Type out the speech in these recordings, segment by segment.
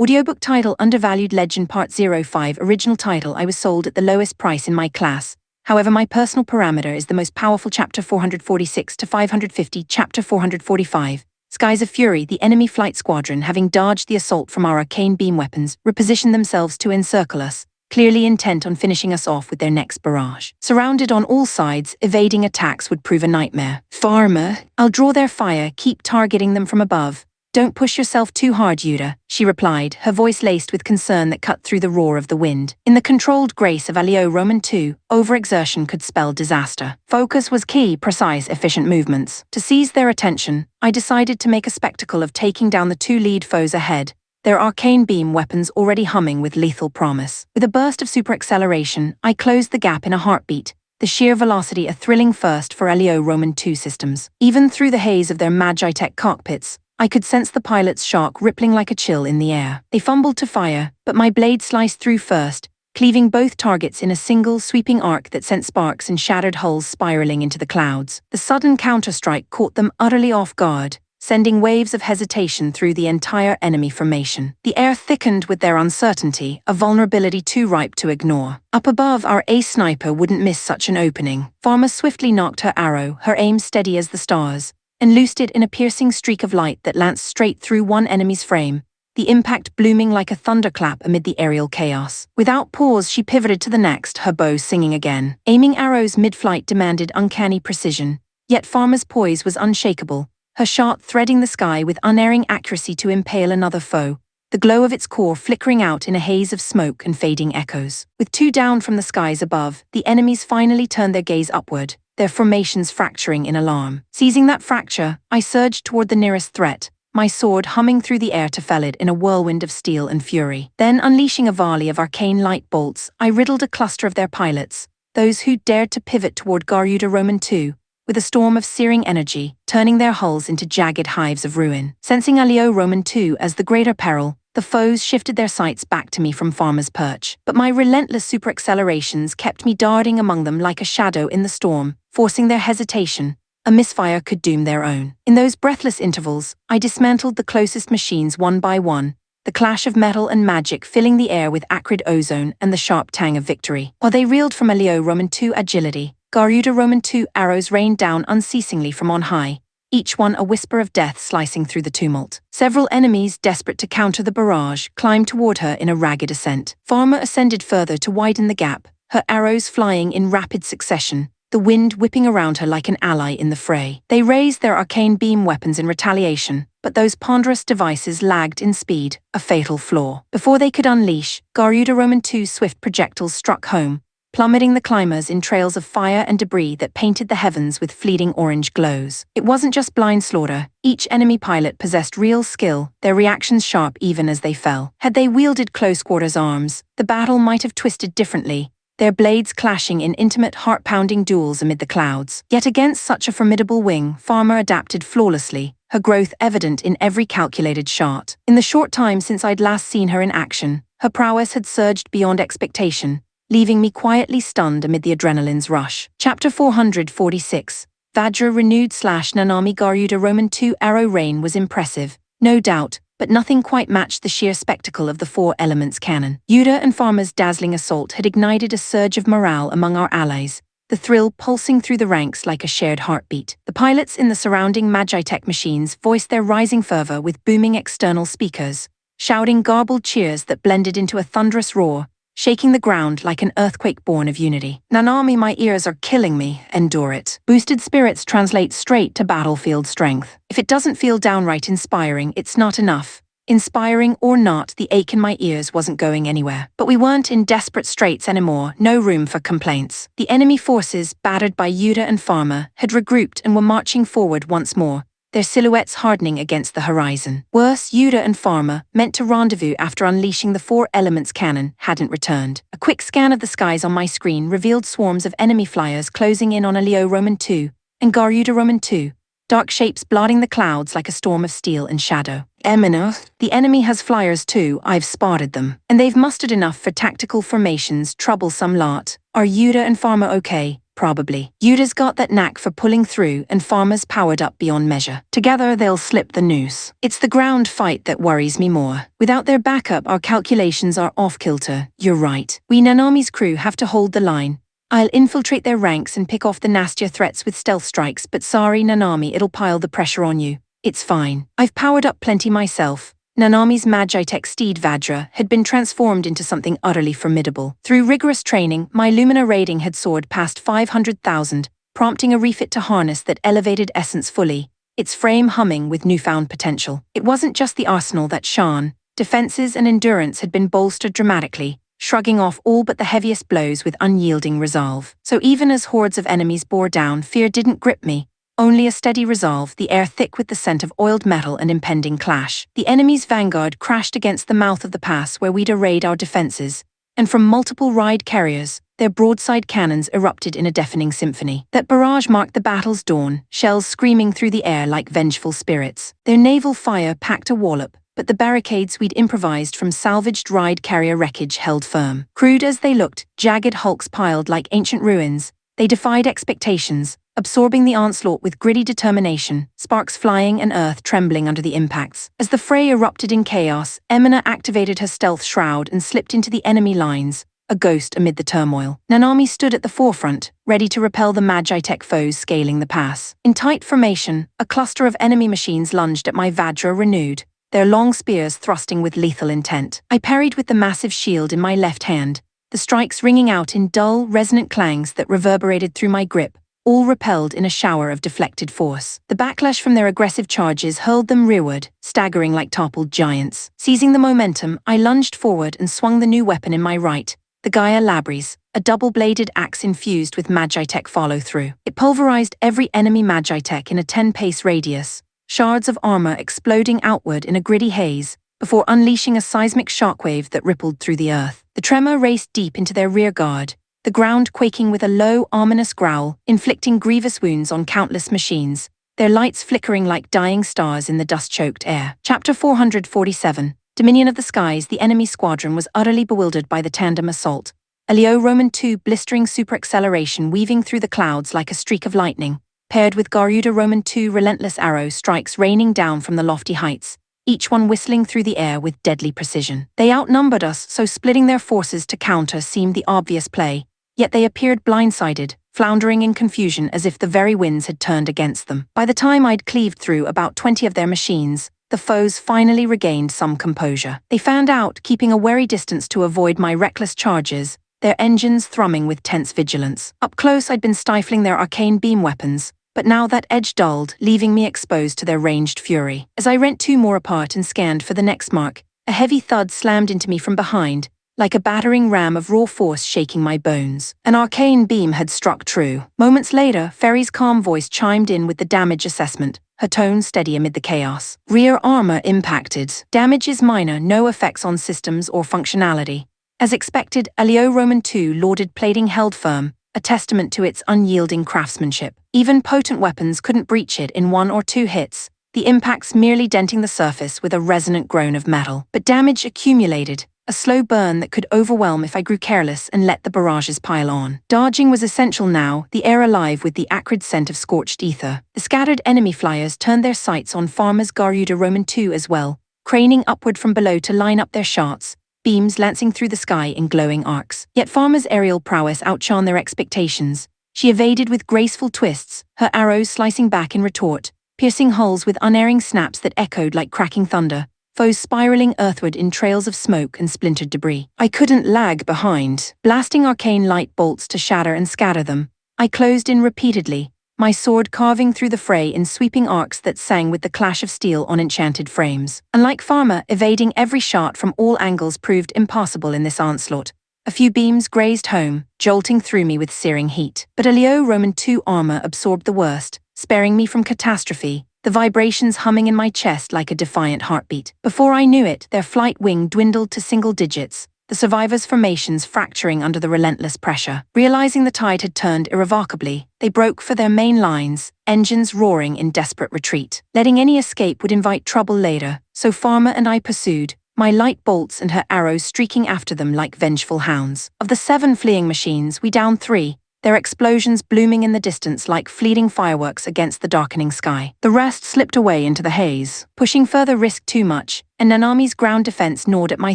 Audiobook title Undervalued Legend Part 05. Original title I was sold at the lowest price in my class. However, my personal parameter is the most powerful. Chapter 446 to 550. Chapter 445. Skies of Fury. The enemy flight squadron, having dodged the assault from our arcane beam weapons, repositioned themselves to encircle us, clearly intent on finishing us off with their next barrage. Surrounded on all sides, evading attacks would prove a nightmare. Farmer, I'll draw their fire, keep targeting them from above. Don't push yourself too hard, Yuta, she replied, her voice laced with concern that cut through the roar of the wind. In the controlled grace of Roman II, overexertion could spell disaster. Focus was key, precise, efficient movements. To seize their attention, I decided to make a spectacle of taking down the two lead foes ahead, their arcane beam weapons already humming with lethal promise. With a burst of super acceleration, I closed the gap in a heartbeat, the sheer velocity a thrilling first for Roman II systems. Even through the haze of their Magi-Tech cockpits, I could sense the pilot's shock rippling like a chill in the air. They fumbled to fire, but my blade sliced through first, cleaving both targets in a single sweeping arc that sent sparks and shattered hulls spiraling into the clouds. The sudden counterstrike caught them utterly off guard, sending waves of hesitation through the entire enemy formation. The air thickened with their uncertainty, a vulnerability too ripe to ignore. Up above, our ace sniper wouldn't miss such an opening. Pharma swiftly knocked her arrow, her aim steady as the stars, and loosed it in a piercing streak of light that lanced straight through one enemy's frame, the impact blooming like a thunderclap amid the aerial chaos. Without pause, she pivoted to the next, her bow singing again. Aiming arrows mid-flight demanded uncanny precision, yet Pharma's poise was unshakable, her shot threading the sky with unerring accuracy to impale another foe, the glow of its core flickering out in a haze of smoke and fading echoes. With two down from the skies above, the enemies finally turned their gaze upward, their formations fracturing in alarm. Seizing that fracture, I surged toward the nearest threat, my sword humming through the air to fell it in a whirlwind of steel and fury. Then, unleashing a volley of arcane light bolts, I riddled a cluster of their pilots, those who dared to pivot toward Roman II, with a storm of searing energy, turning their hulls into jagged hives of ruin. Sensing Roman II as the greater peril, the foes shifted their sights back to me from Pharma's perch. But my relentless super accelerations kept me darting among them like a shadow in the storm, forcing their hesitation. A misfire could doom their own. In those breathless intervals, I dismantled the closest machines one by one, the clash of metal and magic filling the air with acrid ozone and the sharp tang of victory. While they reeled from Roman II agility, Roman II arrows rained down unceasingly from on high, each one a whisper of death slicing through the tumult. Several enemies, desperate to counter the barrage, climbed toward her in a ragged ascent. Pharma ascended further to widen the gap, her arrows flying in rapid succession, the wind whipping around her like an ally in the fray. They raised their arcane beam weapons in retaliation, but those ponderous devices lagged in speed, a fatal flaw. Before they could unleash, Roman II's swift projectiles struck home, plummeting the climbers in trails of fire and debris that painted the heavens with fleeting orange glows. It wasn't just blind slaughter. Each enemy pilot possessed real skill, their reactions sharp even as they fell. Had they wielded close-quarters arms, the battle might have twisted differently, their blades clashing in intimate, heart-pounding duels amid the clouds. Yet against such a formidable wing, Pharma adapted flawlessly, her growth evident in every calculated shot. In the short time since I'd last seen her in action, her prowess had surged beyond expectation, leaving me quietly stunned amid the adrenaline's rush. Chapter 446. Vajra renewed / Nanami Roman II arrow rain was impressive, no doubt, but nothing quite matched the sheer spectacle of the four elements cannon. Yuta and Pharma's dazzling assault had ignited a surge of morale among our allies, the thrill pulsing through the ranks like a shared heartbeat. The pilots in the surrounding Magi-Tech machines voiced their rising fervor with booming external speakers, shouting garbled cheers that blended into a thunderous roar, shaking the ground like an earthquake born of unity. Nanami, my ears are killing me, endure it. Boosted spirits translate straight to battlefield strength. If it doesn't feel downright inspiring, it's not enough. Inspiring or not, the ache in my ears wasn't going anywhere. But we weren't in desperate straits anymore, no room for complaints. The enemy forces, battered by Yuta and Pharma, had regrouped and were marching forward once more, their silhouettes hardening against the horizon. Worse, Yuta and Pharma, meant to rendezvous after unleashing the four elements cannon, hadn't returned. A quick scan of the skies on my screen revealed swarms of enemy flyers closing in on Roman II and Roman II, dark shapes blotting the clouds like a storm of steel and shadow. Emina, the enemy has flyers too, I've spotted them. And they've mustered enough for tactical formations, troublesome lot. Are Yuta and Pharma okay? probably. Yuda's got that knack for pulling through, and Farmer's powered up beyond measure. Together, they'll slip the noose. It's the ground fight that worries me more. Without their backup, our calculations are off-kilter. You're right. We Nanami's crew have to hold the line. I'll infiltrate their ranks and pick off the nastier threats with stealth strikes, but sorry, Nanami, it'll pile the pressure on you. It's fine. I've powered up plenty myself. Nanami's Magitech steed Vajra had been transformed into something utterly formidable. Through rigorous training, my Lumina rating had soared past 500,000, prompting a refit to harness that elevated Essence fully, its frame humming with newfound potential. It wasn't just the arsenal that shone. Defenses and endurance had been bolstered dramatically, shrugging off all but the heaviest blows with unyielding resolve. So even as hordes of enemies bore down, fear didn't grip me. Only a steady resolve, the air thick with the scent of oiled metal and impending clash. The enemy's vanguard crashed against the mouth of the pass where we'd arrayed our defenses, and from multiple ride carriers, their broadside cannons erupted in a deafening symphony. That barrage marked the battle's dawn, shells screaming through the air like vengeful spirits. Their naval fire packed a wallop, but the barricades we'd improvised from salvaged ride carrier wreckage held firm. Crude as they looked, jagged hulks piled like ancient ruins, they defied expectations, absorbing the onslaught with gritty determination, sparks flying and earth trembling under the impacts. As the fray erupted in chaos, Emina activated her stealth shroud and slipped into the enemy lines, a ghost amid the turmoil. Nanami stood at the forefront, ready to repel the Magitech foes scaling the pass. In tight formation, a cluster of enemy machines lunged at my Vajra renewed, their long spears thrusting with lethal intent. I parried with the massive shield in my left hand, the strikes ringing out in dull, resonant clangs that reverberated through my grip, all repelled in a shower of deflected force. The backlash from their aggressive charges hurled them rearward, staggering like toppled giants. Seizing the momentum, I lunged forward and swung the new weapon in my right, the Gaia Labris, a double-bladed axe infused with Magitech follow-through. It pulverized every enemy Magitech in a 10-pace radius, shards of armor exploding outward in a gritty haze, before unleashing a seismic shockwave that rippled through the earth. The tremor raced deep into their rear guard, the ground quaking with a low, ominous growl, inflicting grievous wounds on countless machines, their lights flickering like dying stars in the dust-choked air. Chapter 447. Dominion of the Skies. The enemy squadron was utterly bewildered by the tandem assault. A Leo Roman II blistering super-acceleration weaving through the clouds like a streak of lightning, paired with Garuda Roman II relentless arrow strikes raining down from the lofty heights, each one whistling through the air with deadly precision. They outnumbered us, so splitting their forces to counter seemed the obvious play, yet they appeared blindsided, floundering in confusion as if the very winds had turned against them. By the time I'd cleaved through about 20 of their machines, the foes finally regained some composure. They fanned out, keeping a wary distance to avoid my reckless charges, their engines thrumming with tense vigilance. Up close I'd been stifling their arcane beam weapons, but now that edge dulled, leaving me exposed to their ranged fury. As I rent two more apart and scanned for the next mark, a heavy thud slammed into me from behind, like a battering ram of raw force shaking my bones. An arcane beam had struck true. Moments later, Ferry's calm voice chimed in with the damage assessment, her tone steady amid the chaos. Rear armor impacted. Damage is minor, no effects on systems or functionality. As expected, a Leo Roman II lauded plating held firm, a testament to its unyielding craftsmanship. Even potent weapons couldn't breach it in 1 or 2 hits, the impacts merely denting the surface with a resonant groan of metal. But damage accumulated, a slow burn that could overwhelm if I grew careless and let the barrages pile on. Dodging was essential now, the air alive with the acrid scent of scorched ether. The scattered enemy flyers turned their sights on Farmer's Garuda Roman II as well, craning upward from below to line up their shots, beams lancing through the sky in glowing arcs. Yet Farmer's aerial prowess outshone their expectations. She evaded with graceful twists, her arrows slicing back in retort, piercing hulls with unerring snaps that echoed like cracking thunder, foes spiraling earthward in trails of smoke and splintered debris. I couldn't lag behind. Blasting arcane light bolts to shatter and scatter them, I closed in repeatedly, my sword carving through the fray in sweeping arcs that sang with the clash of steel on enchanted frames. Unlike Farmer, evading every shot from all angles proved impossible in this onslaught. A few beams grazed home, jolting through me with searing heat. But a Leo Roman II armor absorbed the worst, sparing me from catastrophe, the vibrations humming in my chest like a defiant heartbeat. Before I knew it, their flight wing dwindled to single digits, the survivors' formations fracturing under the relentless pressure. Realizing the tide had turned irrevocably, they broke for their main lines, engines roaring in desperate retreat. Letting any escape would invite trouble later, so Farmer and I pursued, my light bolts and her arrows streaking after them like vengeful hounds. Of the 7 fleeing machines, we downed 3, their explosions blooming in the distance like fleeting fireworks against the darkening sky. The rest slipped away into the haze. Pushing further risked too much, and Nanami's ground defense gnawed at my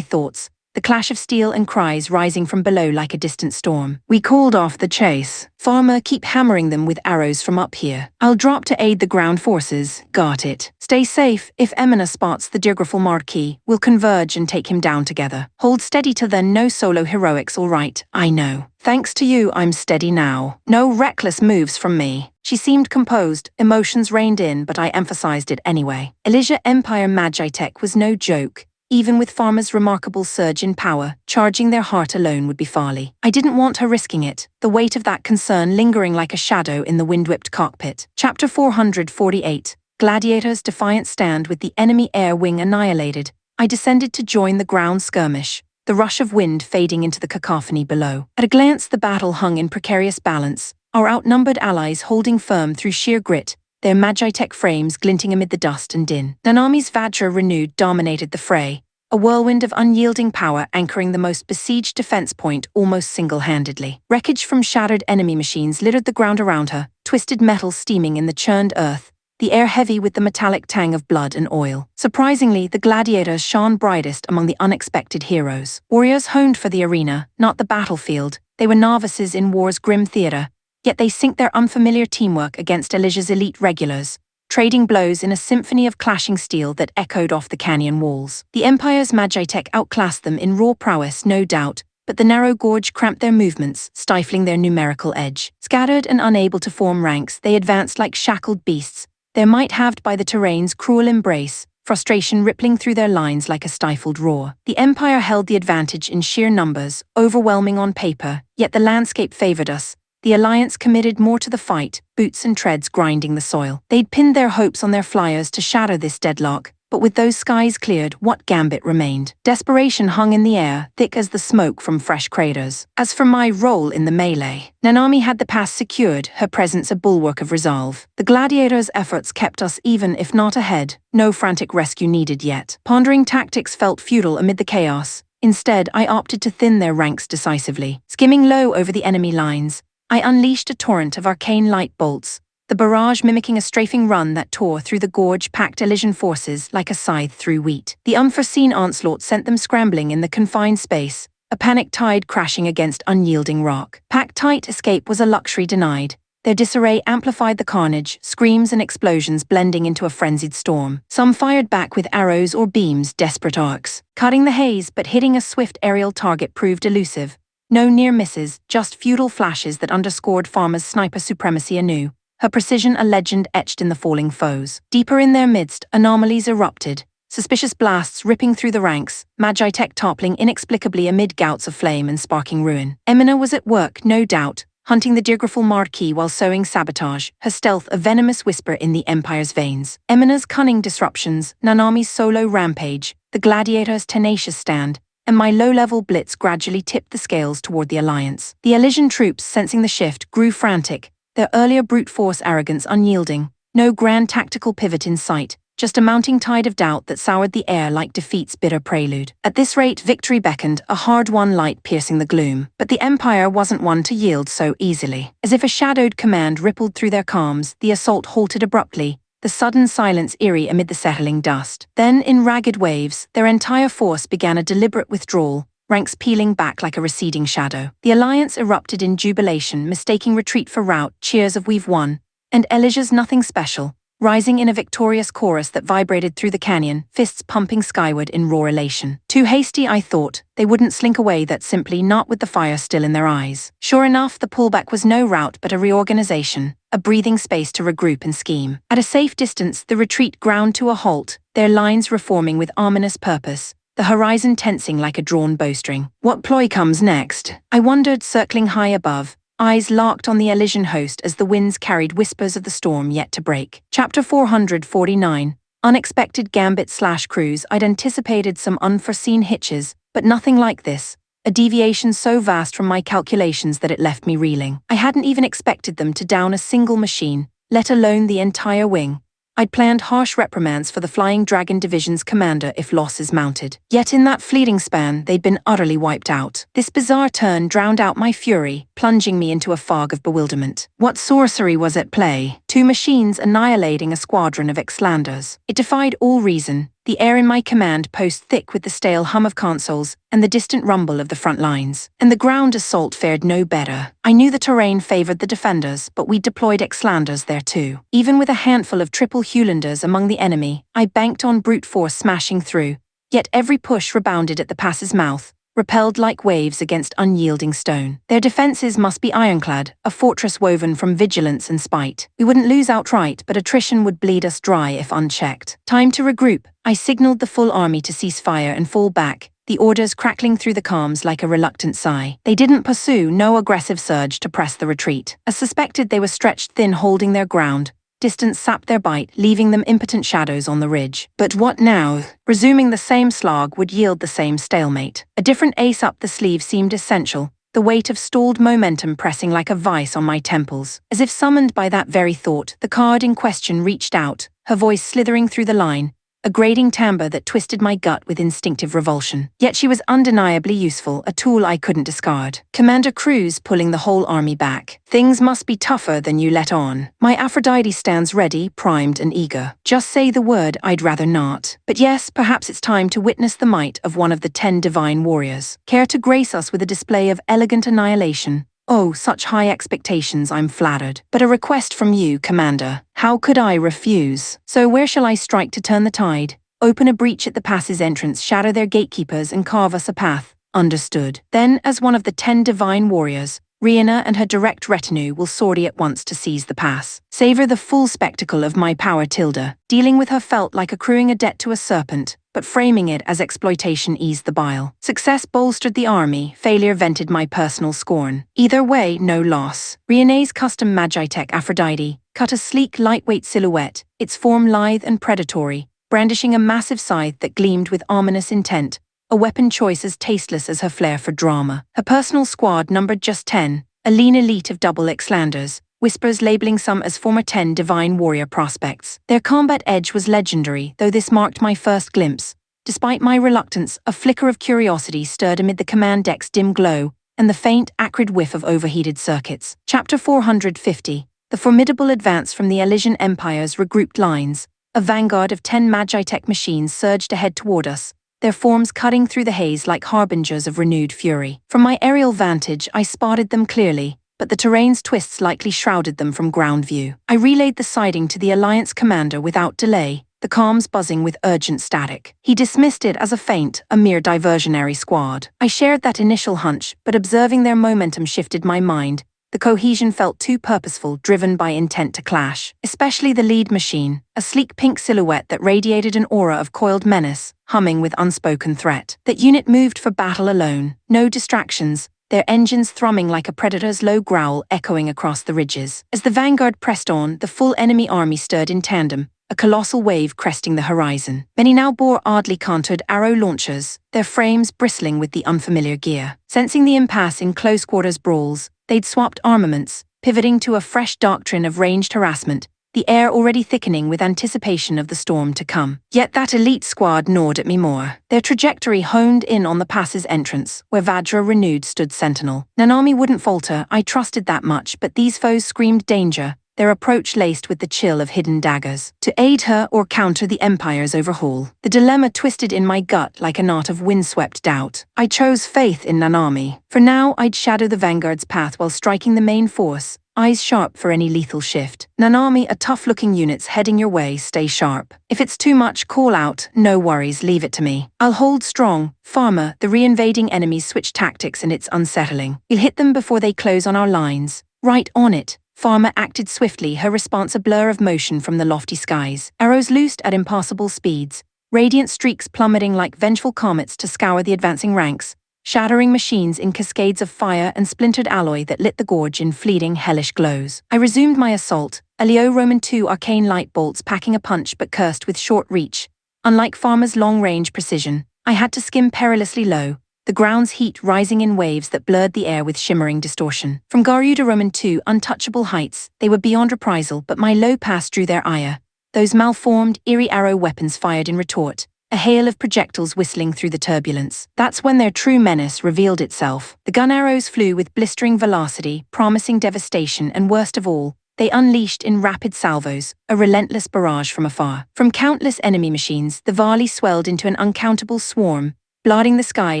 thoughts, the clash of steel and cries rising from below like a distant storm. We called off the chase. Farmer, keep hammering them with arrows from up here. I'll drop to aid the ground forces. Got it. Stay safe. If Emina spots the Dirgrafel Marquis, we'll converge and take him down together. Hold steady till then, no solo heroics, all right? I know. Thanks to you, I'm steady now. No reckless moves from me. She seemed composed, emotions reined in, but I emphasized it anyway. Elysia Empire Magitech was no joke. Even with Farmer's remarkable surge in power, charging their heart alone would be folly. I didn't want her risking it, the weight of that concern lingering like a shadow in the wind-whipped cockpit. Chapter 448. Gladiator's defiant stand with the enemy air wing annihilated. I descended to join the ground skirmish, the rush of wind fading into the cacophony below. At a glance, the battle hung in precarious balance, our outnumbered allies holding firm through sheer grit, their Magitech frames glinting amid the dust and din. Nanami's Vajra Renewed dominated the fray, a whirlwind of unyielding power anchoring the most besieged defense point almost single-handedly. Wreckage from shattered enemy machines littered the ground around her, twisted metal steaming in the churned earth, the air heavy with the metallic tang of blood and oil. Surprisingly, the gladiators shone brightest among the unexpected heroes. Warriors honed for the arena, not the battlefield. They were novices in war's grim theater, yet they synced their unfamiliar teamwork against Elysia's elite regulars, trading blows in a symphony of clashing steel that echoed off the canyon walls. The Empire's Magitech outclassed them in raw prowess, no doubt, but the narrow gorge cramped their movements, stifling their numerical edge. Scattered and unable to form ranks, they advanced like shackled beasts, their might halved by the terrain's cruel embrace, frustration rippling through their lines like a stifled roar. The Empire held the advantage in sheer numbers, overwhelming on paper, yet the landscape favored us. The Alliance committed more to the fight, boots and treads grinding the soil. They'd pinned their hopes on their flyers to shatter this deadlock, but with those skies cleared, what gambit remained? Desperation hung in the air, thick as the smoke from fresh craters. As for my role in the melee, Nanami had the pass secured, her presence a bulwark of resolve. The gladiators' efforts kept us even if not ahead, no frantic rescue needed yet. Pondering tactics felt futile amid the chaos. Instead, I opted to thin their ranks decisively. Skimming low over the enemy lines, I unleashed a torrent of arcane light bolts, the barrage mimicking a strafing run that tore through the gorge-packed Elysian forces like a scythe through wheat. The unforeseen onslaught sent them scrambling in the confined space, a panic tide crashing against unyielding rock. Packed tight, escape was a luxury denied. Their disarray amplified the carnage, screams and explosions blending into a frenzied storm. Some fired back with arrows or beams, desperate arcs. Cutting the haze but hitting a swift aerial target proved elusive. No near misses, just futile flashes that underscored Farmer's sniper supremacy anew, her precision a legend etched in the falling foes. Deeper in their midst, anomalies erupted, suspicious blasts ripping through the ranks, Magitech toppling inexplicably amid gouts of flame and sparking ruin. Emina was at work, no doubt, hunting the Dirgrafel Marquis while sowing sabotage, her stealth a venomous whisper in the Empire's veins. Emina's cunning disruptions, Nanami's solo rampage, the gladiator's tenacious stand, and my low-level blitz gradually tipped the scales toward the Alliance. The Elysian troops, sensing the shift, grew frantic, their earlier brute force arrogance unyielding. No grand tactical pivot in sight, just a mounting tide of doubt that soured the air like defeat's bitter prelude. At this rate, victory beckoned, a hard-won light piercing the gloom. But the Empire wasn't one to yield so easily. As if a shadowed command rippled through their calms, the assault halted abruptly, the sudden silence eerie amid the settling dust. Then, in ragged waves, their entire force began a deliberate withdrawal, ranks peeling back like a receding shadow. The Alliance erupted in jubilation, mistaking retreat for rout, cheers of "We've won," and Elysia's "Nothing special," rising in a victorious chorus that vibrated through the canyon, fists pumping skyward in raw elation. Too hasty, I thought, they wouldn't slink away that simply, not with the fire still in their eyes. Sure enough, the pullback was no rout but a reorganization, a breathing space to regroup and scheme. At a safe distance, the retreat ground to a halt, their lines reforming with ominous purpose, the horizon tensing like a drawn bowstring. What ploy comes next? I wondered, circling high above, eyes locked on the Elysian host as the winds carried whispers of the storm yet to break. Chapter 449. Unexpected gambit/cruise. I'd anticipated some unforeseen hitches, but nothing like this. A deviation so vast from my calculations that it left me reeling. I hadn't even expected them to down a single machine, let alone the entire wing. I'd planned harsh reprimands for the Flying Dragon Division's commander if losses mounted. Yet in that fleeting span, they'd been utterly wiped out. This bizarre turn drowned out my fury, plunging me into a fog of bewilderment. What sorcery was at play? Two machines annihilating a squadron of Xlanders. It defied all reason. The air in my command post thick with the stale hum of consoles and the distant rumble of the front lines. And the ground assault fared no better. I knew the terrain favored the defenders, but we deployed Xlanders there too. Even with a handful of triple Hewlanders among the enemy, I banked on brute force smashing through. Yet every push rebounded at the pass's mouth, repelled like waves against unyielding stone. Their defenses must be ironclad, a fortress woven from vigilance and spite. We wouldn't lose outright, but attrition would bleed us dry if unchecked. Time to regroup. I signaled the full army to cease fire and fall back, the orders crackling through the calms like a reluctant sigh. They didn't pursue, no aggressive surge to press the retreat. As suspected, they were stretched thin holding their ground. Distance sapped their bite, leaving them impotent shadows on the ridge. But what now? Resuming the same slog would yield the same stalemate. A different ace up the sleeve seemed essential, the weight of stalled momentum pressing like a vice on my temples. As if summoned by that very thought, the card in question reached out, her voice slithering through the line, a grating timbre that twisted my gut with instinctive revulsion. Yet she was undeniably useful, a tool I couldn't discard. Commander Cruz pulling the whole army back. Things must be tougher than you let on. My Aphrodite stands ready, primed and eager. Just say the word, I'd rather not. But yes, perhaps it's time to witness the might of one of the 10 divine warriors. Care to grace us with a display of elegant annihilation? Oh, such high expectations, I'm flattered. But a request from you, Commander. How could I refuse? So where shall I strike to turn the tide? Open a breach at the pass's entrance, shatter their gatekeepers and carve us a path. Understood. Then, as one of the 10 divine warriors, Rihanna and her direct retinue will sortie at once to seize the pass. Savor the full spectacle of my power Tilda. Dealing with her felt like accruing a debt to a serpent, but framing it as exploitation eased the bile. Success bolstered the army, failure vented my personal scorn. Either way, no loss. Rihanna's custom Magitech Aphrodite cut a sleek, lightweight silhouette, its form lithe and predatory, brandishing a massive scythe that gleamed with ominous intent, a weapon choice as tasteless as her flair for drama. Her personal squad numbered just 10, a lean elite of double Xlanders, whispers labeling some as former 10 divine warrior prospects. Their combat edge was legendary, though this marked my first glimpse. Despite my reluctance, a flicker of curiosity stirred amid the command deck's dim glow and the faint, acrid whiff of overheated circuits. Chapter 450. The formidable advance from the Elysian Empire's regrouped lines. A vanguard of 10 Magitech machines surged ahead toward us, their forms cutting through the haze like harbingers of renewed fury. From my aerial vantage, I spotted them clearly, but the terrain's twists likely shrouded them from ground view. I relayed the sighting to the Alliance commander without delay, the comms buzzing with urgent static. He dismissed it as a feint, a mere diversionary squad. I shared that initial hunch, but observing their momentum shifted my mind. The cohesion felt too purposeful, driven by intent to clash. Especially the lead machine, a sleek pink silhouette that radiated an aura of coiled menace, humming with unspoken threat. That unit moved for battle alone, no distractions, their engines thrumming like a predator's low growl echoing across the ridges. As the vanguard pressed on, the full enemy army stirred in tandem, a colossal wave cresting the horizon. Many now bore oddly contoured arrow launchers, their frames bristling with the unfamiliar gear. Sensing the impasse in close quarters brawls, they'd swapped armaments, pivoting to a fresh doctrine of ranged harassment, the air already thickening with anticipation of the storm to come. Yet that elite squad gnawed at me more. Their trajectory honed in on the pass's entrance, where Vajra renewed stood sentinel. Nanami wouldn't falter, I trusted that much, but these foes screamed danger, their approach laced with the chill of hidden daggers. To aid her or counter the Empire's overhaul. The dilemma twisted in my gut like a knot of windswept doubt. I chose faith in Nanami. For now, I'd shadow the vanguard's path while striking the main force, eyes sharp for any lethal shift. Nanami, a tough-looking unit's heading your way, stay sharp. If it's too much, call out, no worries, leave it to me. I'll hold strong. Farmer, the re-invading enemies switch tactics and it's unsettling. We'll hit them before they close on our lines. Right on it. Farmer acted swiftly, her response a blur of motion from the lofty skies. Arrows loosed at impassable speeds, radiant streaks plummeting like vengeful comets to scour the advancing ranks, shattering machines in cascades of fire and splintered alloy that lit the gorge in fleeting, hellish glows. I resumed my assault, a Leo Roman II arcane light bolts packing a punch but cursed with short reach. Unlike Farmer's long-range precision, I had to skim perilously low, the ground's heat rising in waves that blurred the air with shimmering distortion. From Garuda Roman II untouchable heights, they were beyond reprisal, but my low pass drew their ire. those malformed, eerie arrow weapons fired in retort, a hail of projectiles whistling through the turbulence. That's when their true menace revealed itself. The gun arrows flew with blistering velocity, promising devastation, and worst of all, they unleashed in rapid salvos, a relentless barrage from afar. From countless enemy machines, the volley swelled into an uncountable swarm, blotting the sky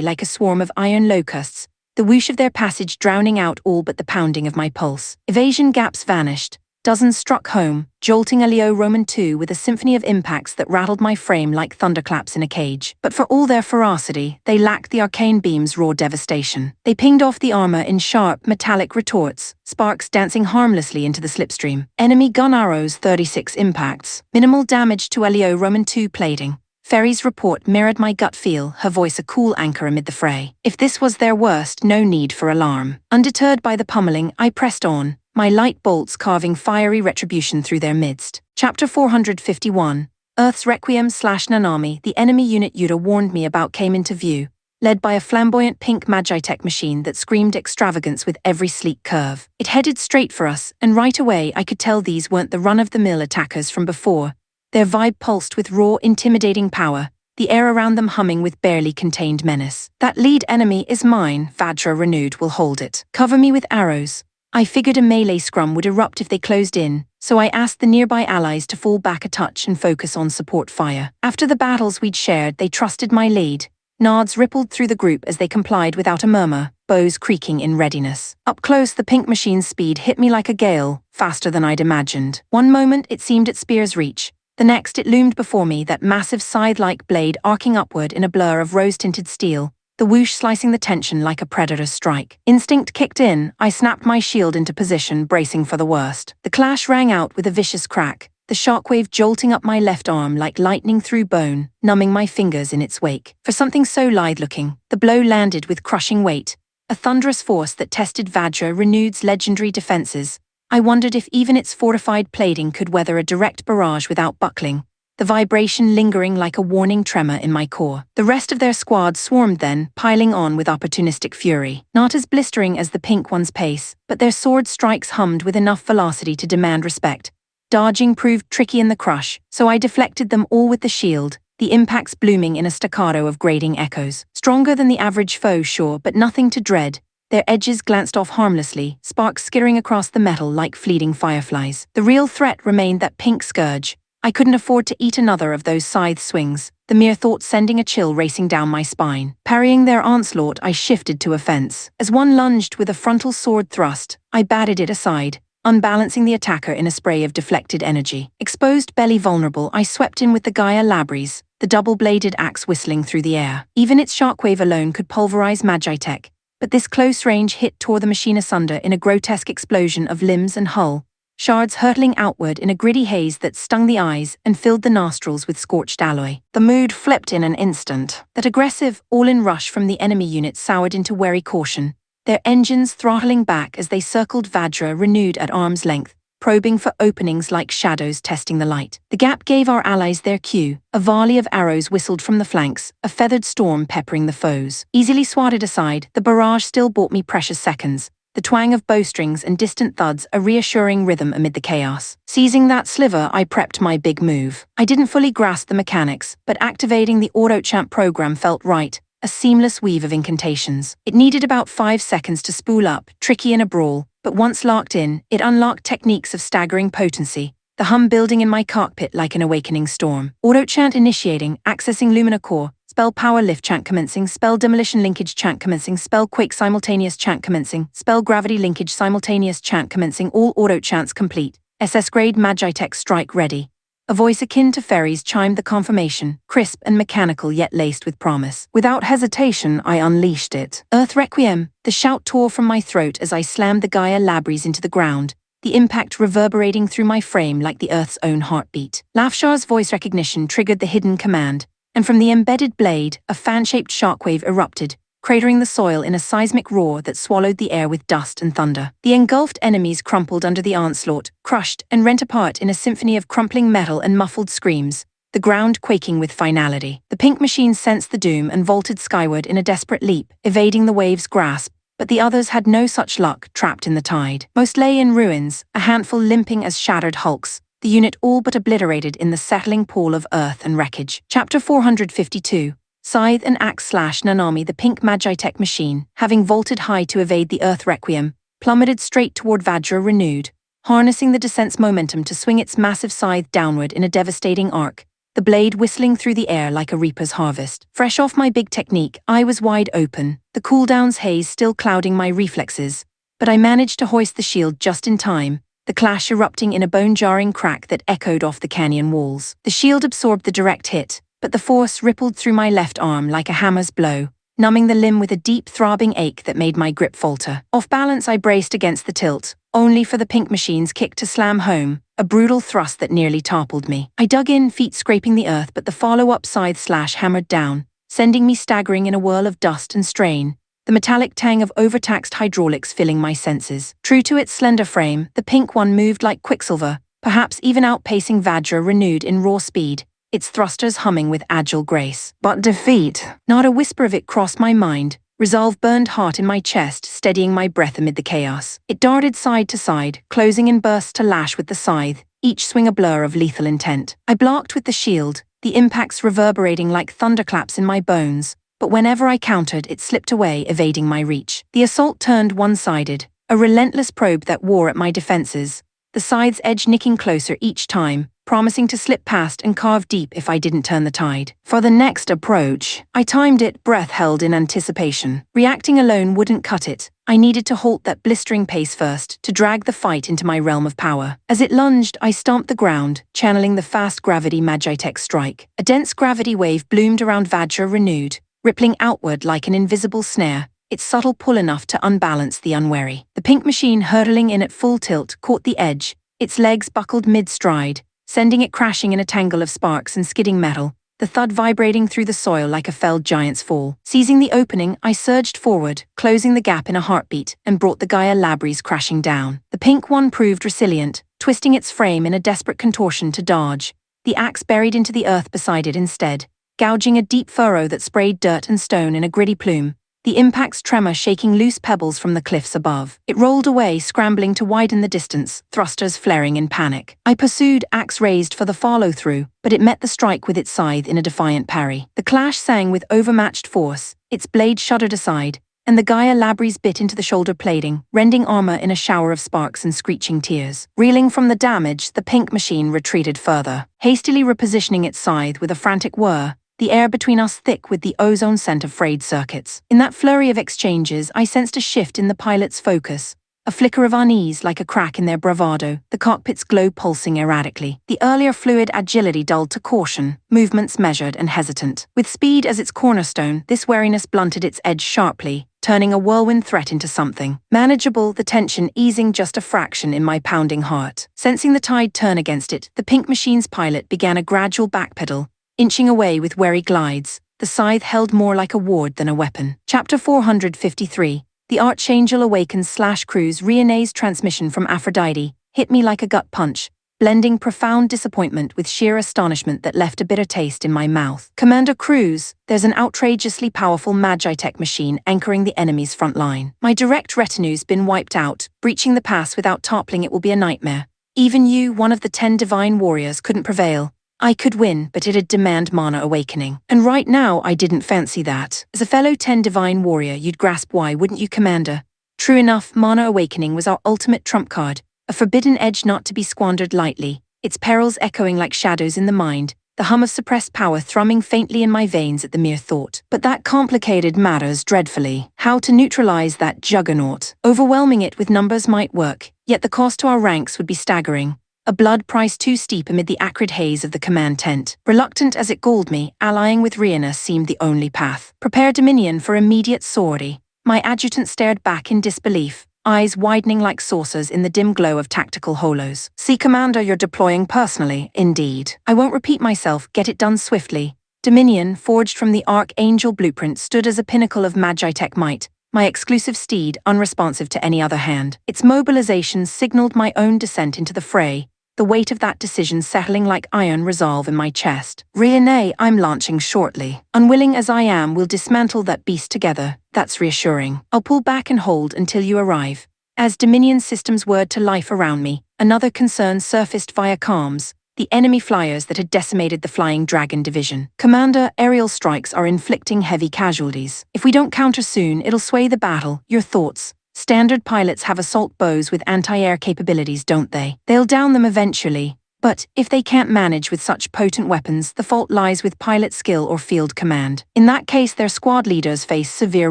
like a swarm of iron locusts, the whoosh of their passage drowning out all but the pounding of my pulse. Evasion gaps vanished. Dozens struck home, jolting Roman II with a symphony of impacts that rattled my frame like thunderclaps in a cage. But for all their ferocity, they lacked the arcane beam's raw devastation. They pinged off the armor in sharp, metallic retorts, sparks dancing harmlessly into the slipstream. Enemy gun arrows 36 impacts. Minimal damage to Roman II plating. Ferry's report mirrored my gut feel, her voice a cool anchor amid the fray. If this was their worst, no need for alarm. Undeterred by the pummeling, I pressed on, my light bolts carving fiery retribution through their midst. Chapter 451, Earth's Requiem/Nanami. The enemy unit Yuta warned me about came into view, led by a flamboyant pink Magitech machine that screamed extravagance with every sleek curve. It headed straight for us, and right away I could tell these weren't the run-of-the-mill attackers from before. Their vibe pulsed with raw, intimidating power, the air around them humming with barely contained menace. That lead enemy is mine, Vajra renewed, will hold it. Cover me with arrows. I figured a melee scrum would erupt if they closed in, so I asked the nearby allies to fall back a touch and focus on support fire. After the battles we'd shared, they trusted my lead. Nods rippled through the group as they complied without a murmur, bows creaking in readiness. Up close, the pink machine's speed hit me like a gale, faster than I'd imagined. One moment it seemed at spear's reach. The next it loomed before me, that massive scythe-like blade arcing upward in a blur of rose-tinted steel, the whoosh slicing the tension like a predator's strike. Instinct kicked in, I snapped my shield into position, bracing for the worst. The clash rang out with a vicious crack, the shockwave jolting up my left arm like lightning through bone, numbing my fingers in its wake. For something so lithe-looking, the blow landed with crushing weight, a thunderous force that tested Vajra Renewed's legendary defenses. I wondered if even its fortified plating could weather a direct barrage without buckling, the vibration lingering like a warning tremor in my core. The rest of their squad swarmed then, piling on with opportunistic fury. Not as blistering as the pink one's pace, but their sword strikes hummed with enough velocity to demand respect. Dodging proved tricky in the crush, so I deflected them all with the shield, the impacts blooming in a staccato of grating echoes. Stronger than the average foe, sure, but nothing to dread. Their edges glanced off harmlessly, sparks skittering across the metal like fleeting fireflies. The real threat remained that pink scourge. I couldn't afford to eat another of those scythe swings, the mere thought sending a chill racing down my spine. Parrying their onslaught, I shifted to offense. As one lunged with a frontal sword thrust, I batted it aside, unbalancing the attacker in a spray of deflected energy. Exposed belly vulnerable, I swept in with the Gaia Labries, the double-bladed axe whistling through the air. Even its shockwave alone could pulverize Magitech, but this close-range hit tore the machine asunder in a grotesque explosion of limbs and hull, shards hurtling outward in a gritty haze that stung the eyes and filled the nostrils with scorched alloy. The mood flipped in an instant. That aggressive, all-in rush from the enemy unit soured into wary caution, their engines throttling back as they circled Vajra Renewed at arm's length, probing for openings like shadows testing the light. The gap gave our allies their cue. A volley of arrows whistled from the flanks, a feathered storm peppering the foes. Easily swatted aside, the barrage still bought me precious seconds, the twang of bowstrings and distant thuds a reassuring rhythm amid the chaos. Seizing that sliver, I prepped my big move. I didn't fully grasp the mechanics, but activating the auto-champ program felt right, a seamless weave of incantations. It needed about 5 seconds to spool up, tricky in a brawl, but once locked in, it unlocked techniques of staggering potency, the hum building in my cockpit like an awakening storm. Auto-chant initiating, accessing Lumina Core, spell power lift chant commencing, spell demolition linkage chant commencing, spell quake simultaneous chant commencing, spell gravity linkage simultaneous chant commencing, all auto-chants complete. SS grade Magitech strike ready. A voice akin to Ferry's chimed the confirmation, crisp and mechanical yet laced with promise. Without hesitation, I unleashed it. Earth Requiem, the shout tore from my throat as I slammed the Gaia Labries into the ground, the impact reverberating through my frame like the Earth's own heartbeat. Lafshar's voice recognition triggered the hidden command, and from the embedded blade, a fan-shaped shockwave erupted, cratering the soil in a seismic roar that swallowed the air with dust and thunder. The engulfed enemies crumpled under the onslaught, crushed and rent apart in a symphony of crumpling metal and muffled screams, the ground quaking with finality. The pink machine sensed the doom and vaulted skyward in a desperate leap, evading the wave's grasp, but the others had no such luck, trapped in the tide. Most lay in ruins, a handful limping as shattered hulks, the unit all but obliterated in the settling pool of earth and wreckage. Chapter 452. Scythe and Axe/Nanami. The pink Magitech machine, having vaulted high to evade the Earth Requiem, plummeted straight toward Vajra renewed, harnessing the descent's momentum to swing its massive scythe downward in a devastating arc, the blade whistling through the air like a reaper's harvest. Fresh off my big technique, I was wide open, the cooldown's haze still clouding my reflexes, but I managed to hoist the shield just in time, the clash erupting in a bone-jarring crack that echoed off the canyon walls. The shield absorbed the direct hit, but the force rippled through my left arm like a hammer's blow, numbing the limb with a deep throbbing ache that made my grip falter. Off balance, I braced against the tilt, only for the pink machine's kick to slam home, a brutal thrust that nearly toppled me. I dug in, feet scraping the earth, but the follow-up scythe/slash hammered down, sending me staggering in a whirl of dust and strain, the metallic tang of overtaxed hydraulics filling my senses. True to its slender frame, the pink one moved like quicksilver, perhaps even outpacing Vajra renewed in raw speed, its thrusters humming with agile grace. But defeat! Not a whisper of it crossed my mind, resolve burned hot in my chest, steadying my breath amid the chaos. It darted side to side, closing in bursts to lash with the scythe, each swing a blur of lethal intent. I blocked with the shield, the impacts reverberating like thunderclaps in my bones, but whenever I countered, it slipped away, evading my reach. The assault turned one-sided, a relentless probe that wore at my defenses, the scythe's edge nicking closer each time, promising to slip past and carve deep if I didn't turn the tide. For the next approach, I timed it, breath held in anticipation. Reacting alone wouldn't cut it. I needed to halt that blistering pace first, to drag the fight into my realm of power. As it lunged, I stomped the ground, channeling the fast gravity Magitech strike. A dense gravity wave bloomed around Vajra renewed, rippling outward like an invisible snare, its subtle pull enough to unbalance the unwary. The pink machine, hurtling in at full tilt, caught the edge, its legs buckled mid-stride, sending it crashing in a tangle of sparks and skidding metal, the thud vibrating through the soil like a felled giant's fall. Seizing the opening, I surged forward, closing the gap in a heartbeat, and brought the Gaia Labries crashing down. The pink one proved resilient, twisting its frame in a desperate contortion to dodge, the axe buried into the earth beside it instead, gouging a deep furrow that sprayed dirt and stone in a gritty plume, the impact's tremor shaking loose pebbles from the cliffs above. It rolled away, scrambling to widen the distance, thrusters flaring in panic. I pursued, axe raised for the follow-through, but it met the strike with its scythe in a defiant parry. The clash sang with overmatched force, its blade shuddered aside, and the Gaia Labries bit into the shoulder plating, rending armor in a shower of sparks and screeching tears. Reeling from the damage, the pink machine retreated further, hastily repositioning its scythe with a frantic whir, the air between us thick with the ozone scent of frayed circuits. In that flurry of exchanges, I sensed a shift in the pilot's focus, a flicker of unease like a crack in their bravado, the cockpit's glow pulsing erratically. The earlier fluid agility dulled to caution, movements measured and hesitant. With speed as its cornerstone, this wariness blunted its edge sharply, turning a whirlwind threat into something manageable, the tension easing just a fraction in my pounding heart. Sensing the tide turn against it, the pink machine's pilot began a gradual backpedal, inching away with wary glides, the scythe held more like a ward than a weapon. Chapter 453. The Archangel Awakens/Cruise. Rione's transmission from Aphrodite hit me like a gut punch, blending profound disappointment with sheer astonishment that left a bitter taste in my mouth. Commander Cruz, there's an outrageously powerful Magitech machine anchoring the enemy's front line. My direct retinue's been wiped out. Breaching the pass without toppling it will be a nightmare. Even you, one of the 10 divine warriors, couldn't prevail. I could win, but it'd demand mana awakening. And right now, I didn't fancy that. As a fellow 10 divine warrior, you'd grasp why, wouldn't you, Commander? True enough, mana awakening was our ultimate trump card, a forbidden edge not to be squandered lightly, its perils echoing like shadows in the mind, the hum of suppressed power thrumming faintly in my veins at the mere thought. But that complicated matters dreadfully. How to neutralize that juggernaut? Overwhelming it with numbers might work, yet the cost to our ranks would be staggering. A blood price too steep amid the acrid haze of the command tent. Reluctant as it galled me, allying with Rihanna seemed the only path. Prepare Dominion for immediate sortie. My adjutant stared back in disbelief, eyes widening like saucers in the dim glow of tactical holos. See, Commander, you're deploying personally, indeed. I won't repeat myself, get it done swiftly. Dominion, forged from the Archangel blueprint, stood as a pinnacle of Magitech might, my exclusive steed unresponsive to any other hand. Its mobilization signaled my own descent into the fray, the weight of that decision settling like iron resolve in my chest. Rihanna, I'm launching shortly. Unwilling as I am, we'll dismantle that beast together. That's reassuring. I'll pull back and hold until you arrive. As Dominion systems whirred to life around me, another concern surfaced via comms: the enemy flyers that had decimated the Flying Dragon Division. Commander, aerial strikes are inflicting heavy casualties. If we don't counter soon, it'll sway the battle. Your thoughts? Standard pilots have assault bows with anti-air capabilities, don't they? They'll down them eventually. But if they can't manage with such potent weapons, the fault lies with pilot skill or field command. In that case, their squad leaders face severe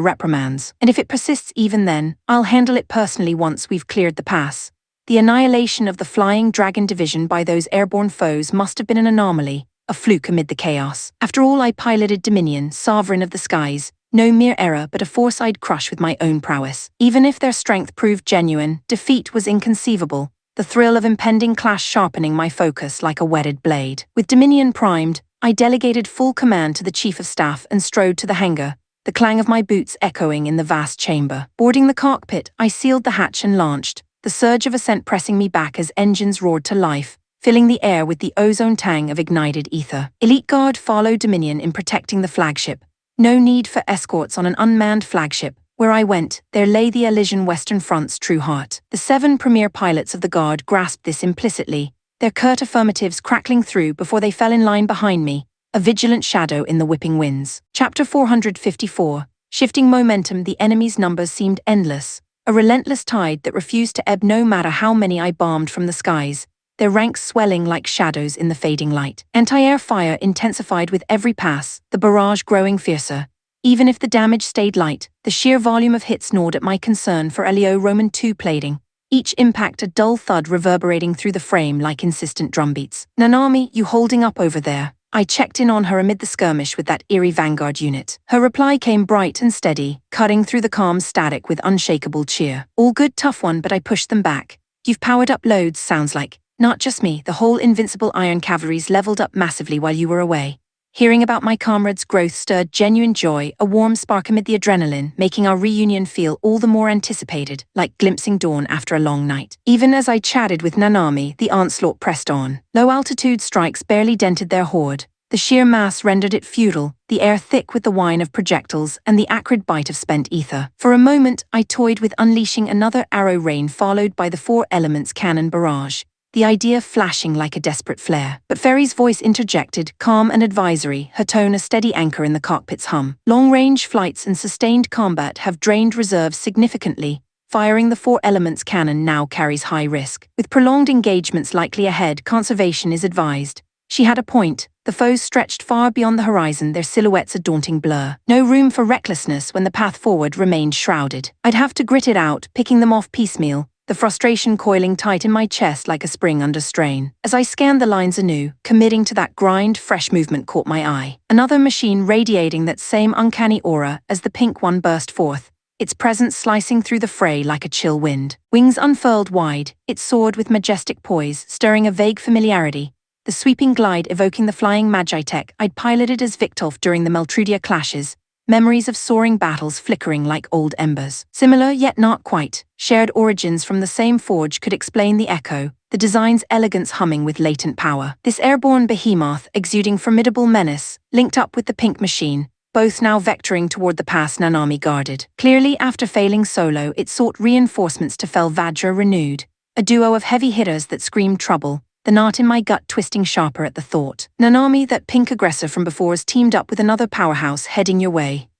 reprimands. And if it persists even then, I'll handle it personally once we've cleared the pass. The annihilation of the Flying Dragon Division by those airborne foes must have been an anomaly, a fluke amid the chaos. After all, I piloted Dominion, sovereign of the skies. No mere error, but a force I'd crush with my own prowess. Even if their strength proved genuine, defeat was inconceivable, the thrill of impending clash sharpening my focus like a whetted blade. With Dominion primed, I delegated full command to the Chief of Staff and strode to the hangar, the clang of my boots echoing in the vast chamber. Boarding the cockpit, I sealed the hatch and launched, the surge of ascent pressing me back as engines roared to life, filling the air with the ozone tang of ignited ether. Elite Guard followed Dominion in protecting the flagship. No need for escorts on an unmanned flagship. Where I went, there lay the Elysian Western Front's true heart. The 7 premier pilots of the Guard grasped this implicitly, their curt affirmatives crackling through before they fell in line behind me, a vigilant shadow in the whipping winds. Chapter 454. Shifting momentum, the enemy's numbers seemed endless, a relentless tide that refused to ebb no matter how many I bombed from the skies, their ranks swelling like shadows in the fading light. Anti-air fire intensified with every pass, the barrage growing fiercer. Even if the damage stayed light, the sheer volume of hits gnawed at my concern for Elio Roman II plating, each impact a dull thud reverberating through the frame like insistent drumbeats. "Nanami, you holding up over there?" I checked in on her amid the skirmish with that eerie vanguard unit. Her reply came bright and steady, cutting through the calm static with unshakable cheer. "All good, tough one, but I pushed them back. You've powered up loads, sounds like. Not just me, the whole invincible Iron Cavalry's leveled up massively while you were away." Hearing about my comrades' growth stirred genuine joy, a warm spark amid the adrenaline, making our reunion feel all the more anticipated, like glimpsing dawn after a long night. Even as I chatted with Nanami, the onslaught pressed on. Low-altitude strikes barely dented their horde. The sheer mass rendered it futile, the air thick with the whine of projectiles and the acrid bite of spent ether. For a moment, I toyed with unleashing another arrow rain followed by the 4 elements cannon barrage, the idea flashing like a desperate flare. But Ferry's voice interjected, calm and advisory, her tone a steady anchor in the cockpit's hum. "Long-range flights and sustained combat have drained reserves significantly. Firing the 4 elements cannon now carries high risk. With prolonged engagements likely ahead, conservation is advised." She had a point. The foes stretched far beyond the horizon, their silhouettes a daunting blur. No room for recklessness when the path forward remained shrouded. I'd have to grit it out, picking them off piecemeal, the frustration coiling tight in my chest like a spring under strain. As I scanned the lines anew, committing to that grind, fresh movement caught my eye. Another machine radiating that same uncanny aura as the pink one burst forth, its presence slicing through the fray like a chill wind. Wings unfurled wide, it soared with majestic poise, stirring a vague familiarity, the sweeping glide evoking the flying Magi tech I'd piloted as Victolf during the Meltrudia clashes, memories of soaring battles flickering like old embers. Similar yet not quite, shared origins from the same forge could explain the echo, the design's elegance humming with latent power. This airborne behemoth exuding formidable menace, linked up with the pink machine, both now vectoring toward the pass Nanami guarded. Clearly, after failing solo, it sought reinforcements to fell Vajra renewed, a duo of heavy hitters that screamed trouble, the knot in my gut twisting sharper at the thought. "Nanami, that pink aggressor from before's teamed up with another powerhouse heading your way."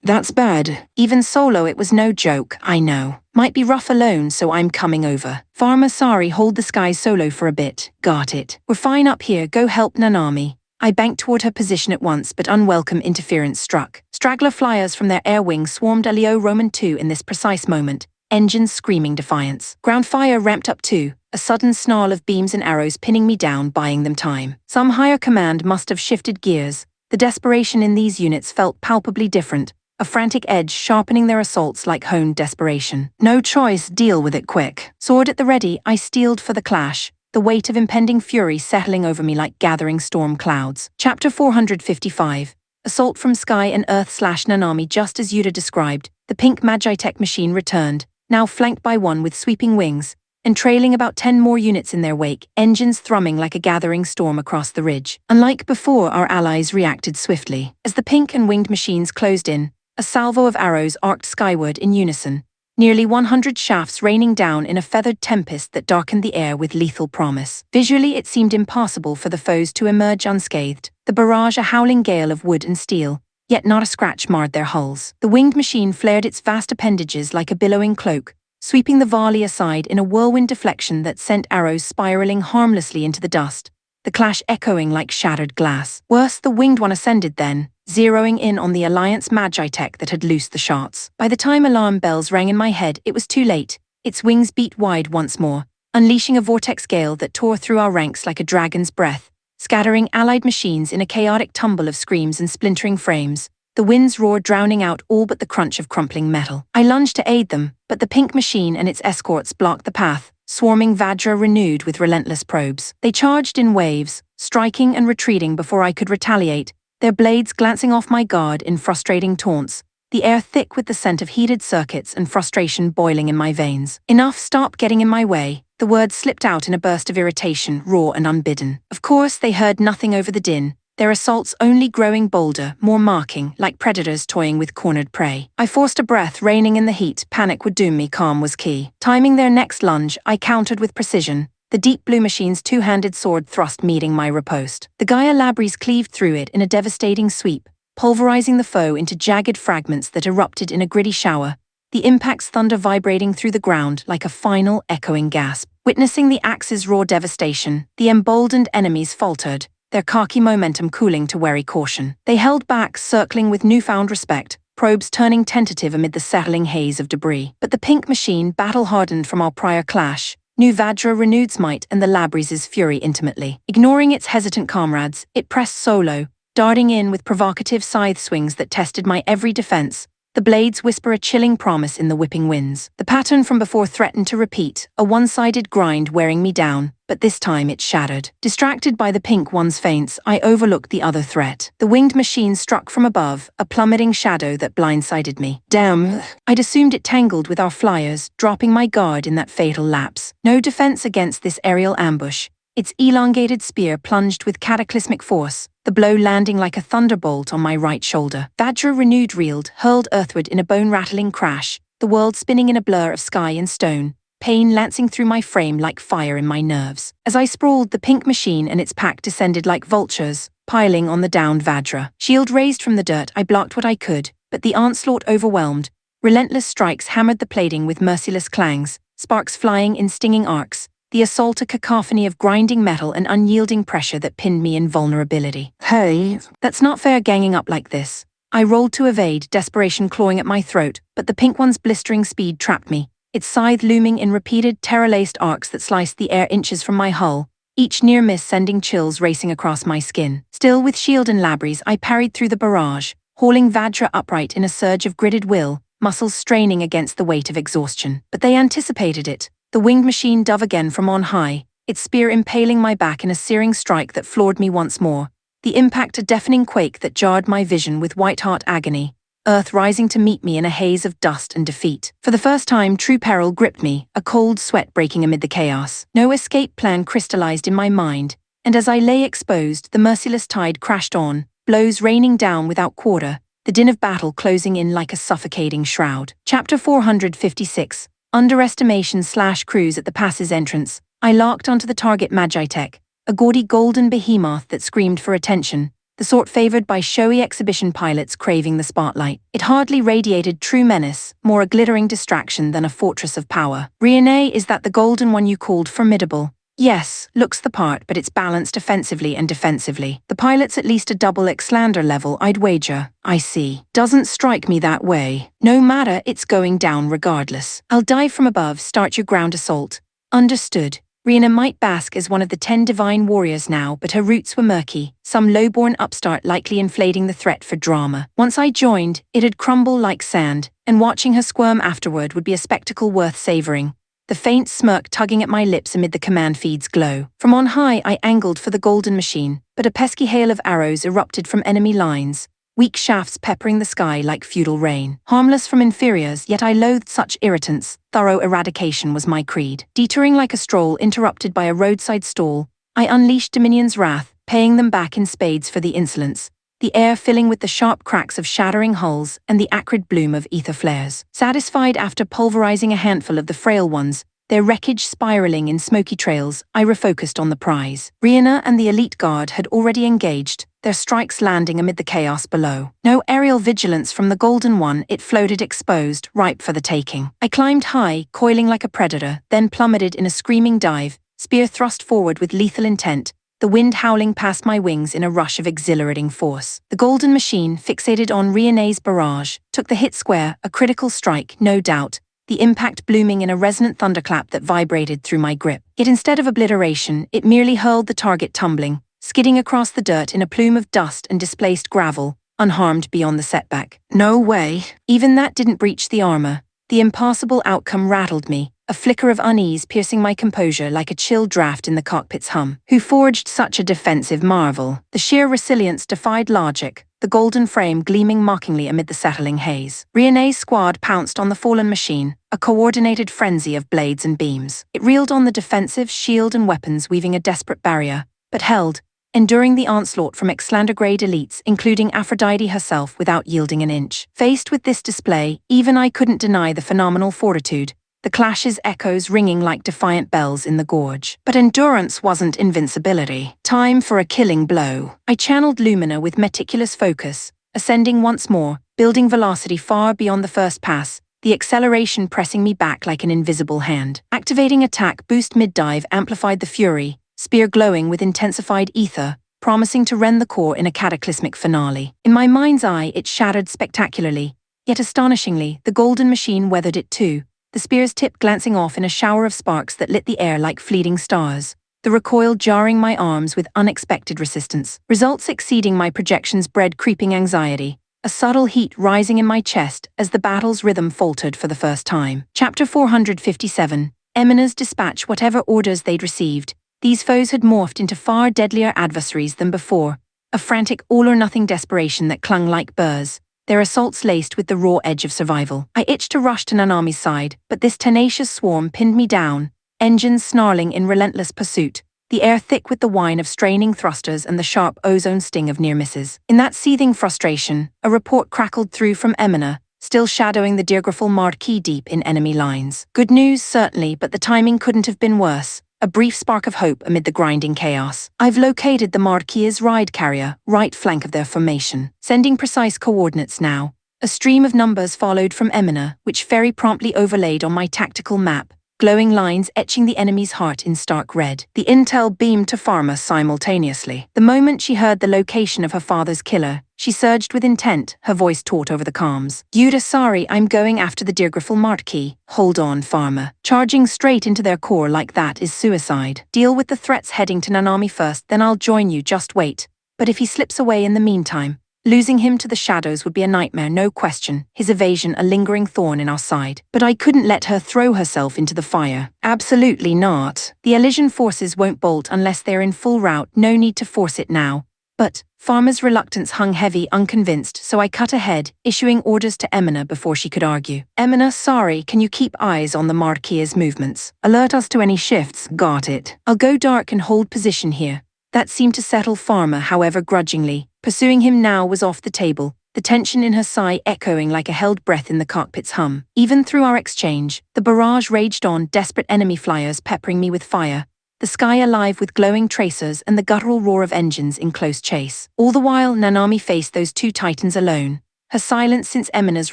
That's bad. Even solo it was no joke, I know. Might be rough alone, so I'm coming over. Farmer Sari, hold the skies solo for a bit. Got it. We're fine up here, go help Nanami. I banked toward her position at once, but unwelcome interference struck. Straggler flyers from their air wing swarmed Elio Roman II in this precise moment, engines screaming defiance. Ground fire ramped up too, a sudden snarl of beams and arrows pinning me down, buying them time. Some higher command must have shifted gears. The desperation in these units felt palpably different, a frantic edge sharpening their assaults like honed desperation. No choice, deal with it quick. Sword at the ready, I steeled for the clash, the weight of impending fury settling over me like gathering storm clouds. Chapter 455. Assault from Sky and Earth/Nanami. Just as Yuta described, the pink Magitech machine returned, now flanked by one with sweeping wings, and trailing about 10 more units in their wake, engines thrumming like a gathering storm across the ridge. Unlike before, our allies reacted swiftly. As the pink and winged machines closed in, a salvo of arrows arced skyward in unison, nearly 100 shafts raining down in a feathered tempest that darkened the air with lethal promise. Visually, it seemed impossible for the foes to emerge unscathed, the barrage a howling gale of wood and steel, yet not a scratch marred their hulls. The winged machine flared its vast appendages like a billowing cloak, sweeping the volley aside in a whirlwind deflection that sent arrows spiraling harmlessly into the dust, the clash echoing like shattered glass. Worse, the winged one ascended then, zeroing in on the Alliance Magitech that had loosed the shots. By the time alarm bells rang in my head, it was too late. Its wings beat wide once more, unleashing a vortex gale that tore through our ranks like a dragon's breath, scattering allied machines in a chaotic tumble of screams and splintering frames. The winds roared, drowning out all but the crunch of crumpling metal. I lunged to aid them, but the pink machine and its escorts blocked the path, swarming Vajra renewed with relentless probes. They charged in waves, striking and retreating before I could retaliate, their blades glancing off my guard in frustrating taunts, the air thick with the scent of heated circuits and frustration boiling in my veins. Enough, stop getting in my way. The words slipped out in a burst of irritation, raw and unbidden. Of course, they heard nothing over the din, their assaults only growing bolder, more marking, like predators toying with cornered prey. I forced a breath, reining in the heat. Panic would doom me, calm was key. Timing their next lunge, I countered with precision, the deep blue machine's two-handed sword thrust meeting my riposte. The Gaia Labries cleaved through it in a devastating sweep, pulverizing the foe into jagged fragments that erupted in a gritty shower, the impact's thunder vibrating through the ground like a final, echoing gasp. Witnessing the axe's raw devastation, the emboldened enemies faltered, their khaki momentum cooling to wary caution. They held back, circling with newfound respect, probes turning tentative amid the settling haze of debris. But the pink machine, battle-hardened from our prior clash, knew Vajra Renewed's might and the Labries' fury intimately. Ignoring its hesitant comrades, it pressed solo, darting in with provocative scythe swings that tested my every defense. The blades whisper a chilling promise in the whipping winds. The pattern from before threatened to repeat, a one-sided grind wearing me down, but this time it shattered. Distracted by the pink one's feints, I overlooked the other threat. The winged machine struck from above, a plummeting shadow that blindsided me. Damn, I'd assumed it tangled with our flyers, dropping my guard in that fatal lapse. No defense against this aerial ambush. Its elongated spear plunged with cataclysmic force, the blow landing like a thunderbolt on my right shoulder. Vajra Renewed reeled, hurled earthward in a bone-rattling crash, the world spinning in a blur of sky and stone, pain lancing through my frame like fire in my nerves. As I sprawled, the pink machine and its pack descended like vultures, piling on the downed Vajra. Shield raised from the dirt, I blocked what I could, but the onslaught overwhelmed. Relentless strikes hammered the plating with merciless clangs, sparks flying in stinging arcs, the assault a cacophony of grinding metal and unyielding pressure that pinned me in vulnerability. Hey, that's not fair, ganging up like this. I rolled to evade, desperation clawing at my throat, but the pink one's blistering speed trapped me, its scythe looming in repeated, terror-laced arcs that sliced the air inches from my hull, each near miss sending chills racing across my skin. Still with shield and Labries, I parried through the barrage, hauling Vajra upright in a surge of gritted will, muscles straining against the weight of exhaustion. But they anticipated it. The winged machine dove again from on high, its spear impaling my back in a searing strike that floored me once more, the impact a deafening quake that jarred my vision with white-hot agony, earth rising to meet me in a haze of dust and defeat. For the first time, true peril gripped me, a cold sweat breaking amid the chaos. No escape plan crystallized in my mind, and as I lay exposed, the merciless tide crashed on, blows raining down without quarter, the din of battle closing in like a suffocating shroud. Chapter 456. Underestimation/cruise at the pass's entrance. I locked onto the target Magitech, a gaudy golden behemoth that screamed for attention, the sort favored by showy exhibition pilots craving the spotlight. It hardly radiated true menace, more a glittering distraction than a fortress of power. Riene, is that the golden one you called formidable? Yes, looks the part, but it's balanced offensively and defensively. The pilot's at least a double Xlander level, I'd wager. I see. Doesn't strike me that way. No matter, it's going down regardless. I'll dive from above, start your ground assault. Understood. Rihanna might bask as one of the 10 divine warriors now, but her roots were murky, some lowborn upstart likely inflating the threat for drama. Once I joined, it'd crumble like sand, and watching her squirm afterward would be a spectacle worth savoring. The faint smirk tugging at my lips amid the command feed's glow. From on high, I angled for the golden machine, but a pesky hail of arrows erupted from enemy lines, weak shafts peppering the sky like feudal rain. Harmless from inferiors, yet I loathed such irritants. Thorough eradication was my creed. Detouring like a stroll interrupted by a roadside stall, I unleashed Dominion's wrath, paying them back in spades for the insolence. the air filling with the sharp cracks of shattering hulls and the acrid bloom of ether flares. Satisfied after pulverizing a handful of the frail ones, their wreckage spiraling in smoky trails, I refocused on the prize. Rihanna and the elite guard had already engaged, their strikes landing amid the chaos below. No aerial vigilance from the golden one, it floated exposed, ripe for the taking. I climbed high, coiling like a predator, then plummeted in a screaming dive, spear thrust forward with lethal intent, the wind howling past my wings in a rush of exhilarating force. The golden machine, fixated on Rihanna's barrage, took the hit square, a critical strike, no doubt, the impact blooming in a resonant thunderclap that vibrated through my grip. Yet instead of obliteration, it merely hurled the target tumbling, skidding across the dirt in a plume of dust and displaced gravel, unharmed beyond the setback. No way. Even that didn't breach the armor. The impossible outcome rattled me, a flicker of unease piercing my composure like a chill draft in the cockpit's hum. Who forged such a defensive marvel? The sheer resilience defied logic, the golden frame gleaming mockingly amid the settling haze. Rihanna's squad pounced on the fallen machine, a coordinated frenzy of blades and beams. It reeled on the defensive, shield and weapons weaving a desperate barrier, but held, enduring the onslaught from Ixander-grade elites, including Aphrodite herself, without yielding an inch. Faced with this display, even I couldn't deny the phenomenal fortitude, the clash's echoes ringing like defiant bells in the gorge. But endurance wasn't invincibility. Time for a killing blow. I channeled Lumina with meticulous focus, ascending once more, building velocity far beyond the first pass, the acceleration pressing me back like an invisible hand. Activating attack boost mid-dive amplified the fury, spear glowing with intensified ether, promising to rend the core in a cataclysmic finale. In my mind's eye, it shattered spectacularly, yet astonishingly, the golden machine weathered it too, the spear's tip glancing off in a shower of sparks that lit the air like fleeting stars, the recoil jarring my arms with unexpected resistance. Results exceeding my projections bred creeping anxiety, a subtle heat rising in my chest as the battle's rhythm faltered for the first time. Chapter 457, Emina's dispatch whatever orders they'd received. These foes had morphed into far deadlier adversaries than before, a frantic all-or-nothing desperation that clung like burrs, their assaults laced with the raw edge of survival. I itched to rush to Nanami's side, but this tenacious swarm pinned me down, engines snarling in relentless pursuit, the air thick with the whine of straining thrusters and the sharp ozone sting of near misses. In that seething frustration, a report crackled through from Emina, still shadowing the Dirgrafal Marquis deep in enemy lines. Good news, certainly, but the timing couldn't have been worse. A brief spark of hope amid the grinding chaos. I've located the Marquis' ride carrier, right flank of their formation. Sending precise coordinates now. A stream of numbers followed from Emina, which Ferry promptly overlaid on my tactical map, glowing lines etching the enemy's heart in stark red. The intel beamed to Pharma simultaneously. The moment she heard the location of her father's killer, she surged with intent, her voice taut over the comms. Yuda, sorry, I'm going after the Dirgrafal Marquis. Hold on, Pharma. Charging straight into their core like that is suicide. Deal with the threats heading to Nanami first, then I'll join you, just wait. But if he slips away in the meantime, losing him to the shadows would be a nightmare, no question, his evasion a lingering thorn in our side. But I couldn't let her throw herself into the fire. Absolutely not. The Elysian forces won't bolt unless they're in full route, no need to force it now. But Pharma's reluctance hung heavy, unconvinced, so I cut ahead, issuing orders to Emina before she could argue. Emina, sorry, can you keep eyes on the Marquis' movements? Alert us to any shifts, got it. I'll go dark and hold position here. That seemed to settle Pharma, however grudgingly. Pursuing him now was off the table, the tension in her sigh echoing like a held breath in the cockpit's hum. Even through our exchange, the barrage raged on, desperate enemy flyers peppering me with fire, the sky alive with glowing tracers and the guttural roar of engines in close chase. All the while, Nanami faced those two titans alone, her silence since Emina's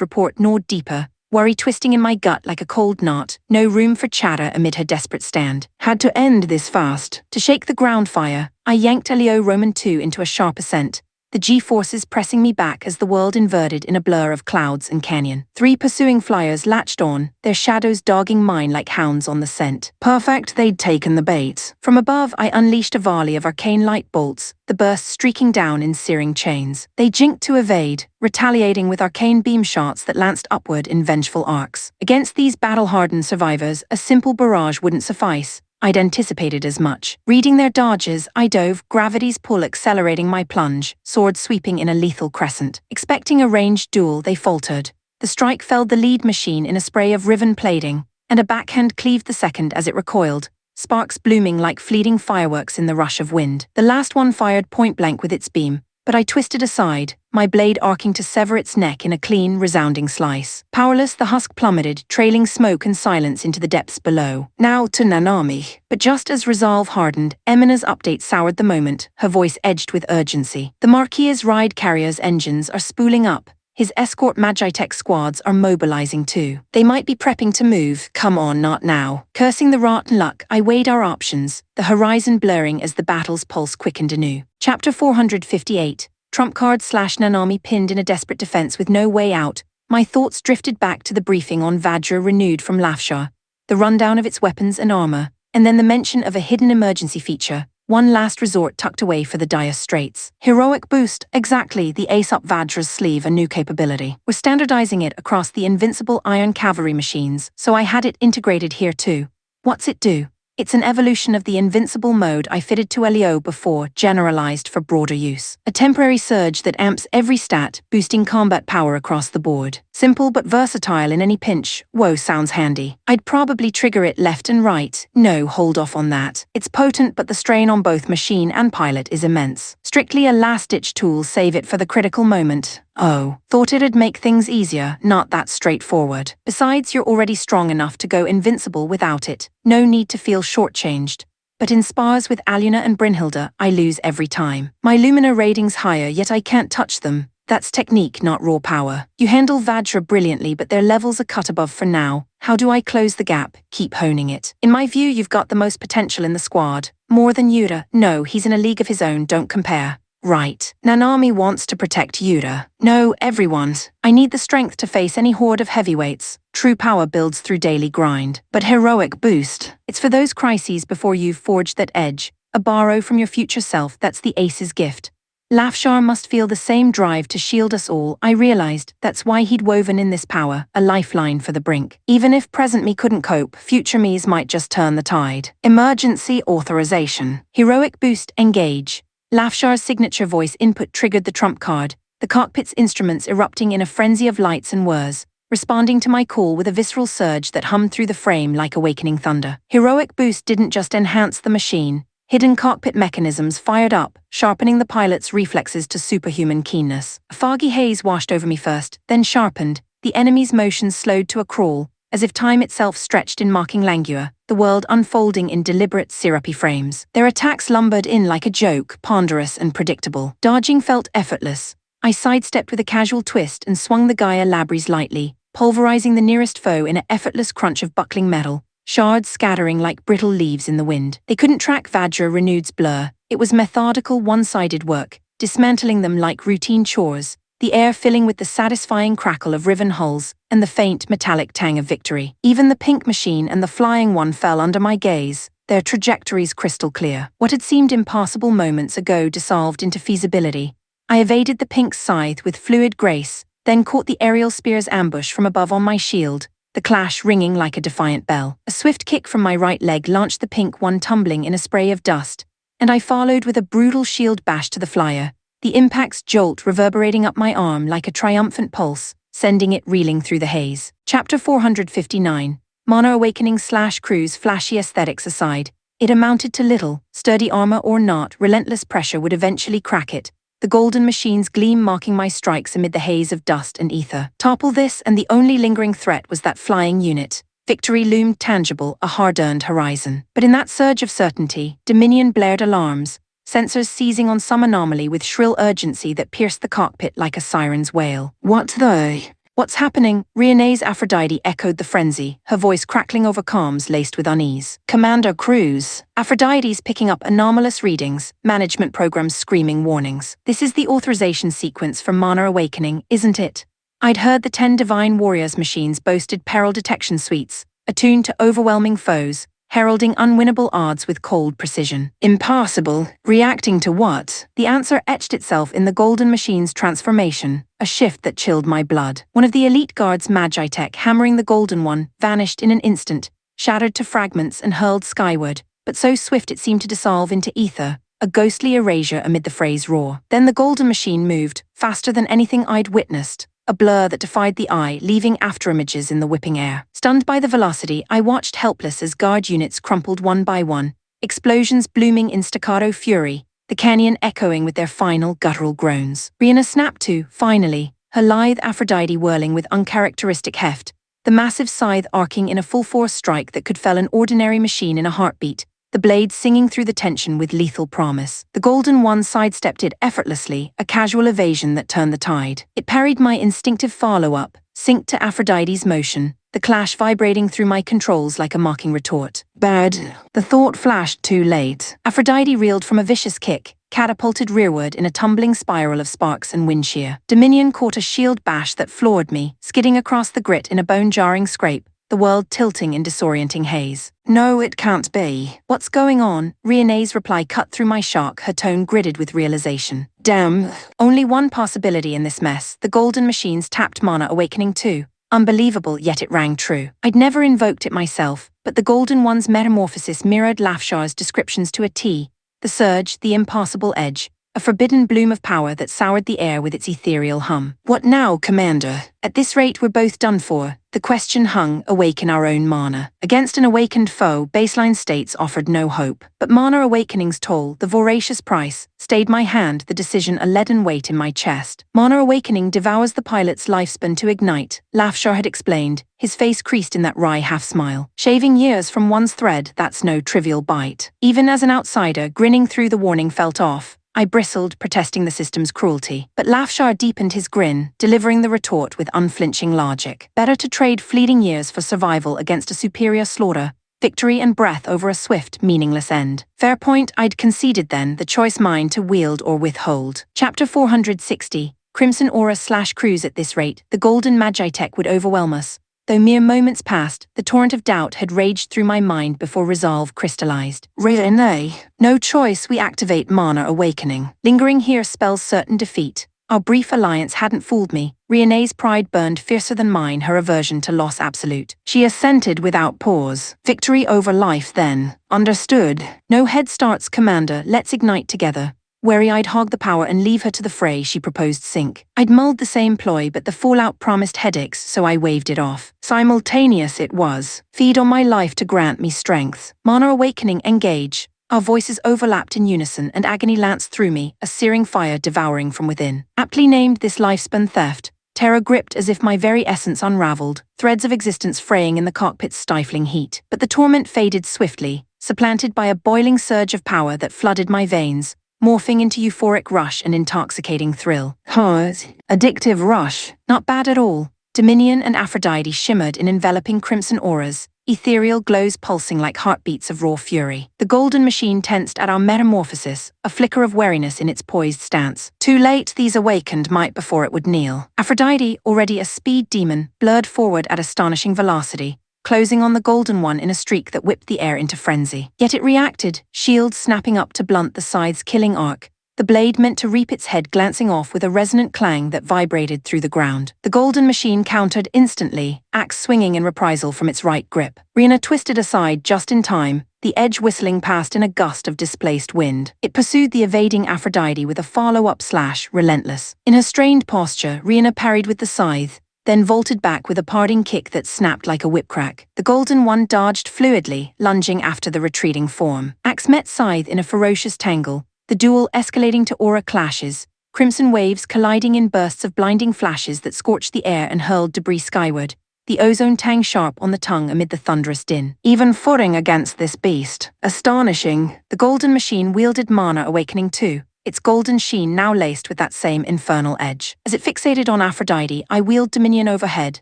report gnawed deeper, worry twisting in my gut like a cold knot, no room for chatter amid her desperate stand. Had to end this fast. To shake the ground fire, I yanked Elio Roman II into a sharp ascent, the G-forces pressing me back as the world inverted in a blur of clouds and canyon. 3 pursuing flyers latched on, their shadows dogging mine like hounds on the scent. Perfect, they'd taken the bait. From above, I unleashed a volley of arcane light bolts, the bursts streaking down in searing chains. They jinked to evade, retaliating with arcane beam shots that lanced upward in vengeful arcs. Against these battle-hardened survivors, a simple barrage wouldn't suffice. I'd anticipated as much. Reading their dodges, I dove, gravity's pull accelerating my plunge, sword sweeping in a lethal crescent. Expecting a ranged duel, they faltered. The strike felled the lead machine in a spray of riven plating, and a backhand cleaved the second as it recoiled, sparks blooming like fleeting fireworks in the rush of wind. The last one fired point-blank with its beam, but I twisted aside, my blade arcing to sever its neck in a clean, resounding slice. Powerless, the husk plummeted, trailing smoke and silence into the depths below. Now to Nanami. But just as resolve hardened, Emina's update soured the moment, her voice edged with urgency. The Marquis's ride carrier's engines are spooling up. His escort Magitech squads are mobilizing too. They might be prepping to move, come on, not now. Cursing the rotten luck, I weighed our options, the horizon blurring as the battle's pulse quickened anew. Chapter 458, Trump card / Nanami pinned in a desperate defense with no way out. My thoughts drifted back to the briefing on Vajra renewed from Lafshar, the rundown of its weapons and armor, and then the mention of a hidden emergency feature, one last resort tucked away for the dire straits. Heroic boost, exactly, the ace up Vajra's sleeve, a new capability. We're standardizing it across the invincible iron cavalry machines, so I had it integrated here too. What's it do? It's an evolution of the invincible mode I fitted to Elio before, generalized for broader use. A temporary surge that amps every stat, boosting combat power across the board. Simple but versatile in any pinch. Whoa, sounds handy. I'd probably trigger it left and right. No, hold off on that. It's potent, but the strain on both machine and pilot is immense. Strictly a last-ditch tool, save it for the critical moment. Oh, thought it'd make things easier, not that straightforward. Besides, you're already strong enough to go invincible without it. No need to feel shortchanged. But in spars with Aluna and Brynhilde, I lose every time. My Lumina rating's higher, yet I can't touch them. That's technique, not raw power. You handle Vajra brilliantly, but their levels are cut above for now. How do I close the gap? Keep honing it. In my view, you've got the most potential in the squad. More than Yura. No, he's in a league of his own, don't compare. Right. Nanami wants to protect Yura. No, everyone's. I need the strength to face any horde of heavyweights. True power builds through daily grind. But heroic boost. It's for those crises before you've forged that edge. A borrow from your future self, that's the ace's gift. Lafshar must feel the same drive to shield us all. I realized that's why he'd woven in this power, a lifeline for the brink. Even if present me couldn't cope, future me's might just turn the tide. Emergency authorization. Heroic boost, engage. Lafshar's signature voice input triggered the trump card, the cockpit's instruments erupting in a frenzy of lights and whirs, responding to my call with a visceral surge that hummed through the frame like awakening thunder. Heroic boost didn't just enhance the machine. Hidden cockpit mechanisms fired up, sharpening the pilot's reflexes to superhuman keenness. A foggy haze washed over me first, then sharpened, the enemy's motions slowed to a crawl, as if time itself stretched in mocking languor, the world unfolding in deliberate, syrupy frames. Their attacks lumbered in like a joke, ponderous and predictable. Dodging felt effortless. I sidestepped with a casual twist and swung the Gaia Labries lightly, pulverizing the nearest foe in an effortless crunch of buckling metal, shards scattering like brittle leaves in the wind. They couldn't track Vajra Renewed's blur. It was methodical, one-sided work, dismantling them like routine chores, the air filling with the satisfying crackle of riven hulls and the faint metallic tang of victory. Even the pink machine and the flying one fell under my gaze, their trajectories crystal clear. What had seemed impossible moments ago dissolved into feasibility. I evaded the pink's scythe with fluid grace, then caught the aerial spear's ambush from above on my shield, the clash ringing like a defiant bell. A swift kick from my right leg launched the pink one tumbling in a spray of dust, and I followed with a brutal shield bash to the flyer, the impact's jolt reverberating up my arm like a triumphant pulse, sending it reeling through the haze. Chapter 459, Mono Awakening / Cruise. Flashy aesthetics aside, it amounted to little. Sturdy armor or not, relentless pressure would eventually crack it, the golden machine's gleam marking my strikes amid the haze of dust and ether. Topple this, and the only lingering threat was that flying unit. Victory loomed tangible, a hard-earned horizon. But in that surge of certainty, Dominion blared alarms, sensors seizing on some anomaly with shrill urgency that pierced the cockpit like a siren's wail. What's happening? Rione's Aphrodite echoed the frenzy, her voice crackling over comms laced with unease. Commander Cruz. Aphrodite's picking up anomalous readings, management programs screaming warnings. This is the authorization sequence for Mana Awakening, isn't it? I'd heard the 10 Divine Warriors machines boasted peril detection suites, attuned to overwhelming foes, heralding unwinnable odds with cold precision. Impossible. Reacting to what? The answer etched itself in the golden machine's transformation, a shift that chilled my blood. One of the elite guards Magitech hammering the golden one vanished in an instant, shattered to fragments and hurled skyward, but so swift it seemed to dissolve into ether, a ghostly erasure amid the fray's roar. Then the golden machine moved, faster than anything I'd witnessed, a blur that defied the eye, leaving afterimages in the whipping air. Stunned by the velocity, I watched helpless as guard units crumpled one by one, explosions blooming in staccato fury, the canyon echoing with their final guttural groans. Rihanna snapped to, finally, her lithe Aphrodite whirling with uncharacteristic heft, the massive scythe arcing in a full-force strike that could fell an ordinary machine in a heartbeat, the blade singing through the tension with lethal promise. The golden one sidestepped it effortlessly, a casual evasion that turned the tide. It parried my instinctive follow-up, synced to Aphrodite's motion, the clash vibrating through my controls like a mocking retort. Bad. The thought flashed too late. Aphrodite reeled from a vicious kick, catapulted rearward in a tumbling spiral of sparks and wind shear. Dominion caught a shield bash that floored me, skidding across the grit in a bone-jarring scrape, the world tilting in disorienting haze. No, it can't be. What's going on? Rihanna's reply cut through my shock, her tone gridded with realization. Damn. Only one possibility in this mess. The golden machines tapped mana awakening too. Unbelievable, yet it rang true. I'd never invoked it myself, but the golden one's metamorphosis mirrored Lafshar's descriptions to a T. The surge, the impassable edge, a forbidden bloom of power that soured the air with its ethereal hum. What now, Commander? At this rate we're both done for. The question hung, awaken our own mana. Against an awakened foe, baseline states offered no hope. But mana awakening's toll, the voracious price, stayed my hand, the decision a leaden weight in my chest. Mana awakening devours the pilot's lifespan to ignite, Lafshar had explained, his face creased in that wry half-smile. Shaving years from one's thread, that's no trivial bite. Even as an outsider, grinning through the warning felt off, I bristled, protesting the system's cruelty. But Lafshar deepened his grin, delivering the retort with unflinching logic. Better to trade fleeting years for survival against a superior slaughter, victory and breath over a swift, meaningless end. Fair point, I'd conceded then, the choice mine to wield or withhold. Chapter 460, Crimson Aura/Cruise. At this rate, the golden Magitech would overwhelm us. Though mere moments passed, the torrent of doubt had raged through my mind before resolve crystallized. Renee. No choice, we activate Mana Awakening. Lingering here spells certain defeat. Our brief alliance hadn't fooled me. Renee's pride burned fiercer than mine, her aversion to loss absolute. She assented without pause. Victory over life then. Understood. No head starts, Commander, let's ignite together. Wary-eyed hog the power and leave her to the fray, she proposed sink. I'd mulled the same ploy, but the fallout promised headaches, so I waved it off. Simultaneous it was. Feed on my life to grant me strength. Mana Awakening, engage. Our voices overlapped in unison, and agony lanced through me, a searing fire devouring from within. Aptly named this lifespan theft, terror gripped as if my very essence unraveled, threads of existence fraying in the cockpit's stifling heat. But the torment faded swiftly, supplanted by a boiling surge of power that flooded my veins, morphing into euphoric rush and intoxicating thrill. Addictive rush. Not bad at all. Dominion and Aphrodite shimmered in enveloping crimson auras, ethereal glows pulsing like heartbeats of raw fury. The golden machine tensed at our metamorphosis, a flicker of wariness in its poised stance. Too late, these awakened might before it would kneel. Aphrodite, already a speed demon, blurred forward at astonishing velocity, closing on the golden one in a streak that whipped the air into frenzy. Yet it reacted, shield snapping up to blunt the scythe's killing arc, the blade meant to reap its head glancing off with a resonant clang that vibrated through the ground. The golden machine countered instantly, axe swinging in reprisal from its right grip. Rihanna twisted aside just in time, the edge whistling past in a gust of displaced wind. It pursued the evading Aphrodite with a follow-up slash, relentless. In her strained posture, Rihanna parried with the scythe, then vaulted back with a parting kick that snapped like a whipcrack. The golden one dodged fluidly, lunging after the retreating form. Axe met scythe in a ferocious tangle, the duel escalating to aura clashes, crimson waves colliding in bursts of blinding flashes that scorched the air and hurled debris skyward, the ozone tang sharp on the tongue amid the thunderous din. Even footing against this beast. Astonishing. The golden machine wielded Mana Awakening too, its golden sheen now laced with that same infernal edge. As it fixated on Aphrodite, I wheeled Dominion overhead,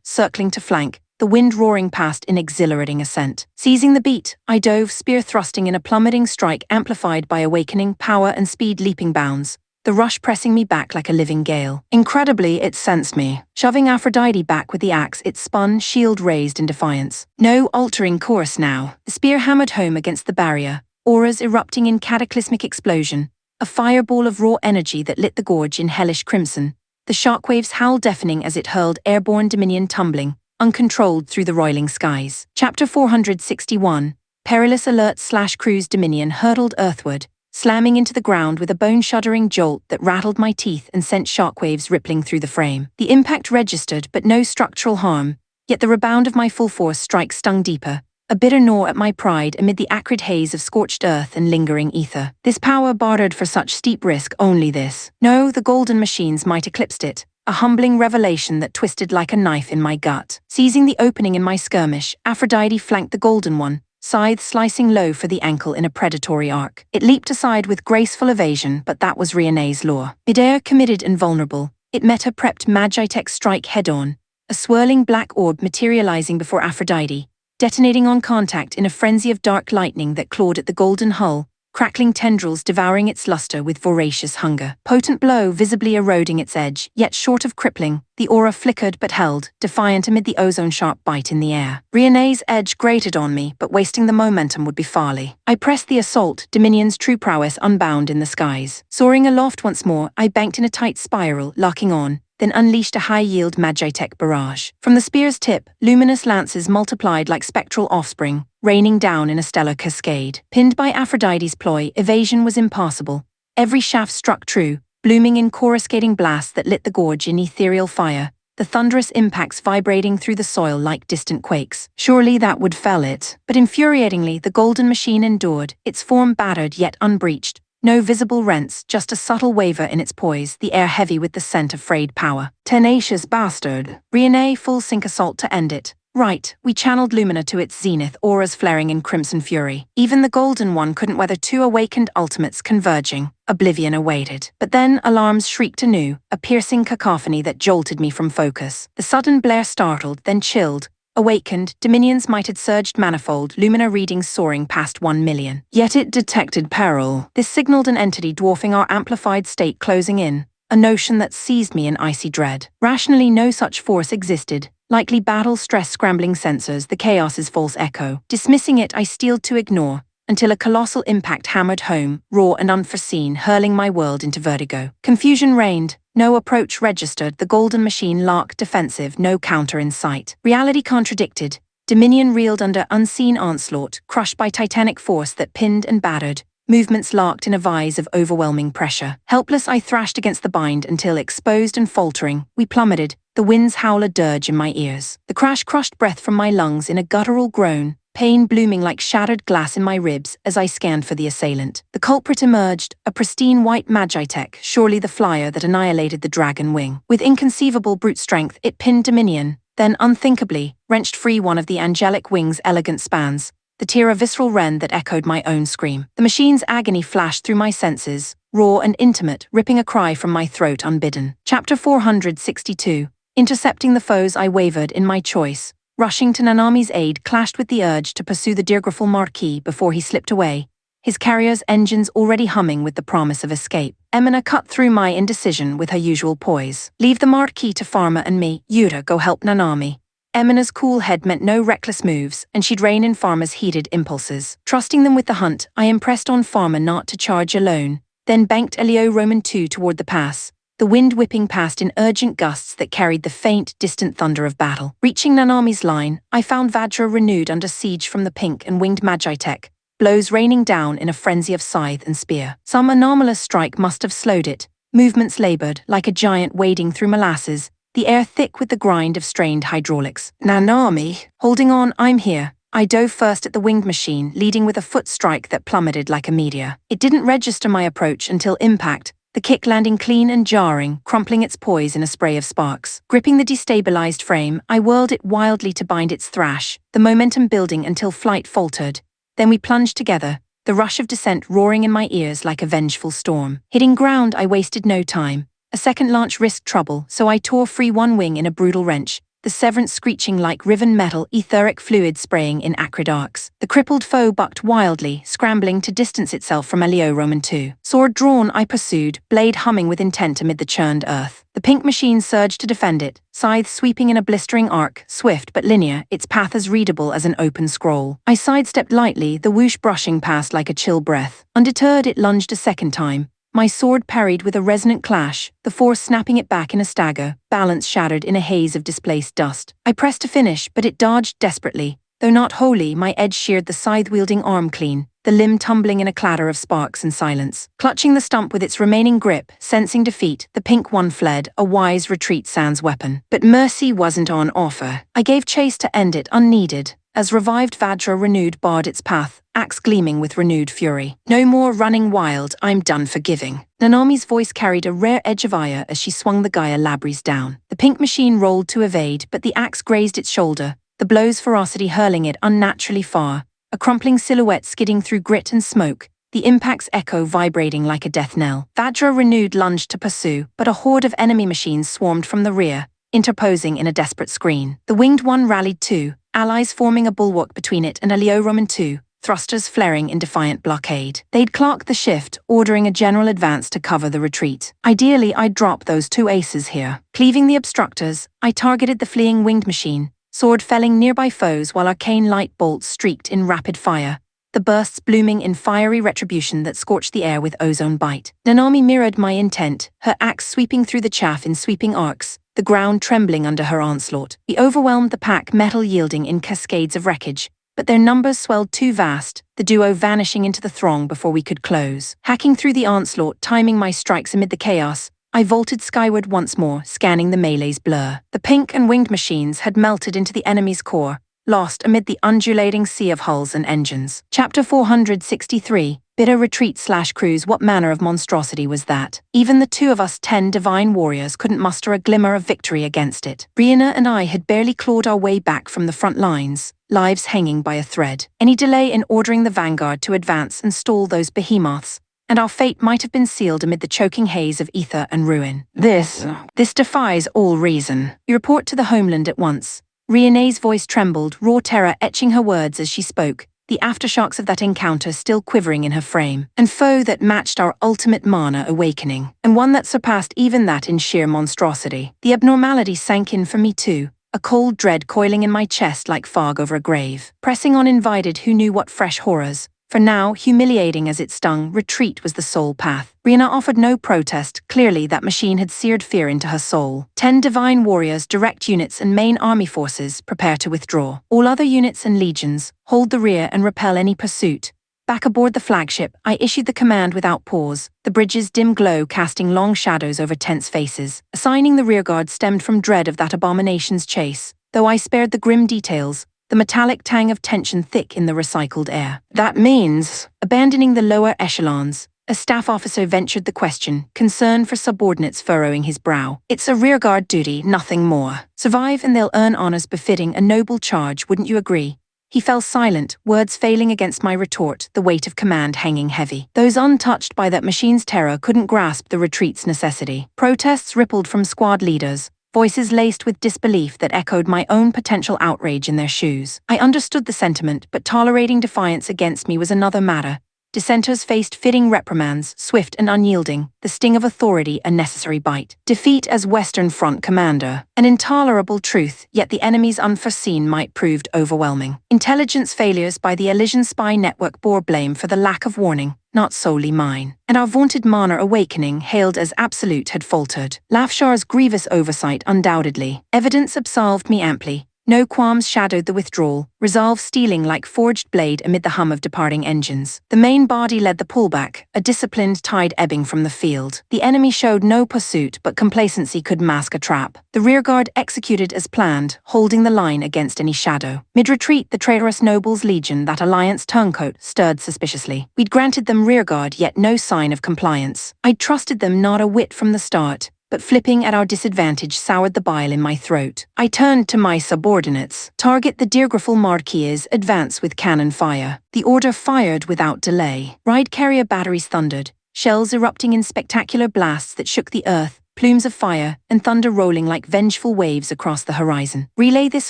circling to flank, the wind roaring past in exhilarating ascent. Seizing the beat, I dove, spear thrusting in a plummeting strike amplified by awakening, power and speed leaping bounds, the rush pressing me back like a living gale. Incredibly, it sensed me. Shoving Aphrodite back with the axe, it spun, shield raised in defiance. No altering course now. The spear hammered home against the barrier, auras erupting in cataclysmic explosion, a fireball of raw energy that lit the gorge in hellish crimson, the shockwaves howl deafening as it hurled airborne Dominion tumbling, uncontrolled through the roiling skies. Chapter 461, Perilous Alert/Cruise. Dominion hurtled earthward, slamming into the ground with a bone-shuddering jolt that rattled my teeth and sent shockwaves rippling through the frame. The impact registered, but no structural harm, yet the rebound of my full-force strike stung deeper, a bitter gnaw at my pride amid the acrid haze of scorched earth and lingering ether. This power bartered for such steep risk, only this. No, the golden machines might eclipsed it. A humbling revelation that twisted like a knife in my gut. Seizing the opening in my skirmish, Aphrodite flanked the golden one, scythe slicing low for the ankle in a predatory arc. It leaped aside with graceful evasion, but that was Riane's lure. Midair committed and vulnerable, it met a prepped Manhwatycoon strike head-on, a swirling black orb materializing before Aphrodite, detonating on contact in a frenzy of dark lightning that clawed at the golden hull, crackling tendrils devouring its luster with voracious hunger. Potent blow visibly eroding its edge, yet short of crippling, the aura flickered but held, defiant amid the ozone-sharp bite in the air. Riane's edge grated on me, but wasting the momentum would be folly. I pressed the assault, Dominion's true prowess unbound in the skies. Soaring aloft once more, I banked in a tight spiral, locking on, then unleashed a high-yield Manhwatycoon barrage. From the spear's tip, luminous lances multiplied like spectral offspring, raining down in a stellar cascade. Pinned by Aphrodite's ploy, evasion was impossible. Every shaft struck true, blooming in coruscating blasts that lit the gorge in ethereal fire, the thunderous impacts vibrating through the soil like distant quakes. Surely that would fell it. But infuriatingly, the golden machine endured, its form battered yet unbreached. No visible rents, just a subtle waver in its poise, the air heavy with the scent of frayed power. Tenacious bastard. Riane full sink assault to end it. Right, we channeled Lumina to its zenith, auras flaring in crimson fury. Even the golden one couldn't weather two awakened ultimates converging. Oblivion awaited. But then alarms shrieked anew, a piercing cacophony that jolted me from focus. The sudden blare startled, then chilled. Awakened, Dominion's might had surged manifold, Lumina readings soaring past 1 million. Yet it detected peril. This signaled an entity dwarfing our amplified state closing in, a notion that seized me in icy dread. Rationally, no such force existed. Likely battle stress scrambling sensors, the chaos's false echo. Dismissing it, I steeled to ignore, until a colossal impact hammered home, raw and unforeseen, hurling my world into vertigo. Confusion reigned. No approach registered, the golden machine locked defensive, no counter in sight. Reality contradicted. Dominion reeled under unseen onslaught, crushed by titanic force that pinned and battered, movements locked in a vise of overwhelming pressure. Helpless, I thrashed against the bind until, exposed and faltering, we plummeted, the wind's howl a dirge in my ears. The crash crushed breath from my lungs in a guttural groan, pain blooming like shattered glass in my ribs as I scanned for the assailant. The culprit emerged, a pristine white Manhwatycoon, surely the flyer that annihilated the dragon wing. With inconceivable brute strength, it pinned Dominion, then unthinkably, wrenched free one of the angelic wing's elegant spans, the tear a visceral wren that echoed my own scream. The machine's agony flashed through my senses, raw and intimate, ripping a cry from my throat unbidden. Chapter 462. Intercepting the foes, I wavered in my choice. Rushing to Nanami's aid clashed with the urge to pursue the Dirgraful Marquis before he slipped away, his carrier's engines already humming with the promise of escape. Emina cut through my indecision with her usual poise. Leave the Marquis to Pharma and me, Yuta go help Nanami. Emina's cool head meant no reckless moves, and she'd rein in Pharma's heated impulses. Trusting them with the hunt, I impressed on Pharma not to charge alone, then banked Elio Roman II toward the pass, the wind whipping past in urgent gusts that carried the faint, distant thunder of battle. Reaching Nanami's line, I found Vajra renewed under siege from the pink and winged Manhwatycoon, blows raining down in a frenzy of scythe and spear. Some anomalous strike must have slowed it, movements labored, like a giant wading through molasses, the air thick with the grind of strained hydraulics. Nanami, holding on, I'm here. I dove first at the winged machine, leading with a foot strike that plummeted like a meteor. It didn't register my approach until impact, the kick landing clean and jarring, crumpling its poise in a spray of sparks. Gripping the destabilized frame, I whirled it wildly to bind its thrash, the momentum building until flight faltered. Then we plunged together, the rush of descent roaring in my ears like a vengeful storm. Hitting ground, I wasted no time. A second launch risked trouble, so I tore free one wing in a brutal wrench, the severance screeching like riven metal, etheric fluid spraying in acrid arcs. The crippled foe bucked wildly, scrambling to distance itself from Elio Roman II. Sword drawn, I pursued, blade humming with intent amid the churned earth. The pink machine surged to defend it, scythe sweeping in a blistering arc, swift but linear, its path as readable as an open scroll. I sidestepped lightly, the whoosh brushing past like a chill breath. Undeterred, it lunged a second time. My sword parried with a resonant clash, the force snapping it back in a stagger, balance shattered in a haze of displaced dust. I pressed to finish, but it dodged desperately. Though not wholly, my edge sheared the scythe-wielding arm clean, the limb tumbling in a clatter of sparks and silence. Clutching the stump with its remaining grip, sensing defeat, the pink one fled, a wise retreat sans weapon. But mercy wasn't on offer. I gave chase to end it unneeded. as revived Vajra renewed barred its path, axe gleaming with renewed fury. "No more running wild, I'm done forgiving." Nanami's voice carried a rare edge of ire as she swung the Gaia Labries down. The pink machine rolled to evade, but the axe grazed its shoulder, the blow's ferocity hurling it unnaturally far, a crumpling silhouette skidding through grit and smoke, the impact's echo vibrating like a death knell. Vajra renewed lunged to pursue, but a horde of enemy machines swarmed from the rear, interposing in a desperate screen. The winged one rallied too, allies forming a bulwark between it and Alioraman II, thrusters flaring in defiant blockade. They'd clocked the shift, ordering a general advance to cover the retreat. Ideally, I'd drop those two aces here. Cleaving the obstructors, I targeted the fleeing winged machine, sword felling nearby foes while arcane light bolts streaked in rapid fire, the bursts blooming in fiery retribution that scorched the air with ozone bite. Nanami mirrored my intent, her axe sweeping through the chaff in sweeping arcs, the ground trembling under her onslaught. We overwhelmed the pack, metal yielding in cascades of wreckage, but their numbers swelled too vast, the duo vanishing into the throng before we could close. Hacking through the onslaught, timing my strikes amid the chaos, I vaulted skyward once more, scanning the melee's blur. The pink and winged machines had melted into the enemy's core, lost amid the undulating sea of hulls and engines. Chapter 463, Bitter Retreat/Cruise. What manner of monstrosity was that? Even the two of us 10 divine warriors couldn't muster a glimmer of victory against it. Rihanna and I had barely clawed our way back from the front lines, lives hanging by a thread. Any delay in ordering the vanguard to advance and stall those behemoths, and our fate might have been sealed amid the choking haze of ether and ruin. This defies all reason. You report to the homeland at once. Rihanna's voice trembled, raw terror etching her words as she spoke, the aftershocks of that encounter still quivering in her frame. An foe that matched our ultimate mana awakening, and one that surpassed even that in sheer monstrosity. The abnormality sank in for me too, a cold dread coiling in my chest like fog over a grave. Pressing on invited who knew what fresh horrors. For now, humiliating as it stung, retreat was the sole path. Rihanna offered no protest. Clearly that machine had seared fear into her soul. 10 divine warriors, direct units and main army forces prepare to withdraw. All other units and legions, hold the rear and repel any pursuit. Back aboard the flagship, I issued the command without pause, the bridge's dim glow casting long shadows over tense faces. Assigning the rearguard stemmed from dread of that abomination's chase, though I spared the grim details, the metallic tang of tension thick in the recycled air. That means, abandoning the lower echelons, a staff officer ventured the question, concern for subordinates furrowing his brow. It's a rearguard duty, nothing more. Survive and they'll earn honors befitting a noble charge, wouldn't you agree? He fell silent, words failing against my retort, the weight of command hanging heavy. Those untouched by that machine's terror couldn't grasp the retreat's necessity. Protests rippled from squad leaders, voices laced with disbelief that echoed my own potential outrage in their shoes. I understood the sentiment, but tolerating defiance against me was another matter. Dissenters faced fitting reprimands, swift and unyielding, the sting of authority a necessary bite. Defeat as Western Front commander, an intolerable truth, yet the enemy's unforeseen might proved overwhelming. Intelligence failures by the Elysian spy network bore blame for the lack of warning, not solely mine. And our vaunted mana awakening, hailed as absolute, had faltered. Lafshar's grievous oversight undoubtedly. Evidence absolved me amply. No qualms shadowed the withdrawal, resolve stealing like forged blade amid the hum of departing engines. The main body led the pullback, a disciplined tide ebbing from the field. The enemy showed no pursuit, but complacency could mask a trap. The rearguard executed as planned, holding the line against any shadow. Mid-retreat, the traitorous nobles' legion, that alliance turncoat, stirred suspiciously. We'd granted them rearguard, yet no sign of compliance. I'd trusted them not a whit from the start, but flipping at our disadvantage soured the bile in my throat. I turned to my subordinates. Target the Deergrifel Marquis, advance with cannon fire. The order fired without delay. Ride carrier batteries thundered, shells erupting in spectacular blasts that shook the earth, plumes of fire, and thunder rolling like vengeful waves across the horizon. Relay this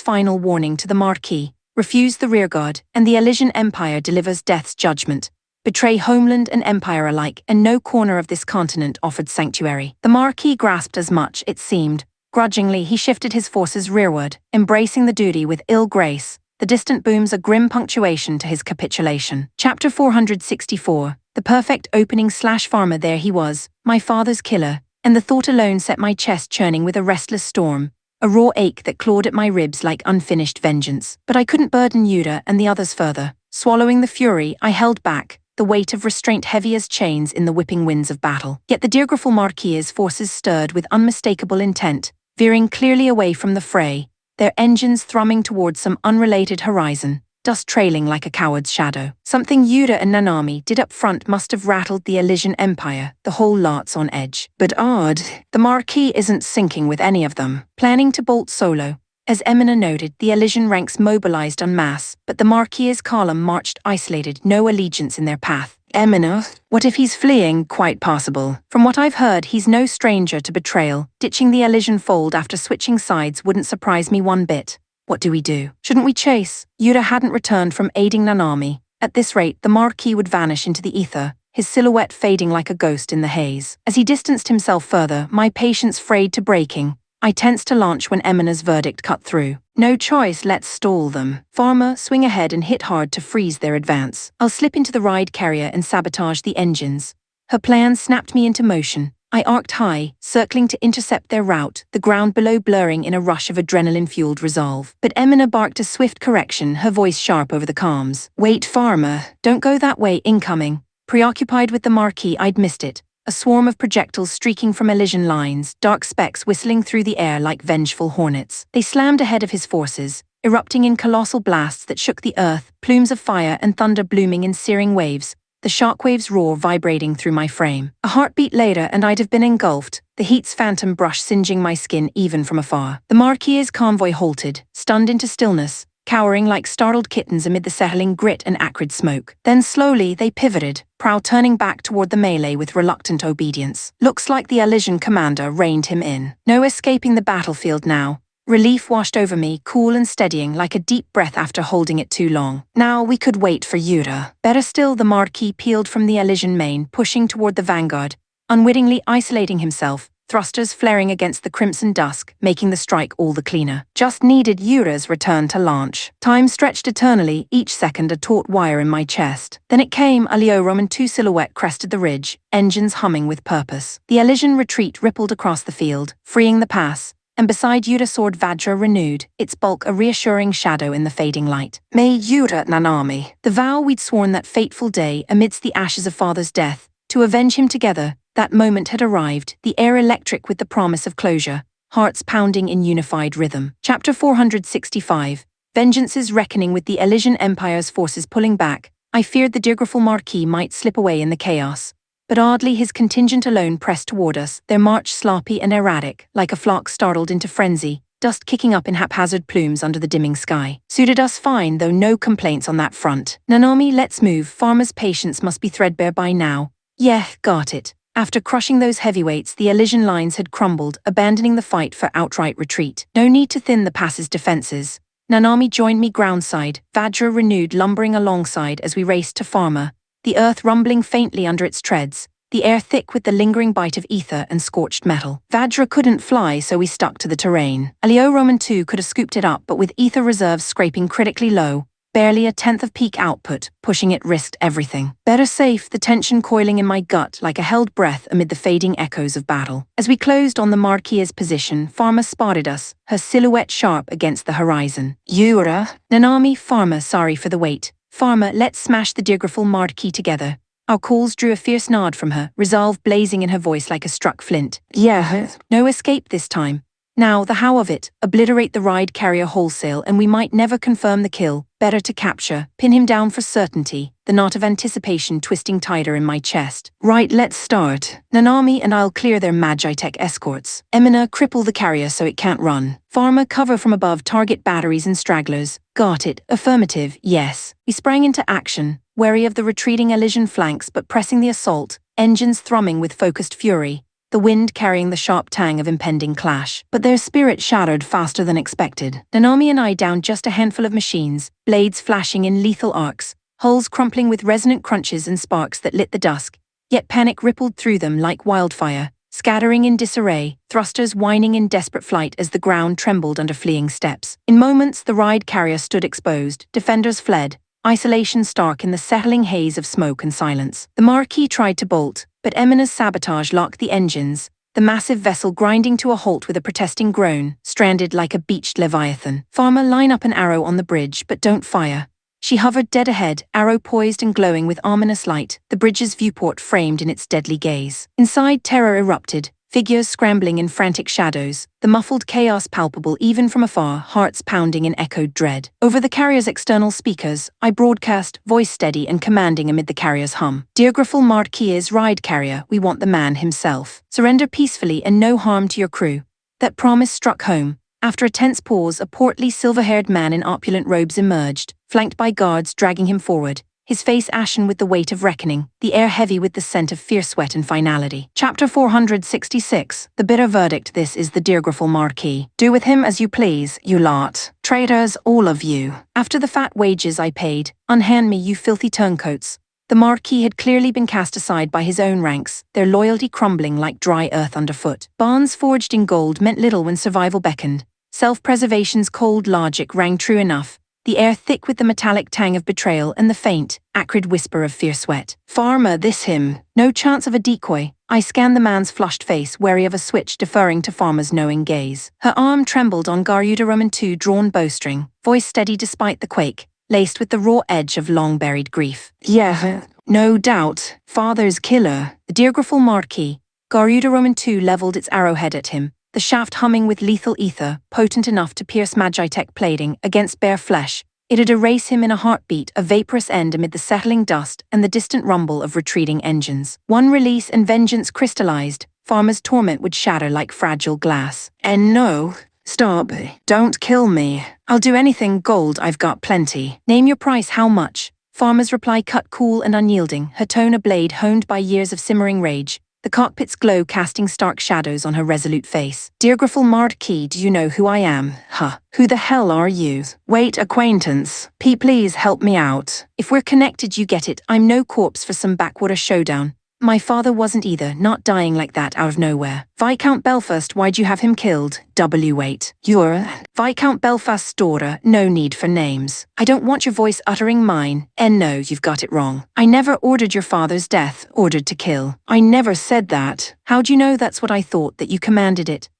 final warning to the Marquis. Refuse the rearguard, and the Elysian Empire delivers death's judgment. Betray homeland and empire alike, and no corner of this continent offered sanctuary. The Marquis grasped as much, it seemed. Grudgingly, he shifted his forces rearward, embracing the duty with ill grace, the distant booms a grim punctuation to his capitulation. Chapter 464, the perfect opening/farmer. There he was, my father's killer, and the thought alone set my chest churning with a restless storm, a raw ache that clawed at my ribs like unfinished vengeance. But I couldn't burden Yuda and the others further. Swallowing the fury, I held back, the weight of restraint heavy as chains in the whipping winds of battle. Yet the Deergrifel Marquis' forces stirred with unmistakable intent, veering clearly away from the fray, their engines thrumming towards some unrelated horizon, dust trailing like a coward's shadow. Something Yura and Nanami did up front must have rattled the Elysian Empire, the whole lot's on edge. But odd, the Marquis isn't syncing with any of them. Planning to bolt solo. As Emina noted, the Elysian ranks mobilized en masse, but the Marquis's column marched isolated, no allegiance in their path. Emina? What if he's fleeing? Quite possible. From what I've heard, he's no stranger to betrayal. Ditching the Elysian fold after switching sides wouldn't surprise me one bit. What do we do? Shouldn't we chase? Yura hadn't returned from aiding Nanami. At this rate, the Marquis would vanish into the ether, his silhouette fading like a ghost in the haze. As he distanced himself further, my patience frayed to breaking. I tensed to launch when Emina's verdict cut through. No choice, let's stall them. Farmer, swing ahead and hit hard to freeze their advance. I'll slip into the ride carrier and sabotage the engines. Her plan snapped me into motion. I arced high, circling to intercept their route, the ground below blurring in a rush of adrenaline-fueled resolve. But Emina barked a swift correction, her voice sharp over the comms. Wait, Farmer, don't go that way, incoming. Preoccupied with the Marquis, I'd missed it. A swarm of projectiles streaking from Elysian lines, dark specks whistling through the air like vengeful hornets. They slammed ahead of his forces, erupting in colossal blasts that shook the earth, plumes of fire and thunder blooming in searing waves, the shockwaves' roar vibrating through my frame. A heartbeat later and I'd have been engulfed, the heat's phantom brush singeing my skin even from afar. The Marquis's convoy halted, stunned into stillness, cowering like startled kittens amid the settling grit and acrid smoke. Then slowly they pivoted, prow turning back toward the melee with reluctant obedience. Looks like the Elysian commander reined him in. No escaping the battlefield now. Relief washed over me, cool and steadying like a deep breath after holding it too long. Now we could wait for Yura. Better still, the Marquis peeled from the Elysian main, pushing toward the vanguard, unwittingly isolating himself, thrusters flaring against the crimson dusk, making the strike all the cleaner. Just needed Yura's return to launch. Time stretched eternally, each second a taut wire in my chest. Then it came, a Roman 2 silhouette crested the ridge, engines humming with purpose. The Elysian retreat rippled across the field, freeing the pass, and beside Yura soared Vajra renewed, its bulk a reassuring shadow in the fading light. May Yura Nanami, the vow we'd sworn that fateful day amidst the ashes of father's death, to avenge him together. That moment had arrived, the air electric with the promise of closure, hearts pounding in unified rhythm. Chapter 465, Vengeance's reckoning with the Elysian Empire's forces pulling back. I feared the Dirgraful Marquis might slip away in the chaos. But oddly his contingent alone pressed toward us, their march sloppy and erratic, like a flock startled into frenzy, dust kicking up in haphazard plumes under the dimming sky. Suited us fine, though no complaints on that front. Nanami, let's move, Farmer's patience must be threadbare by now. Yeah, got it. After crushing those heavyweights, the Elysian lines had crumbled, abandoning the fight for outright retreat. No need to thin the pass's defenses. Nanami joined me groundside, Vajra renewed lumbering alongside as we raced to Farmer, the earth rumbling faintly under its treads, the air thick with the lingering bite of ether and scorched metal. Vajra couldn't fly, so we stuck to the terrain. Roman 2 could have scooped it up, but with ether reserves scraping critically low, barely a tenth of peak output, pushing it risked everything. Better safe, the tension coiling in my gut like a held breath amid the fading echoes of battle. As we closed on the Marquis's position, Farmer spotted us, her silhouette sharp against the horizon. Yura? Nanami, Farmer, sorry for the wait. Farmer, let's smash the Dirgraful Marquis together. Our calls drew a fierce nod from her, resolve blazing in her voice like a struck flint. Yeah. No escape this time. Now, the how of it, obliterate the ride carrier wholesale and we might never confirm the kill. Better to capture, pin him down for certainty, the knot of anticipation twisting tighter in my chest. Right, let's start. Nanami and I'll clear their Magitech escorts. Emina, cripple the carrier so it can't run. Farmer, cover from above, target batteries and stragglers. Got it, affirmative, yes. We sprang into action, wary of the retreating Elysian flanks but pressing the assault, engines thrumming with focused fury, the wind carrying the sharp tang of impending clash. But their spirit shattered faster than expected. Nanami and I downed just a handful of machines, blades flashing in lethal arcs, hulls crumpling with resonant crunches and sparks that lit the dusk, yet panic rippled through them like wildfire, scattering in disarray, thrusters whining in desperate flight as the ground trembled under fleeing steps. In moments, the ride carrier stood exposed, defenders fled, isolation stark in the settling haze of smoke and silence. The Marquis tried to bolt, but Emina's sabotage locked the engines, the massive vessel grinding to a halt with a protesting groan, stranded like a beached leviathan. Farmer, line up an arrow on the bridge, but don't fire. She hovered dead ahead, arrow poised and glowing with ominous light, the bridge's viewport framed in its deadly gaze. Inside, terror erupted, figures scrambling in frantic shadows, the muffled chaos palpable even from afar, hearts pounding in echoed dread. Over the carrier's external speakers, I broadcast, voice steady and commanding amid the carrier's hum. Dear Griffel Marquis ride carrier, we want the man himself. Surrender peacefully and no harm to your crew. That promise struck home. After a tense pause, a portly, silver-haired man in opulent robes emerged, flanked by guards dragging him forward, his face ashen with the weight of reckoning, the air heavy with the scent of fierce sweat and finality. Chapter 466, The Bitter Verdict. This is the Dear Griffel Marquis. Do with him as you please, you lot. Traitors, all of you. After the fat wages I paid, unhand me, you filthy turncoats. The Marquis had clearly been cast aside by his own ranks, their loyalty crumbling like dry earth underfoot. Bonds forged in gold meant little when survival beckoned. Self-preservation's cold logic rang true enough, the air thick with the metallic tang of betrayal and the faint, acrid whisper of fierce sweat. Farmer, this him. No chance of a decoy. I scanned the man's flushed face, wary of a switch deferring to Farmer's knowing gaze. Her arm trembled on Roman II drawn bowstring, voice steady despite the quake, laced with the raw edge of long-buried grief. Yeah, no doubt. Father's killer. The Dear Griffel Marquis. Roman II leveled its arrowhead at him, the shaft humming with lethal ether, potent enough to pierce Magitech plating against bare flesh. It'd erase him in a heartbeat, a vaporous end amid the settling dust and the distant rumble of retreating engines. One release and vengeance crystallized, Farmer's torment would shatter like fragile glass. And no, stop, don't kill me. I'll do anything gold, I've got plenty. Name your price, how much? Farmer's reply cut cool and unyielding, her tone a blade honed by years of simmering rage. The cockpit's glow casting stark shadows on her resolute face. Dear Griffel Marquis, do you know who I am? Huh. Who the hell are you? Wait, acquaintance. Please help me out. If we're connected, you get it. I'm no corpse for some backwater showdown. My father wasn't either, not dying like that out of nowhere. Viscount Belfast, why'd you have him killed? W8. You're Viscount Belfast's daughter, no need for names. I don't want your voice uttering mine. And no, you've got it wrong. I never ordered your father's death, ordered to kill. I never said that. How'd you know that's what I thought, that you commanded it?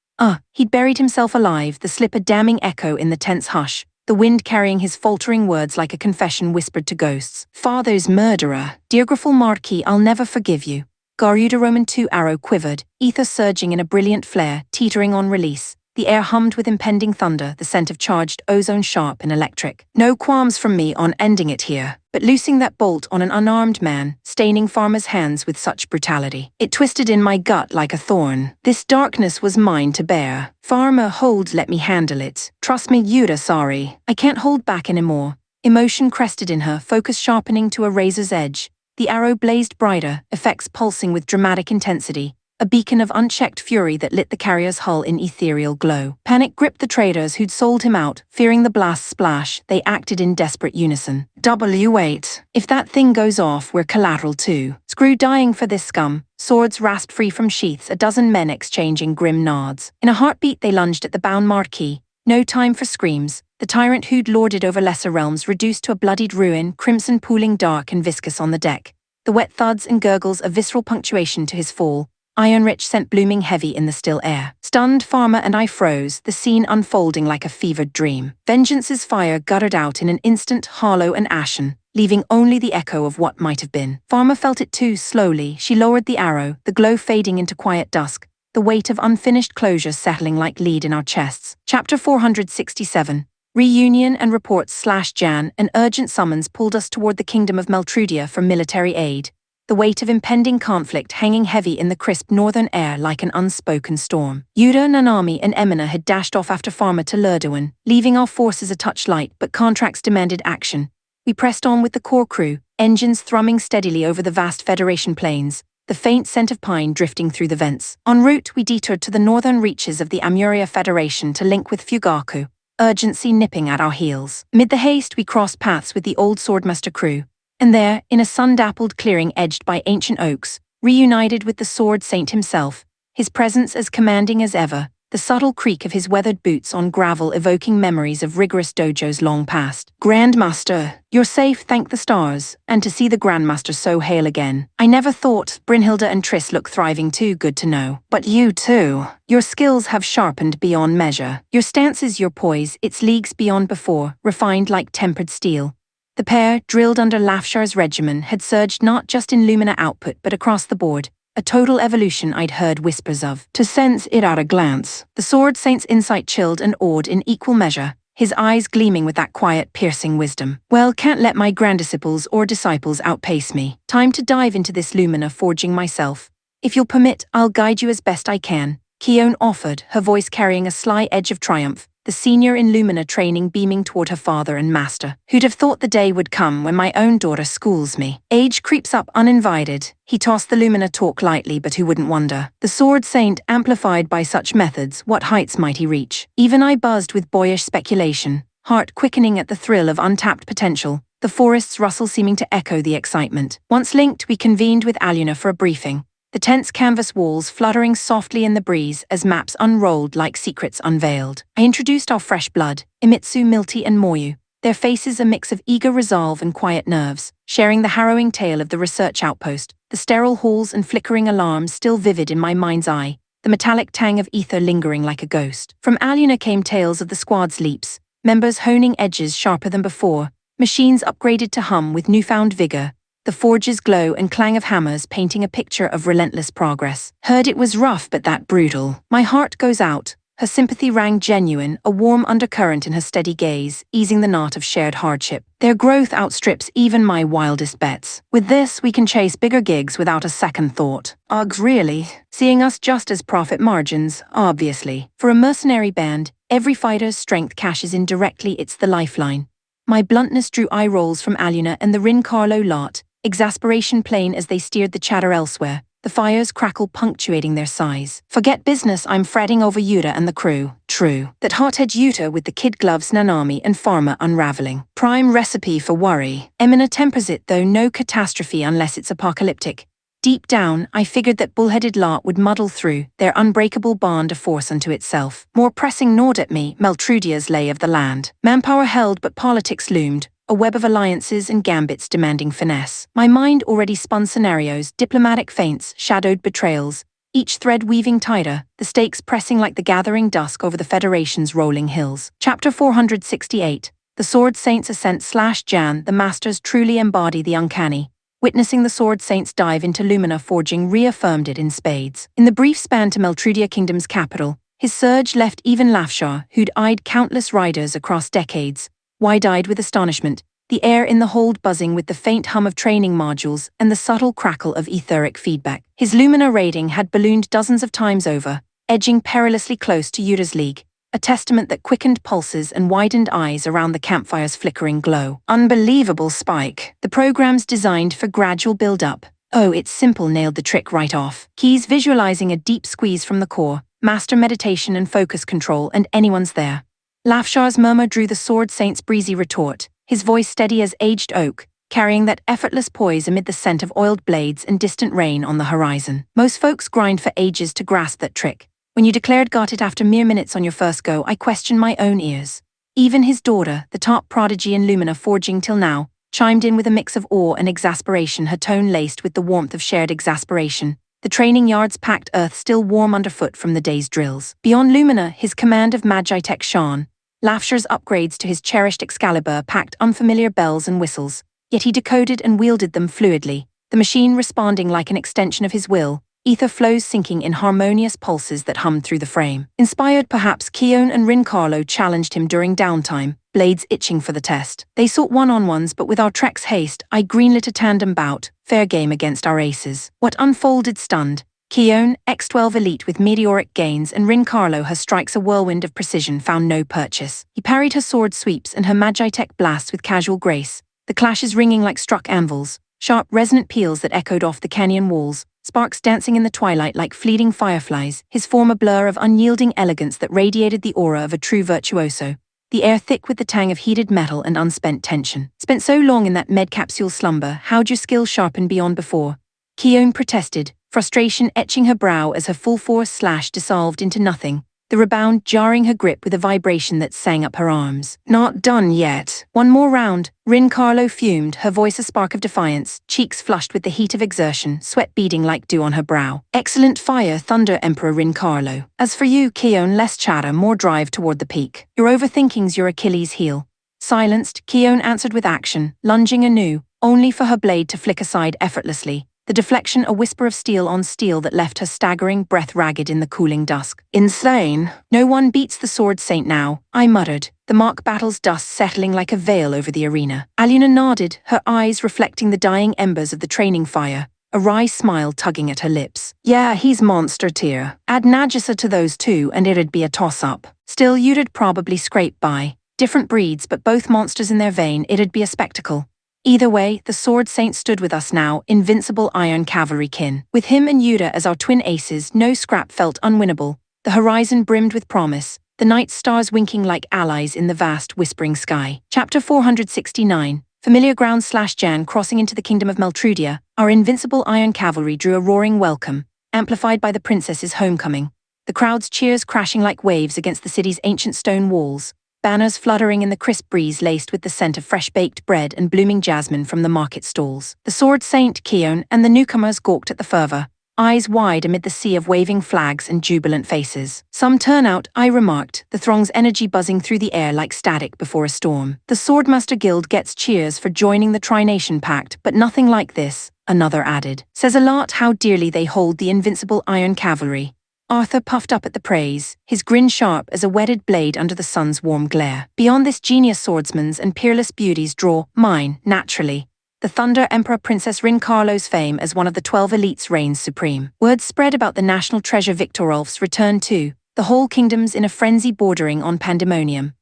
He'd buried himself alive, the slip a damning echo in the tense hush, the wind carrying his faltering words like a confession whispered to ghosts. Father's murderer. Dear Griffel Marquis, I'll never forgive you. Roman II arrow quivered, ether surging in a brilliant flare, teetering on release. The air hummed with impending thunder, the scent of charged ozone sharp and electric. No qualms from me on ending it here, but loosing that bolt on an unarmed man, staining Farmer's hands with such brutality. It twisted in my gut like a thorn. This darkness was mine to bear. Farmer, hold, let me handle it. Trust me, Yuda, sorry. I can't hold back anymore. Emotion crested in her, focus sharpening to a razor's edge. The arrow blazed brighter, effects pulsing with dramatic intensity. A beacon of unchecked fury that lit the carrier's hull in ethereal glow. Panic gripped the traders who'd sold him out, fearing the blast's splash. They acted in desperate unison. W8. If that thing goes off, we're collateral too. Screw dying for this scum. Swords rasped free from sheaths, a dozen men exchanging grim nods. In a heartbeat they lunged at the bound Marquis. No time for screams. The tyrant who'd lorded over lesser realms reduced to a bloodied ruin, crimson pooling dark and viscous on the deck. The wet thuds and gurgles a visceral punctuation to his fall. Iron-rich scent blooming heavy in the still air. Stunned, Farmer and I froze, the scene unfolding like a fevered dream. Vengeance's fire guttered out in an instant, hollow and ashen, leaving only the echo of what might have been. Farmer felt it too, slowly. She lowered the arrow, the glow fading into quiet dusk, the weight of unfinished closure settling like lead in our chests. Chapter 467. Reunion and reports /Jan, an urgent summons pulled us toward the kingdom of Meltrudia for military aid. The weight of impending conflict hanging heavy in the crisp northern air like an unspoken storm. Yuda, Nanami, and Emina had dashed off after Farmer to Lurduin, leaving our forces a touch light, but contracts demanded action. We pressed on with the core crew, engines thrumming steadily over the vast Federation plains, the faint scent of pine drifting through the vents. En route, we detoured to the northern reaches of the Amuria Federation to link with Fugaku, urgency nipping at our heels. Mid the haste, we crossed paths with the old Swordmaster crew, and there, in a sun-dappled clearing edged by ancient oaks, reunited with the Sword Saint himself, his presence as commanding as ever, the subtle creak of his weathered boots on gravel evoking memories of rigorous dojos long past. Grandmaster, you're safe, thank the stars, and to see the Grandmaster so hale again. I never thought. Brynhilda and Triss look thriving too, good to know. But you too. Your skills have sharpened beyond measure. Your stance is your poise, it's leagues beyond before, refined like tempered steel. The pair, drilled under Lafshar's regimen, had surged not just in Lumina output but across the board, A total evolution I'd heard whispers of. To sense it at a glance, the Sword Saint's insight chilled and awed in equal measure, his eyes gleaming with that quiet, piercing wisdom. Well, can't let my granddisciples or disciples outpace me. Time to dive into this Lumina forging myself. If you'll permit, I'll guide you as best I can, Keone offered, her voice carrying a sly edge of triumph, the senior in Lumina training beaming toward her father and master. Who'd have thought the day would come when my own daughter schools me? Age creeps up uninvited. He tossed the Lumina talk lightly, but who wouldn't wonder? The Sword Saint, amplified by such methods, what heights might he reach? Even I buzzed with boyish speculation, heart quickening at the thrill of untapped potential, the forest's rustle seeming to echo the excitement. Once linked, we convened with Aluna for a briefing, the tense canvas walls fluttering softly in the breeze as maps unrolled like secrets unveiled. I introduced our fresh blood, Imitsu, Milty, and Moyu, their faces a mix of eager resolve and quiet nerves, sharing the harrowing tale of the research outpost, the sterile halls and flickering alarms still vivid in my mind's eye, the metallic tang of ether lingering like a ghost. From Aluna came tales of the squad's leaps, members honing edges sharper than before, machines upgraded to hum with newfound vigor, the forge's glow and clang of hammers painting a picture of relentless progress. Heard it was rough but that brutal. My heart goes out. Her sympathy rang genuine, a warm undercurrent in her steady gaze, easing the knot of shared hardship. Their growth outstrips even my wildest bets. With this, we can chase bigger gigs without a second thought. Ugh, really? Seeing us just as profit margins, obviously. For a mercenary band, every fighter's strength cashes in directly, it's the lifeline. My bluntness drew eye rolls from Aluna and the Rincarlo lot, exasperation plain as they steered the chatter elsewhere, the fire's crackle punctuating their sighs. Forget business, I'm fretting over Yuta and the crew. True. That hothead Yuta with the kid gloves Nanami and Pharma unraveling. Prime recipe for worry. Emina tempers it though, no catastrophe unless it's apocalyptic. Deep down, I figured that bullheaded lot would muddle through, their unbreakable bond a force unto itself. More pressing gnawed at me, Meltrudia's lay of the land. Manpower held but politics loomed, a web of alliances and gambits demanding finesse. My mind already spun scenarios, diplomatic feints, shadowed betrayals, each thread weaving tighter, the stakes pressing like the gathering dusk over the Federation's rolling hills. Chapter 468, The Sword Saint's Ascent / Jan, the Masters truly embody the uncanny. Witnessing the Sword Saints dive into Lumina forging reaffirmed it in spades. In the brief span to Meltrudia Kingdom's capital, his surge left even Lafshar, who'd eyed countless riders across decades, wide-eyed with astonishment, the air in the hold buzzing with the faint hum of training modules and the subtle crackle of etheric feedback. His Lumina rating had ballooned dozens of times over, edging perilously close to Yuta's league, a testament that quickened pulses and widened eyes around the campfire's flickering glow. Unbelievable spike. The program's designed for gradual build-up. Oh, it's simple nailed the trick right off. Keys visualizing a deep squeeze from the core, master meditation and focus control, and anyone's there. Lafshar's murmur drew the Sword Saint's breezy retort, his voice steady as aged oak, carrying that effortless poise amid the scent of oiled blades and distant rain on the horizon. Most folks grind for ages to grasp that trick. When you declared got it after mere minutes on your first go, I questioned my own ears. Even his daughter, the top prodigy in Lumina forging till now, chimed in with a mix of awe and exasperation, her tone laced with the warmth of shared exasperation. The training yard's packed earth still warm underfoot from the day's drills. Beyond Lumina, his command of Magitech shone. Lafshar's upgrades to his cherished Excalibur packed unfamiliar bells and whistles, yet he decoded and wielded them fluidly, the machine responding like an extension of his will, ether flows sinking in harmonious pulses that hummed through the frame. Inspired perhaps, Keone and Rincarlo challenged him during downtime, blades itching for the test. They sought one-on-ones, but with our Trek's haste, I greenlit a tandem bout, fair game against our aces. What unfolded stunned. Keone, X12 elite with meteoric gains, and Rincarlo, her strikes a whirlwind of precision, found no purchase. He parried her sword sweeps and her Magitech blasts with casual grace, the clashes ringing like struck anvils, sharp resonant peals that echoed off the canyon walls, sparks dancing in the twilight like fleeting fireflies, his form a blur of unyielding elegance that radiated the aura of a true virtuoso, the air thick with the tang of heated metal and unspent tension. Spent so long in that med-capsule slumber, how'd your skill sharpen beyond before? Keone protested, frustration etching her brow as her full force slash dissolved into nothing, the rebound jarring her grip with a vibration that sang up her arms. Not done yet. One more round. Rincarlo fumed, her voice a spark of defiance, cheeks flushed with the heat of exertion, sweat beading like dew on her brow. Excellent fire, Thunder Emperor Rincarlo. As for you, Keone, less chatter, more drive toward the peak. Your overthinking's your Achilles heel. Silenced, Keone answered with action, lunging anew, only for her blade to flick aside effortlessly, The deflection a whisper of steel on steel that left her staggering, breath ragged in the cooling dusk. Insane. No one beats the Sword Saint now, I muttered, the mock battle's dust settling like a veil over the arena. Aluna nodded, her eyes reflecting the dying embers of the training fire, a wry smile tugging at her lips. Yeah, he's monster tier. Add Nagisa to those two and it'd be a toss-up. Still, you'd probably scrape by. Different breeds, but both monsters in their vein, it'd be a spectacle. Either way, the Sword Saint stood with us now, invincible Iron Cavalry kin. With him and Yuta as our twin aces, no scrap felt unwinnable. The horizon brimmed with promise, the night stars winking like allies in the vast, whispering sky. Chapter 469. Familiar ground / Jan crossing into the kingdom of Meltrudia, our invincible Iron Cavalry drew a roaring welcome, amplified by the princess's homecoming. The crowd's cheers crashing like waves against the city's ancient stone walls, banners fluttering in the crisp breeze laced with the scent of fresh-baked bread and blooming jasmine from the market stalls. The Sword Saint, Keon, and the newcomers gawked at the fervor, eyes wide amid the sea of waving flags and jubilant faces. Some turnout, I remarked, the throng's energy buzzing through the air like static before a storm. The Swordmaster Guild gets cheers for joining the Tri-Nation Pact, but nothing like this, another added. Says a lot how dearly they hold the invincible Iron Cavalry. Arthur puffed up at the praise, his grin sharp as a whetted blade under the sun's warm glare. Beyond this genius swordsman's and peerless beauties draw mine, naturally. The Thunder Emperor Princess Rin Carlo's fame as one of the 12 elites reigns supreme. Word spread about the national treasure Victorolf's return too, the whole kingdom's in a frenzy bordering on pandemonium.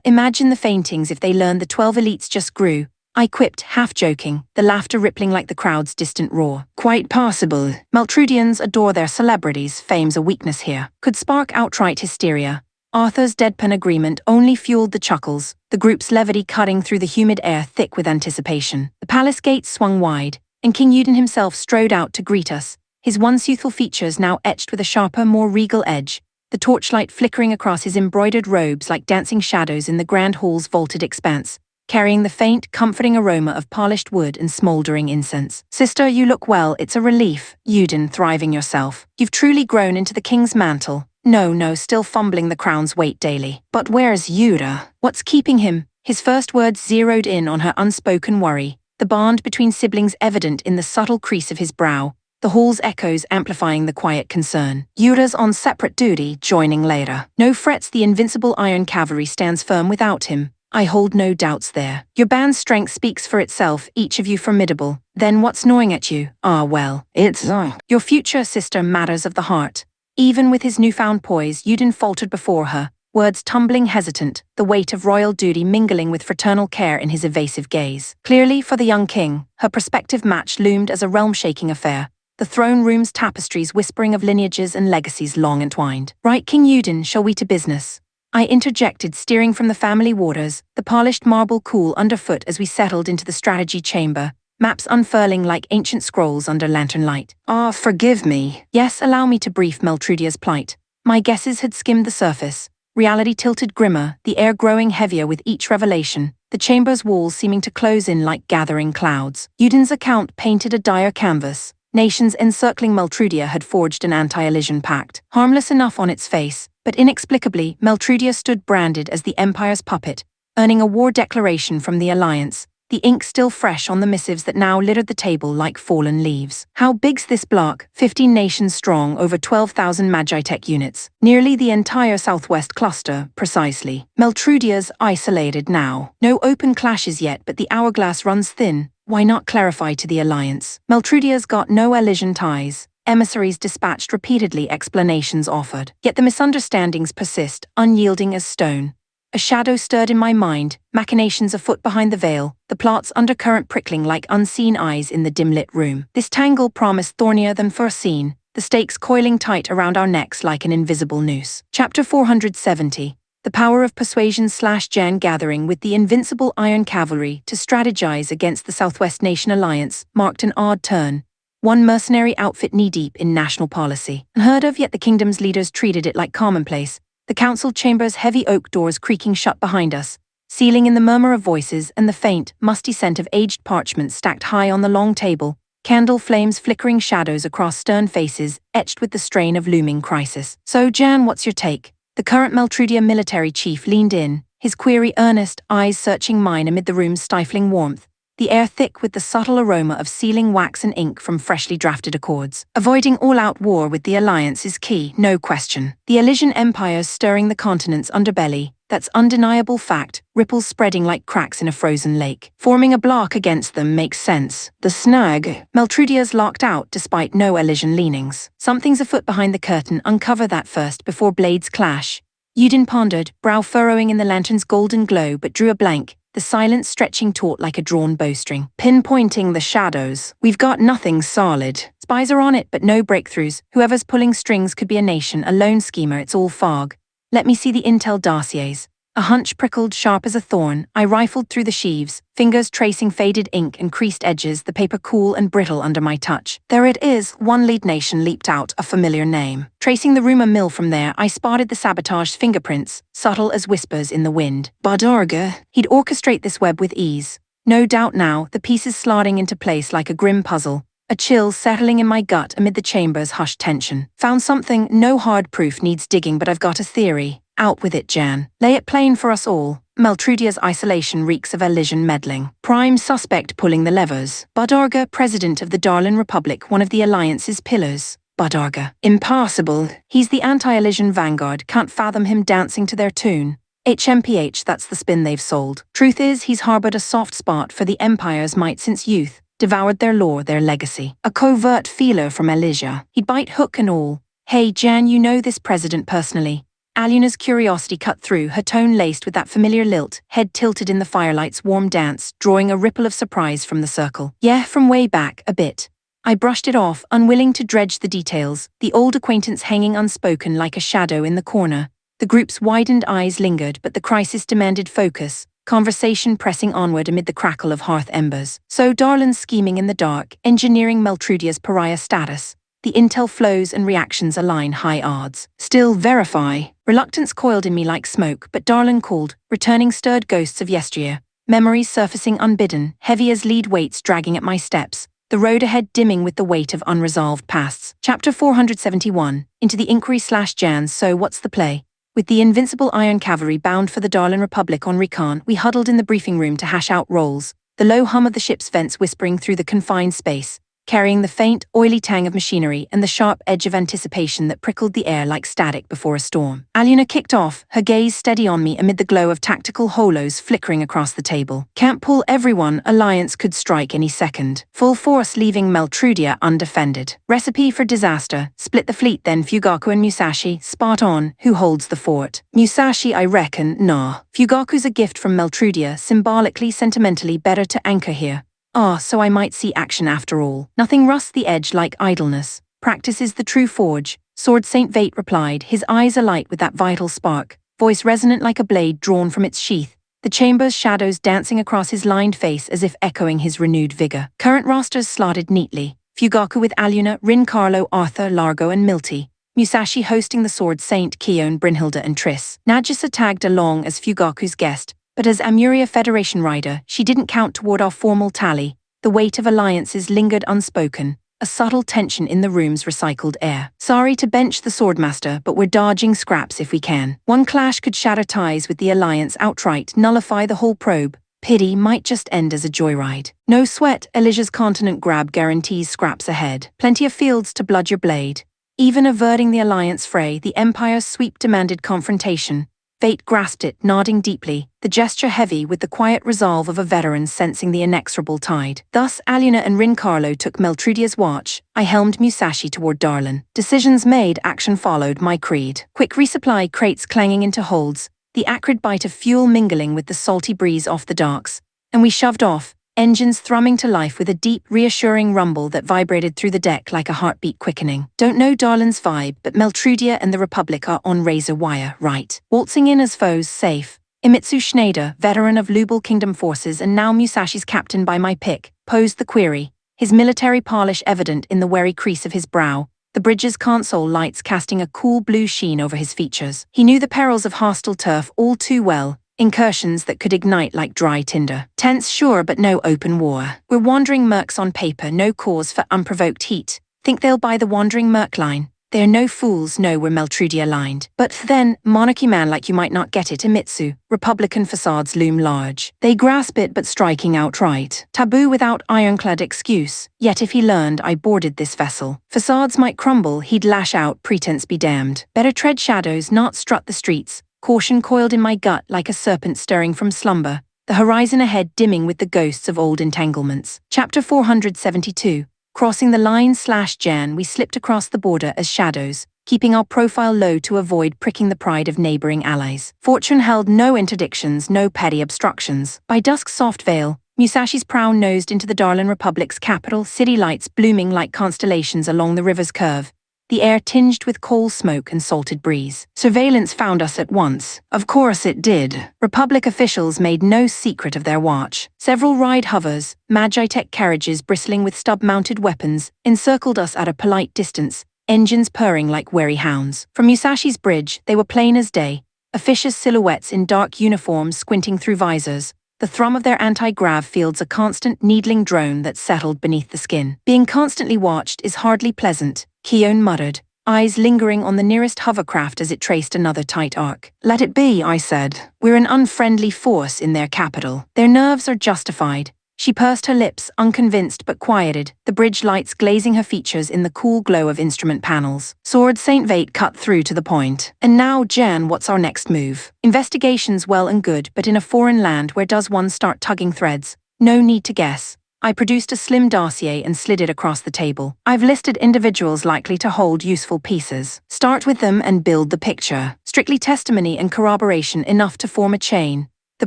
Imagine the faintings if they learned the 12 elites just grew, I quipped, half joking, the laughter rippling like the crowd's distant roar. Quite possible. Meltrudians adore their celebrities, fame's a weakness here. Could spark outright hysteria. Arthur's deadpan agreement only fueled the chuckles, the group's levity cutting through the humid air thick with anticipation. The palace gates swung wide, and King Yuden himself strode out to greet us, his once youthful features now etched with a sharper, more regal edge, the torchlight flickering across his embroidered robes like dancing shadows in the grand hall's vaulted expanse, carrying the faint, comforting aroma of polished wood and smouldering incense. Sister, you look well, it's a relief, Yuden, thriving yourself. You've truly grown into the king's mantle. No, still fumbling the crown's weight daily. But where's Yuda? What's keeping him? His first words zeroed in on her unspoken worry, the bond between siblings evident in the subtle crease of his brow, the hall's echoes amplifying the quiet concern. Yuda's on separate duty, joining later. No frets, the invincible Iron Cavalry stands firm without him. I hold no doubts there. Your band's strength speaks for itself, each of you formidable. Then what's gnawing at you? Well, it's your future, sister, matters of the heart. Even with his newfound poise, Yuden faltered before her, words tumbling hesitant, the weight of royal duty mingling with fraternal care in his evasive gaze. Clearly, for the young king, her prospective match loomed as a realm-shaking affair, the throne room's tapestries whispering of lineages and legacies long entwined. Right, King Yuden, shall we to business? I interjected, steering from the family waters, the polished marble cool underfoot as we settled into the strategy chamber, maps unfurling like ancient scrolls under lantern light. Forgive me. Yes, allow me to brief Meltrudia's plight. My guesses had skimmed the surface. Reality tilted grimmer, the air growing heavier with each revelation, the chamber's walls seeming to close in like gathering clouds. Yuden's account painted a dire canvas. Nations encircling Meltrudia had forged an anti-elision pact. Harmless enough on its face, but inexplicably, Meltrudia stood branded as the Empire's puppet, earning a war declaration from the Alliance, the ink still fresh on the missives that now littered the table like fallen leaves. How big's this block? 15 nations strong, over 12,000 Magitech units. Nearly the entire southwest cluster, precisely. Meltrudia's isolated now. No open clashes yet, but the hourglass runs thin. Why not clarify to the Alliance? Meltrudia's got no Elysian ties. Emissaries dispatched repeatedly, explanations offered. Yet the misunderstandings persist, unyielding as stone. A shadow stirred in my mind, machinations afoot behind the veil, the plot's undercurrent prickling like unseen eyes in the dim-lit room. This tangle promised thornier than foreseen, the stakes coiling tight around our necks like an invisible noose. Chapter 470. The power of persuasion / Jan gathering with the invincible Iron Cavalry to strategize against the Southwest Nation Alliance marked an odd turn. One mercenary outfit knee-deep in national policy. Unheard of, yet the kingdom's leaders treated it like commonplace. The council chamber's heavy oak doors creaking shut behind us, sealing in the murmur of voices and the faint, musty scent of aged parchment stacked high on the long table, candle flames flickering shadows across stern faces, etched with the strain of looming crisis. So, Jan, what's your take? The current Meltrudia military chief leaned in, his query earnest, eyes searching mine amid the room's stifling warmth. the air thick with the subtle aroma of sealing wax and ink from freshly drafted accords. Avoiding all-out war with the Alliance is key, no question. The Elysian Empire's stirring the continent's underbelly, that's undeniable fact, ripples spreading like cracks in a frozen lake. Forming a block against them makes sense. The snag, Meltrudia's locked out despite no Elysian leanings. Something's afoot behind the curtain, uncover that first before blades clash. Yudin pondered, brow furrowing in the lantern's golden glow, but drew a blank, the silence stretching taut like a drawn bowstring. Pinpointing the shadows. We've got nothing solid. Spies are on it, but no breakthroughs. Whoever's pulling strings could be a nation, a lone schemer, it's all fog. Let me see the intel dossiers. A hunch prickled sharp as a thorn. I rifled through the sheaves, fingers tracing faded ink and creased edges, the paper cool and brittle under my touch. There it is, one lead nation leaped out, a familiar name. Tracing the rumor mill from there, I spotted the sabotage's fingerprints, subtle as whispers in the wind. Badarga, he'd orchestrate this web with ease. No doubt now, the pieces slotting into place like a grim puzzle. A chill settling in my gut amid the chamber's hushed tension. Found something, no hard proof needs digging, but I've got a theory. Out with it, Jan. Lay it plain for us all. Meltrudia's isolation reeks of Elysian meddling. Prime suspect pulling the levers. Badarga, president of the Darlin Republic, one of the Alliance's pillars. Badarga. Impossible. He's the anti-Elysian vanguard, can't fathom him dancing to their tune. HMPH, that's the spin they've sold. Truth is, he's harbored a soft spot for the Empire's might since youth. Devoured their lore, their legacy. A covert feeler from Elysia. He'd bite hook and all. Hey, Jan, you know this president personally. Aluna's curiosity cut through, her tone laced with that familiar lilt, head tilted in the firelight's warm dance, drawing a ripple of surprise from the circle. Yeah, from way back, a bit. I brushed it off, unwilling to dredge the details, the old acquaintance hanging unspoken like a shadow in the corner. The group's widened eyes lingered, but the crisis demanded focus, conversation pressing onward amid the crackle of hearth embers. So Darlin's scheming in the dark, engineering Meltrudia's pariah status. The intel flows and reactions align, high odds. Still verify. Reluctance coiled in me like smoke, but Darlin called, returning stirred ghosts of yesteryear. Memories surfacing unbidden, heavy as lead weights dragging at my steps. The road ahead dimming with the weight of unresolved pasts. Chapter 471, into the inquiry/Jans. So what's the play? With the invincible Iron Cavalry bound for the Darlin Republic on recon, we huddled in the briefing room to hash out roles, the low hum of the ship's vents whispering through the confined space, carrying the faint, oily tang of machinery and the sharp edge of anticipation that prickled the air like static before a storm. Aluna kicked off, her gaze steady on me amid the glow of tactical holos flickering across the table. Can't pull everyone, Alliance could strike any second. Full force leaving Meltrudia undefended. Recipe for disaster, split the fleet then Fugaku and Musashi, spot on, who holds the fort? Musashi I reckon, nah. Fugaku's a gift from Meltrudia, symbolically, sentimentally better to anchor here. Ah, so I might see action after all. Nothing rusts the edge like idleness. Practice is the true forge, Sword Saint Vate replied, his eyes alight with that vital spark, voice resonant like a blade drawn from its sheath, the chamber's shadows dancing across his lined face as if echoing his renewed vigor. Current rosters slotted neatly, Fugaku with Aluna, Rin Carlo, Arthur, Largo and Milty, Musashi hosting the Sword Saint, Kion, Brynhilda and Triss. Nagisa tagged along as Fugaku's guest, but as Amuria Federation rider, she didn't count toward our formal tally. The weight of alliances lingered unspoken, a subtle tension in the room's recycled air. Sorry to bench the Swordmaster, but we're dodging scraps if we can. One clash could shatter ties with the Alliance outright, nullify the whole probe. Pity might just end as a joyride. No sweat, Elysia's continent grab guarantees scraps ahead. Plenty of fields to blood your blade. Even averting the Alliance fray, the Empire's sweep demanded confrontation. Fate grasped it, nodding deeply, the gesture heavy with the quiet resolve of a veteran sensing the inexorable tide. Thus, Aluna and Rin Carlo took Meltrudia's watch. I helmed Musashi toward Darlin. Decisions made, action followed, my creed. Quick resupply crates clanging into holds, the acrid bite of fuel mingling with the salty breeze off the docks, and we shoved off, engines thrumming to life with a deep, reassuring rumble that vibrated through the deck like a heartbeat quickening. Don't know Darlin's vibe, but Meltrudia and the Republic are on razor wire, right? Waltzing in as foes, safe. Imitsu Schneider, veteran of Lubal Kingdom forces and now Musashi's captain by my pick, posed the query, his military polish evident in the wary crease of his brow, the bridge's console lights casting a cool blue sheen over his features. He knew the perils of hostile turf all too well, incursions that could ignite like dry tinder. Tense sure, but no open war. We're wandering mercs on paper, no cause for unprovoked heat. Think they'll buy the wandering merc line? They're no fools, no, we're Meltrudia aligned. But then, monarchy man like you might not get it, Imitsu. Republican facades loom large. They grasp it but striking outright. Taboo without ironclad excuse. Yet if he learned I boarded this vessel, facades might crumble, he'd lash out, pretense be damned. Better tread shadows, not strut the streets. Caution coiled in my gut like a serpent stirring from slumber. The horizon ahead dimming with the ghosts of old entanglements. Chapter 472. Crossing the line/Jan, we slipped across the border as shadows, keeping our profile low to avoid pricking the pride of neighboring allies. Fortune held no interdictions, no petty obstructions. By dusk's soft veil, Musashi's prow nosed into the Darlin Republic's capital, city lights blooming like constellations along the river's curve, the air tinged with coal smoke and salted breeze. Surveillance found us at once. Of course it did. Republic officials made no secret of their watch. Several ride hovers, Magitech carriages bristling with stub-mounted weapons, encircled us at a polite distance, engines purring like wary hounds. From Musashi's bridge, they were plain as day, officious silhouettes in dark uniforms squinting through visors. The thrum of their anti-grav fields a constant needling drone that settled beneath the skin. Being constantly watched is hardly pleasant, Keone muttered, eyes lingering on the nearest hovercraft as it traced another tight arc. Let it be, I said. We're an unfriendly force in their capital. Their nerves are justified. She pursed her lips, unconvinced but quieted, the bridge lights glazing her features in the cool glow of instrument panels. Sword Saint Vate cut through to the point. And now, Jan, what's our next move? Investigation's well and good, but in a foreign land, where does one start tugging threads? No need to guess. I produced a slim dossier and slid it across the table. I've listed individuals likely to hold useful pieces. Start with them and build the picture. Strictly testimony and corroboration enough to form a chain. The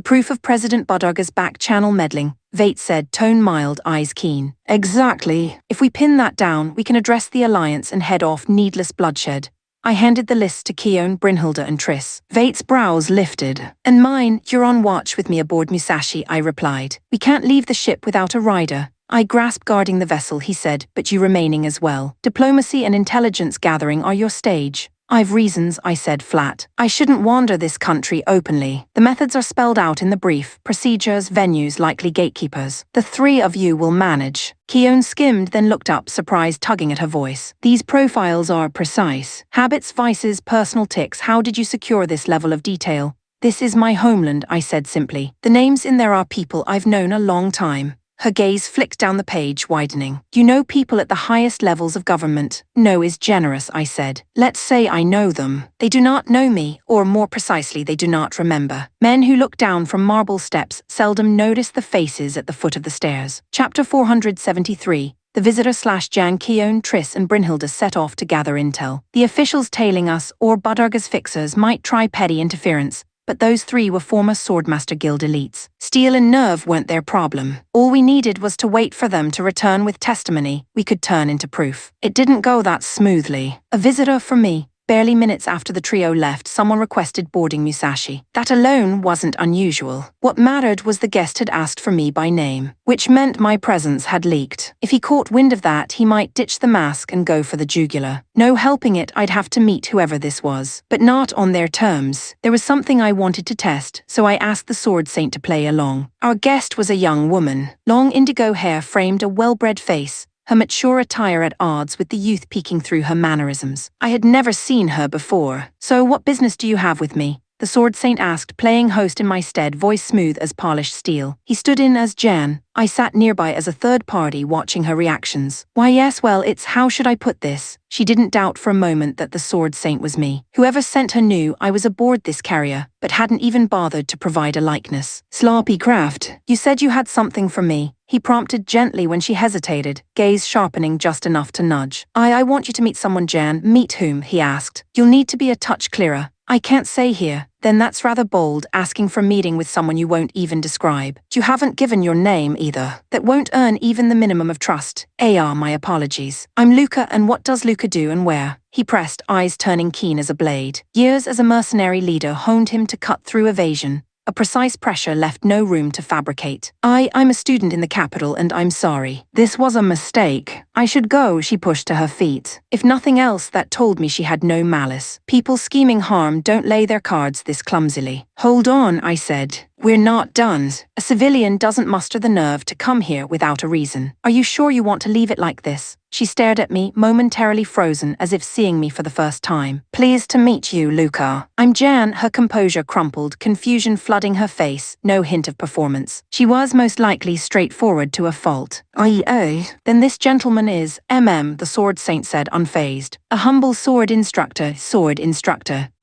proof of President Bodarga's back-channel meddling, Vate said, tone mild, eyes keen. Exactly. If we pin that down, we can address the alliance and head off needless bloodshed. I handed the list to Keone, Brynhilde and Triss. Vate's brows lifted. And mine, you're on watch with me aboard Musashi, I replied. We can't leave the ship without a rider. I grasp guarding the vessel, he said, but you remaining as well. Diplomacy and intelligence gathering are your stage. I've reasons, I said flat. I shouldn't wander this country openly. The methods are spelled out in the brief, procedures, venues, likely gatekeepers. The three of you will manage. Keone skimmed, then looked up, surprise tugging at her voice. These profiles are precise. Habits, vices, personal tics. How did you secure this level of detail? This is my homeland, I said simply. The names in there are people I've known a long time. Her gaze flicked down the page, widening. You know people at the highest levels of government. No is generous, I said. Let's say I know them. They do not know me, or more precisely, they do not remember. Men who look down from marble steps seldom notice the faces at the foot of the stairs. Chapter 473. The visitor/Jan, Keone, Triss and Brynhilde set off to gather intel. The officials tailing us, or Bodarga's fixers, might try petty interference, but those three were former Swordmaster Guild elites. Steel and nerve weren't their problem. All we needed was to wait for them to return with testimony we could turn into proof. It didn't go that smoothly. A visitor from me. Barely minutes after the trio left, someone requested boarding Musashi. That alone wasn't unusual. What mattered was the guest had asked for me by name, which meant my presence had leaked. If he caught wind of that, he might ditch the mask and go for the jugular. No helping it, I'd have to meet whoever this was. But not on their terms. There was something I wanted to test, so I asked the Sword Saint to play along. Our guest was a young woman. Long indigo hair framed a well-bred face, her mature attire at odds with the youth peeking through her mannerisms. I had never seen her before. So what business do you have with me? The Sword Saint asked, playing host in my stead, voice smooth as polished steel. He stood in as Jan. I sat nearby as a third party, watching her reactions. Why yes, well, it's how should I put this? She didn't doubt for a moment that the Sword Saint was me. Whoever sent her knew I was aboard this carrier, but hadn't even bothered to provide a likeness. Sloppy craft. You said you had something for me. He prompted gently when she hesitated, gaze sharpening just enough to nudge. I want you to meet someone, Jan. Meet whom? He asked. You'll need to be a touch clearer. I can't say here. Then that's rather bold, asking for a meeting with someone you won't even describe. You haven't given your name either. That won't earn even the minimum of trust. My apologies. I'm Luca, and what does Luca do and where? He pressed, eyes turning keen as a blade. Years as a mercenary leader honed him to cut through evasion. A precise pressure left no room to fabricate. I'm a student in the capital, and I'm sorry. This was a mistake. I should go, she pushed to her feet. If nothing else, that told me she had no malice. People scheming harm don't lay their cards this clumsily. Hold on, I said. We're not done. A civilian doesn't muster the nerve to come here without a reason. Are you sure you want to leave it like this? She stared at me, momentarily frozen, as if seeing me for the first time. Pleased to meet you, Luca. I'm Jan. Her composure crumpled, confusion flooding her face, no hint of performance. She was most likely straightforward to a fault. Then this gentleman is, the sword saint said, unfazed. A humble sword instructor.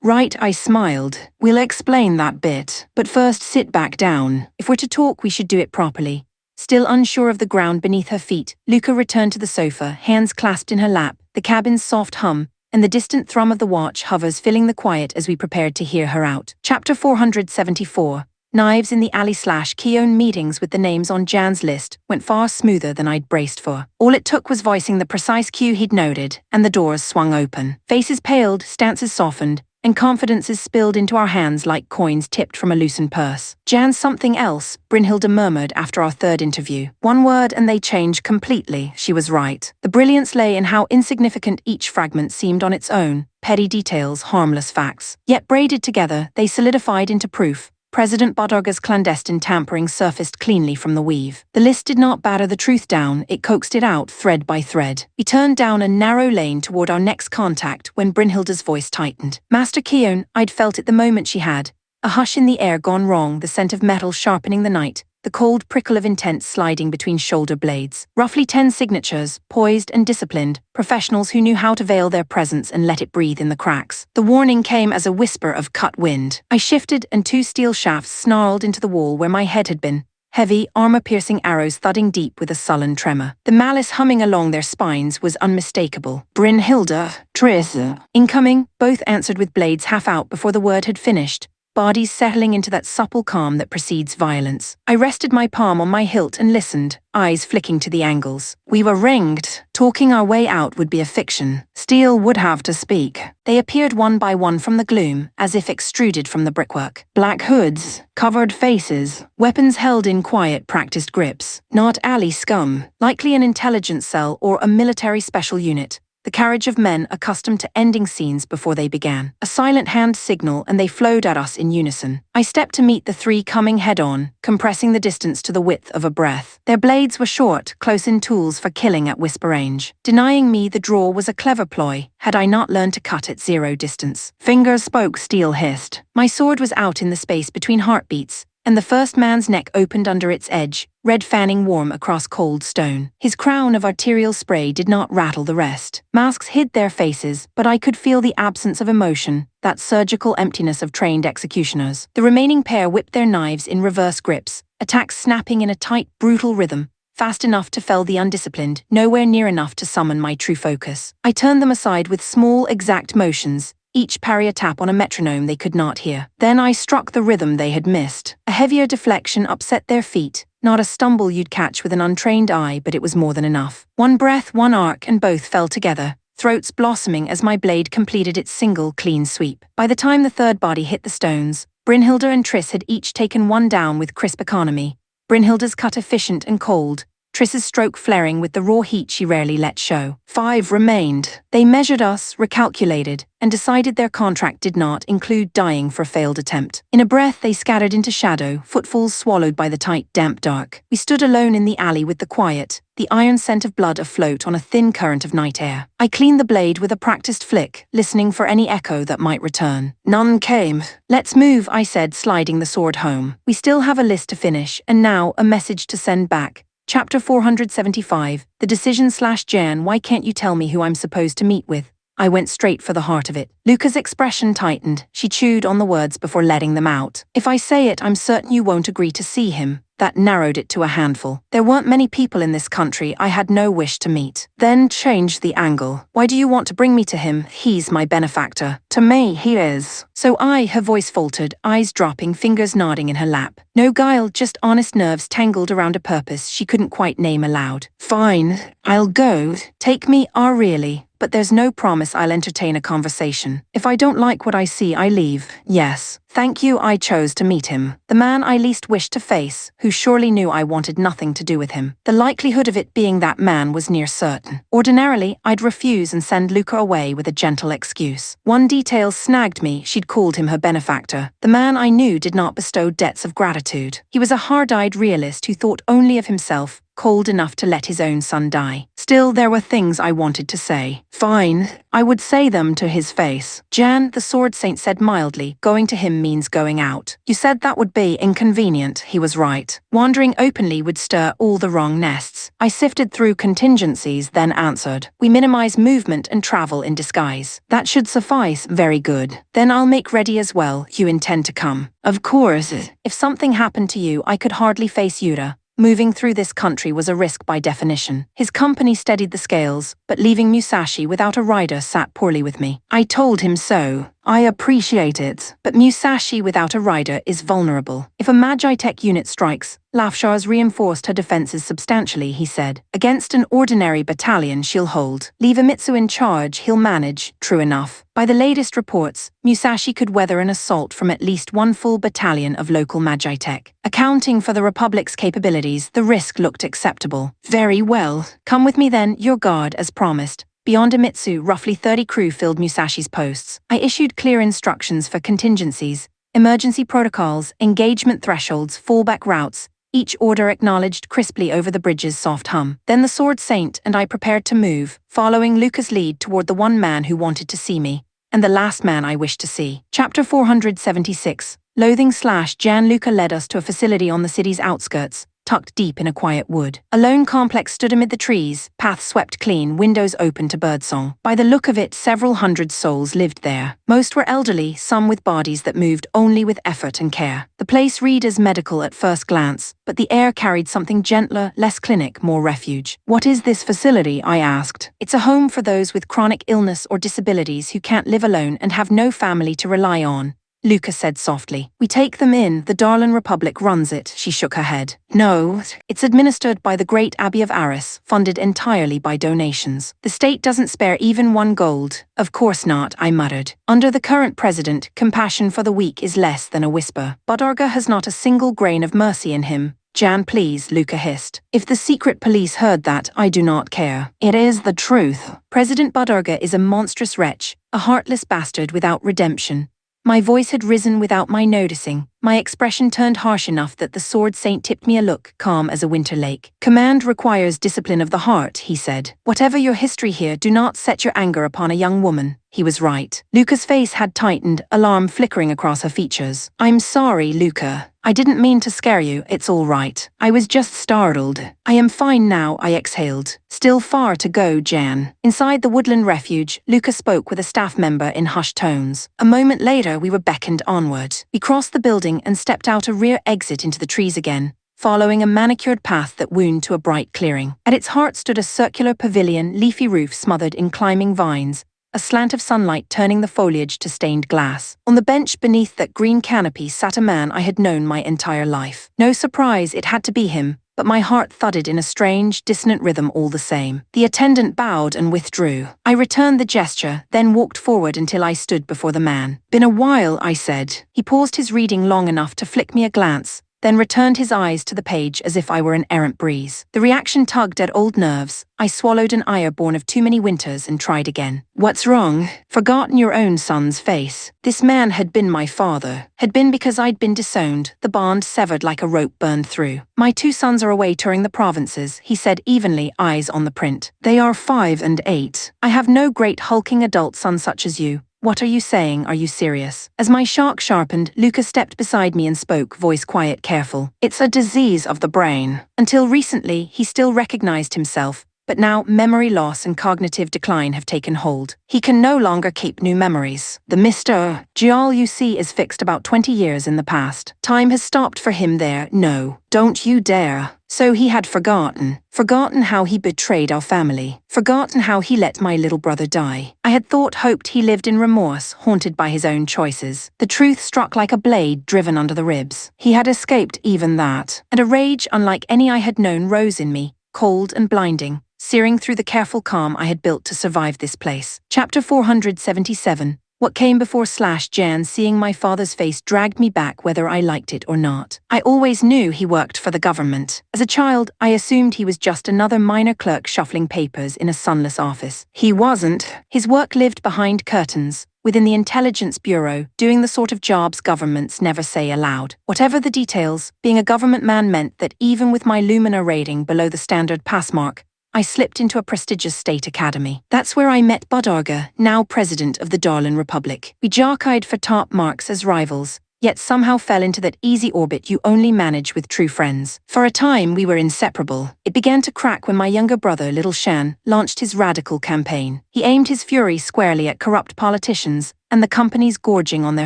Right, I smiled. We'll explain that bit. But first sit back down. If we're to talk, we should do it properly. Still unsure of the ground beneath her feet, Luca returned to the sofa, hands clasped in her lap, the cabin's soft hum, and the distant thrum of the watch hovers filling the quiet as we prepared to hear her out. Chapter 474. Knives in the alley/Keone meetings with the names on Jan's list went far smoother than I'd braced for. All it took was voicing the precise cue he'd noted, and the doors swung open. Faces paled, stances softened, and confidences spilled into our hands like coins tipped from a loosened purse. Jan's something else, Brynhilde murmured after our third interview. One word and they changed completely. She was right. The brilliance lay in how insignificant each fragment seemed on its own, petty details, harmless facts. Yet braided together, they solidified into proof. President Bodorga's clandestine tampering surfaced cleanly from the weave. The list did not batter the truth down, it coaxed it out thread by thread. We turned down a narrow lane toward our next contact when Brynhilde's voice tightened. Master Keone, I'd felt it the moment she had. A hush in the air gone wrong, the scent of metal sharpening the night, the cold prickle of intent sliding between shoulder blades. Roughly 10 signatures, poised and disciplined, professionals who knew how to veil their presence and let it breathe in the cracks. The warning came as a whisper of cut wind. I shifted and 2 steel shafts snarled into the wall where my head had been. Heavy, armor-piercing arrows thudding deep with a sullen tremor. The malice humming along their spines was unmistakable. Brynhilde, Triss. Incoming, both answered with blades half out before the word had finished. Bodies settling into that supple calm that precedes violence. I rested my palm on my hilt and listened, eyes flicking to the angles. We were ringed. Talking our way out would be a fiction. Steel would have to speak. They appeared one by one from the gloom, as if extruded from the brickwork. Black hoods, covered faces, weapons held in quiet, practiced grips. Not alley scum, likely an intelligence cell or a military special unit. The carriage of men accustomed to ending scenes before they began. A silent hand signal and they flowed at us in unison. I stepped to meet the 3 coming head-on, compressing the distance to the width of a breath. Their blades were short, close-in tools for killing at whisper range. Denying me the draw was a clever ploy, had I not learned to cut at 0 distance. Fingers spoke, steel hissed. My sword was out in the space between heartbeats, and the first man's neck opened under its edge, red fanning warm across cold stone. His crown of arterial spray did not rattle the rest. Masks hid their faces, but I could feel the absence of emotion, that surgical emptiness of trained executioners. The remaining pair whipped their knives in reverse grips, attacks snapping in a tight, brutal rhythm, fast enough to fell the undisciplined, nowhere near enough to summon my true focus. I turned them aside with small, exact motions, each parry a tap on a metronome they could not hear. Then I struck the rhythm they had missed. A heavier deflection upset their feet, not a stumble you'd catch with an untrained eye, but it was more than enough. One breath, one arc, and both fell together, throats blossoming as my blade completed its single, clean sweep. By the time the third body hit the stones, Brynhilde and Triss had each taken one down with crisp economy. Brynhilde's cut efficient and cold, Triss's stroke flaring with the raw heat she rarely let show. 5 remained. They measured us, recalculated, and decided their contract did not include dying for a failed attempt. In a breath, they scattered into shadow, footfalls swallowed by the tight, damp dark. We stood alone in the alley with the quiet, the iron scent of blood afloat on a thin current of night air. I cleaned the blade with a practiced flick, listening for any echo that might return. None came. Let's move, I said, sliding the sword home. We still have a list to finish, and now a message to send back. Chapter 475, The Decision/Jan, why can't you tell me who I'm supposed to meet with? I went straight for the heart of it. Luca's expression tightened. She chewed on the words before letting them out. If I say it, I'm certain you won't agree to see him. That narrowed it to a handful. There weren't many people in this country I had no wish to meet. Then changed the angle. Why do you want to bring me to him? He's my benefactor. To me, he is. So her voice faltered, eyes dropping, fingers nodding in her lap. No guile, just honest nerves tangled around a purpose she couldn't quite name aloud. Fine, I'll go. Take me, really. But there's no promise I'll entertain a conversation. If I don't like what I see, I leave. Yes. Thank you, I chose to meet him. The man I least wished to face, who surely knew I wanted nothing to do with him. The likelihood of it being that man was near certain. Ordinarily, I'd refuse and send Luca away with a gentle excuse. One detail snagged me, she'd called him her benefactor. The man I knew did not bestow debts of gratitude. He was a hard-eyed realist who thought only of himself, cold enough to let his own son die. Still, there were things I wanted to say. Fine, I would say them to his face. Jan, the sword saint said mildly, going to him means going out. You said that would be inconvenient, he was right. Wandering openly would stir all the wrong nests. I sifted through contingencies, then answered. We minimize movement and travel in disguise. That should suffice, very good. Then I'll make ready as well, you intend to come. Of course. If something happened to you, I could hardly face Yura. Moving through this country was a risk by definition. His company steadied the scales, but leaving Musashi without a rider sat poorly with me. I told him so. I appreciate it, but Musashi without a rider is vulnerable. If a Magi-Tech unit strikes, Lafshar's reinforced her defenses substantially, he said. Against an ordinary battalion she'll hold. Leave Amitsu in charge, he'll manage, true enough. By the latest reports, Musashi could weather an assault from at least one full battalion of local Magi-Tech. Accounting for the Republic's capabilities, the risk looked acceptable. Very well. Come with me then, your guard, as promised. Beyond Amitsu, roughly 30 crew filled Musashi's posts. I issued clear instructions for contingencies, emergency protocols, engagement thresholds, fallback routes, each order acknowledged crisply over the bridge's soft hum. Then the Sword Saint and I prepared to move, following Luca's lead toward the one man who wanted to see me, and the last man I wished to see. Chapter 476. Loathing/Jan Luca led us to a facility on the city's outskirts, tucked deep in a quiet wood. A lone complex stood amid the trees, paths swept clean, windows open to birdsong. By the look of it, several hundred souls lived there. Most were elderly, some with bodies that moved only with effort and care. The place read as medical at first glance, but the air carried something gentler, less clinic, more refuge. What is this facility? I asked. It's a home for those with chronic illness or disabilities who can't live alone and have no family to rely on, Luca said softly. We take them in, the Darlan Republic runs it, she shook her head. No, it's administered by the Great Abbey of Aris, funded entirely by donations. The state doesn't spare even one gold. Of course not, I muttered. Under the current president, compassion for the weak is less than a whisper. Badarga has not a single grain of mercy in him. Jan, please, Luca hissed. If the secret police heard that, I do not care. It is the truth. President Badarga is a monstrous wretch, a heartless bastard without redemption. My voice had risen without my noticing. My expression turned harsh enough that the Sword Saint tipped me a look, calm as a winter lake. Command requires discipline of the heart, he said. Whatever your history here, do not set your anger upon a young woman. He was right. Luca's face had tightened, alarm flickering across her features. I'm sorry, Luca. I didn't mean to scare you, it's all right. I was just startled. I am fine now, I exhaled. Still far to go, Jan. Inside the woodland refuge, Luca spoke with a staff member in hushed tones. A moment later, we were beckoned onward. We crossed the building and stepped out a rear exit into the trees again, following a manicured path that wound to a bright clearing. At its heart stood a circular pavilion, leafy roof smothered in climbing vines, a slant of sunlight turning the foliage to stained glass. On the bench beneath that green canopy sat a man I had known my entire life. No surprise, it had to be him, but my heart thudded in a strange, dissonant rhythm all the same. The attendant bowed and withdrew. I returned the gesture, then walked forward until I stood before the man. Been a while, I said. He paused his reading long enough to flick me a glance, then returned his eyes to the page as if I were an errant breeze. The reaction tugged at old nerves. I swallowed an ire born of too many winters and tried again. What's wrong? Forgotten your own son's face. This man had been my father. Had been because I'd been disowned, the bond severed like a rope burned through. My 2 sons are away touring the provinces, he said evenly, eyes on the print. They are 5 and 8. I have no great hulking adult son such as you. What are you saying? Are you serious? As my shark sharpened, Luca stepped beside me and spoke, voice quiet, careful. It's a disease of the brain. Until recently, he still recognized himself, but now memory loss and cognitive decline have taken hold. He can no longer keep new memories. The Mr. Gial you see is fixed about 20 years in the past. Time has stopped for him there. No, don't you dare. So he had forgotten. Forgotten how he betrayed our family. Forgotten how he let my little brother die. I had hoped he lived in remorse, haunted by his own choices. The truth struck like a blade driven under the ribs. He had escaped even that. And a rage unlike any I had known rose in me, cold and blinding, searing through the careful calm I had built to survive this place. Chapter 477. What came before /Jan seeing my father's face dragged me back whether I liked it or not. I always knew he worked for the government. As a child, I assumed he was just another minor clerk shuffling papers in a sunless office. He wasn't. His work lived behind curtains, within the Intelligence Bureau, doing the sort of jobs governments never say aloud. Whatever the details, being a government man meant that even with my Lumina rating below the standard pass mark, I slipped into a prestigious state academy. That's where I met Budarga, now president of the Darlin Republic. We jockeyed for top marks as rivals, yet somehow fell into that easy orbit you only manage with true friends. For a time, we were inseparable. It began to crack when my younger brother, Little Shan, launched his radical campaign. He aimed his fury squarely at corrupt politicians and the companies gorging on their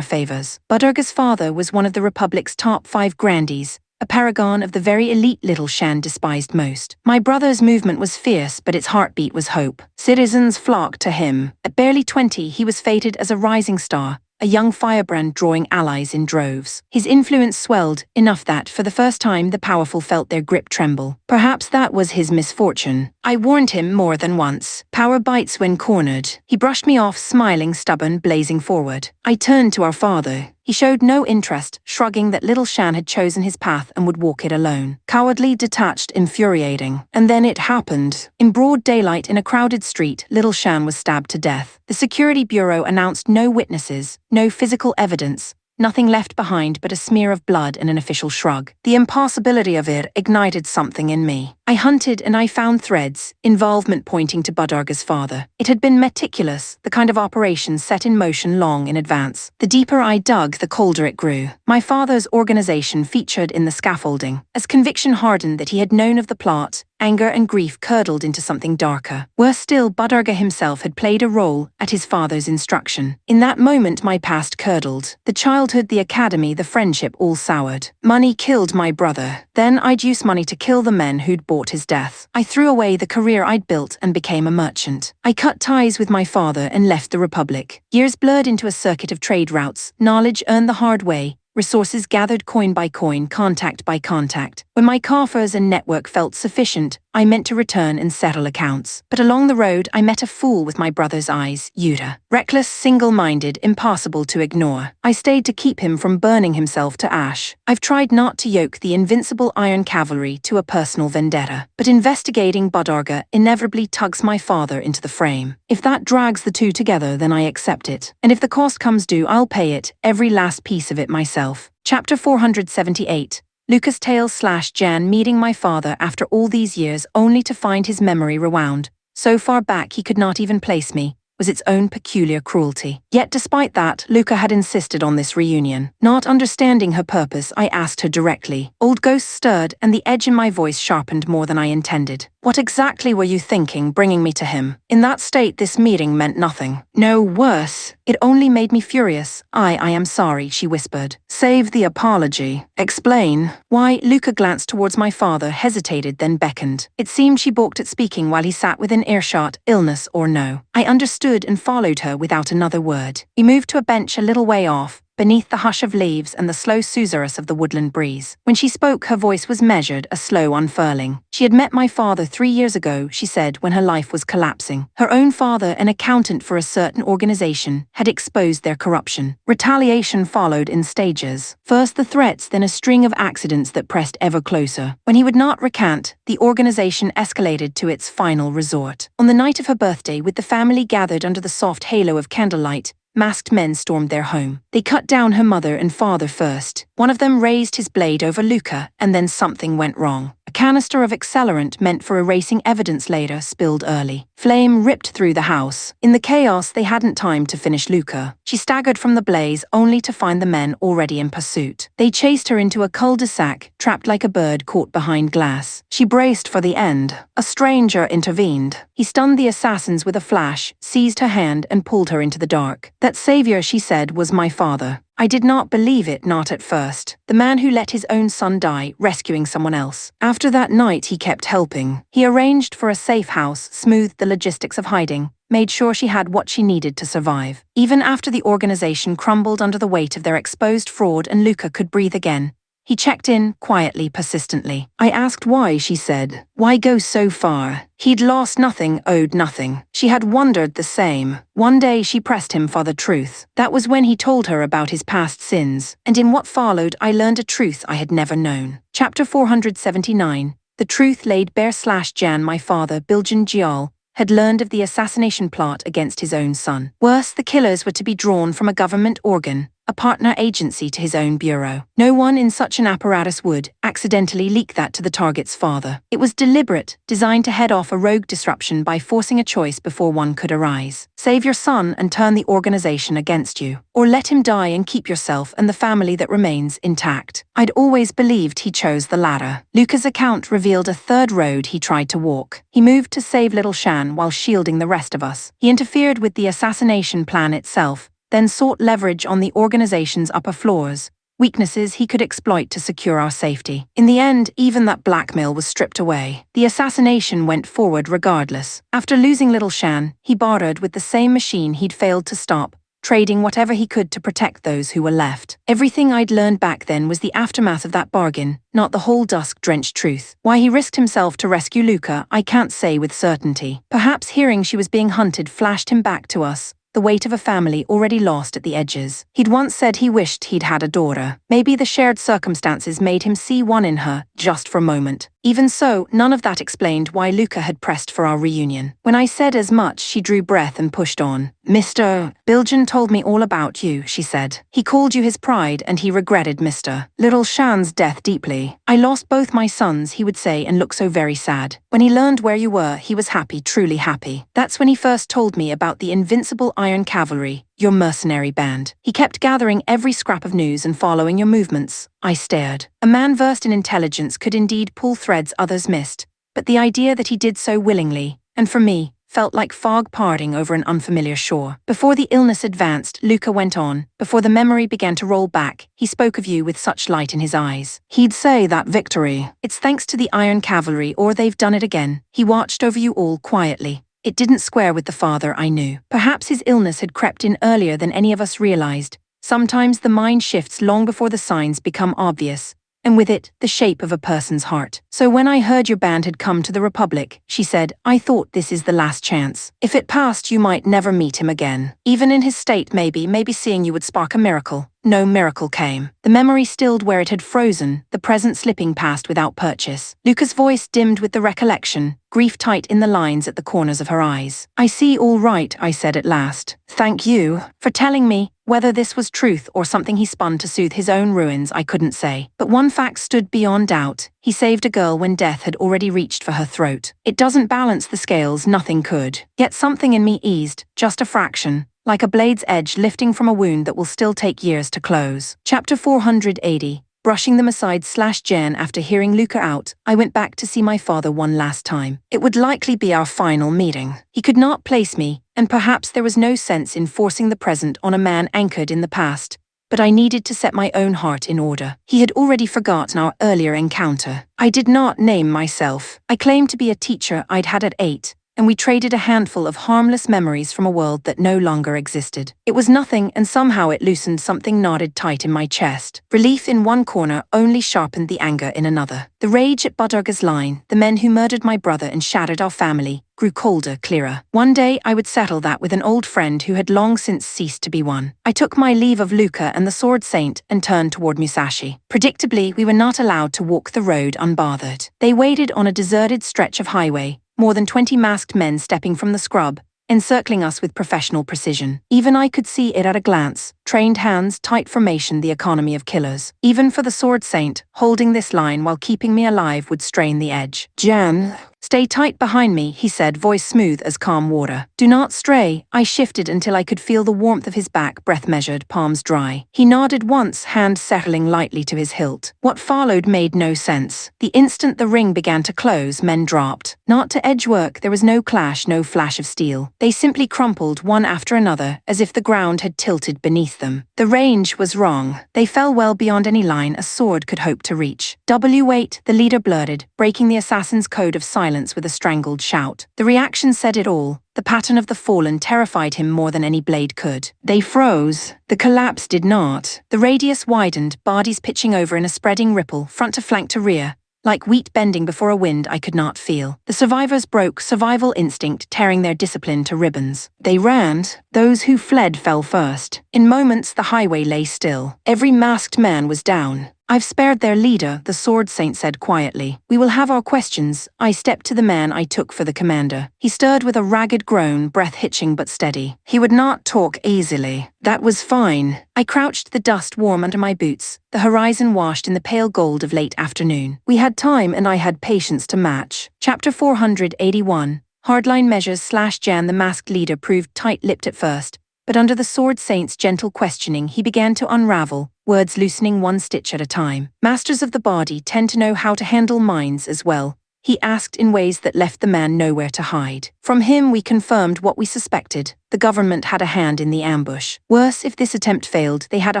favors. Budarga's father was one of the Republic's top 5 grandees, a paragon of the very elite Little Shan despised most. My brother's movement was fierce, but its heartbeat was hope. Citizens flocked to him. At barely 20, he was fated as a rising star, a young firebrand drawing allies in droves. His influence swelled, enough that, for the first time, the powerful felt their grip tremble. Perhaps that was his misfortune. I warned him more than once. Power bites when cornered. He brushed me off, smiling, stubborn, blazing forward. I turned to our father. He showed no interest, shrugging that Little Shan had chosen his path and would walk it alone. Cowardly, detached, infuriating. And then it happened. In broad daylight in a crowded street, Little Shan was stabbed to death. The Security Bureau announced no witnesses, no physical evidence, nothing left behind but a smear of blood and an official shrug. The impossibility of it ignited something in me. I hunted and I found threads, involvement pointing to Budarga's father. It had been meticulous, the kind of operation set in motion long in advance. The deeper I dug, the colder it grew. My father's organization featured in the scaffolding. As conviction hardened that he had known of the plot, anger and grief curdled into something darker. Worse still, Budarga himself had played a role at his father's instruction. In that moment, my past curdled. The childhood, the academy, the friendship all soured. Money killed my brother. Then I'd use money to kill the men who'd bought his death. I threw away the career I'd built and became a merchant. I cut ties with my father and left the Republic. Years blurred into a circuit of trade routes, knowledge earned the hard way, resources gathered coin by coin, contact by contact. When my coffers and network felt sufficient, I meant to return and settle accounts. But along the road, I met a fool with my brother's eyes, Yuta. Reckless, single-minded, impossible to ignore. I stayed to keep him from burning himself to ash. I've tried not to yoke the invincible Iron Cavalry to a personal vendetta, but investigating Budarga inevitably tugs my father into the frame. If that drags the two together, then I accept it. And if the cost comes due, I'll pay it, every last piece of it myself. Chapter 478. Lucas Tale/Jan meeting my father after all these years only to find his memory rewound. So far back he could not even place me, was its own peculiar cruelty. Yet despite that, Luca had insisted on this reunion. Not understanding her purpose, I asked her directly. Old Ghost stirred, and the edge in my voice sharpened more than I intended. What exactly were you thinking, bringing me to him? In that state, this meeting meant nothing. No, worse. It only made me furious. I am sorry, she whispered. Save the apology. Explain. Why? Luca glanced towards my father, hesitated, then beckoned. It seemed she balked at speaking while he sat within earshot, illness or no. I understood and followed her without another word. We moved to a bench a little way off, beneath the hush of leaves and the slow susurrus of the woodland breeze. When she spoke, her voice was measured, a slow unfurling. She had met my father 3 years ago, she said, when her life was collapsing. Her own father, an accountant for a certain organization, had exposed their corruption. Retaliation followed in stages. First the threats, then a string of accidents that pressed ever closer. When he would not recant, the organization escalated to its final resort. On the night of her birthday, with the family gathered under the soft halo of candlelight, masked men stormed their home. They cut down her mother and father first. One of them raised his blade over Luca, and then something went wrong. A canister of accelerant meant for erasing evidence later spilled early. Flame ripped through the house. In the chaos, they hadn't time to finish Luca. She staggered from the blaze only to find the men already in pursuit. They chased her into a cul-de-sac, trapped like a bird caught behind glass. She braced for the end. A stranger intervened. He stunned the assassins with a flash, seized her hand and pulled her into the dark. That savior, she said, was my father. I did not believe it, not at first. The man who let his own son die, rescuing someone else. After that night, he kept helping. He arranged for a safe house, smoothed the logistics of hiding, made sure she had what she needed to survive. Even after the organization crumbled under the weight of their exposed fraud and Luca could breathe again, he checked in, quietly, persistently. I asked why, she said. Why go so far? He'd lost nothing, owed nothing. She had wondered the same. One day she pressed him for the truth. That was when he told her about his past sins. And in what followed, I learned a truth I had never known. Chapter 479. The truth laid bare/Jan, my father, Biljan Gial, had learned of the assassination plot against his own son. Worse, the killers were to be drawn from a government organ, a partner agency to his own bureau. No one in such an apparatus would accidentally leak that to the target's father. It was deliberate, designed to head off a rogue disruption by forcing a choice before one could arise. Save your son and turn the organization against you, or let him die and keep yourself and the family that remains intact. I'd always believed he chose the latter. Luca's account revealed a third road he tried to walk. He moved to save little Shan while shielding the rest of us. He interfered with the assassination plan itself, then sought leverage on the organization's upper floors, weaknesses he could exploit to secure our safety. In the end, even that blackmail was stripped away. The assassination went forward regardless. After losing little Shan, he bartered with the same machine he'd failed to stop, trading whatever he could to protect those who were left. Everything I'd learned back then was the aftermath of that bargain, not the whole dusk-drenched truth. Why he risked himself to rescue Luca, I can't say with certainty. Perhaps hearing she was being hunted flashed him back to us, the weight of a family already lost at the edges. He'd once said he wished he'd had a daughter. Maybe the shared circumstances made him see one in her, just for a moment. Even so, none of that explained why Luca had pressed for our reunion. When I said as much, she drew breath and pushed on. Mr. Bilgen told me all about you, she said. He called you his pride and he regretted Mr. Little Shan's death deeply. I lost both my sons, he would say, and look so very sad. When he learned where you were, he was happy, truly happy. That's when he first told me about the invincible Iron Cavalry, your mercenary band. He kept gathering every scrap of news and following your movements. I stared. A man versed in intelligence could indeed pull threads others missed, but the idea that he did so willingly, and for me, felt like fog parting over an unfamiliar shore. Before the illness advanced, Luca went on. Before the memory began to roll back, he spoke of you with such light in his eyes. He'd say that victory, it's thanks to the Iron Cavalry, or they've done it again. He watched over you all quietly. It didn't square with the father I knew. Perhaps his illness had crept in earlier than any of us realized. Sometimes the mind shifts long before the signs become obvious, and with it, the shape of a person's heart. So when I heard your band had come to the Republic, she said, I thought this is the last chance. If it passed, you might never meet him again. Even in his state, maybe seeing you would spark a miracle. No miracle came. The memory stilled where it had frozen, the present slipping past without purchase. Luca's voice dimmed with the recollection, grief tight in the lines at the corners of her eyes. I see all right, I said at last. Thank you for telling me. Whether this was truth or something he spun to soothe his own ruins, I couldn't say. But one fact stood beyond doubt. He saved a girl when death had already reached for her throat. It doesn't balance the scales, nothing could. Yet something in me eased, just a fraction, like a blade's edge lifting from a wound that will still take years to close. Chapter 480. Brushing them aside /Jen after hearing Luca out, I went back to see my father one last time. It would likely be our final meeting. He could not place me, and perhaps there was no sense in forcing the present on a man anchored in the past, but I needed to set my own heart in order. He had already forgotten our earlier encounter. I did not name myself. I claimed to be a teacher I'd had at 8, and we traded a handful of harmless memories from a world that no longer existed. It was nothing, and somehow it loosened something knotted tight in my chest. Relief in one corner only sharpened the anger in another. The rage at Budurga's line, the men who murdered my brother and shattered our family, grew colder, clearer. One day I would settle that with an old friend who had long since ceased to be one. I took my leave of Luca and the Sword Saint and turned toward Musashi. Predictably, we were not allowed to walk the road unbothered. They waited on a deserted stretch of highway, more than 20 masked men stepping from the scrub, encircling us with professional precision. Even I could see it at a glance. Trained hands, tight formation, the economy of killers. Even for the Sword Saint, holding this line while keeping me alive would strain the edge. Jan, stay tight behind me, he said, voice smooth as calm water. Do not stray. I shifted until I could feel the warmth of his back, breath measured, palms dry. He nodded once, hand settling lightly to his hilt. What followed made no sense. The instant the ring began to close, men dropped. Not to edgework, there was no clash, no flash of steel. They simply crumpled one after another, as if the ground had tilted beneath them. The range was wrong. They fell well beyond any line a sword could hope to reach. Wait, the leader blurted, breaking the assassin's code of silence with a strangled shout. The reaction said it all. The pattern of the fallen terrified him more than any blade could. They froze. The collapse did not. The radius widened, bodies pitching over in a spreading ripple, front to flank to rear. Like wheat bending before a wind I could not feel. The survivors broke, survival instinct tearing their discipline to ribbons. They ran. Those who fled fell first. In moments the highway lay still. Every masked man was down. "I've spared their leader," the sword saint said quietly. "We will have our questions." I stepped to the man I took for the commander. He stirred with a ragged groan, breath hitching but steady. He would not talk easily. That was fine. I crouched, the dust warm under my boots, the horizon washed in the pale gold of late afternoon. We had time and I had patience to match. Chapter 481. Hardline measures / Jan. The masked leader proved tight-lipped at first, but under the sword saint's gentle questioning he began to unravel, words loosening one stitch at a time. "Masters of the body tend to know how to handle minds as well," he asked in ways that left the man nowhere to hide. From him we confirmed what we suspected. The government had a hand in the ambush. Worse, if this attempt failed, they had a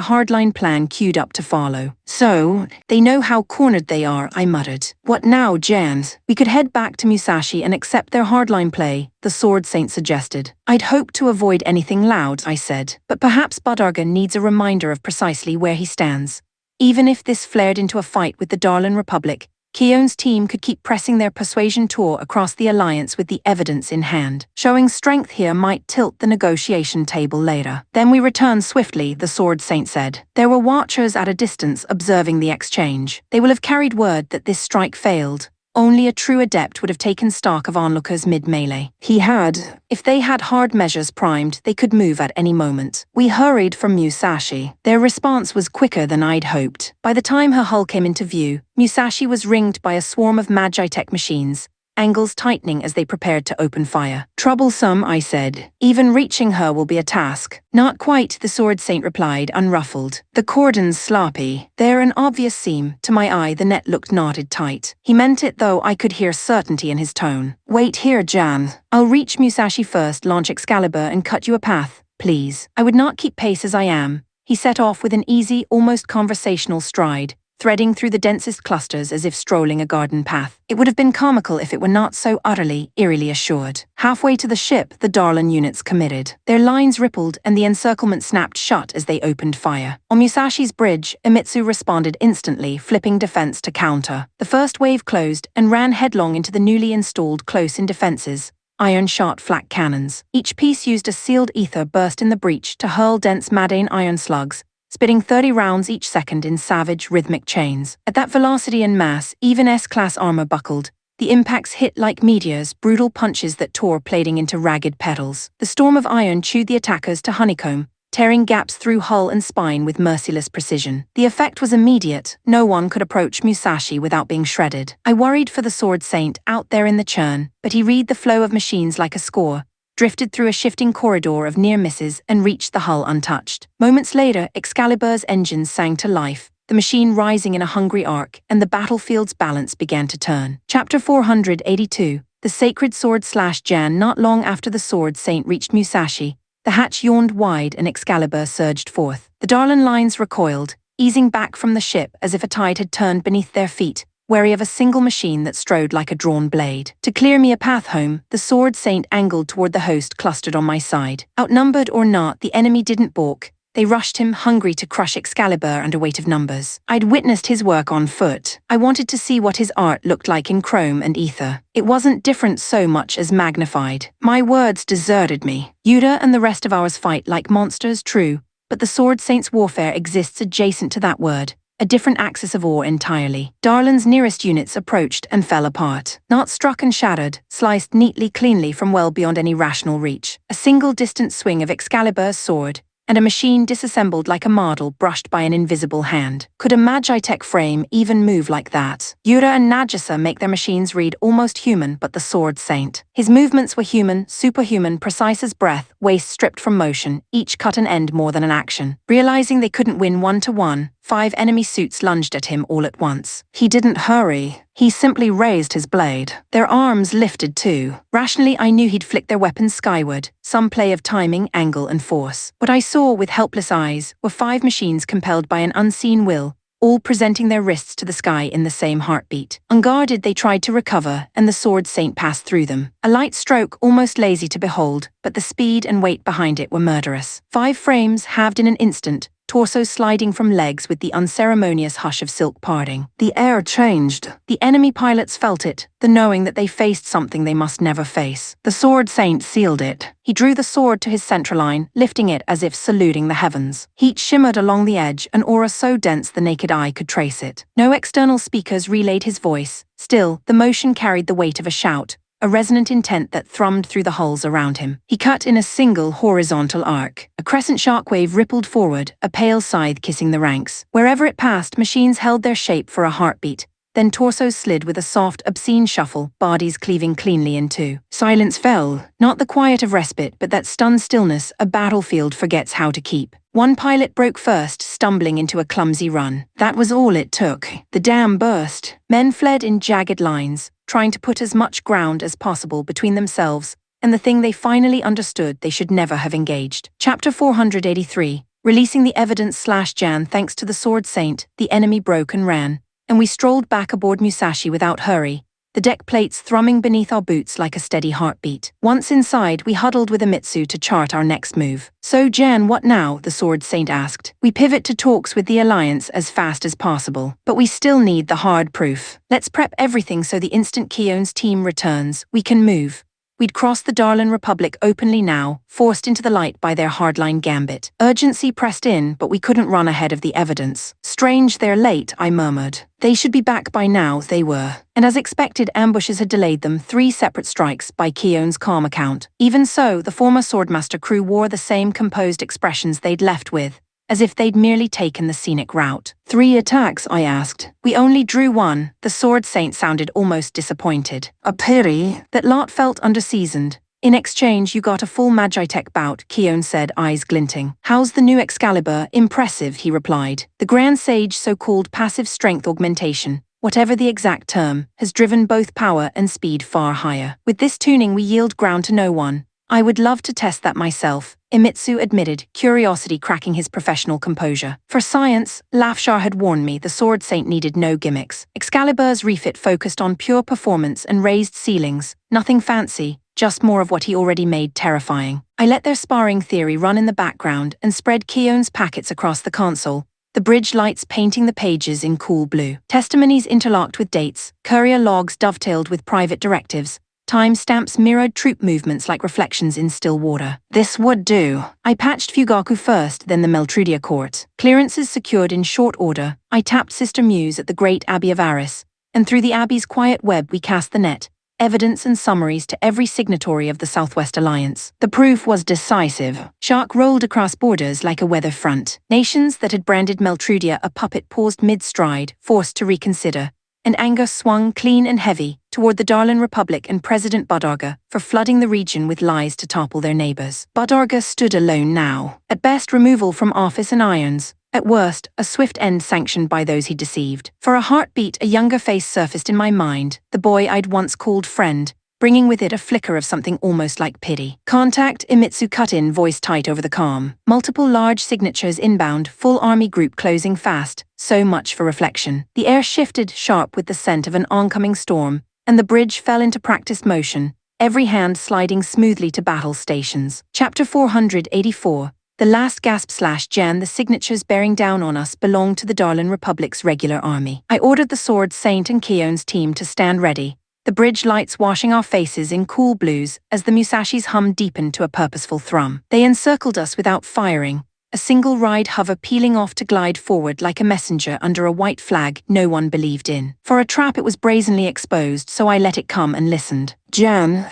hardline plan queued up to follow. "So, they know how cornered they are," I muttered. "What now, Jans?" "We could head back to Musashi and accept their hardline play," the sword saint suggested. "I'd hoped to avoid anything loud," I said. "But perhaps Budarga needs a reminder of precisely where he stands. Even if this flared into a fight with the Darlin Republic, Keon's team could keep pressing their persuasion tour across the alliance with the evidence in hand. Showing strength here might tilt the negotiation table later." "Then we return swiftly," the sword saint said. "There were watchers at a distance observing the exchange. They will have carried word that this strike failed. Only a true adept would have taken stock of onlookers mid-melee. He had. If they had hard measures primed, they could move at any moment." We hurried from Musashi. Their response was quicker than I'd hoped. By the time her hull came into view, Musashi was ringed by a swarm of Magitech machines, angles tightening as they prepared to open fire. "Troublesome," I said. "Even reaching her will be a task." "Not quite," the sword saint replied, unruffled. "The cordons sloppy. They're an obvious seam." To my eye, the net looked knotted tight. He meant it, though I could hear certainty in his tone. "Wait here, Jan. I'll reach Musashi first, launch Excalibur and cut you a path, please." I would not keep pace as I am. He set off with an easy, almost conversational stride, threading through the densest clusters as if strolling a garden path. It would have been comical if it were not so utterly, eerily assured. Halfway to the ship, the Darlin units committed. Their lines rippled and the encirclement snapped shut as they opened fire. On Musashi's bridge, Emitsu responded instantly, flipping defense to counter. The first wave closed and ran headlong into the newly installed close-in defenses, iron-shot flak cannons. Each piece used a sealed ether burst in the breach to hurl dense Madane iron slugs, spitting 30 rounds each second in savage, rhythmic chains. At that velocity and mass, even S-class armor buckled. The impacts hit like meteors, brutal punches that tore plating into ragged petals. The storm of iron chewed the attackers to honeycomb, tearing gaps through hull and spine with merciless precision. The effect was immediate. No one could approach Musashi without being shredded. I worried for the sword saint out there in the churn, but he read the flow of machines like a score, drifted through a shifting corridor of near misses and reached the hull untouched. Moments later, Excalibur's engines sang to life, the machine rising in a hungry arc, and the battlefield's balance began to turn. Chapter 482. The Sacred Sword / Jan. Not long after the sword saint reached Musashi, the hatch yawned wide and Excalibur surged forth. The Darlin lines recoiled, easing back from the ship as if a tide had turned beneath their feet, wary of a single machine that strode like a drawn blade. To clear me a path home, the sword saint angled toward the host clustered on my side. Outnumbered or not, the enemy didn't balk. They rushed him, hungry to crush Excalibur under weight of numbers. I'd witnessed his work on foot. I wanted to see what his art looked like in chrome and ether. It wasn't different so much as magnified. My words deserted me. Yuta and the rest of ours fight like monsters, true, but the sword saint's warfare exists adjacent to that word. A different axis of ore entirely. Darlin's nearest units approached and fell apart. Not struck and shattered, sliced neatly, cleanly from well beyond any rational reach. A single distant swing of Excalibur's sword, and a machine disassembled like a model brushed by an invisible hand. Could a Magitech frame even move like that? Yura and Nagisa make their machines read almost human, but the sword saint. His movements were human, superhuman, precise as breath, waist stripped from motion, each cut and end more than an action. Realizing they couldn't win 1-to-1, 5 enemy suits lunged at him all at once. He didn't hurry. He simply raised his blade. Their arms lifted too. Rationally, I knew he'd flick their weapons skyward, some play of timing, angle, and force. What I saw with helpless eyes were 5 machines compelled by an unseen will, all presenting their wrists to the sky in the same heartbeat. Unguarded, they tried to recover, and the sword saint passed through them. A light stroke, almost lazy to behold, but the speed and weight behind it were murderous. 5 frames, halved in an instant, torso sliding from legs with the unceremonious hush of silk parting. The air changed. The enemy pilots felt it, the knowing that they faced something they must never face. The Sword Saint sealed it. He drew the sword to his center line, lifting it as if saluting the heavens. Heat shimmered along the edge, an aura so dense the naked eye could trace it. No external speakers relayed his voice. Still, the motion carried the weight of a shout, a resonant intent that thrummed through the hulls around him. He cut in a single horizontal arc. A crescent shockwave rippled forward, a pale scythe kissing the ranks. Wherever it passed, machines held their shape for a heartbeat. Then torsos slid with a soft, obscene shuffle, bodies cleaving cleanly in two. Silence fell, not the quiet of respite, but that stunned stillness a battlefield forgets how to keep. One pilot broke first, stumbling into a clumsy run. That was all it took. The dam burst. Men fled in jagged lines, trying to put as much ground as possible between themselves and the thing they finally understood they should never have engaged. Chapter 483. Releasing the evidence/Jan thanks to the Sword Saint, the enemy broke and ran, and we strolled back aboard Musashi without hurry, the deck plates thrumming beneath our boots like a steady heartbeat. Once inside, we huddled with Amitsu to chart our next move. "So Jan, what now?" the Sword Saint asked. "We pivot to talks with the Alliance as fast as possible, but we still need the hard proof. Let's prep everything so the instant Keon's team returns, we can move." We'd crossed the Darlin Republic openly now, forced into the light by their hardline gambit. Urgency pressed in, but we couldn't run ahead of the evidence. "Strange they're late," I murmured. "They should be back by now," they were. And as expected, ambushes had delayed them, 3 separate strikes by Keon's calm account. Even so, the former Swordmaster crew wore the same composed expressions they'd left with, as if they'd merely taken the scenic route. 3 attacks, I asked. "We only drew 1. The Sword Saint sounded almost disappointed. "A pity." That lot felt underseasoned. "In exchange, you got a full Magitech bout," Keon said, eyes glinting. "How's the new Excalibur?" "Impressive," he replied. "The Grand Sage so-called passive strength augmentation, whatever the exact term, has driven both power and speed far higher. With this tuning we yield ground to no one. I would love to test that myself," Imitsu admitted, curiosity cracking his professional composure. "For science, Lafshar had warned me the Sword Saint needed no gimmicks. Excalibur's refit focused on pure performance and raised ceilings, nothing fancy, just more of what he already made terrifying." I let their sparring theory run in the background and spread Keon's packets across the console, the bridge lights painting the pages in cool blue. Testimonies interlocked with dates, courier logs dovetailed with private directives, timestamps mirrored troop movements like reflections in still water. This would do. I patched Fugaku first, then the Meltrudia court. Clearances secured in short order, I tapped Sister Muse at the Great Abbey of Aris, and through the Abbey's quiet web we cast the net, evidence and summaries to every signatory of the Southwest Alliance. The proof was decisive. Shark rolled across borders like a weather front. Nations that had branded Meltrudia a puppet paused mid-stride, forced to reconsider, and anger swung clean and heavy toward the Darlin Republic and President Badarga for flooding the region with lies to topple their neighbors. Badarga stood alone now. At best, removal from office and irons. At worst, a swift end sanctioned by those he deceived. For a heartbeat, a younger face surfaced in my mind, the boy I'd once called friend, bringing with it a flicker of something almost like pity. "Contact," Imitsu cut in, voice tight over the comm. Multiple large signatures inbound, full army group closing fast. So much for reflection. The air shifted, sharp with the scent of an oncoming storm, and the bridge fell into practiced motion, every hand sliding smoothly to battle stations. Chapter 484. The last gasp/Jan, the signatures bearing down on us belonged to the Darlin Republic's regular army. I ordered the Sword Saint and Keon's team to stand ready, the bridge lights washing our faces in cool blues as the Musashi's hum deepened to a purposeful thrum. They encircled us without firing, a single ride hover peeling off to glide forward like a messenger under a white flag no one believed in. For a trap it was brazenly exposed, so I let it come and listened. Jan,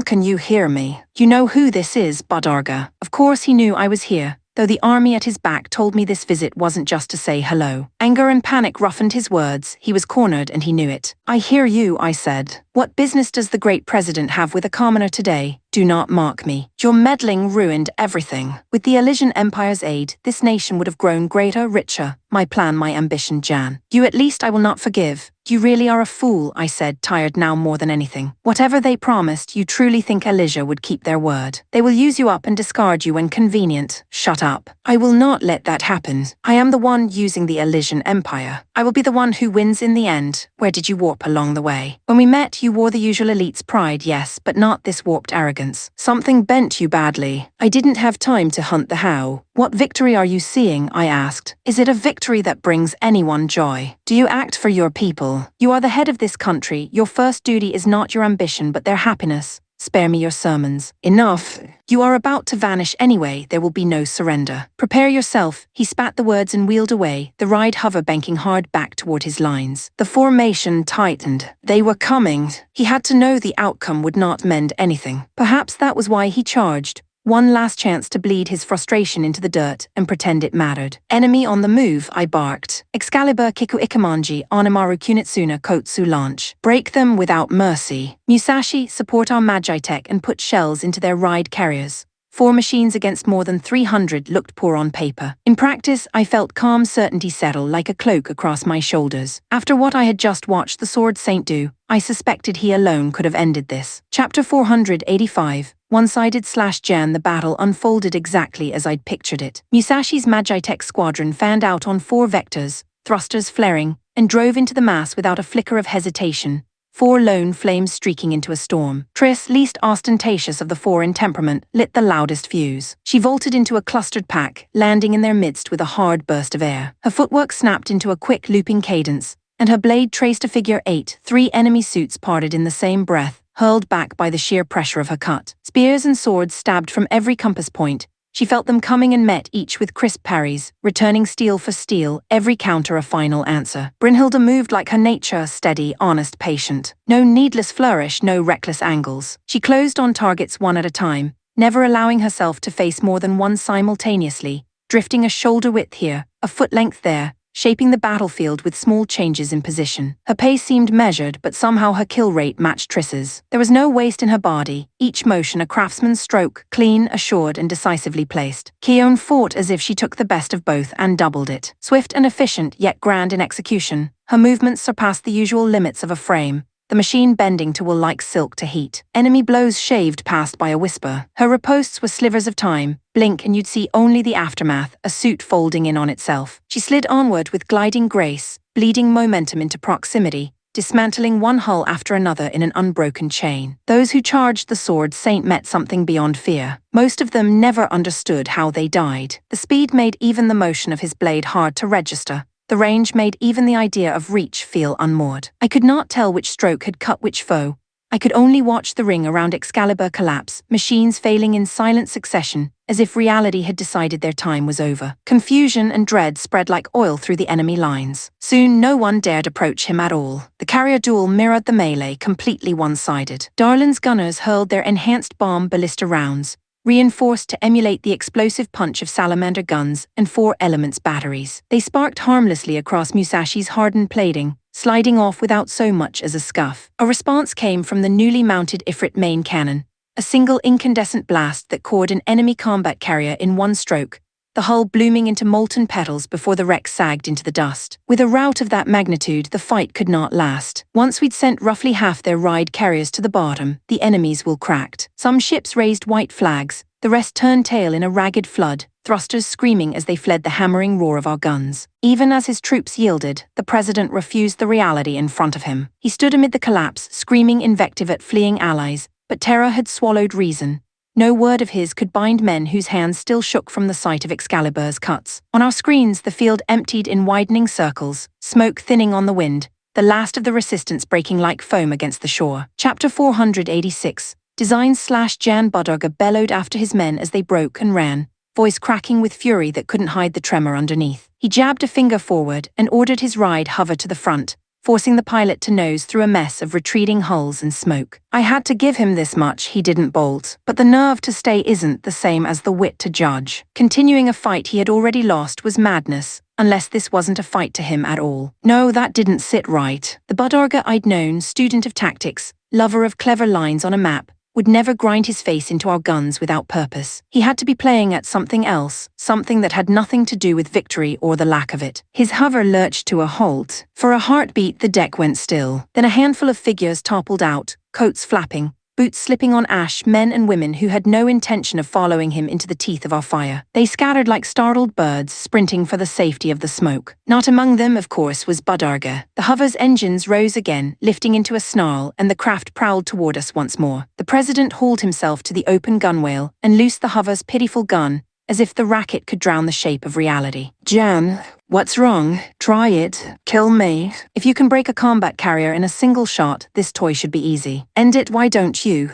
can you hear me? You know who this is, Badarga." Of course he knew I was here, though the army at his back told me this visit wasn't just to say hello. Anger and panic roughened his words, he was cornered and he knew it. "I hear you," I said. "What business does the great president have with a commoner today? Do not mock me. Your meddling ruined everything. With the Elysian Empire's aid, this nation would have grown greater, richer. My plan, my ambition, Jan. You at least I will not forgive. You really are a fool," I said, tired now more than anything. "Whatever they promised, you truly think Elysia would keep their word. They will use you up and discard you when convenient. Shut up. I will not let that happen. I am the one using the Elysian Empire. I will be the one who wins in the end. Where did you warp along the way? When we met, you wore the usual elite's pride, yes, but not this warped arrogance. Something bent you badly. I didn't have time to hunt the how. What victory are you seeing? I asked. Is it a victory that brings anyone joy? Do you act for your people? You are the head of this country. Your first duty is not your ambition but their happiness. Spare me your sermons. Enough. You are about to vanish anyway, there will be no surrender. Prepare yourself. He spat the words and wheeled away, the ride hover banking hard back toward his lines. The formation tightened. They were coming. He had to know the outcome would not mend anything. Perhaps that was why he charged. One last chance to bleed his frustration into the dirt and pretend it mattered. Enemy on the move, I barked. Excalibur kiku ikamanji onamaru kunitsuna kotsu launch. Break them without mercy. Musashi, support our magi tech and put shells into their ride carriers. 4 machines against more than 300 looked poor on paper. In practice, I felt calm certainty settle like a cloak across my shoulders. After what I had just watched the Sword Saint do, I suspected he alone could have ended this. Chapter 485. One-sided/Jan. The battle unfolded exactly as I'd pictured it. Musashi's Magitech squadron fanned out on 4 vectors, thrusters flaring, and drove into the mass without a flicker of hesitation. 4 lone flames streaking into a storm. Triss, least ostentatious of the 4 in temperament, lit the loudest fuse. She vaulted into a clustered pack, landing in their midst with a hard burst of air. Her footwork snapped into a quick looping cadence, and her blade traced a figure 8. 3 enemy suits parted in the same breath, hurled back by the sheer pressure of her cut. Spears and swords stabbed from every compass point. She felt them coming and met each with crisp parries, returning steel for steel, every counter a final answer. Brynhilde moved like her nature, steady, honest, patient. No needless flourish, no reckless angles. She closed on targets one at a time, never allowing herself to face more than one simultaneously, drifting a shoulder width here, a foot length there, shaping the battlefield with small changes in position. Her pace seemed measured, but somehow her kill rate matched Triss's. There was no waste in her body, each motion a craftsman's stroke, clean, assured, and decisively placed. Keone fought as if she took the best of both and doubled it. Swift and efficient, yet grand in execution, her movements surpassed the usual limits of a frame, the machine bending to will like silk to heat. Enemy blows shaved past by a whisper. Her riposts were slivers of time. Blink and you'd see only the aftermath, a suit folding in on itself. She slid onward with gliding grace, bleeding momentum into proximity, dismantling one hull after another in an unbroken chain. Those who charged the Sword Saint met something beyond fear. Most of them never understood how they died. The speed made even the motion of his blade hard to register. The range made even the idea of reach feel unmoored. I could not tell which stroke had cut which foe. I could only watch the ring around Excalibur collapse, machines failing in silent succession, as if reality had decided their time was over. Confusion and dread spread like oil through the enemy lines. Soon no one dared approach him at all. The carrier duel mirrored the melee, completely one-sided. Darlin's gunners hurled their enhanced bomb ballista rounds, reinforced to emulate the explosive punch of salamander guns and 4 elements batteries. They sparked harmlessly across Musashi's hardened plating, sliding off without so much as a scuff. A response came from the newly mounted Ifrit main cannon, a single incandescent blast that cored an enemy combat carrier in one stroke, the hull blooming into molten petals before the wreck sagged into the dust. With a rout of that magnitude, the fight could not last. Once we'd sent roughly half their ride carriers to the bottom, the enemies will cracked. Some ships raised white flags, the rest turned tail in a ragged flood, thrusters screaming as they fled the hammering roar of our guns. Even as his troops yielded, the president refused the reality in front of him. He stood amid the collapse, screaming invective at fleeing allies, but terror had swallowed reason. No word of his could bind men whose hands still shook from the sight of Excalibur's cuts. On our screens, the field emptied in widening circles, smoke thinning on the wind, the last of the resistance breaking like foam against the shore. Chapter 486. Design/Jan Budurga bellowed after his men as they broke and ran, voice cracking with fury that couldn't hide the tremor underneath. He jabbed a finger forward and ordered his ride hover to the front, forcing the pilot to nose through a mess of retreating hulls and smoke. I had to give him this much, he didn't bolt. But the nerve to stay isn't the same as the wit to judge. Continuing a fight he had already lost was madness, unless this wasn't a fight to him at all. No, that didn't sit right. The Budurga I'd known, student of tactics, lover of clever lines on a map, would never grind his face into our guns without purpose. He had to be playing at something else, something that had nothing to do with victory or the lack of it. His hover lurched to a halt. For a heartbeat the deck went still. Then a handful of figures toppled out, coats flapping, boots slipping on ash, men and women who had no intention of following him into the teeth of our fire. They scattered like startled birds, sprinting for the safety of the smoke. Not among them, of course, was Budarga. The hover's engines rose again, lifting into a snarl, and the craft prowled toward us once more. The president hauled himself to the open gunwale and loosed the hover's pitiful gun, as if the racket could drown the shape of reality. Jan, what's wrong? Try it. Kill me. If you can break a combat carrier in a single shot, this toy should be easy. End it, why don't you?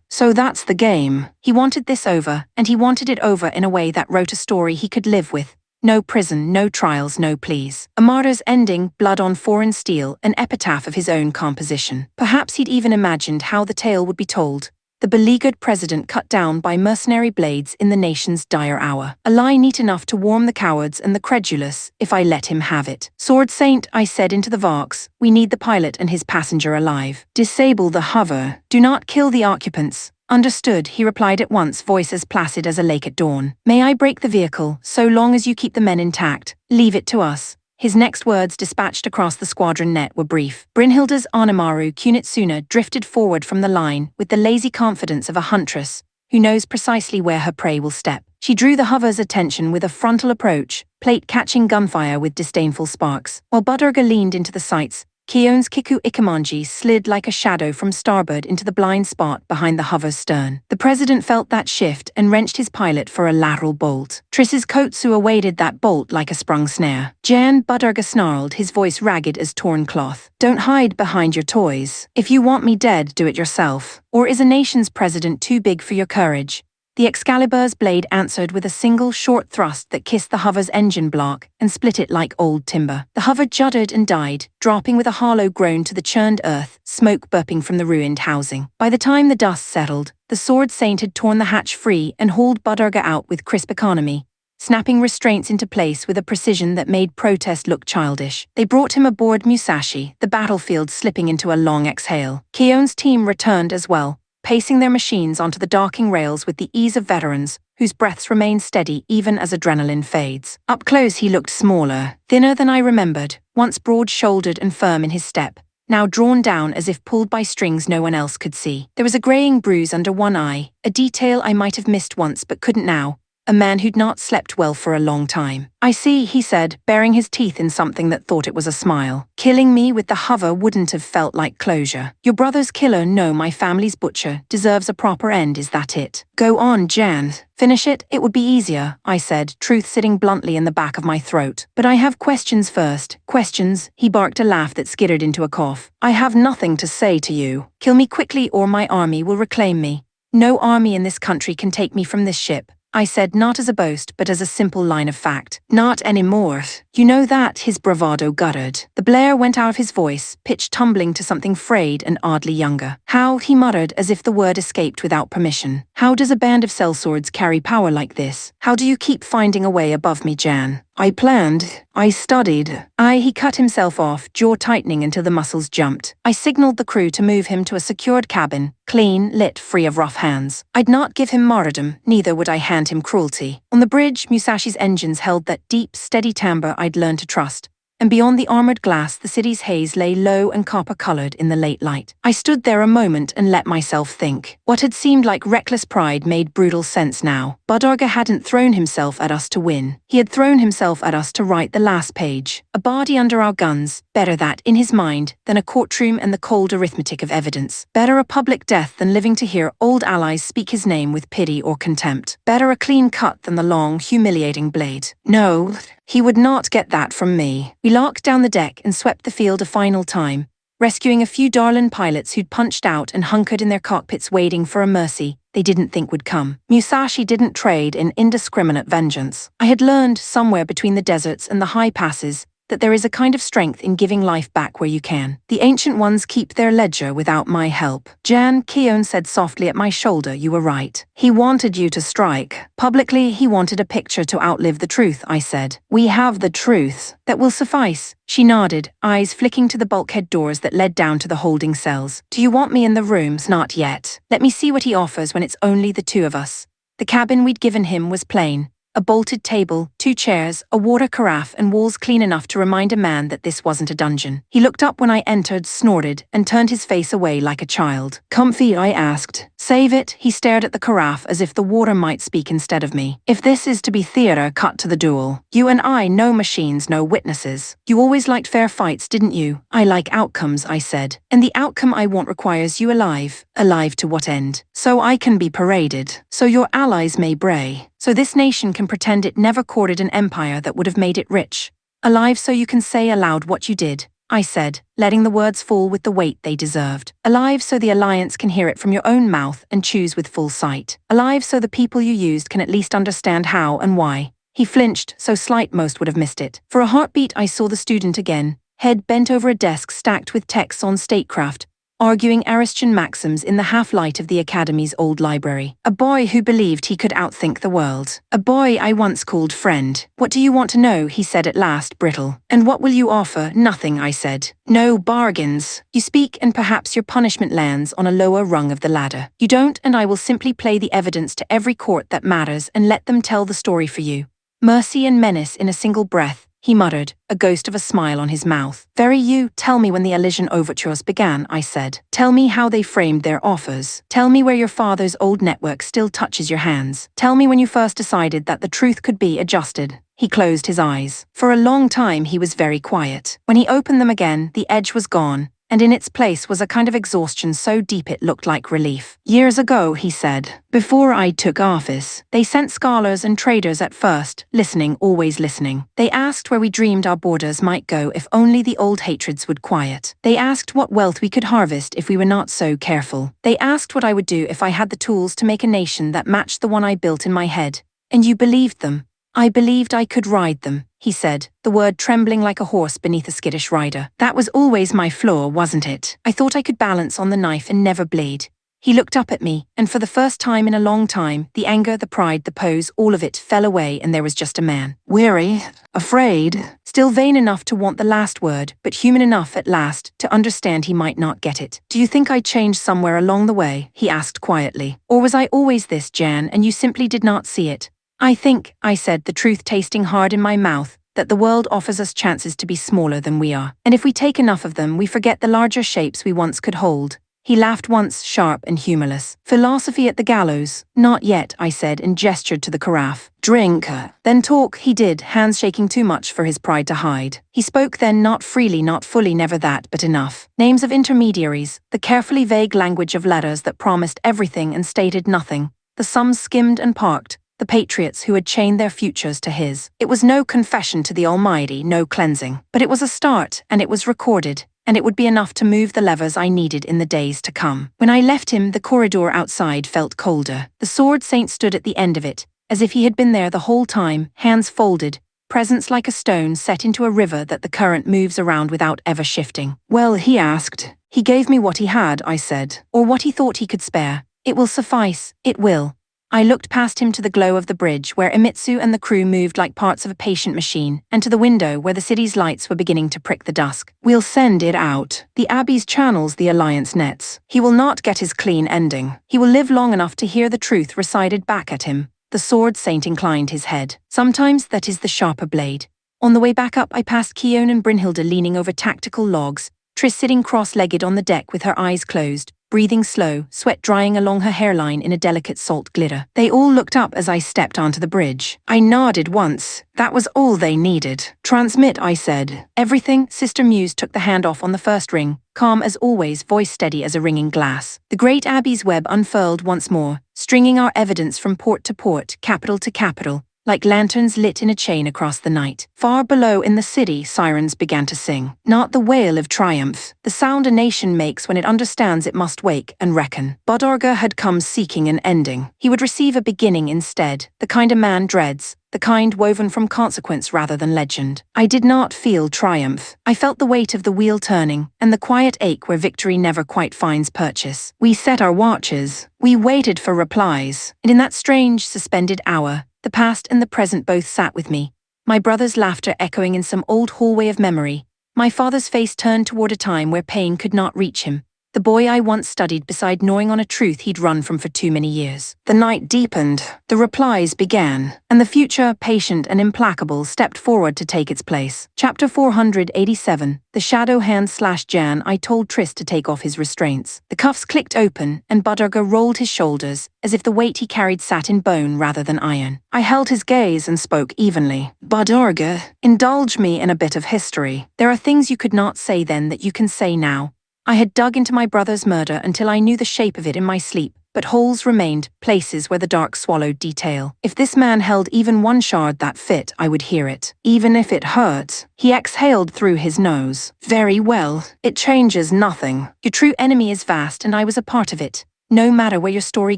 So that's the game. He wanted this over, and he wanted it over in a way that wrote a story he could live with. No prison, no trials, no pleas. A martyr's ending, blood on foreign steel, an epitaph of his own composition. Perhaps he'd even imagined how the tale would be told. The beleaguered president cut down by mercenary blades in the nation's dire hour. A lie neat enough to warm the cowards and the credulous, if I let him have it. Sword Saint, I said into the Vox, we need the pilot and his passenger alive. Disable the hover. Do not kill the occupants. Understood, he replied at once, voice as placid as a lake at dawn. May I break the vehicle, so long as you keep the men intact. Leave it to us. His next words dispatched across the squadron net were brief. Brynhilda's Anamaru Kunitsuna drifted forward from the line with the lazy confidence of a huntress who knows precisely where her prey will step. She drew the hover's attention with a frontal approach, plate catching gunfire with disdainful sparks. While Budarga leaned into the sights, Kion's Kiku Ikamanji slid like a shadow from starboard into the blind spot behind the hover's stern. The president felt that shift and wrenched his pilot for a lateral bolt. Triss's Kotsu awaited that bolt like a sprung snare. Jan, Budarga snarled, his voice ragged as torn cloth. Don't hide behind your toys. If you want me dead, do it yourself. Or is a nation's president too big for your courage? The Excalibur's blade answered with a single short thrust that kissed the hover's engine block and split it like old timber. The hover juddered and died, dropping with a hollow groan to the churned earth, smoke burping from the ruined housing. By the time the dust settled, the Sword Saint had torn the hatch free and hauled Budarga out with crisp economy, snapping restraints into place with a precision that made protest look childish. They brought him aboard Musashi, the battlefield slipping into a long exhale. Kion's team returned as well, pacing their machines onto the docking rails with the ease of veterans, whose breaths remain steady even as adrenaline fades. Up close he looked smaller, thinner than I remembered, once broad-shouldered and firm in his step, now drawn down as if pulled by strings no one else could see. There was a graying bruise under one eye, a detail I might have missed once but couldn't now. A man who'd not slept well for a long time. I see, he said, baring his teeth in something that thought it was a smile. Killing me with the hover wouldn't have felt like closure. Your brother's killer, no, my family's butcher, deserves a proper end, is that it? Go on, Jan. Finish it, it would be easier, I said, truth sitting bluntly in the back of my throat. But I have questions first. Questions, he barked, a laugh that skittered into a cough. I have nothing to say to you. Kill me quickly or my army will reclaim me. No army in this country can take me from this ship. I said, not as a boast, but as a simple line of fact. Not anymore. You know that, his bravado guttered. The blare went out of his voice, pitch tumbling to something frayed and oddly younger. How, he muttered as if the word escaped without permission. How does a band of sellswords carry power like this? How do you keep finding a way above me, Jan? I planned. I studied. He cut himself off, jaw tightening until the muscles jumped. I signaled the crew to move him to a secured cabin, clean, lit, free of rough hands. I'd not give him martyrdom, neither would I hand him cruelty. On the bridge, Musashi's engines held that deep, steady timbre I'd learned to trust. And beyond the armored glass, the city's haze lay low and copper-colored in the late light. I stood there a moment and let myself think. What had seemed like reckless pride made brutal sense now. Budarga hadn't thrown himself at us to win. He had thrown himself at us to write the last page. A body under our guns, better that, in his mind, than a courtroom and the cold arithmetic of evidence. Better a public death than living to hear old allies speak his name with pity or contempt. Better a clean cut than the long, humiliating blade. No, he would not get that from me. We locked down the deck and swept the field a final time, rescuing a few darlin' pilots who'd punched out and hunkered in their cockpits waiting for a mercy they didn't think would come. Musashi didn't trade in indiscriminate vengeance. I had learned, somewhere between the deserts and the high passes, that there is a kind of strength in giving life back where you can. The ancient ones keep their ledger without my help. Jan, Kion said softly at my shoulder, you were right. He wanted you to strike. Publicly, he wanted a picture to outlive the truth, I said. We have the truth. That will suffice. She nodded, eyes flicking to the bulkhead doors that led down to the holding cells. Do you want me in the rooms? Not yet. Let me see what he offers when it's only the two of us. The cabin we'd given him was plain. A bolted table, 2 chairs, a water carafe and walls clean enough to remind a man that this wasn't a dungeon. He looked up when I entered, snorted, and turned his face away like a child. Comfy, I asked. Save it, he stared at the carafe as if the water might speak instead of me. If this is to be theater, cut to the duel. You and I, no machines, no witnesses. You always liked fair fights, didn't you? I like outcomes, I said. And the outcome I want requires you alive. Alive to what end? So I can be paraded. So your allies may bray. So this nation can pretend it never courted an empire that would have made it rich. Alive so you can say aloud what you did, I said, letting the words fall with the weight they deserved. Alive so the Alliance can hear it from your own mouth and choose with full sight. Alive so the people you used can at least understand how and why. He flinched, so slight most would have missed it. For a heartbeat I saw the student again, head bent over a desk stacked with texts on statecraft, arguing Aristian maxims in the half-light of the Academy's old library. A boy who believed he could outthink the world. A boy I once called friend. What do you want to know, he said at last, brittle. And what will you offer? Nothing, I said. No bargains. You speak and perhaps your punishment lands on a lower rung of the ladder. You don't and I will simply play the evidence to every court that matters and let them tell the story for you. Mercy and menace in a single breath, he muttered, a ghost of a smile on his mouth. Very you, tell me when the Elysian overtures began, I said. Tell me how they framed their offers. Tell me where your father's old network still touches your hands. Tell me when you first decided that the truth could be adjusted. He closed his eyes. For a long time he was very quiet. When he opened them again, the edge was gone, and in its place was a kind of exhaustion so deep it looked like relief. Years ago, he said, before I took office, they sent scholars and traders at first, listening, always listening. They asked where we dreamed our borders might go if only the old hatreds would quiet. They asked what wealth we could harvest if we were not so careful. They asked what I would do if I had the tools to make a nation that matched the one I built in my head. And you believed them. I believed I could ride them, he said, the word trembling like a horse beneath a skittish rider. That was always my flaw, wasn't it? I thought I could balance on the knife and never bleed. He looked up at me, and for the first time in a long time, the anger, the pride, the pose, all of it fell away and there was just a man. Weary, afraid, still vain enough to want the last word, but human enough at last to understand he might not get it. Do you think I changed somewhere along the way? He asked quietly. Or was I always this, Jan, and you simply did not see it? I think, I said, the truth tasting hard in my mouth, that the world offers us chances to be smaller than we are. And if we take enough of them, we forget the larger shapes we once could hold. He laughed once, sharp and humorless. Philosophy at the gallows? Not yet, I said, and gestured to the carafe. Drink. Then talk, he did, hands shaking too much for his pride to hide. He spoke then, not freely, not fully, never that, but enough. Names of intermediaries, the carefully vague language of letters that promised everything and stated nothing, the sums skimmed and parked, the patriots who had chained their futures to his. It was no confession to the Almighty, no cleansing. But it was a start, and it was recorded, and it would be enough to move the levers I needed in the days to come. When I left him, the corridor outside felt colder. The sword saint stood at the end of it, as if he had been there the whole time, hands folded, presence like a stone set into a river that the current moves around without ever shifting. Well, he asked. He gave me what he had, I said, or what he thought he could spare. It will suffice, it will. I looked past him to the glow of the bridge where Emitsu and the crew moved like parts of a patient machine, and to the window where the city's lights were beginning to prick the dusk. We'll send it out. The Abbey's channels the Alliance nets. He will not get his clean ending. He will live long enough to hear the truth recited back at him. The sword saint inclined his head. Sometimes that is the sharper blade. On the way back up I passed Keon and Brynhilde leaning over tactical logs, Triss sitting cross-legged on the deck with her eyes closed, breathing slow, sweat drying along her hairline in a delicate salt glitter. They all looked up as I stepped onto the bridge. I nodded once. That was all they needed. Transmit, I said. Everything. Sister Muse took the hand off on the first ring, calm as always, voice steady as a ringing glass. The great Abbey's web unfurled once more, stringing our evidence from port to port, capital to capital, like lanterns lit in a chain across the night. Far below in the city, sirens began to sing. Not the wail of triumph, the sound a nation makes when it understands it must wake and reckon. Bodorga had come seeking an ending. He would receive a beginning instead, the kind a man dreads, the kind woven from consequence rather than legend. I did not feel triumph. I felt the weight of the wheel turning, and the quiet ache where victory never quite finds purchase. We set our watches. We waited for replies. And in that strange, suspended hour, the past and the present both sat with me, my brother's laughter echoing in some old hallway of memory, my father's face turned toward a time where pain could not reach him, the the boy I once studied beside gnawing on a truth he'd run from for too many years. The night deepened, the replies began, and the future, patient and implacable, stepped forward to take its place. Chapter 487, The Shadow Hand / Jan. I told Tris to take off his restraints. The cuffs clicked open, and Budurga rolled his shoulders, as if the weight he carried sat in bone rather than iron. I held his gaze and spoke evenly. Budurga, indulge me in a bit of history. There are things you could not say then that you can say now. I had dug into my brother's murder until I knew the shape of it in my sleep, but holes remained, places where the dark swallowed detail. If this man held even one shard that fit, I would hear it. Even if it hurt. He exhaled through his nose. Very well. It changes nothing. Your true enemy is vast, and I was a part of it. No matter where your story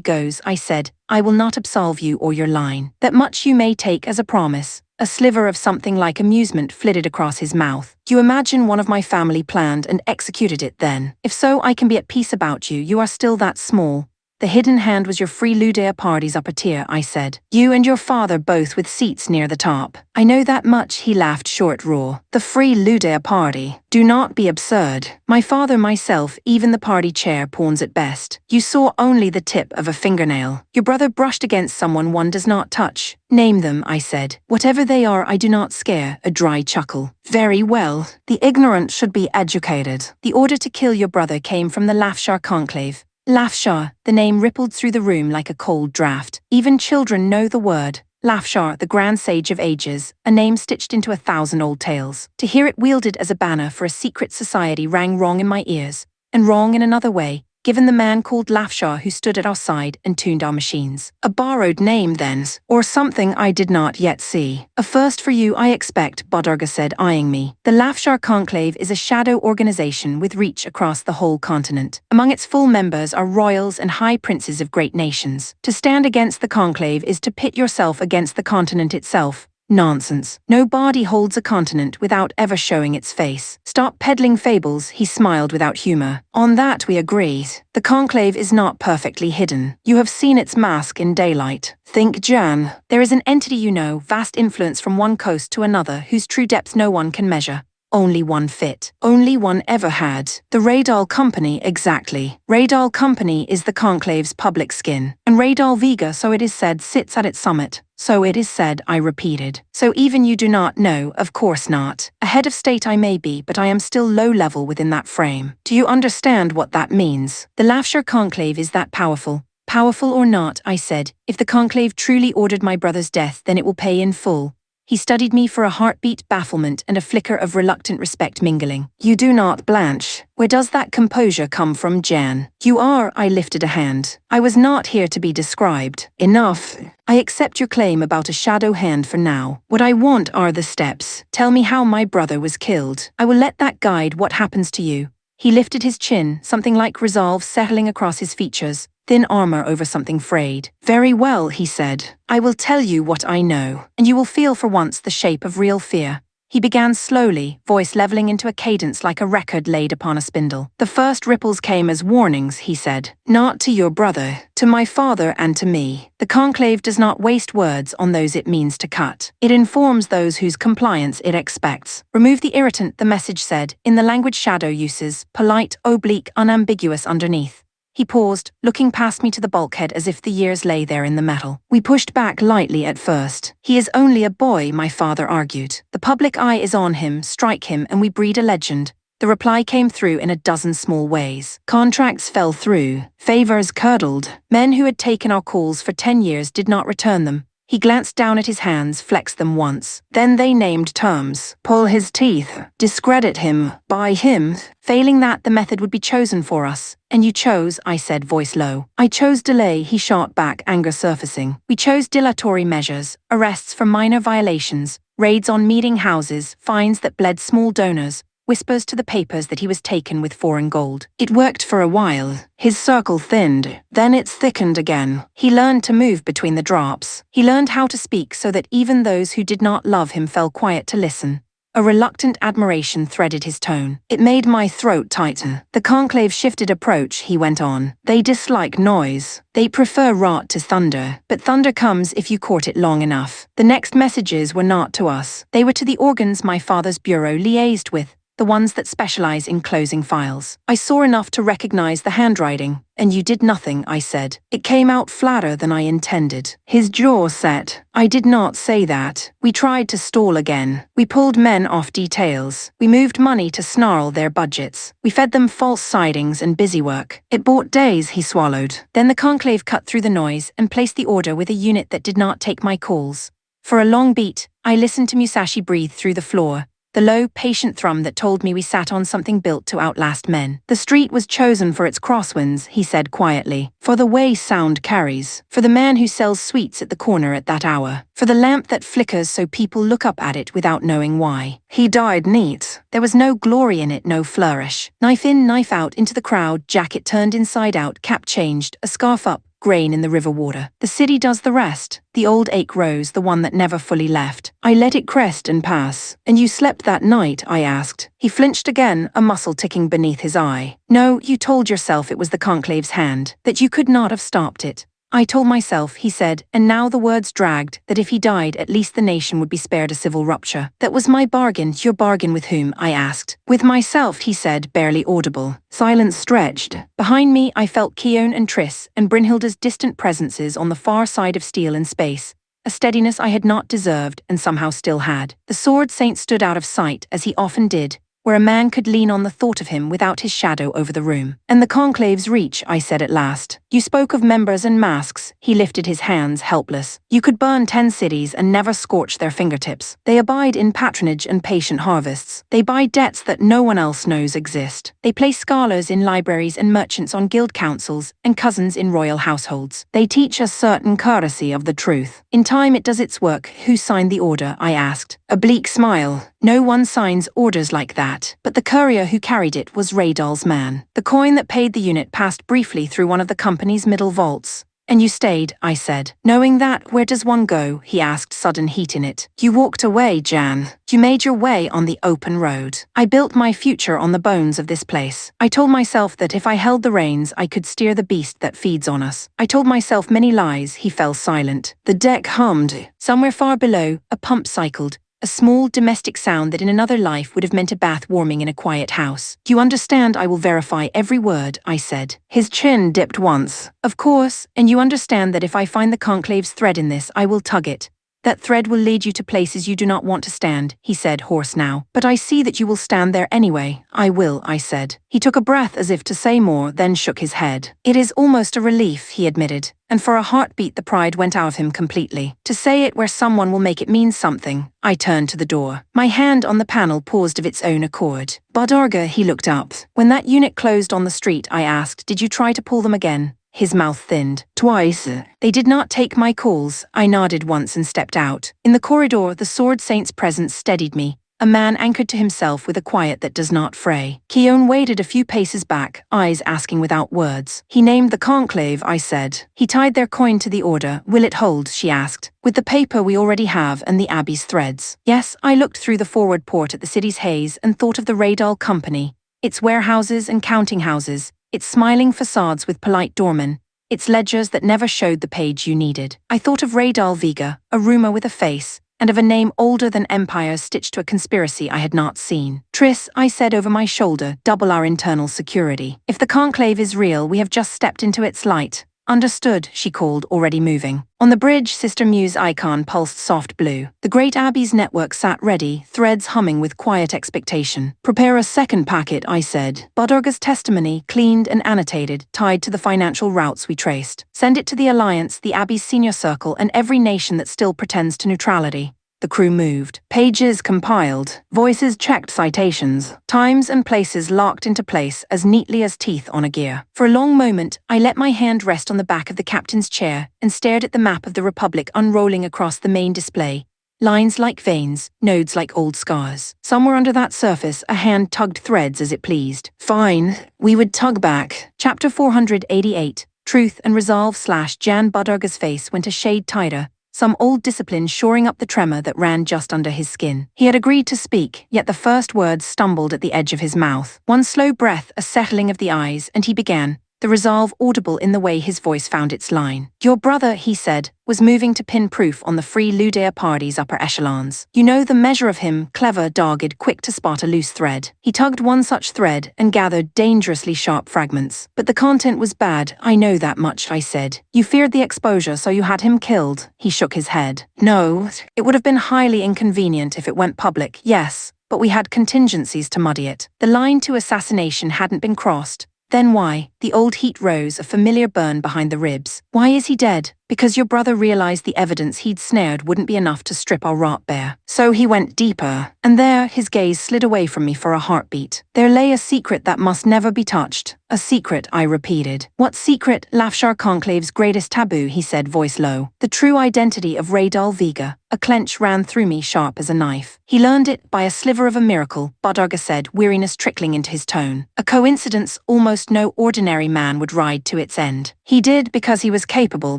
goes, I said, I will not absolve you or your line. That much you may take as a promise. A sliver of something like amusement flitted across his mouth. You imagine one of my family planned and executed it then. If so, I can be at peace about you. You are still that small. The hidden hand was your free Ludea party's upper tier, I said. You and your father both with seats near the top. I know that much, he laughed short raw. The free Ludea party. Do not be absurd. My father, myself, even the party chair pawns at best. You saw only the tip of a fingernail. Your brother brushed against someone one does not touch. Name them, I said. Whatever they are, I do not scare. A dry chuckle. Very well. The ignorant should be educated. The order to kill your brother came from the Lafshar conclave. Lafshar, the name rippled through the room like a cold draft. Even children know the word. Lafshar, the grand sage of ages, a name stitched into 1,000 old tales. To hear it wielded as a banner for a secret society rang wrong in my ears, and wrong in another way, given the man called Lafshar who stood at our side and tuned our machines. A borrowed name then, or something I did not yet see. A first for you, I expect, Budurga said, eyeing me. The Lafshar Conclave is a shadow organization with reach across the whole continent. Among its full members are royals and high princes of great nations. To stand against the Conclave is to pit yourself against the continent itself. Nonsense. No body holds a continent without ever showing its face. Stop peddling fables, he smiled without humor. On that we agreed. The conclave is not perfectly hidden. You have seen its mask in daylight. Think Jan. There is an entity you know, vast influence from one coast to another, whose true depth no one can measure. Only one fit. Only one ever had. The Radal Company, exactly. Radal Company is the conclave's public skin. And Radal Vega, so it is said, sits at its summit. So it is said, I repeated. So even you do not know, of course not. A head of state I may be, but I am still low level within that frame. Do you understand what that means? The Lafshar conclave is that powerful. Powerful or not, I said. If the conclave truly ordered my brother's death, then it will pay in full. He studied me for a heartbeat, bafflement, and a flicker of reluctant respect mingling. You do not blanch. Where does that composure come from, Jan? You are, I lifted a hand. I was not here to be described. Enough. I accept your claim about a shadow hand for now. What I want are the steps. Tell me how my brother was killed. I will let that guide what happens to you. He lifted his chin, something like resolve settling across his features. Thin armor over something frayed. Very well, he said. I will tell you what I know, and you will feel for once the shape of real fear. He began slowly, voice leveling into a cadence like a record laid upon a spindle. The first ripples came as warnings, he said. Not to your brother, to my father and to me. The conclave does not waste words on those it means to cut. It informs those whose compliance it expects. Remove the irritant, the message said, in the language shadow uses, polite, oblique, unambiguous underneath. He paused, looking past me to the bulkhead as if the years lay there in the metal. We pushed back lightly at first. He is only a boy, my father argued. The public eye is on him, strike him, and we breed a legend. The reply came through in a dozen small ways. Contracts fell through. Favors curdled. Men who had taken our calls for 10 years did not return them. He glanced down at his hands, flexed them once. Then they named terms. Pull his teeth. Discredit him. Buy him. Failing that, the method would be chosen for us. And you chose, I said, voice low. I chose delay, he shot back, anger surfacing. We chose dilatory measures, arrests for minor violations, raids on meeting houses, fines that bled small donors, whispers to the papers that he was taken with foreign gold. It worked for a while. His circle thinned. Then it thickened again. He learned to move between the drops. He learned how to speak so that even those who did not love him fell quiet to listen. A reluctant admiration threaded his tone. It made my throat tighten. The conclave shifted approach, he went on. They dislike noise. They prefer rot to thunder. But thunder comes if you court it long enough. The next messages were not to us. They were to the organs my father's bureau liaised with. the ones that specialize in closing files. I saw enough to recognize the handwriting. And you did nothing, I said. It came out flatter than I intended. His jaw set. I did not say that. We tried to stall again. We pulled men off details. We moved money to snarl their budgets. We fed them false sidings and busy work. It bought days, he swallowed. Then the conclave cut through the noise and placed the order with a unit that did not take my calls. For a long beat, I listened to Musashi breathe through the floor, the low, patient thrum that told me we sat on something built to outlast men. The street was chosen for its crosswinds, he said quietly, for the way sound carries, for the man who sells sweets at the corner at that hour, for the lamp that flickers so people look up at it without knowing why. He died neat. There was no glory in it, no flourish. Knife in, knife out into the crowd, jacket turned inside out, cap changed, a scarf up, grain in the river water. The city does the rest. The old ache rose, the one that never fully left. I let it crest and pass. And you slept that night, I asked. He flinched again, a muscle ticking beneath his eye. No, you told yourself it was the conclave's hand, that you could not have stopped it. I told myself, he said, and now the words dragged, that if he died at least the nation would be spared a civil rupture. That was my bargain. Your bargain with whom? I asked. With myself, he said, barely audible. Silence stretched. Behind me I felt Keon and Triss and Brynhilda's distant presences on the far side of steel and space, a steadiness I had not deserved and somehow still had. The sword saint stood out of sight, as he often did, where a man could lean on the thought of him without his shadow over the room. And the conclave's reach, I said at last. You spoke of members and masks. He lifted his hands, helpless. You could burn 10 cities and never scorch their fingertips. They abide in patronage and patient harvests. They buy debts that no one else knows exist. They place scholars in libraries and merchants on guild councils and cousins in royal households. They teach a certain courtesy of the truth. In time it does its work. Who signed the order? I asked. A bleak smile. No one signs orders like that. But the courier who carried it was Raydal's man. The coin that paid the unit passed briefly through one of the company's middle vaults. And you stayed, I said. Knowing that, where does one go? He asked, sudden heat in it. You walked away, Jan. You made your way on the open road. I built my future on the bones of this place. I told myself that if I held the reins, I could steer the beast that feeds on us. I told myself many lies. He fell silent. The deck hummed. Somewhere far below, a pump cycled. A small, domestic sound that in another life would have meant a bath warming in a quiet house. You understand I will verify every word, I said. His chin dipped once. Of course, and you understand that if I find the conclave's thread in this, I will tug it. That thread will lead you to places you do not want to stand, he said, hoarse now. But I see that you will stand there anyway. I will, I said. He took a breath as if to say more, then shook his head. It is almost a relief, he admitted. And for a heartbeat the pride went out of him completely. To say it where someone will make it mean something. I turned to the door. My hand on the panel paused of its own accord. Badarga, he looked up. When that unit closed on the street, I asked, did you try to pull them again? His mouth thinned. Twice. They did not take my calls. I nodded once and stepped out. In the corridor, the sword saint's presence steadied me. A man anchored to himself with a quiet that does not fray. Keon waded a few paces back, eyes asking without words. He named the conclave, I said. He tied their coin to the order. Will it hold? She asked. With the paper we already have and the abbey's threads. Yes, I looked through the forward port at the city's haze and thought of the Raydal Company. Its warehouses and counting houses. Its smiling facades with polite doormen, its ledgers that never showed the page you needed. I thought of Raydal Vega, a rumor with a face, and of a name older than empires stitched to a conspiracy I had not seen. Triss, I said over my shoulder, double our internal security. If the conclave is real, we have just stepped into its light. Understood, she called, already moving. On the bridge, Sister Mew's icon pulsed soft blue. The great abbey's network sat ready, threads humming with quiet expectation. Prepare a second packet, I said. Badarga's testimony, cleaned and annotated, tied to the financial routes we traced. Send it to the Alliance, the abbey's senior circle, and every nation that still pretends to neutrality. The crew moved. Pages compiled. Voices checked citations. Times and places locked into place as neatly as teeth on a gear. For a long moment, I let my hand rest on the back of the captain's chair and stared at the map of the Republic unrolling across the main display. Lines like veins, nodes like old scars. Somewhere under that surface, a hand tugged threads as it pleased. Fine, we would tug back. Chapter 488. Truth and Resolve / Jan Badarga's face went a shade tighter. Some old discipline shoring up the tremor that ran just under his skin. He had agreed to speak, yet the first words stumbled at the edge of his mouth. One slow breath, a settling of the eyes, and he began. the resolve audible in the way his voice found its line. Your brother, he said, was moving to pin proof on the free Ludea party's upper echelons. You know the measure of him, clever, dogged, quick to spot a loose thread. He tugged one such thread and gathered dangerously sharp fragments. But the content was bad, I know that much, I said. You feared the exposure, so you had him killed. He shook his head. No, it would have been highly inconvenient if it went public, yes, but we had contingencies to muddy it. The line to assassination hadn't been crossed. Then why? The old heat rose, a familiar burn behind the ribs. Why is he dead? Because your brother realized the evidence he'd snared wouldn't be enough to strip our rot bare. So he went deeper, and there his gaze slid away from me for a heartbeat. There lay a secret that must never be touched. A secret, I repeated. What secret? Lafshar Conclave's greatest taboo, he said, voice low. The true identity of Raydal Vega. A clench ran through me sharp as a knife. He learned it by a sliver of a miracle, Badarga said, weariness trickling into his tone. A coincidence almost no ordinary man would ride to its end. He did because he was capable,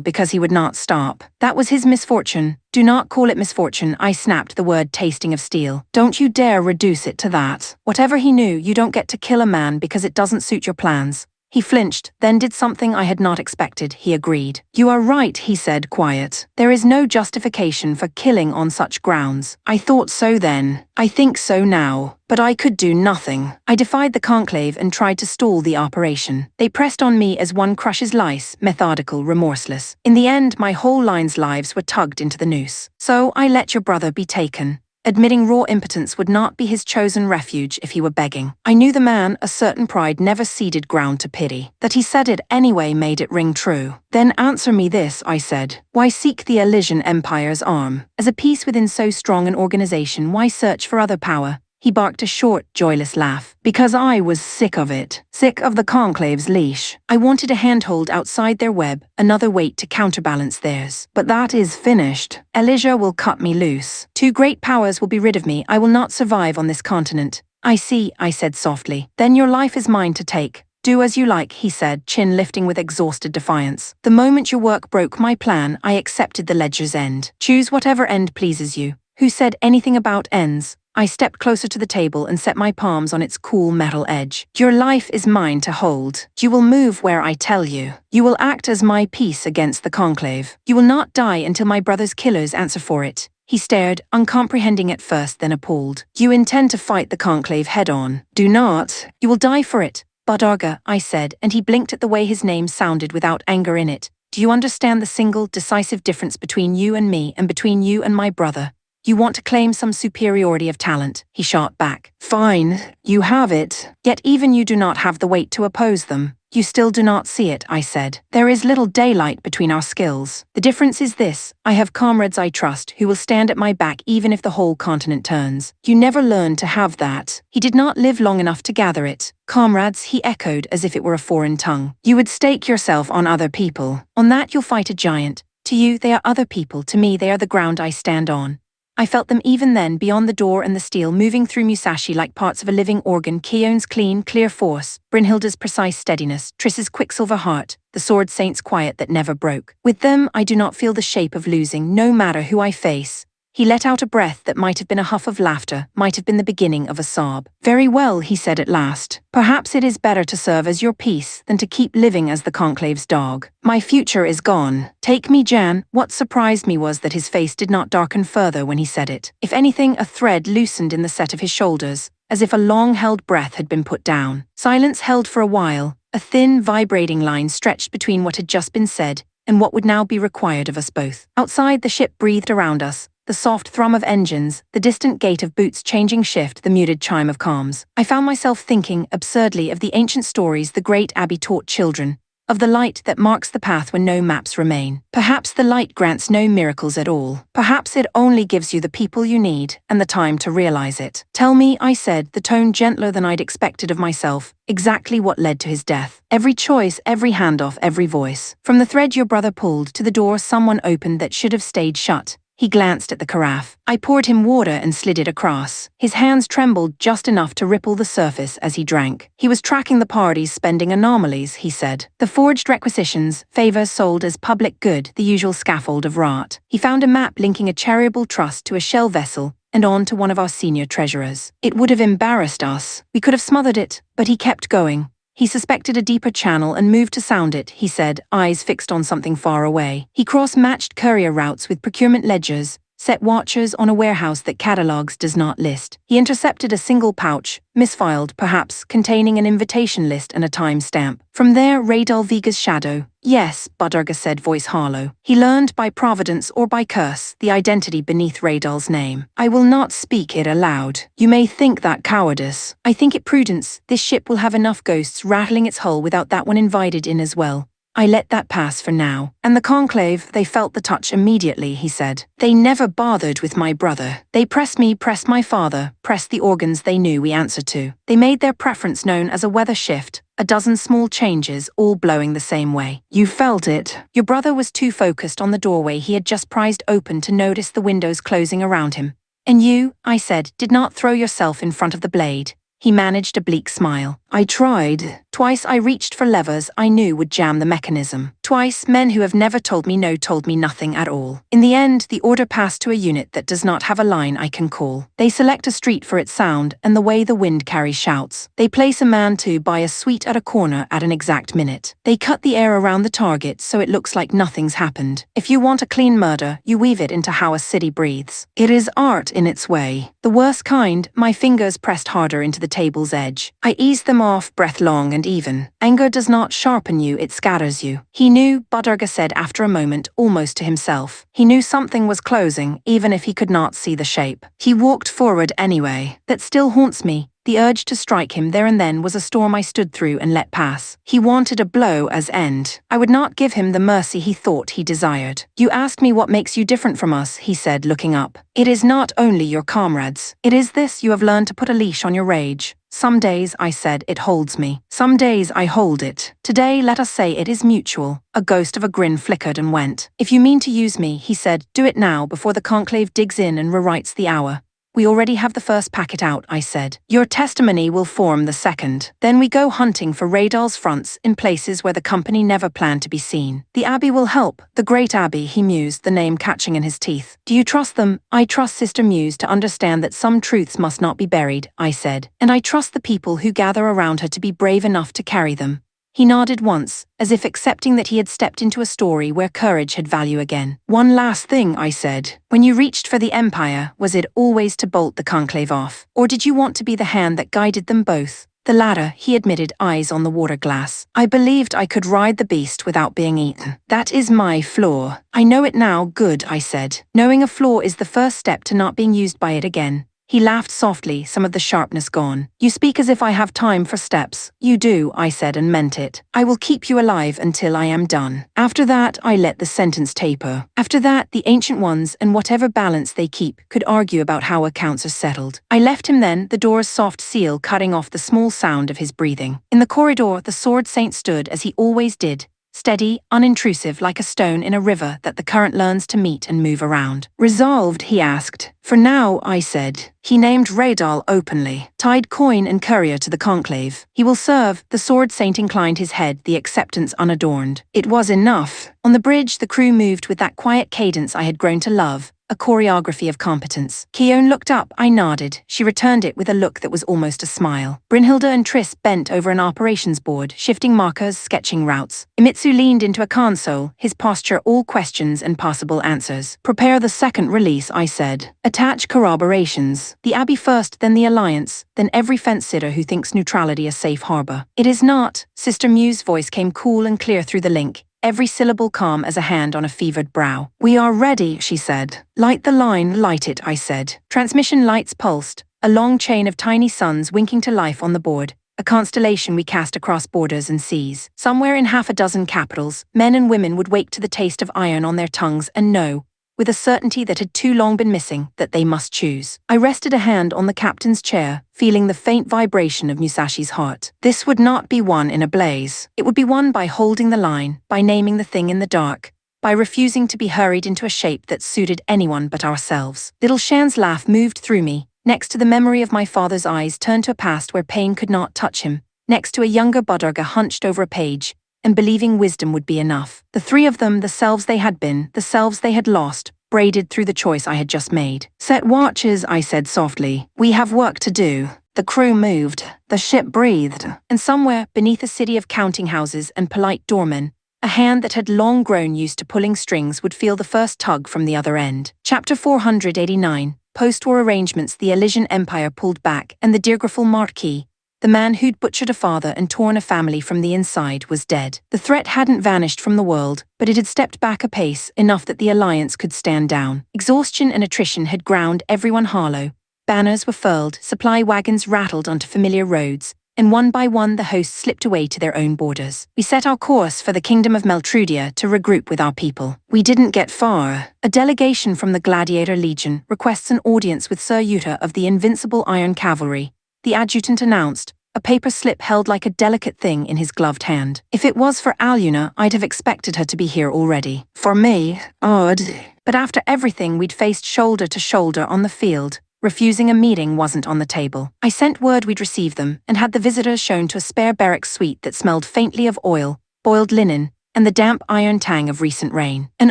because he would not stop. That was his misfortune. Do not call it misfortune, I snapped, the word tasting of steel. Don't you dare reduce it to that. Whatever he knew, you don't get to kill a man because it doesn't suit your plans. He flinched, then did something I had not expected, he agreed. You are right, he said, quiet. There is no justification for killing on such grounds. I thought so then. I think so now. But I could do nothing. I defied the conclave and tried to stall the operation. They pressed on me as one crushes lice, methodical, remorseless. In the end, my whole line's lives were tugged into the noose. So I let your brother be taken. Admitting raw impotence would not be his chosen refuge if he were begging. I knew the man, a certain pride never ceded ground to pity. That he said it anyway made it ring true. Then answer me this, I said. Why seek the Elysian Empire's arm? As a piece within so strong an organization, why search for other power? He barked a short, joyless laugh. Because I was sick of it. Sick of the conclave's leash. I wanted a handhold outside their web, another weight to counterbalance theirs. But that is finished. Elysia will cut me loose. Two great powers will be rid of me. I will not survive on this continent. I see, I said softly. Then your life is mine to take. Do as you like, he said, chin lifting with exhausted defiance. The moment your work broke my plan, I accepted the ledger's end. Choose whatever end pleases you. Who said anything about ends? I stepped closer to the table and set my palms on its cool metal edge. Your life is mine to hold. You will move where I tell you. You will act as my piece against the conclave. You will not die until my brother's killers answer for it. He stared, uncomprehending at first, then appalled. You intend to fight the conclave head-on. Do not. You will die for it. Badarga, I said, and he blinked at the way his name sounded without anger in it. Do you understand the single, decisive difference between you and me and between you and my brother? You want to claim some superiority of talent, he shot back. Fine, you have it. Yet even you do not have the weight to oppose them. You still do not see it, I said. There is little daylight between our skills. The difference is this. I have comrades I trust who will stand at my back even if the whole continent turns. You never learned to have that. He did not live long enough to gather it. Comrades, he echoed as if it were a foreign tongue. You would stake yourself on other people. On that you'll fight a giant. To you, they are other people. To me, they are the ground I stand on. I felt them even then, beyond the door and the steel, moving through Musashi like parts of a living organ. Kion's clean, clear force, Brynhilda's precise steadiness, Triss's quicksilver heart, the sword saint's quiet that never broke. With them, I do not feel the shape of losing, no matter who I face. He let out a breath that might have been a huff of laughter, might have been the beginning of a sob. Very well, he said at last. Perhaps it is better to serve as your piece than to keep living as the conclave's dog. My future is gone. Take me, Jan. What surprised me was that his face did not darken further when he said it. If anything, a thread loosened in the set of his shoulders, as if a long-held breath had been put down. Silence held for a while. A thin, vibrating line stretched between what had just been said and what would now be required of us both. Outside, the ship breathed around us. The soft thrum of engines, the distant gait of boots changing shift, the muted chime of comms. I found myself thinking, absurdly, of the ancient stories the great Abbey taught children, of the light that marks the path when no maps remain. Perhaps the light grants no miracles at all. Perhaps it only gives you the people you need and the time to realize it. Tell me, I said, the tone gentler than I'd expected of myself, exactly what led to his death. Every choice, every handoff, every voice. From the thread your brother pulled to the door someone opened that should have stayed shut. He glanced at the carafe. I poured him water and slid it across. His hands trembled just enough to ripple the surface as he drank. He was tracking the party's spending anomalies, he said. The forged requisitions, favors sold as public good, the usual scaffold of rot. He found a map linking a charitable trust to a shell vessel and on to one of our senior treasurers. It would have embarrassed us. We could have smothered it, but he kept going. He suspected a deeper channel and moved to sound it, he said, eyes fixed on something far away. He cross-matched courier routes with procurement ledgers, set watchers on a warehouse that catalogs does not list. He intercepted a single pouch, misfiled perhaps, containing an invitation list and a time stamp. From there, Radal Vega's shadow. Yes, Budurga said, voice hollow. He learned by providence or by curse the identity beneath Radal's name. I will not speak it aloud. You may think that cowardice. I think it prudence. This ship will have enough ghosts rattling its hull without that one invited in as well. I let that pass for now. And the conclave, they felt the touch immediately, he said. They never bothered with my brother. They pressed me, pressed my father, pressed the organs they knew we answered to. They made their preference known as a weather shift, a dozen small changes, all blowing the same way. You felt it. Your brother was too focused on the doorway he had just prized open to notice the windows closing around him. And you, I said, did not throw yourself in front of the blade. He managed a bleak smile. I tried. Twice I reached for levers I knew would jam the mechanism. Twice, men who have never told me no told me nothing at all. In the end, the order passed to a unit that does not have a line I can call. They select a street for its sound and the way the wind carries shouts. They place a man to buy a sweet at a corner at an exact minute. They cut the air around the target so it looks like nothing's happened. If you want a clean murder, you weave it into how a city breathes. It is art in its way. The worst kind, my fingers pressed harder into the table's edge. I eased them off, breath long and even. Anger does not sharpen you, it scatters you. He knew, Budurga said after a moment, almost to himself. He knew something was closing, even if he could not see the shape. He walked forward anyway. That still haunts me. The urge to strike him there and then was a storm I stood through and let pass. He wanted a blow as end. I would not give him the mercy he thought he desired. You asked me what makes you different from us, he said, looking up. It is not only your comrades. It is this: you have learned to put a leash on your rage. Some days, I said, it holds me. Some days I hold it. Today, let us say it is mutual. A ghost of a grin flickered and went. If you mean to use me, he said, do it now before the conclave digs in and rewrites the hour. We already have the first packet out, I said. Your testimony will form the second. Then we go hunting for Radal's fronts in places where the company never planned to be seen. The Abbey will help. The Great Abbey, he mused, the name catching in his teeth. Do you trust them? I trust Sister Muse to understand that some truths must not be buried, I said. And I trust the people who gather around her to be brave enough to carry them. He nodded once, as if accepting that he had stepped into a story where courage had value again. One last thing, I said. When you reached for the Empire, was it always to bolt the conclave off? Or did you want to be the hand that guided them both? The latter, he admitted, eyes on the water glass. I believed I could ride the beast without being eaten. That is my flaw. I know it now, good, I said. Knowing a flaw is the first step to not being used by it again. He laughed softly, some of the sharpness gone. You speak as if I have time for steps. You do, I said, and meant it. I will keep you alive until I am done. After that, I let the sentence taper. After that, the Ancient Ones, and whatever balance they keep, could argue about how accounts are settled. I left him then, the door's soft seal cutting off the small sound of his breathing. In the corridor, the Sword Saint stood as he always did, steady, unintrusive like a stone in a river that the current learns to meet and move around. Resolved, he asked. For now, I said. He named Radal openly, tied coin and courier to the conclave. He will serve. The Sword Saint inclined his head, the acceptance unadorned. It was enough. On the bridge, the crew moved with that quiet cadence I had grown to love, a choreography of competence. Keone looked up, I nodded. She returned it with a look that was almost a smile. Brynhilda and Triss bent over an operations board, shifting markers, sketching routes. Imitsu leaned into a console, his posture all questions and possible answers. Prepare the second release, I said. Attach corroborations. The Abbey first, then the Alliance, then every fence-sitter who thinks neutrality a safe harbor. It is not. Sister Muse's voice came cool and clear through the link, every syllable calm as a hand on a fevered brow. We are ready, she said. Light the line, light it, I said. Transmission lights pulsed, a long chain of tiny suns winking to life on the board, a constellation we cast across borders and seas. Somewhere in half a dozen capitals, men and women would wake to the taste of iron on their tongues and know, with a certainty that had too long been missing, that they must choose. I rested a hand on the captain's chair, feeling the faint vibration of Musashi's heart. This would not be won in a blaze. It would be won by holding the line, by naming the thing in the dark, by refusing to be hurried into a shape that suited anyone but ourselves. Little Shan's laugh moved through me, next to the memory of my father's eyes turned to a past where pain could not touch him, next to a younger Budurga hunched over a page, and believing wisdom would be enough. The three of them, the selves they had been, the selves they had lost, braided through the choice I had just made. "Set watches," I said softly. "We have work to do." The crew moved, the ship breathed, and somewhere beneath a city of counting houses and polite doormen, a hand that had long grown used to pulling strings would feel the first tug from the other end. Chapter 489. Post-war arrangements. The Elysian Empire pulled back, and the Dirgrafel Marquis, the man who'd butchered a father and torn a family from the inside, was dead. The threat hadn't vanished from the world, but it had stepped back a pace, enough that the Alliance could stand down. Exhaustion and attrition had ground everyone hollow. Banners were furled, supply wagons rattled onto familiar roads, and one by one the hosts slipped away to their own borders. We set our course for the kingdom of Meltrudia to regroup with our people. We didn't get far. A delegation from the Gladiator Legion requests an audience with Sir Yuta of the Invincible Iron Cavalry, the adjutant announced, a paper slip held like a delicate thing in his gloved hand. If it was for Alyuna, I'd have expected her to be here already. For me, odd. But after everything we'd faced shoulder to shoulder on the field, refusing a meeting wasn't on the table. I sent word we'd receive them and had the visitors shown to a spare barrack suite that smelled faintly of oil, boiled linen, and the damp iron tang of recent rain. "An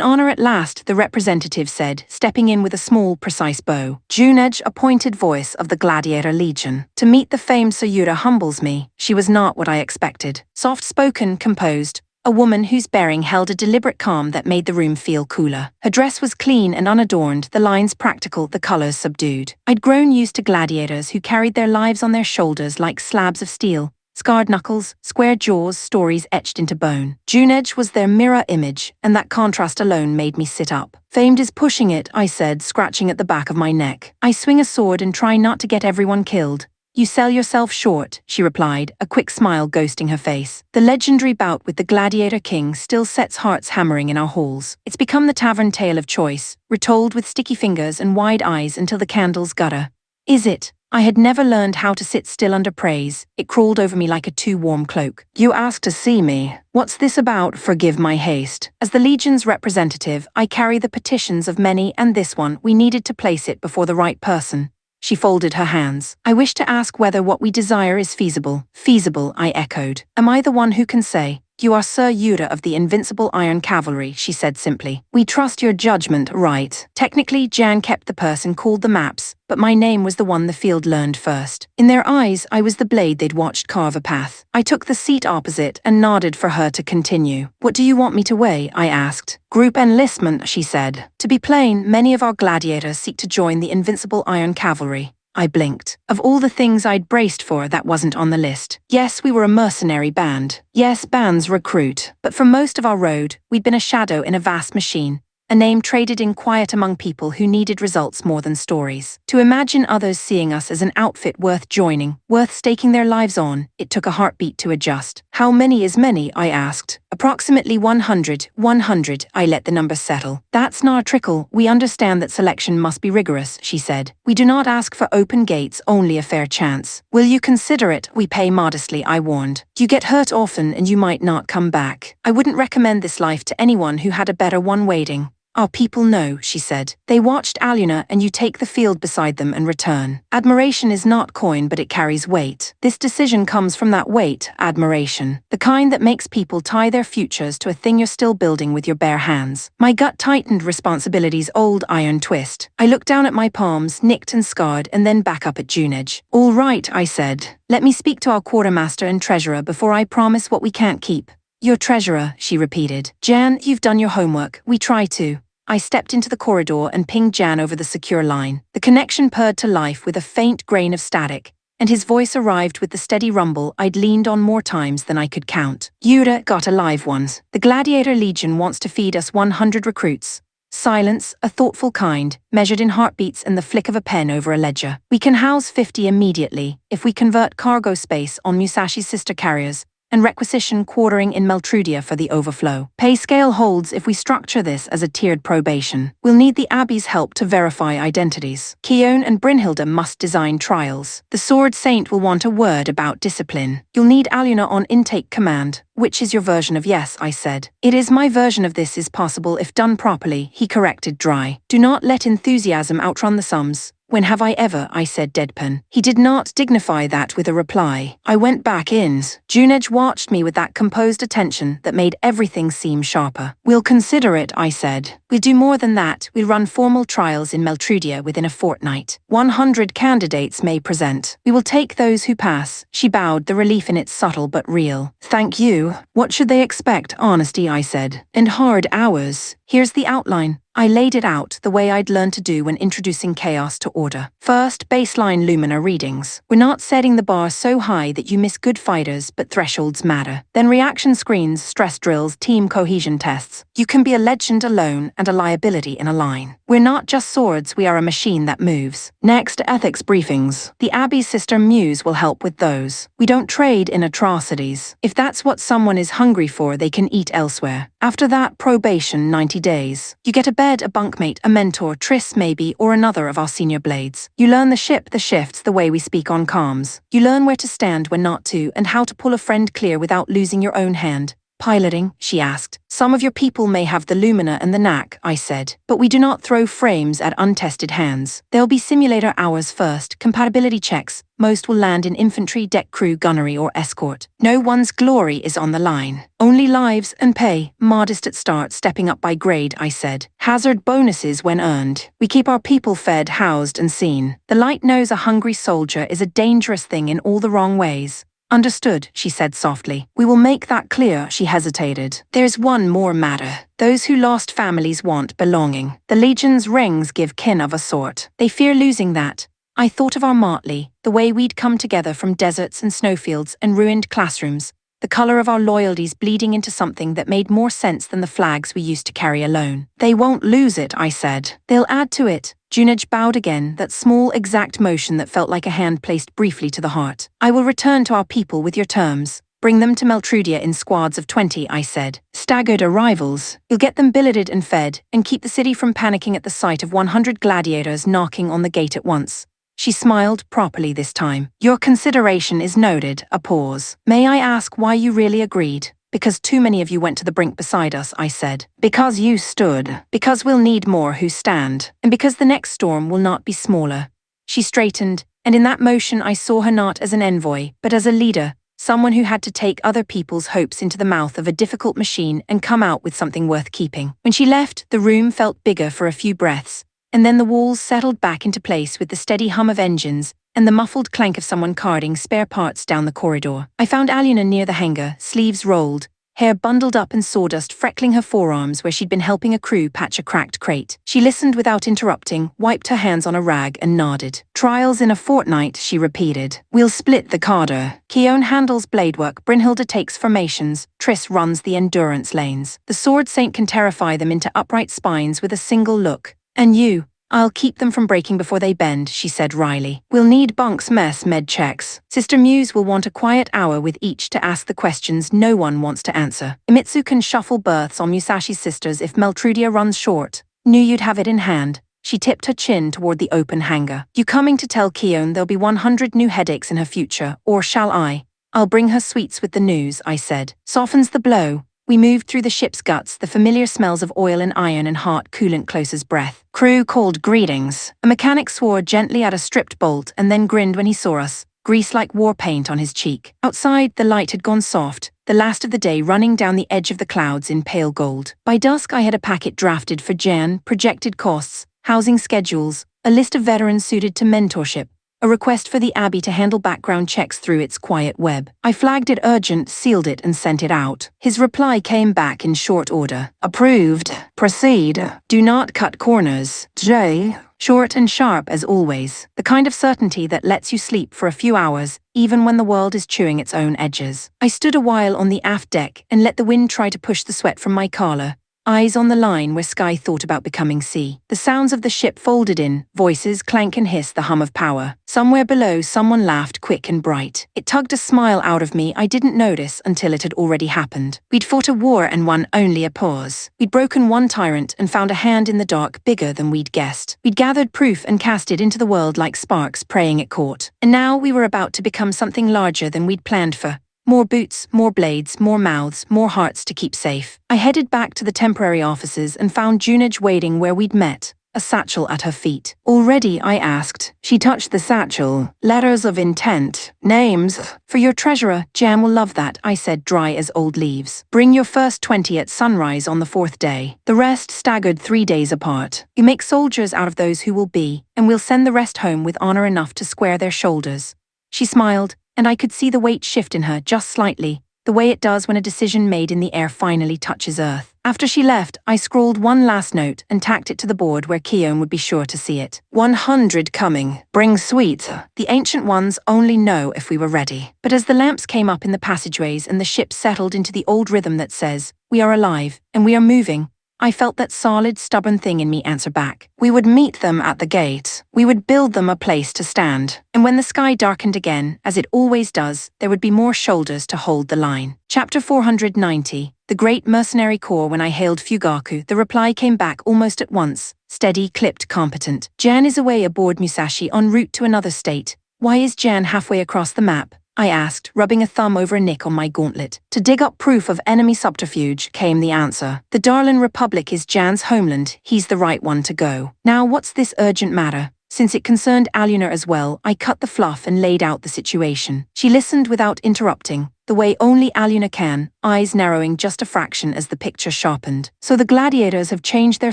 honor at last," the representative said, stepping in with a small, precise bow. Junej, appointed voice of the Gladiator Legion. "To meet the famed Sayura humbles me." She was not what I expected. Soft-spoken, composed, a woman whose bearing held a deliberate calm that made the room feel cooler. Her dress was clean and unadorned, the lines practical, the colors subdued. I'd grown used to gladiators who carried their lives on their shoulders like slabs of steel. Scarred knuckles, square jaws, stories etched into bone. Junej was their mirror image, and that contrast alone made me sit up. "Famed is pushing it," I said, scratching at the back of my neck. "I swing a sword and try not to get everyone killed." "You sell yourself short," she replied, a quick smile ghosting her face. "The legendary bout with the Gladiator King still sets hearts hammering in our halls. It's become the tavern tale of choice, retold with sticky fingers and wide eyes until the candles gutter. Is it? I had never learned how to sit still under praise. It crawled over me like a too-warm cloak. "You asked to see me. What's this about? Forgive my haste. As the Legion's representative, I carry the petitions of many, and this one, we needed to place it before the right person." She folded her hands. "I wish to ask whether what we desire is feasible." "Feasible," I echoed. "Am I the one who can say?" "You are Sir Yuta of the Invincible Iron Cavalry," she said simply. "We trust your judgment, right?" Technically, Jan kept the purse and called the maps, but my name was the one the field learned first. In their eyes, I was the blade they'd watched carve a path. I took the seat opposite and nodded for her to continue. "What do you want me to weigh?" I asked. "Group enlistment," she said. "To be plain, many of our gladiators seek to join the Invincible Iron Cavalry." I blinked. Of all the things I'd braced for, that wasn't on the list. Yes, we were a mercenary band. Yes, bands recruit. But for most of our road, we'd been a shadow in a vast machine. A name traded in quiet among people who needed results more than stories. To imagine others seeing us as an outfit worth joining, worth staking their lives on, it took a heartbeat to adjust. "How many is many?" I asked. "Approximately 100. 100, I let the number settle. "That's not a trickle. We understand that selection must be rigorous," she said. "We do not ask for open gates, only a fair chance." "Will you consider it?" "We pay modestly," I warned. "You get hurt often and you might not come back. I wouldn't recommend this life to anyone who had a better one waiting." "Our people know," she said. "They watched Alyuna and you take the field beside them and return. Admiration is not coin, but it carries weight. This decision comes from that weight, admiration. The kind that makes people tie their futures to a thing you're still building with your bare hands." My gut tightened, responsibility's old iron twist. I looked down at my palms, nicked and scarred, and then back up at Junej. "All right," I said. "Let me speak to our quartermaster and treasurer before I promise what we can't keep." "Your treasurer," she repeated. "Jan, you've done your homework. We try to." I stepped into the corridor and pinged Jan over the secure line. The connection purred to life with a faint grain of static, and his voice arrived with the steady rumble I'd leaned on more times than I could count. "Yuta got a live one. The Gladiator Legion wants to feed us 100 recruits. Silence, a thoughtful kind, measured in heartbeats and the flick of a pen over a ledger. We can house 50 immediately, if we convert cargo space on Musashi's sister carriers, and requisition quartering in Meltrudia for the overflow. Pay scale holds if we structure this as a tiered probation. We'll need the Abbey's help to verify identities. Keone and Brynhilde must design trials. The Sword Saint will want a word about discipline. You'll need Alyuna on intake command. Which is your version of yes, I said. It is my version of this is possible if done properly, he corrected dry. Do not let enthusiasm outrun the sums. When have I ever, I said deadpan. He did not dignify that with a reply. I went back in. Junej watched me with that composed attention that made everything seem sharper. We'll consider it, I said. We'll do more than that. We'll run formal trials in Meltrudia within a fortnight. 100 candidates may present. We will take those who pass. She bowed, the relief in it subtle but real. Thank you. What should they expect? Honesty, I said. And hard hours. Here's the outline. I laid it out the way I'd learned to do when introducing chaos to order. First, baseline Lumina readings. We're not setting the bar so high that you miss good fighters, but thresholds matter. Then reaction screens, stress drills, team cohesion tests. You can be a legend alone and a liability in a line. We're not just swords, we are a machine that moves. Next, ethics briefings. The Abbey's sister Muse will help with those. We don't trade in atrocities. If that's what someone is hungry for, they can eat elsewhere. After that, probation, 90 days. You get a bed, a bunkmate, a mentor, Triss maybe, or another of our senior blades. You learn the ship, the shifts, the way we speak on comms. You learn where to stand when not to, and how to pull a friend clear without losing your own hand. Piloting, she asked. Some of your people may have the Lumina and the knack, I said, but we do not throw frames at untested hands. There'll be simulator hours first, compatibility checks. Most will land in infantry, deck crew, gunnery, or escort. No one's glory is on the line. Only lives and pay, modest at start, stepping up by grade, I said. Hazard bonuses when earned. We keep our people fed, housed, and seen. The light knows a hungry soldier is a dangerous thing in all the wrong ways. Understood, she said softly. We will make that clear, she hesitated. There's one more matter. Those who lost families want belonging. The Legion's rings give kin of a sort. They fear losing that. I thought of our motley, the way we'd come together from deserts and snowfields and ruined classrooms, the color of our loyalties bleeding into something that made more sense than the flags we used to carry alone. They won't lose it, I said. They'll add to it. Junaj bowed again, that small, exact motion that felt like a hand placed briefly to the heart. I will return to our people with your terms. Bring them to Meltrudia in squads of 20, I said. Staggered arrivals. You'll get them billeted and fed, and keep the city from panicking at the sight of 100 gladiators knocking on the gate at once. She smiled properly this time. Your consideration is noted. A pause. May I ask why you really agreed? Because too many of you went to the brink beside us, I said. Because you stood. Because we'll need more who stand. And because the next storm will not be smaller. She straightened, and in that motion I saw her not as an envoy, but as a leader, someone who had to take other people's hopes into the mouth of a difficult machine and come out with something worth keeping. When she left, the room felt bigger for a few breaths, and then the walls settled back into place with the steady hum of engines and the muffled clank of someone carting spare parts down the corridor. I found Aluna near the hangar, sleeves rolled, hair bundled up in sawdust freckling her forearms where she'd been helping a crew patch a cracked crate. She listened without interrupting, wiped her hands on a rag and nodded. Trials in a fortnight, she repeated. We'll split the cadre. Keone handles blade work, Brynhilde takes formations, Triss runs the endurance lanes. The sword saint can terrify them into upright spines with a single look. And you, I'll keep them from breaking before they bend, she said wryly. We'll need bunks, mess, med checks. Sister Muse will want a quiet hour with each to ask the questions no one wants to answer. Imitsu can shuffle berths on Musashi's sisters if Meltrudia runs short. Knew you'd have it in hand. She tipped her chin toward the open hangar. You coming to tell Keone there'll be 100 new headaches in her future, or shall I? I'll bring her sweets with the news, I said. Softens the blow. We moved through the ship's guts, the familiar smells of oil and iron and hot coolant close as breath. Crew called greetings. A mechanic swore gently at a stripped bolt and then grinned when he saw us, grease like war paint on his cheek. Outside, the light had gone soft, the last of the day running down the edge of the clouds in pale gold. By dusk I had a packet drafted for Jan, projected costs, housing schedules, a list of veterans suited to mentorship, a request for the Abbey to handle background checks through its quiet web. I flagged it urgent, sealed it, and sent it out. His reply came back in short order. Approved. Proceed. Do not cut corners. J. Short and sharp as always. The kind of certainty that lets you sleep for a few hours, even when the world is chewing its own edges. I stood a while on the aft deck and let the wind try to push the sweat from my collar, eyes on the line where sky thought about becoming sea. The sounds of the ship folded in, voices clank and hiss, the hum of power. Somewhere below, someone laughed quick and bright. It tugged a smile out of me I didn't notice until it had already happened. We'd fought a war and won only a pause. We'd broken one tyrant and found a hand in the dark bigger than we'd guessed. We'd gathered proof and cast it into the world like sparks praying it caught. And now we were about to become something larger than we'd planned for. More boots, more blades, more mouths, more hearts to keep safe. I headed back to the temporary offices and found Junaj waiting where we'd met, a satchel at her feet. Already, I asked. She touched the satchel. Letters of intent. Names. For your treasurer, Jan will love that, I said, dry as old leaves. Bring your first 20 at sunrise on the 4th day. The rest staggered 3 days apart. You make soldiers out of those who will be, and we'll send the rest home with honor enough to square their shoulders. She smiled, and I could see the weight shift in her just slightly, the way it does when a decision made in the air finally touches earth. After she left, I scrawled one last note and tacked it to the board where Keon would be sure to see it. 100 coming. Bring sweets. The ancient ones only know if we were ready. But as the lamps came up in the passageways and the ship settled into the old rhythm that says, we are alive, and we are moving, I felt that solid, stubborn thing in me answer back. We would meet them at the gate. We would build them a place to stand. And when the sky darkened again, as it always does, there would be more shoulders to hold the line. Chapter 490. The Great Mercenary Corps. When I hailed Fugaku, the reply came back almost at once. Steady, clipped, competent. Jan is away aboard Musashi en route to another state. Why is Jan halfway across the map? I asked, rubbing a thumb over a nick on my gauntlet. To dig up proof of enemy subterfuge, came the answer. The Darlin Republic is Jan's homeland. He's the right one to go. Now what's this urgent matter? Since it concerned Aluna as well, I cut the fluff and laid out the situation. She listened without interrupting, the way only Aluna can, eyes narrowing just a fraction as the picture sharpened. So the gladiators have changed their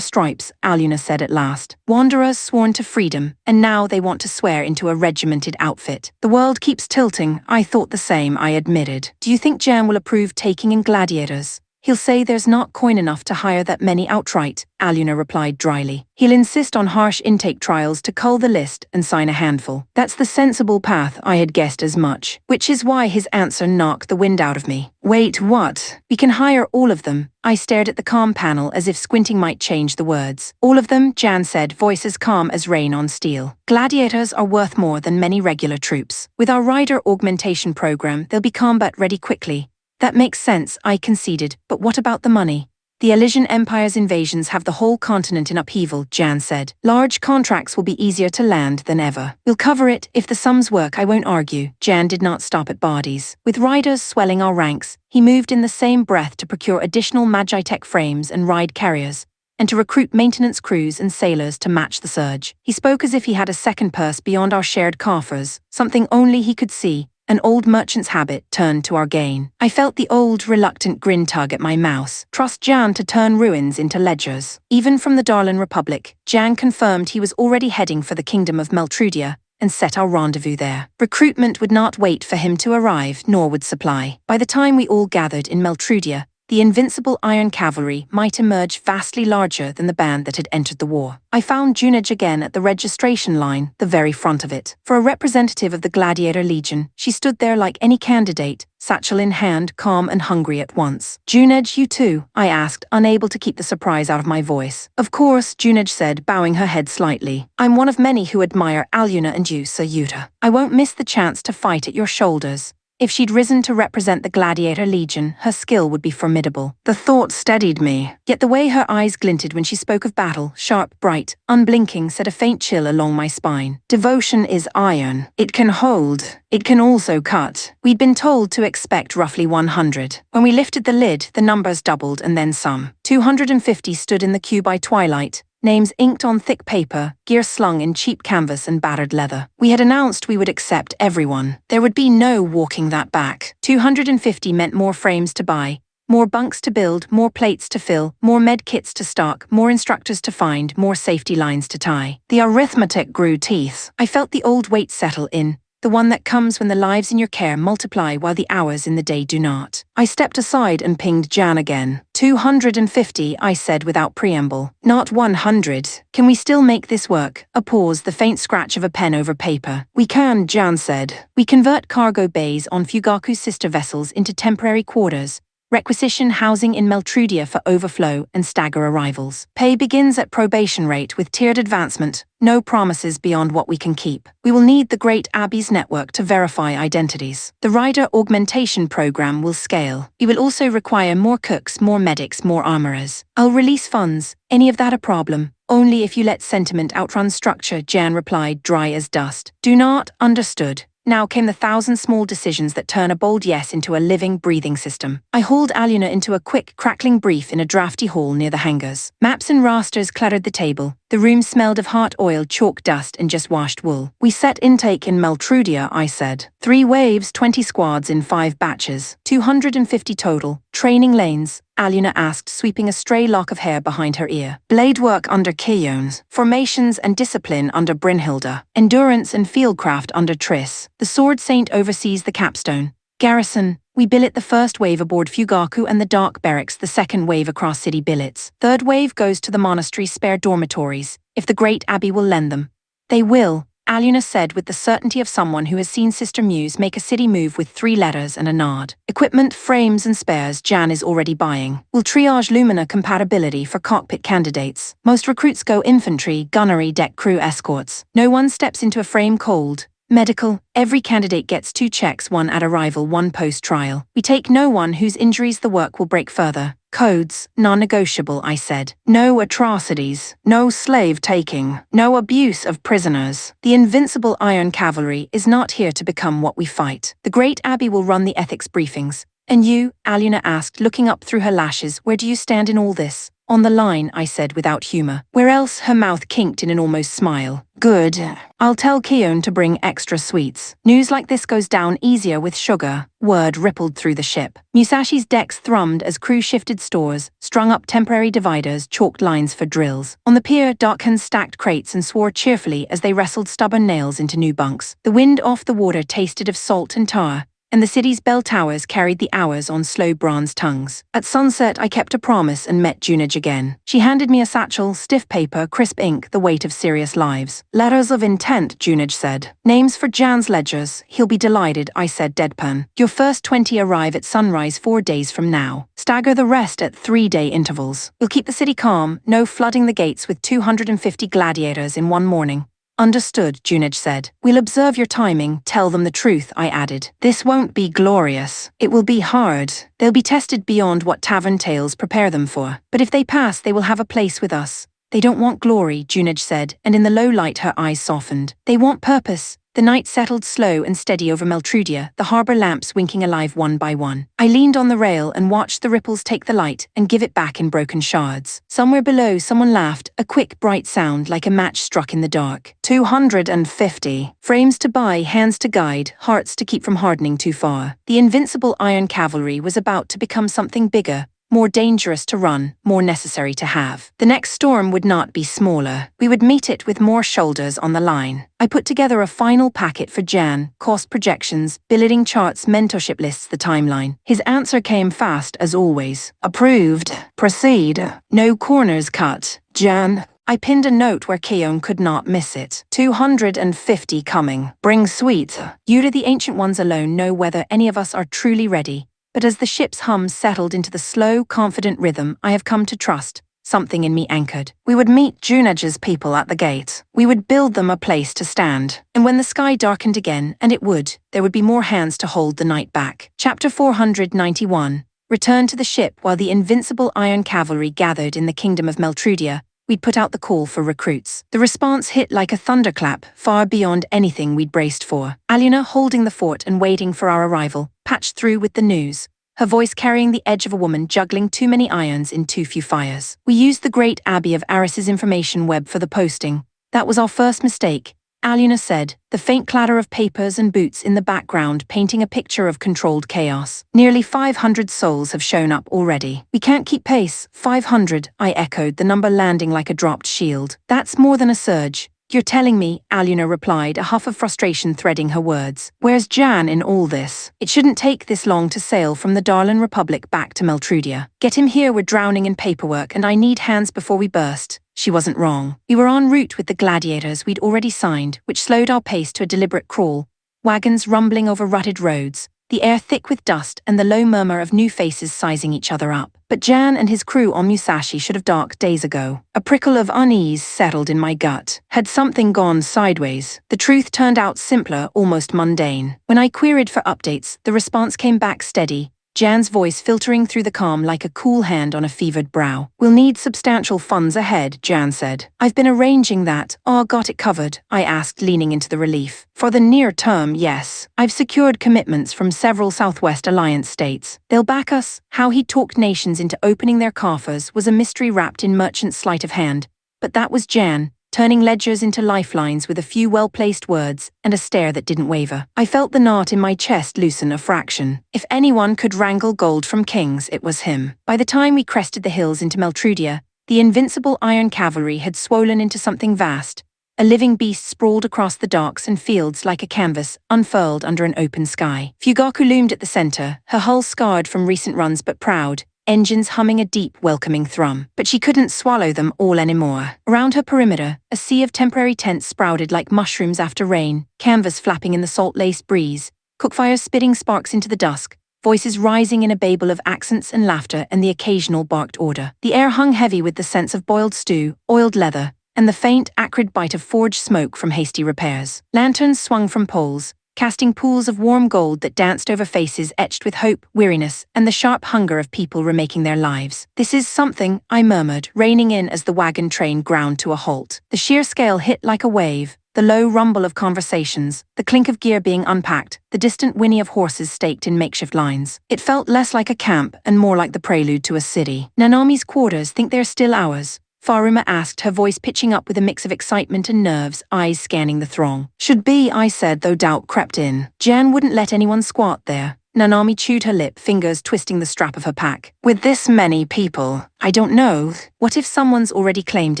stripes, Aluna said at last. Wanderers sworn to freedom, and now they want to swear into a regimented outfit. The world keeps tilting. I thought the same, I admitted. Do you think Jan will approve taking in gladiators? He'll say there's not coin enough to hire that many outright, Aluna replied dryly. He'll insist on harsh intake trials to cull the list and sign a handful. That's the sensible path, I had guessed as much. Which is why his answer knocked the wind out of me. Wait, what? We can hire all of them. I stared at the comm panel as if squinting might change the words. All of them, Jan said, voice as calm as rain on steel. Gladiators are worth more than many regular troops. With our rider augmentation program, they'll be combat ready quickly. That makes sense, I conceded, but what about the money? The Elysian Empire's invasions have the whole continent in upheaval, Jan said. Large contracts will be easier to land than ever. We'll cover it. If the sums work, I won't argue. Jan did not stop at bodies. With riders swelling our ranks, he moved in the same breath to procure additional Magitech frames and ride carriers, and to recruit maintenance crews and sailors to match the surge. He spoke as if he had a second purse beyond our shared coffers, something only he could see. An old merchant's habit turned to our gain. I felt the old, reluctant grin tug at my mouth. Trust Jan to turn ruins into ledgers. Even from the Darlin Republic, Jan confirmed he was already heading for the kingdom of Meltrudia and set our rendezvous there. Recruitment would not wait for him to arrive, nor would supply. By the time we all gathered in Meltrudia, the invincible Iron Cavalry might emerge vastly larger than the band that had entered the war. I found Junaj again at the registration line, the very front of it. For a representative of the Gladiator Legion, she stood there like any candidate, satchel in hand, calm and hungry at once. Junaj, you too? I asked, unable to keep the surprise out of my voice. Of course, Junaj said, bowing her head slightly. I'm one of many who admire Aluna and you, Sir Yuta. I won't miss the chance to fight at your shoulders. If she'd risen to represent the Gladiator Legion, her skill would be formidable. The thought steadied me. Yet the way her eyes glinted when she spoke of battle, sharp, bright, unblinking, set a faint chill along my spine. Devotion is iron. It can hold. It can also cut. We'd been told to expect roughly 100. When we lifted the lid, the numbers doubled and then some. 250 stood in the queue by twilight. Names inked on thick paper, gear slung in cheap canvas and battered leather. We had announced we would accept everyone. There would be no walking that back. 250 meant more frames to buy, more bunks to build, more plates to fill, more med kits to stock, more instructors to find, more safety lines to tie. The arithmetic grew teeth. I felt the old weight settle in. The one that comes when the lives in your care multiply while the hours in the day do not. I stepped aside and pinged Jan again. 250, I said without preamble. Not 100. Can we still make this work? A pause, the faint scratch of a pen over paper. We can, Jan said. We convert cargo bays on Fugaku's sister vessels into temporary quarters. Requisition housing in Meltrudia for overflow and stagger arrivals. Pay begins at probation rate with tiered advancement, no promises beyond what we can keep. We will need the Great Abbey's network to verify identities. The rider augmentation program will scale. We will also require more cooks, more medics, more armorers. I'll release funds. Any of that a problem? Only if you let sentiment outrun structure, Jan replied, dry as dust. Do not, understood. Now came the 1,000 small decisions that turn a bold yes into a living, breathing system. I hauled Aluna into a quick, crackling brief in a drafty hall near the hangars. Maps and rasters cluttered the table. The room smelled of heart oil, chalk dust, and just washed wool. We set intake in Meltrudia, I said. 3 waves, 20 squads in 5 batches. 250 total. Training lanes, Aluna asked, sweeping a stray lock of hair behind her ear. Blade work under Keones. Formations and discipline under Brynhilda. Endurance and fieldcraft under Triss. The Sword Saint oversees the capstone. Garrison, we billet the first wave aboard Fugaku and the Dark Barracks, the second wave across city billets. Third wave goes to the monastery's spare dormitories, if the Great Abbey will lend them. They will, Aluna said with the certainty of someone who has seen Sister Muse make a city move with 3 letters and a nod. Equipment, frames and spares Jan is already buying. We'll triage Lumina compatibility for cockpit candidates. Most recruits go infantry, gunnery, deck crew escorts. No one steps into a frame cold. Medical, every candidate gets 2 checks, 1 at arrival, 1 post-trial. We take no one whose injuries the work will break further. Codes, non-negotiable, I said. No atrocities, no slave-taking, no abuse of prisoners. The invincible Iron Cavalry is not here to become what we fight. The Great Abbey will run the ethics briefings. And you, Aluna asked, looking up through her lashes, where do you stand in all this? On the line, I said without humor. Where else? Her mouth kinked in an almost smile. Good. I'll tell Keone to bring extra sweets. News like this goes down easier with sugar. Word rippled through the ship. Musashi's decks thrummed as crew shifted stores, strung up temporary dividers, chalked lines for drills. On the pier, Darkhans stacked crates and swore cheerfully as they wrestled stubborn nails into new bunks. The wind off the water tasted of salt and tar, and the city's bell towers carried the hours on slow bronze tongues. At sunset, I kept a promise and met Junaj again. She handed me a satchel, stiff paper, crisp ink, the weight of serious lives. Letters of intent, Junaj said. Names for Jan's ledgers. He'll be delighted, I said deadpan. Your first 20 arrive at sunrise 4 days from now. Stagger the rest at 3-day intervals. We'll keep the city calm, no flooding the gates with 250 gladiators in one morning. Understood, Junaj said. We'll observe your timing, tell them the truth, I added. This won't be glorious. It will be hard. They'll be tested beyond what tavern tales prepare them for. But if they pass, they will have a place with us. They don't want glory, Junaj said, and in the low light her eyes softened. They want purpose. The night settled slow and steady over Meltrudia, the harbour lamps winking alive one by one. I leaned on the rail and watched the ripples take the light and give it back in broken shards. Somewhere below, someone laughed, a quick, bright sound like a match struck in the dark. 250. Frames to buy, hands to guide, hearts to keep from hardening too far. The invincible Iron Cavalry was about to become something bigger, more dangerous to run, more necessary to have. The next storm would not be smaller. We would meet it with more shoulders on the line. I put together a final packet for Jan, cost projections, billeting charts, mentorship lists, the timeline. His answer came fast as always. Approved. Proceed. No corners cut. Jan. I pinned a note where Keone could not miss it. 250 coming. Bring sweets. You to the Ancient Ones alone know whether any of us are truly ready. But as the ship's hum settled into the slow, confident rhythm I have come to trust, something in me anchored. We would meet Junaj's people at the gate. We would build them a place to stand. And when the sky darkened again, and it would, there would be more hands to hold the night back. Chapter 491. Return to the ship while the invincible Iron Cavalry gathered in the kingdom of Meltrudia. We'd put out the call for recruits. The response hit like a thunderclap, far beyond anything we'd braced for. Aluna, holding the fort and waiting for our arrival, patched through with the news, her voice carrying the edge of a woman juggling too many irons in too few fires. We used the Great Abbey of Aris's information web for the posting. That was our first mistake, Aluna said, the faint clatter of papers and boots in the background painting a picture of controlled chaos. Nearly 500 souls have shown up already. We can't keep pace. 500, I echoed, the number landing like a dropped shield. That's more than a surge. You're telling me, Aluna replied, a huff of frustration threading her words. Where's Jan in all this? It shouldn't take this long to sail from the Darlan Republic back to Meltrudia. Get him here, we're drowning in paperwork and I need hands before we burst. She wasn't wrong. We were en route with the gladiators we'd already signed, which slowed our pace to a deliberate crawl. Wagons rumbling over rutted roads, the air thick with dust and the low murmur of new faces sizing each other up. But Jan and his crew on Musashi should have docked days ago. A prickle of unease settled in my gut. Had something gone sideways? The truth turned out simpler, almost mundane. When I queried for updates, the response came back steady. Jan's voice filtering through the calm like a cool hand on a fevered brow. "We'll need substantial funds ahead," Jan said. "I've been arranging that." "Oh, got it covered?" I asked, leaning into the relief. "For the near term, yes. I've secured commitments from several Southwest Alliance states. They'll back us." How he talked nations into opening their coffers was a mystery wrapped in merchant sleight of hand. But that was Jan, turning ledgers into lifelines with a few well-placed words and a stare that didn't waver. I felt the knot in my chest loosen a fraction. If anyone could wrangle gold from kings, it was him. By the time we crested the hills into Meltrudia, the invincible iron cavalry had swollen into something vast. A living beast sprawled across the docks and fields like a canvas, unfurled under an open sky. Fugaku loomed at the center, her hull scarred from recent runs but proud, engines humming a deep, welcoming thrum. But she couldn't swallow them all anymore. Around her perimeter, a sea of temporary tents sprouted like mushrooms after rain, canvas flapping in the salt-laced breeze, cookfires spitting sparks into the dusk, voices rising in a babel of accents and laughter and the occasional barked order. The air hung heavy with the scents of boiled stew, oiled leather, and the faint, acrid bite of forged smoke from hasty repairs. Lanterns swung from poles, casting pools of warm gold that danced over faces etched with hope, weariness, and the sharp hunger of people remaking their lives. "This is something," I murmured, reining in as the wagon train ground to a halt. The sheer scale hit like a wave, the low rumble of conversations, the clink of gear being unpacked, the distant whinny of horses staked in makeshift lines. It felt less like a camp and more like the prelude to a city. "Nanami's quarters think they're still ours?" Faruma asked, her voice pitching up with a mix of excitement and nerves, eyes scanning the throng. "Should be," I said, though doubt crept in. Jan wouldn't let anyone squat there. Nanami chewed her lip, fingers twisting the strap of her pack. "With this many people, I don't know. What if someone's already claimed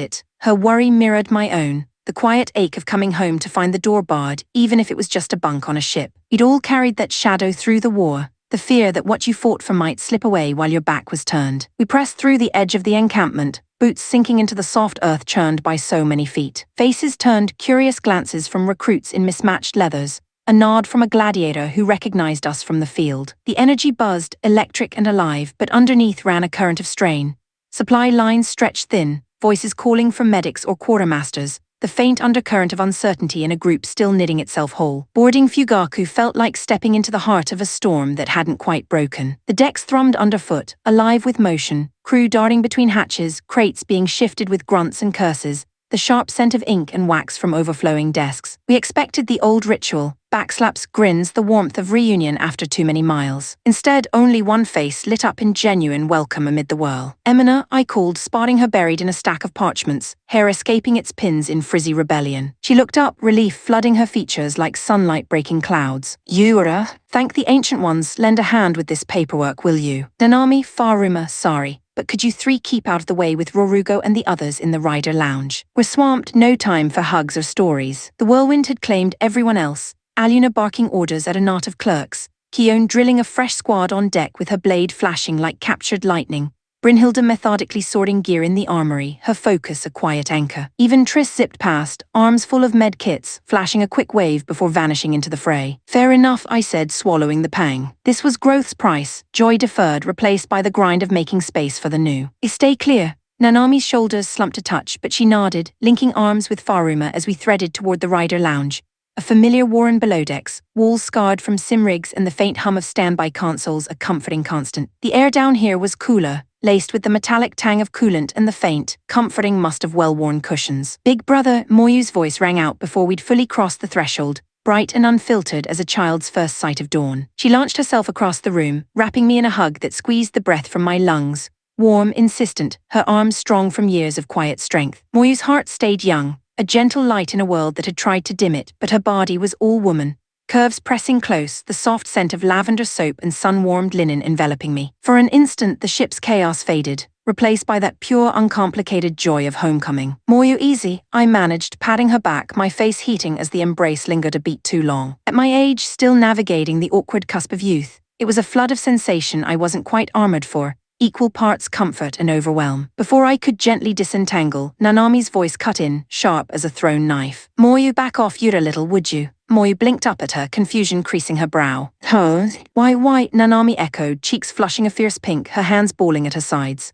it?" Her worry mirrored my own, the quiet ache of coming home to find the door barred, even if it was just a bunk on a ship. We'd all carried that shadow through the war, the fear that what you fought for might slip away while your back was turned. We pressed through the edge of the encampment, boots sinking into the soft earth churned by so many feet. Faces turned, curious glances from recruits in mismatched leathers, a nod from a gladiator who recognized us from the field. The energy buzzed, electric and alive, but underneath ran a current of strain. Supply lines stretched thin, voices calling for medics or quartermasters, the faint undercurrent of uncertainty in a group still knitting itself whole. Boarding Fugaku felt like stepping into the heart of a storm that hadn't quite broken. The decks thrummed underfoot, alive with motion, crew darting between hatches, crates being shifted with grunts and curses, the sharp scent of ink and wax from overflowing desks. We expected the old ritual, backslaps, grins, the warmth of reunion after too many miles. Instead, only one face lit up in genuine welcome amid the whirl. "Emina," I called, spotting her buried in a stack of parchments, hair escaping its pins in frizzy rebellion. She looked up, relief flooding her features like sunlight breaking clouds. "Yura, thank the Ancient Ones, lend a hand with this paperwork, will you?" "Nanami, Faruma, sorry. But could you three keep out of the way with Rorugo and the others in the rider lounge? We're swamped, no time for hugs or stories." The whirlwind had claimed everyone else, Aluna barking orders at a knot of clerks, Kion drilling a fresh squad on deck with her blade flashing like captured lightning, Brynhilde methodically sorting gear in the armory, her focus a quiet anchor. Even Triss zipped past, arms full of med kits, flashing a quick wave before vanishing into the fray. "Fair enough," I said, swallowing the pang. This was growth's price, joy deferred, replaced by the grind of making space for the new. "Stay clear." Nanami's shoulders slumped a touch, but she nodded, linking arms with Faruma as we threaded toward the rider lounge. A familiar Warren below decks, walls scarred from sim rigs and the faint hum of standby consoles a comforting constant. The air down here was cooler, laced with the metallic tang of coolant and the faint, comforting must of well-worn cushions. "Big brother," Moyu's voice rang out before we'd fully crossed the threshold, bright and unfiltered as a child's first sight of dawn. She launched herself across the room, wrapping me in a hug that squeezed the breath from my lungs. Warm, insistent, her arms strong from years of quiet strength. Moyu's heart stayed young, a gentle light in a world that had tried to dim it, but her body was all woman. Curves pressing close, the soft scent of lavender soap and sun-warmed linen enveloping me. For an instant the ship's chaos faded, replaced by that pure, uncomplicated joy of homecoming. "Moyu, easy," I managed, patting her back, my face heating as the embrace lingered a beat too long. At my age, still navigating the awkward cusp of youth, it was a flood of sensation I wasn't quite armored for, equal parts comfort and overwhelm. Before I could gently disentangle, Nanami's voice cut in, sharp as a thrown knife. "Moyu, back off Yura little, would you?" Moyu blinked up at her, confusion creasing her brow. Huh? Why, Nanami echoed, cheeks flushing a fierce pink, her hands balling at her sides.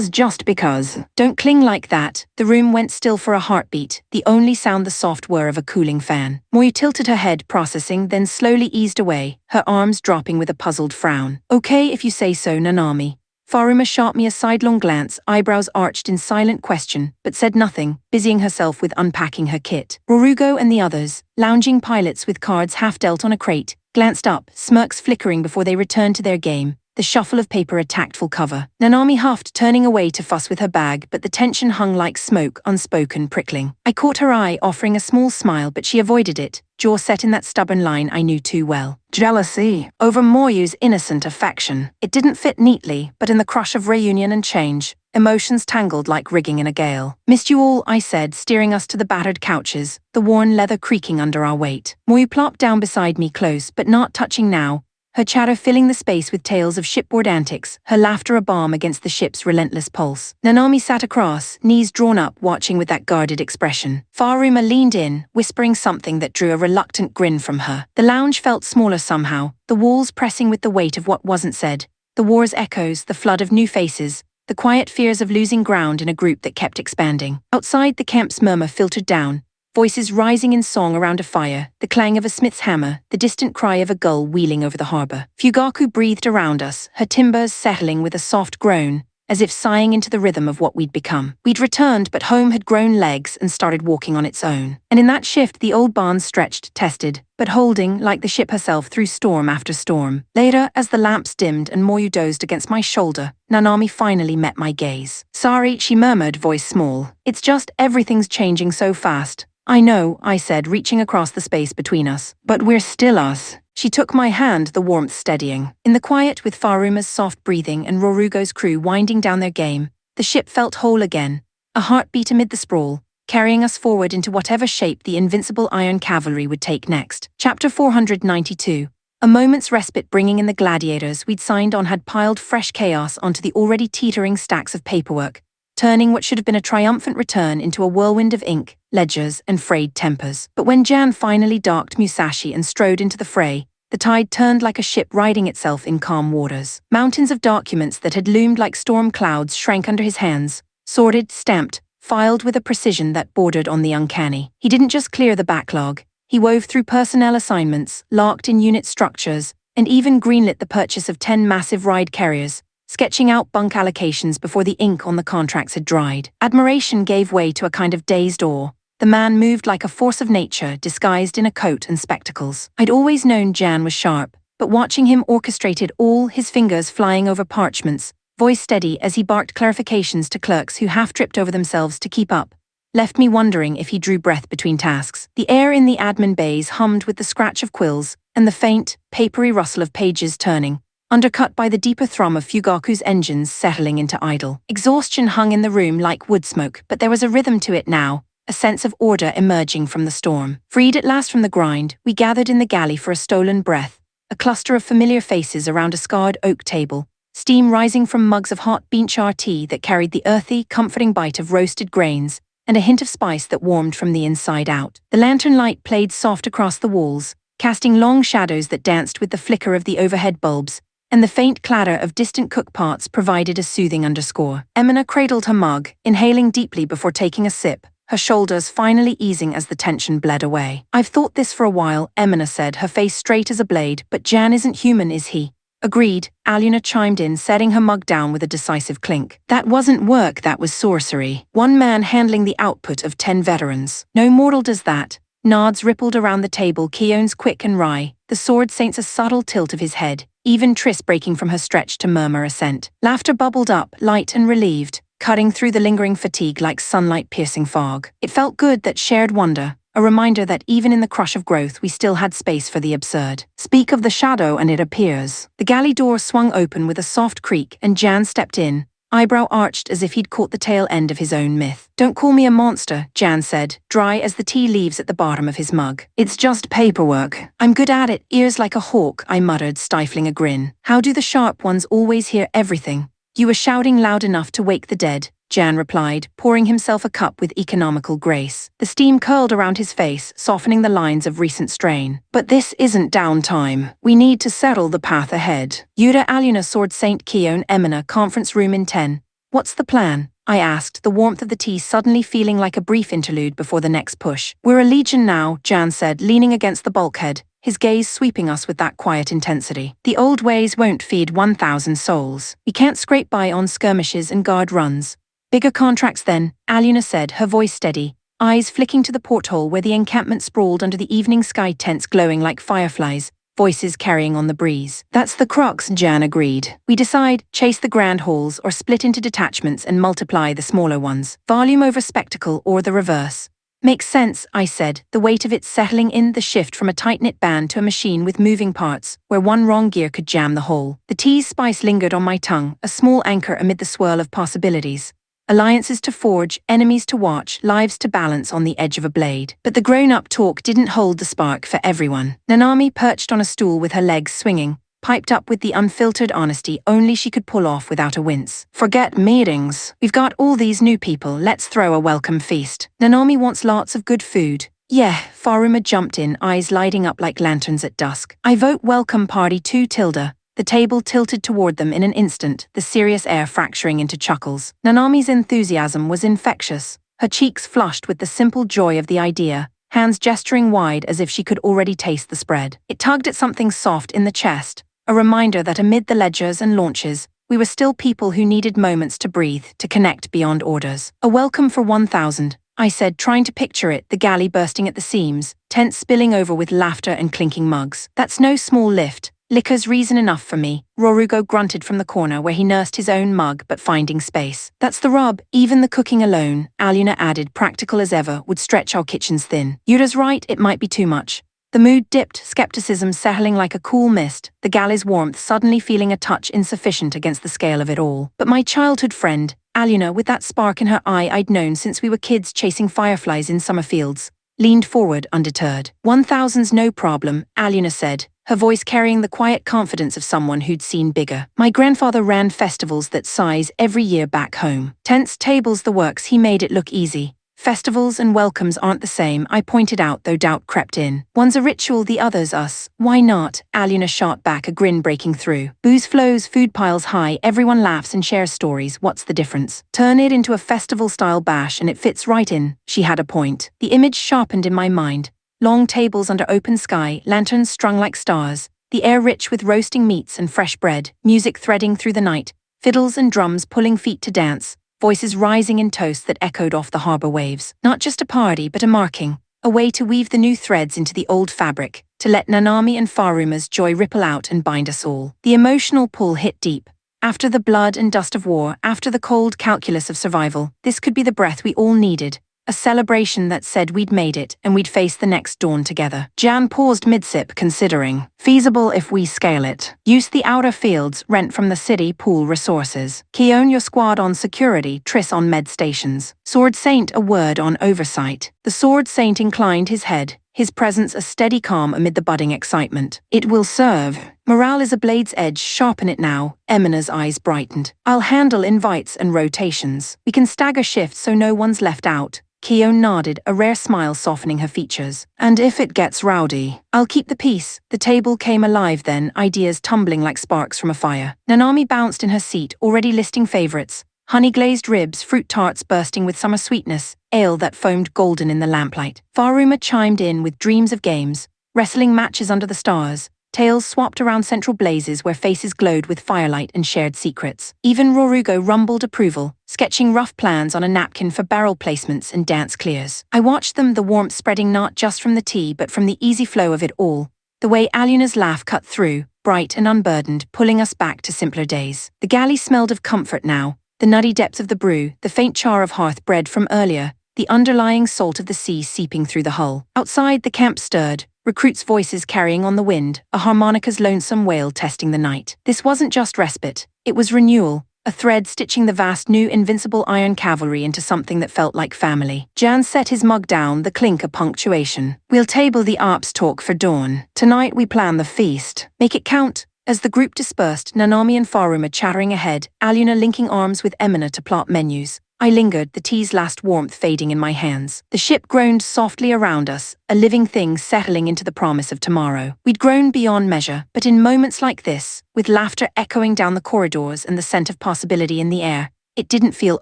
Just because. Don't cling like that. The room went still for a heartbeat, the only sound the soft whir of a cooling fan. Moyu tilted her head, processing, then slowly eased away, her arms dropping with a puzzled frown. Okay if you say so, Nanami. Faruma shot me a sidelong glance, eyebrows arched in silent question, but said nothing, busying herself with unpacking her kit. Rorugo and the others, lounging pilots with cards half dealt on a crate, glanced up, smirks flickering before they returned to their game, the shuffle of paper a tactful cover. Nanami huffed, turning away to fuss with her bag, but the tension hung like smoke, unspoken, prickling. I caught her eye, offering a small smile, but she avoided it, jaw set in that stubborn line I knew too well. Jealousy over Moyu's innocent affection. It didn't fit neatly, but in the crush of reunion and change, emotions tangled like rigging in a gale. Missed you all, I said, steering us to the battered couches, the worn leather creaking under our weight. Moyu plopped down beside me, close, but not touching now, her chatter filling the space with tales of shipboard antics, her laughter a balm against the ship's relentless pulse. Nanami sat across, knees drawn up, watching with that guarded expression. Faruma leaned in, whispering something that drew a reluctant grin from her. The lounge felt smaller somehow, the walls pressing with the weight of what wasn't said, the war's echoes, the flood of new faces, the quiet fears of losing ground in a group that kept expanding. Outside, the camp's murmur filtered down, voices rising in song around a fire, the clang of a smith's hammer, the distant cry of a gull wheeling over the harbor. Fugaku breathed around us, her timbers settling with a soft groan, as if sighing into the rhythm of what we'd become. We'd returned, but home had grown legs and started walking on its own. And in that shift, the old barn stretched, tested, but holding, like the ship herself, through storm after storm. Later, as the lamps dimmed and Moyu dozed against my shoulder, Nanami finally met my gaze. Sorry, she murmured, voice small. It's just everything's changing so fast. I know, I said, reaching across the space between us. But we're still us. She took my hand, the warmth steadying. In the quiet, with Faruma's soft breathing and Rorugo's crew winding down their game, the ship felt whole again, a heartbeat amid the sprawl, carrying us forward into whatever shape the invincible Iron Cavalry would take next. Chapter 492. A moment's respite bringing in the gladiators we'd signed on had piled fresh chaos onto the already teetering stacks of paperwork, turning what should have been a triumphant return into a whirlwind of ink, ledgers, and frayed tempers. But when Jan finally docked Musashi and strode into the fray, the tide turned like a ship riding itself in calm waters. Mountains of documents that had loomed like storm clouds shrank under his hands, sorted, stamped, filed with a precision that bordered on the uncanny. He didn't just clear the backlog, he wove through personnel assignments, locked in unit structures, and even greenlit the purchase of 10 massive ride carriers, sketching out bunk allocations before the ink on the contracts had dried. Admiration gave way to a kind of dazed awe. The man moved like a force of nature, disguised in a coat and spectacles. I'd always known Jan was sharp, but watching him orchestrate it all, his fingers flying over parchments, voice steady as he barked clarifications to clerks who half-tripped over themselves to keep up, left me wondering if he drew breath between tasks. The air in the admin bays hummed with the scratch of quills and the faint, papery rustle of pages turning, undercut by the deeper thrum of Fugaku's engines settling into idle. Exhaustion hung in the room like wood smoke, but there was a rhythm to it now, a sense of order emerging from the storm. Freed at last from the grind, we gathered in the galley for a stolen breath, a cluster of familiar faces around a scarred oak table, steam rising from mugs of hot bean char tea that carried the earthy, comforting bite of roasted grains, and a hint of spice that warmed from the inside out. The lantern light played soft across the walls, casting long shadows that danced with the flicker of the overhead bulbs, and the faint clatter of distant cook pots provided a soothing underscore. Emina cradled her mug, inhaling deeply before taking a sip, her shoulders finally easing as the tension bled away. I've thought this for a while, Emina said, her face straight as a blade, but Jan isn't human, is he? Agreed, Aluna chimed in, setting her mug down with a decisive clink. That wasn't work, that was sorcery. One man handling the output of 10 veterans. No mortal does that. Nods rippled around the table, Keone's quick and wry, the sword saint's a subtle tilt of his head, even Triss breaking from her stretch to murmur assent. Laughter bubbled up, light and relieved, cutting through the lingering fatigue like sunlight-piercing fog. It felt good, that shared wonder, a reminder that even in the crush of growth we still had space for the absurd. Speak of the shadow and it appears. The galley door swung open with a soft creak and Jan stepped in, eyebrow arched as if he'd caught the tail end of his own myth. Don't call me a monster, Jan said, dry as the tea leaves at the bottom of his mug. It's just paperwork. I'm good at it, ears like a hawk, I muttered, stifling a grin. How do the sharp ones always hear everything? You were shouting loud enough to wake the dead, Jan replied, pouring himself a cup with economical grace. The steam curled around his face, softening the lines of recent strain. But this isn't downtime. We need to settle the path ahead. Yuda Aluna Sword Saint Keon Emina Conference Room in 10. What's the plan? I asked, the warmth of the tea suddenly feeling like a brief interlude before the next push. We're a legion now, Jan said, leaning against the bulkhead, his gaze sweeping us with that quiet intensity. The old ways won't feed 1,000 souls. We can't scrape by on skirmishes and guard runs. Bigger contracts then, Aluna said, her voice steady, eyes flicking to the porthole where the encampment sprawled under the evening sky, tents glowing like fireflies, voices carrying on the breeze. That's the crux, Jan agreed. We decide, chase the grand halls or split into detachments and multiply the smaller ones. Volume over spectacle or the reverse. Makes sense, I said, the weight of it settling in, the shift from a tight-knit band to a machine with moving parts, where one wrong gear could jam the whole. The tea's spice lingered on my tongue, a small anchor amid the swirl of possibilities. Alliances to forge, enemies to watch, lives to balance on the edge of a blade. But the grown-up talk didn't hold the spark for everyone. Nanami, perched on a stool with her legs swinging, piped up with the unfiltered honesty only she could pull off without a wince. Forget meetings. We've got all these new people, let's throw a welcome feast. Nanami wants lots of good food. Yeah, Faruma jumped in, eyes lighting up like lanterns at dusk. I vote welcome party too, Tilda. The table tilted toward them in an instant, the serious air fracturing into chuckles. Nanami's enthusiasm was infectious, her cheeks flushed with the simple joy of the idea, hands gesturing wide as if she could already taste the spread. It tugged at something soft in the chest, a reminder that amid the ledgers and launches, we were still people who needed moments to breathe, to connect beyond orders. A welcome for 1,000, I said, trying to picture it, the galley bursting at the seams, tents spilling over with laughter and clinking mugs. That's no small lift. Liquor's reason enough for me, Rorugo grunted from the corner where he nursed his own mug but finding space. That's the rub, even the cooking alone, Aluna added, practical as ever, would stretch our kitchens thin. Yuda's right, it might be too much. The mood dipped, skepticism settling like a cool mist, the galley's warmth suddenly feeling a touch insufficient against the scale of it all. But my childhood friend, Aluna, with that spark in her eye I'd known since we were kids chasing fireflies in summer fields, leaned forward undeterred. 1,000's no problem, Aluna said, her voice carrying the quiet confidence of someone who'd seen bigger. My grandfather ran festivals that size every year back home. Tents, tables, the works, he made it look easy. Festivals and welcomes aren't the same, I pointed out, though doubt crept in. One's a ritual, the other's us. Why not? Aluna shot back, a grin breaking through. Booze flows, food piles high, everyone laughs and shares stories, what's the difference? Turn it into a festival-style bash and it fits right in. She had a point. The image sharpened in my mind. Long tables under open sky, lanterns strung like stars, the air rich with roasting meats and fresh bread, music threading through the night, fiddles and drums pulling feet to dance, voices rising in toasts that echoed off the harbor waves. Not just a party, but a marking, a way to weave the new threads into the old fabric, to let Nanami and Faruma's joy ripple out and bind us all. The emotional pull hit deep. After the blood and dust of war, after the cold calculus of survival, this could be the breath we all needed. A celebration that said we'd made it and we'd face the next dawn together. Jan paused mid-sip, considering. Feasible if we scale it. Use the outer fields, rent from the city, pool resources. Keon your squad on security, Triss on med stations. Sword Saint a word on oversight. The Sword Saint inclined his head, his presence a steady calm amid the budding excitement. It will serve. Morale is a blade's edge, sharpen it now. Emina's eyes brightened. I'll handle invites and rotations. We can stagger shifts so no one's left out. Keon nodded, a rare smile softening her features. And if it gets rowdy, I'll keep the peace. The table came alive then, ideas tumbling like sparks from a fire. Nanami bounced in her seat, already listing favorites. Honey-glazed ribs, fruit tarts bursting with summer sweetness, ale that foamed golden in the lamplight. Faruma chimed in with dreams of games, wrestling matches under the stars, tales swapped around central blazes where faces glowed with firelight and shared secrets. Even Rorugo rumbled approval, sketching rough plans on a napkin for barrel placements and dance clears. I watched them, the warmth spreading not just from the tea but from the easy flow of it all, the way Aluna's laugh cut through, bright and unburdened, pulling us back to simpler days. The galley smelled of comfort now, the nutty depth of the brew, the faint char of hearth bread from earlier, the underlying salt of the sea seeping through the hull. Outside, the camp stirred, recruits' voices carrying on the wind, a harmonica's lonesome wail testing the night. This wasn't just respite, it was renewal, a thread stitching the vast new invincible iron cavalry into something that felt like family. Jan set his mug down, the clink a punctuation. We'll table the ARP's talk for dawn. Tonight we plan the feast. Make it count. As the group dispersed, Nanami and Faruma chattering ahead, Aluna linking arms with Emina to plot menus. I lingered, the tea's last warmth fading in my hands. The ship groaned softly around us, a living thing settling into the promise of tomorrow. We'd grown beyond measure, but in moments like this, with laughter echoing down the corridors and the scent of possibility in the air, it didn't feel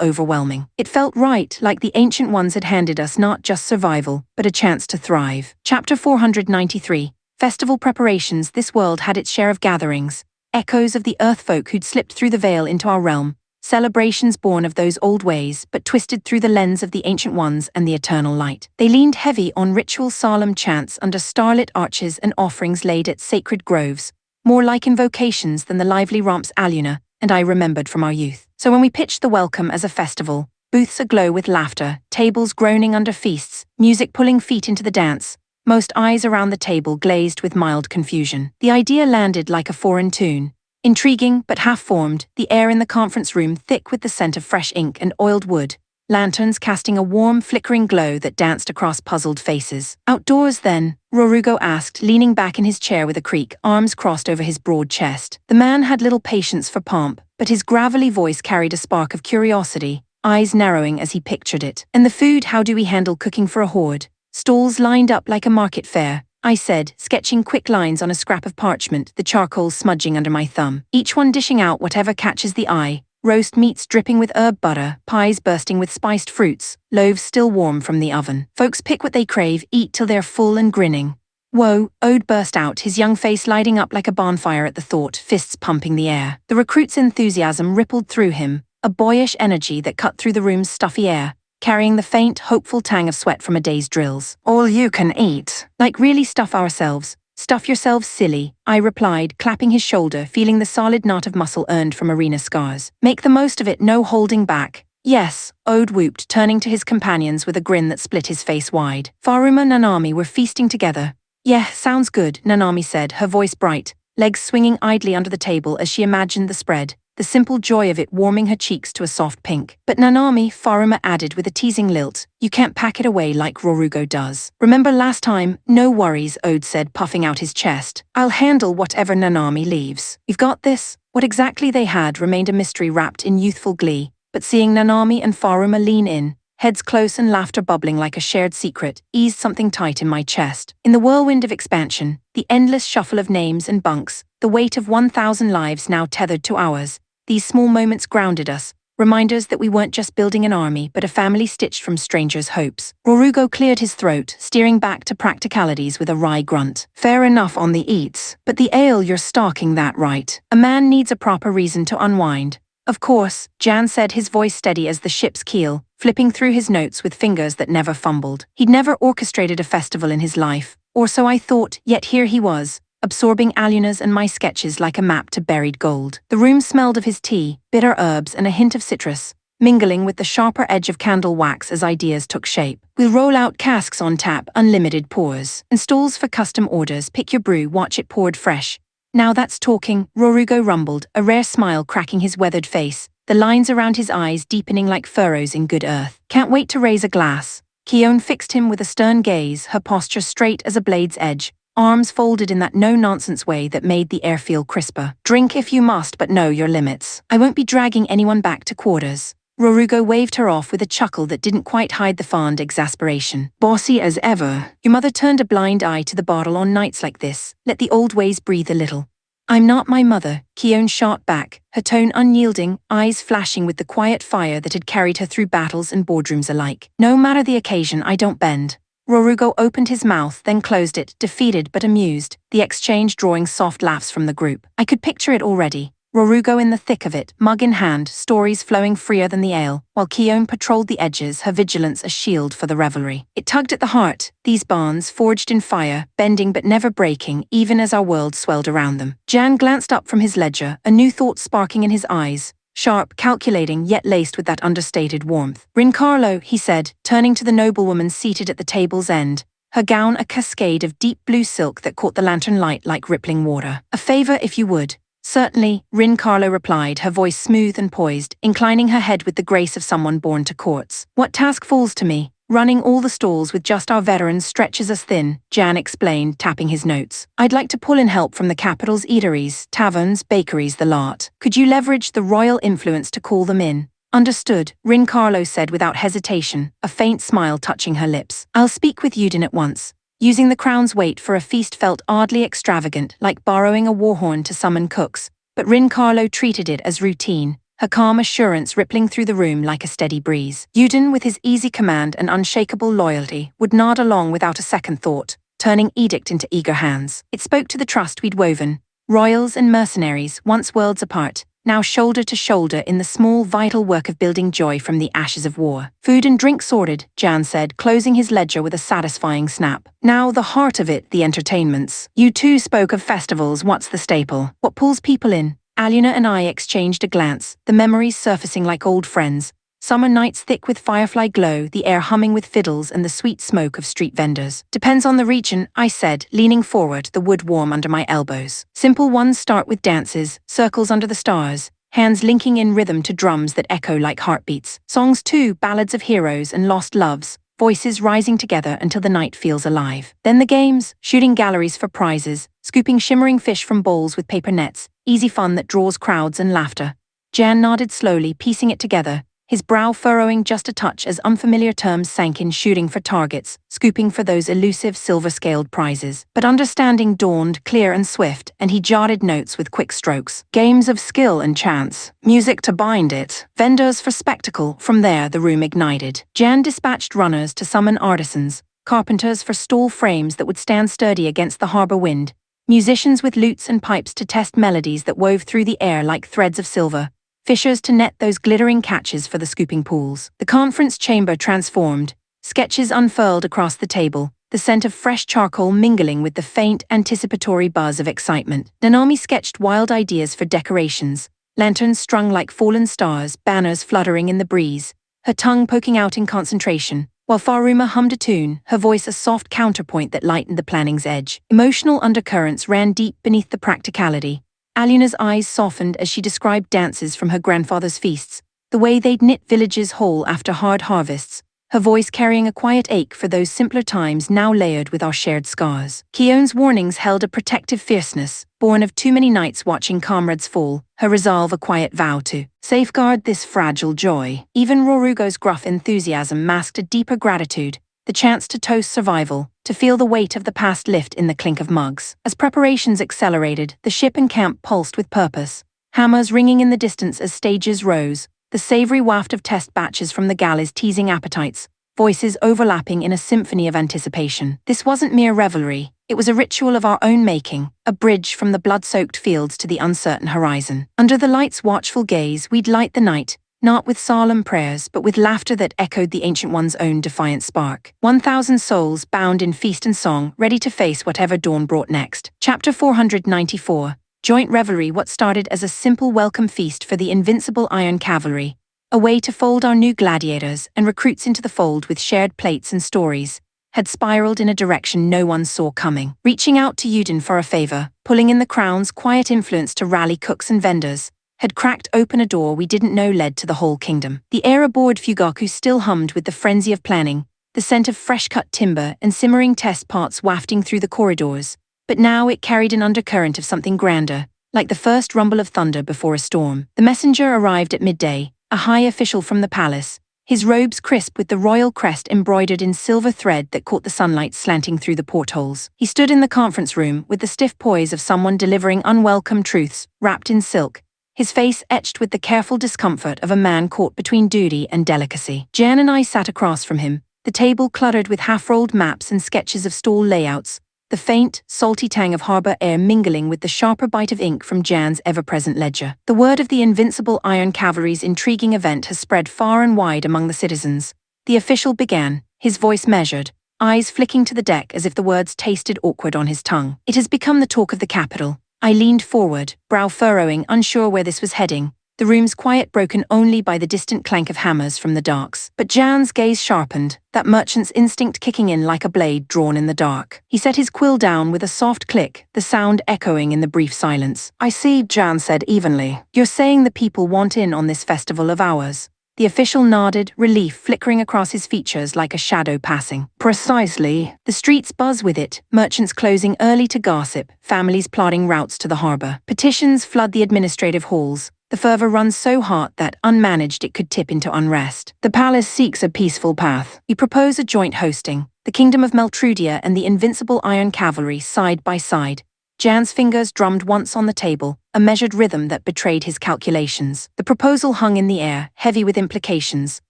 overwhelming. It felt right, like the ancient ones had handed us not just survival, but a chance to thrive. Chapter 493. Festival preparations. This world had its share of gatherings, echoes of the earth folk who'd slipped through the veil into our realm, celebrations born of those old ways, but twisted through the lens of the ancient ones and the eternal light. They leaned heavy on ritual solemn chants under starlit arches and offerings laid at sacred groves, more like invocations than the lively romps Aluna and I remembered from our youth. So when we pitched the welcome as a festival, booths aglow with laughter, tables groaning under feasts, music pulling feet into the dance, most eyes around the table glazed with mild confusion. The idea landed like a foreign tune. Intriguing but half-formed, the air in the conference room thick with the scent of fresh ink and oiled wood, lanterns casting a warm, flickering glow that danced across puzzled faces. Outdoors then, Rorugo asked, leaning back in his chair with a creak, arms crossed over his broad chest. The man had little patience for pomp, but his gravelly voice carried a spark of curiosity, eyes narrowing as he pictured it. And the food, how do we handle cooking for a horde? Stalls lined up like a market fair, I said, sketching quick lines on a scrap of parchment, the charcoal smudging under my thumb. Each one dishing out whatever catches the eye, roast meats dripping with herb butter, pies bursting with spiced fruits, loaves still warm from the oven. Folks pick what they crave, eat till they're full and grinning. Whoa, Ode burst out, his young face lighting up like a bonfire at the thought, fists pumping the air. The recruit's enthusiasm rippled through him, a boyish energy that cut through the room's stuffy air, carrying the faint, hopeful tang of sweat from a day's drills. All you can eat. Like really stuff ourselves. Stuff yourselves silly, I replied, clapping his shoulder, feeling the solid knot of muscle earned from arena scars. Make the most of it, no holding back. Yes, Ode whooped, turning to his companions with a grin that split his face wide. Faruma and Nanami were feasting together. Yeah, sounds good, Nanami said, her voice bright, legs swinging idly under the table as she imagined the spread, the simple joy of it warming her cheeks to a soft pink. But Nanami, Faruma added with a teasing lilt, you can't pack it away like Rorugo does. Remember last time? No worries, Ode said, puffing out his chest. I'll handle whatever Nanami leaves. We've got this. What exactly they had remained a mystery wrapped in youthful glee, but seeing Nanami and Faruma lean in, heads close and laughter bubbling like a shared secret, eased something tight in my chest. In the whirlwind of expansion, the endless shuffle of names and bunks, the weight of 1,000 lives now tethered to ours, these small moments grounded us, reminders that we weren't just building an army but a family stitched from strangers' hopes. Rorugo cleared his throat, steering back to practicalities with a wry grunt. Fair enough on the eats, but the ale, you're stalking that right. A man needs a proper reason to unwind. Of course, Jan said, his voice steady as the ship's keel, flipping through his notes with fingers that never fumbled. He'd never orchestrated a festival in his life, or so I thought, yet here he was, absorbing Aluna's and my sketches like a map to buried gold. The room smelled of his tea, bitter herbs and a hint of citrus, mingling with the sharper edge of candle wax as ideas took shape. We'll roll out casks on tap, unlimited pours, and stalls for custom orders, pick your brew, watch it poured fresh. Now that's talking, Rorugo rumbled, a rare smile cracking his weathered face, the lines around his eyes deepening like furrows in good earth. Can't wait to raise a glass. Kion fixed him with a stern gaze, her posture straight as a blade's edge, arms folded in that no-nonsense way that made the air feel crisper. Drink if you must, but know your limits. I won't be dragging anyone back to quarters. Rorugo waved her off with a chuckle that didn't quite hide the fond exasperation. Bossy as ever. Your mother turned a blind eye to the bottle on nights like this. Let the old ways breathe a little. I'm not my mother, Kion shot back, her tone unyielding, eyes flashing with the quiet fire that had carried her through battles and boardrooms alike. No matter the occasion, I don't bend. Rorugo opened his mouth, then closed it, defeated but amused, the exchange drawing soft laughs from the group. I could picture it already. Rorugo in the thick of it, mug in hand, stories flowing freer than the ale, while Kion patrolled the edges, her vigilance a shield for the revelry. It tugged at the heart, these bonds forged in fire, bending but never breaking, even as our world swelled around them. Jan glanced up from his ledger, a new thought sparking in his eyes. Sharp, calculating, yet laced with that understated warmth. Rincarlo, he said, turning to the noblewoman seated at the table's end, her gown a cascade of deep blue silk that caught the lantern light like rippling water. A favor if you would. Certainly, Rincarlo replied, her voice smooth and poised, inclining her head with the grace of someone born to courts. What task falls to me? Running all the stalls with just our veterans stretches us thin, Jan explained, tapping his notes. I'd like to pull in help from the capital's eateries, taverns, bakeries, the lot. Could you leverage the royal influence to call them in? Understood, Rin Carlo said without hesitation, a faint smile touching her lips. I'll speak with Yudin at once. Using the crown's weight for a feast felt oddly extravagant, like borrowing a warhorn to summon cooks, but Rin Carlo treated it as routine, her calm assurance rippling through the room like a steady breeze. Yudin, with his easy command and unshakable loyalty, would nod along without a second thought, turning edict into eager hands. It spoke to the trust we'd woven, royals and mercenaries, once worlds apart, now shoulder to shoulder in the small, vital work of building joy from the ashes of war. Food and drink sorted, Jan said, closing his ledger with a satisfying snap. Now the heart of it, the entertainments. You two spoke of festivals, what's the staple? What pulls people in? Aluna and I exchanged a glance, the memories surfacing like old friends. Summer nights thick with firefly glow, the air humming with fiddles and the sweet smoke of street vendors. Depends on the region, I said, leaning forward, the wood warm under my elbows. Simple ones start with dances, circles under the stars, hands linking in rhythm to drums that echo like heartbeats. Songs too, ballads of heroes and lost loves, voices rising together until the night feels alive. Then the games, shooting galleries for prizes, scooping shimmering fish from bowls with paper nets, easy fun that draws crowds and laughter. Jan nodded slowly, piecing it together, his brow furrowing just a touch as unfamiliar terms sank in shooting for targets, scooping for those elusive silver-scaled prizes. But understanding dawned clear and swift, and he jotted notes with quick strokes. Games of skill and chance, music to bind it, vendors for spectacle. From there the room ignited. Jan dispatched runners to summon artisans, carpenters for stall frames that would stand sturdy against the harbor wind, musicians with lutes and pipes to test melodies that wove through the air like threads of silver, fishers to net those glittering catches for the scooping pools. The conference chamber transformed, sketches unfurled across the table, the scent of fresh charcoal mingling with the faint, anticipatory buzz of excitement. Nanami sketched wild ideas for decorations, lanterns strung like fallen stars, banners fluttering in the breeze, her tongue poking out in concentration, while Faruma hummed a tune, her voice a soft counterpoint that lightened the planning's edge. Emotional undercurrents ran deep beneath the practicality. Aluna's eyes softened as she described dances from her grandfather's feasts, the way they'd knit villages whole after hard harvests, her voice carrying a quiet ache for those simpler times now layered with our shared scars. Kion's warnings held a protective fierceness, born of too many nights watching comrades fall, her resolve a quiet vow to safeguard this fragile joy. Even Rorugo's gruff enthusiasm masked a deeper gratitude, the chance to toast survival, to feel the weight of the past lift in the clink of mugs. As preparations accelerated, the ship and camp pulsed with purpose, hammers ringing in the distance as stages rose, the savory waft of test batches from the galleys teasing appetites, voices overlapping in a symphony of anticipation. This wasn't mere revelry, it was a ritual of our own making, a bridge from the blood-soaked fields to the uncertain horizon. Under the light's watchful gaze, we'd light the night, not with solemn prayers, but with laughter that echoed the Ancient One's own defiant spark. 1,000 souls bound in feast and song, ready to face whatever dawn brought next. Chapter 494, Joint Revelry. What started as a simple welcome feast for the invincible Iron Cavalry, a way to fold our new gladiators and recruits into the fold with shared plates and stories, had spiraled in a direction no one saw coming. Reaching out to Yudin for a favor, pulling in the crown's quiet influence to rally cooks and vendors, had cracked open a door we didn't know led to the whole kingdom. The air aboard Fugaku still hummed with the frenzy of planning, the scent of fresh-cut timber and simmering test pots wafting through the corridors, but now it carried an undercurrent of something grander, like the first rumble of thunder before a storm. The messenger arrived at midday, a high official from the palace, his robes crisp with the royal crest embroidered in silver thread that caught the sunlight slanting through the portholes. He stood in the conference room with the stiff poise of someone delivering unwelcome truths, wrapped in silk, his face etched with the careful discomfort of a man caught between duty and delicacy. Jan and I sat across from him, the table cluttered with half-rolled maps and sketches of stall layouts, the faint, salty tang of harbor air mingling with the sharper bite of ink from Jan's ever-present ledger. The word of the invincible Iron Cavalry's intriguing event has spread far and wide among the citizens. The official began, his voice measured, eyes flicking to the deck as if the words tasted awkward on his tongue. It has become the talk of the capital. I leaned forward, brow furrowing, unsure where this was heading, the room's quiet broken only by the distant clank of hammers from the docks. But Jan's gaze sharpened, that merchant's instinct kicking in like a blade drawn in the dark. He set his quill down with a soft click, the sound echoing in the brief silence. I see, Jan said evenly. You're saying the people want in on this festival of ours. The official nodded, relief flickering across his features like a shadow passing. Precisely. The streets buzz with it, merchants closing early to gossip, families plotting routes to the harbor. Petitions flood the administrative halls, The fervor runs so hot that, unmanaged, it could tip into unrest. The palace seeks a peaceful path. We propose a joint hosting, the kingdom of Meltrudia and the invincible Iron Cavalry side by side. Jan's fingers drummed once on the table, a measured rhythm that betrayed his calculations. The proposal hung in the air, heavy with implications.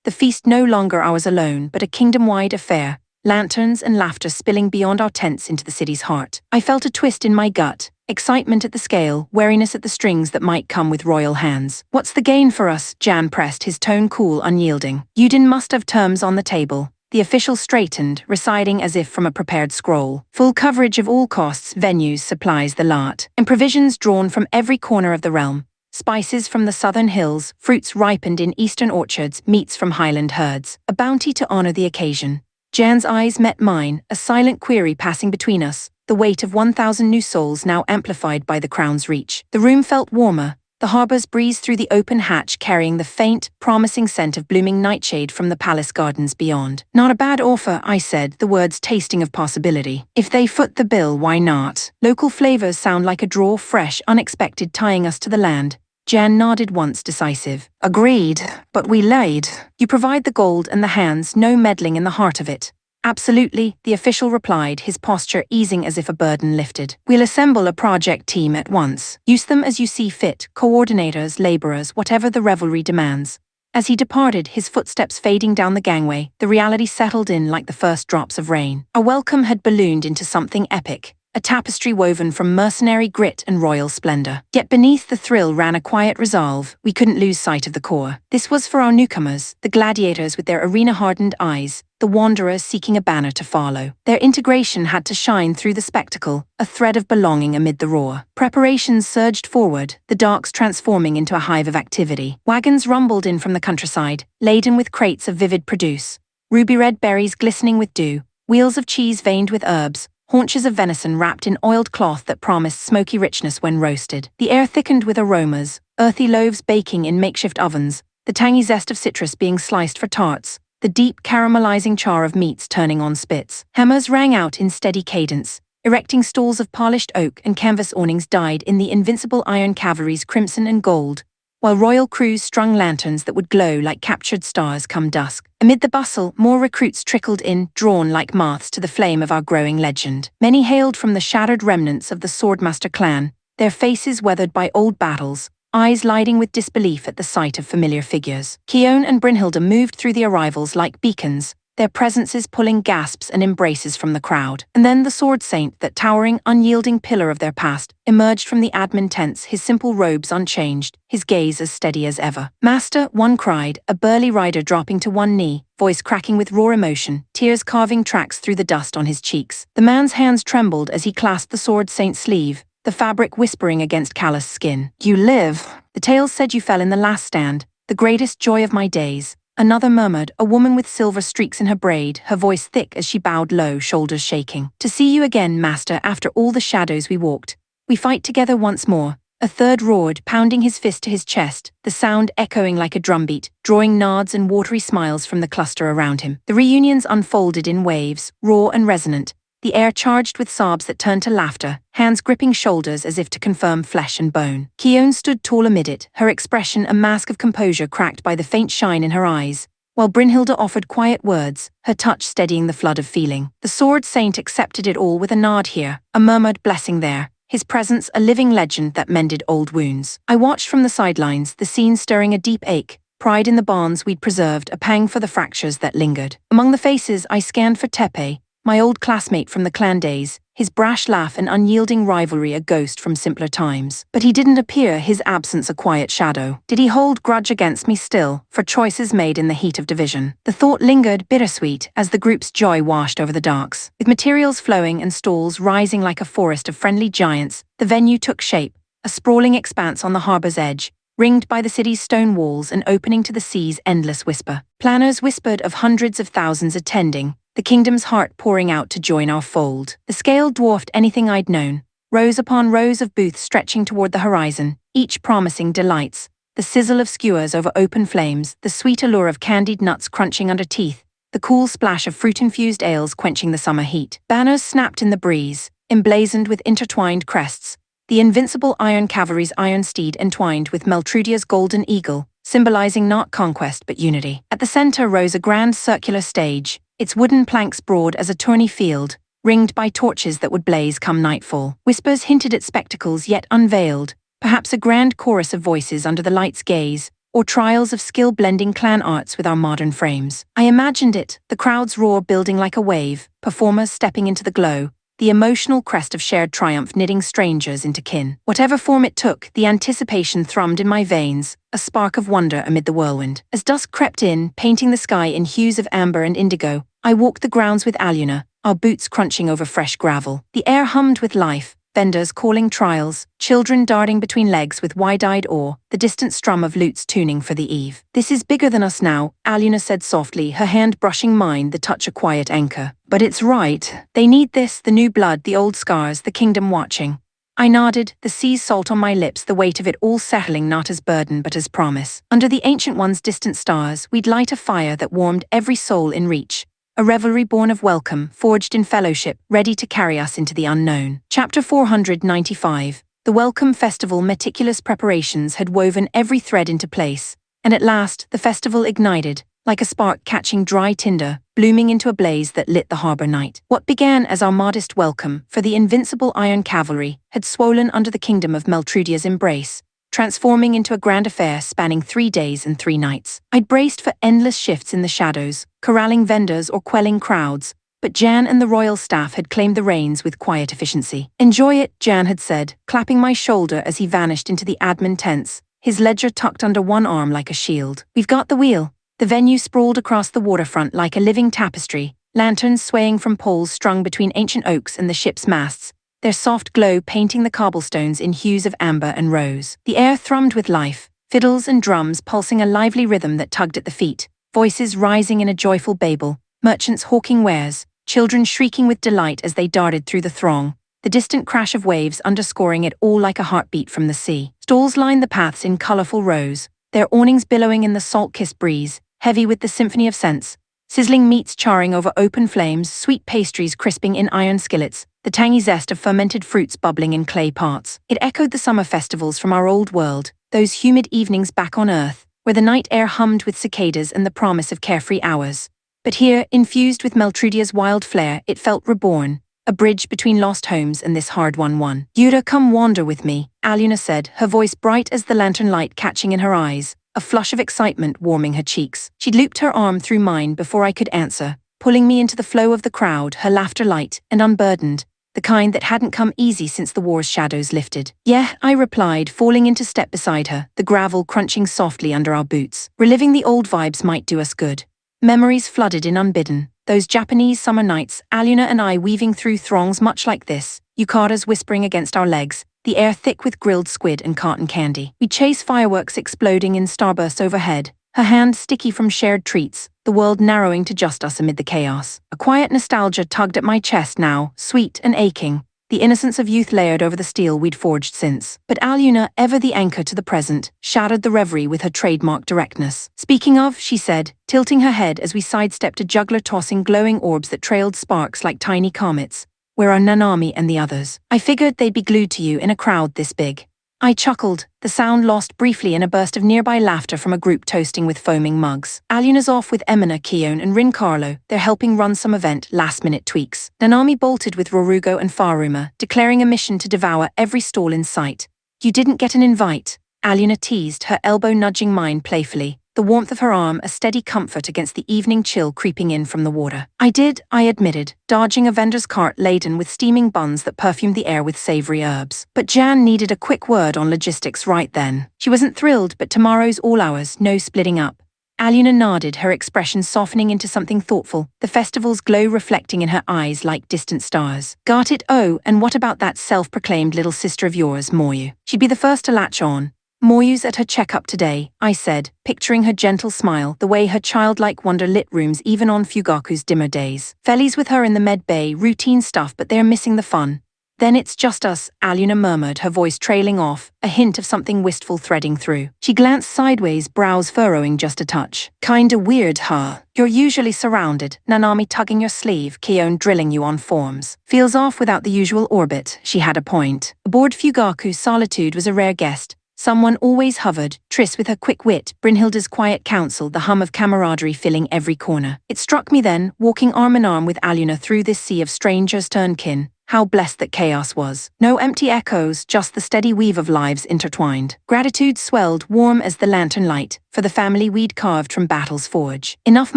The feast no longer ours alone, but a kingdom-wide affair, lanterns and laughter spilling beyond our tents into the city's heart. I felt a twist in my gut, excitement at the scale, wariness at the strings that might come with royal hands. What's the gain for us? Jan pressed, his tone cool, unyielding. Yudin must have terms on the table. The official straightened, reciting as if from a prepared scroll. Full coverage of all costs, venues, supplies, the lot, and provisions drawn from every corner of the realm. Spices from the southern hills, fruits ripened in eastern orchards, meats from highland herds. A bounty to honor the occasion. Jan's eyes met mine, a silent query passing between us, the weight of 1,000 new souls now amplified by the crown's reach. The room felt warmer, the harbor's breeze through the open hatch carrying the faint, promising scent of blooming nightshade from the palace gardens beyond. Not a bad offer, I said, the words tasting of possibility. If they foot the bill, why not? Local flavors sound like a draw, fresh, unexpected, tying us to the land. Jan nodded once, decisive. Agreed, but we laid. You provide the gold and the hands, no meddling in the heart of it. Absolutely, the official replied, his posture easing as if a burden lifted. We'll assemble a project team at once. Use them as you see fit, coordinators, laborers, whatever the revelry demands. As he departed, his footsteps fading down the gangway, the reality settled in like the first drops of rain. Our welcome had ballooned into something epic. A tapestry woven from mercenary grit and royal splendor. Yet beneath the thrill ran a quiet resolve. We couldn't lose sight of the core. This was for our newcomers, the gladiators with their arena-hardened eyes, the wanderers seeking a banner to follow. Their integration had to shine through the spectacle, a thread of belonging amid the roar. Preparations surged forward, the docks transforming into a hive of activity. Wagons rumbled in from the countryside, laden with crates of vivid produce. Ruby-red berries glistening with dew, wheels of cheese veined with herbs, haunches of venison wrapped in oiled cloth that promised smoky richness when roasted. The air thickened with aromas, earthy loaves baking in makeshift ovens, the tangy zest of citrus being sliced for tarts, the deep caramelizing char of meats turning on spits. Hammers rang out in steady cadence, erecting stalls of polished oak and canvas awnings dyed in the invincible Iron Cavalry's crimson and gold, while royal crews strung lanterns that would glow like captured stars come dusk. Amid the bustle, more recruits trickled in, drawn like moths to the flame of our growing legend. Many hailed from the shattered remnants of the Swordmaster clan, their faces weathered by old battles, eyes lighting with disbelief at the sight of familiar figures. Keone and Brynhilde moved through the arrivals like beacons, their presences pulling gasps and embraces from the crowd. And then the Sword Saint, that towering, unyielding pillar of their past, emerged from the admin tents, his simple robes unchanged, his gaze as steady as ever. Master, one cried, a burly rider dropping to one knee, voice cracking with raw emotion, tears carving tracks through the dust on his cheeks. The man's hands trembled as he clasped the Sword Saint's sleeve, the fabric whispering against callous skin. You live. The tales said you fell in the last stand, the greatest joy of my days. Another murmured, a woman with silver streaks in her braid, her voice thick as she bowed low, shoulders shaking. To see you again, master, after all the shadows we walked. We fight together once more. A third roared, pounding his fist to his chest, the sound echoing like a drumbeat, drawing nods and watery smiles from the cluster around him. The reunions unfolded in waves, raw and resonant, the air charged with sobs that turned to laughter, hands gripping shoulders as if to confirm flesh and bone. Keone stood tall amid it, her expression a mask of composure cracked by the faint shine in her eyes, while Brynhilde offered quiet words, her touch steadying the flood of feeling. The Sword Saint accepted it all with a nod here, a murmured blessing there, his presence a living legend that mended old wounds. I watched from the sidelines, the scene stirring a deep ache, pride in the bonds we'd preserved, a pang for the fractures that lingered. Among the faces I scanned for Tepe, my old classmate from the clan days, his brash laugh and unyielding rivalry a ghost from simpler times. But he didn't appear, his absence a quiet shadow. Did he hold grudge against me still, for choices made in the heat of division? The thought lingered, bittersweet, as the group's joy washed over the docks. With materials flowing and stalls rising like a forest of friendly giants, the venue took shape, a sprawling expanse on the harbor's edge, ringed by the city's stone walls and opening to the sea's endless whisper. Planners whispered of hundreds of thousands attending, the kingdom's heart pouring out to join our fold. The scale dwarfed anything I'd known, rows upon rows of booths stretching toward the horizon, each promising delights, the sizzle of skewers over open flames, the sweet allure of candied nuts crunching under teeth, the cool splash of fruit-infused ales quenching the summer heat. Banners snapped in the breeze, emblazoned with intertwined crests, the invincible Iron Cavalry's iron steed entwined with Meltrudia's golden eagle, symbolizing not conquest but unity. At the center rose a grand circular stage, its wooden planks broad as a tourney field, ringed by torches that would blaze come nightfall. Whispers hinted at spectacles yet unveiled, perhaps a grand chorus of voices under the light's gaze, or trials of skill blending clan arts with our modern frames. I imagined it, the crowd's roar building like a wave, performers stepping into the glow, the emotional crest of shared triumph knitting strangers into kin. Whatever form it took, the anticipation thrummed in my veins, a spark of wonder amid the whirlwind. As dusk crept in, painting the sky in hues of amber and indigo, I walked the grounds with Aluna, our boots crunching over fresh gravel. The air hummed with life, vendors calling trials, children darting between legs with wide-eyed awe, the distant strum of lutes tuning for the eve. "This is bigger than us now," Aluna said softly, her hand brushing mine, the touch a quiet anchor. "But it's right. They need this, the new blood, the old scars, the kingdom watching." I nodded, the sea's salt on my lips, the weight of it all settling not as burden but as promise. Under the Ancient One's distant stars, we'd light a fire that warmed every soul in reach. A revelry born of welcome, forged in fellowship, ready to carry us into the unknown. Chapter 495. The Welcome Festival. Meticulous preparations had woven every thread into place, and at last the festival ignited, like a spark catching dry tinder, blooming into a blaze that lit the harbor night. What began as our modest welcome for the invincible Iron Cavalry had swollen under the kingdom of Meltrudia's embrace, transforming into a grand affair spanning 3 days and 3 nights. I'd braced for endless shifts in the shadows, corralling vendors or quelling crowds, but Jan and the royal staff had claimed the reins with quiet efficiency. "Enjoy it," Jan had said, clapping my shoulder as he vanished into the admin tents, his ledger tucked under one arm like a shield. "We've got the wheel." The venue sprawled across the waterfront like a living tapestry, lanterns swaying from poles strung between ancient oaks and the ship's masts, their soft glow painting the cobblestones in hues of amber and rose. The air thrummed with life, fiddles and drums pulsing a lively rhythm that tugged at the feet, voices rising in a joyful babel, merchants hawking wares, children shrieking with delight as they darted through the throng, the distant crash of waves underscoring it all like a heartbeat from the sea. Stalls lined the paths in colorful rows, their awnings billowing in the salt-kissed breeze, heavy with the symphony of scents, sizzling meats charring over open flames, sweet pastries crisping in iron skillets, the tangy zest of fermented fruits bubbling in clay pots. It echoed the summer festivals from our old world, those humid evenings back on Earth, where the night air hummed with cicadas and the promise of carefree hours. But here, infused with Meltrudia's wild flair, it felt reborn, a bridge between lost homes and this hard-won one. "Yura, come wander with me," Aluna said, her voice bright as the lantern light catching in her eyes, a flush of excitement warming her cheeks. She'd looped her arm through mine before I could answer, pulling me into the flow of the crowd, her laughter light and unburdened, the kind that hadn't come easy since the war's shadows lifted. "Yeah," I replied, falling into step beside her, the gravel crunching softly under our boots. Reliving the old vibes might do us good. Memories flooded in unbidden. Those Japanese summer nights, Aluna and I weaving through throngs much like this, yukatas whispering against our legs, the air thick with grilled squid and cotton candy. We'd chase fireworks exploding in starbursts overhead, her hand sticky from shared treats, the world narrowing to just us amid the chaos. A quiet nostalgia tugged at my chest now, sweet and aching, the innocence of youth layered over the steel we'd forged since. But Aluna, ever the anchor to the present, shattered the reverie with her trademark directness. "Speaking of," she said, tilting her head as we sidestepped a juggler tossing glowing orbs that trailed sparks like tiny comets, "where are Nanami and the others? I figured they'd be glued to you in a crowd this big." I chuckled, the sound lost briefly in a burst of nearby laughter from a group toasting with foaming mugs. "Aluna's off with Emina, Kion and Rin Carlo. They're helping run some event, last-minute tweaks." Nanami bolted with Rorugo and Faruma, declaring a mission to devour every stall in sight. "You didn't get an invite," Aluna teased, her elbow nudging mine playfully, the warmth of her arm a steady comfort against the evening chill creeping in from the water. "I did," I admitted, dodging a vendor's cart laden with steaming buns that perfumed the air with savory herbs. But Jan needed a quick word on logistics right then. She wasn't thrilled, but tomorrow's all ours, no splitting up. Aluna nodded, her expression softening into something thoughtful, the festival's glow reflecting in her eyes like distant stars. "Got it. Oh, and what about that self-proclaimed little sister of yours, Moyu? She'd be the first to latch on." "Moyu's at her checkup today," I said, picturing her gentle smile, the way her childlike wonder lit rooms even on Fugaku's dimmer days. "Feli's with her in the med bay, routine stuff, but they're missing the fun." Then it's just us, Aluna murmured, her voice trailing off, a hint of something wistful threading through. She glanced sideways, brows furrowing just a touch. Kinda weird, huh? You're usually surrounded, Nanami tugging your sleeve, Kion drilling you on forms. Feels off without the usual orbit, she had a point. Aboard Fugaku, solitude was a rare guest. Someone always hovered, Triss with her quick wit, Brynhilda's quiet counsel, the hum of camaraderie filling every corner. It struck me then, walking arm in arm with Aluna through this sea of strangers turned kin, how blessed that chaos was. No empty echoes, just the steady weave of lives intertwined. Gratitude swelled, warm as the lantern light, for the family we'd carved from battle's forge. Enough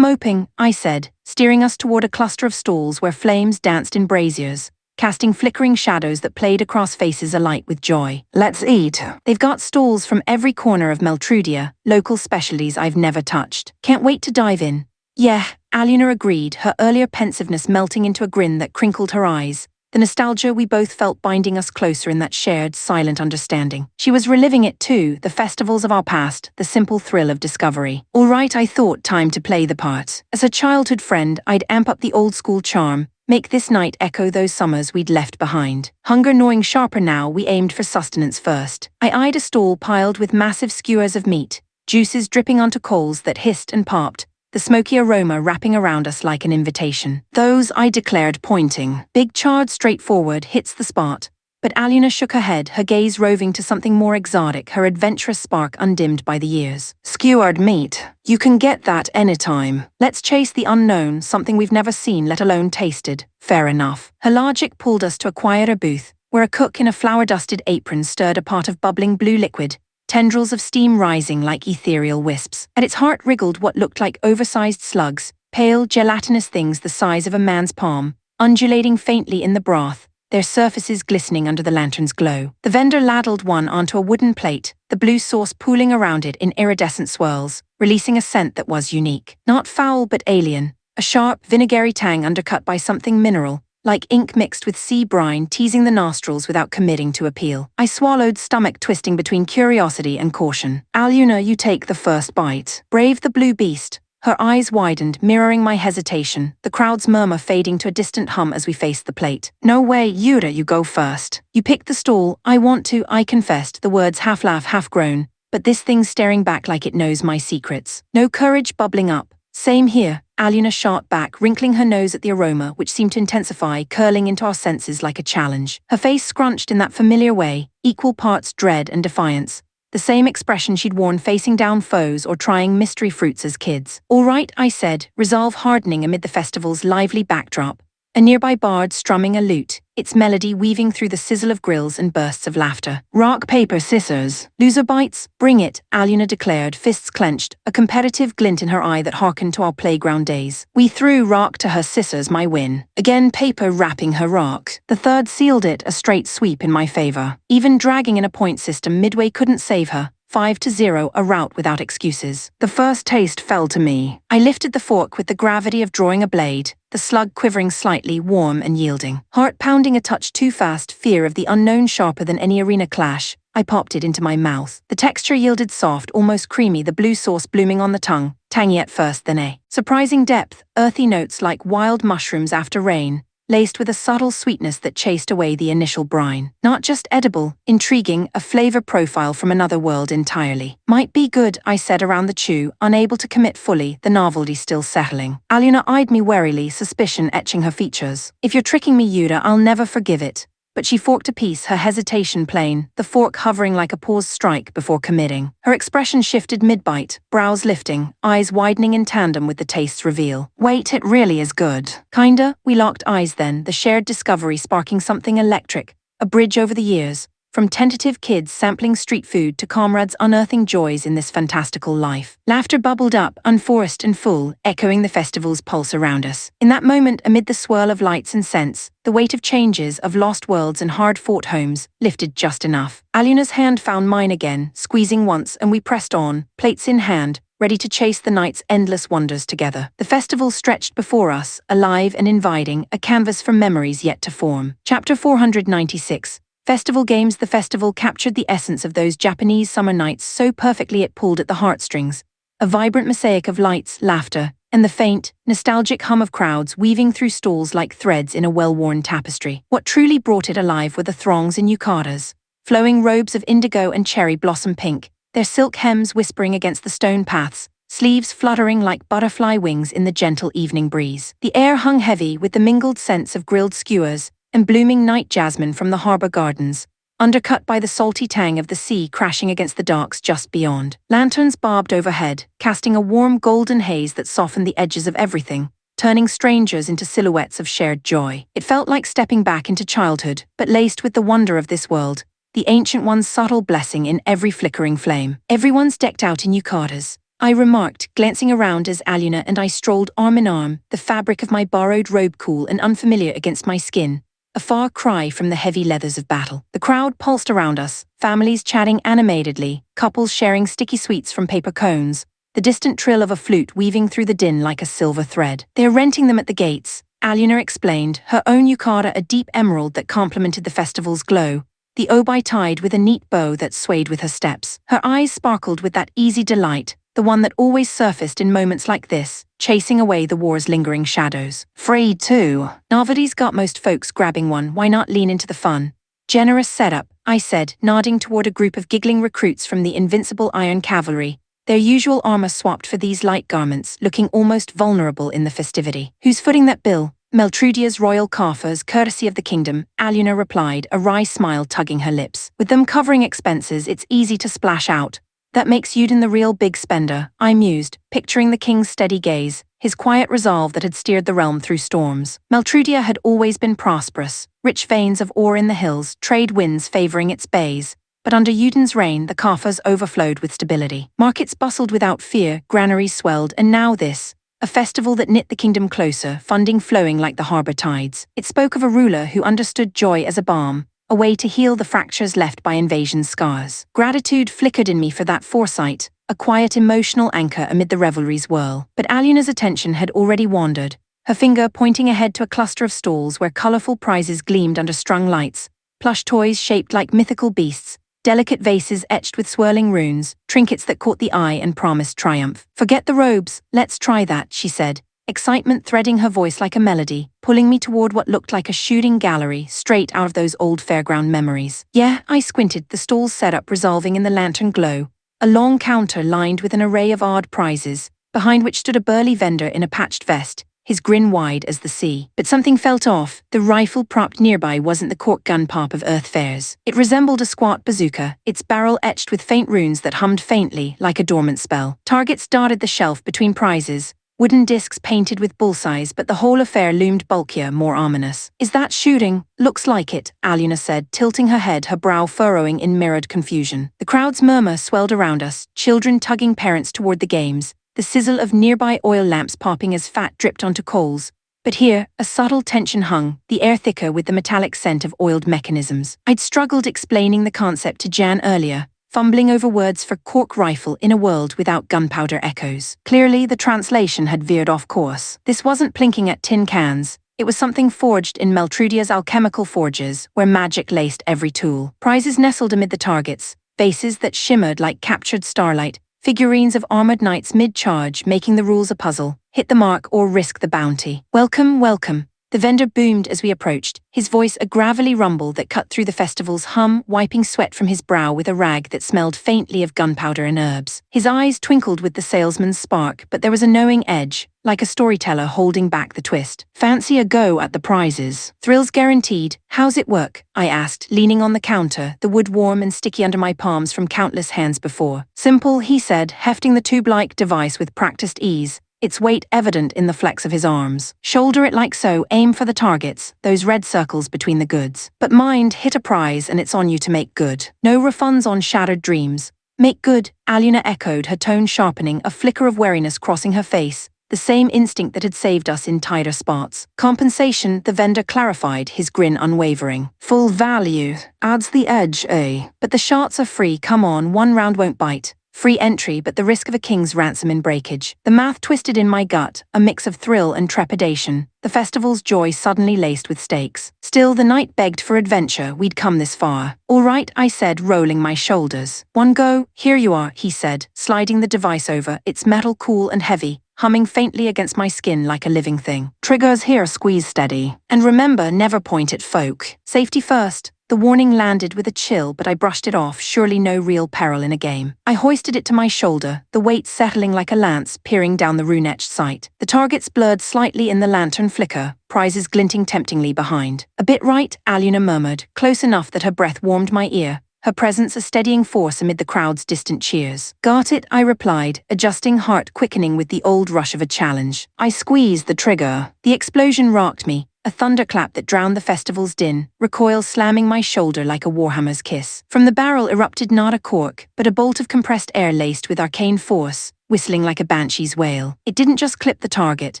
moping, I said, steering us toward a cluster of stalls where flames danced in braziers, casting flickering shadows that played across faces alight with joy. Let's eat. They've got stalls from every corner of Meltrudia, local specialties I've never touched. Can't wait to dive in. Yeah, Aluna agreed, her earlier pensiveness melting into a grin that crinkled her eyes. The nostalgia we both felt binding us closer in that shared, silent understanding. She was reliving it too, the festivals of our past, the simple thrill of discovery. All right, I thought, time to play the part. As a childhood friend, I'd amp up the old-school charm, make this night echo those summers we'd left behind. Hunger gnawing sharper now, we aimed for sustenance first. I eyed a stall piled with massive skewers of meat, juices dripping onto coals that hissed and popped, the smoky aroma wrapping around us like an invitation. Those, I declared, pointing. Big charred straightforward hits the spot. But Aluna shook her head, her gaze roving to something more exotic, her adventurous spark undimmed by the years. Skewered meat. You can get that anytime. Let's chase the unknown, something we've never seen, let alone tasted. Fair enough. Her logic pulled us to a quieter booth, where a cook in a flour-dusted apron stirred a pot of bubbling blue liquid, tendrils of steam rising like ethereal wisps. At its heart wriggled what looked like oversized slugs, pale, gelatinous things the size of a man's palm, undulating faintly in the broth, their surfaces glistening under the lantern's glow. The vendor ladled one onto a wooden plate, the blue sauce pooling around it in iridescent swirls, releasing a scent that was unique. Not foul but alien, a sharp, vinegary tang undercut by something mineral, like ink mixed with sea brine, teasing the nostrils without committing to appeal. I swallowed, stomach twisting between curiosity and caution. Aluna, you take the first bite. Brave the blue beast. Her eyes widened, mirroring my hesitation, the crowd's murmur fading to a distant hum as we faced the plate. No way, Yura, you go first. You picked the stall. I want to, I confessed, the words half laugh, half groan, but this thing's staring back like it knows my secrets. No courage bubbling up. Same here, Aluna shot back, wrinkling her nose at the aroma, which seemed to intensify, curling into our senses like a challenge. Her face scrunched in that familiar way, equal parts dread and defiance. The same expression she'd worn facing down foes or trying mystery fruits as kids. All right, I said, resolve hardening amid the festival's lively backdrop. A nearby bard strumming a lute, its melody weaving through the sizzle of grills and bursts of laughter. Rock, paper, scissors. Loser bites? Bring it, Aluna declared, fists clenched, a competitive glint in her eye that harkened to our playground days. We threw rock to her, scissors my win. Again paper wrapping her rock. The third sealed it, a straight sweep in my favor. Even dragging in a point system midway couldn't save her. 5-0, a rout without excuses. The first taste fell to me. I lifted the fork with the gravity of drawing a blade, the slug quivering slightly, warm and yielding. Heart pounding a touch too fast, fear of the unknown sharper than any arena clash, I popped it into my mouth. The texture yielded soft, almost creamy, the blue sauce blooming on the tongue, tangy at first then a surprising depth, earthy notes like wild mushrooms after rain, laced with a subtle sweetness that chased away the initial brine. Not just edible, intriguing, a flavor profile from another world entirely. Might be good, I said around the chew, unable to commit fully, the novelty still settling. Aluna eyed me warily, suspicion etching her features. If you're tricking me, Yuda, I'll never forgive it. But she forked a piece, her hesitation plain, the fork hovering like a paused strike before committing. Her expression shifted mid-bite, brows lifting, eyes widening in tandem with the taste's reveal. Wait, it really is good. Kinda? We locked eyes then, the shared discovery sparking something electric, a bridge over the years, from tentative kids sampling street food to comrades unearthing joys in this fantastical life. Laughter bubbled up, unforced and full, echoing the festival's pulse around us. In that moment, amid the swirl of lights and scents, the weight of changes, of lost worlds and hard-fought homes, lifted just enough. Aluna's hand found mine again, squeezing once, and we pressed on, plates in hand, ready to chase the night's endless wonders together. The festival stretched before us, alive and inviting, a canvas for memories yet to form. Chapter 496. Festival Games. The festival captured the essence of those Japanese summer nights so perfectly it pulled at the heartstrings. A vibrant mosaic of lights, laughter, and the faint, nostalgic hum of crowds weaving through stalls like threads in a well-worn tapestry. What truly brought it alive were the throngs in yukatas, flowing robes of indigo and cherry blossom pink, their silk hems whispering against the stone paths, sleeves fluttering like butterfly wings in the gentle evening breeze. The air hung heavy with the mingled scents of grilled skewers and blooming night jasmine from the harbor gardens, undercut by the salty tang of the sea crashing against the docks just beyond. Lanterns bobbed overhead, casting a warm golden haze that softened the edges of everything, turning strangers into silhouettes of shared joy. It felt like stepping back into childhood, but laced with the wonder of this world, the Ancient One's subtle blessing in every flickering flame. Everyone's decked out in yukatas, I remarked, glancing around as Aluna and I strolled arm in arm, the fabric of my borrowed robe cool and unfamiliar against my skin, a far cry from the heavy leathers of battle. The crowd pulsed around us, families chatting animatedly, couples sharing sticky sweets from paper cones, the distant trill of a flute weaving through the din like a silver thread. "They're renting them at the gates," Aluna explained, her own yukata a deep emerald that complemented the festival's glow, the obi tied with a neat bow that swayed with her steps. Her eyes sparkled with that easy delight, the one that always surfaced in moments like this, chasing away the war's lingering shadows. "Free too. Novelty's got most folks grabbing one, why not lean into the fun?" "Generous setup," I said, nodding toward a group of giggling recruits from the invincible Iron Cavalry, their usual armor swapped for these light garments, looking almost vulnerable in the festivity. "Who's footing that bill?" "Meltrudia's royal coffers, courtesy of the kingdom," Aluna replied, a wry smile tugging her lips. "With them covering expenses, it's easy to splash out. That makes Yuden the real big spender," I mused, picturing the king's steady gaze, his quiet resolve that had steered the realm through storms. Meltrudia had always been prosperous, rich veins of ore in the hills, trade winds favoring its bays, but under Yuden's reign the coffers overflowed with stability. Markets bustled without fear, granaries swelled, and now this, a festival that knit the kingdom closer, funding flowing like the harbor tides. It spoke of a ruler who understood joy as a balm, a way to heal the fractures left by invasion's scars. Gratitude flickered in me for that foresight, a quiet emotional anchor amid the revelry's whirl. But Aluna's attention had already wandered, her finger pointing ahead to a cluster of stalls where colorful prizes gleamed under strung lights, plush toys shaped like mythical beasts, delicate vases etched with swirling runes, trinkets that caught the eye and promised triumph. "Forget the robes, let's try that," she said, excitement threading her voice like a melody, pulling me toward what looked like a shooting gallery straight out of those old fairground memories. "Yeah," I squinted, the stall's setup resolving in the lantern glow, a long counter lined with an array of odd prizes, behind which stood a burly vendor in a patched vest, his grin wide as the sea. But something felt off. The rifle propped nearby wasn't the cork gun pop of Earth fairs. It resembled a squat bazooka, its barrel etched with faint runes that hummed faintly like a dormant spell. Targets dotted the shelf between prizes, wooden discs painted with bullseyes, but the whole affair loomed bulkier, more ominous. "Is that shooting?" "Looks like it," Aluna said, tilting her head, her brow furrowing in mirrored confusion. The crowd's murmur swelled around us, children tugging parents toward the games, the sizzle of nearby oil lamps popping as fat dripped onto coals. But here, a subtle tension hung, the air thicker with the metallic scent of oiled mechanisms. I'd struggled explaining the concept to Jan earlier, fumbling over words for cork rifle in a world without gunpowder echoes. Clearly, the translation had veered off course. This wasn't plinking at tin cans. It was something forged in Meltrudia's alchemical forges, where magic laced every tool. Prizes nestled amid the targets, vases that shimmered like captured starlight, figurines of armored knights mid-charge, making the rules a puzzle. Hit the mark or risk the bounty. "Welcome, welcome." The vendor boomed as we approached, his voice a gravelly rumble that cut through the festival's hum, wiping sweat from his brow with a rag that smelled faintly of gunpowder and herbs. His eyes twinkled with the salesman's spark, but there was a knowing edge, like a storyteller holding back the twist. "Fancy a go at the prizes?" "Thrills guaranteed. How's it work?" I asked, leaning on the counter, the wood warm and sticky under my palms from countless hands before. "Simple," he said, hefting the tube-like device with practiced ease, its weight evident in the flex of his arms. "Shoulder it like so, aim for the targets, those red circles between the goods. But mind, hit a prize and it's on you to make good. No refunds on shattered dreams." "Make good," Aluna echoed, her tone sharpening, a flicker of wariness crossing her face, the same instinct that had saved us in tighter spots. "Compensation," the vendor clarified, his grin unwavering. "Full value. Adds the edge, eh? But the shots are free, come on, one round won't bite. Free entry, but the risk of a king's ransom in breakage." The math twisted in my gut, a mix of thrill and trepidation, the festival's joy suddenly laced with stakes. Still, the night begged for adventure, we'd come this far. "All right," I said, rolling my shoulders. "One go?" "Here you are," he said, sliding the device over, its metal cool and heavy, humming faintly against my skin like a living thing. Triggers here, squeeze steady. And remember, never point at folk. Safety first. The warning landed with a chill, but I brushed it off, surely no real peril in a game. I hoisted it to my shoulder, the weight settling like a lance, peering down the rune-etched sight. The targets blurred slightly in the lantern flicker, prizes glinting temptingly behind. A bit right, Aluna murmured, close enough that her breath warmed my ear, her presence a steadying force amid the crowd's distant cheers. Got it, I replied, adjusting, heart quickening with the old rush of a challenge. I squeezed the trigger. The explosion rocked me, a thunderclap that drowned the festival's din, recoil slamming my shoulder like a warhammer's kiss. From the barrel erupted not a cork, but a bolt of compressed air laced with arcane force, whistling like a banshee's wail. It didn't just clip the target,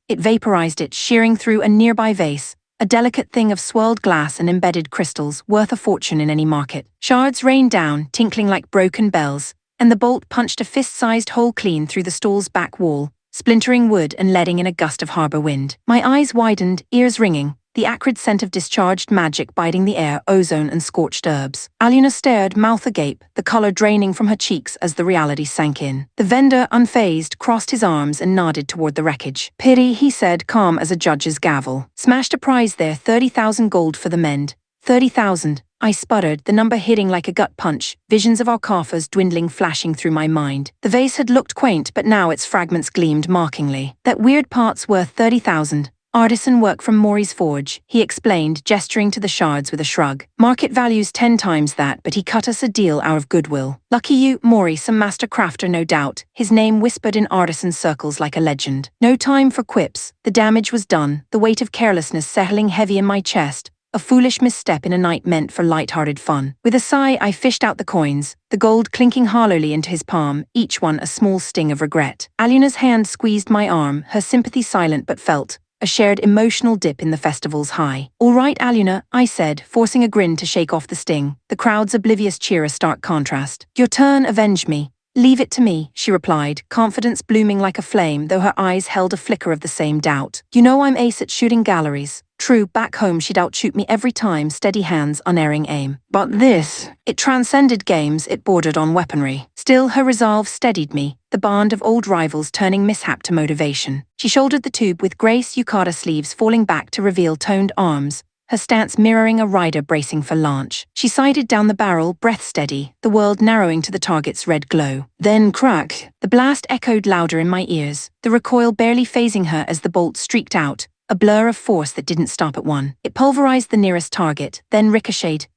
it vaporized it, shearing through a nearby vase, a delicate thing of swirled glass and embedded crystals, worth a fortune in any market. Shards rained down, tinkling like broken bells, and the bolt punched a fist-sized hole clean through the stall's back wall, splintering wood and leading in a gust of harbor wind. My eyes widened, ears ringing, the acrid scent of discharged magic biting the air, ozone and scorched herbs. Aluna stared, mouth agape, the color draining from her cheeks as the reality sank in. The vendor, unfazed, crossed his arms and nodded toward the wreckage. Pity, he said, calm as a judge's gavel. Smashed a prize there, 30,000 gold for the mend. 30,000. I sputtered, the number hitting like a gut punch, visions of our coffers dwindling flashing through my mind. The vase had looked quaint, but now its fragments gleamed mockingly. That weird part's worth 30,000. Artisan work from Mori's forge, he explained, gesturing to the shards with a shrug. Market value's 10 times that, but he cut us a deal out of goodwill. Lucky you, Mori, some master crafter no doubt, his name whispered in artisan circles like a legend. No time for quips, the damage was done, the weight of carelessness settling heavy in my chest. A foolish misstep in a night meant for light-hearted fun. With a sigh, I fished out the coins, the gold clinking hollowly into his palm, each one a small sting of regret. Aluna's hand squeezed my arm, her sympathy silent but felt, a shared emotional dip in the festival's high. All right, Aluna, I said, forcing a grin to shake off the sting, the crowd's oblivious cheer a stark contrast. Your turn, avenge me. Leave it to me, she replied, confidence blooming like a flame, though her eyes held a flicker of the same doubt. You know I'm ace at shooting galleries. True, back home she'd outshoot me every time, steady hands, unerring aim. But this, it transcended games, it bordered on weaponry. Still, her resolve steadied me, the bond of old rivals turning mishap to motivation. She shouldered the tube with grace, yukata sleeves falling back to reveal toned arms, her stance mirroring a rider bracing for launch. She sighted down the barrel, breath steady, the world narrowing to the target's red glow. Then crack! The blast echoed louder in my ears, the recoil barely phasing her as the bolt streaked out, a blur of force that didn't stop at one. It pulverized the nearest target, then ricocheted,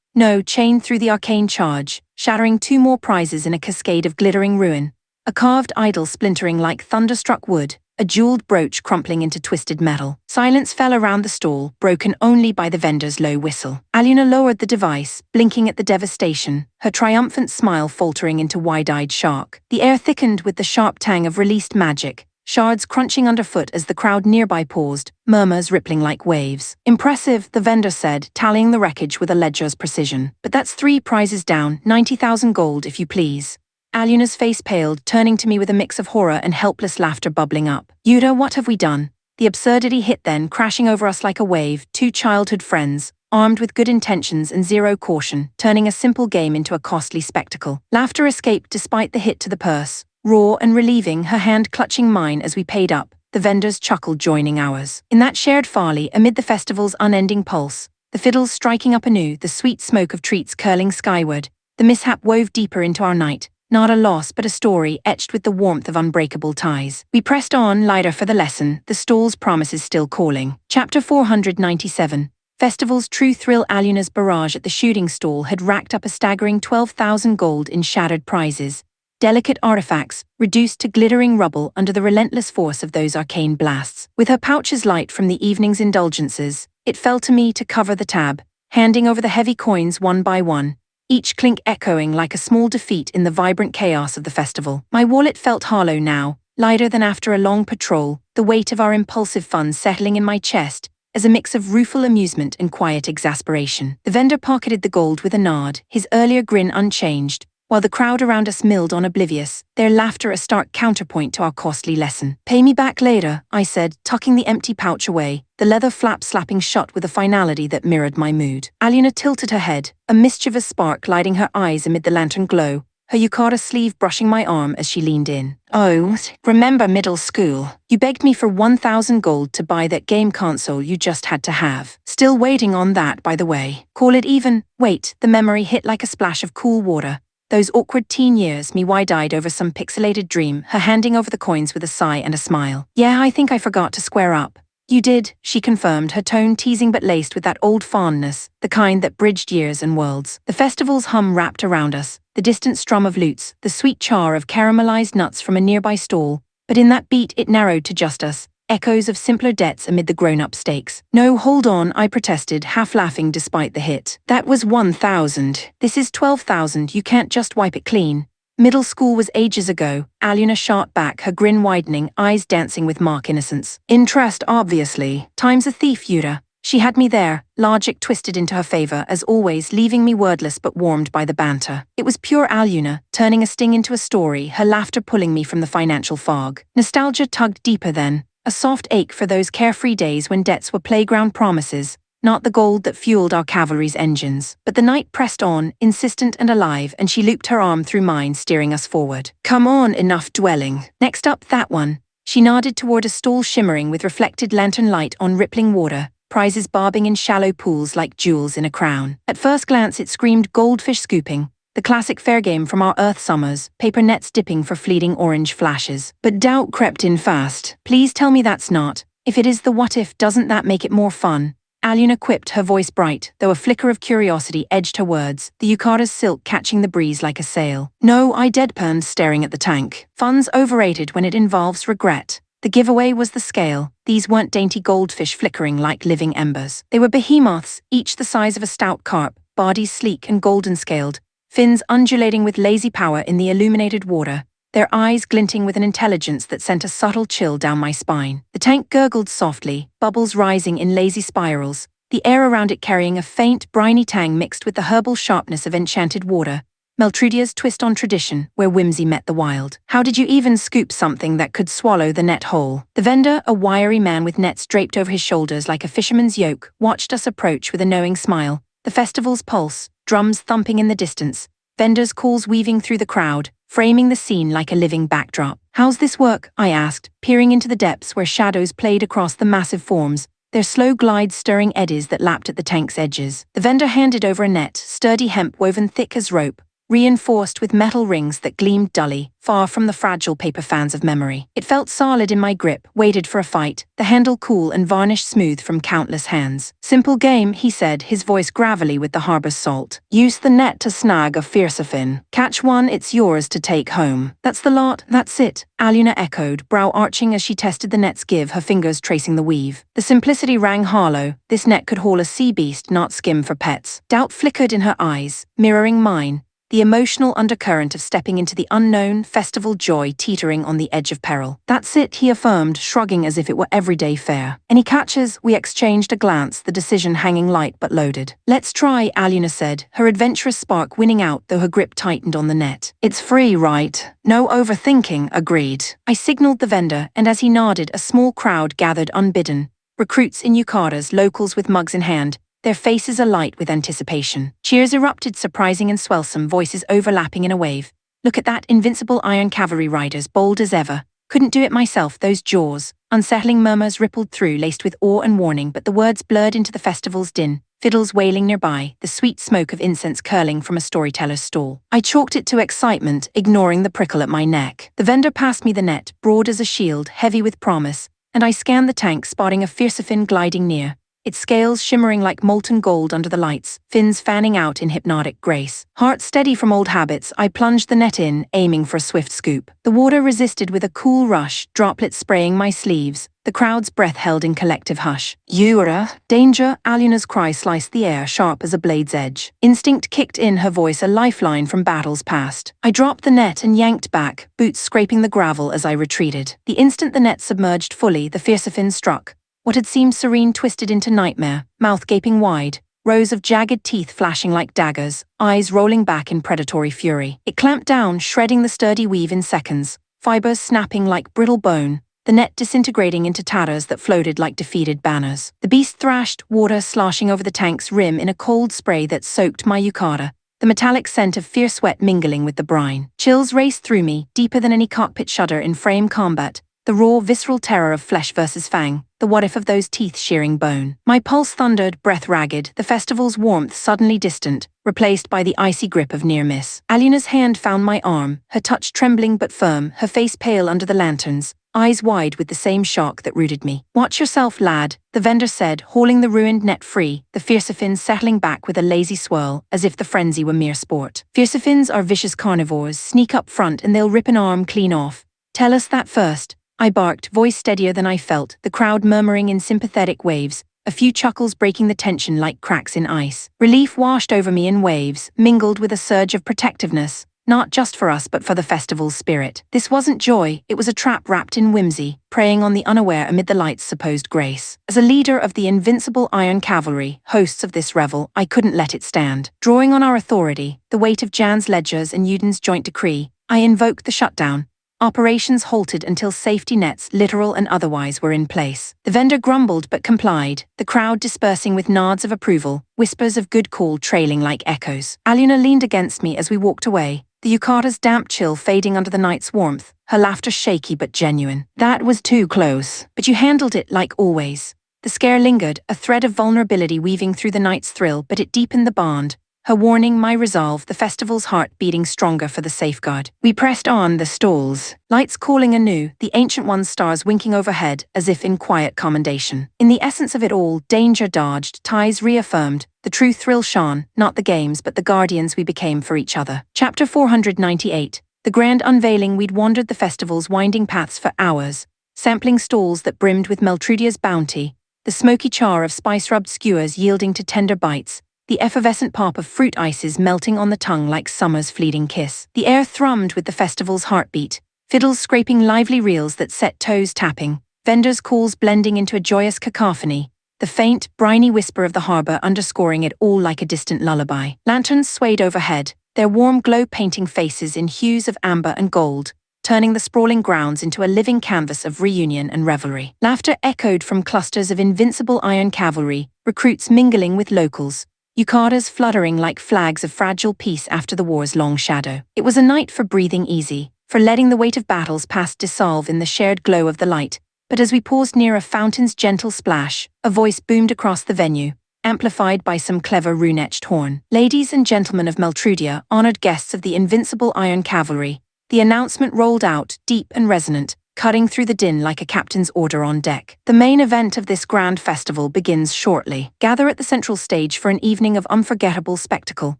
chained through the arcane charge, shattering 2 more prizes in a cascade of glittering ruin. A carved idol splintering like thunderstruck wood, a jeweled brooch crumpling into twisted metal. Silence fell around the stall, broken only by the vendor's low whistle. Aluna lowered the device, blinking at the devastation, her triumphant smile faltering into wide-eyed shock. The air thickened with the sharp tang of released magic, shards crunching underfoot as the crowd nearby paused, murmurs rippling like waves. Impressive, the vendor said, tallying the wreckage with a ledger's precision. But that's 3 prizes down, 90,000 gold if you please. Aluna's face paled, turning to me with a mix of horror and helpless laughter bubbling up. Yuta, what have we done? The absurdity hit then, crashing over us like a wave, 2 childhood friends, armed with good intentions and zero caution, turning a simple game into a costly spectacle. Laughter escaped despite the hit to the purse, raw and relieving, her hand clutching mine as we paid up, the vendor's chuckle joining ours. In that shared folly, amid the festival's unending pulse, the fiddles striking up anew, the sweet smoke of treats curling skyward, the mishap wove deeper into our night. Not a loss, but a story etched with the warmth of unbreakable ties. We pressed on, lighter for the lesson, the stall's promises still calling. Chapter 497. Festival's true thrill. Aluna's barrage at the shooting stall had racked up a staggering 12,000 gold in shattered prizes, delicate artifacts, reduced to glittering rubble under the relentless force of those arcane blasts. With her pouches light from the evening's indulgences, it fell to me to cover the tab, handing over the heavy coins one by one, each clink echoing like a small defeat in the vibrant chaos of the festival. My wallet felt hollow now, lighter than after a long patrol, the weight of our impulsive funds settling in my chest as a mix of rueful amusement and quiet exasperation. The vendor pocketed the gold with a nod, his earlier grin unchanged, while the crowd around us milled on oblivious, their laughter a stark counterpoint to our costly lesson. Pay me back later, I said, tucking the empty pouch away, the leather flap slapping shut with a finality that mirrored my mood. Aluna tilted her head, a mischievous spark lighting her eyes amid the lantern glow, her yukata sleeve brushing my arm as she leaned in. "Oh, remember middle school? You begged me for 1,000 gold to buy that game console you just had to have. Still waiting on that, by the way. Call it even." Wait, the memory hit like a splash of cool water. Those awkward teen years, me wide-eyed over some pixelated dream, her handing over the coins with a sigh and a smile. "Yeah, I think I forgot to square up." "You did," she confirmed, her tone teasing but laced with that old fondness, the kind that bridged years and worlds. The festival's hum wrapped around us, the distant strum of lutes, the sweet char of caramelized nuts from a nearby stall, but in that beat it narrowed to just us, echoes of simpler debts amid the grown-up stakes. "No, hold on," I protested, half laughing despite the hit. "That was 1,000. This is 12,000, you can't just wipe it clean." "Middle school was ages ago," Aluna shot back, her grin widening, eyes dancing with mock innocence. "Interest, obviously. Time's a thief, Yura." She had me there, logic twisted into her favor, as always, leaving me wordless but warmed by the banter. It was pure Aluna, turning a sting into a story, her laughter pulling me from the financial fog. Nostalgia tugged deeper then, a soft ache for those carefree days when debts were playground promises, not the gold that fueled our cavalry's engines. But the night pressed on, insistent and alive, and she looped her arm through mine, steering us forward. "Come on, enough dwelling. Next up, that one." She nodded toward a stall shimmering with reflected lantern light on rippling water, prizes bobbing in shallow pools like jewels in a crown. At first glance it screamed goldfish scooping, the classic fair game from our Earth summers, paper nets dipping for fleeting orange flashes. But doubt crept in fast. "Please tell me that's not. If it is the what if, doesn't that make it more fun?" Aluna quipped, her voice bright, though a flicker of curiosity edged her words, the yukata's silk catching the breeze like a sail. "No," I deadpanned, staring at the tank. "Fun's overrated when it involves regret." The giveaway was the scale. These weren't dainty goldfish flickering like living embers. They were behemoths, each the size of a stout carp, bodies sleek and golden-scaled, fins undulating with lazy power in the illuminated water, their eyes glinting with an intelligence that sent a subtle chill down my spine. The tank gurgled softly, bubbles rising in lazy spirals, the air around it carrying a faint, briny tang mixed with the herbal sharpness of enchanted water. Meltrudia's twist on tradition, where whimsy met the wild. "How did you even scoop something that could swallow the net whole?" The vendor, a wiry man with nets draped over his shoulders like a fisherman's yoke, watched us approach with a knowing smile, the festival's pulse, drums thumping in the distance, vendors' calls weaving through the crowd, framing the scene like a living backdrop. "How's this work?" I asked, peering into the depths where shadows played across the massive forms, their slow glides stirring eddies that lapped at the tank's edges. The vendor handed over a net, sturdy hemp woven thick as rope, reinforced with metal rings that gleamed dully, far from the fragile paper fans of memory. It felt solid in my grip, waited for a fight, the handle cool and varnish smooth from countless hands. "Simple game," he said, his voice gravelly with the harbor's salt. "Use the net to snag a fiercefin. Catch one, it's yours to take home." "That's the lot, that's it," Aluna echoed, brow arching as she tested the net's give, her fingers tracing the weave. The simplicity rang hollow. This net could haul a sea beast, not skim for pets. Doubt flickered in her eyes, mirroring mine, the emotional undercurrent of stepping into the unknown, festival joy teetering on the edge of peril. "That's it," he affirmed, shrugging as if it were everyday fare. "Any catches?" We exchanged a glance, the decision hanging light but loaded. "Let's try," Aluna said, her adventurous spark winning out though her grip tightened on the net. "It's free, right? No overthinking," agreed. I signaled the vendor, and as he nodded, a small crowd gathered unbidden. Recruits in yukatas, locals with mugs in hand, their faces alight with anticipation. Cheers erupted, surprising and swellsome, voices overlapping in a wave. "Look at that, invincible iron cavalry riders, bold as ever. Couldn't do it myself, those jaws." Unsettling murmurs rippled through, laced with awe and warning, but the words blurred into the festival's din, fiddles wailing nearby, the sweet smoke of incense curling from a storyteller's stall. I chalked it to excitement, ignoring the prickle at my neck. The vendor passed me the net, broad as a shield, heavy with promise, and I scanned the tank, spotting a fiercefin gliding near, its scales shimmering like molten gold under the lights, fins fanning out in hypnotic grace. Heart steady from old habits, I plunged the net in, aiming for a swift scoop. The water resisted with a cool rush, droplets spraying my sleeves, the crowd's breath held in collective hush. "Yura, danger!" Aluna's cry sliced the air, sharp as a blade's edge. Instinct kicked in, her voice a lifeline from battles past. I dropped the net and yanked back, boots scraping the gravel as I retreated. The instant the net submerged fully, the fiercefin struck. What had seemed serene twisted into nightmare, mouth gaping wide, rows of jagged teeth flashing like daggers, eyes rolling back in predatory fury. It clamped down, shredding the sturdy weave in seconds, fibers snapping like brittle bone, the net disintegrating into tatters that floated like defeated banners. The beast thrashed, water sloshing over the tank's rim in a cold spray that soaked my yukata, the metallic scent of fierce sweat mingling with the brine. Chills raced through me, deeper than any cockpit shudder in frame combat, the raw, visceral terror of flesh versus fang, the what if of those teeth shearing bone. My pulse thundered, breath ragged, the festival's warmth suddenly distant, replaced by the icy grip of near miss. Alina's hand found my arm, her touch trembling but firm, her face pale under the lanterns, eyes wide with the same shock that rooted me. "Watch yourself, lad," the vendor said, hauling the ruined net free, the fiercefins settling back with a lazy swirl, as if the frenzy were mere sport. Fiercefins are vicious carnivores, sneak up front and they'll rip an arm clean off. "Tell us that first," I barked, voice steadier than I felt, the crowd murmuring in sympathetic waves, a few chuckles breaking the tension like cracks in ice. Relief washed over me in waves, mingled with a surge of protectiveness, not just for us but for the festival's spirit. This wasn't joy, it was a trap wrapped in whimsy, preying on the unaware amid the light's supposed grace. As a leader of the invincible Iron Cavalry, hosts of this revel, I couldn't let it stand. Drawing on our authority, the weight of Jan's ledgers and Yuden's joint decree, I invoked the shutdown. Operations halted until safety nets, literal and otherwise, were in place. The vendor grumbled but complied, the crowd dispersing with nods of approval, whispers of good call trailing like echoes. Aluna leaned against me as we walked away, the yukata's damp chill fading under the night's warmth, her laughter shaky but genuine. "That was too close, but you handled it like always." The scare lingered, a thread of vulnerability weaving through the night's thrill, but it deepened the bond. Her warning, my resolve, the festival's heart beating stronger for the safeguard. We pressed on the stalls, lights calling anew, the ancient one's stars winking overhead, as if in quiet commendation. In the essence of it all, danger dodged, ties reaffirmed, the true thrill shone, not the games but the guardians we became for each other. Chapter 498. The grand unveiling. We'd wandered the festival's winding paths for hours, sampling stalls that brimmed with Meltrudia's bounty, the smoky char of spice-rubbed skewers yielding to tender bites, the effervescent pop of fruit ices melting on the tongue like summer's fleeting kiss. The air thrummed with the festival's heartbeat, fiddles scraping lively reels that set toes tapping, vendors' calls blending into a joyous cacophony, the faint, briny whisper of the harbor underscoring it all like a distant lullaby. Lanterns swayed overhead, their warm glow painting faces in hues of amber and gold, turning the sprawling grounds into a living canvas of reunion and revelry. Laughter echoed from clusters of invincible Iron Cavalry, recruits mingling with locals, yukatas fluttering like flags of fragile peace after the war's long shadow. It was a night for breathing easy, for letting the weight of battles past dissolve in the shared glow of the light. But as we paused near a fountain's gentle splash, a voice boomed across the venue, amplified by some clever rune-etched horn. "Ladies and gentlemen of Meltrudia, honored guests of the invincible Iron Cavalry," the announcement rolled out, deep and resonant, cutting through the din like a captain's order on deck. "The main event of this grand festival begins shortly. Gather at the central stage for an evening of unforgettable spectacle."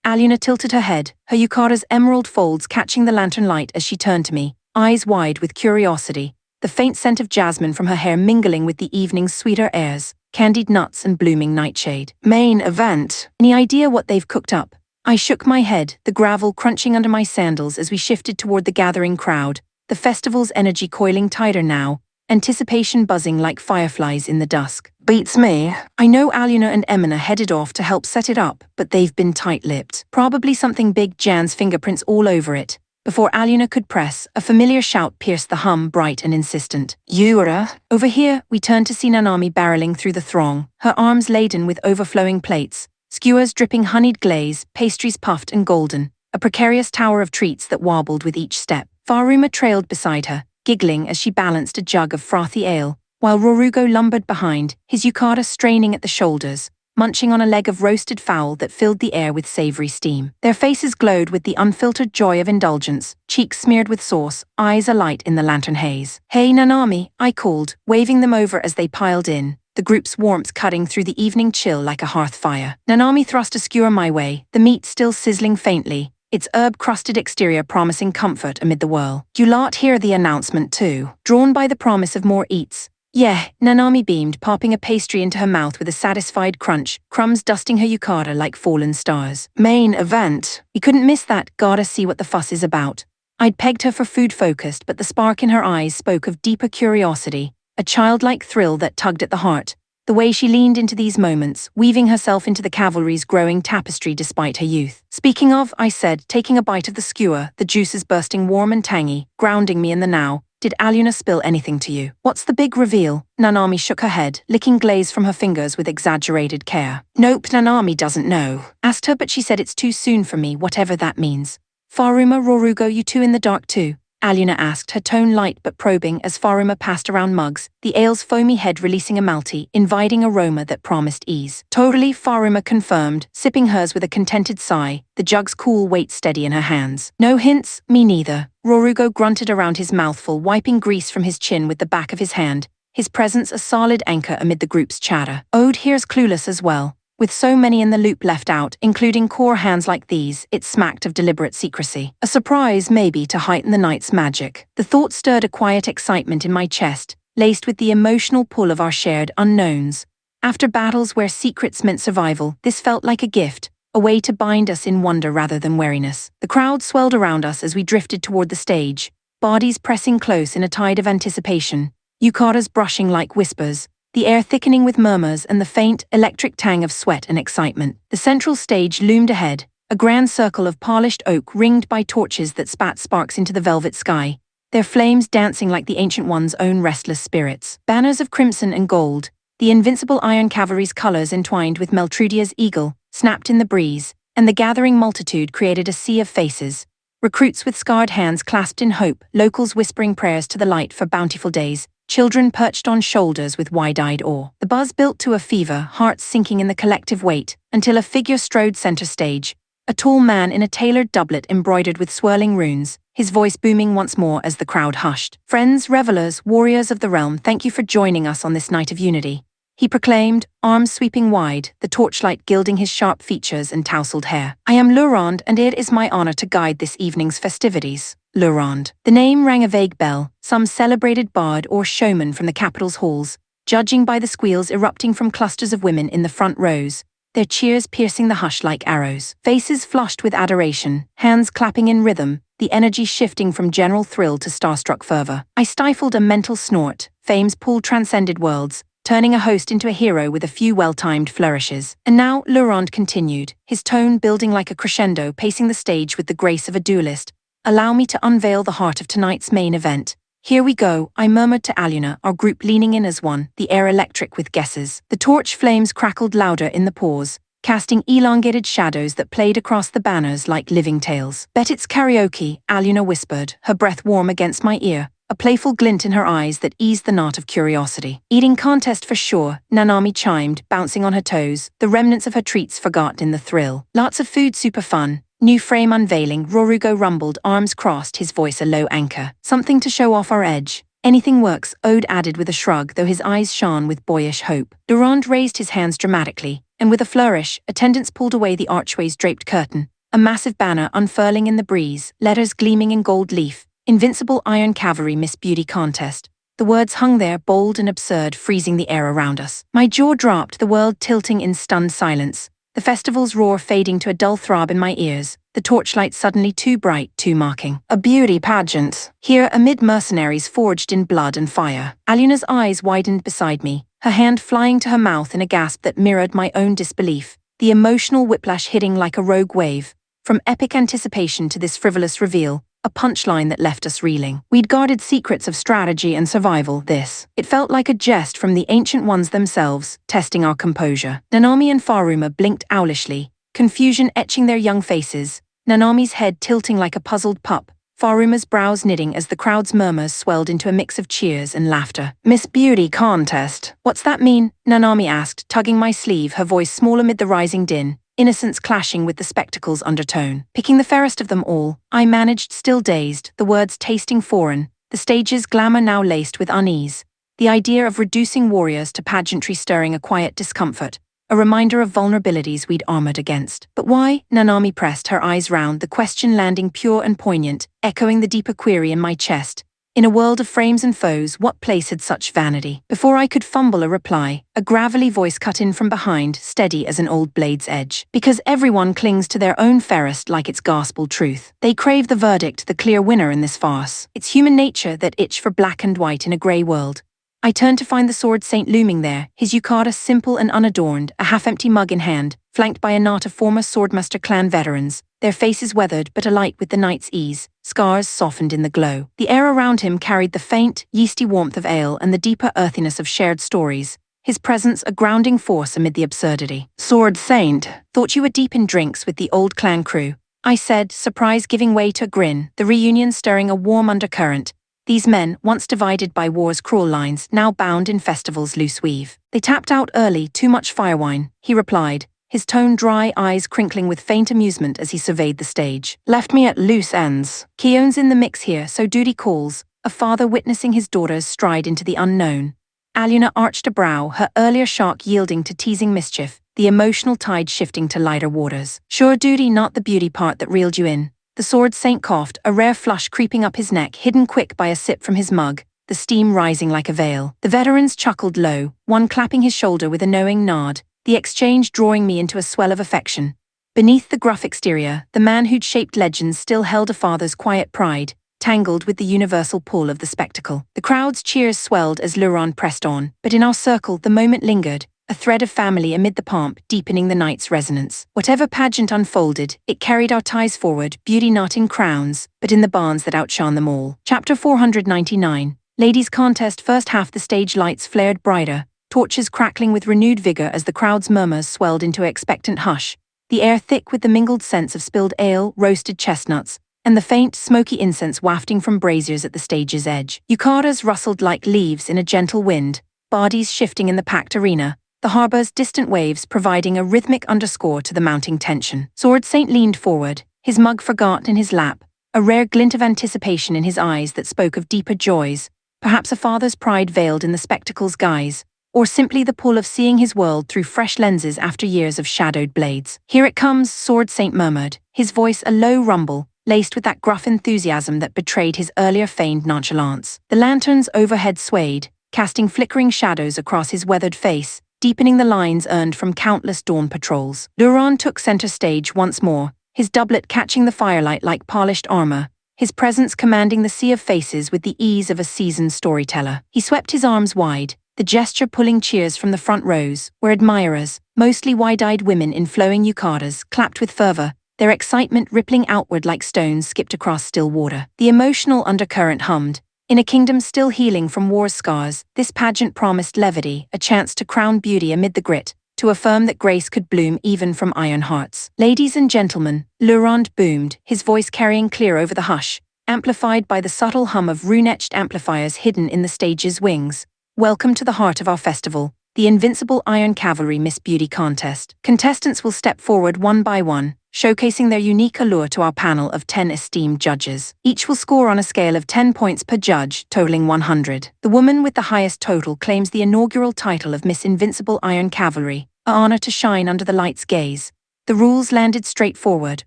Aluna tilted her head, her yukata's emerald folds catching the lantern light as she turned to me, eyes wide with curiosity, the faint scent of jasmine from her hair mingling with the evening's sweeter airs, candied nuts and blooming nightshade. "Main event? Any idea what they've cooked up?" I shook my head, the gravel crunching under my sandals as we shifted toward the gathering crowd, the festival's energy coiling tighter now, anticipation buzzing like fireflies in the dusk. "Beats me. I know Aluna and Emina headed off to help set it up, but they've been tight-lipped. Probably something big, Jan's fingerprints all over it." Before Aluna could press, a familiar shout pierced the hum, bright and insistent. "Yura!" Over here, we turned to see Nanami barreling through the throng, her arms laden with overflowing plates, skewers dripping honeyed glaze, pastries puffed and golden, a precarious tower of treats that wobbled with each step. Faruma trailed beside her, giggling as she balanced a jug of frothy ale, while Rorugo lumbered behind, his yukata straining at the shoulders, munching on a leg of roasted fowl that filled the air with savory steam. Their faces glowed with the unfiltered joy of indulgence, cheeks smeared with sauce, eyes alight in the lantern haze. "Hey Nanami," I called, waving them over as they piled in, the group's warmth cutting through the evening chill like a hearth fire. Nanami thrust a skewer my way, the meat still sizzling faintly, its herb-crusted exterior promising comfort amid the whirl. "You lot hear the announcement too?" Drawn by the promise of more eats. "Yeah," Nanami beamed, popping a pastry into her mouth with a satisfied crunch, crumbs dusting her yukata like fallen stars. "Main event. We couldn't miss that, gotta see what the fuss is about." I'd pegged her for food-focused, but the spark in her eyes spoke of deeper curiosity, a childlike thrill that tugged at the heart. The way she leaned into these moments, weaving herself into the cavalry's growing tapestry despite her youth. "Speaking of," I said, taking a bite of the skewer, the juices bursting warm and tangy, grounding me in the now, Did Aluna spill anything to you? What's the big reveal? Nanami shook her head, licking glaze from her fingers with exaggerated care. Nope, Nanami doesn't know. Asked her, but she said it's too soon for me, whatever that means. Faruma, Rorugo, you two in the dark too? Aluna asked, her tone light but probing as Faruma passed around mugs, the ale's foamy head releasing a malty, inviting aroma that promised ease. Totally, Faruma confirmed, sipping hers with a contented sigh, the jug's cool weight steady in her hands. No hints? Me neither. Rorugo grunted around his mouthful, wiping grease from his chin with the back of his hand, his presence a solid anchor amid the group's chatter. Ode here's clueless as well. With so many in the loop left out, including core hands like these, it smacked of deliberate secrecy. A surprise, maybe, to heighten the night's magic. The thought stirred a quiet excitement in my chest, laced with the emotional pull of our shared unknowns. After battles where secrets meant survival, this felt like a gift, a way to bind us in wonder rather than wariness. The crowd swelled around us as we drifted toward the stage, bodies pressing close in a tide of anticipation, yukatas brushing like whispers, the air thickening with murmurs and the faint, electric tang of sweat and excitement. The central stage loomed ahead, a grand circle of polished oak ringed by torches that spat sparks into the velvet sky, their flames dancing like the Ancient One's own restless spirits. Banners of crimson and gold, the invincible Iron Cavalry's colors entwined with Meltrudia's eagle, snapped in the breeze, and the gathering multitude created a sea of faces. Recruits with scarred hands clasped in hope, locals whispering prayers to the light for bountiful days, children perched on shoulders with wide-eyed awe. The buzz built to a fever, hearts sinking in the collective weight, until a figure strode center stage, a tall man in a tailored doublet embroidered with swirling runes, his voice booming once more as the crowd hushed. Friends, revelers, warriors of the realm, thank you for joining us on this night of unity. He proclaimed, arms sweeping wide, the torchlight gilding his sharp features and tousled hair. I am Lurand, and it is my honor to guide this evening's festivities. Lurand. The name rang a vague bell, some celebrated bard or showman from the capital's halls, judging by the squeals erupting from clusters of women in the front rows, their cheers piercing the hush like arrows. Faces flushed with adoration, hands clapping in rhythm, the energy shifting from general thrill to starstruck fervor. I stifled a mental snort, fame's pool transcended worlds, turning a host into a hero with a few well-timed flourishes. And now, Laurent continued, his tone building like a crescendo, pacing the stage with the grace of a duelist. Allow me to unveil the heart of tonight's main event. Here we go, I murmured to Aluna, our group leaning in as one, the air electric with guesses. The torch flames crackled louder in the pause, casting elongated shadows that played across the banners like living tales. Bet it's karaoke, Aluna whispered, her breath warm against my ear, a playful glint in her eyes that eased the knot of curiosity. Eating contest for sure, Nanami chimed, bouncing on her toes, the remnants of her treats forgotten in the thrill. Lots of food, super fun. New frame unveiling, Rorugo rumbled, arms crossed, his voice a low anchor. Something to show off our edge. Anything works, Ode added with a shrug, though his eyes shone with boyish hope. Durand raised his hands dramatically, and with a flourish, attendants pulled away the archway's draped curtain, a massive banner unfurling in the breeze, letters gleaming in gold leaf. Invincible Iron Cavalry Miss Beauty Contest. The words hung there, bold and absurd, freezing the air around us. My jaw dropped, the world tilting in stunned silence, the festival's roar fading to a dull throb in my ears, the torchlight suddenly too bright, too marking. A beauty pageant. Here, amid mercenaries forged in blood and fire. Aluna's eyes widened beside me, her hand flying to her mouth in a gasp that mirrored my own disbelief, the emotional whiplash hitting like a rogue wave. From epic anticipation to this frivolous reveal, a punchline that left us reeling. We'd guarded secrets of strategy and survival, it felt like a jest from the Ancient Ones themselves, testing our composure. Nanami and Faruma blinked owlishly, confusion etching their young faces, Nanami's head tilting like a puzzled pup, Faruma's brows knitting as the crowd's murmurs swelled into a mix of cheers and laughter. Miss Beauty Contest. What's that mean? Nanami asked, tugging my sleeve, her voice small amid the rising din, innocence clashing with the spectacle's undertone. Picking the fairest of them all, I managed, still dazed, the words tasting foreign, the stage's glamour now laced with unease, the idea of reducing warriors to pageantry stirring a quiet discomfort, a reminder of vulnerabilities we'd armored against. But why? Nanami pressed, her eyes round, the question landing pure and poignant, echoing the deeper query in my chest. In a world of frames and foes, what place had such vanity? Before I could fumble a reply, a gravelly voice cut in from behind, steady as an old blade's edge. Because everyone clings to their own fairest like it's gospel truth. They crave the verdict, the clear winner in this farce. It's human nature that itch for black and white in a grey world. I turned to find the sword saint looming there, his yukata simple and unadorned, a half-empty mug in hand, flanked by a knot of former Swordmaster clan veterans, their faces weathered but alight with the night's ease, scars softened in the glow. The air around him carried the faint, yeasty warmth of ale and the deeper earthiness of shared stories, his presence a grounding force amid the absurdity. "Sword Saint, thought you were deep in drinks with the old clan crew," I said, surprise giving way to a grin, the reunion stirring a warm undercurrent. These men, once divided by war's cruel lines, now bound in festival's loose weave. "They tapped out early, too much firewine," he replied, his tone dry, eyes crinkling with faint amusement as he surveyed the stage. "Left me at loose ends. Keon's in the mix here, so duty calls," a father witnessing his daughters stride into the unknown. Aluna arched a brow, her earlier shock yielding to teasing mischief, the emotional tide shifting to lighter waters. "Sure duty, not the beauty part that reeled you in." The Sword Saint coughed, a rare flush creeping up his neck, hidden quick by a sip from his mug, the steam rising like a veil. The veterans chuckled low, one clapping his shoulder with a knowing nod, the exchange drawing me into a swell of affection. Beneath the gruff exterior, the man who'd shaped legends still held a father's quiet pride, tangled with the universal pull of the spectacle. The crowd's cheers swelled as Luron pressed on, but in our circle the moment lingered, a thread of family amid the pomp, deepening the night's resonance. Whatever pageant unfolded, it carried our ties forward, beauty not in crowns, but in the barns that outshone them all. Chapter 499. Ladies' Contest. First half. The stage lights flared brighter, torches crackling with renewed vigor as the crowd's murmurs swelled into expectant hush, the air thick with the mingled scents of spilled ale, roasted chestnuts, and the faint, smoky incense wafting from braziers at the stage's edge. Yukatas rustled like leaves in a gentle wind, bodies shifting in the packed arena, the harbor's distant waves providing a rhythmic underscore to the mounting tension. Sword Saint leaned forward, his mug forgotten in his lap, a rare glint of anticipation in his eyes that spoke of deeper joys, perhaps a father's pride veiled in the spectacle's guise, or simply the pull of seeing his world through fresh lenses after years of shadowed blades. "Here it comes," Sword Saint murmured, his voice a low rumble, laced with that gruff enthusiasm that betrayed his earlier feigned nonchalance. The lanterns overhead swayed, casting flickering shadows across his weathered face, deepening the lines earned from countless dawn patrols. Luron took center stage once more, his doublet catching the firelight like polished armor, his presence commanding the sea of faces with the ease of a seasoned storyteller. He swept his arms wide, the gesture pulling cheers from the front rows, where admirers, mostly wide-eyed women in flowing yukatas, clapped with fervor, their excitement rippling outward like stones skipped across still water. The emotional undercurrent hummed. In a kingdom still healing from war's scars, this pageant promised levity, a chance to crown beauty amid the grit, to affirm that grace could bloom even from iron hearts. "Ladies and gentlemen," Laurent boomed, his voice carrying clear over the hush, amplified by the subtle hum of rune-etched amplifiers hidden in the stage's wings. "Welcome to the heart of our festival, the Invincible Iron Cavalry Miss Beauty Contest. Contestants will step forward one by one, showcasing their unique allure to our panel of 10 esteemed judges. Each will score on a scale of 10 points per judge, totaling 100. The woman with the highest total claims the inaugural title of Miss Invincible Iron Cavalry, an honor to shine under the light's gaze." The rules landed straightforward,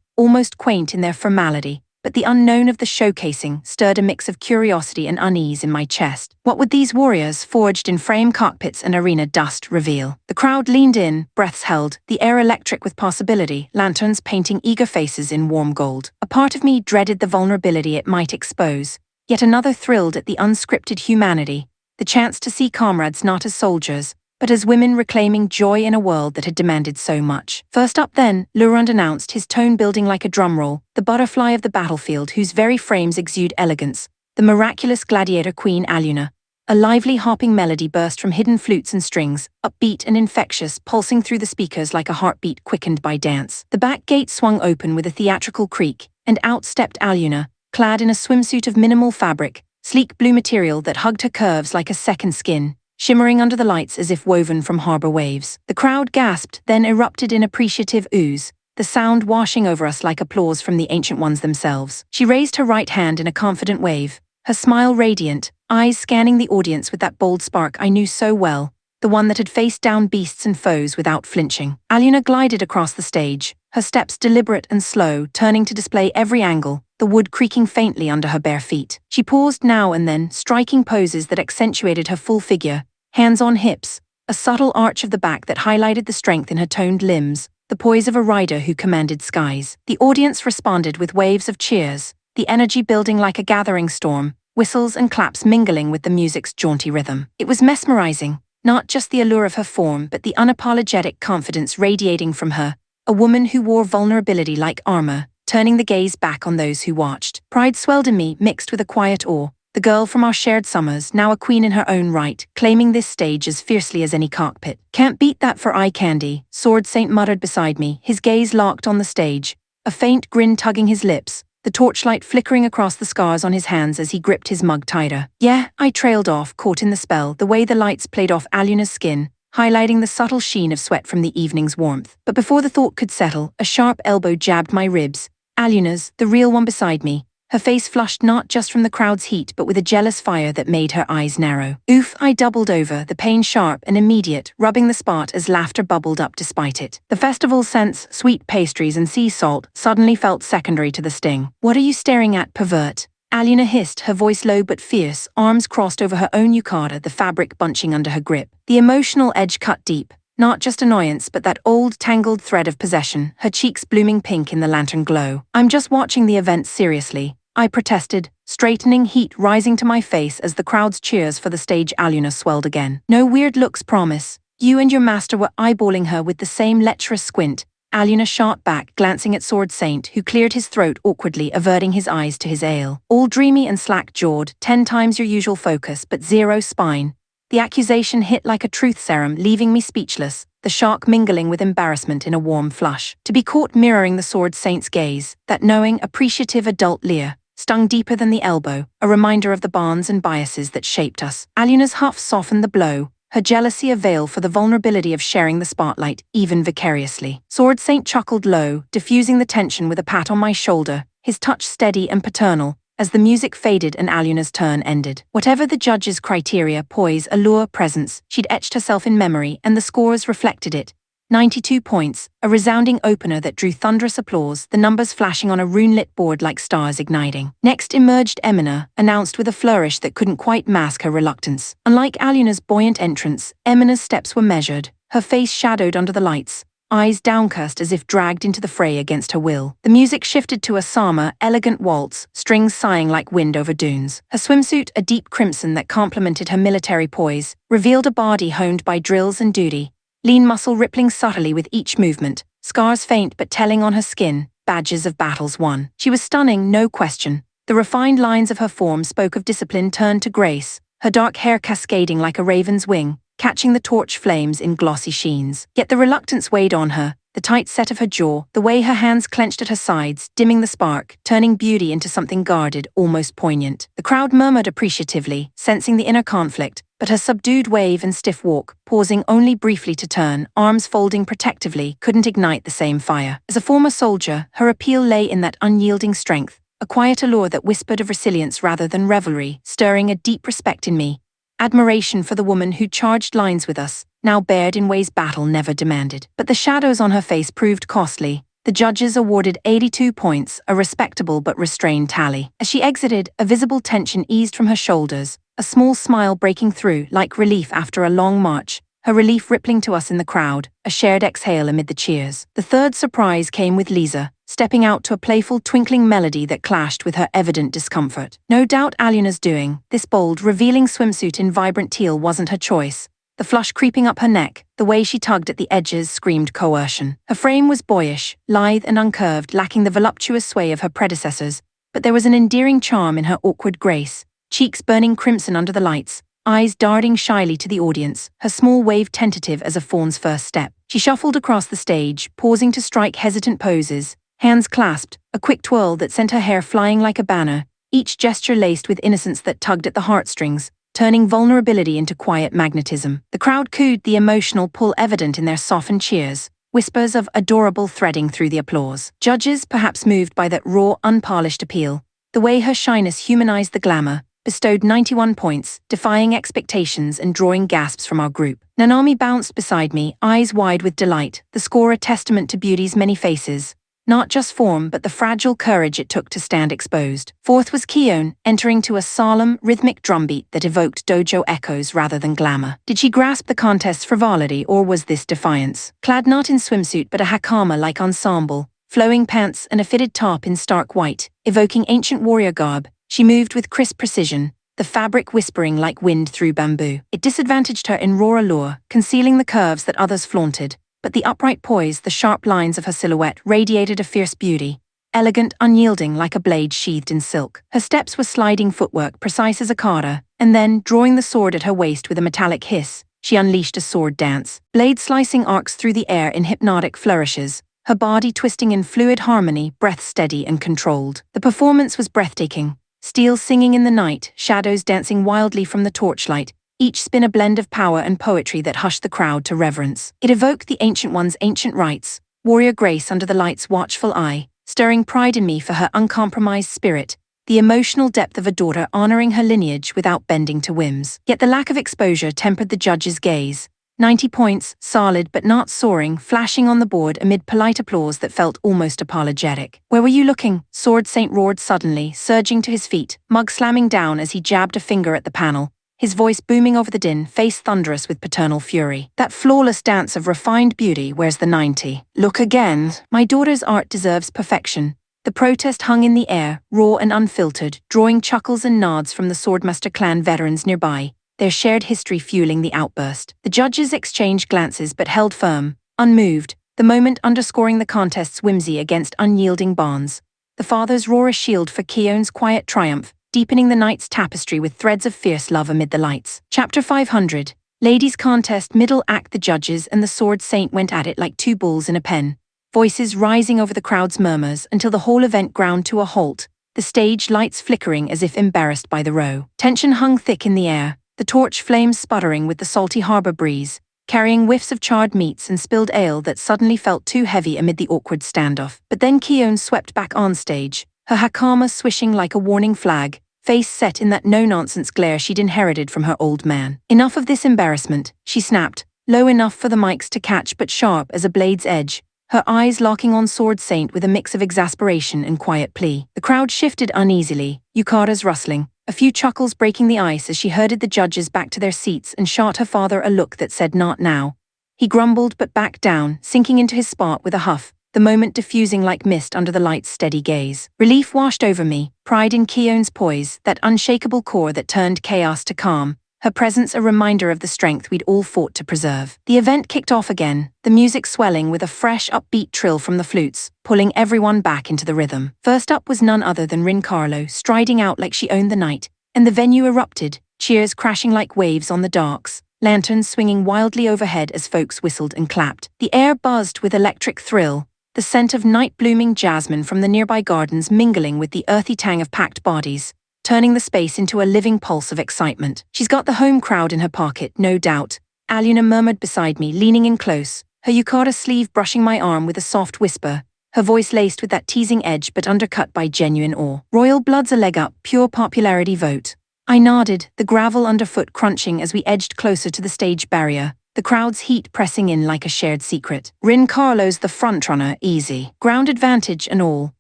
almost quaint in their formality, but the unknown of the showcasing stirred a mix of curiosity and unease in my chest. What would these warriors, forged in frame cockpits and arena dust, reveal? The crowd leaned in, breaths held, the air electric with possibility, lanterns painting eager faces in warm gold. A part of me dreaded the vulnerability it might expose, yet another thrilled at the unscripted humanity, the chance to see comrades not as soldiers, but as women reclaiming joy in a world that had demanded so much. First up then, Laurent announced, his tone building like a drumroll, the butterfly of the battlefield whose very frames exude elegance, the miraculous gladiator Queen Aluna. A lively hopping melody burst from hidden flutes and strings, upbeat and infectious, pulsing through the speakers like a heartbeat quickened by dance. The back gate swung open with a theatrical creak, and out stepped Aluna, clad in a swimsuit of minimal fabric, sleek blue material that hugged her curves like a second skin, shimmering under the lights as if woven from harbor waves. The crowd gasped, then erupted in appreciative ooze, the sound washing over us like applause from the ancient ones themselves. She raised her right hand in a confident wave, her smile radiant, eyes scanning the audience with that bold spark I knew so well, the one that had faced down beasts and foes without flinching. Aluna glided across the stage, her steps deliberate and slow, turning to display every angle, the wood creaking faintly under her bare feet. She paused now and then, striking poses that accentuated her full figure, hands on hips, a subtle arch of the back that highlighted the strength in her toned limbs, the poise of a rider who commanded skies. The audience responded with waves of cheers, the energy building like a gathering storm, whistles and claps mingling with the music's jaunty rhythm. It was mesmerizing, Not just the allure of her form, but the unapologetic confidence radiating from her, a woman who wore vulnerability like armor, turning the gaze back on those who watched. Pride swelled in me, mixed with a quiet awe. The girl from our shared summers, now a queen in her own right, claiming this stage as fiercely as any cockpit. Can't beat that for eye candy, Sword Saint muttered beside me, his gaze locked on the stage, a faint grin tugging his lips, the torchlight flickering across the scars on his hands as he gripped his mug tighter. Yeah, I trailed off, caught in the spell, the way the lights played off Aluna's skin, highlighting the subtle sheen of sweat from the evening's warmth. But before the thought could settle, a sharp elbow jabbed my ribs. Aluna's, the real one beside me, her face flushed not just from the crowd's heat but with a jealous fire that made her eyes narrow. Oof, I doubled over, the pain sharp and immediate, rubbing the spot as laughter bubbled up despite it. The festival scents, sweet pastries and sea salt, suddenly felt secondary to the sting. What are you staring at, pervert? Aluna hissed, her voice low but fierce, arms crossed over her own yukata, the fabric bunching under her grip. The emotional edge cut deep. Not just annoyance, but that old, tangled thread of possession, her cheeks blooming pink in the lantern glow. I'm just watching the event seriously, I protested, straightening, heat rising to my face as the crowd's cheers for the stage Aluna swelled again. No weird looks, promise. You and your master were eyeballing her with the same lecherous squint. Aluna shot back, glancing at Sword Saint, who cleared his throat awkwardly, averting his eyes to his ale. All dreamy and slack-jawed, 10 times your usual focus, but zero spine. The accusation hit like a truth serum, leaving me speechless, the shock mingling with embarrassment in a warm flush. To be caught mirroring the Sword Saint's gaze, that knowing, appreciative adult leer, stung deeper than the elbow, a reminder of the bonds and biases that shaped us. Aluna's huff softened the blow, her jealousy a veil for the vulnerability of sharing the spotlight, even vicariously. Sword Saint chuckled low, diffusing the tension with a pat on my shoulder, his touch steady and paternal, as the music faded and Aluna's turn ended. Whatever the judge's criteria, poise, allure, presence, she'd etched herself in memory, and the scores reflected it. 92 points, a resounding opener that drew thunderous applause, the numbers flashing on a rune-lit board like stars igniting. Next emerged Emina, announced with a flourish that couldn't quite mask her reluctance. Unlike Aluna's buoyant entrance, Emina's steps were measured, her face shadowed under the lights, eyes downcast as if dragged into the fray against her will. The music shifted to a sama, elegant waltz, strings sighing like wind over dunes. Her swimsuit, a deep crimson that complemented her military poise, revealed a body honed by drills and duty, lean muscle rippling subtly with each movement, scars faint but telling on her skin, badges of battles won. She was stunning, no question. The refined lines of her form spoke of discipline turned to grace, her dark hair cascading like a raven's wing, catching the torch flames in glossy sheens. Yet the reluctance weighed on her, the tight set of her jaw, the way her hands clenched at her sides, dimming the spark, turning beauty into something guarded, almost poignant. The crowd murmured appreciatively, sensing the inner conflict, but her subdued wave and stiff walk, pausing only briefly to turn, arms folding protectively, couldn't ignite the same fire. As a former soldier, her appeal lay in that unyielding strength, a quiet allure that whispered of resilience rather than revelry, stirring a deep respect in me. Admiration for the woman who charged lines with us, now bared in ways battle never demanded. But the shadows on her face proved costly. The judges awarded 82 points, a respectable but restrained tally. As she exited, a visible tension eased from her shoulders, a small smile breaking through like relief after a long march, her relief rippling to us in the crowd, a shared exhale amid the cheers. The third surprise came with Lisa, stepping out to a playful twinkling melody that clashed with her evident discomfort. No doubt Aluna's doing, this bold, revealing swimsuit in vibrant teal wasn't her choice. The flush creeping up her neck, the way she tugged at the edges screamed coercion. Her frame was boyish, lithe and uncurved, lacking the voluptuous sway of her predecessors, but there was an endearing charm in her awkward grace, cheeks burning crimson under the lights, eyes darting shyly to the audience, her small wave tentative as a fawn's first step. She shuffled across the stage, pausing to strike hesitant poses, hands clasped, a quick twirl that sent her hair flying like a banner, each gesture laced with innocence that tugged at the heartstrings, turning vulnerability into quiet magnetism. The crowd cooed, the emotional pull evident in their softened cheers, whispers of adorable threading through the applause. Judges, perhaps moved by that raw, unpolished appeal, the way her shyness humanized the glamour, bestowed 91 points, defying expectations and drawing gasps from our group. Nanami bounced beside me, eyes wide with delight, the score a testament to beauty's many faces. Not just form, but the fragile courage it took to stand exposed. Fourth was Kion, entering to a solemn, rhythmic drumbeat that evoked dojo echoes rather than glamour. Did she grasp the contest's frivolity, or was this defiance? Clad not in swimsuit but a hakama-like ensemble, flowing pants and a fitted top in stark white, evoking ancient warrior garb, she moved with crisp precision, the fabric whispering like wind through bamboo. It disadvantaged her in raw allure, concealing the curves that others flaunted, but the upright poise, the sharp lines of her silhouette radiated a fierce beauty, elegant, unyielding like a blade sheathed in silk. Her steps were sliding footwork, precise as a kata, and then, drawing the sword at her waist with a metallic hiss, she unleashed a sword dance. Blade slicing arcs through the air in hypnotic flourishes, her body twisting in fluid harmony, breath steady and controlled. The performance was breathtaking. Steel singing in the night, shadows dancing wildly from the torchlight, each spin a blend of power and poetry that hushed the crowd to reverence. It evoked the Ancient One's ancient rites, warrior grace under the light's watchful eye, stirring pride in me for her uncompromised spirit, the emotional depth of a daughter honoring her lineage without bending to whims. Yet the lack of exposure tempered the judge's gaze. 90 points, solid but not soaring, flashing on the board amid polite applause that felt almost apologetic. "Where were you looking?" Sword Saint roared suddenly, surging to his feet, mug slamming down as he jabbed a finger at the panel, his voice booming over the din, face thunderous with paternal fury. "That flawless dance of refined beauty, where's the 90? Look again. My daughter's art deserves perfection." The protest hung in the air, raw and unfiltered, drawing chuckles and nods from the Swordmaster clan veterans nearby, their shared history fueling the outburst. The judges exchanged glances but held firm, unmoved, the moment underscoring the contest's whimsy against unyielding bonds. The father's roar a shield for Keon's quiet triumph, deepening the night's tapestry with threads of fierce love amid the lights. Chapter 500. Ladies' Contest Middle Act. The judges and the Sword Saint went at it like two bulls in a pen, voices rising over the crowd's murmurs until the whole event ground to a halt, the stage lights flickering as if embarrassed by the row. Tension hung thick in the air, the torch flames sputtering with the salty harbor breeze, carrying whiffs of charred meats and spilled ale that suddenly felt too heavy amid the awkward standoff. But then Keon swept back on stage, her hakama swishing like a warning flag, face set in that no-nonsense glare she'd inherited from her old man. "Enough of this embarrassment," she snapped, low enough for the mics to catch but sharp as a blade's edge, her eyes locking on Sword Saint with a mix of exasperation and quiet plea. The crowd shifted uneasily, yukatas rustling, a few chuckles breaking the ice as she herded the judges back to their seats and shot her father a look that said not now. He grumbled but backed down, sinking into his spot with a huff, the moment diffusing like mist under the light's steady gaze. Relief washed over me, pride in Keon's poise, that unshakable core that turned chaos to calm, her presence a reminder of the strength we'd all fought to preserve. The event kicked off again, the music swelling with a fresh, upbeat trill from the flutes, pulling everyone back into the rhythm. First up was none other than Rin Carlo, striding out like she owned the night, and the venue erupted, cheers crashing like waves on the docks, lanterns swinging wildly overhead as folks whistled and clapped. The air buzzed with electric thrill, the scent of night-blooming jasmine from the nearby gardens mingling with the earthy tang of packed bodies, turning the space into a living pulse of excitement. "She's got the home crowd in her pocket, no doubt," Aluna murmured beside me, leaning in close, her yukata sleeve brushing my arm with a soft whisper, her voice laced with that teasing edge but undercut by genuine awe. "Royal blood's a leg up, pure popularity vote." I nodded, the gravel underfoot crunching as we edged closer to the stage barrier, the crowd's heat pressing in like a shared secret. Rin Carlo's the frontrunner, easy. Ground advantage and all.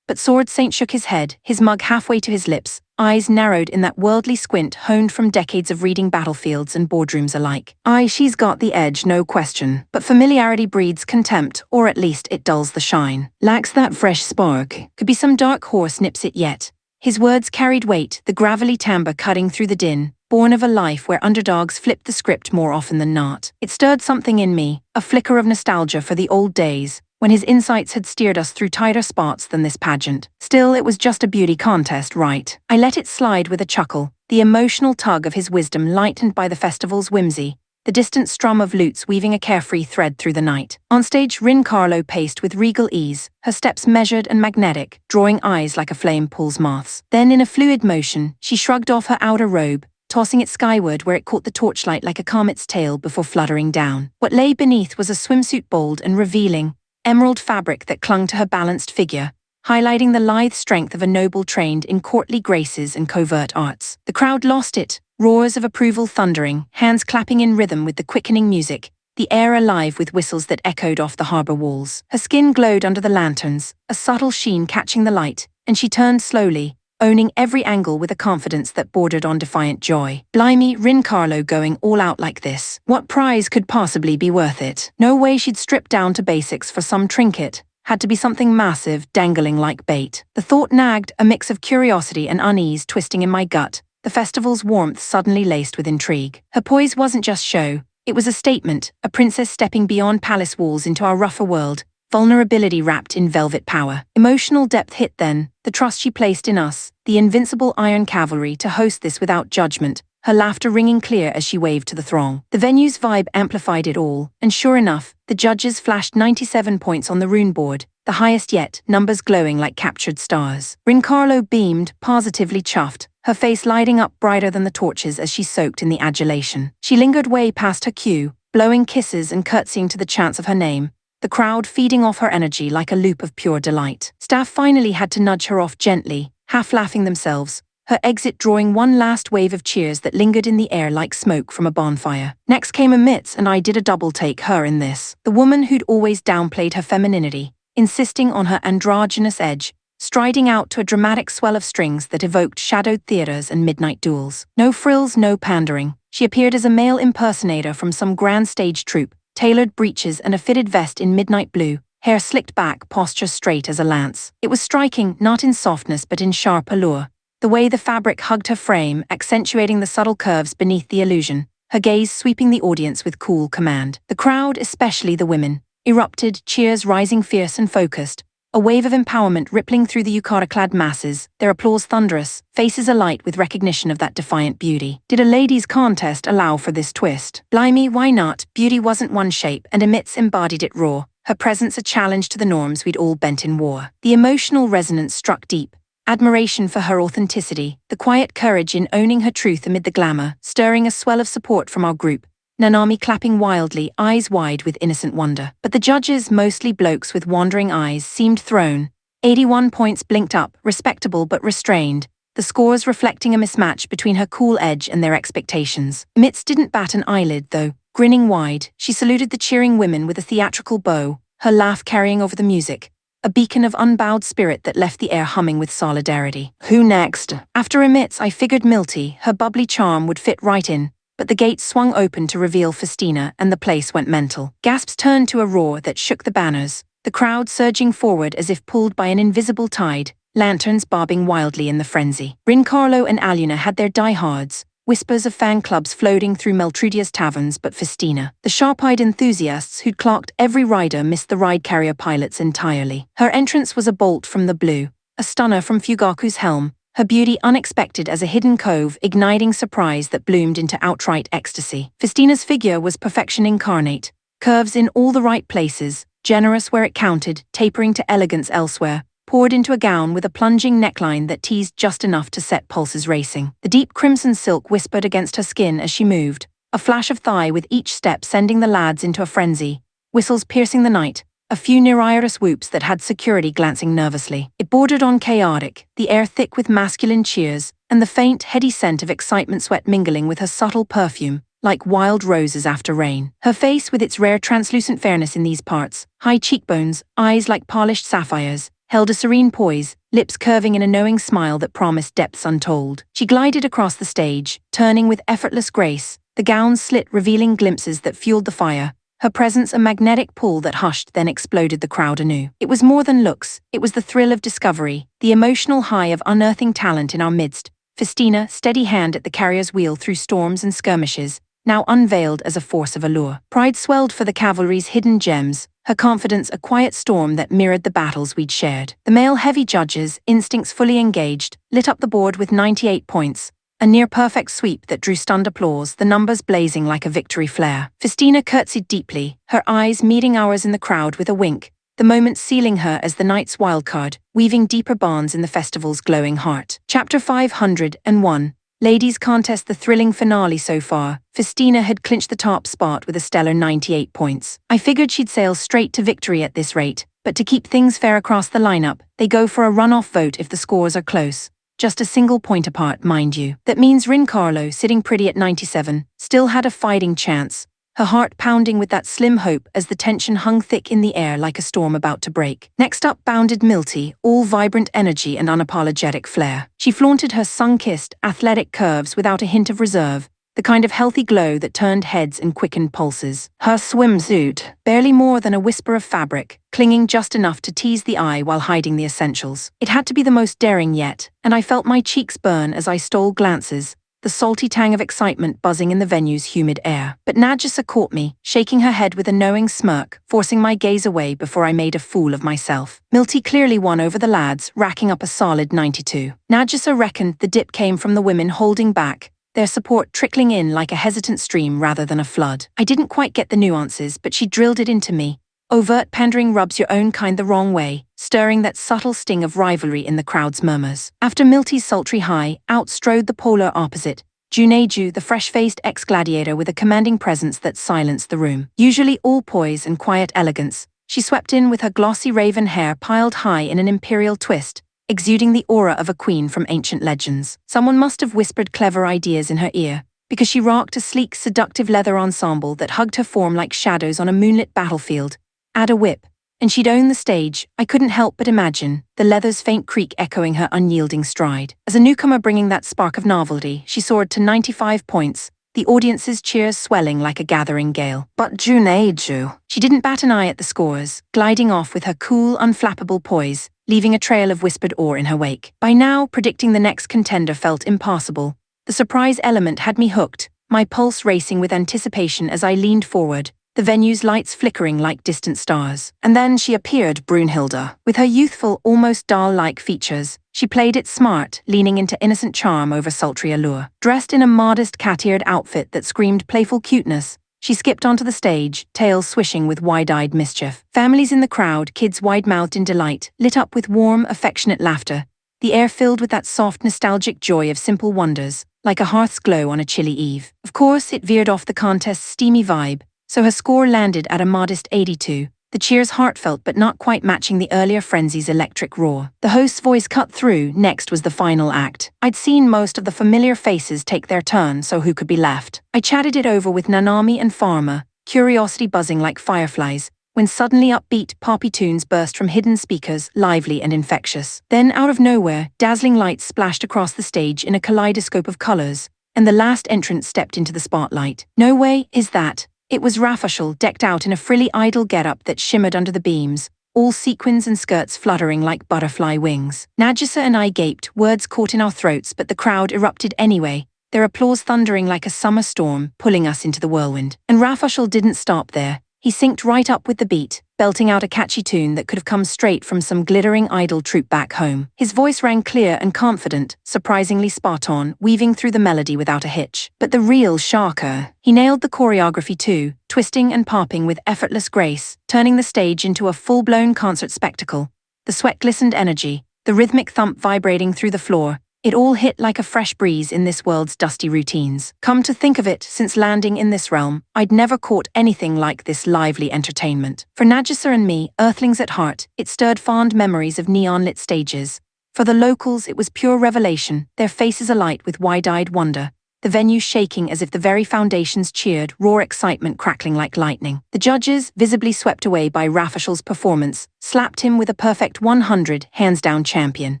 But Sword Saint shook his head, his mug halfway to his lips, eyes narrowed in that worldly squint honed from decades of reading battlefields and boardrooms alike. She's got the edge, no question. But familiarity breeds contempt, or at least it dulls the shine. Lacks that fresh spark. Could be some dark horse nips it yet. His words carried weight, the gravelly timbre cutting through the din, born of a life where underdogs flipped the script more often than not. It stirred something in me, a flicker of nostalgia for the old days, when his insights had steered us through tighter spots than this pageant. Still, it was just a beauty contest, right? I let it slide with a chuckle, the emotional tug of his wisdom lightened by the festival's whimsy, the distant strum of lutes weaving a carefree thread through the night. On stage, Rin Carlo paced with regal ease, her steps measured and magnetic, drawing eyes like a flame pulls moths. Then, in a fluid motion, she shrugged off her outer robe, tossing it skyward where it caught the torchlight like a comet's tail before fluttering down. What lay beneath was a swimsuit bold and revealing, emerald fabric that clung to her balanced figure, highlighting the lithe strength of a noble trained in courtly graces and covert arts. The crowd lost it, roars of approval thundering, hands clapping in rhythm with the quickening music, the air alive with whistles that echoed off the harbor walls. Her skin glowed under the lanterns, a subtle sheen catching the light, and she turned slowly, owning every angle with a confidence that bordered on defiant joy. Blimey, Rin Carlo going all out like this. What prize could possibly be worth it? No way she'd strip down to basics for some trinket. Had to be something massive, dangling like bait. The thought nagged, a mix of curiosity and unease twisting in my gut, the festival's warmth suddenly laced with intrigue. Her poise wasn't just show, it was a statement, a princess stepping beyond palace walls into our rougher world, vulnerability wrapped in velvet power. Emotional depth hit then, the trust she placed in us, the invincible Iron Cavalry, to host this without judgment, her laughter ringing clear as she waved to the throng. The venue's vibe amplified it all, and sure enough, the judges flashed 97 points on the rune board, the highest yet, numbers glowing like captured stars. Rincarlo beamed, positively chuffed, her face lighting up brighter than the torches as she soaked in the adulation. She lingered way past her cue, blowing kisses and curtsying to the chants of her name, the crowd feeding off her energy like a loop of pure delight. Staff finally had to nudge her off gently, half laughing themselves, her exit drawing one last wave of cheers that lingered in the air like smoke from a bonfire. Next came Amit's, and I did a double take her in this. The woman who'd always downplayed her femininity, insisting on her androgynous edge, striding out to a dramatic swell of strings that evoked shadowed theaters and midnight duels. No frills, no pandering. She appeared as a male impersonator from some grand stage troupe, tailored breeches and a fitted vest in midnight blue, hair slicked back, posture straight as a lance. It was striking, not in softness but in sharp allure. The way the fabric hugged her frame, accentuating the subtle curves beneath the illusion, her gaze sweeping the audience with cool command. The crowd, especially the women, erupted, cheers rising fierce and focused, a wave of empowerment rippling through the yukata-clad masses, their applause thunderous, faces alight with recognition of that defiant beauty. Did a ladies' contest allow for this twist? Blimey, why not? Beauty wasn't one shape, and Amit's embodied it raw, her presence a challenge to the norms we'd all bent in war. The emotional resonance struck deep. Admiration for her authenticity, the quiet courage in owning her truth amid the glamour, stirring a swell of support from our group, Nanami clapping wildly, eyes wide with innocent wonder. But the judges, mostly blokes with wandering eyes, seemed thrown. 81 points blinked up, respectable but restrained, the scores reflecting a mismatch between her cool edge and their expectations. Mitz didn't bat an eyelid, though. Grinning wide, she saluted the cheering women with a theatrical bow, her laugh carrying over the music, a beacon of unbowed spirit that left the air humming with solidarity. Who next? After Amit's, I figured Milty, her bubbly charm would fit right in, but the gates swung open to reveal Festina, and the place went mental. Gasps turned to a roar that shook the banners, the crowd surging forward as if pulled by an invisible tide, lanterns bobbing wildly in the frenzy. Rincarlo and Aluna had their diehards, whispers of fan clubs floating through Meltrudia's taverns, but Festina, the sharp-eyed enthusiasts who'd clocked every rider, missed the ride-carrier pilots entirely. Her entrance was a bolt from the blue, a stunner from Fugaku's helm, her beauty unexpected as a hidden cove, igniting surprise that bloomed into outright ecstasy. Festina's figure was perfection incarnate, curves in all the right places, generous where it counted, tapering to elegance elsewhere, poured into a gown with a plunging neckline that teased just enough to set pulses racing. The deep crimson silk whispered against her skin as she moved, a flash of thigh with each step sending the lads into a frenzy, whistles piercing the night, a few near-iris whoops that had security glancing nervously. It bordered on chaotic, the air thick with masculine cheers, and the faint, heady scent of excitement sweat mingling with her subtle perfume, like wild roses after rain. Her face, with its rare translucent fairness in these parts, high cheekbones, eyes like polished sapphires, held a serene poise, lips curving in a knowing smile that promised depths untold. She glided across the stage, turning with effortless grace, the gown slit revealing glimpses that fueled the fire, her presence a magnetic pull that hushed then exploded the crowd anew. It was more than looks, it was the thrill of discovery, the emotional high of unearthing talent in our midst. Festina, steady hand at the carrier's wheel through storms and skirmishes, now unveiled as a force of allure. Pride swelled for the cavalry's hidden gems, her confidence a quiet storm that mirrored the battles we'd shared. The male-heavy judges, instincts fully engaged, lit up the board with 98 points, a near-perfect sweep that drew stunned applause, the numbers blazing like a victory flare. Festina curtsied deeply, her eyes meeting ours in the crowd with a wink, the moment sealing her as the night's wildcard, weaving deeper bonds in the festival's glowing heart. Chapter 501. Ladies Contest. The thrilling finale so far, Festina had clinched the top spot with a stellar 98 points. I figured she'd sail straight to victory at this rate, but to keep things fair across the lineup, they go for a runoff vote if the scores are close. Just a single point apart, mind you. That means Rincarlo, sitting pretty at 97, still had a fighting chance, her heart pounding with that slim hope as the tension hung thick in the air like a storm about to break. Next up bounded Milty, all vibrant energy and unapologetic flair. She flaunted her sun-kissed, athletic curves without a hint of reserve, the kind of healthy glow that turned heads and quickened pulses. Her swimsuit, barely more than a whisper of fabric, clinging just enough to tease the eye while hiding the essentials. It had to be the most daring yet, and I felt my cheeks burn as I stole glances, the salty tang of excitement buzzing in the venue's humid air. But Nagisa caught me, shaking her head with a knowing smirk, forcing my gaze away before I made a fool of myself. Milty clearly won over the lads, racking up a solid 92. Nagisa reckoned the dip came from the women holding back, their support trickling in like a hesitant stream rather than a flood. I didn't quite get the nuances, but she drilled it into me. Overt pandering rubs your own kind the wrong way, stirring that subtle sting of rivalry in the crowd's murmurs. After Milty's sultry high, out strode the polar opposite, Juneju, the fresh-faced ex-gladiator with a commanding presence that silenced the room. Usually all poise and quiet elegance, she swept in with her glossy raven hair piled high in an imperial twist, exuding the aura of a queen from ancient legends. Someone must have whispered clever ideas in her ear, because she rocked a sleek, seductive leather ensemble that hugged her form like shadows on a moonlit battlefield. Add a whip, and she'd own the stage. I couldn't help but imagine, the leather's faint creak echoing her unyielding stride. As a newcomer bringing that spark of novelty, she soared to 95 points, the audience's cheers swelling like a gathering gale. But Juneju, she didn't bat an eye at the scores, gliding off with her cool, unflappable poise, leaving a trail of whispered awe in her wake. By now, predicting the next contender felt impossible. The surprise element had me hooked, my pulse racing with anticipation as I leaned forward, the venue's lights flickering like distant stars. And then she appeared, Brunhilde. With her youthful, almost doll-like features, she played it smart, leaning into innocent charm over sultry allure. Dressed in a modest cat-eared outfit that screamed playful cuteness, she skipped onto the stage, tail swishing with wide-eyed mischief. Families in the crowd, kids wide-mouthed in delight, lit up with warm, affectionate laughter, the air filled with that soft, nostalgic joy of simple wonders, like a hearth's glow on a chilly eve. Of course, it veered off the contest's steamy vibe, so her score landed at a modest 82, the cheers heartfelt but not quite matching the earlier frenzy's electric roar. The host's voice cut through. Next was the final act. I'd seen most of the familiar faces take their turn, so who could be left? I chatted it over with Nanami and Pharma, curiosity buzzing like fireflies, when suddenly upbeat, poppy tunes burst from hidden speakers, lively and infectious. Then, out of nowhere, dazzling lights splashed across the stage in a kaleidoscope of colors, and the last entrant stepped into the spotlight. No way is that. It was Rafashal, decked out in a frilly idol getup that shimmered under the beams, all sequins and skirts fluttering like butterfly wings. Nagisa and I gaped, words caught in our throats, but the crowd erupted anyway, their applause thundering like a summer storm, pulling us into the whirlwind. And Rafashal didn't stop there. He synced right up with the beat, belting out a catchy tune that could have come straight from some glittering idol troupe back home. His voice rang clear and confident, surprisingly spot on, weaving through the melody without a hitch. But the real shocker, he nailed the choreography too, twisting and popping with effortless grace, turning the stage into a full-blown concert spectacle. The sweat-glistened energy, the rhythmic thump vibrating through the floor, it all hit like a fresh breeze in this world's dusty routines. Come to think of it, since landing in this realm, I'd never caught anything like this lively entertainment. For Nagisa and me, earthlings at heart, it stirred fond memories of neon-lit stages. For the locals, it was pure revelation, their faces alight with wide-eyed wonder, the venue shaking as if the very foundations cheered, raw excitement crackling like lightning. The judges, visibly swept away by Rafashal's performance, slapped him with a perfect 100, hands-down champion.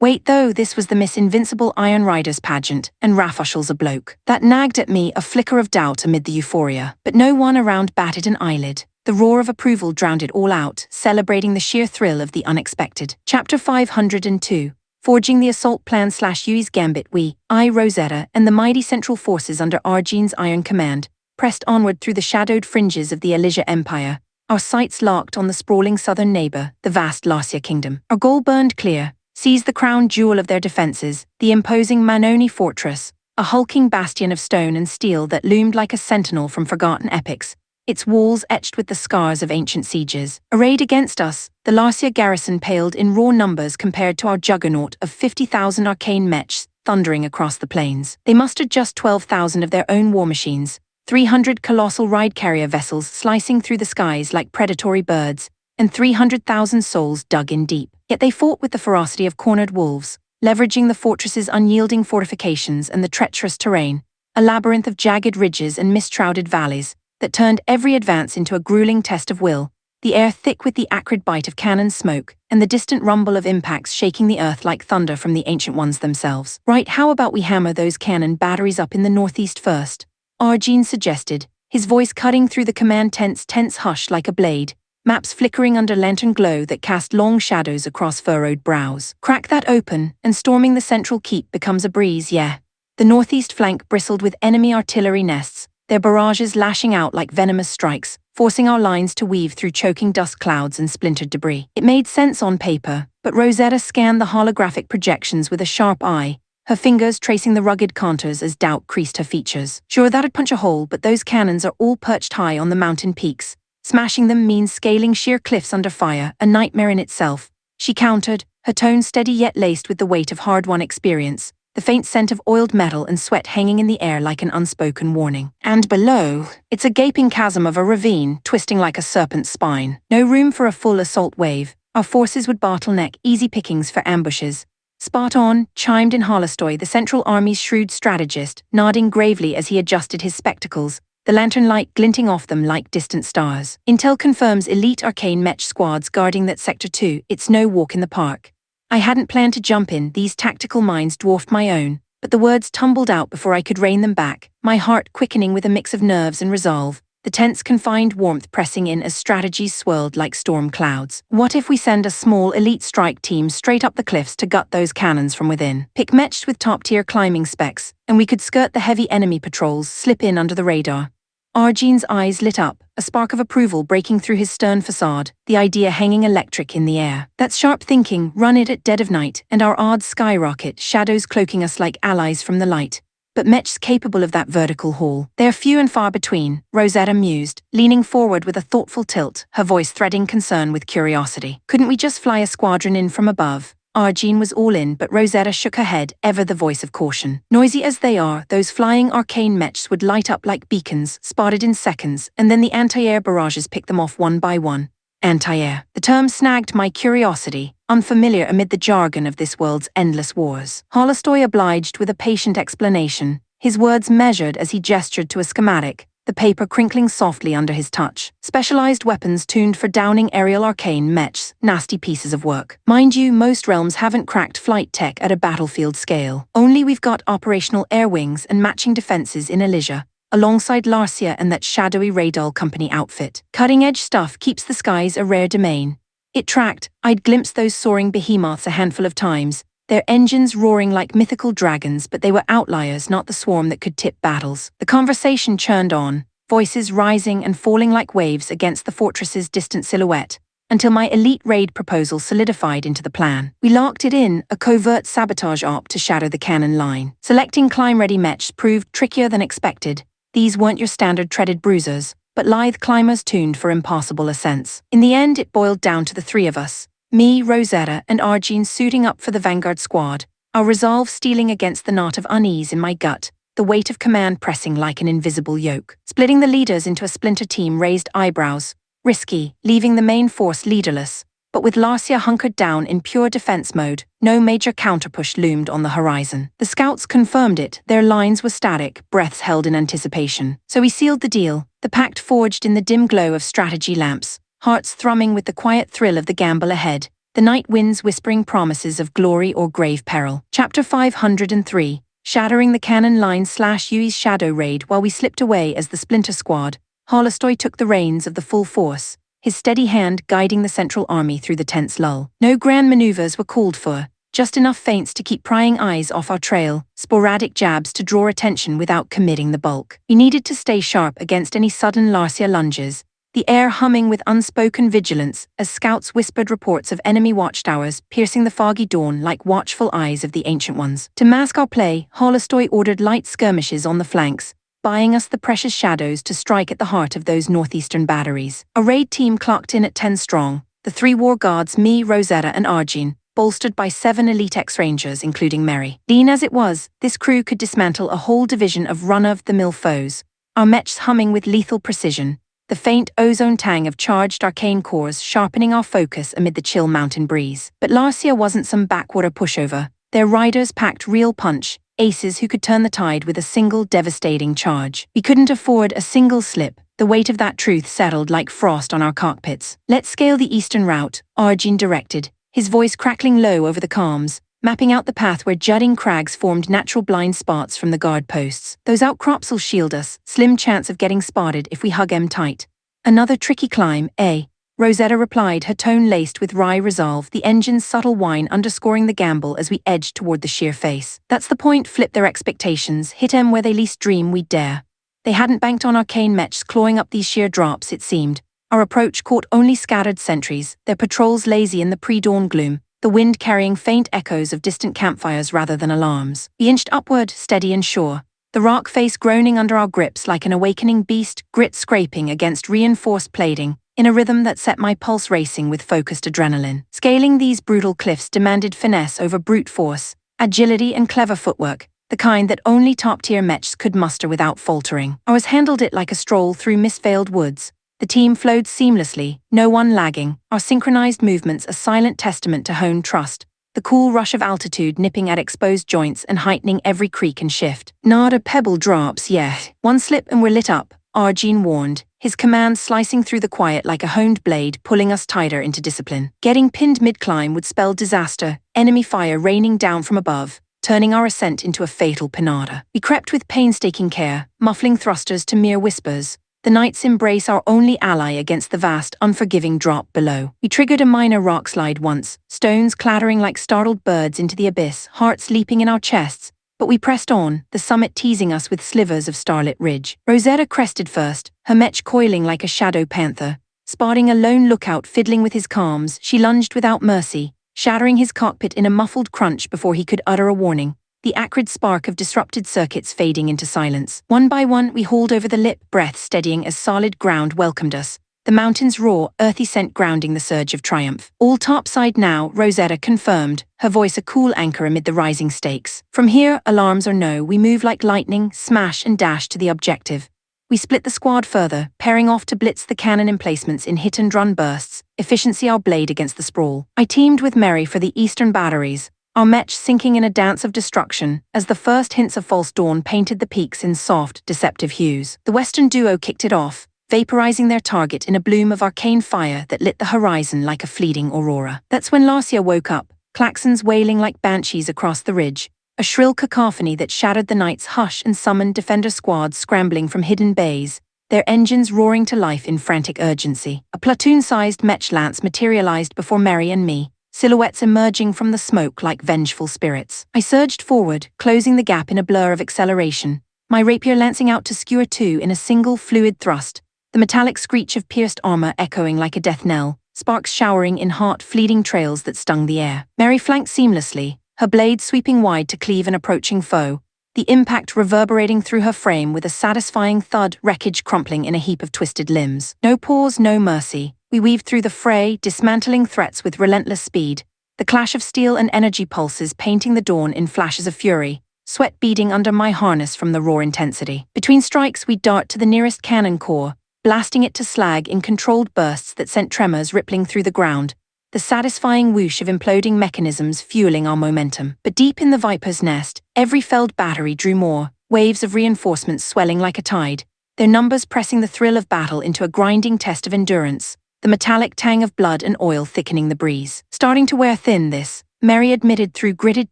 Wait though, this was the Miss Invincible Iron Riders pageant, and Rafashal's a bloke. That nagged at me, a flicker of doubt amid the euphoria. But no one around batted an eyelid. The roar of approval drowned it all out, celebrating the sheer thrill of the unexpected. Chapter 502. Forging the assault plan / Yui's gambit. I, Rosetta, and the mighty central forces under Arjean's iron command, pressed onward through the shadowed fringes of the Elysia Empire, our sights locked on the sprawling southern neighbor, the vast Lassia kingdom. Our goal burned clear, seize the crown jewel of their defenses, the imposing Manoni fortress, a hulking bastion of stone and steel that loomed like a sentinel from forgotten epics, its walls etched with the scars of ancient sieges. Arrayed against us, the Lassia garrison paled in raw numbers compared to our juggernaut of 50,000 arcane mechs thundering across the plains. They mustered just 12,000 of their own war machines, 300 colossal ride-carrier vessels slicing through the skies like predatory birds, and 300,000 souls dug in deep. Yet they fought with the ferocity of cornered wolves, leveraging the fortress's unyielding fortifications and the treacherous terrain, a labyrinth of jagged ridges and mist-shrouded valleys, that turned every advance into a grueling test of will, the air thick with the acrid bite of cannon smoke, and the distant rumble of impacts shaking the earth like thunder from the ancient ones themselves. Right, how about we hammer those cannon batteries up in the northeast first? Arjun suggested, his voice cutting through the command tent's tense hush like a blade, maps flickering under lantern glow that cast long shadows across furrowed brows. Crack that open, and storming the central keep becomes a breeze, yeah. The northeast flank bristled with enemy artillery nests, their barrages lashing out like venomous strikes, forcing our lines to weave through choking dust clouds and splintered debris. It made sense on paper, but Rosetta scanned the holographic projections with a sharp eye, her fingers tracing the rugged contours as doubt creased her features. Sure, that'd punch a hole, but those cannons are all perched high on the mountain peaks. Smashing them means scaling sheer cliffs under fire, a nightmare in itself. She countered, her tone steady yet laced with the weight of hard-won experience, the faint scent of oiled metal and sweat hanging in the air like an unspoken warning. And below, it's a gaping chasm of a ravine, twisting like a serpent's spine. No room for a full assault wave. Our forces would bottleneck, easy pickings for ambushes. Spot on, chimed in Holostoy, the Central Army's shrewd strategist, nodding gravely as he adjusted his spectacles, the lantern light glinting off them like distant stars. Intel confirms elite arcane mech squads guarding that Sector 2, it's no walk in the park. I hadn't planned to jump in, these tactical minds dwarfed my own, but the words tumbled out before I could rein them back, my heart quickening with a mix of nerves and resolve, the tense confined warmth pressing in as strategies swirled like storm clouds. What if we send a small elite strike team straight up the cliffs to gut those cannons from within? Pick matched with top-tier climbing specs, and we could skirt the heavy enemy patrols, slip in under the radar. Arjun's eyes lit up, a spark of approval breaking through his stern facade, the idea hanging electric in the air. That's sharp thinking, run it at dead of night, and our odds skyrocket, shadows cloaking us like allies from the light. But mechs capable of that vertical haul, they're few and far between, Rosetta mused, leaning forward with a thoughtful tilt, her voice threading concern with curiosity. Couldn't we just fly a squadron in from above? Arjun was all in, but Rosetta shook her head, ever the voice of caution. Noisy as they are, those flying arcane mechs would light up like beacons, spotted in seconds, and then the anti-air barrages pick them off one by one. Anti-air. The term snagged my curiosity, unfamiliar amid the jargon of this world's endless wars. Holostoy obliged with a patient explanation, his words measured as he gestured to a schematic, the paper crinkling softly under his touch. Specialized weapons tuned for downing aerial arcane mechs, nasty pieces of work. Mind you, most realms haven't cracked flight tech at a battlefield scale. Only we've got operational air wings and matching defenses in Elysia, alongside Larcia and that shadowy Radol Company outfit. Cutting-edge stuff keeps the skies a rare domain. It tracked, I'd glimpsed those soaring behemoths a handful of times, their engines roaring like mythical dragons, but they were outliers, not the swarm that could tip battles. The conversation churned on, voices rising and falling like waves against the fortress's distant silhouette, until my elite raid proposal solidified into the plan. We locked it in, a covert sabotage op to shatter the cannon line. Selecting climb-ready mechs proved trickier than expected. These weren't your standard treaded bruisers, but lithe climbers tuned for impossible ascents. In the end, it boiled down to the three of us. Me, Rosetta, and Arjun suiting up for the vanguard squad, our resolve stealing against the knot of unease in my gut, the weight of command pressing like an invisible yoke. Splitting the leaders into a splinter team raised eyebrows, risky, leaving the main force leaderless, but with Larcia hunkered down in pure defense mode, no major counterpush loomed on the horizon. The scouts confirmed it, their lines were static, breaths held in anticipation. So we sealed the deal, the pact forged in the dim glow of strategy lamps, hearts thrumming with the quiet thrill of the gamble ahead, the night winds whispering promises of glory or grave peril. Chapter 503, shattering the cannon line / Yui's shadow raid. While we slipped away as the splinter squad, Holostoy took the reins of the full force, his steady hand guiding the Central Army through the tense lull. No grand maneuvers were called for, just enough feints to keep prying eyes off our trail, sporadic jabs to draw attention without committing the bulk. We needed to stay sharp against any sudden Larcia lunges, the air humming with unspoken vigilance as scouts whispered reports of enemy watchtowers piercing the foggy dawn like watchful eyes of the Ancient Ones. To mask our play, Holostoy ordered light skirmishes on the flanks, buying us the precious shadows to strike at the heart of those northeastern batteries. A raid team clocked in at 10 strong, the three war guards, me, Rosetta, and Arjun, bolstered by 7 elite X-Rangers including Mary. Lean as it was, this crew could dismantle a whole division of run-of-the-mill foes, our mechs humming with lethal precision, the faint ozone tang of charged arcane cores sharpening our focus amid the chill mountain breeze. But Larcia wasn't some backwater pushover. Their riders packed real punch, aces who could turn the tide with a single devastating charge. We couldn't afford a single slip, the weight of that truth settled like frost on our cockpits. Let's scale the eastern route, Arjun directed, his voice crackling low over the comms, mapping out the path where jutting crags formed natural blind spots from the guard posts. Those outcrops'll shield us, slim chance of getting spotted if we hug 'em tight. Another tricky climb, eh? Rosetta replied, her tone laced with wry resolve, the engine's subtle whine underscoring the gamble as we edged toward the sheer face. That's the point, flip their expectations, hit 'em where they least dream we'd dare. They hadn't banked on arcane mechs clawing up these sheer drops, it seemed. Our approach caught only scattered sentries, their patrols lazy in the pre-dawn gloom, the wind carrying faint echoes of distant campfires rather than alarms. We inched upward, steady and sure, the rock face groaning under our grips like an awakening beast, grit scraping against reinforced plating, in a rhythm that set my pulse racing with focused adrenaline. Scaling these brutal cliffs demanded finesse over brute force, agility and clever footwork, the kind that only top-tier mechs could muster without faltering. Ours handled it like a stroll through mist-veiled woods. The team flowed seamlessly, no one lagging, our synchronized movements a silent testament to honed trust, the cool rush of altitude nipping at exposed joints and heightening every creak and shift. Not a pebble drops, yet. One slip and we're lit up, Arjun warned, his command slicing through the quiet like a honed blade pulling us tighter into discipline. Getting pinned mid-climb would spell disaster, enemy fire raining down from above, turning our ascent into a fatal pinata. We crept with painstaking care, muffling thrusters to mere whispers, the night's embrace our only ally against the vast, unforgiving drop below. We triggered a minor rock slide once, stones clattering like startled birds into the abyss, hearts leaping in our chests, but we pressed on, the summit teasing us with slivers of starlit ridge. Rosetta crested first, her mech coiling like a shadow panther. Spotting a lone lookout fiddling with his calms, she lunged without mercy, shattering his cockpit in a muffled crunch before he could utter a warning, the acrid spark of disrupted circuits fading into silence. One by one we hauled over the lip, breath steadying as solid ground welcomed us, the mountain's raw, earthy scent grounding the surge of triumph. All topside now, Rosetta confirmed, her voice a cool anchor amid the rising stakes. From here, alarms or no, we move like lightning, smash and dash to the objective. We split the squad further, pairing off to blitz the cannon emplacements in hit-and-run bursts, efficiency our blade against the sprawl. I teamed with Mary for the eastern batteries, our mech sinking in a dance of destruction, as the first hints of false dawn painted the peaks in soft, deceptive hues. The western duo kicked it off, vaporizing their target in a bloom of arcane fire that lit the horizon like a fleeting aurora. That's when Larcia woke up, claxons wailing like banshees across the ridge, a shrill cacophony that shattered the night's hush and summoned defender squads scrambling from hidden bays, their engines roaring to life in frantic urgency. A platoon-sized mech lance materialized before Mary and me, silhouettes emerging from the smoke like vengeful spirits. I surged forward, closing the gap in a blur of acceleration, my rapier lancing out to skewer two in a single fluid thrust, the metallic screech of pierced armor echoing like a death knell, sparks showering in heart-fleeting trails that stung the air. Mary flanked seamlessly, her blade sweeping wide to cleave an approaching foe, the impact reverberating through her frame with a satisfying thud, wreckage crumpling in a heap of twisted limbs. No pause, no mercy. We weaved through the fray, dismantling threats with relentless speed, the clash of steel and energy pulses painting the dawn in flashes of fury, sweat beading under my harness from the raw intensity. Between strikes we dart to the nearest cannon core, blasting it to slag in controlled bursts that sent tremors rippling through the ground, the satisfying whoosh of imploding mechanisms fueling our momentum. But deep in the Viper's nest, every felled battery drew more, waves of reinforcements swelling like a tide, their numbers pressing the thrill of battle into a grinding test of endurance, the metallic tang of blood and oil thickening the breeze. Starting to wear thin this, Mary admitted through gritted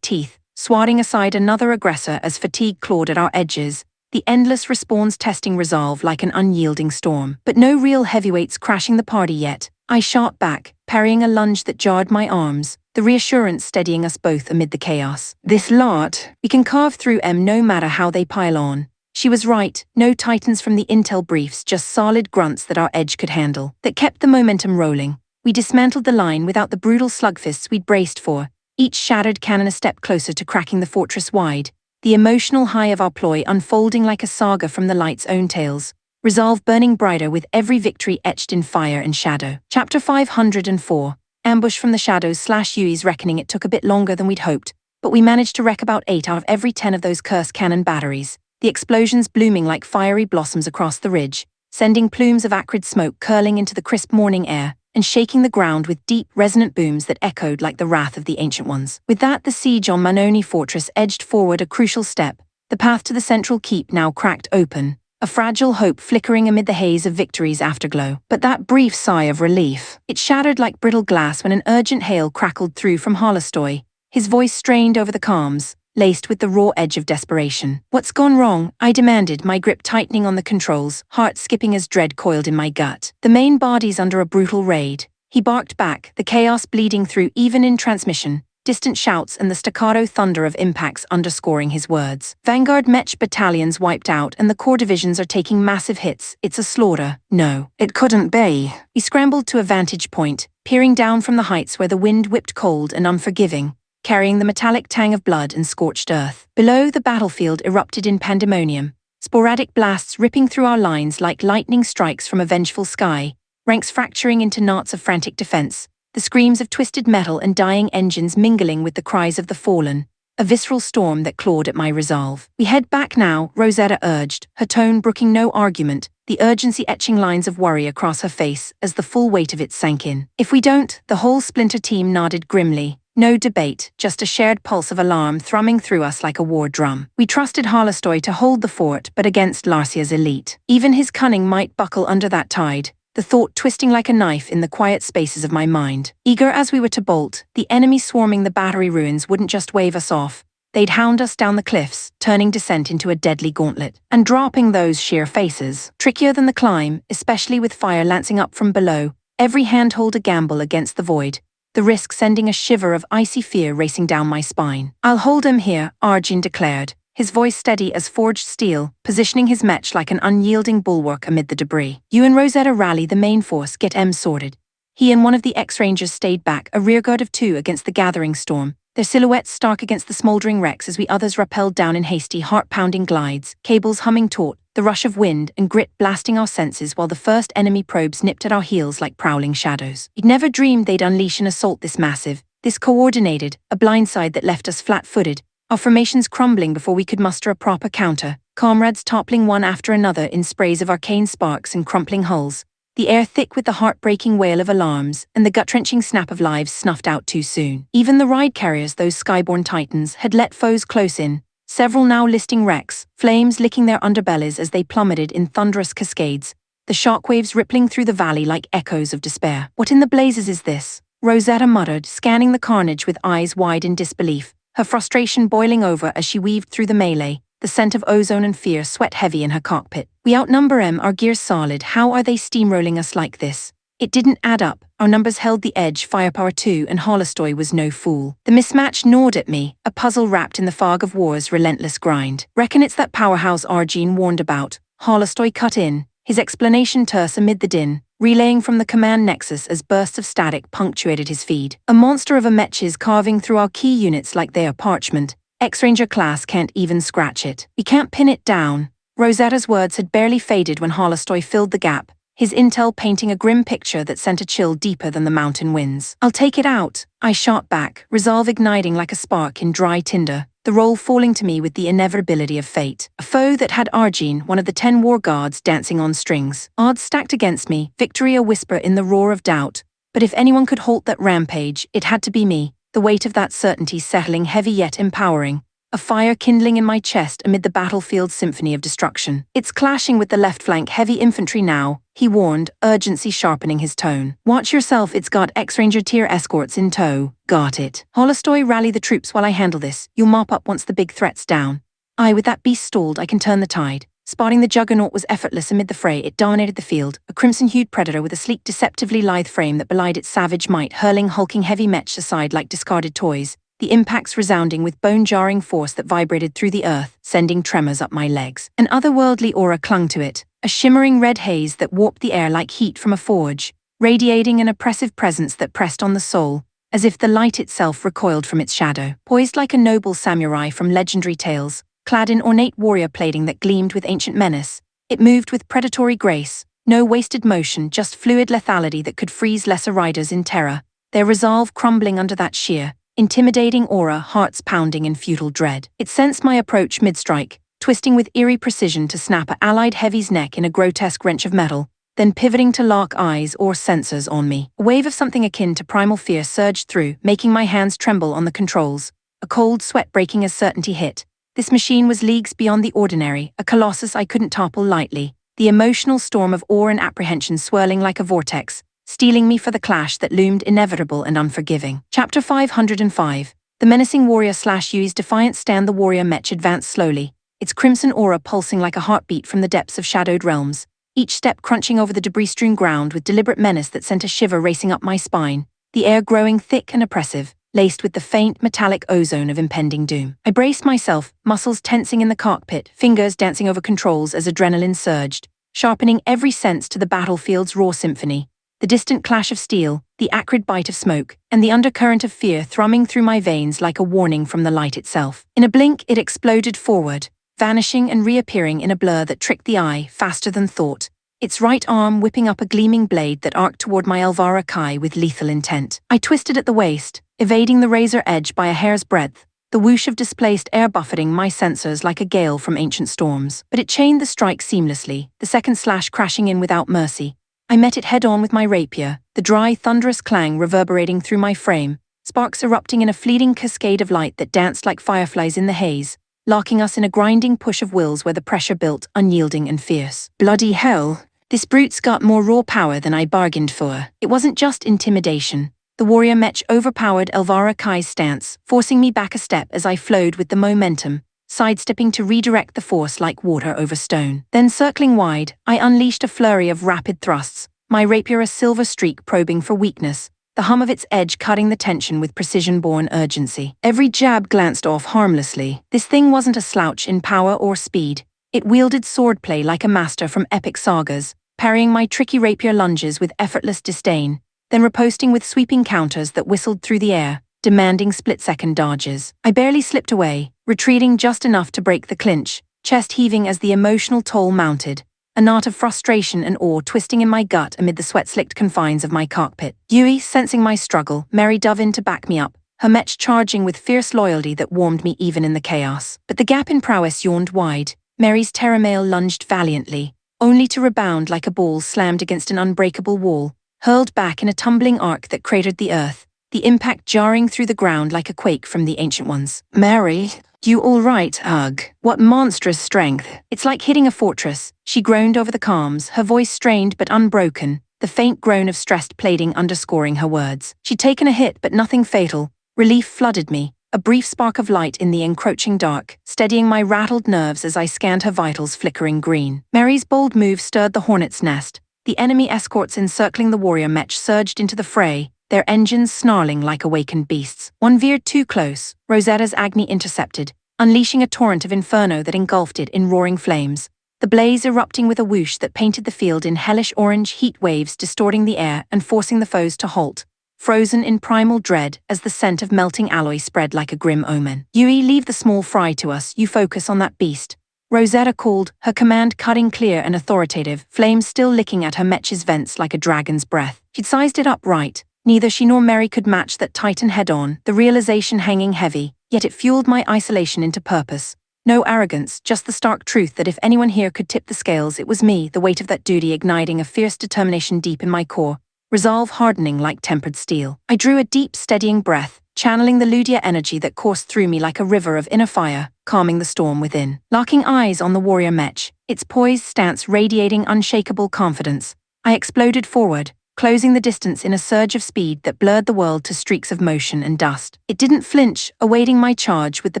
teeth, swatting aside another aggressor as fatigue clawed at our edges, the endless respawns testing resolve like an unyielding storm. But no real heavyweights crashing the party yet. I shot back, parrying a lunge that jarred my arms, the reassurance steadying us both amid the chaos. This lot, we can carve through no matter how they pile on. She was right, no titans from the intel briefs, just solid grunts that our edge could handle, that kept the momentum rolling. We dismantled the line without the brutal slugfists we'd braced for, each shattered cannon a step closer to cracking the fortress wide, the emotional high of our ploy unfolding like a saga from the light's own tales, resolve burning brighter with every victory etched in fire and shadow. Chapter 504, Ambush from the Shadows / Yui's reckoning. It took a bit longer than we'd hoped, but we managed to wreck about 8 out of every 10 of those cursed cannon batteries, the explosions blooming like fiery blossoms across the ridge, sending plumes of acrid smoke curling into the crisp morning air, and shaking the ground with deep, resonant booms that echoed like the wrath of the Ancient Ones. With that, the siege on Manoni Fortress edged forward a crucial step, the path to the central keep now cracked open, a fragile hope flickering amid the haze of victory's afterglow. But that brief sigh of relief, it shattered like brittle glass when an urgent hail crackled through from Hollistoy, his voice strained over the calms, laced with the raw edge of desperation. "What's gone wrong?" I demanded, my grip tightening on the controls, heart skipping as dread coiled in my gut. "The main body's under a brutal raid," he barked back, the chaos bleeding through even in transmission, distant shouts and the staccato thunder of impacts underscoring his words. "Vanguard Mech battalions wiped out and the core divisions are taking massive hits. It's a slaughter." "No, it couldn't be." He scrambled to a vantage point, peering down from the heights where the wind whipped cold and unforgiving, carrying the metallic tang of blood and scorched earth. Below, the battlefield erupted in pandemonium, sporadic blasts ripping through our lines like lightning strikes from a vengeful sky, ranks fracturing into knots of frantic defense, the screams of twisted metal and dying engines mingling with the cries of the fallen, a visceral storm that clawed at my resolve. "We head back now," Rosetta urged, her tone brooking no argument, the urgency etching lines of worry across her face as the full weight of it sank in. "If we don't," the whole Splinter team nodded grimly. No debate, just a shared pulse of alarm thrumming through us like a war drum. We trusted Holostoy to hold the fort, but against Larcia's elite. Even his cunning might buckle under that tide, the thought twisting like a knife in the quiet spaces of my mind. Eager as we were to bolt, the enemy swarming the battery ruins wouldn't just wave us off. They'd hound us down the cliffs, turning descent into a deadly gauntlet. And dropping those sheer faces. Trickier than the climb, especially with fire lancing up from below, every handhold a gamble against the void, the risk sending a shiver of icy fear racing down my spine. "I'll hold him here," Arjun declared, his voice steady as forged steel, positioning his mech like an unyielding bulwark amid the debris. "You and Rosetta rally the main force, get M sorted." He and one of the X-Rangers stayed back, a rearguard of two against the gathering storm, their silhouettes stark against the smoldering wrecks as we others rappelled down in hasty, heart-pounding glides, cables humming taut, the rush of wind and grit blasting our senses while the first enemy probes nipped at our heels like prowling shadows. We'd never dreamed they'd unleash an assault this massive, this coordinated, a blindside that left us flat-footed, our formations crumbling before we could muster a proper counter, comrades toppling one after another in sprays of arcane sparks and crumpling hulls, the air thick with the heartbreaking wail of alarms and the gut-wrenching snap of lives snuffed out too soon. Even the ride carriers, those skyborne titans, had let foes close in, several now listing wrecks, flames licking their underbellies as they plummeted in thunderous cascades, the shockwaves rippling through the valley like echoes of despair. "What in the blazes is this?" Rosetta muttered, scanning the carnage with eyes wide in disbelief, her frustration boiling over as she weaved through the melee, the scent of ozone and fear sweat heavy in her cockpit. "We outnumber them, our gears solid. How are they steamrolling us like this?" It didn't add up. Our numbers held the edge, firepower too, and Holostoy was no fool. The mismatch gnawed at me, a puzzle wrapped in the fog of war's relentless grind. "Reckon it's that powerhouse Arjun warned about," Holostoy cut in, his explanation terse amid the din, relaying from the command nexus as bursts of static punctuated his feed. "A monster of a mech is carving through our key units like they are parchment. X-Ranger class can't even scratch it. We can't pin it down." Rosetta's words had barely faded when Holostoy filled the gap, his intel painting a grim picture that sent a chill deeper than the mountain winds. "I'll take it out," I shot back, resolve igniting like a spark in dry tinder, the role falling to me with the inevitability of fate. A foe that had Arjun, one of the 10 war guards, dancing on strings. Odds stacked against me, victory a whisper in the roar of doubt. But if anyone could halt that rampage, it had to be me, the weight of that certainty settling heavy yet empowering, a fire kindling in my chest amid the battlefield's symphony of destruction. "It's clashing with the left flank heavy infantry now," he warned, urgency sharpening his tone. "Watch yourself, it's got X-Ranger tier escorts in tow." "Got it. Holostoy, rally the troops while I handle this. You'll mop up once the big threat's down." Aye, with that beast stalled, I can turn the tide. Spotting the juggernaut was effortless amid the fray. It dominated the field, a crimson-hued predator with a sleek, deceptively lithe frame that belied its savage might, hurling hulking heavy mech aside like discarded toys, the impacts resounding with bone-jarring force that vibrated through the earth, sending tremors up my legs. An otherworldly aura clung to it, a shimmering red haze that warped the air like heat from a forge, radiating an oppressive presence that pressed on the soul, as if the light itself recoiled from its shadow. Poised like a noble samurai from legendary tales, clad in ornate warrior plating that gleamed with ancient menace, it moved with predatory grace, no wasted motion, just fluid lethality that could freeze lesser riders in terror, their resolve crumbling under that sheer, intimidating aura, hearts pounding in futile dread. It sensed my approach mid-strike, twisting with eerie precision to snap a allied heavy's neck in a grotesque wrench of metal, then pivoting to lock eyes or sensors on me. A wave of something akin to primal fear surged through, making my hands tremble on the controls, a cold sweat breaking as certainty hit. This machine was leagues beyond the ordinary, a colossus I couldn't topple lightly, the emotional storm of awe and apprehension swirling like a vortex, steeling me for the clash that loomed inevitable and unforgiving. Chapter 505. The menacing warrior/Yui's defiant stand. The warrior mech advanced slowly, its crimson aura pulsing like a heartbeat from the depths of shadowed realms, each step crunching over the debris-strewn ground with deliberate menace that sent a shiver racing up my spine, the air growing thick and oppressive, laced with the faint, metallic ozone of impending doom. I braced myself, muscles tensing in the cockpit, fingers dancing over controls as adrenaline surged, sharpening every sense to the battlefield's raw symphony. The distant clash of steel, the acrid bite of smoke, and the undercurrent of fear thrumming through my veins like a warning from the light itself. In a blink, it exploded forward, vanishing and reappearing in a blur that tricked the eye faster than thought, its right arm whipping up a gleaming blade that arced toward my manhwarecap with lethal intent. I twisted at the waist, evading the razor edge by a hair's breadth, the whoosh of displaced air buffeting my sensors like a gale from ancient storms. But it chained the strike seamlessly, the second slash crashing in without mercy. I met it head-on with my rapier, the dry, thunderous clang reverberating through my frame, sparks erupting in a fleeting cascade of light that danced like fireflies in the haze, locking us in a grinding push of wills where the pressure built, unyielding and fierce. Bloody hell, this brute's got more raw power than I bargained for. It wasn't just intimidation. The warrior mech overpowered manhwarecap's stance, forcing me back a step as I flowed with the momentum, sidestepping to redirect the force like water over stone. Then circling wide, I unleashed a flurry of rapid thrusts, my rapier a silver streak probing for weakness, the hum of its edge cutting the tension with precision-born urgency. Every jab glanced off harmlessly. This thing wasn't a slouch in power or speed. It wielded swordplay like a master from epic sagas, parrying my tricky rapier lunges with effortless disdain, then riposting with sweeping counters that whistled through the air, demanding split-second dodges. I barely slipped away, retreating just enough to break the clinch, chest heaving as the emotional toll mounted, a knot of frustration and awe twisting in my gut amid the sweat-slicked confines of my cockpit. Yui, sensing my struggle, merry dove in to back me up, her mech charging with fierce loyalty that warmed me even in the chaos. But the gap in prowess yawned wide. Mary's terramale lunged valiantly, only to rebound like a ball slammed against an unbreakable wall, hurled back in a tumbling arc that cratered the earth, the impact jarring through the ground like a quake from the ancient ones. Mary, you all right, ugh? What monstrous strength. It's like hitting a fortress, she groaned over the comms, her voice strained but unbroken, the faint groan of stressed plating underscoring her words. She'd taken a hit but nothing fatal. Relief flooded me, a brief spark of light in the encroaching dark, steadying my rattled nerves as I scanned her vitals flickering green. Mary's bold move stirred the hornet's nest. The enemy escorts encircling the warrior mech surged into the fray, their engines snarling like awakened beasts. One veered too close, Rosetta's Agni intercepted, unleashing a torrent of inferno that engulfed it in roaring flames, the blaze erupting with a whoosh that painted the field in hellish orange heat waves distorting the air and forcing the foes to halt, frozen in primal dread as the scent of melting alloy spread like a grim omen. Yui, leave the small fry to us, you focus on that beast, Rosetta called, her command cutting clear and authoritative, flames still licking at her mech's vents like a dragon's breath. She'd sized it up right. Neither she nor Mary could match that titan head-on, the realization hanging heavy, yet it fueled my isolation into purpose. No arrogance, just the stark truth that if anyone here could tip the scales, it was me, the weight of that duty igniting a fierce determination deep in my core, resolve hardening like tempered steel. I drew a deep, steadying breath, channeling the Ludia energy that coursed through me like a river of inner fire, calming the storm within. Locking eyes on the warrior mech, its poised stance radiating unshakable confidence, I exploded forward, closing the distance in a surge of speed that blurred the world to streaks of motion and dust. It didn't flinch, awaiting my charge with the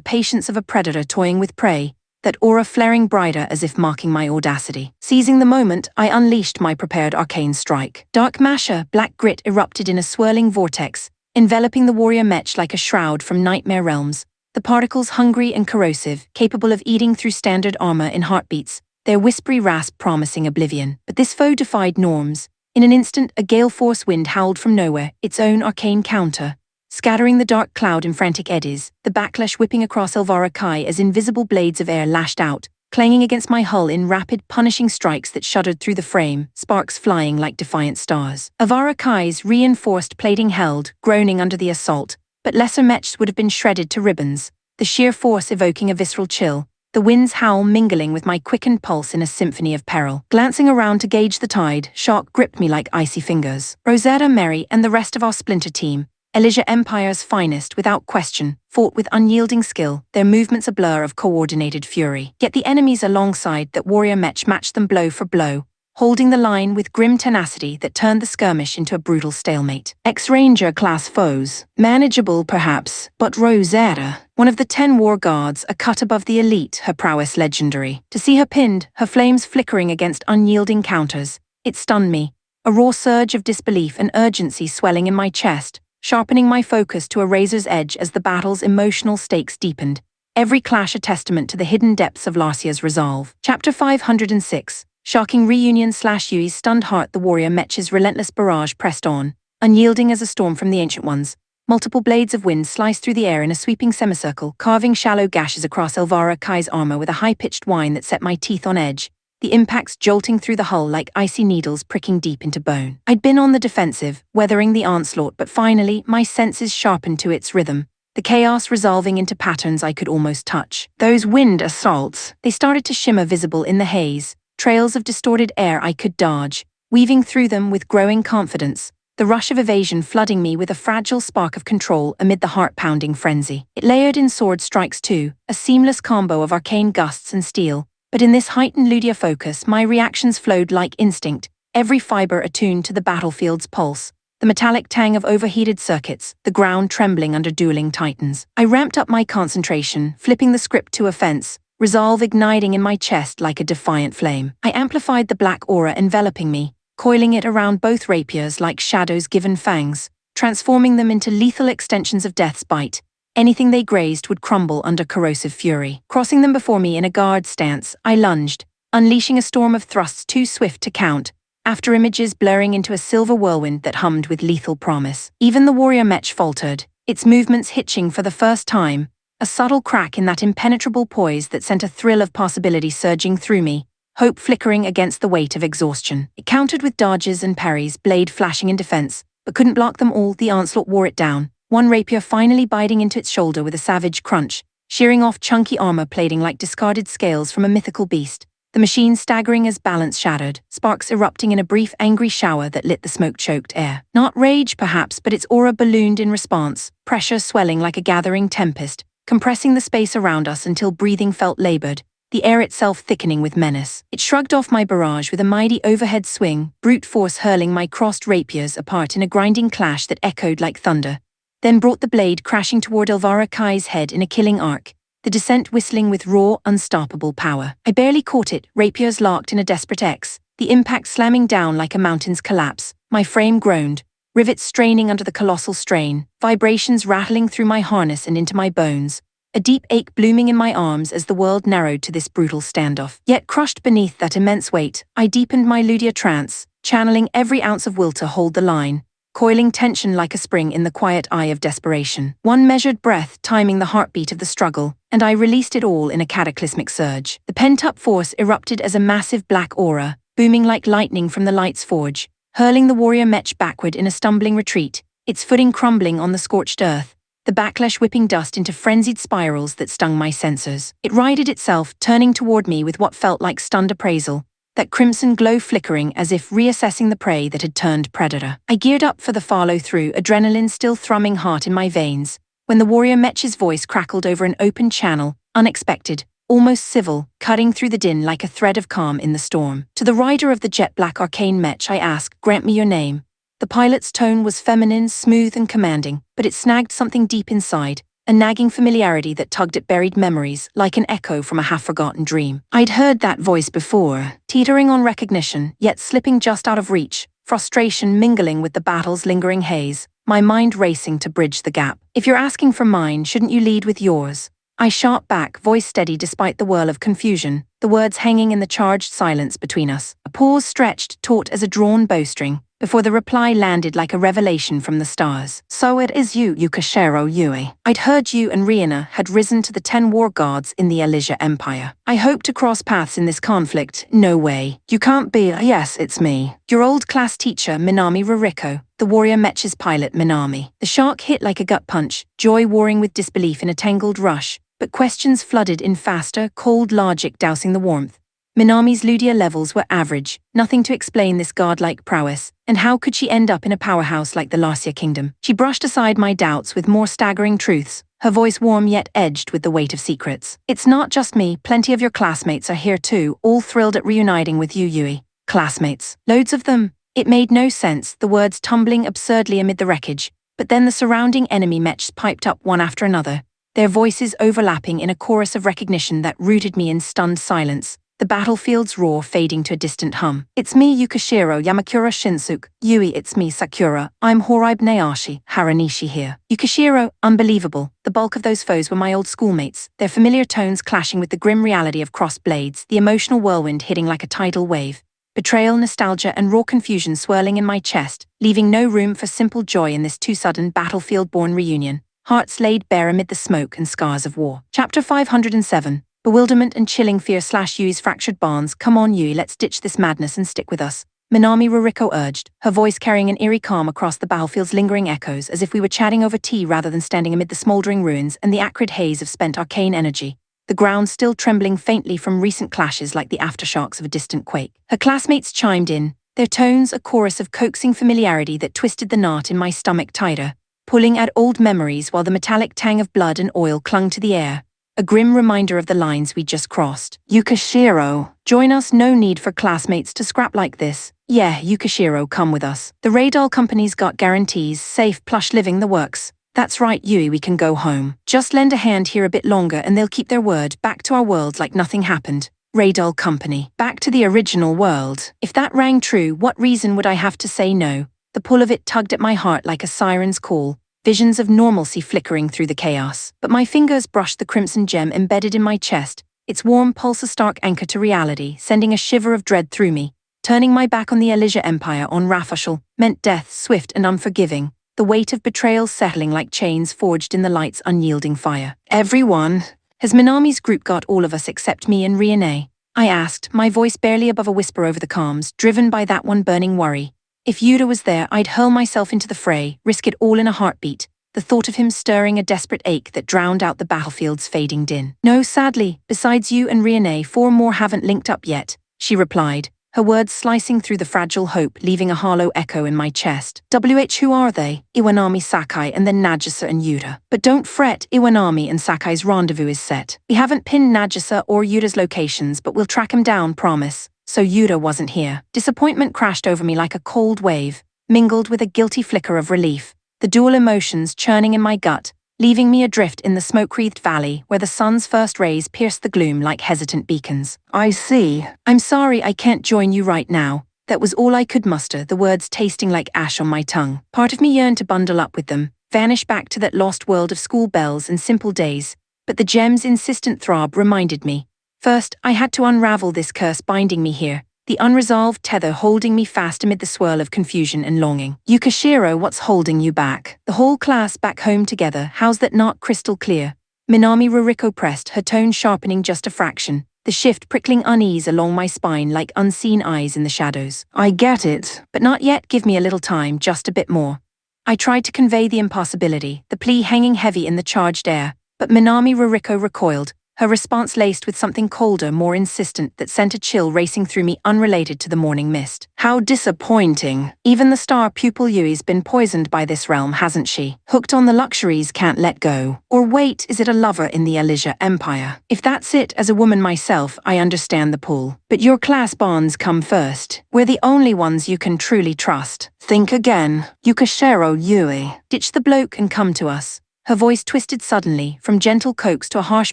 patience of a predator toying with prey, that aura flaring brighter as if marking my audacity. Seizing the moment, I unleashed my prepared arcane strike. Dark Masha, black grit erupted in a swirling vortex, enveloping the warrior mech like a shroud from nightmare realms, the particles hungry and corrosive, capable of eating through standard armor in heartbeats, their whispery rasp promising oblivion. But this foe defied norms. In an instant, a gale-force wind howled from nowhere, its own arcane counter, scattering the dark cloud in frantic eddies, the backlash whipping across manhwarecap as invisible blades of air lashed out, clanging against my hull in rapid, punishing strikes that shuddered through the frame, sparks flying like defiant stars. Manhwarecap's reinforced plating held, groaning under the assault, but lesser mechs would have been shredded to ribbons, the sheer force evoking a visceral chill, the wind's howl mingling with my quickened pulse in a symphony of peril. Glancing around to gauge the tide, shock gripped me like icy fingers. Rosetta, Mary, and the rest of our splinter team, Elysia Empire's finest without question, fought with unyielding skill, their movements a blur of coordinated fury. Yet the enemies alongside that warrior mech matched them blow for blow, holding the line with grim tenacity that turned the skirmish into a brutal stalemate. Ex-Ranger class foes, manageable perhaps, but Rosetta, one of the 10 war guards, a cut above the elite, her prowess legendary. To see her pinned, her flames flickering against unyielding counters, it stunned me, a raw surge of disbelief and urgency swelling in my chest, sharpening my focus to a razor's edge as the battle's emotional stakes deepened, every clash a testament to the hidden depths of Larcia's resolve. Chapter 506. Shocking reunion/Yui's stunned heart. The warrior mech's relentless barrage pressed on, unyielding as a storm from the ancient ones. Multiple blades of wind sliced through the air in a sweeping semicircle, carving shallow gashes across Elvira Kai's armor with a high-pitched whine that set my teeth on edge, the impacts jolting through the hull like icy needles pricking deep into bone. I'd been on the defensive, weathering the onslaught, but finally, my senses sharpened to its rhythm, the chaos resolving into patterns I could almost touch. Those wind assaults, they started to shimmer visible in the haze, trails of distorted air I could dodge, weaving through them with growing confidence, the rush of evasion flooding me with a fragile spark of control amid the heart-pounding frenzy. It layered in sword strikes too, a seamless combo of arcane gusts and steel, but in this heightened Ludia focus my reactions flowed like instinct, every fiber attuned to the battlefield's pulse, the metallic tang of overheated circuits, the ground trembling under dueling titans. I ramped up my concentration, flipping the script to offense, resolve igniting in my chest like a defiant flame. I amplified the black aura enveloping me, coiling it around both rapiers like shadows given fangs, transforming them into lethal extensions of death's bite. Anything they grazed would crumble under corrosive fury. Crossing them before me in a guard stance, I lunged, unleashing a storm of thrusts too swift to count, after images blurring into a silver whirlwind that hummed with lethal promise. Even the warrior mech faltered, its movements hitching for the first time, a subtle crack in that impenetrable poise that sent a thrill of possibility surging through me, hope flickering against the weight of exhaustion. It countered with dodges and parries, blade flashing in defense, but couldn't block them all. The onslaught wore it down, one rapier finally biting into its shoulder with a savage crunch, shearing off chunky armor plating like discarded scales from a mythical beast, the machine staggering as balance shattered, sparks erupting in a brief angry shower that lit the smoke-choked air. Not rage perhaps, but its aura ballooned in response, pressure swelling like a gathering tempest, compressing the space around us until breathing felt labored, the air itself thickening with menace. It shrugged off my barrage with a mighty overhead swing, brute force hurling my crossed rapiers apart in a grinding clash that echoed like thunder, then brought the blade crashing toward Elvira Kai's head in a killing arc, the descent whistling with raw, unstoppable power. I barely caught it, rapiers locked in a desperate X, the impact slamming down like a mountain's collapse. My frame groaned, rivets straining under the colossal strain, vibrations rattling through my harness and into my bones, a deep ache blooming in my arms as the world narrowed to this brutal standoff. Yet crushed beneath that immense weight, I deepened my Ludia trance, channeling every ounce of will to hold the line, coiling tension like a spring in the quiet eye of desperation. One measured breath timing the heartbeat of the struggle, and I released it all in a cataclysmic surge. The pent-up force erupted as a massive black aura, booming like lightning from the light's forge, hurling the warrior mech backward in a stumbling retreat, its footing crumbling on the scorched earth, the backlash whipping dust into frenzied spirals that stung my sensors. It righted itself, turning toward me with what felt like stunned appraisal, that crimson glow flickering as if reassessing the prey that had turned predator. I geared up for the follow-through, adrenaline still thrumming hot in my veins, when the warrior mech's voice crackled over an open channel, unexpected, almost civil, cutting through the din like a thread of calm in the storm. To the rider of the jet-black arcane mech I asked, "Grant me your name." The pilot's tone was feminine, smooth and commanding, but it snagged something deep inside, a nagging familiarity that tugged at buried memories, like an echo from a half-forgotten dream. I'd heard that voice before, teetering on recognition, yet slipping just out of reach, frustration mingling with the battle's lingering haze, my mind racing to bridge the gap. "If you're asking for mine, shouldn't you lead with yours?" I shot back, voice steady despite the whirl of confusion, the words hanging in the charged silence between us. A pause stretched, taut as a drawn bowstring, before the reply landed like a revelation from the stars. "So it is you, Yukashiro Yui. I'd heard you and Rihanna had risen to the 10 war guards in the Elysia Empire. I hope to cross paths in this conflict." "No way. You can't be." "Yes, it's me. Your old class teacher, Minami Ruriko, the warrior mech's pilot Minami." The shock hit like a gut punch, joy warring with disbelief in a tangled rush, but questions flooded in faster, cold logic dousing the warmth. Minami's Ludia levels were average, nothing to explain this godlike prowess, and how could she end up in a powerhouse like the Larcia Kingdom? She brushed aside my doubts with more staggering truths, her voice warm yet edged with the weight of secrets. "It's not just me, plenty of your classmates are here too, all thrilled at reuniting with you, Yui. Classmates. Loads of them. It made no sense, the words tumbling absurdly amid the wreckage, but then the surrounding enemy mechs piped up one after another, their voices overlapping in a chorus of recognition that rooted me in stunned silence, the battlefield's roar fading to a distant hum. It's me, Yukishiro Yamakura Shinsuke. Yui, it's me, Sakura. I'm Horaibe Nayashi, Haranishi here. Yukishiro, unbelievable. The bulk of those foes were my old schoolmates, their familiar tones clashing with the grim reality of crossed blades, the emotional whirlwind hitting like a tidal wave. Betrayal, nostalgia, and raw confusion swirling in my chest, leaving no room for simple joy in this too-sudden battlefield-born reunion. Hearts laid bare amid the smoke and scars of war. Chapter 507. Bewilderment and chilling fear / Yui's fractured bonds. Come on, Yui, let's ditch this madness and stick with us. Minami Ruriko urged, her voice carrying an eerie calm across the battlefield's lingering echoes, as if we were chatting over tea rather than standing amid the smoldering ruins and the acrid haze of spent arcane energy, the ground still trembling faintly from recent clashes like the aftershocks of a distant quake. Her classmates chimed in, their tones a chorus of coaxing familiarity that twisted the knot in my stomach tighter, pulling at old memories while the metallic tang of blood and oil clung to the air, a grim reminder of the lines we'd just crossed. Yukishiro, join us, no need for classmates to scrap like this. Yeah, Yukishiro, come with us. The Radol company's got guarantees, safe, plush living, the works. That's right, Yui, we can go home. Just lend a hand here a bit longer and they'll keep their word, back to our world like nothing happened. Radol Company. Back to the original world. If that rang true, what reason would I have to say no? The pull of it tugged at my heart like a siren's call, visions of normalcy flickering through the chaos. But my fingers brushed the crimson gem embedded in my chest, its warm pulse a stark anchor to reality, sending a shiver of dread through me. Turning my back on the Elysia Empire, on Rafashal, meant death swift and unforgiving, the weight of betrayal settling like chains forged in the light's unyielding fire. Everyone, has Minami's group got all of us except me and Rione? I asked, my voice barely above a whisper over the comms, driven by that one burning worry. If Yuta was there, I'd hurl myself into the fray, risk it all in a heartbeat, the thought of him stirring a desperate ache that drowned out the battlefield's fading din. No, sadly, besides you and Rione, 4 more haven't linked up yet, she replied, her words slicing through the fragile hope, leaving a hollow echo in my chest. Who are they? Iwanami, Sakai, and then Nagisa and Yuta. But don't fret, Iwanami and Sakai's rendezvous is set. We haven't pinned Nagisa or Yuta's locations, but we'll track him down, promise. So Yuta wasn't here. Disappointment crashed over me like a cold wave, mingled with a guilty flicker of relief, the dual emotions churning in my gut, leaving me adrift in the smoke-wreathed valley where the sun's first rays pierced the gloom like hesitant beacons. I see. I'm sorry I can't join you right now. That was all I could muster, the words tasting like ash on my tongue. Part of me yearned to bundle up with them, vanish back to that lost world of school bells and simple days, but the gem's insistent throb reminded me. First, I had to unravel this curse binding me here, the unresolved tether holding me fast amid the swirl of confusion and longing. Yukishiro, what's holding you back? The whole class back home together, how's that not crystal clear? Minami Ruriko pressed, her tone sharpening just a fraction, the shift prickling unease along my spine like unseen eyes in the shadows. I get it, but not yet, give me a little time, just a bit more. I tried to convey the impossibility, the plea hanging heavy in the charged air, but Minami Ruriko recoiled, her response laced with something colder, more insistent that sent a chill racing through me unrelated to the morning mist. How disappointing. Even the star pupil Yui's been poisoned by this realm, hasn't she? Hooked on the luxuries, can't let go. Or wait, is it a lover in the Elysia Empire? If that's it, as a woman myself, I understand the pull. But your class bonds come first. We're the only ones you can truly trust. Think again. Yukishiro Yui. Ditch the bloke and come to us. Her voice twisted suddenly, from gentle coax to a harsh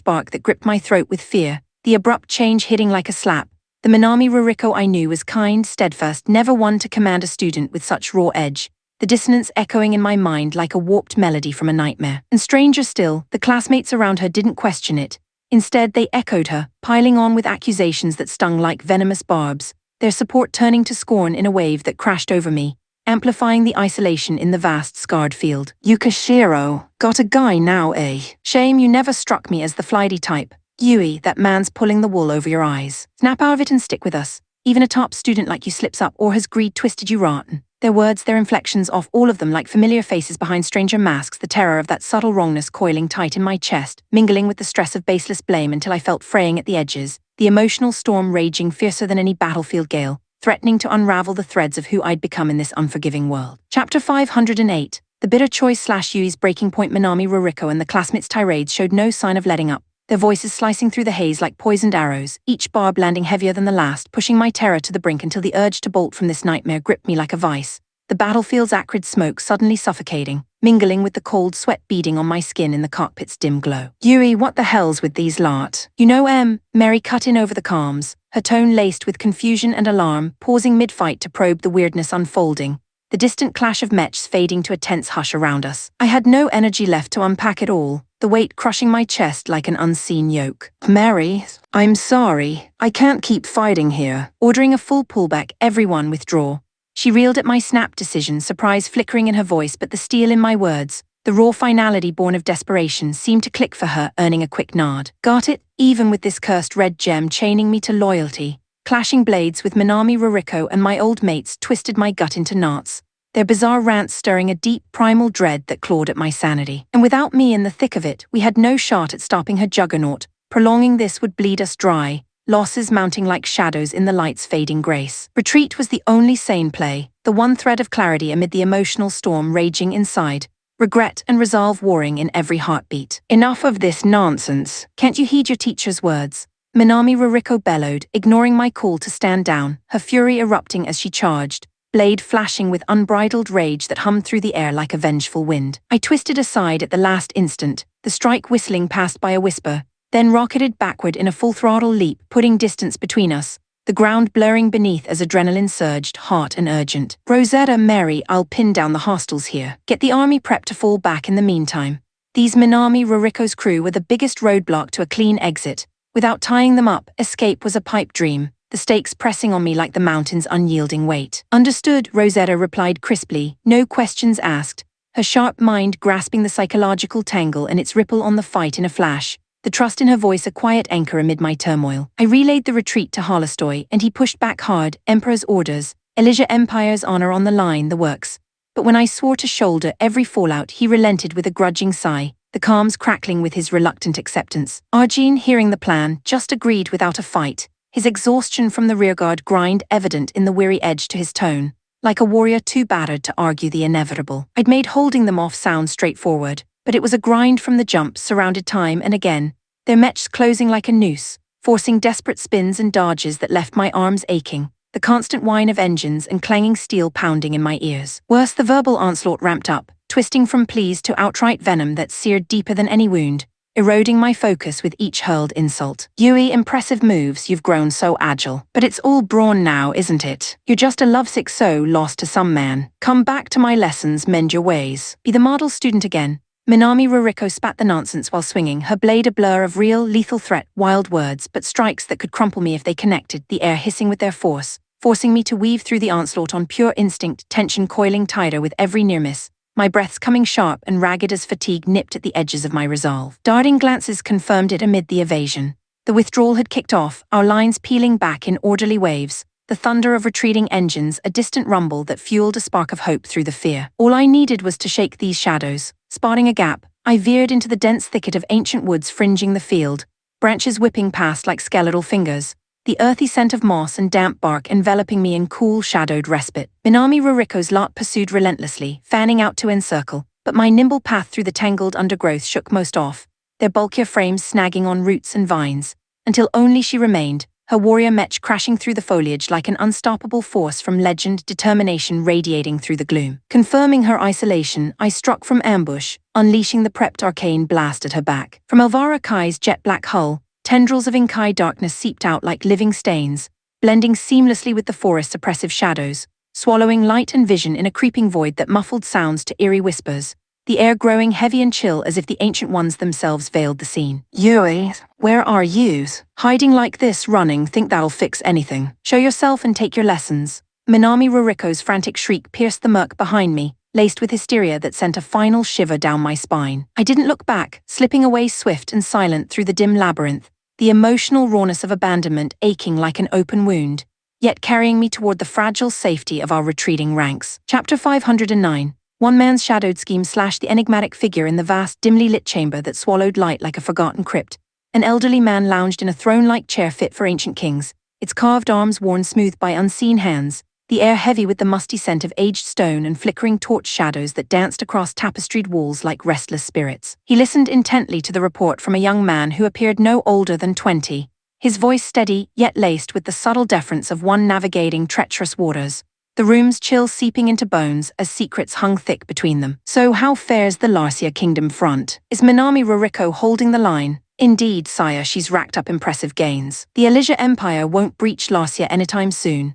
bark that gripped my throat with fear, the abrupt change hitting like a slap. The Minami Ruriko I knew was kind, steadfast, never one to command a student with such raw edge, the dissonance echoing in my mind like a warped melody from a nightmare. And stranger still, the classmates around her didn't question it. Instead, they echoed her, piling on with accusations that stung like venomous barbs, their support turning to scorn in a wave that crashed over me, amplifying the isolation in the vast scarred field. Yukishiro, got a guy now, eh? Shame you never struck me as the flighty type. Yui, that man's pulling the wool over your eyes. Snap out of it and stick with us. Even a top student like you slips up, or has greed twisted you rotten. Their words, their inflections off, all of them like familiar faces behind stranger masks, the terror of that subtle wrongness coiling tight in my chest, mingling with the stress of baseless blame until I felt fraying at the edges, the emotional storm raging fiercer than any battlefield gale, threatening to unravel the threads of who I'd become in this unforgiving world. Chapter 508. The bitter choice / Yui's breaking point. Minami Ruriko and the classmates' tirades showed no sign of letting up. their voices slicing through the haze like poisoned arrows, each barb landing heavier than the last, pushing my terror to the brink until the urge to bolt from this nightmare gripped me like a vice. The battlefield's acrid smoke suddenly suffocating, mingling with the cold sweat beading on my skin in the cockpit's dim glow. Yui, what the hell's with these lot? You know, Mary cut in over the calms, her tone laced with confusion and alarm, pausing mid-fight to probe the weirdness unfolding, the distant clash of mechs fading to a tense hush around us. I had no energy left to unpack it all, the weight crushing my chest like an unseen yoke. Mary, I'm sorry, I can't keep fighting here. Ordering a full pullback, everyone withdraw. She reeled at my snap decision, surprise flickering in her voice, but the steel in my words, the raw finality born of desperation, seemed to click for her, earning a quick nod. Got it? Even with this cursed red gem chaining me to loyalty. Clashing blades with Minami Ruriko and my old mates twisted my gut into knots, their bizarre rants stirring a deep, primal dread that clawed at my sanity. And without me in the thick of it, we had no shot at stopping her juggernaut. Prolonging this would bleed us dry, losses mounting like shadows in the light's fading grace. Retreat was the only sane play, the one thread of clarity amid the emotional storm raging inside, regret and resolve warring in every heartbeat. Enough of this nonsense. Can't you heed your teacher's words? Minami Ruriko bellowed, ignoring my call to stand down, her fury erupting as she charged, blade flashing with unbridled rage that hummed through the air like a vengeful wind. I twisted aside at the last instant, the strike whistling past by a whisper, then rocketed backward in a full-throttle leap, putting distance between us, the ground blurring beneath as adrenaline surged, hot and urgent. Rosetta, Mary, I'll pin down the hostiles here. Get the army prepped to fall back in the meantime. These Minami Ruriko's crew were the biggest roadblock to a clean exit. Without tying them up, escape was a pipe dream, the stakes pressing on me like the mountain's unyielding weight. Understood, Rosetta replied crisply, no questions asked, her sharp mind grasping the psychological tangle and its ripple on the fight in a flash, the trust in her voice a quiet anchor amid my turmoil. I relayed the retreat to Holostoy, and he pushed back hard, Emperor's orders, Elysia Empire's honor on the line, the works. But when I swore to shoulder every fallout, he relented with a grudging sigh, the calms crackling with his reluctant acceptance. Arjun, hearing the plan, just agreed without a fight, his exhaustion from the rearguard grind evident in the weary edge to his tone, like a warrior too battered to argue the inevitable. I'd made holding them off sound straightforward, but it was a grind from the jump, surrounded time and again, their mechs closing like a noose, forcing desperate spins and dodges that left my arms aching, the constant whine of engines and clanging steel pounding in my ears. Worse, the verbal onslaught ramped up, twisting from pleas to outright venom that seared deeper than any wound, eroding my focus with each hurled insult. Yui, impressive moves, you've grown so agile. But it's all brawn now, isn't it? You're just a lovesick soul lost to some man. Come back to my lessons, mend your ways. Be the model student again. Minami Ruriko spat the nonsense while swinging, her blade a blur of real, lethal threat, wild words, but strikes that could crumple me if they connected, the air hissing with their force, forcing me to weave through the onslaught on pure instinct, tension coiling tighter with every near miss, my breaths coming sharp and ragged as fatigue nipped at the edges of my resolve. Darting glances confirmed it amid the evasion. The withdrawal had kicked off, our lines peeling back in orderly waves, the thunder of retreating engines a distant rumble that fueled a spark of hope through the fear. All I needed was to shake these shadows. Spotting a gap, I veered into the dense thicket of ancient woods fringing the field, branches whipping past like skeletal fingers, the earthy scent of moss and damp bark enveloping me in cool, shadowed respite. Minami Ruriko's lot pursued relentlessly, fanning out to encircle, but my nimble path through the tangled undergrowth shook most off, their bulkier frames snagging on roots and vines, until only she remained, her warrior mech crashing through the foliage like an unstoppable force from legend, determination radiating through the gloom. Confirming her isolation, I struck from ambush, unleashing the prepped arcane blast at her back. From Elvira Kai's jet-black hull, tendrils of Inkai darkness seeped out like living stains, blending seamlessly with the forest's oppressive shadows, swallowing light and vision in a creeping void that muffled sounds to eerie whispers, the air growing heavy and chill as if the ancient ones themselves veiled the scene. Yui, where are yous? Hiding like this, running, think that'll fix anything. Show yourself and take your lessons. Minami Ruriko's frantic shriek pierced the murk behind me, laced with hysteria that sent a final shiver down my spine. I didn't look back, slipping away swift and silent through the dim labyrinth, the emotional rawness of abandonment aching like an open wound, yet carrying me toward the fragile safety of our retreating ranks. Chapter 509. One man's shadowed scheme slashed the enigmatic figure in the vast, dimly lit chamber that swallowed light like a forgotten crypt. An elderly man lounged in a throne-like chair fit for ancient kings, its carved arms worn smooth by unseen hands, the air heavy with the musty scent of aged stone and flickering torch shadows that danced across tapestried walls like restless spirits. He listened intently to the report from a young man who appeared no older than 20, his voice steady yet laced with the subtle deference of one navigating treacherous waters, the room's chill seeping into bones as secrets hung thick between them. "So how fares the Larcia Kingdom front? Is Minami Ruriko holding the line?" "Indeed, sire, she's racked up impressive gains. The Elysia Empire won't breach Larcia anytime soon."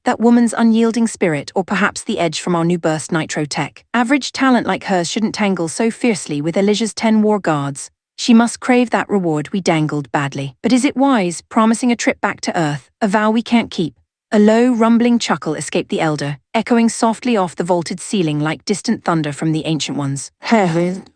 That woman's unyielding spirit, or perhaps the edge from our new burst nitro tech. Average talent like hers shouldn't tangle so fiercely with Elysia's 10 war guards. She must crave that reward we dangled badly. But is it wise, promising a trip back to Earth, a vow we can't keep? A low, rumbling chuckle escaped the elder, echoing softly off the vaulted ceiling like distant thunder from the Ancient Ones.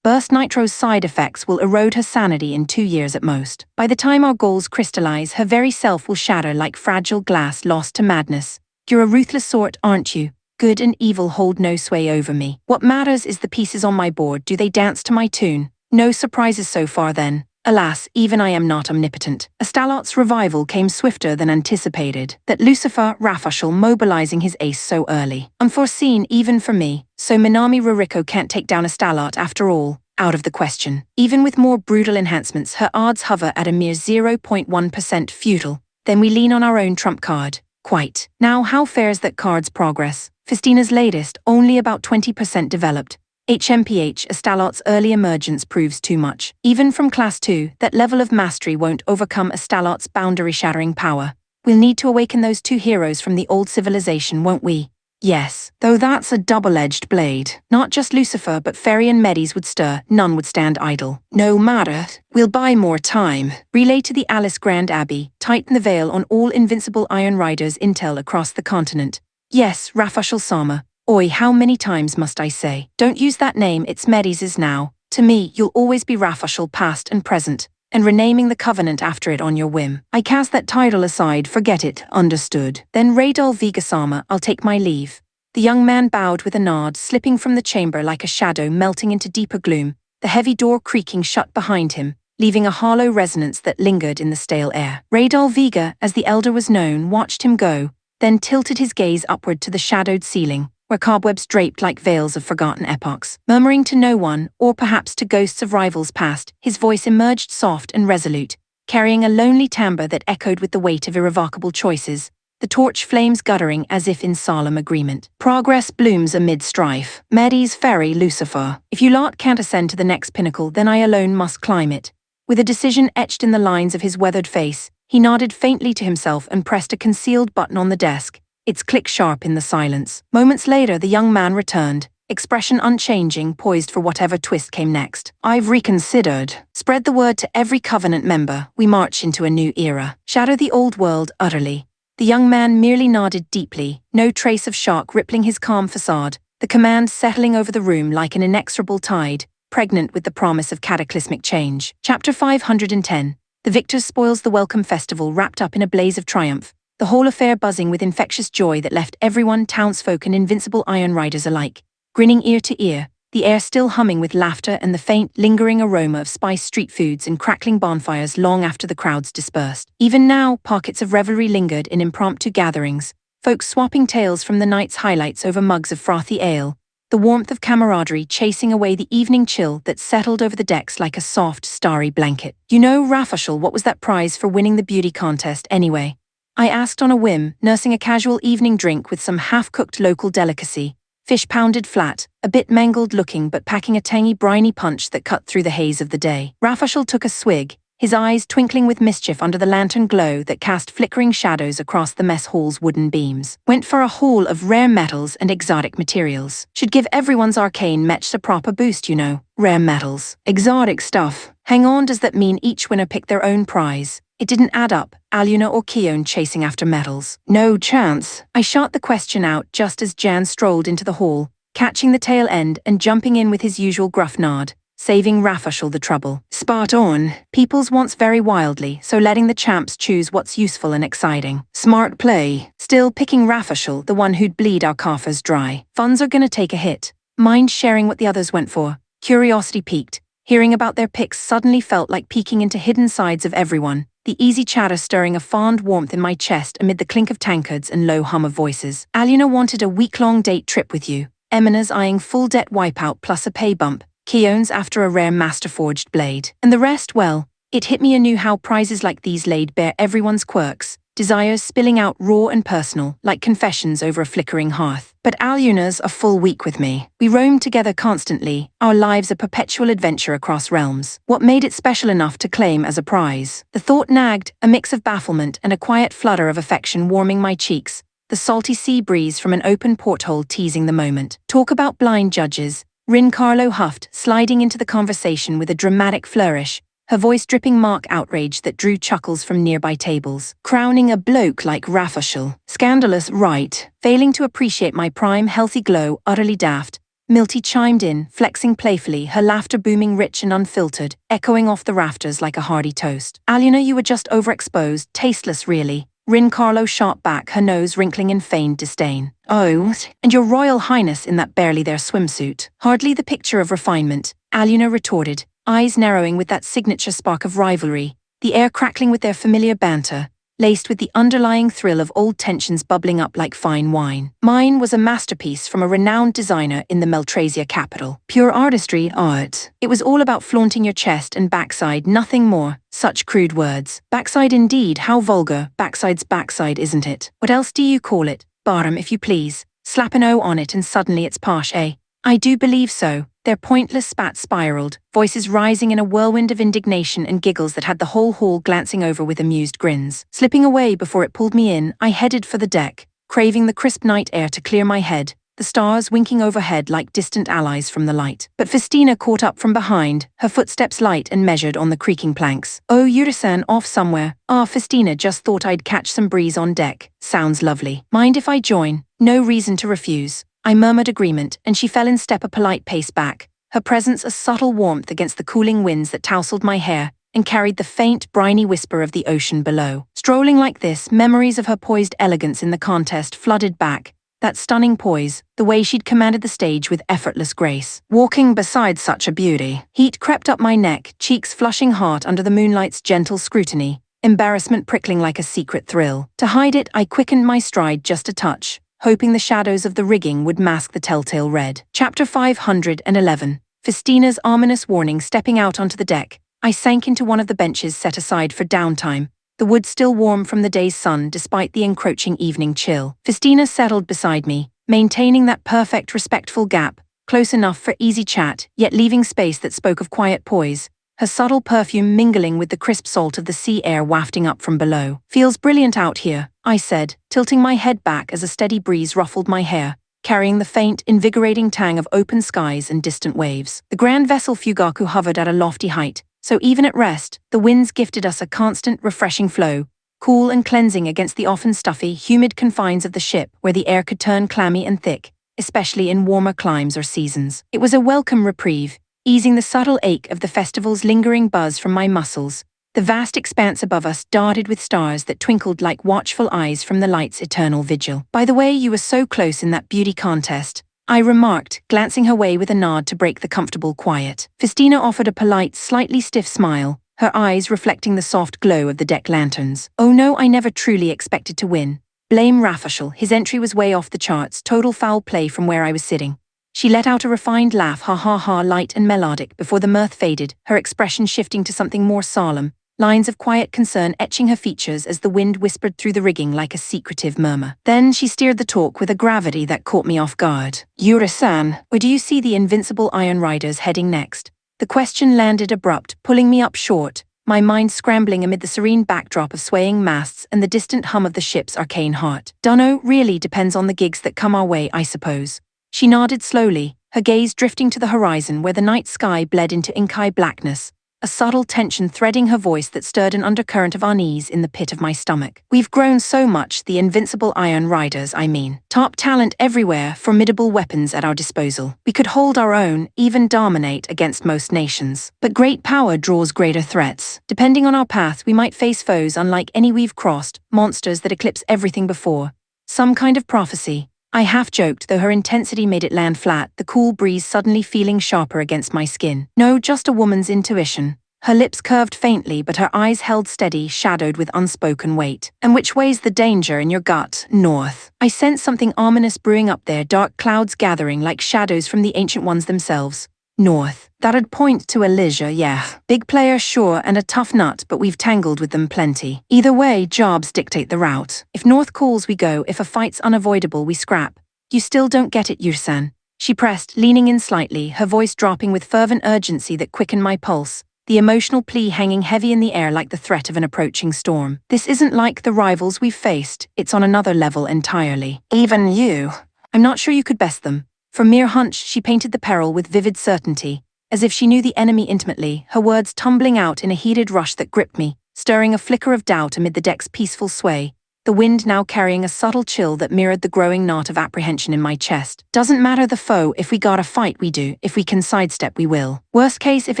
Burst Nitro's side effects will erode her sanity in 2 years at most. By the time our goals crystallize, her very self will shatter like fragile glass lost to madness. You're a ruthless sort, aren't you? Good and evil hold no sway over me. What matters is the pieces on my board. Do they dance to my tune? No surprises so far then. Alas, even I am not omnipotent. Astalot's revival came swifter than anticipated, that Lucifer Rafushal mobilizing his ace so early. Unforeseen even for me, so Minami Ruriko can't take down Astalot after all. Out of the question. Even with more brutal enhancements, her odds hover at a mere 0.1% futile. Then we lean on our own trump card. Quite. Now how fares that card's progress? Festina's latest, only about 20% developed. HMPH, Astalot's early emergence proves too much. Even from Class 2, that level of mastery won't overcome Astalot's boundary-shattering power. We'll need to awaken those two heroes from the old civilization, won't we? Yes, though that's a double-edged blade. Not just Lucifer, but Fairy and Medis would stir, none would stand idle. No matter, we'll buy more time. Relay to the Alice Grand Abbey, tighten the veil on all invincible Iron Riders intel across the continent. Yes, Rafushal Sama. Oi, how many times must I say? Don't use that name, it's Medis' now. To me, you'll always be Rafushal past and present, and renaming the Covenant after it on your whim. I cast that title aside, forget it, understood. Then Radol Vigasama, I'll take my leave. The young man bowed with a nod, slipping from the chamber like a shadow melting into deeper gloom, the heavy door creaking shut behind him, leaving a hollow resonance that lingered in the stale air. Radol Viga, as the elder was known, watched him go, then tilted his gaze upward to the shadowed ceiling, where cobwebs draped like veils of forgotten epochs. Murmuring to no one, or perhaps to ghosts of rivals past, his voice emerged soft and resolute, carrying a lonely timbre that echoed with the weight of irrevocable choices, the torch flames guttering as if in solemn agreement. Progress blooms amid strife. Medis ferry Lucifer. If you lot can't ascend to the next pinnacle, then I alone must climb it. With a decision etched in the lines of his weathered face, he nodded faintly to himself and pressed a concealed button on the desk, its click sharp in the silence. Moments later, the young man returned, expression unchanging, poised for whatever twist came next. I've reconsidered. Spread the word to every Covenant member. We march into a new era. Shatter the old world utterly. The young man merely nodded deeply, no trace of shock rippling his calm facade, the command settling over the room like an inexorable tide, pregnant with the promise of cataclysmic change. Chapter 510. The victor spoils the welcome festival wrapped up in a blaze of triumph, the whole affair buzzing with infectious joy that left everyone, townsfolk and invincible Iron Riders alike, grinning ear to ear, the air still humming with laughter and the faint, lingering aroma of spiced street foods and crackling bonfires long after the crowds dispersed. Even now, pockets of revelry lingered in impromptu gatherings, folks swapping tales from the night's highlights over mugs of frothy ale, the warmth of camaraderie chasing away the evening chill that settled over the decks like a soft, starry blanket. You know, Rafushal, what was that prize for winning the beauty contest anyway? I asked on a whim, nursing a casual evening drink with some half-cooked local delicacy, fish pounded flat, a bit mangled looking but packing a tangy briny punch that cut through the haze of the day. Rafushal took a swig, his eyes twinkling with mischief under the lantern glow that cast flickering shadows across the mess hall's wooden beams. Went for a haul of rare metals and exotic materials. Should give everyone's arcane match a proper boost, you know. Rare metals. Exotic stuff. Hang on, does that mean each winner picked their own prize? It didn't add up, Aluna or Keone chasing after metals. No chance. I shot the question out just as Jan strolled into the hall, catching the tail end and jumping in with his usual gruff nod, saving Rafushal the trouble. Spot on. Peoples wants vary wildly, so letting the champs choose what's useful and exciting. Smart play. Still picking Rafushal, the one who'd bleed our coffers dry. Funds are gonna take a hit. Mind sharing what the others went for? Curiosity piqued. Hearing about their picks suddenly felt like peeking into hidden sides of everyone. the easy chatter stirring a fond warmth in my chest amid the clink of tankards and low hum of voices. Aluna wanted a week-long date trip with you, Emina's eyeing full debt wipeout plus a pay bump, Keone's after a rare master-forged blade. And the rest, well, it hit me anew how prizes like these laid bare everyone's quirks, desires spilling out raw and personal, like confessions over a flickering hearth. But Aluna's a full week with me. We roamed together constantly, our lives a perpetual adventure across realms. What made it special enough to claim as a prize? The thought nagged, a mix of bafflement and a quiet flutter of affection warming my cheeks, the salty sea breeze from an open porthole teasing the moment. Talk about blind judges, Rincarlo huffed, sliding into the conversation with a dramatic flourish, her voice dripping mock outrage that drew chuckles from nearby tables. Crowning a bloke like Rafashel. Scandalous, right? Failing to appreciate my prime healthy glow, utterly daft, Milty chimed in, flexing playfully, her laughter booming rich and unfiltered, echoing off the rafters like a hearty toast. Aluna, you were just overexposed, tasteless really. Rincarlo shot back, her nose wrinkling in feigned disdain. Oh, and your royal highness in that barely there swimsuit. Hardly the picture of refinement, Aluna retorted, eyes narrowing with that signature spark of rivalry, the air crackling with their familiar banter, laced with the underlying thrill of old tensions bubbling up like fine wine. Mine was a masterpiece from a renowned designer in the Meltrasia capital. Pure artistry, art. It was all about flaunting your chest and backside, nothing more. Such crude words. Backside indeed, how vulgar. Backside's backside, isn't it? What else do you call it? Bottom, if you please. Slap an O on it and suddenly it's posh, eh? I do believe so. Their pointless spat spiraled, voices rising in a whirlwind of indignation and giggles that had the whole hall glancing over with amused grins. Slipping away before it pulled me in, I headed for the deck, craving the crisp night air to clear my head, the stars winking overhead like distant allies from the light. But Festina caught up from behind, her footsteps light and measured on the creaking planks. Oh, Yuri-san off somewhere. Ah, Festina just thought I'd catch some breeze on deck. Sounds lovely. Mind if I join? No reason to refuse. I murmured agreement, and she fell in step a polite pace back, her presence a subtle warmth against the cooling winds that tousled my hair and carried the faint, briny whisper of the ocean below. Strolling like this, memories of her poised elegance in the contest flooded back, that stunning poise, the way she'd commanded the stage with effortless grace. Walking beside such a beauty. Heat crept up my neck, cheeks flushing hot under the moonlight's gentle scrutiny, embarrassment prickling like a secret thrill. To hide it, I quickened my stride just a touch, hoping the shadows of the rigging would mask the telltale red. Chapter 511. Festina's ominous warning stepping out onto the deck. I sank into one of the benches set aside for downtime, the wood still warm from the day's sun despite the encroaching evening chill. Festina settled beside me, maintaining that perfect respectful gap, close enough for easy chat, yet leaving space that spoke of quiet poise, her subtle perfume mingling with the crisp salt of the sea air wafting up from below. Feels brilliant out here, I said, tilting my head back as a steady breeze ruffled my hair, carrying the faint, invigorating tang of open skies and distant waves. The grand vessel Fugaku hovered at a lofty height, so even at rest, the winds gifted us a constant, refreshing flow, cool and cleansing against the often stuffy, humid confines of the ship where the air could turn clammy and thick, especially in warmer climes or seasons. It was a welcome reprieve, easing the subtle ache of the festival's lingering buzz from my muscles. The vast expanse above us darted with stars that twinkled like watchful eyes from the light's eternal vigil. By the way, you were so close in that beauty contest, I remarked, glancing her way with a nod to break the comfortable quiet. Festina offered a polite, slightly stiff smile, her eyes reflecting the soft glow of the deck lanterns. Oh no, I never truly expected to win. Blame Rafashel, his entry was way off the charts, total foul play from where I was sitting. She let out a refined laugh, ha ha ha, light and melodic, before the mirth faded, her expression shifting to something more solemn, lines of quiet concern etching her features as the wind whispered through the rigging like a secretive murmur. Then she steered the talk with a gravity that caught me off guard. Yuri-san, where do you see the invincible Iron Riders heading next? The question landed abrupt, pulling me up short, my mind scrambling amid the serene backdrop of swaying masts and the distant hum of the ship's arcane heart. Dunno, really depends on the gigs that come our way, I suppose. She nodded slowly, her gaze drifting to the horizon where the night sky bled into inky blackness, a subtle tension threading her voice that stirred an undercurrent of unease in the pit of my stomach. We've grown so much, the invincible Iron Riders, I mean. Top talent everywhere, formidable weapons at our disposal. We could hold our own, even dominate against most nations. But great power draws greater threats. Depending on our path, we might face foes unlike any we've crossed, monsters that eclipse everything before. Some kind of prophecy. I half-joked, though her intensity made it land flat, the cool breeze suddenly feeling sharper against my skin. No, just a woman's intuition. Her lips curved faintly, but her eyes held steady, shadowed with unspoken weight. And which way's the danger in your gut? North. I sensed something ominous brewing up there, dark clouds gathering like shadows from the ancient ones themselves. North. That'd point to Elijah, yeah. Big player, sure, and a tough nut, but we've tangled with them plenty. Either way, jobs dictate the route. If North calls, we go. If a fight's unavoidable, we scrap. You still don't get it, Yursan. She pressed, leaning in slightly, her voice dropping with fervent urgency that quickened my pulse, the emotional plea hanging heavy in the air like the threat of an approaching storm. This isn't like the rivals we've faced, it's on another level entirely. Even you. I'm not sure you could best them. From mere hunch, she painted the peril with vivid certainty, as if she knew the enemy intimately, her words tumbling out in a heated rush that gripped me, stirring a flicker of doubt amid the deck's peaceful sway, the wind now carrying a subtle chill that mirrored the growing knot of apprehension in my chest. Doesn't matter the foe, if we gotta fight we do, if we can sidestep we will. Worst case, if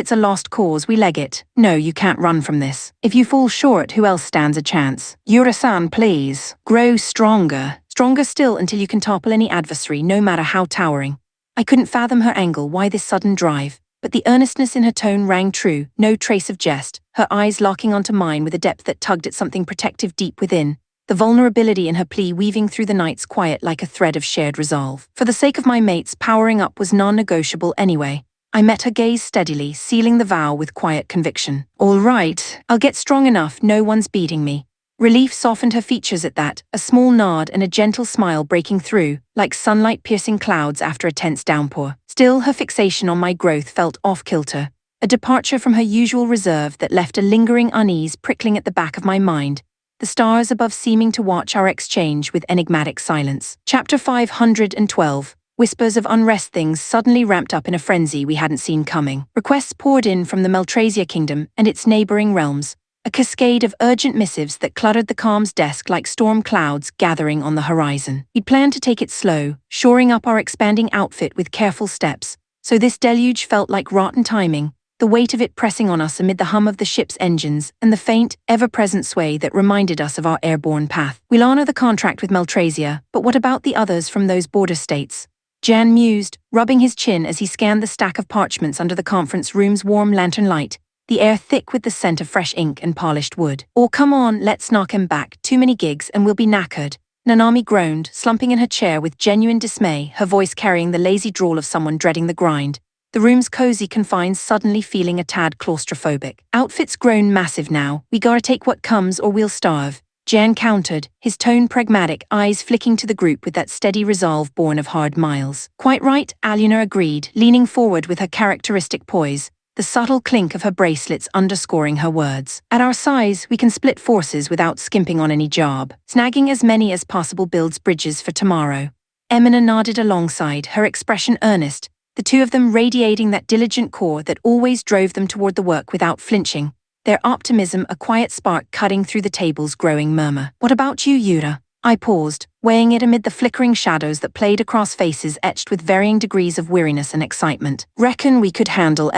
it's a lost cause, we leg it. No, you can't run from this. If you fall short, who else stands a chance? Yura-san, please. Grow stronger. Stronger still until you can topple any adversary, no matter how towering. I couldn't fathom her angle, why this sudden drive, but the earnestness in her tone rang true, no trace of jest, her eyes locking onto mine with a depth that tugged at something protective deep within, the vulnerability in her plea weaving through the night's quiet like a thread of shared resolve. For the sake of my mates, powering up was non-negotiable anyway. I met her gaze steadily, sealing the vow with quiet conviction. All right, I'll get strong enough, no one's beating me. Relief softened her features at that, a small nod and a gentle smile breaking through, like sunlight piercing clouds after a tense downpour. Still, her fixation on my growth felt off-kilter, a departure from her usual reserve that left a lingering unease prickling at the back of my mind, the stars above seeming to watch our exchange with enigmatic silence. Chapter 512. Whispers of unrest. Things suddenly ramped up in a frenzy we hadn't seen coming. Requests poured in from the Meltrasia kingdom and its neighboring realms, a cascade of urgent missives that cluttered the calm's desk like storm clouds gathering on the horizon. We'd planned to take it slow, shoring up our expanding outfit with careful steps, so this deluge felt like rotten timing, the weight of it pressing on us amid the hum of the ship's engines and the faint, ever-present sway that reminded us of our airborne path. We'll honor the contract with Meltrasia, but what about the others from those border states? Jan mused, rubbing his chin as he scanned the stack of parchments under the conference room's warm lantern light, the air thick with the scent of fresh ink and polished wood. Oh, come on, let's knock him back. Too many gigs and we'll be knackered. Nanami groaned, slumping in her chair with genuine dismay, her voice carrying the lazy drawl of someone dreading the grind. The room's cozy confines suddenly feeling a tad claustrophobic. Outfit's grown massive now, we gotta take what comes or we'll starve. Jan countered, his tone pragmatic, eyes flicking to the group with that steady resolve born of hard miles. Quite right, Aluna agreed, leaning forward with her characteristic poise, the subtle clink of her bracelets underscoring her words. At our size, we can split forces without skimping on any job. Snagging as many as possible builds bridges for tomorrow. Emina nodded alongside, her expression earnest, the two of them radiating that diligent core that always drove them toward the work without flinching, their optimism a quiet spark cutting through the table's growing murmur. What about you, Yura? I paused, weighing it amid the flickering shadows that played across faces etched with varying degrees of weariness and excitement. Reckon we could handle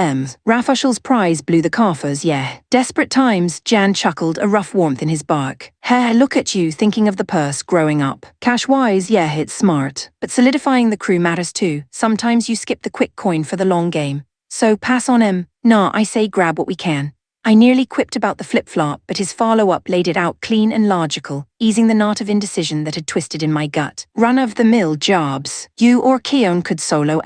Rafushel's prize blew the coffers, yeah. Desperate times, Jan chuckled, a rough warmth in his bark. Heh, look at you thinking of the purse growing up. Cash-wise, yeah, it's smart. But solidifying the crew matters too. Sometimes you skip the quick coin for the long game. So pass on Nah, I say grab what we can. I nearly quipped about the flip-flop, but his follow-up laid it out clean and logical, easing the knot of indecision that had twisted in my gut. Run-of-the-mill jobs. You or Keon could solo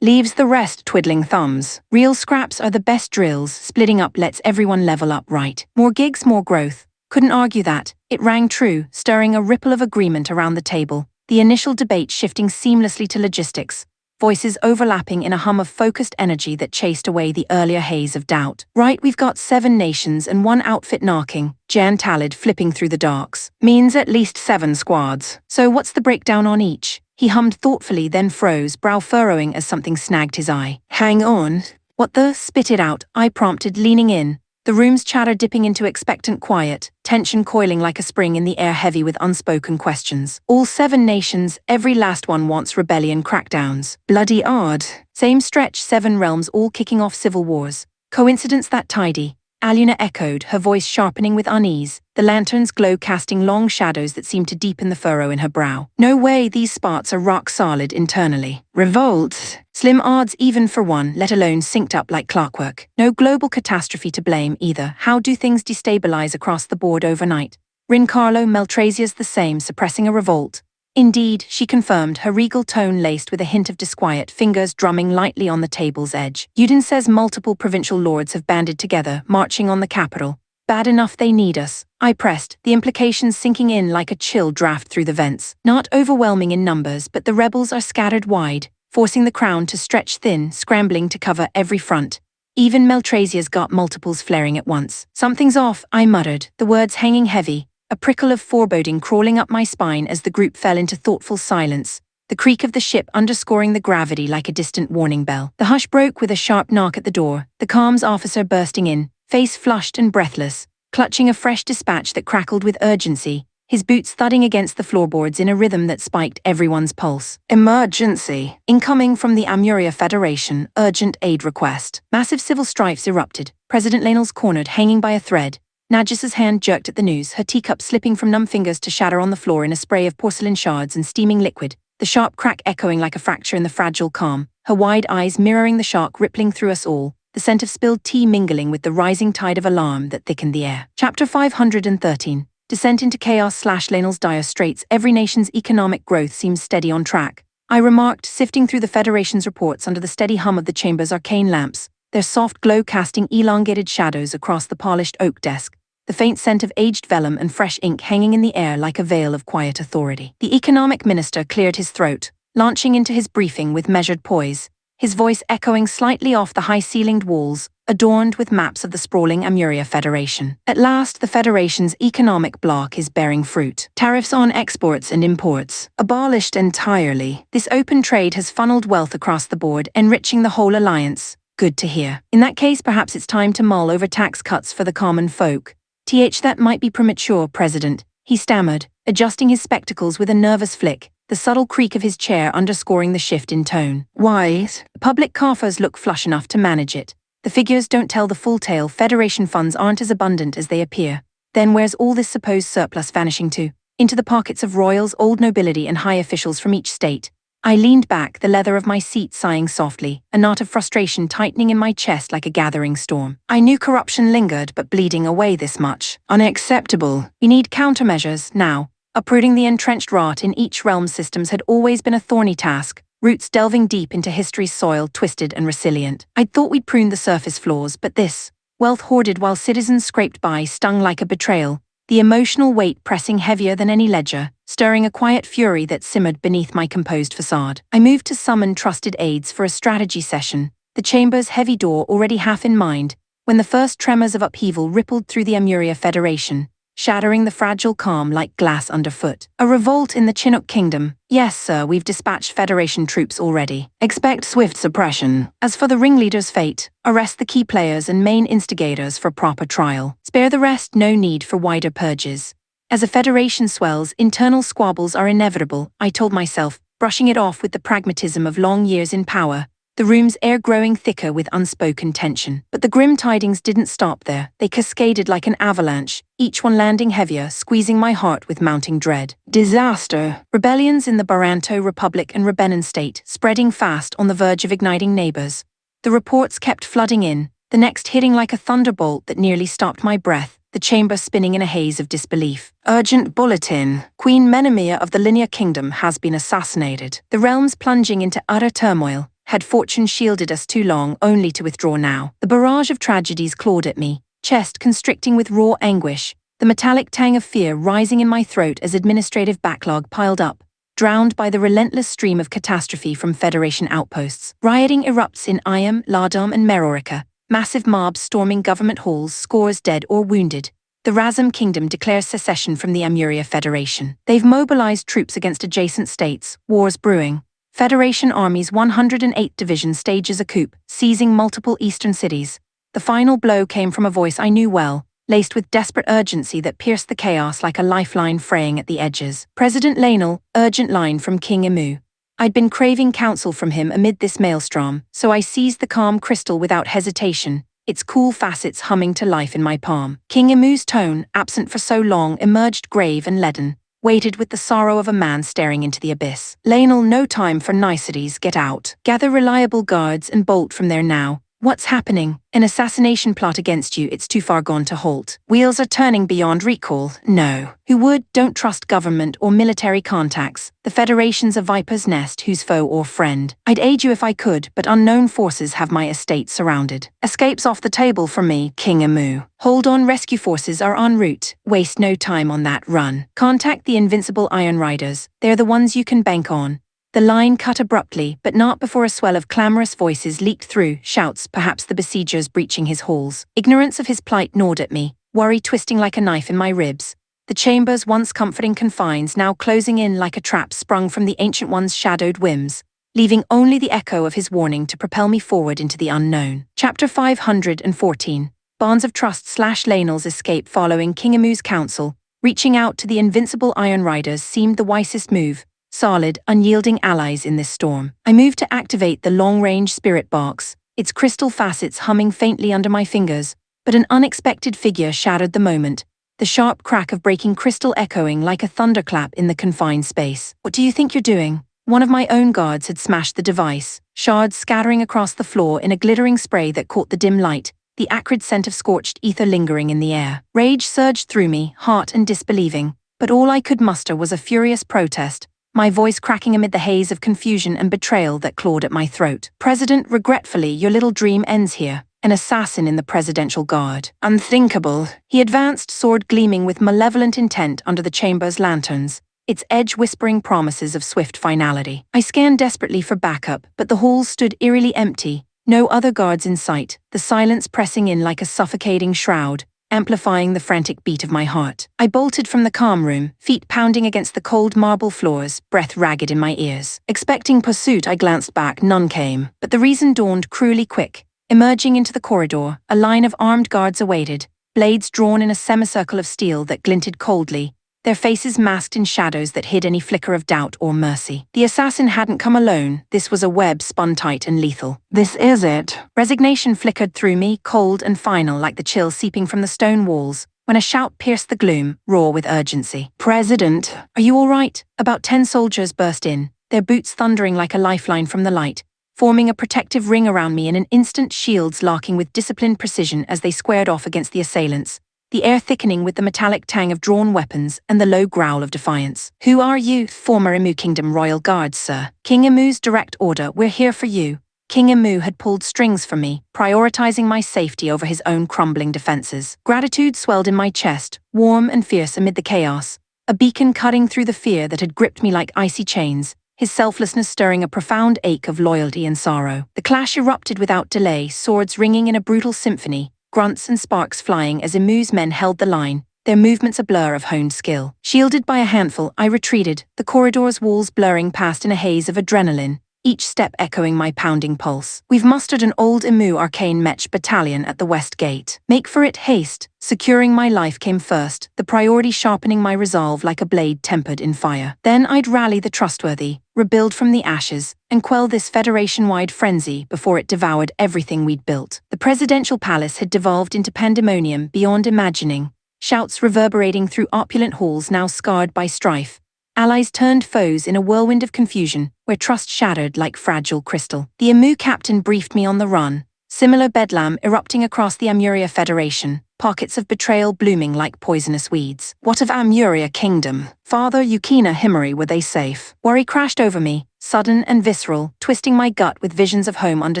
leaves the rest twiddling thumbs. Real scraps are the best drills, splitting up lets everyone level up right. More gigs, more growth. Couldn't argue that. It rang true, stirring a ripple of agreement around the table, the initial debate shifting seamlessly to logistics, voices overlapping in a hum of focused energy that chased away the earlier haze of doubt. Right, we've got 7 nations and 1 outfit knocking, Jan tallied, flipping through the darks. Means at least 7 squads. So what's the breakdown on each? He hummed thoughtfully, then froze, brow furrowing as something snagged his eye. Hang on. What the? Spit it out, I prompted, leaning in. The room's chatter dipping into expectant quiet, tension coiling like a spring in the air heavy with unspoken questions. All 7 nations, every last one wants rebellion crackdowns. Bloody odd. Same stretch, 7 realms all kicking off civil wars. Coincidence that tidy? Aluna echoed, her voice sharpening with unease, the lantern's glow casting long shadows that seemed to deepen the furrow in her brow. No way, these spots are rock solid internally. Revolt. Slim odds even for one, let alone synced up like clockwork. No global catastrophe to blame either. How do things destabilize across the board overnight? Rincarlo Meltrasia's the same, suppressing a revolt. Indeed, she confirmed, her regal tone laced with a hint of disquiet, fingers drumming lightly on the table's edge. Yudin says multiple provincial lords have banded together, marching on the capital. Bad enough they need us. I pressed, the implications sinking in like a chill draft through the vents. Not overwhelming in numbers, but the rebels are scattered wide, forcing the crown to stretch thin, scrambling to cover every front. Even Meltrasia's got multiples flaring at once. Something's off, I muttered, the words hanging heavy. A prickle of foreboding crawling up my spine as the group fell into thoughtful silence, the creak of the ship underscoring the gravity like a distant warning bell. The hush broke with a sharp knock at the door, the comms officer bursting in, face flushed and breathless, clutching a fresh dispatch that crackled with urgency, his boots thudding against the floorboards in a rhythm that spiked everyone's pulse. Emergency. Incoming from the Amuria Federation, urgent aid request. Massive civil strifes erupted, President Lanel's cornered, hanging by a thread. Nargissa's hand jerked at the news, her teacup slipping from numb fingers to shatter on the floor in a spray of porcelain shards and steaming liquid, the sharp crack echoing like a fracture in the fragile calm, her wide eyes mirroring the shock rippling through us all, the scent of spilled tea mingling with the rising tide of alarm that thickened the air. Chapter 513. Descent into chaos / Lanel's dire straits. Every nation's economic growth seems steady on track, I remarked, sifting through the Federation's reports under the steady hum of the chamber's arcane lamps, their soft glow casting elongated shadows across the polished oak desk, the faint scent of aged vellum and fresh ink hanging in the air like a veil of quiet authority. The economic minister cleared his throat, launching into his briefing with measured poise, his voice echoing slightly off the high-ceilinged walls, adorned with maps of the sprawling Amuria Federation. At last, the Federation's economic bloc is bearing fruit. Tariffs on exports and imports, abolished entirely. This open trade has funneled wealth across the board, enriching the whole alliance. Good to hear. In that case, perhaps it's time to mull over tax cuts for the common folk. That might be premature, President, he stammered, adjusting his spectacles with a nervous flick, the subtle creak of his chair underscoring the shift in tone. Why? Public coffers look flush enough to manage it. The figures don't tell the full tale. Federation funds aren't as abundant as they appear. Then where's all this supposed surplus vanishing to? Into the pockets of royals, old nobility and high officials from each state. I leaned back, the leather of my seat sighing softly, a knot of frustration tightening in my chest like a gathering storm. I knew corruption lingered, but bleeding away this much. Unacceptable. We need countermeasures, now. Uprooting the entrenched rot in each realm's systems had always been a thorny task, roots delving deep into history's soil, twisted and resilient. I'd thought we'd pruned the surface flaws, but this, wealth hoarded while citizens scraped by, stung like a betrayal, the emotional weight pressing heavier than any ledger, stirring a quiet fury that simmered beneath my composed facade. I moved to summon trusted aides for a strategy session, the chamber's heavy door already half in mind, when the first tremors of upheaval rippled through the Amuria Federation, shattering the fragile calm like glass underfoot. A revolt in the Chinook Kingdom. Yes, sir, we've dispatched Federation troops already. Expect swift suppression. As for the ringleader's fate, arrest the key players and main instigators for proper trial. Spare the rest, no need for wider purges. As a Federation swells, internal squabbles are inevitable, I told myself, brushing it off with the pragmatism of long years in power, the room's air growing thicker with unspoken tension. But the grim tidings didn't stop there. They cascaded like an avalanche, each one landing heavier, squeezing my heart with mounting dread. Disaster. Rebellions in the Baranto Republic and Rebenan State, spreading fast on the verge of igniting neighbors. The reports kept flooding in, the next hitting like a thunderbolt that nearly stopped my breath, the chamber spinning in a haze of disbelief. Urgent bulletin. Queen Menemia of the Linear Kingdom has been assassinated. The realms plunging into utter turmoil. Had fortune shielded us too long, only to withdraw now? The barrage of tragedies clawed at me, chest constricting with raw anguish, the metallic tang of fear rising in my throat as administrative backlog piled up, drowned by the relentless stream of catastrophe from Federation outposts. Rioting erupts in Iam, Lardam and Merorica, massive mobs storming government halls, scores dead or wounded. The Razum Kingdom declares secession from the Amuria Federation. They've mobilized troops against adjacent states, wars brewing. Federation Army's 108th Division stages a coup, seizing multiple eastern cities. The final blow came from a voice I knew well, laced with desperate urgency that pierced the chaos like a lifeline fraying at the edges. President Lanel, urgent line from King Emu. I'd been craving counsel from him amid this maelstrom, so I seized the calm crystal without hesitation, its cool facets humming to life in my palm. King Emu's tone, absent for so long, emerged grave and leaden, weighted with the sorrow of a man staring into the abyss. Laenal, no time for niceties, get out. Gather reliable guards and bolt from there now. What's happening? An assassination plot against you, it's too far gone to halt. Wheels are turning beyond recall. No. Who would? Don't trust government or military contacts. The Federation's a viper's nest, who's foe or friend. I'd aid you if I could, but unknown forces have my estate surrounded. Escape's off the table for me, King Emu. Hold on, rescue forces are en route. Waste no time on that, run. Contact the invincible Iron Riders. They're the ones you can bank on. The line cut abruptly, but not before a swell of clamorous voices leaked through, shouts, perhaps the besiegers breaching his halls. Ignorance of his plight gnawed at me, worry twisting like a knife in my ribs. The chamber's once comforting confines now closing in like a trap sprung from the Ancient One's shadowed whims, leaving only the echo of his warning to propel me forward into the unknown. Chapter 514. Bonds of Trust / Laenal's escape following King Emu's counsel. Reaching out to the invincible Iron Riders seemed the wisest move. Solid, unyielding allies in this storm. I moved to activate the long-range spirit box, its crystal facets humming faintly under my fingers, but an unexpected figure shattered the moment, the sharp crack of breaking crystal echoing like a thunderclap in the confined space. What do you think you're doing? One of my own guards had smashed the device, shards scattering across the floor in a glittering spray that caught the dim light, the acrid scent of scorched ether lingering in the air. Rage surged through me, heart and disbelieving, but all I could muster was a furious protest, my voice cracking amid the haze of confusion and betrayal that clawed at my throat. President, regretfully, your little dream ends here. An assassin in the Presidential Guard. Unthinkable. He advanced, sword gleaming with malevolent intent under the chamber's lanterns, its edge whispering promises of swift finality. I scanned desperately for backup, but the halls stood eerily empty, no other guards in sight, the silence pressing in like a suffocating shroud, amplifying the frantic beat of my heart. I bolted from the calm room, feet pounding against the cold marble floors, breath ragged in my ears. Expecting pursuit, I glanced back, none came, but the reason dawned cruelly quick. Emerging into the corridor, a line of armed guards awaited, blades drawn in a semicircle of steel that glinted coldly, their faces masked in shadows that hid any flicker of doubt or mercy. The assassin hadn't come alone, this was a web spun tight and lethal. This is it. Resignation flickered through me, cold and final like the chill seeping from the stone walls, when a shout pierced the gloom, raw with urgency. President, are you all right? About 10 soldiers burst in, their boots thundering like a lifeline from the light, forming a protective ring around me in an instant, shields larking with disciplined precision as they squared off against the assailants, the air thickening with the metallic tang of drawn weapons and the low growl of defiance. Who are you? Former Emu Kingdom Royal Guards, sir. King Emu's direct order, we're here for you. King Emu had pulled strings for me, prioritizing my safety over his own crumbling defenses. Gratitude swelled in my chest, warm and fierce amid the chaos, a beacon cutting through the fear that had gripped me like icy chains, his selflessness stirring a profound ache of loyalty and sorrow. The clash erupted without delay, swords ringing in a brutal symphony, grunts and sparks flying as Emu's men held the line, their movements a blur of honed skill. Shielded by a handful, I retreated, the corridor's walls blurring past in a haze of adrenaline, each step echoing my pounding pulse. We've mustered an old Emu arcane mech battalion at the west gate. Make for it, haste. Securing my life came first, the priority sharpening my resolve like a blade tempered in fire. Then I'd rally the trustworthy, rebuild from the ashes, and quell this Federation-wide frenzy before it devoured everything we'd built. The presidential palace had devolved into pandemonium beyond imagining, shouts reverberating through opulent halls now scarred by strife, allies turned foes in a whirlwind of confusion, where trust shattered like fragile crystal. The Emu captain briefed me on the run, similar bedlam erupting across the Amuria Federation, pockets of betrayal blooming like poisonous weeds. What of Amuria Kingdom? Father Yukina Himari, were they safe? Worry crashed over me, sudden and visceral, twisting my gut with visions of home under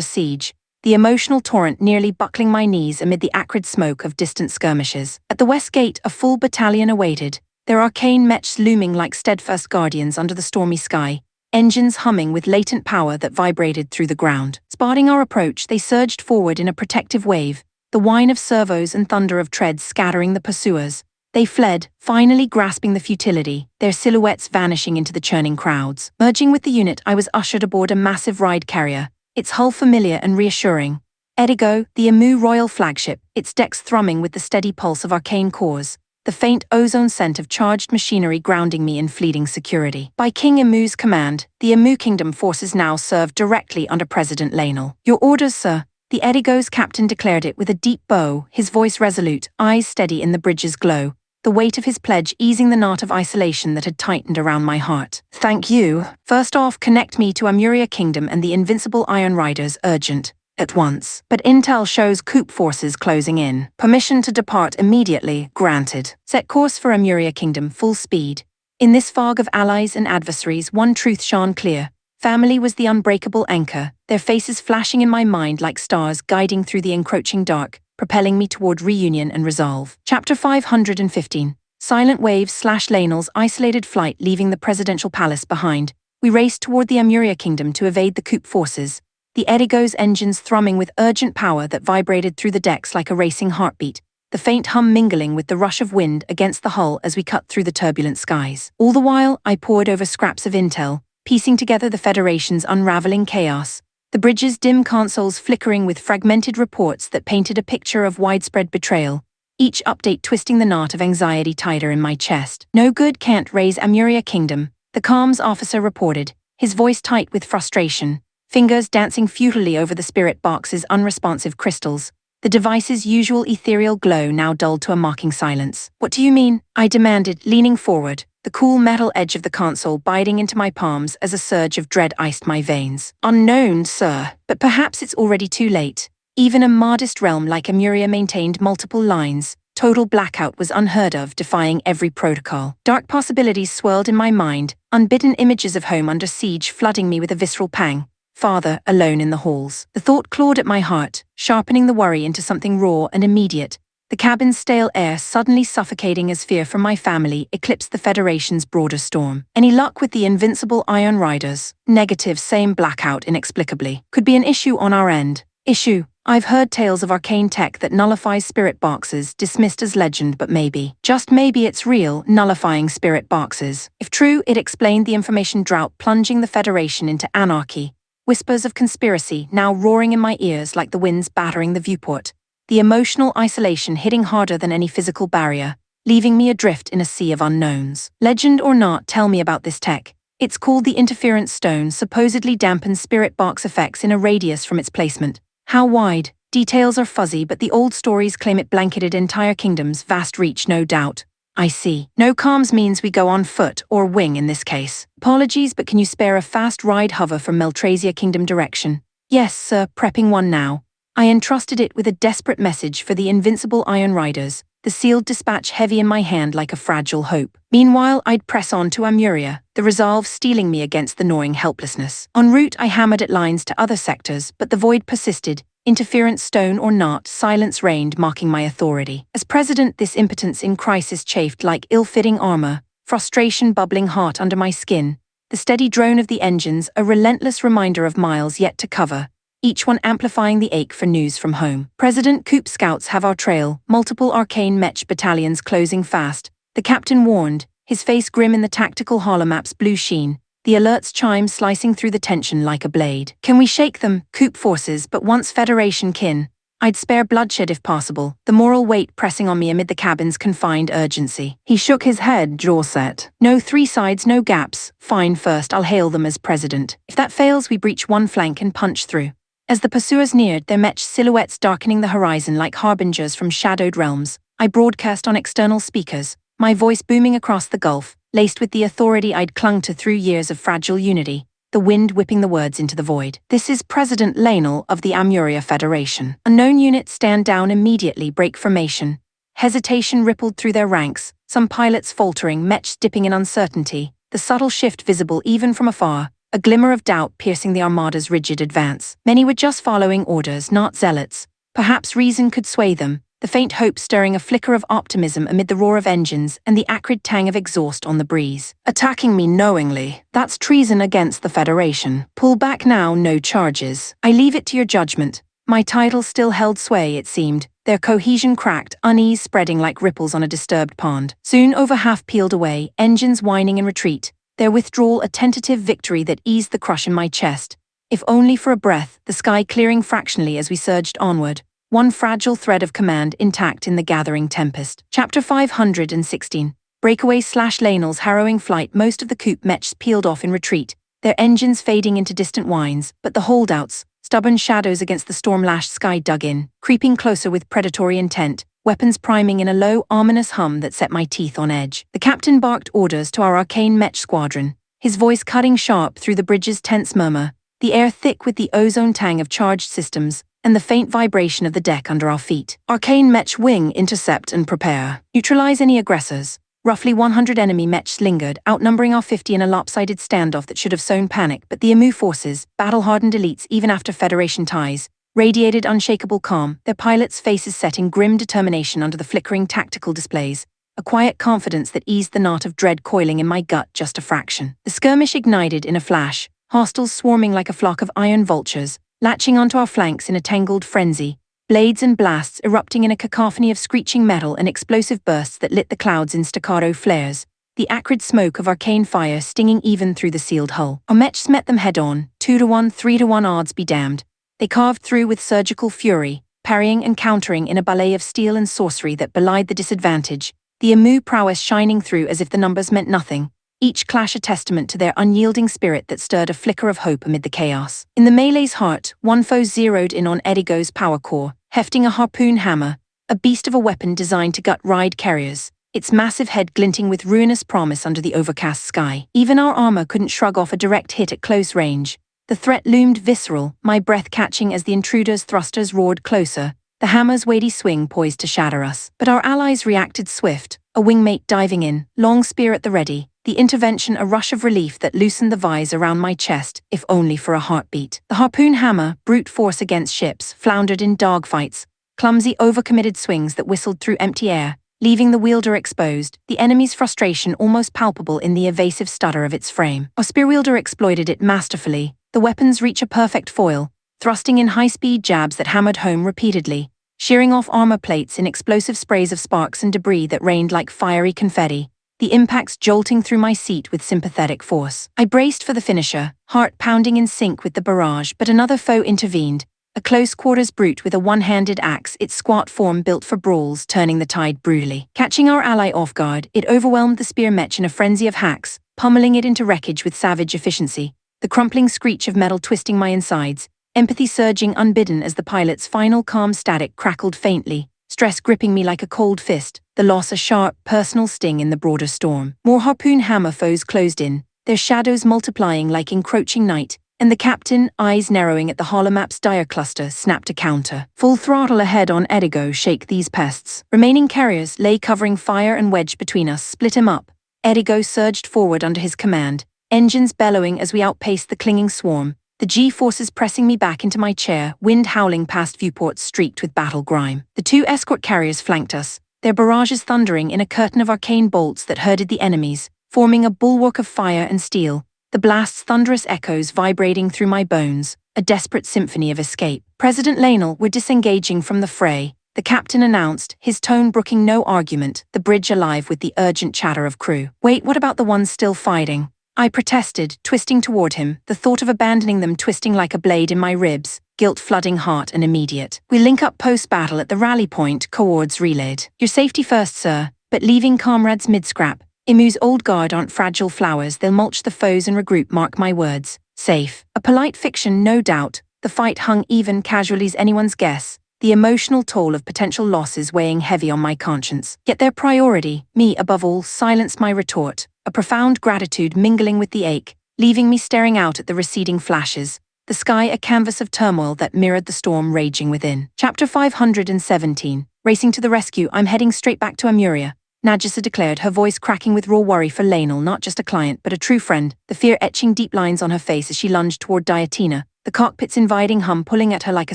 siege, the emotional torrent nearly buckling my knees amid the acrid smoke of distant skirmishes. At the west gate, a full battalion awaited, their arcane mechs looming like steadfast guardians under the stormy sky, engines humming with latent power that vibrated through the ground. Spotting our approach, they surged forward in a protective wave, the whine of servos and thunder of treads scattering the pursuers. They fled, finally grasping the futility, their silhouettes vanishing into the churning crowds. Merging with the unit, I was ushered aboard a massive ride carrier, its hull familiar and reassuring. Edigo, the Emu royal flagship, its decks thrumming with the steady pulse of arcane cores, the faint ozone scent of charged machinery grounding me in fleeting security. By King Emu's command, the Emu Kingdom forces now serve directly under President Laenal. Your orders, sir. The Edigo's captain declared it with a deep bow, his voice resolute, eyes steady in the bridge's glow, the weight of his pledge easing the knot of isolation that had tightened around my heart. Thank you. First off, connect me to Amuria Kingdom and the invincible Iron Riders, urgent. At once. But intel shows coup forces closing in. Permission to depart immediately, granted. Set course for Amuria Kingdom, full speed. In this fog of allies and adversaries, one truth shone clear. Family was the unbreakable anchor, their faces flashing in my mind like stars guiding through the encroaching dark, propelling me toward reunion and resolve. Chapter 515. Silent waves / Lanel's isolated flight leaving the presidential palace behind. We raced toward the Amuria Kingdom to evade the coup forces, the Edigo's engines thrumming with urgent power that vibrated through the decks like a racing heartbeat, the faint hum mingling with the rush of wind against the hull as we cut through the turbulent skies. All the while, I pored over scraps of intel, piecing together the Federation's unraveling chaos, the bridge's dim consoles flickering with fragmented reports that painted a picture of widespread betrayal, each update twisting the knot of anxiety tighter in my chest. No good can't raise Amuria Kingdom, the comms officer reported, his voice tight with frustration, fingers dancing futilely over the spirit box's unresponsive crystals, the device's usual ethereal glow now dulled to a mocking silence. What do you mean? I demanded, leaning forward, the cool metal edge of the console biting into my palms as a surge of dread iced my veins. Unknown, sir, but perhaps it's already too late. Even a modest realm like Amuria maintained multiple lines. Total blackout was unheard of, defying every protocol. Dark possibilities swirled in my mind, unbidden images of home under siege flooding me with a visceral pang. Father, alone in the halls. The thought clawed at my heart, sharpening the worry into something raw and immediate. The cabin's stale air suddenly suffocating as fear from my family eclipsed the Federation's broader storm. Any luck with the invincible Iron Riders? Negative, same blackout inexplicably. Could be an issue on our end. Issue. I've heard tales of arcane tech that nullifies spirit boxes, dismissed as legend, but maybe, just maybe it's real, nullifying spirit boxes. If true, it explained the information drought plunging the Federation into anarchy. Whispers of conspiracy now roaring in my ears like the winds battering the viewport. The emotional isolation hitting harder than any physical barrier, leaving me adrift in a sea of unknowns. Legend or not, tell me about this tech. It's called the Interference Stone, supposedly dampens spirit box effects in a radius from its placement. How wide? Details are fuzzy, but the old stories claim it blanketed entire kingdoms, vast reach no doubt. I see. No comms means we go on foot, or wing in this case. Apologies, but can you spare a fast ride hover from Meltrasia Kingdom direction? Yes, sir, prepping one now. I entrusted it with a desperate message for the invincible Iron Riders, the sealed dispatch heavy in my hand like a fragile hope. Meanwhile, I'd press on to Amuria, the resolve steeling me against the gnawing helplessness. En route, I hammered at lines to other sectors, but the void persisted. Interference stone or not, silence reigned, mocking my authority. As president, this impotence in crisis chafed like ill-fitting armor, frustration bubbling hot under my skin, the steady drone of the engines a relentless reminder of miles yet to cover, each one amplifying the ache for news from home. President Coop scouts have our trail, multiple arcane mech battalions closing fast, the captain warned, his face grim in the tactical holomap's blue sheen, the alert's chime slicing through the tension like a blade. Can we shake them, Coop forces, but once Federation kin? I'd spare bloodshed if possible, the moral weight pressing on me amid the cabin's confined urgency. He shook his head, jaw set. No three sides, no gaps. Fine, first I'll hail them as president. If that fails, we breach one flank and punch through. As the pursuers neared, their mech silhouettes darkening the horizon like harbingers from shadowed realms, I broadcast on external speakers, my voice booming across the gulf, laced with the authority I'd clung to through years of fragile unity, the wind whipping the words into the void. This is President Lanel of the Amuria Federation. Unknown units stand down immediately, break formation. Hesitation rippled through their ranks, some pilots faltering, mechs dipping in uncertainty, the subtle shift visible even from afar, a glimmer of doubt piercing the Armada's rigid advance. Many were just following orders, not zealots. Perhaps reason could sway them, the faint hope stirring a flicker of optimism amid the roar of engines and the acrid tang of exhaust on the breeze. Attacking me knowingly, that's treason against the Federation. Pull back now, no charges. I leave it to your judgment. My title still held sway, it seemed, their cohesion cracked, unease spreading like ripples on a disturbed pond. Soon over half peeled away, engines whining in retreat, their withdrawal a tentative victory that eased the crush in my chest. If only for a breath, the sky clearing fractionally as we surged onward, one fragile thread of command intact in the gathering tempest. Chapter 516. Breakaway / Lanel's harrowing flight. Most of the Coop mechs peeled off in retreat, their engines fading into distant whines, but the holdouts, stubborn shadows against the storm-lashed sky dug in, creeping closer with predatory intent, weapons priming in a low, ominous hum that set my teeth on edge. The captain barked orders to our arcane mech squadron, his voice cutting sharp through the bridge's tense murmur, the air thick with the ozone tang of charged systems, and the faint vibration of the deck under our feet. Arcane mech wing, intercept and prepare. Neutralize any aggressors. Roughly 100 enemy mechs lingered, outnumbering our 50 in a lopsided standoff that should have sown panic, but the Amu forces, battle-hardened elites even after Federation ties, radiated unshakable calm, their pilots' faces set in grim determination under the flickering tactical displays, a quiet confidence that eased the knot of dread coiling in my gut just a fraction. The skirmish ignited in a flash, hostiles swarming like a flock of iron vultures, latching onto our flanks in a tangled frenzy, blades and blasts erupting in a cacophony of screeching metal and explosive bursts that lit the clouds in staccato flares, the acrid smoke of arcane fire stinging even through the sealed hull. Our mechs met them head-on, 2-to-1, 3-to-1 odds be damned. They carved through with surgical fury, parrying and countering in a ballet of steel and sorcery that belied the disadvantage, the Amu prowess shining through as if the numbers meant nothing, each clash a testament to their unyielding spirit that stirred a flicker of hope amid the chaos. In the melee's heart, one foe zeroed in on Edigo's power core, hefting a harpoon hammer, a beast of a weapon designed to gut ride carriers, its massive head glinting with ruinous promise under the overcast sky. Even our armor couldn't shrug off a direct hit at close range. The threat loomed visceral, my breath catching as the intruder's thrusters roared closer, the hammer's weighty swing poised to shatter us. But our allies reacted swift, a wingmate diving in, long spear at the ready, the intervention a rush of relief that loosened the vise around my chest, if only for a heartbeat. The harpoon hammer, brute force against ships, floundered in dogfights, clumsy overcommitted swings that whistled through empty air, leaving the wielder exposed, the enemy's frustration almost palpable in the evasive stutter of its frame. Our spear wielder exploited it masterfully, the weapons reach a perfect foil, thrusting in high-speed jabs that hammered home repeatedly, shearing off armor plates in explosive sprays of sparks and debris that rained like fiery confetti, the impacts jolting through my seat with sympathetic force. I braced for the finisher, heart pounding in sync with the barrage, but another foe intervened, a close-quarters brute with a one-handed axe, its squat form built for brawls, turning the tide brutally. Catching our ally off guard, it overwhelmed the spear mech in a frenzy of hacks, pummeling it into wreckage with savage efficiency, the crumpling screech of metal twisting my insides, empathy surging unbidden as the pilot's final calm static crackled faintly, stress gripping me like a cold fist, the loss a sharp, personal sting in the broader storm. More harpoon hammer foes closed in, their shadows multiplying like encroaching night, and the captain, eyes narrowing at the holomap's dire cluster, snapped a counter. Full throttle ahead on Edigo, shake these pests. Remaining carriers lay covering fire and wedged between us, split him up. Edigo surged forward under his command, engines bellowing as we outpaced the clinging swarm, the G-forces pressing me back into my chair, wind howling past viewports streaked with battle grime. The two escort carriers flanked us, their barrages thundering in a curtain of arcane bolts that herded the enemies, forming a bulwark of fire and steel, the blast's thunderous echoes vibrating through my bones, a desperate symphony of escape. President Lanel were disengaging from the fray, the captain announced, his tone brooking no argument, the bridge alive with the urgent chatter of crew. Wait, what about the ones still fighting? I protested, twisting toward him, the thought of abandoning them twisting like a blade in my ribs, guilt flooding heart and immediate. We link up post-battle at the rally point, coords relayed. Your safety first, sir, but leaving comrades mid-scrap. Imu's old guard aren't fragile flowers, they'll mulch the foes and regroup, mark my words. Safe. A polite fiction, no doubt, the fight hung even, casualties anyone's guess, the emotional toll of potential losses weighing heavy on my conscience. Yet their priority, me above all, silenced my retort, a profound gratitude mingling with the ache, leaving me staring out at the receding flashes, the sky a canvas of turmoil that mirrored the storm raging within. Chapter 517. Racing to the rescue, I'm heading straight back to Amuria, Nagisa declared, her voice cracking with raw worry for Lanel, not just a client but a true friend, the fear etching deep lines on her face as she lunged toward Diotina, the cockpit's inviting hum pulling at her like a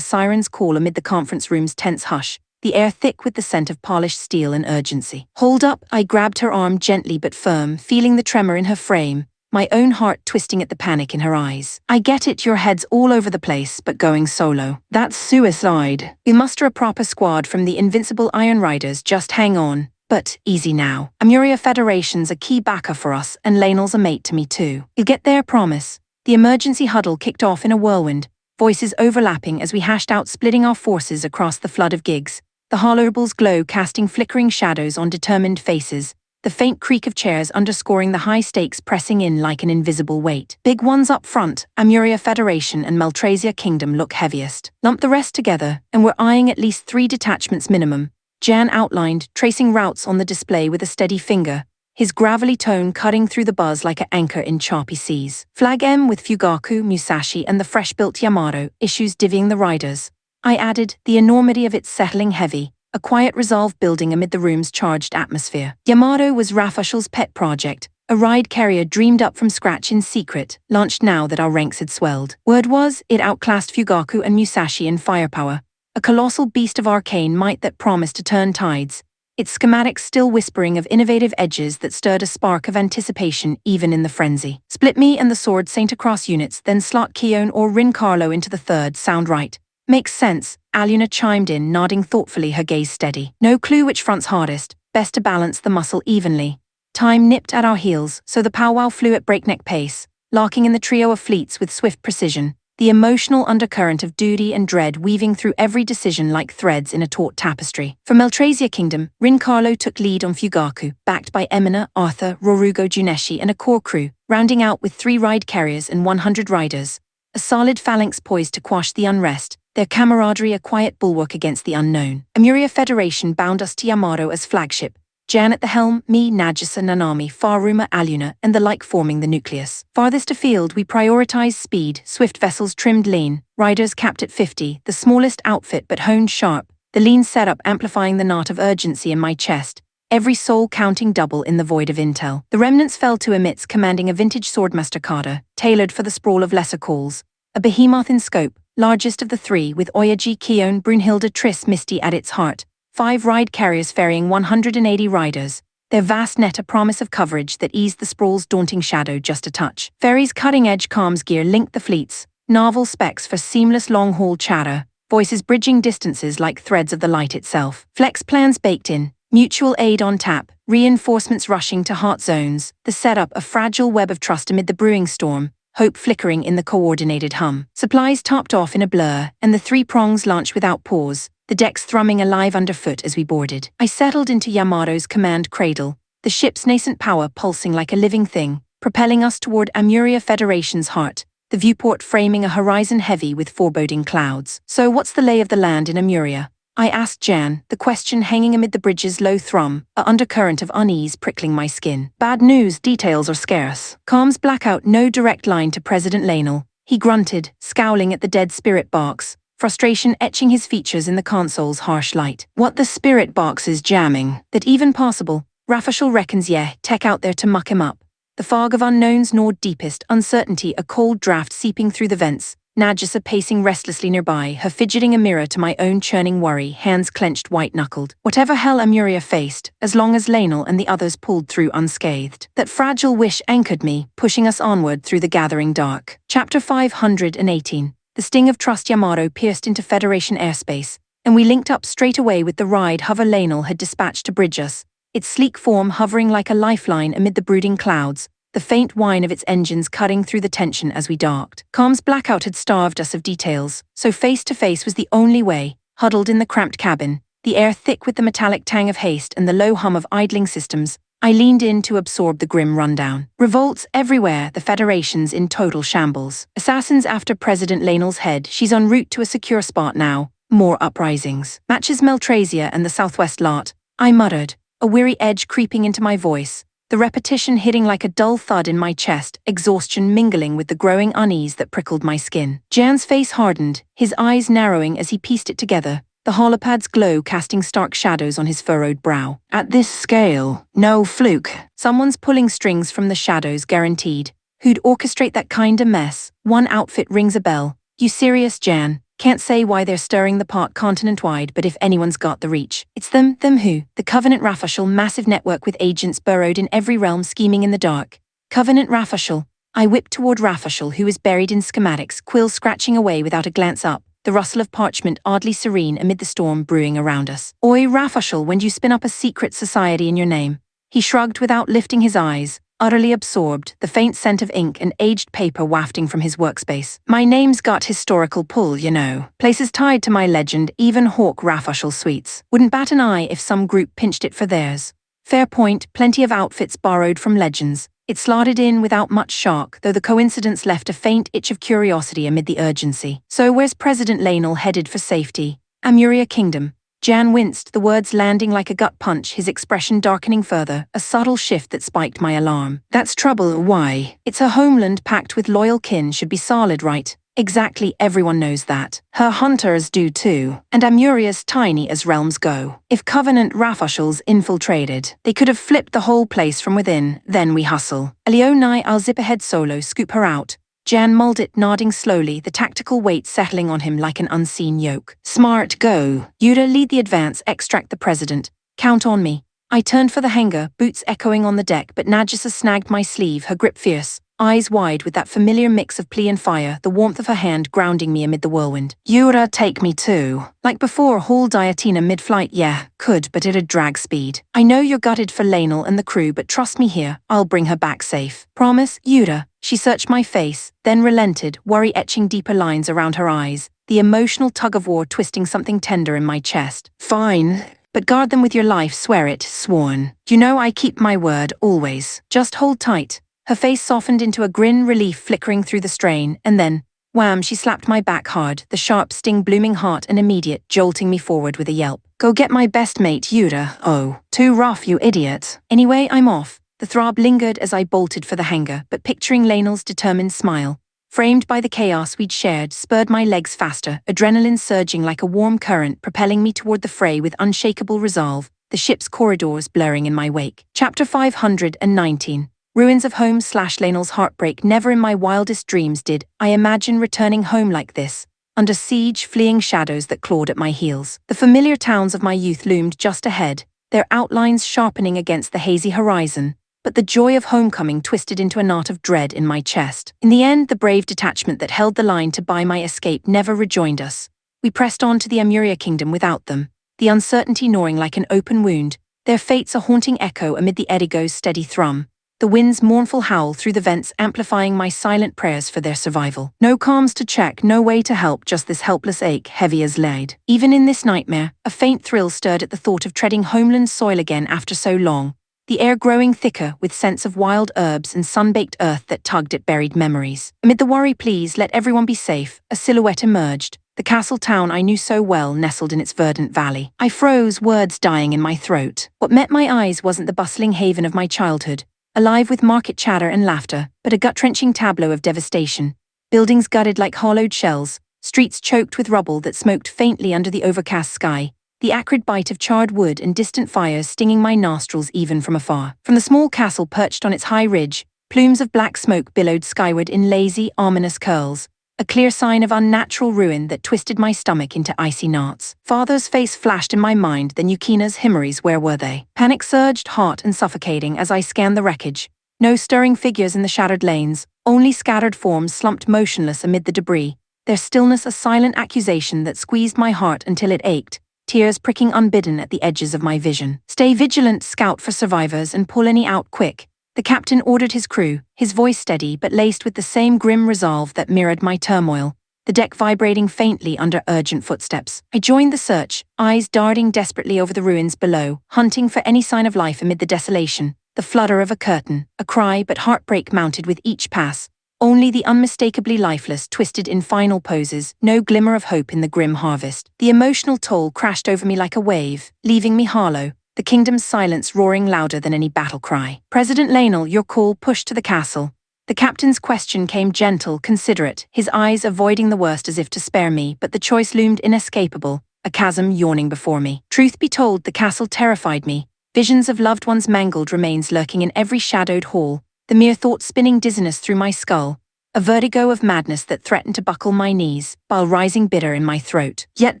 siren's call amid the conference room's tense hush, the air thick with the scent of polished steel and urgency. Hold up, I grabbed her arm gently but firm, feeling the tremor in her frame, my own heart twisting at the panic in her eyes. I get it, your head's all over the place, but going solo. That's suicide. We muster a proper squad from the invincible Iron Riders, just hang on. But easy now. Amuria Federation's a key backer for us, and Lanel's a mate to me too. You'll get there, promise. The emergency huddle kicked off in a whirlwind, voices overlapping as we hashed out splitting our forces across the flood of gigs, the holorble's glow casting flickering shadows on determined faces, the faint creak of chairs underscoring the high stakes pressing in like an invisible weight. Big ones up front, Amuria Federation and Maltrasia Kingdom look heaviest. Lump the rest together, and we're eyeing at least 3 detachments minimum, Jan outlined, tracing routes on the display with a steady finger, his gravelly tone cutting through the buzz like an anchor in choppy seas. Flag M with Fugaku, Musashi and the fresh-built Yamato, issues divvying the riders. I added, the enormity of its settling heavy, a quiet resolve building amid the room's charged atmosphere. Yamato was Rafashal's pet project, a ride carrier dreamed up from scratch in secret, launched now that our ranks had swelled. Word was, it outclassed Fugaku and Musashi in firepower, a colossal beast of arcane might that promised to turn tides, its schematics still whispering of innovative edges that stirred a spark of anticipation even in the frenzy. Split me and the Sword Saint across units, then slot Keone or Rin Carlo into the third, sound right. Makes sense, Aluna chimed in, nodding thoughtfully, her gaze steady. No clue which front's hardest, best to balance the muscle evenly. Time nipped at our heels, so the powwow flew at breakneck pace, locking in the trio of fleets with swift precision, the emotional undercurrent of duty and dread weaving through every decision like threads in a taut tapestry. For Maltrasia Kingdom, Rin Carlo took lead on Fugaku, backed by Emina, Arthur, Rorugo Juneshi and a core crew, rounding out with 3 ride carriers and 100 riders. A solid phalanx poised to quash the unrest, their camaraderie a quiet bulwark against the unknown. Amuria Federation bound us to Yamato as flagship, Jan at the helm, me, Nagisa, Nanami, Faruma, Aluna, and the like forming the nucleus. Farthest afield, we prioritized speed, swift vessels trimmed lean, riders capped at 50, the smallest outfit but honed sharp, the lean setup amplifying the knot of urgency in my chest, every soul counting double in the void of intel. The remnants fell to Emits commanding a vintage swordmaster Kada, tailored for the sprawl of lesser calls, a behemoth in scope, largest of the 3 with Oyaji, Keone, Brunhilde, Triss, Misty at its heart. 5 ride carriers ferrying 180 riders, their vast net a promise of coverage that eased the sprawl's daunting shadow just a touch. Ferry's cutting-edge comms gear linked the fleets, novel specs for seamless long-haul chatter, voices bridging distances like threads of the light itself. Flex plans baked in, mutual aid on tap, reinforcements rushing to heart zones, the setup a fragile web of trust amid the brewing storm, hope flickering in the coordinated hum. Supplies topped off in a blur, and the 3 prongs launched without pause, the decks thrumming alive underfoot as we boarded. I settled into Yamato's command cradle, the ship's nascent power pulsing like a living thing, propelling us toward Amuria Federation's heart, the viewport framing a horizon heavy with foreboding clouds. So what's the lay of the land in Amuria? I asked Jan, the question hanging amid the bridge's low thrum, a undercurrent of unease prickling my skin. Bad news, details are scarce. Comms blackout, no direct line to President Lanel. He grunted, scowling at the dead spirit box, frustration etching his features in the console's harsh light. What the spirit box is jamming, that even possible, Rafashal reckons tech out there to muck him up. The fog of unknowns gnawed deepest, uncertainty a cold draft seeping through the vents, Nagisa pacing restlessly nearby, her fidgeting a mirror to my own churning worry, hands clenched white-knuckled. Whatever hell Amuria faced, as long as Lanel and the others pulled through unscathed. That fragile wish anchored me, pushing us onward through the gathering dark. Chapter 518. The sting of trust Yamato pierced into Federation airspace, and we linked up straight away with the ride hover Lanel had dispatched to bridge us, its sleek form hovering like a lifeline amid the brooding clouds, the faint whine of its engines cutting through the tension as we docked. Comms blackout had starved us of details, so face-to-face was the only way, huddled in the cramped cabin, the air thick with the metallic tang of haste and the low hum of idling systems. I leaned in to absorb the grim rundown. Revolts everywhere, the Federation's in total shambles. Assassins after President Lanel's head, she's en route to a secure spot now. More uprisings. Matches Maltrasia and the Southwest lot, I muttered, a weary edge creeping into my voice, the repetition hitting like a dull thud in my chest, exhaustion mingling with the growing unease that prickled my skin. Jan's face hardened, his eyes narrowing as he pieced it together, the holopad's glow casting stark shadows on his furrowed brow. At this scale, no fluke. Someone's pulling strings from the shadows, guaranteed. Who'd orchestrate that kinda mess? One outfit rings a bell. You serious, Jan? Can't say why they're stirring the pot continent-wide, but if anyone's got the reach, it's them who? The Covenant Rafashal, massive network with agents burrowed in every realm scheming in the dark. Covenant Rafashal. I whipped toward Rafashal, who was buried in schematics, quills scratching away without a glance up, the rustle of parchment oddly serene amid the storm brewing around us. Oi, Rafashal, when do you spin up a secret society in your name? He shrugged without lifting his eyes, utterly absorbed, the faint scent of ink and aged paper wafting from his workspace. My name's got historical pull, you know. Places tied to my legend, even hawk Rafashal sweets. Wouldn't bat an eye if some group pinched it for theirs. Fair point, plenty of outfits borrowed from legends. It slotted in without much shock, though the coincidence left a faint itch of curiosity amid the urgency. So where's President Lainel headed for safety? Amuria Kingdom. Jan winced, the words landing like a gut punch, his expression darkening further, a subtle shift that spiked my alarm. That's trouble, why? It's her homeland packed with loyal kin, should be solid, right? Exactly, everyone knows that. Her hunters do too, and Amuria's tiny as realms go. If Covenant Rafoshals infiltrated, they could have flipped the whole place from within, then we hustle. Leonai, I'll zip ahead solo, scoop her out. Jan mulled it, nodding slowly, the tactical weight settling on him like an unseen yoke. Smart, go. Yuta, lead the advance, extract the president. Count on me. I turned for the hangar, boots echoing on the deck, but Nagisa snagged my sleeve, her grip fierce. Eyes wide with that familiar mix of plea and fire, the warmth of her hand grounding me amid the whirlwind. Yura, take me too. Like before, haul Diatina mid-flight, yeah, could, but it'd drag speed. I know you're gutted for Lainel and the crew, but trust me here, I'll bring her back safe. Promise, Yura? She searched my face, then relented, worry etching deeper lines around her eyes, the emotional tug-of-war twisting something tender in my chest. Fine. But guard them with your life, swear it, sworn. You know I keep my word, always. Just hold tight. Her face softened into a grin, relief flickering through the strain, and then, wham, she slapped my back hard, the sharp sting blooming hot and immediate, jolting me forward with a yelp. Go get my best mate, Yura. Oh, too rough, you idiot. Anyway, I'm off. The throb lingered as I bolted for the hangar, but picturing Lainel's determined smile, framed by the chaos we'd shared, spurred my legs faster, adrenaline surging like a warm current, propelling me toward the fray with unshakable resolve, the ship's corridors blurring in my wake. Chapter 519. Ruins of home / Lainel's heartbreak. Never in my wildest dreams did I imagine returning home like this, under siege, fleeing shadows that clawed at my heels. The familiar towns of my youth loomed just ahead, their outlines sharpening against the hazy horizon, but the joy of homecoming twisted into a knot of dread in my chest. In the end, the brave detachment that held the line to buy my escape never rejoined us. We pressed on to the Amuria Kingdom without them, the uncertainty gnawing like an open wound, their fates a haunting echo amid the Edigo's steady thrum, the wind's mournful howl through the vents amplifying my silent prayers for their survival. No comms to check, no way to help, just this helpless ache, heavy as lead. Even in this nightmare, a faint thrill stirred at the thought of treading homeland soil again after so long, the air growing thicker with scents of wild herbs and sun-baked earth that tugged at buried memories. Amid the worry pleas, let everyone be safe, a silhouette emerged, the castle town I knew so well nestled in its verdant valley. I froze, words dying in my throat. What met my eyes wasn't the bustling haven of my childhood, alive with market chatter and laughter, but a gut-wrenching tableau of devastation. Buildings gutted like hollowed shells, streets choked with rubble that smoked faintly under the overcast sky, the acrid bite of charred wood and distant fires stinging my nostrils even from afar. From the small castle perched on its high ridge, plumes of black smoke billowed skyward in lazy, ominous curls, a clear sign of unnatural ruin that twisted my stomach into icy knots. Father's face flashed in my mind, then Yukina's Himmeries, where were they? Panic surged, hot and suffocating, as I scanned the wreckage. No stirring figures in the shattered lanes, only scattered forms slumped motionless amid the debris, their stillness a silent accusation that squeezed my heart until it ached, tears pricking unbidden at the edges of my vision. Stay vigilant, scout for survivors, and pull any out quick. The captain ordered his crew, his voice steady but laced with the same grim resolve that mirrored my turmoil, the deck vibrating faintly under urgent footsteps. I joined the search, eyes darting desperately over the ruins below, hunting for any sign of life amid the desolation, the flutter of a curtain, a cry but heartbreak mounted with each pass, only the unmistakably lifeless twisted in final poses, no glimmer of hope in the grim harvest. The emotional toll crashed over me like a wave, leaving me hollow, the kingdom's silence roaring louder than any battle cry. President Lainel, your call pushed to the castle. The captain's question came gentle, considerate, his eyes avoiding the worst as if to spare me, but the choice loomed inescapable, a chasm yawning before me. Truth be told, the castle terrified me, visions of loved ones' mangled remains lurking in every shadowed hall, the mere thought spinning dizziness through my skull, a vertigo of madness that threatened to buckle my knees, while rising bitter in my throat. Yet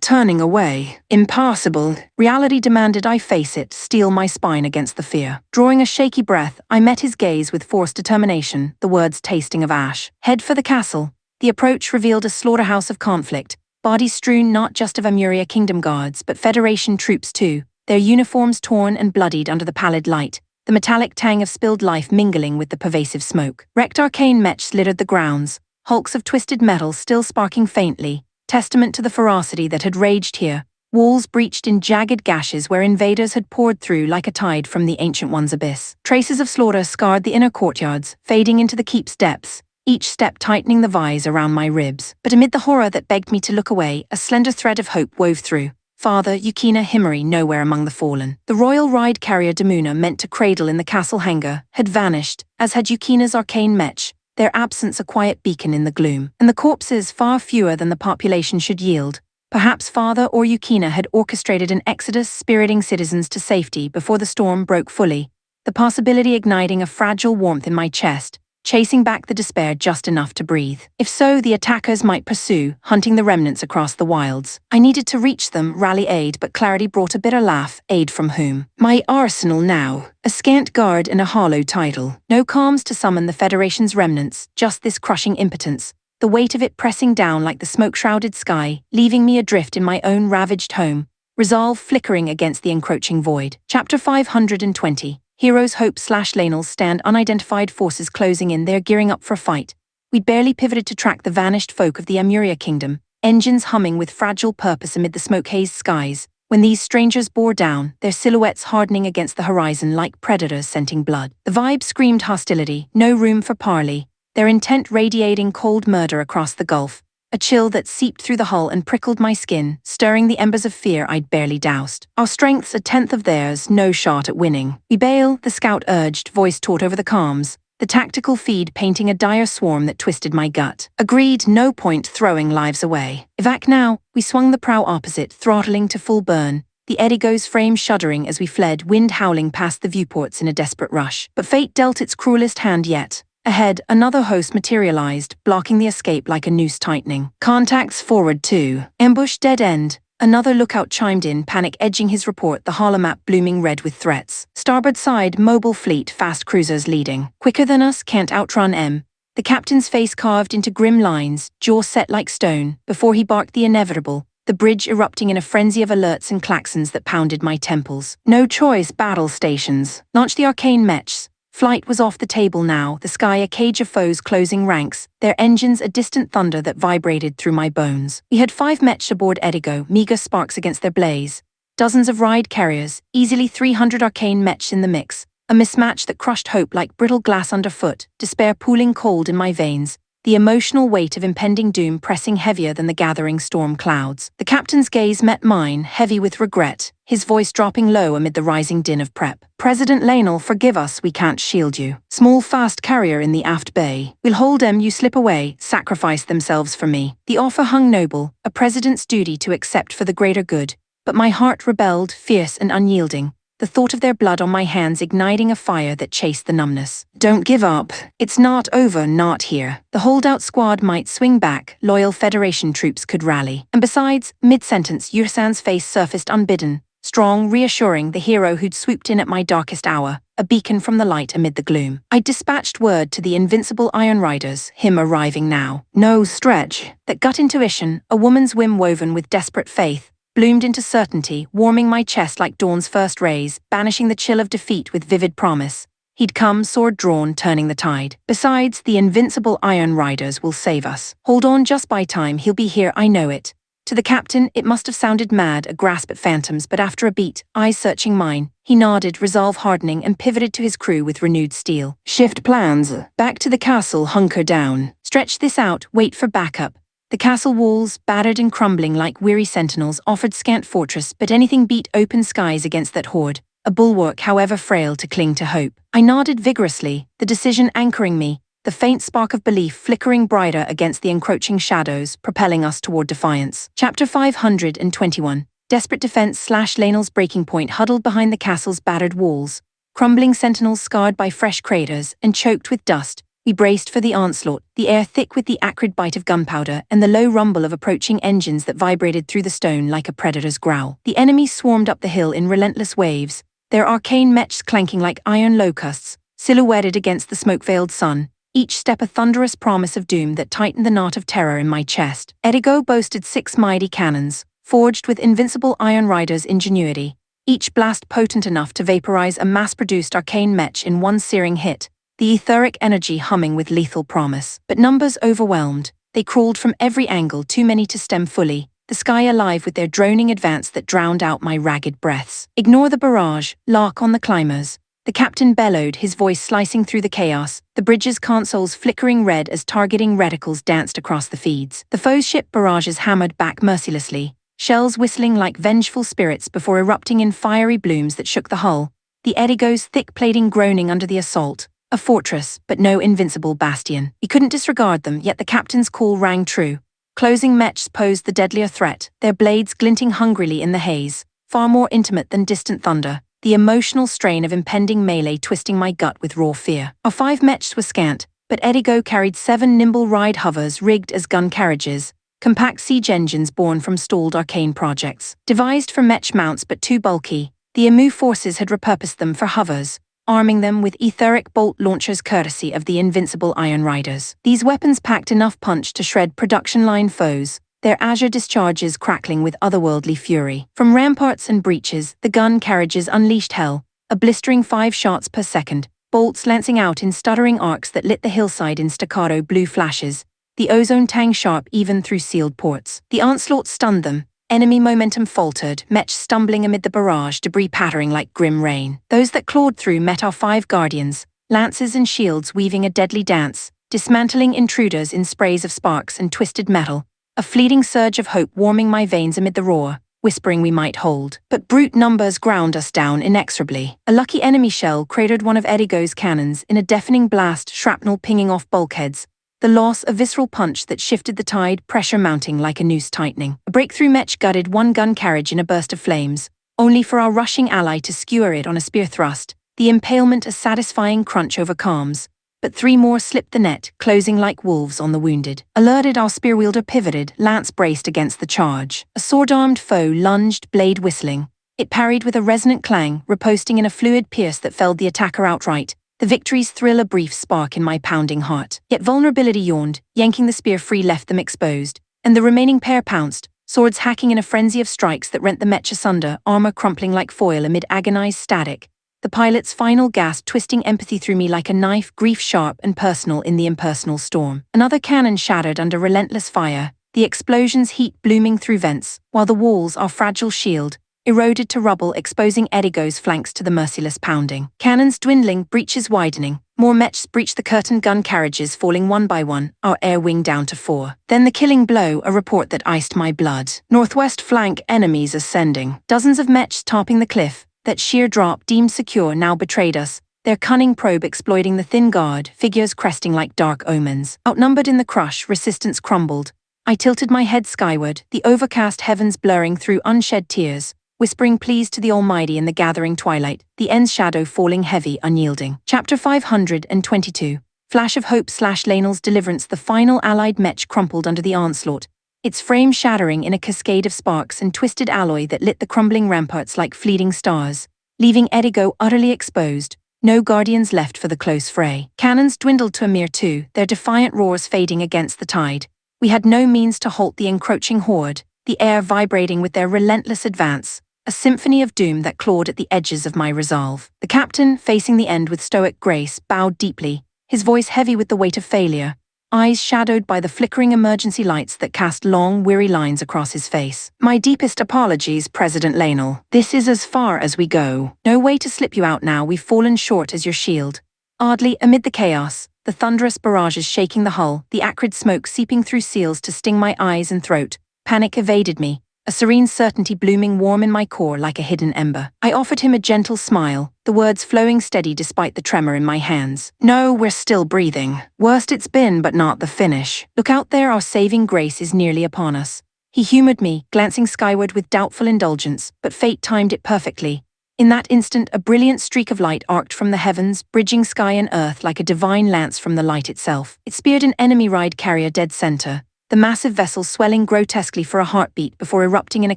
turning away, impossible, reality demanded I face it, steel my spine against the fear. Drawing a shaky breath, I met his gaze with forced determination, the words tasting of ash. Head for the castle. The approach revealed a slaughterhouse of conflict, bodies strewn not just of Amuria Kingdom guards, but Federation troops too, their uniforms torn and bloodied under the pallid light, the metallic tang of spilled life mingling with the pervasive smoke. Wrecked arcane mechs littered the grounds, hulks of twisted metal still sparking faintly, testament to the ferocity that had raged here, walls breached in jagged gashes where invaders had poured through like a tide from the Ancient One's abyss. Traces of slaughter scarred the inner courtyards, fading into the keep's depths, each step tightening the vise around my ribs. But amid the horror that begged me to look away, a slender thread of hope wove through. Father Yukina Himari nowhere among the fallen. The royal ride carrier Demuna meant to cradle in the castle hangar had vanished, as had Yukina's arcane mech, their absence a quiet beacon in the gloom. And the corpses far fewer than the population should yield. Perhaps Father or Yukina had orchestrated an exodus spiriting citizens to safety before the storm broke fully, the possibility igniting a fragile warmth in my chest, chasing back the despair just enough to breathe. If so, the attackers might pursue, hunting the remnants across the wilds. I needed to reach them, rally aid, but clarity brought a bitter laugh. Aid from whom? My arsenal now. A scant guard and a hollow title. No calms to summon the Federation's remnants, just this crushing impotence, the weight of it pressing down like the smoke-shrouded sky, leaving me adrift in my own ravaged home, resolve flickering against the encroaching void. Chapter 520. Heroes Hope/Lanels stand unidentified forces closing in, they're gearing up for a fight. We'd barely pivoted to track the vanished folk of the Amuria kingdom, engines humming with fragile purpose amid the smoke-hazed skies, when these strangers bore down, their silhouettes hardening against the horizon like predators scenting blood. The vibe screamed hostility, no room for parley, their intent radiating cold murder across the gulf, a chill that seeped through the hull and prickled my skin, stirring the embers of fear I'd barely doused. Our strength's a tenth of theirs, no shot at winning. We bail, the scout urged, voice taut over the comms, the tactical feed painting a dire swarm that twisted my gut. Agreed, no point throwing lives away. Evac now. We swung the prow opposite, throttling to full burn, the Edigo's frame shuddering as we fled, wind howling past the viewports in a desperate rush. But fate dealt its cruelest hand yet. Ahead, another host materialized, blocking the escape like a noose tightening. Contacts forward 2. Ambush dead end. Another lookout chimed in, panic edging his report, the holomap blooming red with threats. Starboard side, mobile fleet, fast cruisers leading. Quicker than us, can't outrun M. The captain's face carved into grim lines, jaw set like stone, before he barked the inevitable, the bridge erupting in a frenzy of alerts and klaxons that pounded my temples. No choice, battle stations. Launch the arcane mechs. Flight was off the table now, the sky a cage of foes closing ranks, their engines a distant thunder that vibrated through my bones. We had 5 mechs aboard Edigo, meager sparks against their blaze. Dozens of ride carriers, easily 300 arcane mechs in the mix, a mismatch that crushed hope like brittle glass underfoot, despair pooling cold in my veins, the emotional weight of impending doom pressing heavier than the gathering storm clouds. The captain's gaze met mine, heavy with regret, his voice dropping low amid the rising din of prep. President Lanel, forgive us, we can't shield you. Small fast carrier in the aft bay. We'll hold em, you slip away, sacrifice themselves for me. The offer hung noble, a president's duty to accept for the greater good, but my heart rebelled, fierce and unyielding. The thought of their blood on my hands igniting a fire that chased the numbness. Don't give up. It's not over, not here. The holdout squad might swing back, loyal Federation troops could rally. And besides, mid-sentence, Yursan's face surfaced unbidden, strong, reassuring, the hero who'd swooped in at my darkest hour, a beacon from the light amid the gloom. I dispatched word to the invincible Iron Riders, him arriving now. No stretch. That gut intuition, a woman's whim woven with desperate faith, bloomed into certainty, warming my chest like dawn's first rays, banishing the chill of defeat with vivid promise. He'd come, sword drawn, turning the tide. Besides, the invincible Iron Riders will save us. Hold on, just by time, he'll be here, I know it. To the captain, it must have sounded mad, a grasp at phantoms, but after a beat, eyes searching mine, he nodded, resolve hardening, and pivoted to his crew with renewed steel. Shift plans. Back to the castle, hunker down. Stretch this out, wait for backup. The castle walls, battered and crumbling like weary sentinels, offered scant fortress, but anything beat open skies against that horde, a bulwark however frail to cling to hope. I nodded vigorously, the decision anchoring me, the faint spark of belief flickering brighter against the encroaching shadows, propelling us toward defiance. Chapter 521. Desperate defense/Lanel's breaking point huddled behind the castle's battered walls, crumbling sentinels scarred by fresh craters and choked with dust. We braced for the onslaught, the air thick with the acrid bite of gunpowder and the low rumble of approaching engines that vibrated through the stone like a predator's growl. The enemy swarmed up the hill in relentless waves, their arcane mechs clanking like iron locusts, silhouetted against the smoke-veiled sun, each step a thunderous promise of doom that tightened the knot of terror in my chest. Edigo boasted 6 mighty cannons, forged with invincible Iron Riders' ingenuity, each blast potent enough to vaporize a mass-produced arcane mech in one searing hit, the etheric energy humming with lethal promise. But numbers overwhelmed. They crawled from every angle, too many to stem fully, the sky alive with their droning advance that drowned out my ragged breaths. "Ignore the barrage, lark on the climbers," the captain bellowed, his voice slicing through the chaos, the bridge's consoles flickering red as targeting reticles danced across the feeds. The foe's ship barrages hammered back mercilessly, shells whistling like vengeful spirits before erupting in fiery blooms that shook the hull, the Edigo's thick plating groaning under the assault. A fortress, but no invincible bastion. He couldn't disregard them, yet the captain's call rang true. Closing mechs posed the deadlier threat, their blades glinting hungrily in the haze, far more intimate than distant thunder, the emotional strain of impending melee twisting my gut with raw fear. Our 5 mechs were scant, but Edigo carried 7 nimble ride hovers rigged as gun carriages, compact siege engines born from stalled arcane projects. Devised for mech mounts but too bulky, the Emu forces had repurposed them for hovers, arming them with etheric bolt launchers courtesy of the invincible Iron Riders. These weapons packed enough punch to shred production line foes, their azure discharges crackling with otherworldly fury. From ramparts and breaches, the gun carriages unleashed hell, a blistering 5 shots per second, bolts lancing out in stuttering arcs that lit the hillside in staccato blue flashes, the ozone tang sharp even through sealed ports. The onslaught stunned them. Enemy momentum faltered, mechs stumbling amid the barrage, debris pattering like grim rain. Those that clawed through met our 5 guardians, lances and shields weaving a deadly dance, dismantling intruders in sprays of sparks and twisted metal, a fleeting surge of hope warming my veins amid the roar, whispering we might hold. But brute numbers ground us down inexorably. A lucky enemy shell cratered one of Edigo's cannons in a deafening blast, shrapnel pinging off bulkheads, the loss a visceral punch that shifted the tide, pressure mounting like a noose tightening. A breakthrough mech gutted 1 gun carriage in a burst of flames, only for our rushing ally to skewer it on a spear thrust, the impalement a satisfying crunch over calms, but 3 more slipped the net, closing like wolves on the wounded. Alerted, our spear wielder pivoted, lance braced against the charge. A sword-armed foe lunged, blade whistling. It parried with a resonant clang, riposting in a fluid pierce that felled the attacker outright, the victory's thrill a brief spark in my pounding heart. Yet vulnerability yawned, yanking the spear free left them exposed, and the remaining pair pounced, swords hacking in a frenzy of strikes that rent the mech asunder, armor crumpling like foil amid agonized static. The pilot's final gasp twisting empathy through me like a knife, grief sharp and personal in the impersonal storm. Another cannon shattered under relentless fire, the explosion's heat blooming through vents, while the walls, our fragile shield, eroded to rubble, exposing Edigo's flanks to the merciless pounding. Cannons dwindling, breaches widening. More mechs breached the curtained gun carriages, falling 1 by 1, our air wing down to 4. Then the killing blow, a report that iced my blood. Northwest flank, enemies ascending. Dozens of mechs topping the cliff. That sheer drop, deemed secure, now betrayed us, their cunning probe exploiting the thin guard, figures cresting like dark omens. Outnumbered in the crush, resistance crumbled. I tilted my head skyward, the overcast heavens blurring through unshed tears, whispering pleas to the Almighty in the gathering twilight, the end's shadow falling heavy, unyielding. Chapter 522. Flash of hope / Lanel's deliverance. The final allied mech crumpled under the onslaught, its frame shattering in a cascade of sparks and twisted alloy that lit the crumbling ramparts like fleeting stars, leaving Edigo utterly exposed, no guardians left for the close fray. Cannons dwindled to a mere 2, their defiant roars fading against the tide. We had no means to halt the encroaching horde, the air vibrating with their relentless advance, a symphony of doom that clawed at the edges of my resolve. The captain, facing the end with stoic grace, bowed deeply, his voice heavy with the weight of failure, eyes shadowed by the flickering emergency lights that cast long, weary lines across his face. "My deepest apologies, President Lanel. This is as far as we go. No way to slip you out now, we've fallen short as your shield." Oddly, amid the chaos, the thunderous barrages shaking the hull, the acrid smoke seeping through seals to sting my eyes and throat, panic evaded me, a serene certainty blooming warm in my core like a hidden ember. I offered him a gentle smile, the words flowing steady despite the tremor in my hands. "No, we're still breathing. Worst it's been, but not the finish. Look out there, our saving grace is nearly upon us." He humored me, glancing skyward with doubtful indulgence, but fate timed it perfectly. In that instant, a brilliant streak of light arced from the heavens, bridging sky and earth like a divine lance from the light itself. It speared an enemy ride carrier dead center, the massive vessel swelling grotesquely for a heartbeat before erupting in a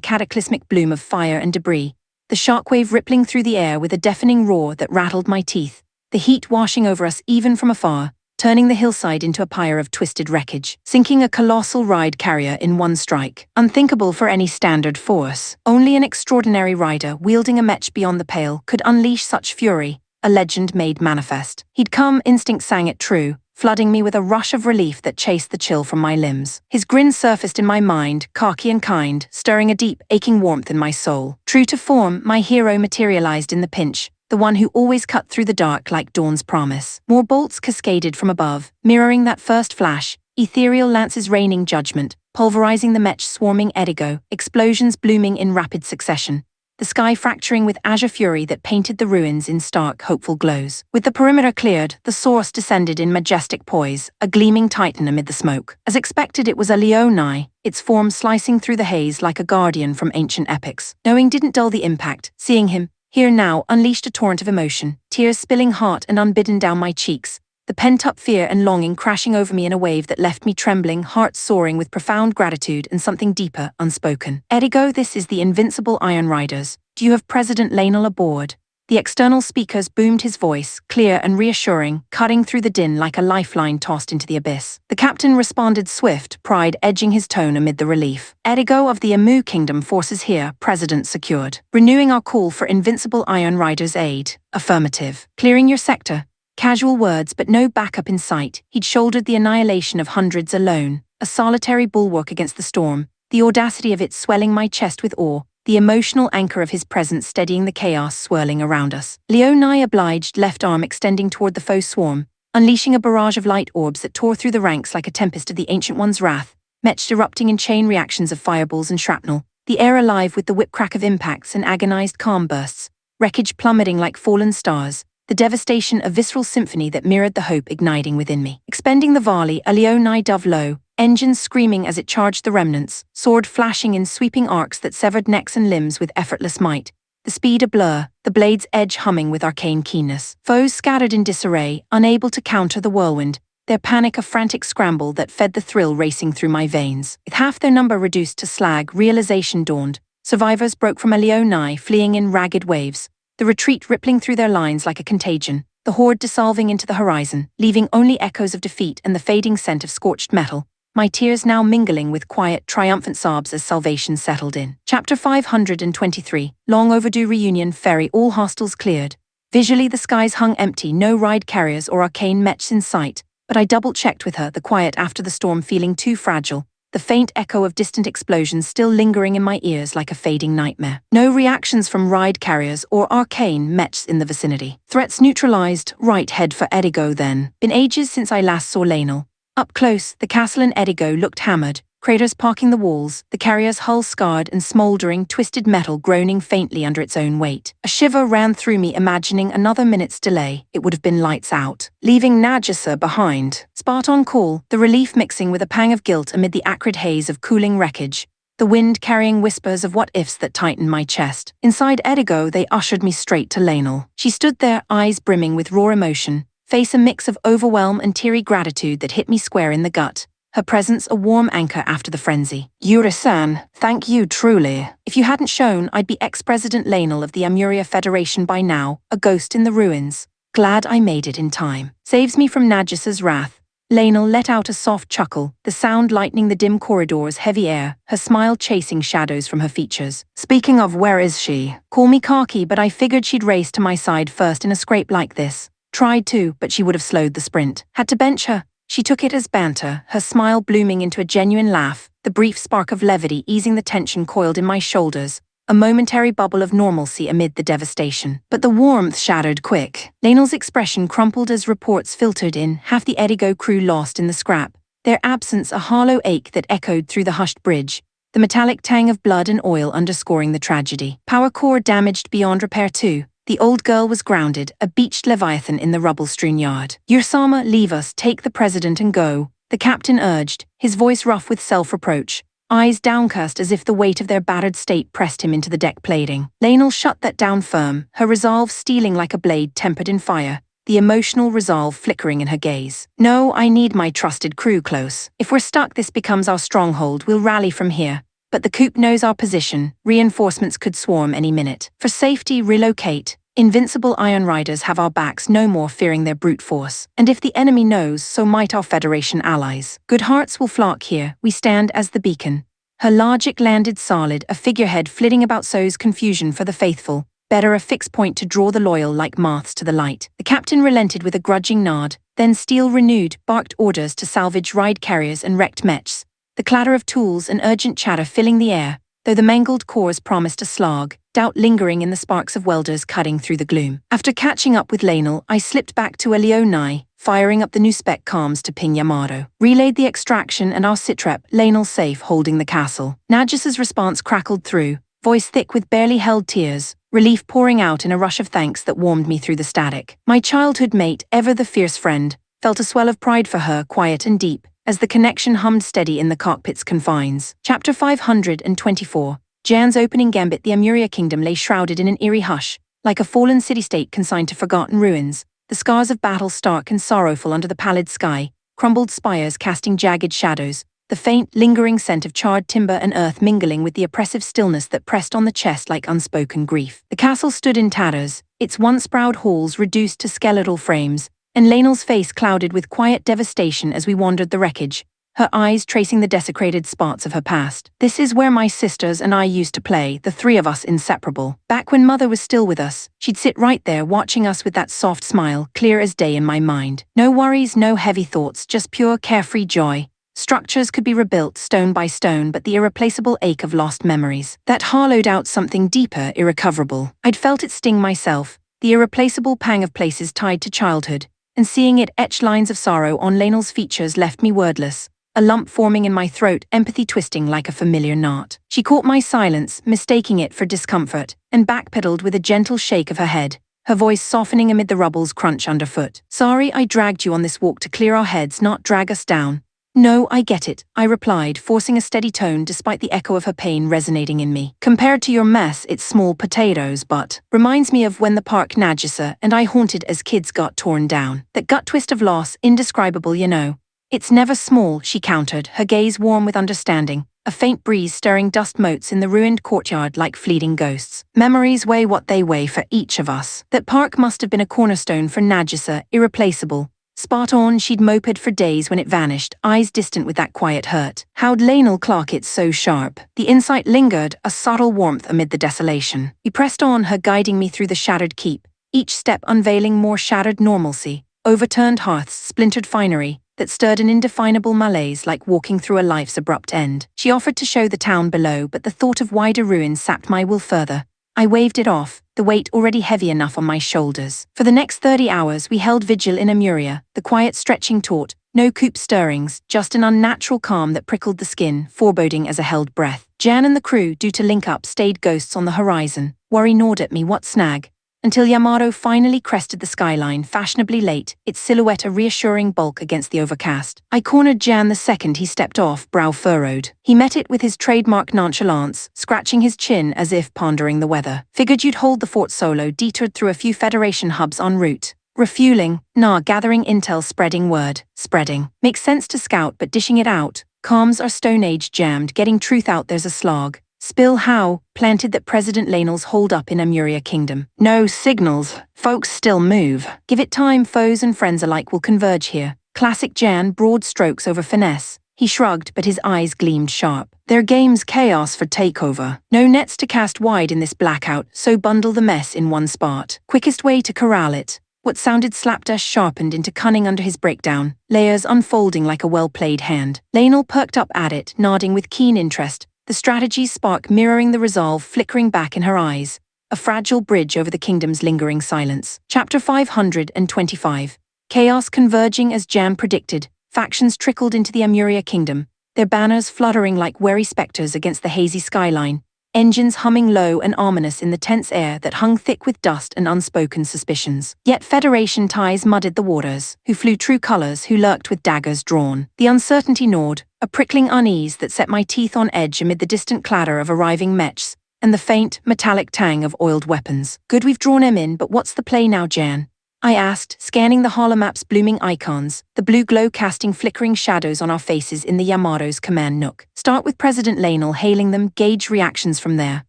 cataclysmic bloom of fire and debris, the shockwave rippling through the air with a deafening roar that rattled my teeth, the heat washing over us even from afar, turning the hillside into a pyre of twisted wreckage, sinking a colossal ride carrier in one strike. Unthinkable for any standard force. Only an extraordinary rider wielding a mech beyond the pale could unleash such fury, a legend made manifest. He'd come, instinct sang it true, flooding me with a rush of relief that chased the chill from my limbs. His grin surfaced in my mind, cocky and kind, stirring a deep, aching warmth in my soul. True to form, my hero materialized in the pinch, the one who always cut through the dark like dawn's promise. More bolts cascaded from above, mirroring that first flash, ethereal lances raining judgment, pulverizing the mech swarming Edigo, explosions blooming in rapid succession, the sky fracturing with azure fury that painted the ruins in stark, hopeful glows. With the perimeter cleared, the source descended in majestic poise, a gleaming titan amid the smoke. As expected, it was a leoni, its form slicing through the haze like a guardian from ancient epics. Knowing didn't dull the impact. Seeing him, here now, unleashed a torrent of emotion, tears spilling hot and unbidden down my cheeks, the pent-up fear and longing crashing over me in a wave that left me trembling, heart soaring with profound gratitude and something deeper, unspoken. Edigo, this is the invincible Iron Riders. Do you have President Lanel aboard? The external speakers boomed his voice, clear and reassuring, cutting through the din like a lifeline tossed into the abyss. The captain responded swift, pride edging his tone amid the relief. Edigo of the Amu Kingdom forces here, President secured. Renewing our call for invincible Iron Riders' aid. Affirmative. Clearing your sector. Casual words but no backup in sight. He'd shouldered the annihilation of hundreds alone, a solitary bulwark against the storm, the audacity of it swelling my chest with awe, the emotional anchor of his presence steadying the chaos swirling around us. Leoni obliged, left arm extending toward the foe swarm, unleashing a barrage of light orbs that tore through the ranks like a tempest of the Ancient One's wrath, mechs erupting in chain reactions of fireballs and shrapnel, the air alive with the whip-crack of impacts and agonized calm bursts, wreckage plummeting like fallen stars, the devastation a visceral symphony that mirrored the hope igniting within me. Expending the volley, a leoni dove low, engines screaming as it charged the remnants, sword flashing in sweeping arcs that severed necks and limbs with effortless might, the speed a blur, the blade's edge humming with arcane keenness. Foes scattered in disarray, unable to counter the whirlwind, their panic a frantic scramble that fed the thrill racing through my veins. With half their number reduced to slag, realization dawned. Survivors broke from a leoni, fleeing in ragged waves, the retreat rippling through their lines like a contagion, the horde dissolving into the horizon, leaving only echoes of defeat and the fading scent of scorched metal, my tears now mingling with quiet, triumphant sobs as salvation settled in. Chapter 523, Long Overdue Reunion Ferry. All hostiles cleared. Visually the skies hung empty, no ride carriers or arcane mechs in sight, but I double-checked with her, the quiet after the storm feeling too fragile, the faint echo of distant explosions still lingering in my ears like a fading nightmare. No reactions from ride carriers or arcane mechs in the vicinity. Threats neutralized, right, head for Edigo then. Been ages since I last saw Lanel. Up close, the castle in Edigo looked hammered, craters parking the walls, the carrier's hull scarred and smoldering, twisted metal groaning faintly under its own weight. A shiver ran through me, imagining another minute's delay, it would have been lights out. Leaving Najasa behind. Spot on call, the relief mixing with a pang of guilt amid the acrid haze of cooling wreckage, the wind carrying whispers of what-ifs that tightened my chest. Inside Edigo, they ushered me straight to Lanel. She stood there, eyes brimming with raw emotion, face a mix of overwhelm and teary gratitude that hit me square in the gut. Her presence a warm anchor after the frenzy. Yuri-san, thank you truly. If you hadn't shown, I'd be ex-President Lanel of the Amuria Federation by now, a ghost in the ruins. Glad I made it in time. Saves me from Najasa's wrath. Lanel let out a soft chuckle, the sound lightening the dim corridor's heavy air, her smile chasing shadows from her features. Speaking of, where is she? Call me cocky, but I figured she'd race to my side first in a scrape like this. Tried to, but she would have slowed the sprint. Had to bench her. She took it as banter, her smile blooming into a genuine laugh, the brief spark of levity easing the tension coiled in my shoulders, a momentary bubble of normalcy amid the devastation. But the warmth shattered quick. Lanel's expression crumpled as reports filtered in, half the Edigo crew lost in the scrap, their absence a hollow ache that echoed through the hushed bridge, the metallic tang of blood and oil underscoring the tragedy. Power core damaged beyond repair too. The old girl was grounded, a beached leviathan in the rubble-strewn yard. Yursama, leave us, take the president and go, the captain urged, his voice rough with self-reproach, eyes downcast as if the weight of their battered state pressed him into the deck plating. Lanel shut that down firm, her resolve steeling like a blade tempered in fire, the emotional resolve flickering in her gaze. No, I need my trusted crew close. If we're stuck, this becomes our stronghold, we'll rally from here. But the coop knows our position, reinforcements could swarm any minute. For safety, relocate. Invincible Iron Riders have our backs, no more fearing their brute force. And if the enemy knows, so might our Federation allies. Good hearts will flock here, we stand as the beacon. Her logic landed solid, a figurehead flitting about sows confusion for the faithful, Better a fixed point to draw the loyal like moths to the light. The captain relented with a grudging nod, then steel renewed, barked orders to salvage ride carriers and wrecked mechs, the clatter of tools and urgent chatter filling the air, though the mangled cores promised a slog, doubt lingering in the sparks of welders cutting through the gloom. After catching up with Lionel, I slipped back to Eleonai, firing up the new spec comms to ping Yamato. Relayed the extraction and our sitrep, Lionel safe holding the castle. Nagis's response crackled through, voice thick with barely held tears, relief pouring out in a rush of thanks that warmed me through the static. My childhood mate, ever the fierce friend, felt a swell of pride for her, quiet and deep, as the connection hummed steady in the cockpit's confines. Chapter 524. Jan's opening gambit. The Amuria kingdom lay shrouded in an eerie hush, like a fallen city-state consigned to forgotten ruins, the scars of battle stark and sorrowful under the pallid sky, crumbled spires casting jagged shadows, the faint, lingering scent of charred timber and earth mingling with the oppressive stillness that pressed on the chest like unspoken grief. The castle stood in tatters, its once-proud halls reduced to skeletal frames, and Lionel's face clouded with quiet devastation as we wandered the wreckage, her eyes tracing the desecrated spots of her past. This is where my sisters and I used to play, the three of us inseparable. Back when Mother was still with us, she'd sit right there watching us with that soft smile, clear as day in my mind. No worries, no heavy thoughts, just pure carefree joy. Structures could be rebuilt stone by stone, but the irreplaceable ache of lost memories, that hollowed out something deeper, irrecoverable. I'd felt it sting myself, the irreplaceable pang of places tied to childhood, and seeing it etch lines of sorrow on Lionel's features left me wordless, a lump forming in my throat, empathy twisting like a familiar knot. She caught my silence, mistaking it for discomfort, and backpedaled with a gentle shake of her head, her voice softening amid the rubble's crunch underfoot. Sorry I dragged you on this walk to clear our heads, not drag us down. No, I get it, I replied, forcing a steady tone despite the echo of her pain resonating in me. Compared to your mess, it's small potatoes, but reminds me of when the park Nagisa and I haunted as kids got torn down. That gut twist of loss, indescribable, you know. It's never small, she countered, her gaze warm with understanding, a faint breeze stirring dust motes in the ruined courtyard like fleeting ghosts. Memories weigh what they weigh for each of us. That park must have been a cornerstone for Nagisa, irreplaceable. Spot on, she'd moped for days when it vanished, eyes distant with that quiet hurt. How'd Lionel clock it so sharp? The insight lingered, a subtle warmth amid the desolation. He pressed on, her guiding me through the shattered keep, each step unveiling more shattered normalcy, overturned hearths, splintered finery, that stirred an indefinable malaise like walking through a life's abrupt end. She offered to show the town below, but the thought of wider ruins sapped my will further. I waved it off, the weight already heavy enough on my shoulders. For the next 30 hours we held vigil in Amuria, the quiet stretching taut, no coop stirrings, just an unnatural calm that prickled the skin, foreboding as a held breath. Jan and the crew, due to link up, stayed ghosts on the horizon. Worry gnawed at me, what snag? Until Yamato finally crested the skyline, fashionably late, its silhouette a reassuring bulk against the overcast. I cornered Jan the second he stepped off, brow furrowed. He met it with his trademark nonchalance, scratching his chin as if pondering the weather. Figured you'd hold the fort solo, detoured through a few Federation hubs en route. Refueling? Nah, gathering intel, spreading word. Spreading. Makes sense to scout, but dishing it out. Comms are Stone Age jammed, getting truth out there's a slog. Spill how, planted that President Lionel's holed up in Amuria Kingdom. No signals, folks still move. Give it time, foes and friends alike will converge here. Classic Jan, broad strokes over finesse. He shrugged, but his eyes gleamed sharp. Their game's chaos for takeover. No nets to cast wide in this blackout, so bundle the mess in one spot. Quickest way to corral it. What sounded slapdash sharpened into cunning under his breakdown, layers unfolding like a well-played hand. Lionel perked up at it, nodding with keen interest, the strategy's spark mirroring the resolve flickering back in her eyes, a fragile bridge over the kingdom's lingering silence. Chapter 525. Chaos converging as Jan predicted, factions trickled into the Amuria kingdom, their banners fluttering like wary specters against the hazy skyline, engines humming low and ominous in the tense air that hung thick with dust and unspoken suspicions. Yet Federation ties muddied the waters, who flew true colors, who lurked with daggers drawn. The uncertainty gnawed, a prickling unease that set my teeth on edge amid the distant clatter of arriving mechs, and the faint, metallic tang of oiled weapons. Good we've drawn him in, but what's the play now, Jan? I asked, scanning the holomap's blooming icons, the blue glow casting flickering shadows on our faces in the Yamato's command nook. Start with President Lionel, hailing them, gauge reactions from there.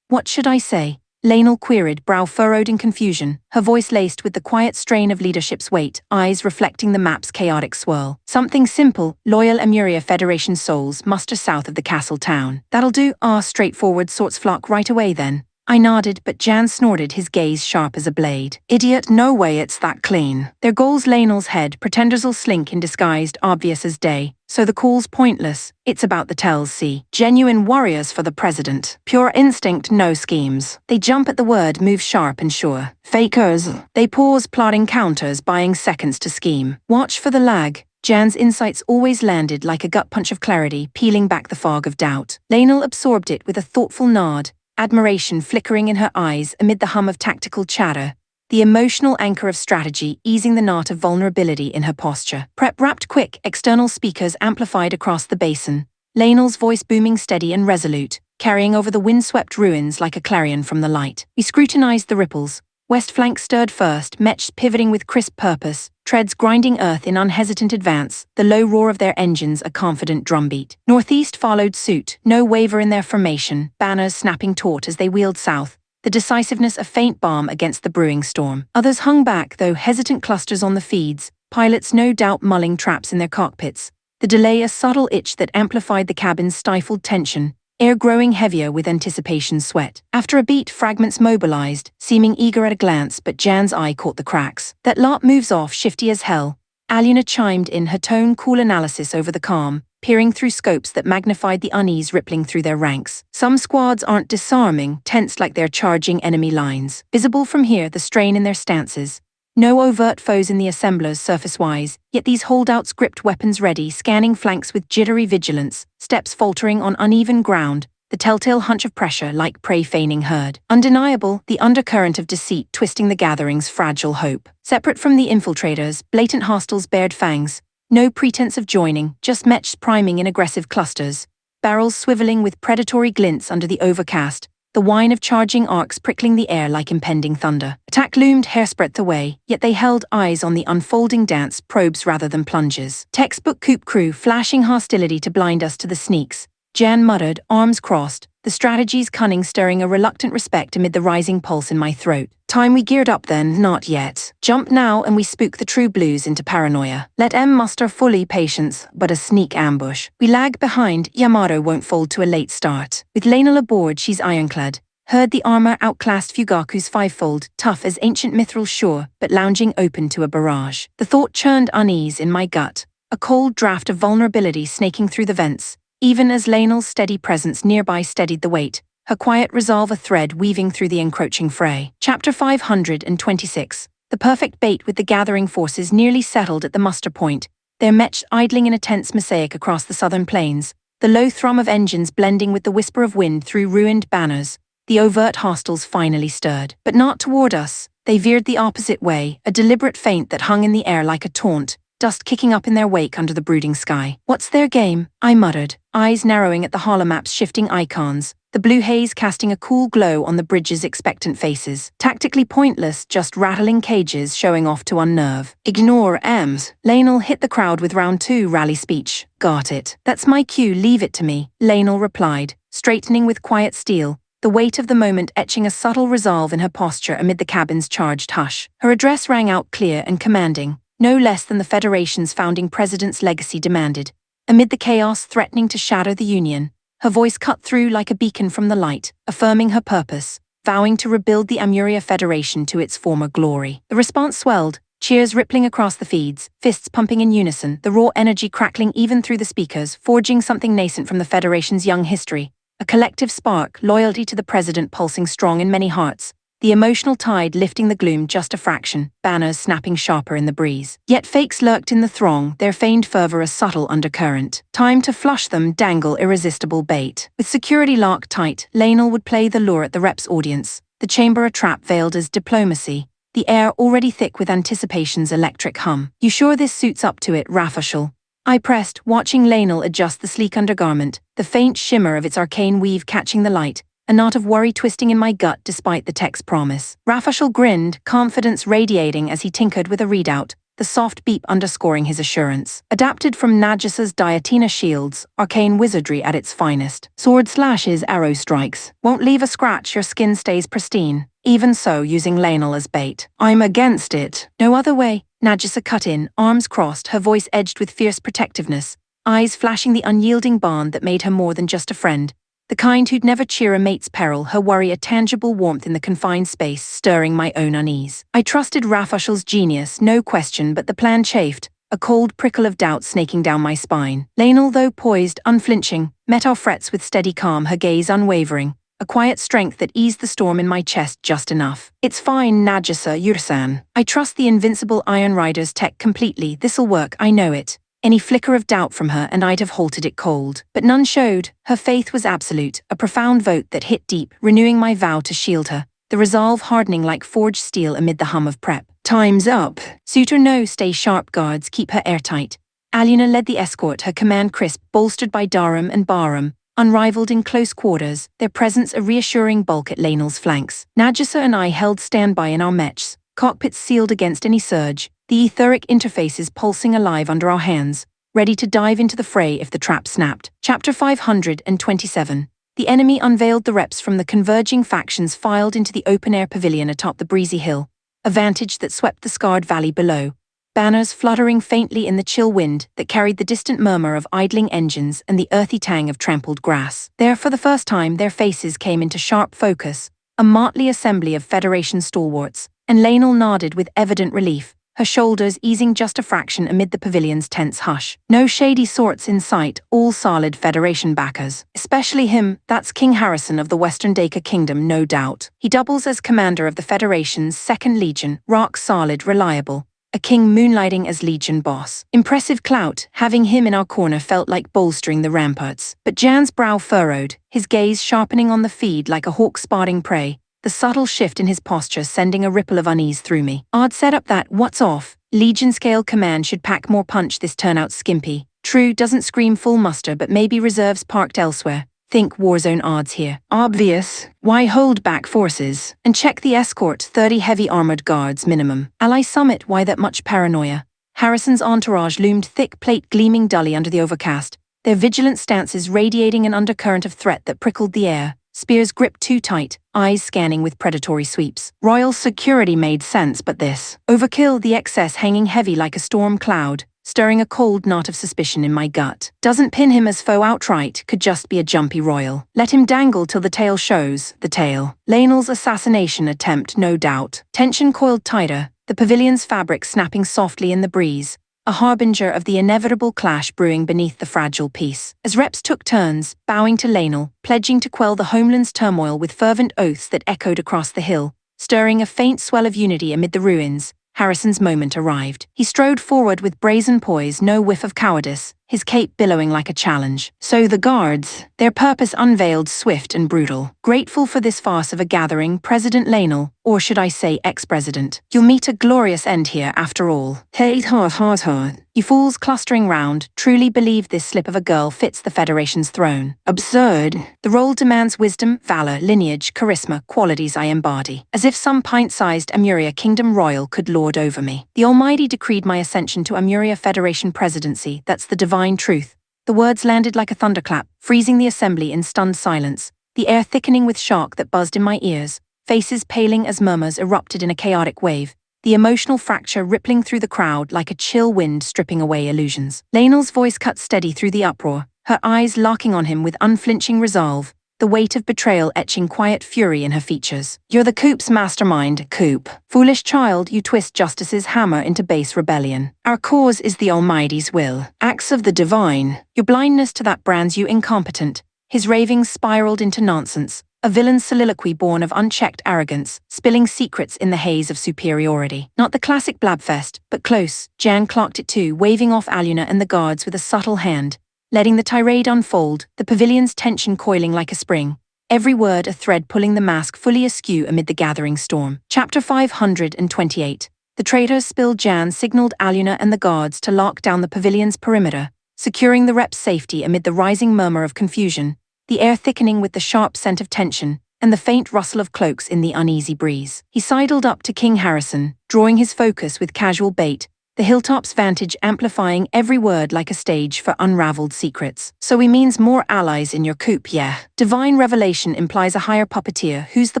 What should I say? Lionel queried, brow furrowed in confusion, her voice laced with the quiet strain of leadership's weight, eyes reflecting the map's chaotic swirl. Something simple, loyal Amuria Federation souls muster south of the castle town. That'll do, straightforward sorts flock right away then. I nodded, but Jan snorted, his gaze sharp as a blade. Idiot, no way it's that clean. Their goal's Lionel's head, pretenders'll slink in disguised, obvious as day. So the call's pointless, it's about the tells, see. Genuine warriors for the president. Pure instinct, no schemes. They jump at the word, move sharp and sure. Fakers. They pause, plotting counters, buying seconds to scheme. Watch for the lag. Jan's insights always landed like a gut punch of clarity, peeling back the fog of doubt. Lionel absorbed it with a thoughtful nod, admiration flickering in her eyes amid the hum of tactical chatter, the emotional anchor of strategy easing the knot of vulnerability in her posture. Prep wrapped quick, external speakers amplified across the basin, Lionel's voice booming steady and resolute, carrying over the wind-swept ruins like a clarion from the light. We scrutinized the ripples. West flank stirred first, Mechs pivoting with crisp purpose, treads grinding earth in unhesitant advance, the low roar of their engines a confident drumbeat. Northeast followed suit, no waver in their formation, banners snapping taut as they wheeled south, the decisiveness a faint balm against the brewing storm. Others hung back, though hesitant clusters on the feeds, pilots no doubt mulling traps in their cockpits, the delay a subtle itch that amplified the cabin's stifled tension, air growing heavier with anticipation sweat. After a beat, fragments mobilized, seeming eager at a glance, but Jan's eye caught the cracks. That lot moves off, shifty as hell. Aluna chimed in, her tone cool analysis over the calm, peering through scopes that magnified the unease rippling through their ranks. Some squads aren't disarming, tensed like they're charging enemy lines. Visible from here, the strain in their stances. No overt foes in the assemblers surface-wise, yet these holdouts gripped weapons ready, scanning flanks with jittery vigilance, steps faltering on uneven ground, the telltale hunch of pressure like prey feigning herd. Undeniable, the undercurrent of deceit twisting the gathering's fragile hope. Separate from the infiltrators, blatant hostiles bared fangs, no pretense of joining, just Mechs priming in aggressive clusters, barrels swiveling with predatory glints under the overcast, the whine of charging arcs prickling the air like impending thunder. Attack loomed hairsbreadth away, yet they held eyes on the unfolding dance, probes rather than plunges. Textbook coop crew flashing hostility to blind us to the sneaks. Jan muttered, arms crossed, the strategy's cunning stirring a reluctant respect amid the rising pulse in my throat. Time we geared up then, not yet. Jump now and we spook the true blues into paranoia. Let M muster fully patience, but a sneak ambush. We lag behind, Yamato won't fold to a late start. With Lionel aboard, she's ironclad. Heard the armor outclassed Fugaku's fivefold, tough as ancient mithril sure, but lounging open to a barrage. The thought churned unease in my gut, a cold draft of vulnerability snaking through the vents, even as Lionel's steady presence nearby steadied the weight, her quiet resolve a thread weaving through the encroaching fray. Chapter 526. The perfect bait with the gathering forces nearly settled at the muster point, their Mech idling in a tense mosaic across the southern plains, the low thrum of engines blending with the whisper of wind through ruined banners. The overt hostiles finally stirred. But not toward us. They veered the opposite way, a deliberate feint that hung in the air like a taunt, dust kicking up in their wake under the brooding sky. What's their game? I muttered, eyes narrowing at the holomap's shifting icons, the blue haze casting a cool glow on the bridge's expectant faces. Tactically pointless, just rattling cages showing off to unnerve. Ignore M's. Lionel hit the crowd with round 2 rally speech. Got it. That's my cue, leave it to me, Lionel replied, straightening with quiet steel, the weight of the moment etching a subtle resolve in her posture amid the cabin's charged hush. Her address rang out clear and commanding, no less than the Federation's founding president's legacy demanded. Amid the chaos threatening to shatter the Union, her voice cut through like a beacon from the light, affirming her purpose, vowing to rebuild the Amuria Federation to its former glory. The response swelled, cheers rippling across the feeds, fists pumping in unison, the raw energy crackling even through the speakers, forging something nascent from the Federation's young history. A collective spark, loyalty to the president pulsing strong in many hearts, the emotional tide lifting the gloom just a fraction, banners snapping sharper in the breeze. Yet fakes lurked in the throng, their feigned fervor a subtle undercurrent. Time to flush them, dangle irresistible bait. With security locked tight, Lionel would play the lure at the rep's audience, the chamber a trap veiled as diplomacy, the air already thick with anticipation's electric hum. You sure this suits up to it, Rafashal? I pressed, watching Lionel adjust the sleek undergarment, the faint shimmer of its arcane weave catching the light, a knot of worry twisting in my gut despite the tech's promise. Rafashal grinned, confidence radiating as he tinkered with a readout, the soft beep underscoring his assurance. Adapted from Nagisa's Diatina shields, arcane wizardry at its finest. Sword slashes, arrow strikes. Won't leave a scratch, your skin stays pristine. Even so, using Lionel as bait. I'm against it. No other way. Nagisa cut in, arms crossed, her voice edged with fierce protectiveness, eyes flashing the unyielding bond that made her more than just a friend. The kind who'd never cheer a mate's peril, her worry a tangible warmth in the confined space, stirring my own unease. I trusted Rafushel's genius, no question, but the plan chafed, a cold prickle of doubt snaking down my spine. Lainel, though poised, unflinching, met our frets with steady calm, her gaze unwavering, a quiet strength that eased the storm in my chest just enough. "It's fine, Nagisa Yursan. I trust the invincible Iron Rider's tech completely. This'll work, I know it." Any flicker of doubt from her and I'd have halted it cold. But none showed. Her faith was absolute, a profound vote that hit deep, renewing my vow to shield her, the resolve hardening like forged steel amid the hum of prep. "Time's up." "Suitor no, stay sharp, guards, keep her airtight." Aluna led the escort, her command crisp, bolstered by Dharam and Bahram, unrivaled in close quarters, their presence a reassuring bulk at Lainel's flanks. Nagisa and I held standby in our mechs, cockpits sealed against any surge, the etheric interfaces pulsing alive under our hands, ready to dive into the fray if the trap snapped. Chapter 527. The enemy unveiled, the reps from the converging factions filed into the open-air pavilion atop the breezy hill, a vantage that swept the scarred valley below, banners fluttering faintly in the chill wind that carried the distant murmur of idling engines and the earthy tang of trampled grass. There, for the first time, their faces came into sharp focus, a motley assembly of Federation stalwarts, and Lainel nodded with evident relief, her shoulders easing just a fraction amid the pavilion's tense hush. No shady sorts in sight, all solid Federation backers. Especially him, that's King Harrison of the Western Deka Kingdom, no doubt. He doubles as commander of the Federation's 2nd Legion, rock solid, reliable. A king moonlighting as Legion boss. Impressive clout, having him in our corner felt like bolstering the ramparts. But Jan's brow furrowed, his gaze sharpening on the feed like a hawk spotting prey, the subtle shift in his posture sending a ripple of unease through me. Odd setup that, what's off? Legion-scale command should pack more punch, this turnout skimpy. True, doesn't scream full muster, but maybe reserves parked elsewhere. Think Warzone odds here. Obvious. Why hold back forces? And check the escort, 30 heavy armored guards minimum. Ally summit, why that much paranoia? Harrison's entourage loomed, thick plate gleaming dully under the overcast, their vigilant stances radiating an undercurrent of threat that prickled the air, spears gripped too tight, eyes scanning with predatory sweeps. Royal security made sense, but this. Overkill, the excess hanging heavy like a storm cloud, stirring a cold knot of suspicion in my gut. Doesn't pin him as foe outright, could just be a jumpy royal. Let him dangle till the tail shows, the tail. Lainel's assassination attempt, no doubt. Tension coiled tighter, the pavilion's fabric snapping softly in the breeze, a harbinger of the inevitable clash brewing beneath the fragile peace. As reps took turns, bowing to Lainel, pledging to quell the homeland's turmoil with fervent oaths that echoed across the hill, stirring a faint swell of unity amid the ruins, Harrison's moment arrived. He strode forward with brazen poise, no whiff of cowardice, his cape billowing like a challenge. So the guards, their purpose unveiled, swift and brutal. Grateful for this farce of a gathering, President Lainel, or should I say ex-president, you'll meet a glorious end here after all. Hey, ha. You fools clustering round, truly believe this slip of a girl fits the Federation's throne. Absurd. The role demands wisdom, valor, lineage, charisma, qualities I embody. As if some pint-sized Amuria Kingdom Royal could lord over me. The Almighty decreed my ascension to Amuria Federation presidency, that's the divine truth. The words landed like a thunderclap, freezing the assembly in stunned silence, the air thickening with shock that buzzed in my ears, faces paling as murmurs erupted in a chaotic wave, the emotional fracture rippling through the crowd like a chill wind stripping away illusions. Lainel's voice cut steady through the uproar, her eyes locking on him with unflinching resolve, the weight of betrayal etching quiet fury in her features. You're the coup's mastermind, Coop. Foolish child, you twist justice's hammer into base rebellion. Our cause is the Almighty's will. Acts of the divine. Your blindness to that brands you incompetent. His ravings spiraled into nonsense, a villain's soliloquy born of unchecked arrogance, spilling secrets in the haze of superiority. Not the classic blabfest, but close. Jan clocked it too, waving off Aluna and the guards with a subtle hand, letting the tirade unfold, the pavilion's tension coiling like a spring, every word a thread pulling the mask fully askew amid the gathering storm. Chapter 528. The traitors spilled. Jan signaled Aluna and the guards to lock down the pavilion's perimeter, securing the rep's safety amid the rising murmur of confusion, the air thickening with the sharp scent of tension, and the faint rustle of cloaks in the uneasy breeze. He sidled up to King Harrison, drawing his focus with casual bait, the hilltop's vantage amplifying every word like a stage for unraveled secrets. So he means more allies in your coup, yeah. Divine revelation implies a higher puppeteer. Who's the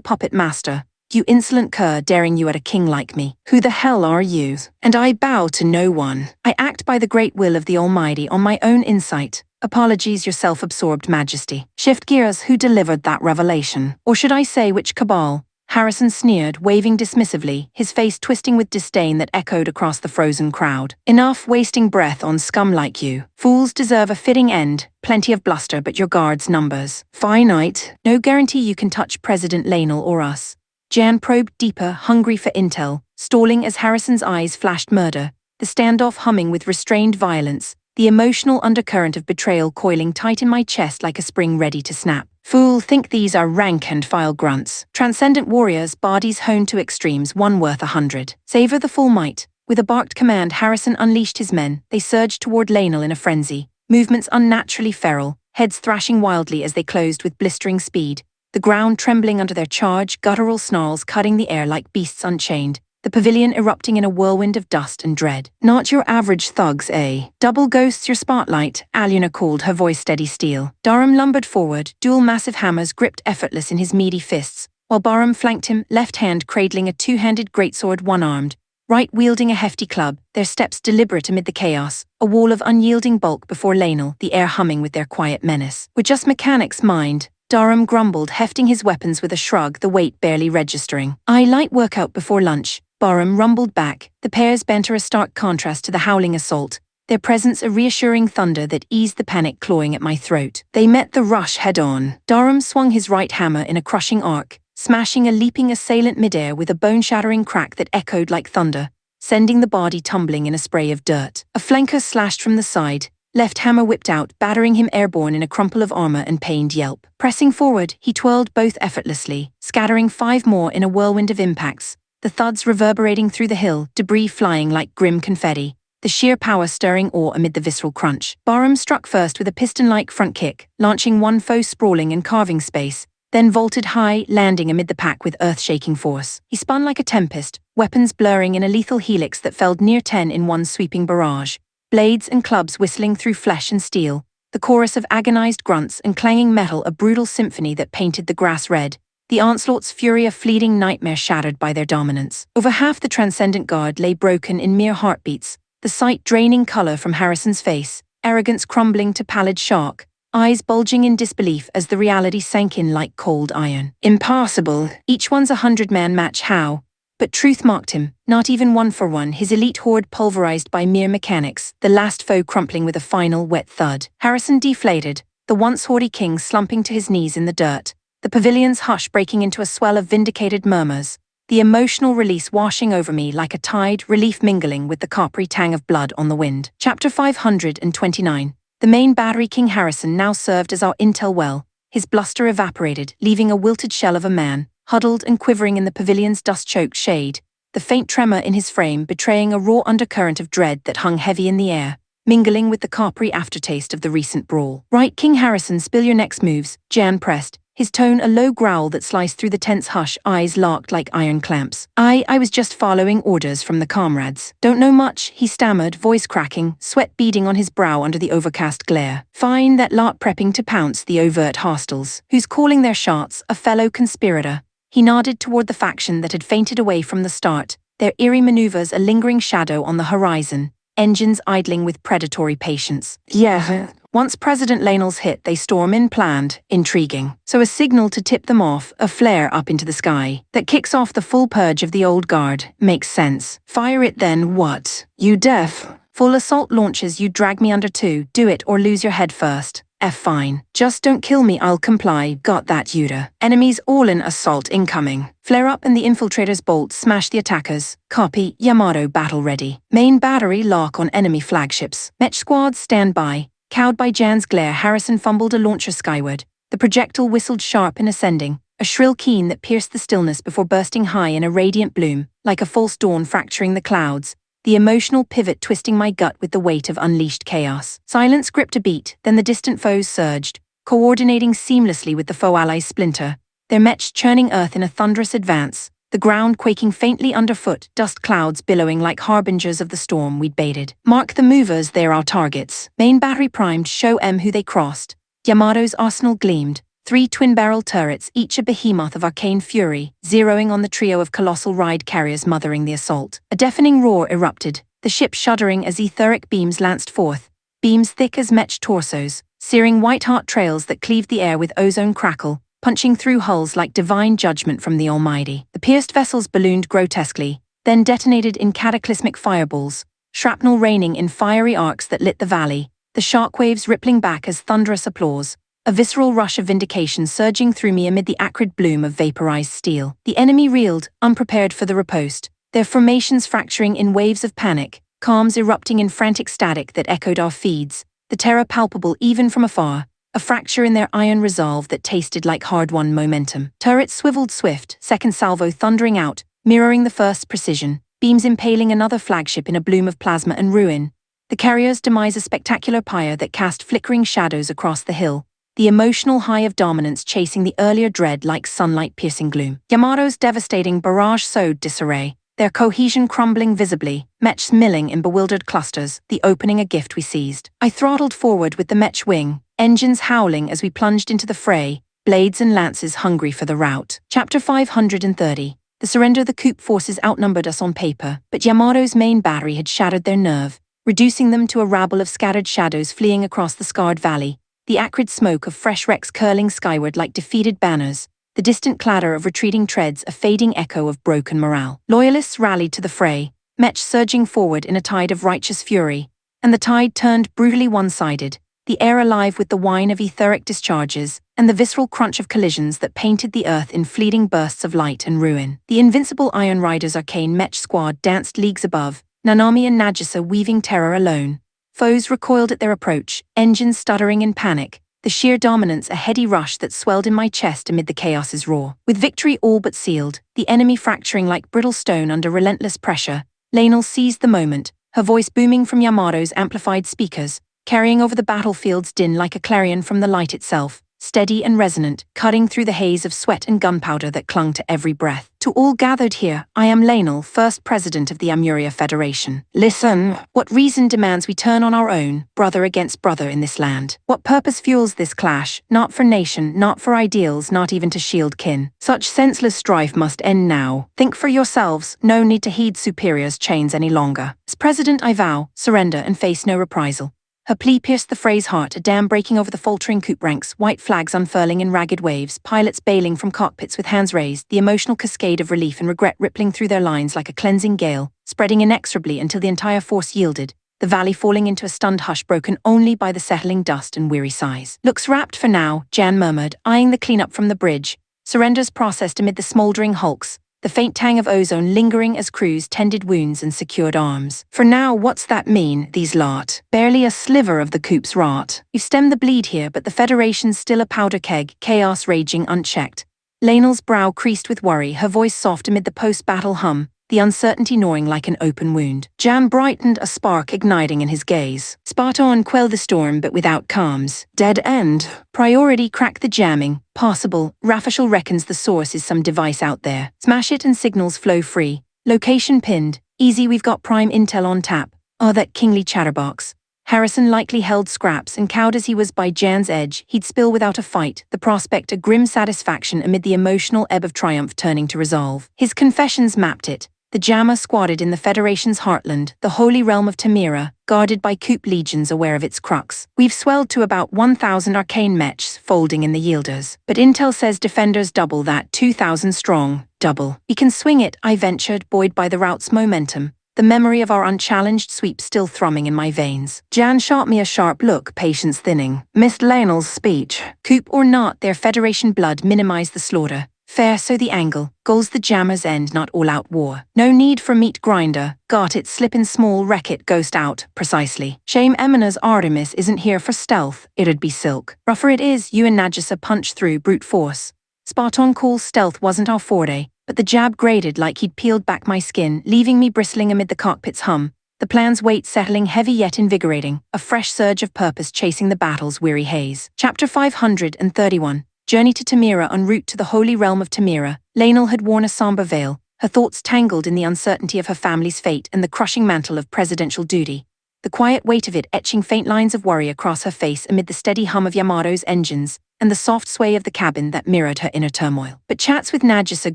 puppet master? You insolent cur, daring you at a king like me. Who the hell are you? And I bow to no one. I act by the great will of the Almighty on my own insight, Apologies, your self-absorbed majesty. Shift gears, who delivered that revelation? Or should I say which cabal? Harrison sneered, waving dismissively, his face twisting with disdain that echoed across the frozen crowd. Enough wasting breath on scum like you. Fools deserve a fitting end. Plenty of bluster, but your guard's numbers finite. No guarantee you can touch President Lainel or us. Jan probed deeper, hungry for intel, stalling as Harrison's eyes flashed murder, the standoff humming with restrained violence, the emotional undercurrent of betrayal coiling tight in my chest like a spring ready to snap. Fool, think these are rank-and-file grunts. Transcendent warriors, bodies honed to extremes, one worth 100. Savor the full might. With a barked command, Harrison unleashed his men. They surged toward Lainel in a frenzy, movements unnaturally feral, heads thrashing wildly as they closed with blistering speed, the ground trembling under their charge, guttural snarls cutting the air like beasts unchained, the pavilion erupting in a whirlwind of dust and dread. Not your average thugs, eh? Double ghosts your spotlight, Aluna called, her voice steady steel. Dharam lumbered forward, dual massive hammers gripped effortless in his meaty fists, while Bahram flanked him, left hand cradling a two-handed greatsword, one-armed, right wielding a hefty club, their steps deliberate amid the chaos, a wall of unyielding bulk before Lainel, the air humming with their quiet menace. We're just mechanics, mind. Dharam grumbled, hefting his weapons with a shrug, the weight barely registering. I light workout before lunch, Bahram rumbled back, the pairs bent a stark contrast to the howling assault, their presence a reassuring thunder that eased the panic clawing at my throat. They met the rush head-on. Dharam swung his right hammer in a crushing arc, smashing a leaping assailant midair with a bone-shattering crack that echoed like thunder, sending the body tumbling in a spray of dirt. A flanker slashed from the side, left hammer whipped out, battering him airborne in a crumple of armor and pained yelp. Pressing forward, he twirled both effortlessly, scattering 5 more in a whirlwind of impacts, the thuds reverberating through the hill, debris flying like grim confetti, the sheer power stirring awe amid the visceral crunch. Bahram struck first with a piston-like front kick, launching one foe sprawling in carving space, then vaulted high, landing amid the pack with earth-shaking force. He spun like a tempest, weapons blurring in a lethal helix that felled near 10 in one sweeping barrage, blades and clubs whistling through flesh and steel, the chorus of agonized grunts and clanging metal a brutal symphony that painted the grass red, the onslaught's fury a fleeting nightmare shattered by their dominance. Over half the Transcendent Guard lay broken in mere heartbeats, the sight draining color from Harrison's face, arrogance crumbling to pallid shark, eyes bulging in disbelief as the reality sank in like cold iron. Impossible. Each one's 100-man match, how? But truth mocked him, not even 1 for 1, his elite horde pulverized by mere mechanics, the last foe crumpling with a final wet thud. Harrison deflated, the once haughty king slumping to his knees in the dirt, the pavilion's hush breaking into a swell of vindicated murmurs, the emotional release washing over me like a tide, relief mingling with the coppery tang of blood on the wind. Chapter 529. The main battery. King Harrison now served as our intel well, his bluster evaporated, leaving a wilted shell of a man, huddled and quivering in the pavilion's dust-choked shade, the faint tremor in his frame betraying a raw undercurrent of dread that hung heavy in the air, mingling with the coppery aftertaste of the recent brawl. Right, King Harrison, spill your next moves, Jan pressed, his tone a low growl that sliced through the tense hush, eyes locked like iron clamps. I was just following orders from the comrades. Don't know much, he stammered, voice cracking, sweat beading on his brow under the overcast glare. Fine, that lot prepping to pounce the overt hostiles. Who's calling their shots? A fellow conspirator. He nodded toward the faction that had fainted away from the start, their eerie maneuvers a lingering shadow on the horizon, engines idling with predatory patience. Yeah. Once President Lainel's hit, they storm in planned, intriguing. So a signal to tip them off, a flare up into the sky, that kicks off the full purge of the old guard. Makes sense. Fire it then, what? You deaf? Full assault launches, you drag me under 2, do it or lose your head first. Fine. Just don't kill me, I'll comply. Got that, Yuta. Enemies all in, assault incoming. Flare up and the infiltrator's bolt smash the attackers. Copy, Yamato battle ready. Main battery lock on enemy flagships. Mech squads stand by. Cowed by Jan's glare, Harrison fumbled a launcher skyward. The projectile whistled sharp and ascending, a shrill keen that pierced the stillness before bursting high in a radiant bloom, like a false dawn fracturing the clouds, the emotional pivot twisting my gut with the weight of unleashed chaos. Silence gripped a beat, then the distant foes surged, coordinating seamlessly with the foe allies' splinter, their mechs churning earth in a thunderous advance, the ground quaking faintly underfoot, dust clouds billowing like harbingers of the storm we'd baited. Mark the movers, they're our targets. Main battery primed, show M who they crossed. Yamato's arsenal gleamed, 3 twin-barrel turrets, each a behemoth of arcane fury, zeroing on the trio of colossal ride carriers mothering the assault. A deafening roar erupted, the ship shuddering as etheric beams lanced forth, beams thick as mech torsos, searing white-hot trails that cleaved the air with ozone crackle, punching through hulls like divine judgment from the Almighty. The pierced vessels ballooned grotesquely, then detonated in cataclysmic fireballs, shrapnel raining in fiery arcs that lit the valley, the shockwaves rippling back as thunderous applause, a visceral rush of vindication surging through me amid the acrid bloom of vaporized steel. The enemy reeled, unprepared for the riposte, their formations fracturing in waves of panic, calms erupting in frantic static that echoed our feeds, the terror palpable even from afar, a fracture in their iron resolve that tasted like hard-won momentum. Turrets swiveled swift, second salvo thundering out, mirroring the first's precision, beams impaling another flagship in a bloom of plasma and ruin. The carrier's demise a spectacular pyre that cast flickering shadows across the hill, the emotional high of dominance chasing the earlier dread like sunlight-piercing gloom. Yamato's devastating barrage sowed disarray, their cohesion crumbling visibly, mechs milling in bewildered clusters, the opening a gift we seized. I throttled forward with the mech wing, engines howling as we plunged into the fray, blades and lances hungry for the rout. Chapter 530. The surrender. The coup forces outnumbered us on paper, but Yamato's main battery had shattered their nerve, reducing them to a rabble of scattered shadows fleeing across the scarred valley, the acrid smoke of fresh wrecks curling skyward like defeated banners, the distant clatter of retreating treads a fading echo of broken morale. Loyalists rallied to the fray, mech surging forward in a tide of righteous fury, and the tide turned brutally one-sided, the air alive with the whine of etheric discharges and the visceral crunch of collisions that painted the earth in fleeting bursts of light and ruin. The invincible Iron Rider's arcane mech squad danced leagues above, Nanami and Nagisa weaving terror alone. Foes recoiled at their approach, engines stuttering in panic, the sheer dominance a heady rush that swelled in my chest amid the chaos's roar. With victory all but sealed, the enemy fracturing like brittle stone under relentless pressure, Lainel seized the moment, her voice booming from Yamato's amplified speakers, carrying over the battlefield's din like a clarion from the light itself, steady and resonant, cutting through the haze of sweat and gunpowder that clung to every breath. To all gathered here, I am Lainel, first president of the Amuria Federation. Listen, what reason demands we turn on our own, brother against brother in this land? What purpose fuels this clash? Not for nation, not for ideals, not even to shield kin. Such senseless strife must end now. Think for yourselves, no need to heed superiors' chains any longer. As president I vow, surrender and face no reprisal. Her plea pierced the Frey's heart, a dam breaking over the faltering coop ranks, white flags unfurling in ragged waves, pilots bailing from cockpits with hands raised, the emotional cascade of relief and regret rippling through their lines like a cleansing gale, spreading inexorably until the entire force yielded, the valley falling into a stunned hush broken only by the settling dust and weary sighs. Looks wrapped for now, Jan murmured, eyeing the cleanup from the bridge. Surrenders processed amid the smoldering hulks, the faint tang of ozone lingering as crews tended wounds and secured arms. For now, what's that mean, these lot? Barely a sliver of the coop's rot. We've stemmed the bleed here, but the Federation's still a powder keg, chaos raging unchecked. Lainel's brow creased with worry, her voice soft amid the post-battle hum, the uncertainty gnawing like an open wound. Jan brightened, a spark igniting in his gaze. Spartan quell the storm, but without calms. Dead end. Priority crack the jamming. Possible. Rafashal reckons the source is some device out there. Smash it and signals flow free. Location pinned. Easy, we've got prime intel on tap. Oh, that kingly chatterbox. Harrison likely held scraps, and cowed as he was by Jan's edge, he'd spill without a fight, the prospect a grim satisfaction amid the emotional ebb of triumph turning to resolve. His confessions mapped it. The Jammer squatted in the Federation's heartland, the holy realm of Tamira, guarded by Coop legions aware of its crux. We've swelled to about 1,000 arcane mechs folding in the Yielders, but intel says defenders double that, 2,000 strong. Double. We can swing it, I ventured, buoyed by the route's momentum, the memory of our unchallenged sweep still thrumming in my veins. Jan shot me a sharp look, patience thinning. Missed Lainel's speech. Coop or not, their Federation blood minimized the slaughter. Fair so the angle, goals the Jammer's end, not all-out war. No need for meat grinder, got it, slip in small, wreck it, ghost out, precisely. Shame Emina's Artemis isn't here for stealth, it'd be silk. Rougher it is, you and Nagisa punch through brute force. Spartan cool stealth wasn't our forte, but the jab grated like he'd peeled back my skin, leaving me bristling amid the cockpit's hum, the plan's weight settling heavy yet invigorating, a fresh surge of purpose chasing the battle's weary haze. Chapter 531. Journey to Tamira. En route to the holy realm of Tamira, Lainel had worn a somber veil, her thoughts tangled in the uncertainty of her family's fate and the crushing mantle of presidential duty, the quiet weight of it etching faint lines of worry across her face amid the steady hum of Yamato's engines and the soft sway of the cabin that mirrored her inner turmoil. But chats with Nagisa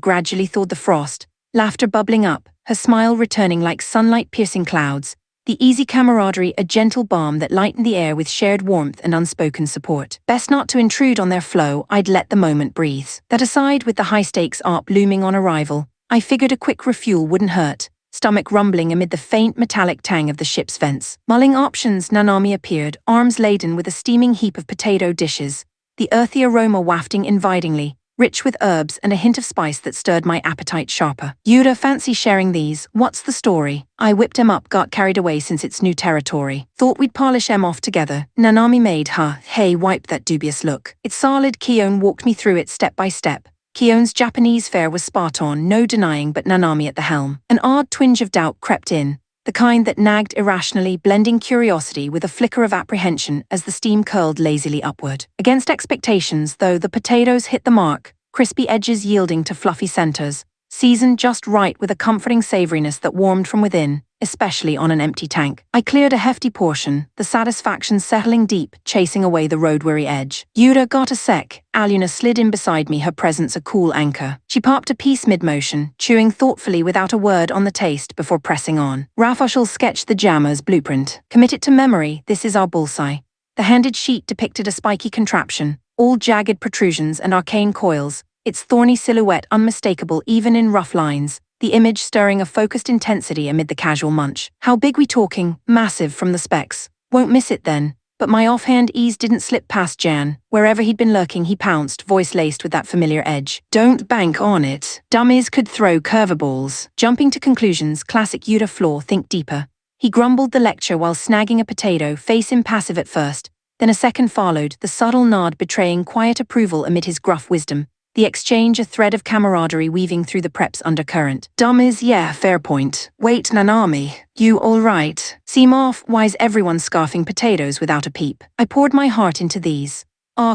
gradually thawed the frost, laughter bubbling up, her smile returning like sunlight piercing clouds, The easy camaraderie, a gentle balm that lightened the air with shared warmth and unspoken support. Best not to intrude on their flow, I'd let the moment breathe. That aside, with the high-stakes ARP looming on arrival, I figured a quick refuel wouldn't hurt, stomach rumbling amid the faint metallic tang of the ship's vents. Mulling options, Nanami appeared, arms laden with a steaming heap of potato dishes, the earthy aroma wafting invitingly, rich with herbs and a hint of spice that stirred my appetite sharper. Yuda, fancy sharing these? What's the story? I whipped em up, got carried away since it's new territory. Thought we'd polish em off together. Nanami made, hey, wipe that dubious look. It's solid. Kion walked me through it step by step. Kion's Japanese fare was spot on, no denying, but Nanami at the helm. An odd twinge of doubt crept in, the kind that nagged irrationally, blending curiosity with a flicker of apprehension as the steam curled lazily upward. Against expectations, though, the potatoes hit the mark, crispy edges yielding to fluffy centers, seasoned just right with a comforting savoriness that warmed from within, especially on an empty tank. I cleared a hefty portion, the satisfaction settling deep, chasing away the road-weary edge. Yuda, got a sec. Aluna slid in beside me, her presence a cool anchor. She popped a piece mid-motion, chewing thoughtfully without a word on the taste before pressing on. Rafash'll sketch the jammer's blueprint. Commit it to memory, this is our bullseye. The handed sheet depicted a spiky contraption, all jagged protrusions and arcane coils, its thorny silhouette unmistakable even in rough lines, the image stirring a focused intensity amid the casual munch. How big we talking? Massive from the specs. Won't miss it then. But my offhand ease didn't slip past Jan. Wherever he'd been lurking, he pounced, voice laced with that familiar edge. Don't bank on it. Dummies could throw curveballs. Jumping to conclusions, classic Yuda flaw, think deeper. He grumbled the lecture while snagging a potato, face impassive at first. Then a second followed, the subtle nod betraying quiet approval amid his gruff wisdom. The exchange a thread of camaraderie weaving through the prep's undercurrent. Dummies, yeah, fair point. Wait, Nanami, you all right? Seem off, why's everyone scarfing potatoes without a peep? I poured my heart into these.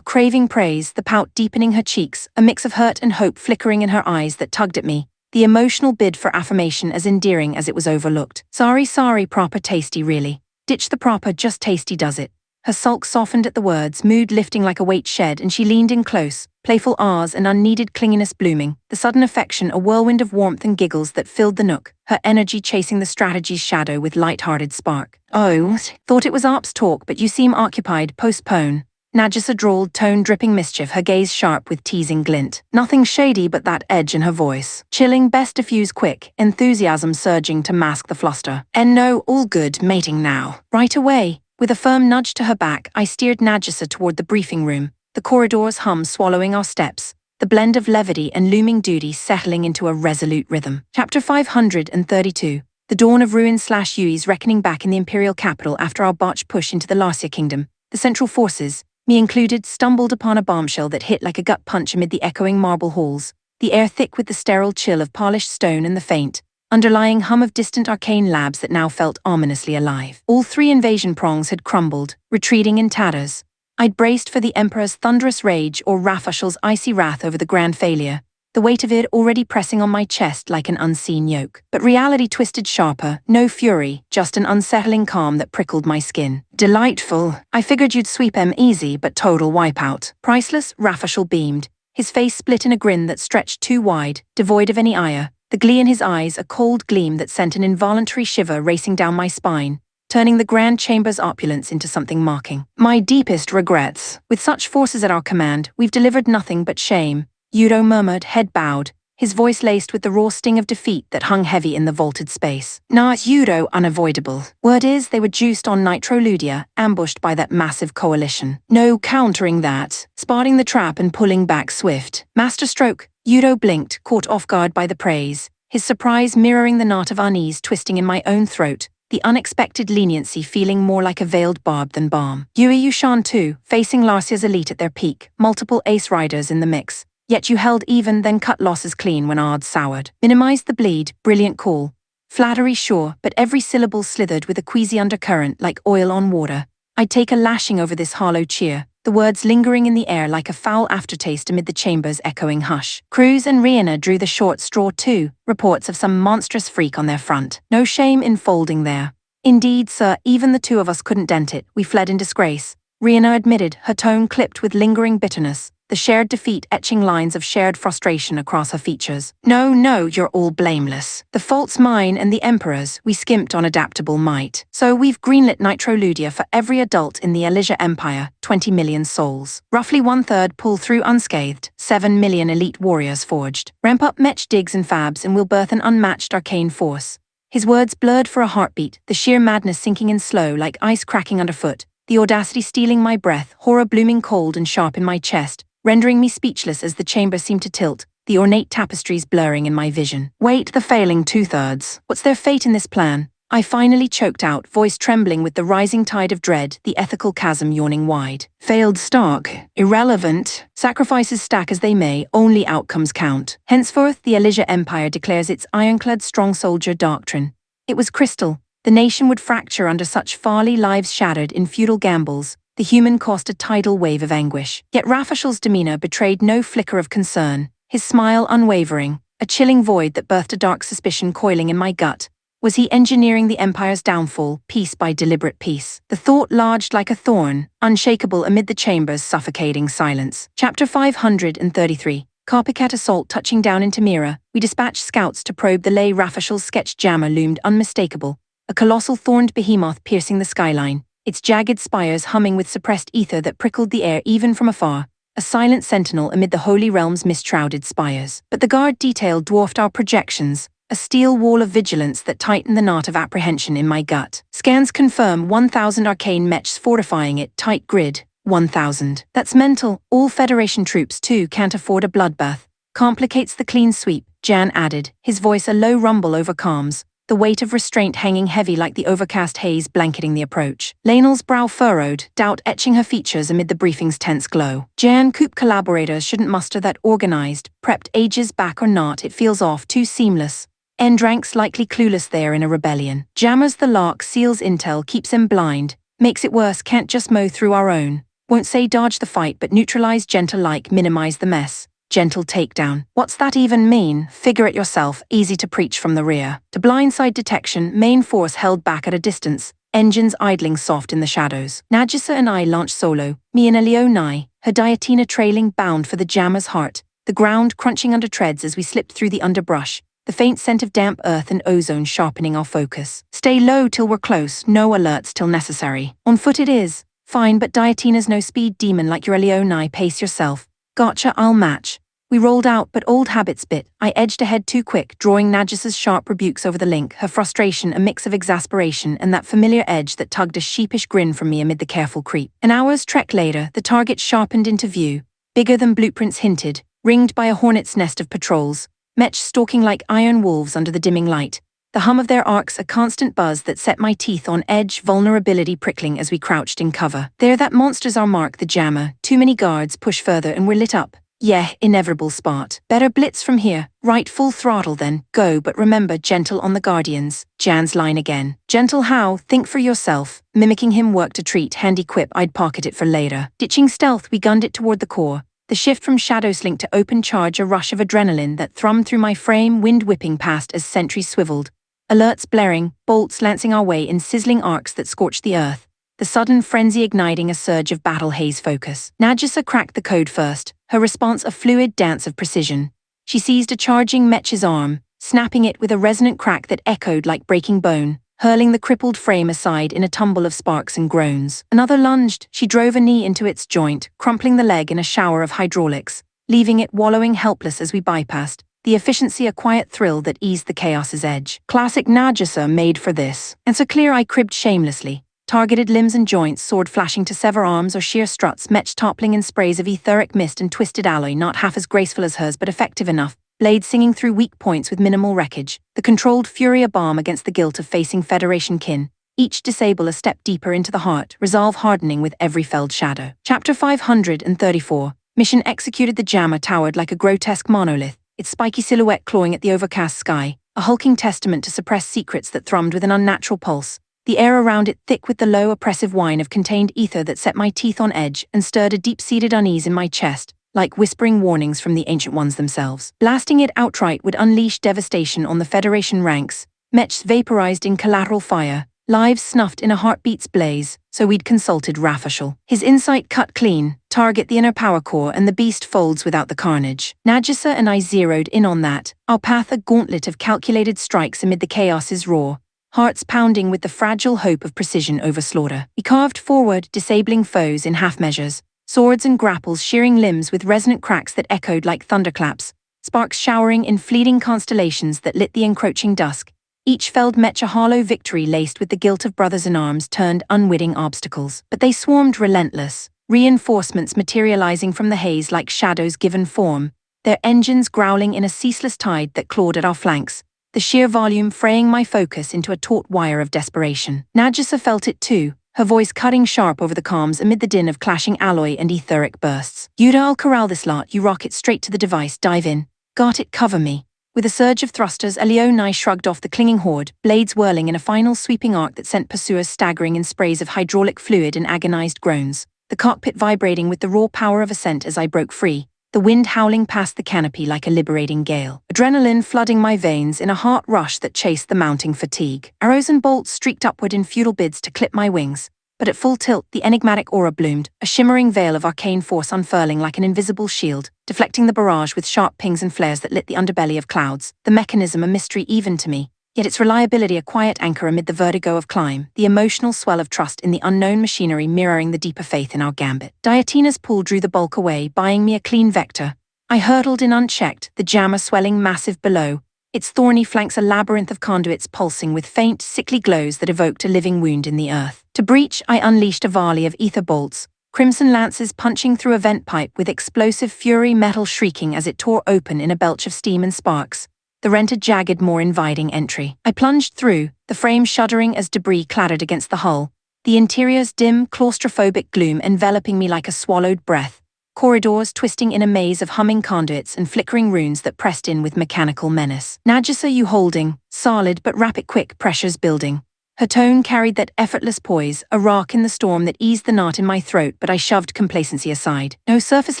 Craving praise, the pout deepening her cheeks, a mix of hurt and hope flickering in her eyes that tugged at me, the emotional bid for affirmation as endearing as it was overlooked. Sorry, proper tasty really. Ditch the proper, just tasty does it. Her sulk softened at the words, mood lifting like a weight shed, and she leaned in close, playful ahs and unneeded clinginess blooming, the sudden affection a whirlwind of warmth and giggles that filled the nook, her energy chasing the strategy's shadow with light-hearted spark. Oh, thought it was ARP's talk, but you seem occupied, postpone. Najisa drawled, tone dripping mischief, her gaze sharp with teasing glint. Nothing shady but that edge in her voice. Chilling, best diffuse quick, enthusiasm surging to mask the fluster. And no, all good, mating now. Right away. With a firm nudge to her back, I steered Najisa toward the briefing room, the corridor's hum swallowing our steps, the blend of levity and looming duty settling into a resolute rhythm. Chapter 532. The dawn of ruin/Yui's reckoning back in the imperial capital after our botched push into the Larsia kingdom. The central forces, me included, stumbled upon a bombshell that hit like a gut punch amid the echoing marble halls, the air thick with the sterile chill of polished stone and the faint, underlying hum of distant arcane labs that now felt ominously alive. All three invasion prongs had crumbled, retreating in tatters. I'd braced for the Emperor's thunderous rage or Rafash'l's icy wrath over the grand failure, the weight of it already pressing on my chest like an unseen yoke. But reality twisted sharper, no fury, just an unsettling calm that prickled my skin. Delightful. I figured you'd sweep em easy, but total wipeout. Priceless, Rafash'l beamed, his face split in a grin that stretched too wide, devoid of any ire. The glee in his eyes a cold gleam that sent an involuntary shiver racing down my spine, turning the grand chamber's opulence into something mocking. My deepest regrets. With such forces at our command, we've delivered nothing but shame, Yudo murmured, head bowed, his voice laced with the raw sting of defeat that hung heavy in the vaulted space. Nah, Yudo unavoidable. Word is they were juiced on Nitroludia, ambushed by that massive coalition. No countering that, spotting the trap and pulling back swift. Masterstroke. Yudo blinked, caught off guard by the praise, his surprise mirroring the knot of unease twisting in my own throat, the unexpected leniency feeling more like a veiled barb than balm. Yui Yushan too, facing Larsia's elite at their peak, multiple ace riders in the mix, yet you held even then cut losses clean when odds soured. Minimized the bleed, brilliant call. Flattery sure, but every syllable slithered with a queasy undercurrent like oil on water. I'd take a lashing over this hollow cheer, the words lingering in the air like a foul aftertaste amid the chamber's echoing hush. Cruz and Rihanna drew the short straw too, reports of some monstrous freak on their front. No shame in folding there. Indeed, sir, even the two of us couldn't dent it, we fled in disgrace. Rihanna admitted, her tone clipped with lingering bitterness. the shared defeat etching lines of shared frustration across her features. No, no, you're all blameless. The fault's mine and the Emperor's, we skimped on adaptable might. So we've greenlit Nitroludia for every adult in the Elysia Empire, 20 million souls. Roughly 1/3 pull through unscathed, 7 million elite warriors forged. Ramp up Mech digs and fabs and we'll birth an unmatched arcane force. His words blurred for a heartbeat, the sheer madness sinking in slow like ice cracking underfoot, the audacity stealing my breath, horror blooming cold and sharp in my chest, rendering me speechless as the chamber seemed to tilt, the ornate tapestries blurring in my vision. Wait, the failing 2/3. What's their fate in this plan? I finally choked out, voice trembling with the rising tide of dread, the ethical chasm yawning wide. Failed stock. Irrelevant. Sacrifices stack as they may, only outcomes count. Henceforth, the Elysia Empire declares its ironclad strong soldier doctrine. It was crystal. The nation would fracture under such folly, lives shattered in futile gambles. The human cost a tidal wave of anguish. Yet Rafashal's demeanor betrayed no flicker of concern, his smile unwavering, a chilling void that birthed a dark suspicion coiling in my gut. Was he engineering the Empire's downfall, piece by deliberate piece? The thought lodged like a thorn, unshakable amid the chamber's suffocating silence. Chapter 533. Copycat assault touching down in Tamira, we dispatched scouts to probe the lay. Rafashal's sketched jammer loomed unmistakable, a colossal thorned behemoth piercing the skyline, its jagged spires humming with suppressed ether that prickled the air even from afar, a silent sentinel amid the Holy Realm's mist-shrouded spires. But the guard detail dwarfed our projections, a steel wall of vigilance that tightened the knot of apprehension in my gut. Scans confirm 1,000 arcane mechs fortifying it, tight grid, 1,000. That's mental, all Federation troops too can't afford a bloodbath. Complicates the clean sweep, Jan added, his voice a low rumble over calms, the weight of restraint hanging heavy like the overcast haze blanketing the approach. Lainel's brow furrowed, doubt etching her features amid the briefing's tense glow. Jan Coop collaborators shouldn't muster that organized, prepped ages back or not, it feels off, too seamless. Endranks likely clueless there in a rebellion. Jammers the lark, seals intel, keeps him blind, makes it worse, can't just mow through our own. Won't say dodge the fight but neutralize gentle like minimize the mess. Gentle takedown. What's that even mean? Figure it yourself, easy to preach from the rear. To blindside detection, main force held back at a distance, engines idling soft in the shadows. Najisa and I launched solo, me and Elio nigh, her Diatina trailing bound for the jammer's heart, the ground crunching under treads as we slipped through the underbrush, the faint scent of damp earth and ozone sharpening our focus. Stay low till we're close, no alerts till necessary. On foot it is. Fine, but Diatina's no speed demon like your Elio nigh, pace yourself. Gotcha, I'll match. We rolled out, but old habits bit. I edged ahead too quick, drawing Nagis's sharp rebukes over the link, her frustration a mix of exasperation and that familiar edge that tugged a sheepish grin from me amid the careful creep. An hour's trek later, the target sharpened into view, bigger than blueprints hinted, ringed by a hornet's nest of patrols, mech stalking like iron wolves under the dimming light, the hum of their arcs a constant buzz that set my teeth on edge, vulnerability prickling as we crouched in cover. There, that monster's our mark, the jammer. Too many guards, push further and we're lit up. Yeah, inevitable spot. Better blitz from here. Right, full throttle then. Go, but remember, gentle on the guardians. Jan's line again. Gentle how? Think for yourself. Mimicking him worked a treat, handy quip, I'd pocket it for later. Ditching stealth, we gunned it toward the core. The shift from shadow slink to open charge, a rush of adrenaline that thrummed through my frame, wind whipping past as sentries swiveled. Alerts blaring, bolts lancing our way in sizzling arcs that scorched the earth. The sudden frenzy igniting a surge of battle haze focus. Najisa cracked the code first, her response a fluid dance of precision. She seized a charging mech's arm, snapping it with a resonant crack that echoed like breaking bone, hurling the crippled frame aside in a tumble of sparks and groans. Another lunged, she drove a knee into its joint, crumpling the leg in a shower of hydraulics, leaving it wallowing helpless as we bypassed, the efficiency a quiet thrill that eased the chaos's edge. Classic Najisa made for this. And so clear I cribbed shamelessly. Targeted limbs and joints, sword flashing to sever arms or sheer struts, mech toppling in sprays of etheric mist and twisted alloy not half as graceful as hers but effective enough, blades singing through weak points with minimal wreckage, the controlled fury a balm against the guilt of facing Federation kin, each disable a step deeper into the heart, resolve hardening with every felled shadow. Chapter 534. Mission executed. The jammer towered like a grotesque monolith, its spiky silhouette clawing at the overcast sky, a hulking testament to suppressed secrets that thrummed with an unnatural pulse, the air around it thick with the low, oppressive whine of contained ether that set my teeth on edge and stirred a deep-seated unease in my chest, like whispering warnings from the Ancient Ones themselves. Blasting it outright would unleash devastation on the Federation ranks, mechs vaporized in collateral fire, lives snuffed in a heartbeat's blaze, so we'd consulted Rafashal. His insight cut clean, target the inner power core and the beast folds without the carnage. Nagisa and I zeroed in on that, our path a gauntlet of calculated strikes amid the chaos's roar, hearts pounding with the fragile hope of precision over slaughter. We carved forward, disabling foes in half measures, swords and grapples shearing limbs with resonant cracks that echoed like thunderclaps, sparks showering in fleeting constellations that lit the encroaching dusk. Each felled match a hollow victory laced with the guilt of brothers-in-arms turned unwitting obstacles. But they swarmed relentless, reinforcements materializing from the haze like shadows given form, their engines growling in a ceaseless tide that clawed at our flanks, the sheer volume fraying my focus into a taut wire of desperation. Nagisa felt it too, her voice cutting sharp over the comms amid the din of clashing alloy and etheric bursts. Yuda, I'll corral this lot, you rocket straight to the device, dive in. Got it, cover me. With a surge of thrusters, Alionai shrugged off the clinging horde, blades whirling in a final sweeping arc that sent pursuers staggering in sprays of hydraulic fluid and agonized groans, the cockpit vibrating with the raw power of ascent as I broke free, the wind howling past the canopy like a liberating gale. Adrenaline flooding my veins in a heart rush that chased the mounting fatigue. Arrows and bolts streaked upward in futile bids to clip my wings, but at full tilt, the enigmatic aura bloomed, a shimmering veil of arcane force unfurling like an invisible shield, deflecting the barrage with sharp pings and flares that lit the underbelly of clouds, the mechanism a mystery even to me, yet its reliability a quiet anchor amid the vertigo of climb, the emotional swell of trust in the unknown machinery mirroring the deeper faith in our gambit. Diatina's pull drew the bulk away, buying me a clean vector. I hurtled in unchecked, the jammer swelling massive below, its thorny flanks a labyrinth of conduits pulsing with faint, sickly glows that evoked a living wound in the earth. To breach, I unleashed a volley of ether bolts, crimson lances punching through a vent pipe with explosive fury, metal shrieking as it tore open in a belch of steam and sparks, the rented jagged more inviting entry. I plunged through, the frame shuddering as debris clattered against the hull, the interior's dim, claustrophobic gloom enveloping me like a swallowed breath, corridors twisting in a maze of humming conduits and flickering runes that pressed in with mechanical menace. Nagisa, you holding, solid but rapid quick pressures building. Her tone carried that effortless poise, a rock in the storm that eased the knot in my throat, but I shoved complacency aside. No surface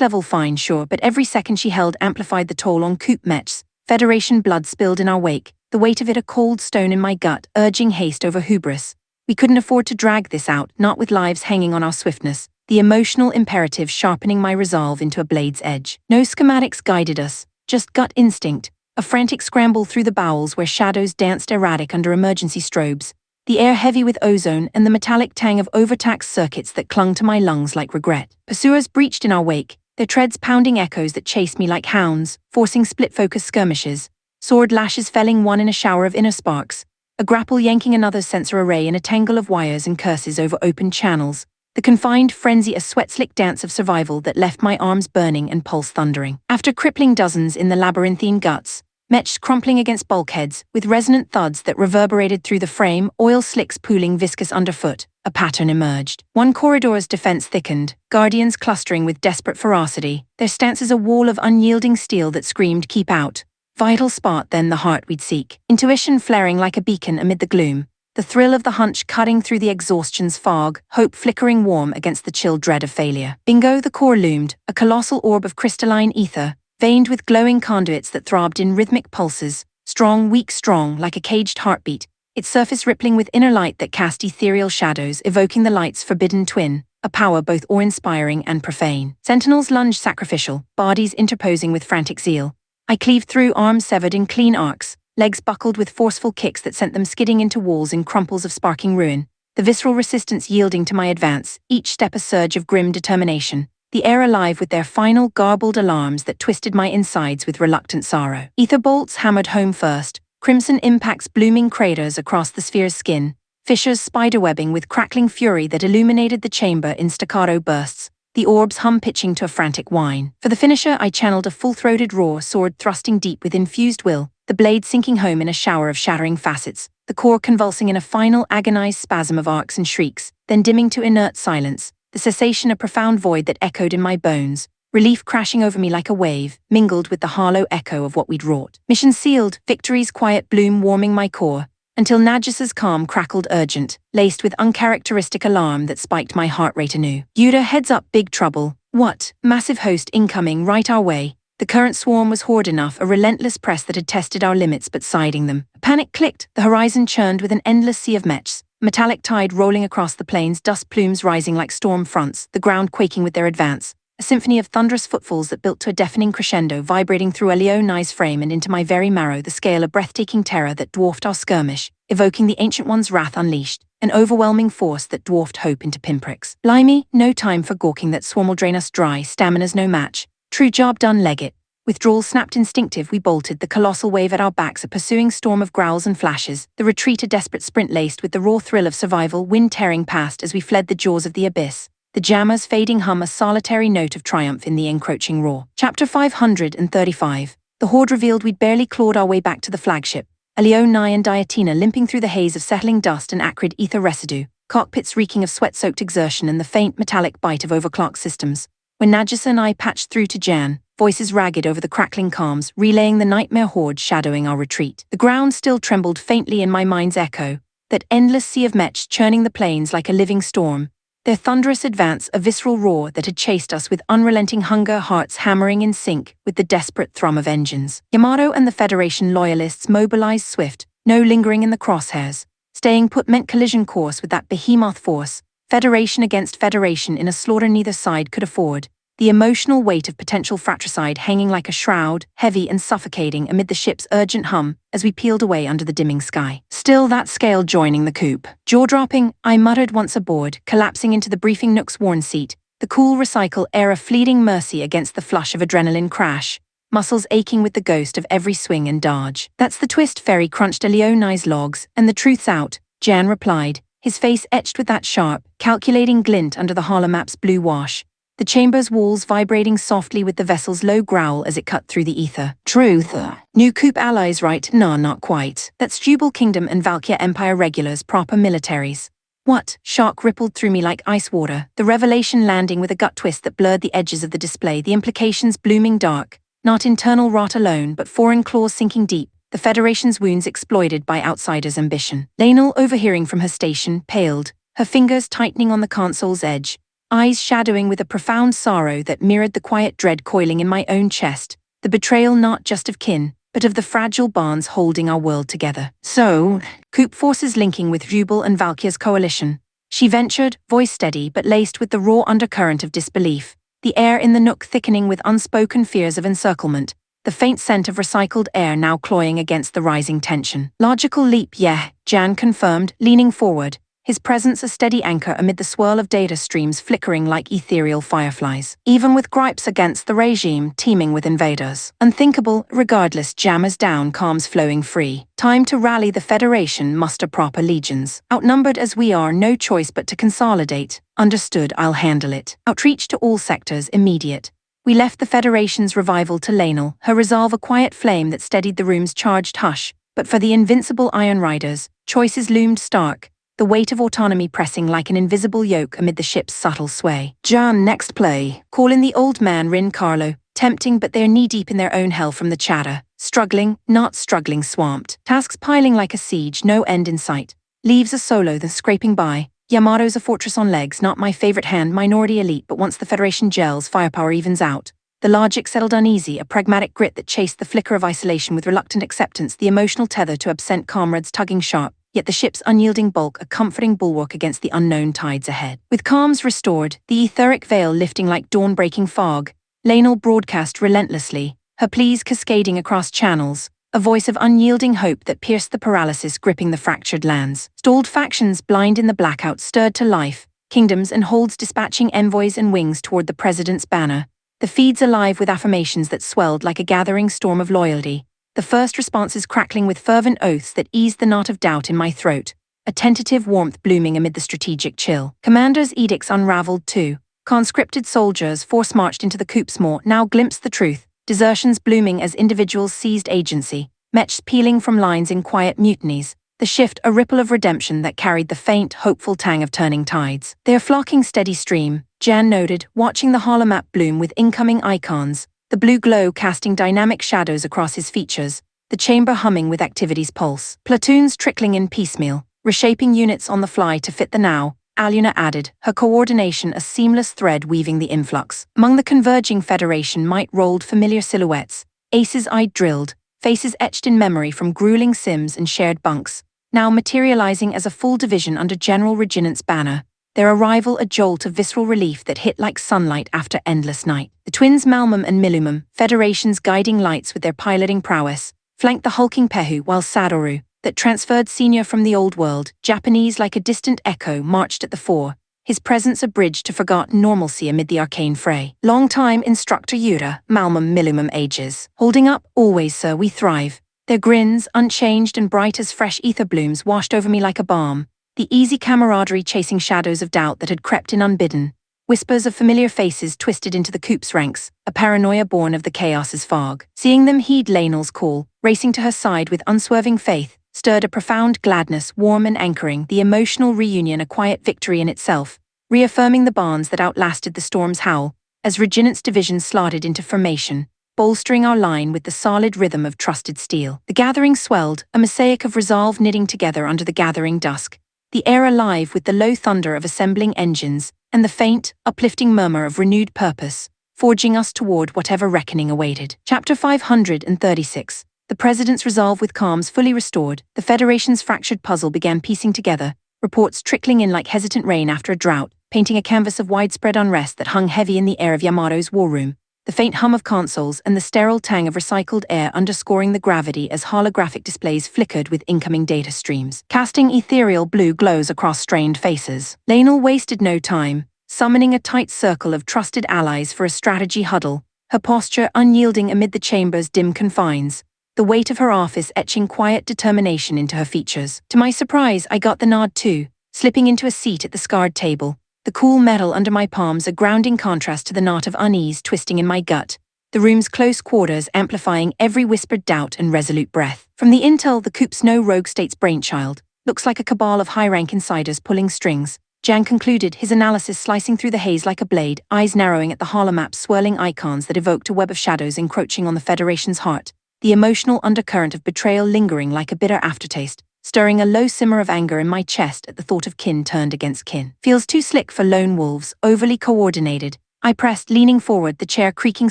level fine, sure, but every second she held amplified the toll on Coop Metz. Federation blood spilled in our wake, the weight of it a cold stone in my gut, urging haste over hubris. We couldn't afford to drag this out, not with lives hanging on our swiftness, the emotional imperative sharpening my resolve into a blade's edge. No schematics guided us, just gut instinct, a frantic scramble through the bowels where shadows danced erratic under emergency strobes, the air heavy with ozone and the metallic tang of overtaxed circuits that clung to my lungs like regret. Pursuers breached in our wake, their treads pounding echoes that chased me like hounds, forcing split-focus skirmishes, sword lashes felling one in a shower of inner sparks, a grapple yanking another's sensor array in a tangle of wires and curses over open channels, the confined frenzy a sweat-slick dance of survival that left my arms burning and pulse thundering. After crippling dozens in the labyrinthine guts, Metched crumpling against bulkheads, with resonant thuds that reverberated through the frame, oil slicks pooling viscous underfoot, a pattern emerged. One corridor's defense thickened, guardians clustering with desperate ferocity, their stances a wall of unyielding steel that screamed, keep out. Vital spot, then the heart we'd seek. Intuition flaring like a beacon amid the gloom, the thrill of the hunch cutting through the exhaustion's fog, hope flickering warm against the chill dread of failure. Bingo, the core loomed, a colossal orb of crystalline ether, veined with glowing conduits that throbbed in rhythmic pulses, strong, weak, strong, like a caged heartbeat, its surface rippling with inner light that cast ethereal shadows, evoking the light's forbidden twin, a power both awe-inspiring and profane. Sentinels lunged sacrificial, bodies interposing with frantic zeal. I cleaved through, arms severed in clean arcs, legs buckled with forceful kicks that sent them skidding into walls in crumples of sparking ruin, the visceral resistance yielding to my advance, each step a surge of grim determination, the air alive with their final garbled alarms that twisted my insides with reluctant sorrow. Ether bolts hammered home first, crimson impacts blooming craters across the sphere's skin, fissures spiderwebbing with crackling fury that illuminated the chamber in staccato bursts, the orbs hum pitching to a frantic whine. For the finisher, I channeled a full-throated roar, sword thrusting deep with infused will, the blade sinking home in a shower of shattering facets, the core convulsing in a final agonized spasm of arcs and shrieks, then dimming to inert silence, the cessation a profound void that echoed in my bones, relief crashing over me like a wave, mingled with the hollow echo of what we'd wrought. Mission sealed, victory's quiet bloom warming my core, until Nagis's calm crackled urgent, laced with uncharacteristic alarm that spiked my heart rate anew. Yuda, heads up, big trouble. What? Massive host incoming right our way. The current swarm was horde enough, a relentless press that had tested our limits but siding them. A panic clicked, the horizon churned with an endless sea of mechs, metallic tide rolling across the plains, dust plumes rising like storm fronts, the ground quaking with their advance. A symphony of thunderous footfalls that built to a deafening crescendo, vibrating through Leoni's frame and into my very marrow, the scale of breathtaking terror that dwarfed our skirmish, evoking the Ancient One's wrath unleashed, an overwhelming force that dwarfed hope into pinpricks. Blimey, no time for gawking, that swarm will drain us dry, stamina's no match. True job done, Leggett. Withdrawal snapped instinctive, we bolted, the colossal wave at our backs a pursuing storm of growls and flashes, the retreat a desperate sprint laced with the raw thrill of survival, wind tearing past as we fled the jaws of the abyss. The jammer's fading hum a solitary note of triumph in the encroaching roar. Chapter 535. The horde revealed we'd barely clawed our way back to the flagship. Leoni and Diatina limping through the haze of settling dust and acrid ether residue, cockpits reeking of sweat-soaked exertion and the faint metallic bite of overclocked systems. When Najisa and I patched through to Jan, voices ragged over the crackling calms, relaying the nightmare horde shadowing our retreat. The ground still trembled faintly in my mind's echo, that endless sea of mechs churning the plains like a living storm, their thunderous advance a visceral roar that had chased us with unrelenting hunger, hearts hammering in sync with the desperate thrum of engines. Yamato and the Federation loyalists mobilized swift, no lingering in the crosshairs. Staying put meant collision course with that behemoth force, Federation against Federation in a slaughter neither side could afford. The emotional weight of potential fratricide hanging like a shroud, heavy and suffocating amid the ship's urgent hum as we peeled away under the dimming sky. Still that scale joining the coop. Jaw-dropping, I muttered once aboard, collapsing into the briefing nook's worn seat, the cool recycle air a fleeting mercy against the flush of adrenaline crash, muscles aching with the ghost of every swing and dodge. That's the twist, Ferry crunched Leoni's logs, and the truth's out, Jan replied, his face etched with that sharp, calculating glint under the holomap's blue wash. The chamber's walls vibrating softly with the vessel's low growl as it cut through the ether. Truth. New coop allies, right? Nah, not quite. That's Jubal Kingdom and Valkyr Empire regulars, proper militaries. What? Shock rippled through me like ice water, the revelation landing with a gut twist that blurred the edges of the display, the implications blooming dark. Not internal rot alone, but foreign claws sinking deep, the Federation's wounds exploited by outsiders' ambition. Lainel, overhearing from her station, paled, her fingers tightening on the console's edge, eyes shadowing with a profound sorrow that mirrored the quiet dread coiling in my own chest, the betrayal not just of kin, but of the fragile bonds holding our world together. So, coop forces linking with Jubal and Valkyr's coalition. She ventured, voice steady but laced with the raw undercurrent of disbelief, the air in the nook thickening with unspoken fears of encirclement, the faint scent of recycled air now cloying against the rising tension. Logical leap, yeah, Jan confirmed, leaning forward, his presence a steady anchor amid the swirl of data streams flickering like ethereal fireflies. Even with gripes against the regime teeming with invaders. Unthinkable, regardless, jammers down, calms flowing free. Time to rally the Federation, muster proper legions. Outnumbered as we are, no choice but to consolidate. Understood, I'll handle it. Outreach to all sectors, immediate. We left the Federation's revival to Lainel, her resolve a quiet flame that steadied the room's charged hush. But for the invincible Iron Riders, choices loomed stark, the weight of autonomy pressing like an invisible yoke amid the ship's subtle sway. Jan, next play. Call in the old man Rin Carlo, tempting but they're knee-deep in their own hell from the chatter. Struggling, not struggling, swamped. Tasks piling like a siege, no end in sight. Leaves a solo, then scraping by. Yamato's a fortress on legs, not my favorite hand, minority elite, but once the Federation gels, firepower evens out. The logic settled uneasy, a pragmatic grit that chased the flicker of isolation with reluctant acceptance, the emotional tether to absent comrades tugging sharp. Yet the ship's unyielding bulk a comforting bulwark against the unknown tides ahead. With calms restored, the etheric veil lifting like dawn-breaking fog, Lainel broadcast relentlessly, her pleas cascading across channels, a voice of unyielding hope that pierced the paralysis gripping the fractured lands. Stalled factions blind in the blackout stirred to life, kingdoms and holds dispatching envoys and wings toward the president's banner, the feeds alive with affirmations that swelled like a gathering storm of loyalty. The first responses crackling with fervent oaths that eased the knot of doubt in my throat, a tentative warmth blooming amid the strategic chill. Commanders' edicts unraveled too. Conscripted soldiers force-marched into the coop's maw now glimpsed the truth, desertions blooming as individuals seized agency, mechs peeling from lines in quiet mutinies, the shift a ripple of redemption that carried the faint, hopeful tang of turning tides. Their flocking steady stream, Jan noted, watching the holomap bloom with incoming icons, the blue glow casting dynamic shadows across his features, the chamber humming with activity's pulse. Platoons trickling in piecemeal, reshaping units on the fly to fit the now, Aluna added, her coordination a seamless thread weaving the influx. Among the converging Federation might rolled familiar silhouettes, aces eyed drilled, faces etched in memory from grueling sims and shared bunks, now materializing as a full division under General Reginant's banner, their arrival a jolt of visceral relief that hit like sunlight after endless night. The twins Malmum and Milumum, Federation's guiding lights with their piloting prowess, flanked the hulking Pehu, while Sadoru, that transferred senior from the old world, Japanese like a distant echo, marched at the fore, his presence a bridge to forgotten normalcy amid the arcane fray. Long-time instructor Yura, Malmum Milumum ages. Holding up, always sir, we thrive. Their grins, unchanged and bright as fresh ether blooms, washed over me like a balm, the easy camaraderie chasing shadows of doubt that had crept in unbidden, whispers of familiar faces twisted into the coup's ranks, a paranoia born of the chaos's fog. Seeing them heed Lainel's call, racing to her side with unswerving faith, stirred a profound gladness, warm and anchoring, the emotional reunion a quiet victory in itself, reaffirming the bonds that outlasted the storm's howl, as Reginant's division slotted into formation, bolstering our line with the solid rhythm of trusted steel. The gathering swelled, a mosaic of resolve knitting together under the gathering dusk, the air alive with the low thunder of assembling engines, and the faint, uplifting murmur of renewed purpose, forging us toward whatever reckoning awaited. Chapter 536. The President's resolve with calms fully restored, the Federation's fractured puzzle began piecing together, reports trickling in like hesitant rain after a drought, painting a canvas of widespread unrest that hung heavy in the air of Yamato's war room, the faint hum of consoles and the sterile tang of recycled air underscoring the gravity as holographic displays flickered with incoming data streams, casting ethereal blue glows across strained faces. Lainel wasted no time, summoning a tight circle of trusted allies for a strategy huddle, her posture unyielding amid the chamber's dim confines, the weight of her office etching quiet determination into her features. To my surprise, I got the nod too, slipping into a seat at the scarred table, the cool metal under my palms a grounding contrast to the knot of unease twisting in my gut, the room's close quarters amplifying every whispered doubt and resolute breath. From the intel the coup's no rogue state's brainchild, looks like a cabal of high-rank insiders pulling strings, Jan concluded, his analysis slicing through the haze like a blade, eyes narrowing at the holomap's swirling icons that evoked a web of shadows encroaching on the Federation's heart, the emotional undercurrent of betrayal lingering like a bitter aftertaste, stirring a low simmer of anger in my chest at the thought of kin turned against kin. Feels too slick for lone wolves, overly coordinated, I pressed, leaning forward, the chair creaking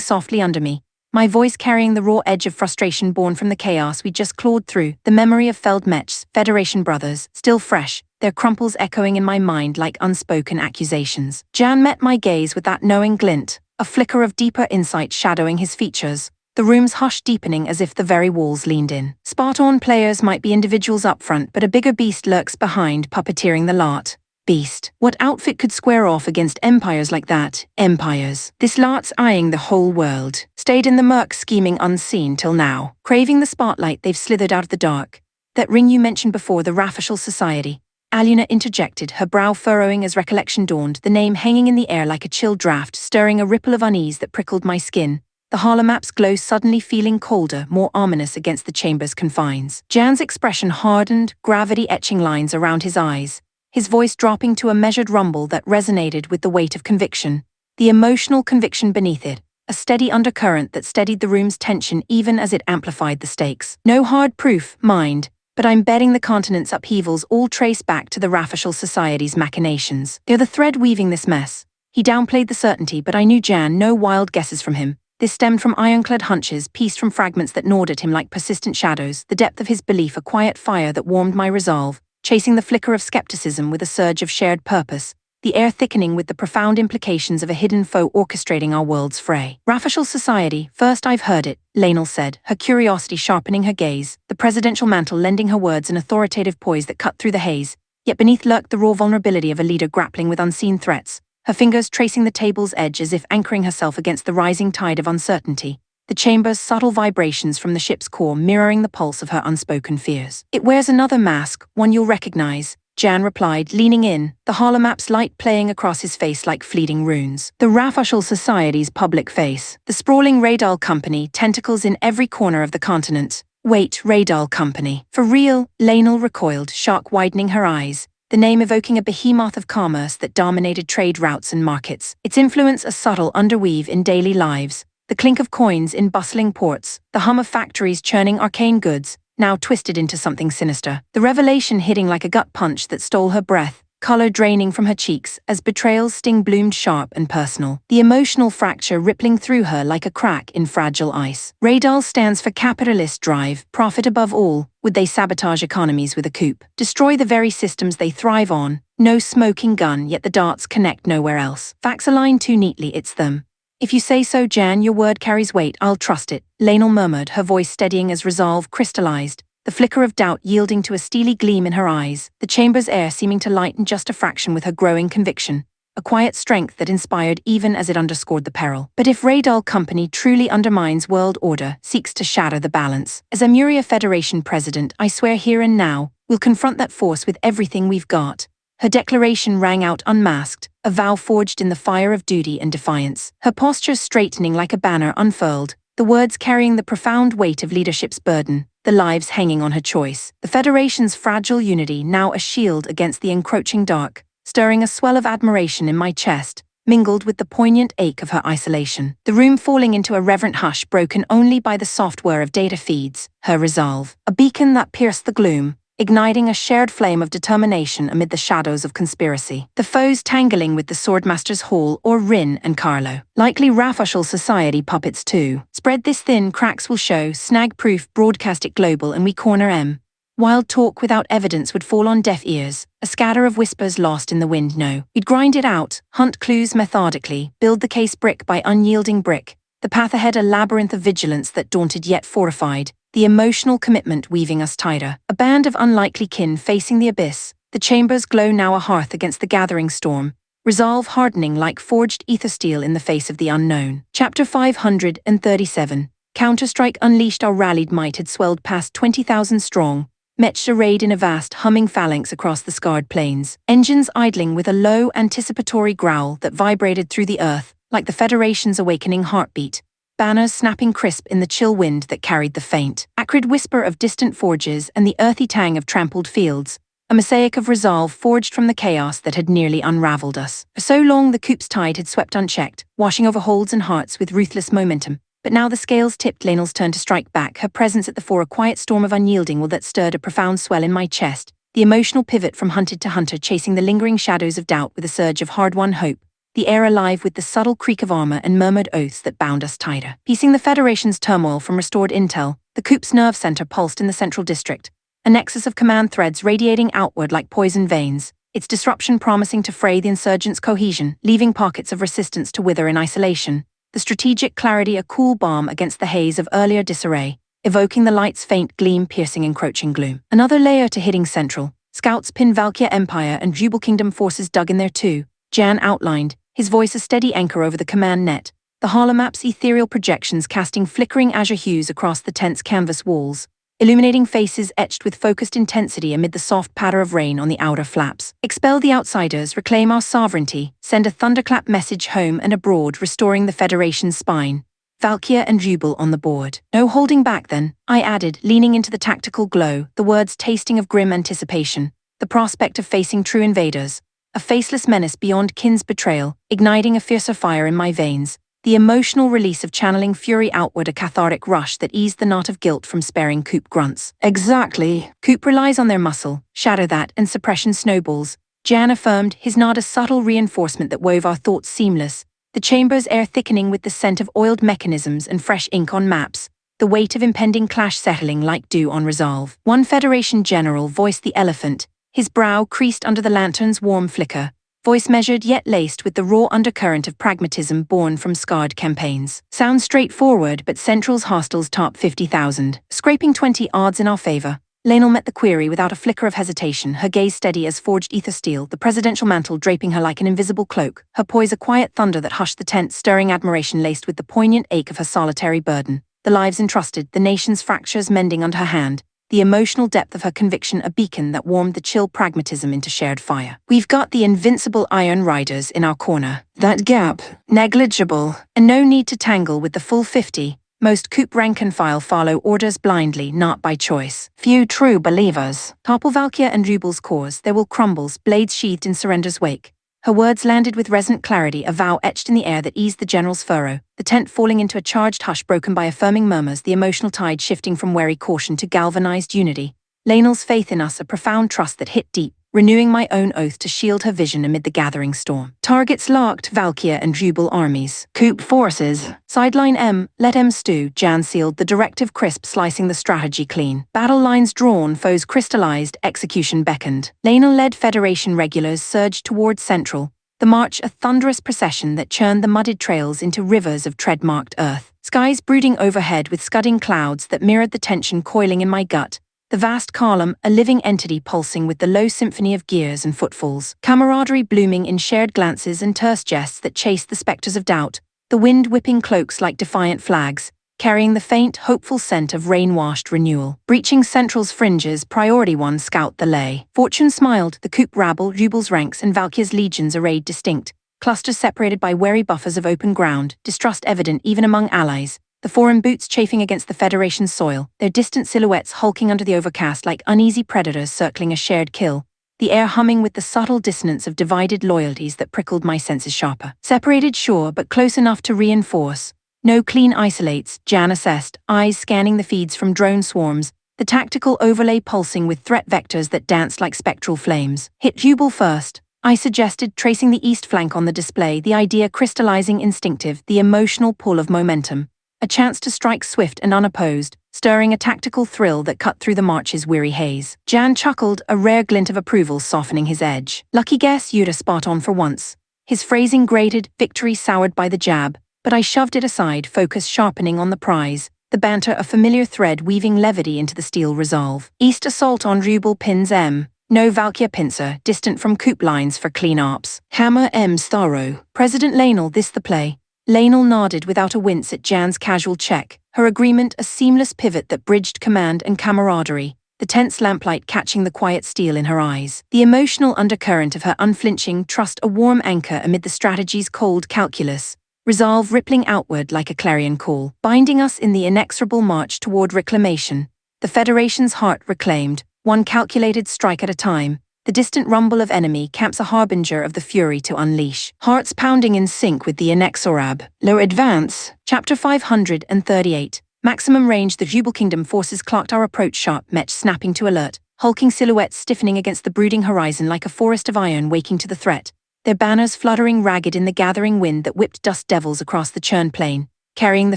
softly under me, my voice carrying the raw edge of frustration born from the chaos we just clawed through, the memory of felled Mech's, Federation brothers, still fresh, their crumples echoing in my mind like unspoken accusations. Jan met my gaze with that knowing glint, a flicker of deeper insight shadowing his features, the room's hush deepening as if the very walls leaned in. Spot-on players might be individuals up front, but a bigger beast lurks behind, puppeteering the lot. Beast. What outfit could square off against empires like that? Empires. This lot's eyeing the whole world. Stayed in the murk scheming unseen till now. Craving the spotlight, they've slithered out of the dark. That ring you mentioned before, the Raffishal Society. Aluna interjected, her brow furrowing as recollection dawned, the name hanging in the air like a chill draft, stirring a ripple of unease that prickled my skin. The holomap's glow suddenly feeling colder, more ominous against the chamber's confines. Jan's expression hardened, gravity etching lines around his eyes, his voice dropping to a measured rumble that resonated with the weight of conviction, the emotional conviction beneath it, a steady undercurrent that steadied the room's tension even as it amplified the stakes. No hard proof, mind, but I'm betting the continent's upheavals all trace back to the Raffishal Society's machinations. They're the thread weaving this mess. He downplayed the certainty, but I knew Jan, no wild guesses from him. This stemmed from ironclad hunches, pieced from fragments that gnawed at him like persistent shadows, the depth of his belief a quiet fire that warmed my resolve, chasing the flicker of skepticism with a surge of shared purpose, the air thickening with the profound implications of a hidden foe orchestrating our world's fray. Raffishal Society, first I've heard it, Lainel said, her curiosity sharpening her gaze, the presidential mantle lending her words an authoritative poise that cut through the haze, yet beneath lurked the raw vulnerability of a leader grappling with unseen threats, her fingers tracing the table's edge as if anchoring herself against the rising tide of uncertainty, the chamber's subtle vibrations from the ship's core mirroring the pulse of her unspoken fears. It wears another mask, one you'll recognize, Jan replied, leaning in, the holomap's light playing across his face like fleeting runes. The Raffishal Society's public face, the sprawling Radal Company, tentacles in every corner of the continent. Wait, Radal Company. For real? Lainel recoiled, shock widening her eyes, the name evoking a behemoth of commerce that dominated trade routes and markets, its influence a subtle underweave in daily lives, the clink of coins in bustling ports, the hum of factories churning arcane goods, now twisted into something sinister. The revelation hitting like a gut punch that stole her breath, color draining from her cheeks as betrayal's sting bloomed sharp and personal, the emotional fracture rippling through her like a crack in fragile ice. Radal stands for capitalist drive, profit above all, Would they sabotage economies with a coup? Destroy the very systems they thrive on? No smoking gun, yet the darts connect nowhere else. Facts align too neatly, it's them. If you say so, Jan, your word carries weight, I'll trust it, Lainel murmured, her voice steadying as resolve crystallized, the flicker of doubt yielding to a steely gleam in her eyes, the chamber's air seeming to lighten just a fraction with her growing conviction. A quiet strength that inspired even as it underscored the peril. But if Radal Company truly undermines world order, seeks to shatter the balance, as Amuria Federation president, I swear here and now, we'll confront that force with everything we've got. Her declaration rang out unmasked, a vow forged in the fire of duty and defiance, her posture straightening like a banner unfurled, the words carrying the profound weight of leadership's burden, the lives hanging on her choice, the Federation's fragile unity now a shield against the encroaching dark, stirring a swell of admiration in my chest, mingled with the poignant ache of her isolation. The room falling into a reverent hush broken only by the soft whir of data feeds, her resolve, a beacon that pierced the gloom, igniting a shared flame of determination amid the shadows of conspiracy. The foes tangling with the Swordmasters Hall or Rin and Carlo. Likely Rafashal Society puppets too. Spread this thin, cracks will show, snag-proof, broadcast it global and we corner M. Wild talk without evidence would fall on deaf ears, a scatter of whispers lost in the wind. No. We'd grind it out, hunt clues methodically, build the case brick by unyielding brick, the path ahead a labyrinth of vigilance that daunted yet fortified, the emotional commitment weaving us tighter. A band of unlikely kin facing the abyss, the chamber's glow now a hearth against the gathering storm, resolve hardening like forged ether steel in the face of the unknown. Chapter 537. Counter-Strike unleashed. Our rallied might had swelled past 20,000 strong, matched arrayed in a vast humming phalanx across the scarred plains, engines idling with a low anticipatory growl that vibrated through the earth, like the Federation's awakening heartbeat, banners snapping crisp in the chill wind that carried the faint, acrid whisper of distant forges and the earthy tang of trampled fields, a mosaic of resolve forged from the chaos that had nearly unraveled us. For so long the coup's tide had swept unchecked, washing over holds and hearts with ruthless momentum. But now the scales tipped. Lainel's turn to strike back, her presence at the fore a quiet storm of unyielding will that stirred a profound swell in my chest, the emotional pivot from hunted to hunter chasing the lingering shadows of doubt with a surge of hard-won hope, the air alive with the subtle creak of armor and murmured oaths that bound us tighter. Piecing the Federation's turmoil from restored intel, the coup's nerve center pulsed in the central district, a nexus of command threads radiating outward like poison veins, its disruption promising to fray the insurgents' cohesion, leaving pockets of resistance to wither in isolation. The strategic clarity a cool balm against the haze of earlier disarray, evoking the light's faint gleam piercing encroaching gloom. Another layer to hitting central. Scouts pin Valkyr Empire and Jubal Kingdom forces dug in there too, Jan outlined, his voice a steady anchor over the command net, the holomap's ethereal projections casting flickering azure hues across the tense canvas walls, illuminating faces etched with focused intensity amid the soft patter of rain on the outer flaps. Expel the outsiders, reclaim our sovereignty, send a thunderclap message home and abroad restoring the Federation's spine. Valkyr and Jubal on the board. No holding back then, I added, leaning into the tactical glow, the words tasting of grim anticipation, the prospect of facing true invaders, a faceless menace beyond kin's betrayal, igniting a fiercer fire in my veins. The emotional release of channeling fury outward, a cathartic rush that eased the knot of guilt from sparing Coop grunts. Exactly. Coop relies on their muscle, shatter that, and suppression snowballs. Jan affirmed, his nod a subtle reinforcement that wove our thoughts seamless, the chamber's air thickening with the scent of oiled mechanisms and fresh ink on maps, the weight of impending clash settling like dew on resolve. One Federation general voiced the elephant, his brow creased under the lantern's warm flicker, voice measured yet laced with the raw undercurrent of pragmatism born from scarred campaigns. Sounds straightforward, but Central's hostiles top 50,000, scraping 20 odds in our favor. Lainel met the query without a flicker of hesitation, her gaze steady as forged ether steel, the presidential mantle draping her like an invisible cloak, her poise a quiet thunder that hushed the tent, stirring admiration laced with the poignant ache of her solitary burden. The lives entrusted, the nation's fractures mending under her hand, the emotional depth of her conviction a beacon that warmed the chill pragmatism into shared fire. We've got the invincible Iron Riders in our corner. That gap, negligible, and no need to tangle with the full 50. Most Coop rank and file follow orders blindly, not by choice. Few true believers. Topple Valkyr and Jubal's cause, there will crumbles, blades sheathed in surrender's wake. Her words landed with resonant clarity, a vow etched in the air that eased the general's furrow, the tent falling into a charged hush broken by affirming murmurs, the emotional tide shifting from wary caution to galvanized unity. Lainel's faith in us, a profound trust that hit deep, renewing my own oath to shield her vision amid the gathering storm. Targets locked, Valkyria and Jubal armies. Coup forces. Sideline M, let M stew, Jan sealed, the directive crisp, slicing the strategy clean. Battle lines drawn, foes crystallized, execution beckoned. Lena-led Federation regulars surged towards Central, the march a thunderous procession that churned the mudded trails into rivers of tread-marked earth. Skies brooding overhead with scudding clouds that mirrored the tension coiling in my gut. The vast column, a living entity pulsing with the low symphony of gears and footfalls. Camaraderie blooming in shared glances and terse jests that chased the specters of doubt. The wind whipping cloaks like defiant flags, carrying the faint, hopeful scent of rain-washed renewal. Breaching Central's fringes, Priority 1 scout the lay. Fortune smiled, the coup rabble, Jubal's ranks and Valkyria's legions arrayed distinct, clusters separated by wary buffers of open ground, distrust evident even among allies. The foreign boots chafing against the Federation's soil, their distant silhouettes hulking under the overcast like uneasy predators circling a shared kill. The air humming with the subtle dissonance of divided loyalties that prickled my senses sharper. Separated, sure, but close enough to reinforce. No clean isolates, Jan assessed, eyes scanning the feeds from drone swarms, the tactical overlay pulsing with threat vectors that danced like spectral flames. Hit Jubal first, I suggested, tracing the east flank on the display, the idea crystallizing instinctive, the emotional pull of momentum. A chance to strike swift and unopposed, stirring a tactical thrill that cut through the march's weary haze. Jan chuckled, a rare glint of approval softening his edge. Lucky guess you'd a spot on for once. His phrasing grated, victory soured by the jab, but I shoved it aside, focus sharpening on the prize, the banter a familiar thread weaving levity into the steel resolve. East assault on Jubal pins M. No Valkyria pincer, distant from coup lines for clean ops. Hammer M's thorough. President Lainel, this the play? Lainel nodded without a wince at Jan's casual check, her agreement a seamless pivot that bridged command and camaraderie, the tense lamplight catching the quiet steel in her eyes. The emotional undercurrent of her unflinching trust a warm anchor amid the strategy's cold calculus. Resolve rippling outward like a clarion call, binding us in the inexorable march toward reclamation. The Federation's heart reclaimed, one calculated strike at a time. The distant rumble of enemy camps a harbinger of the fury to unleash. Hearts pounding in sync with the inexorab. Low advance. Chapter 538. Maximum range. The Jubal Kingdom forces clocked our approach sharp, mech snapping to alert. Hulking silhouettes stiffening against the brooding horizon like a forest of iron waking to the threat. Their banners fluttering ragged in the gathering wind that whipped dust devils across the churn plain, carrying the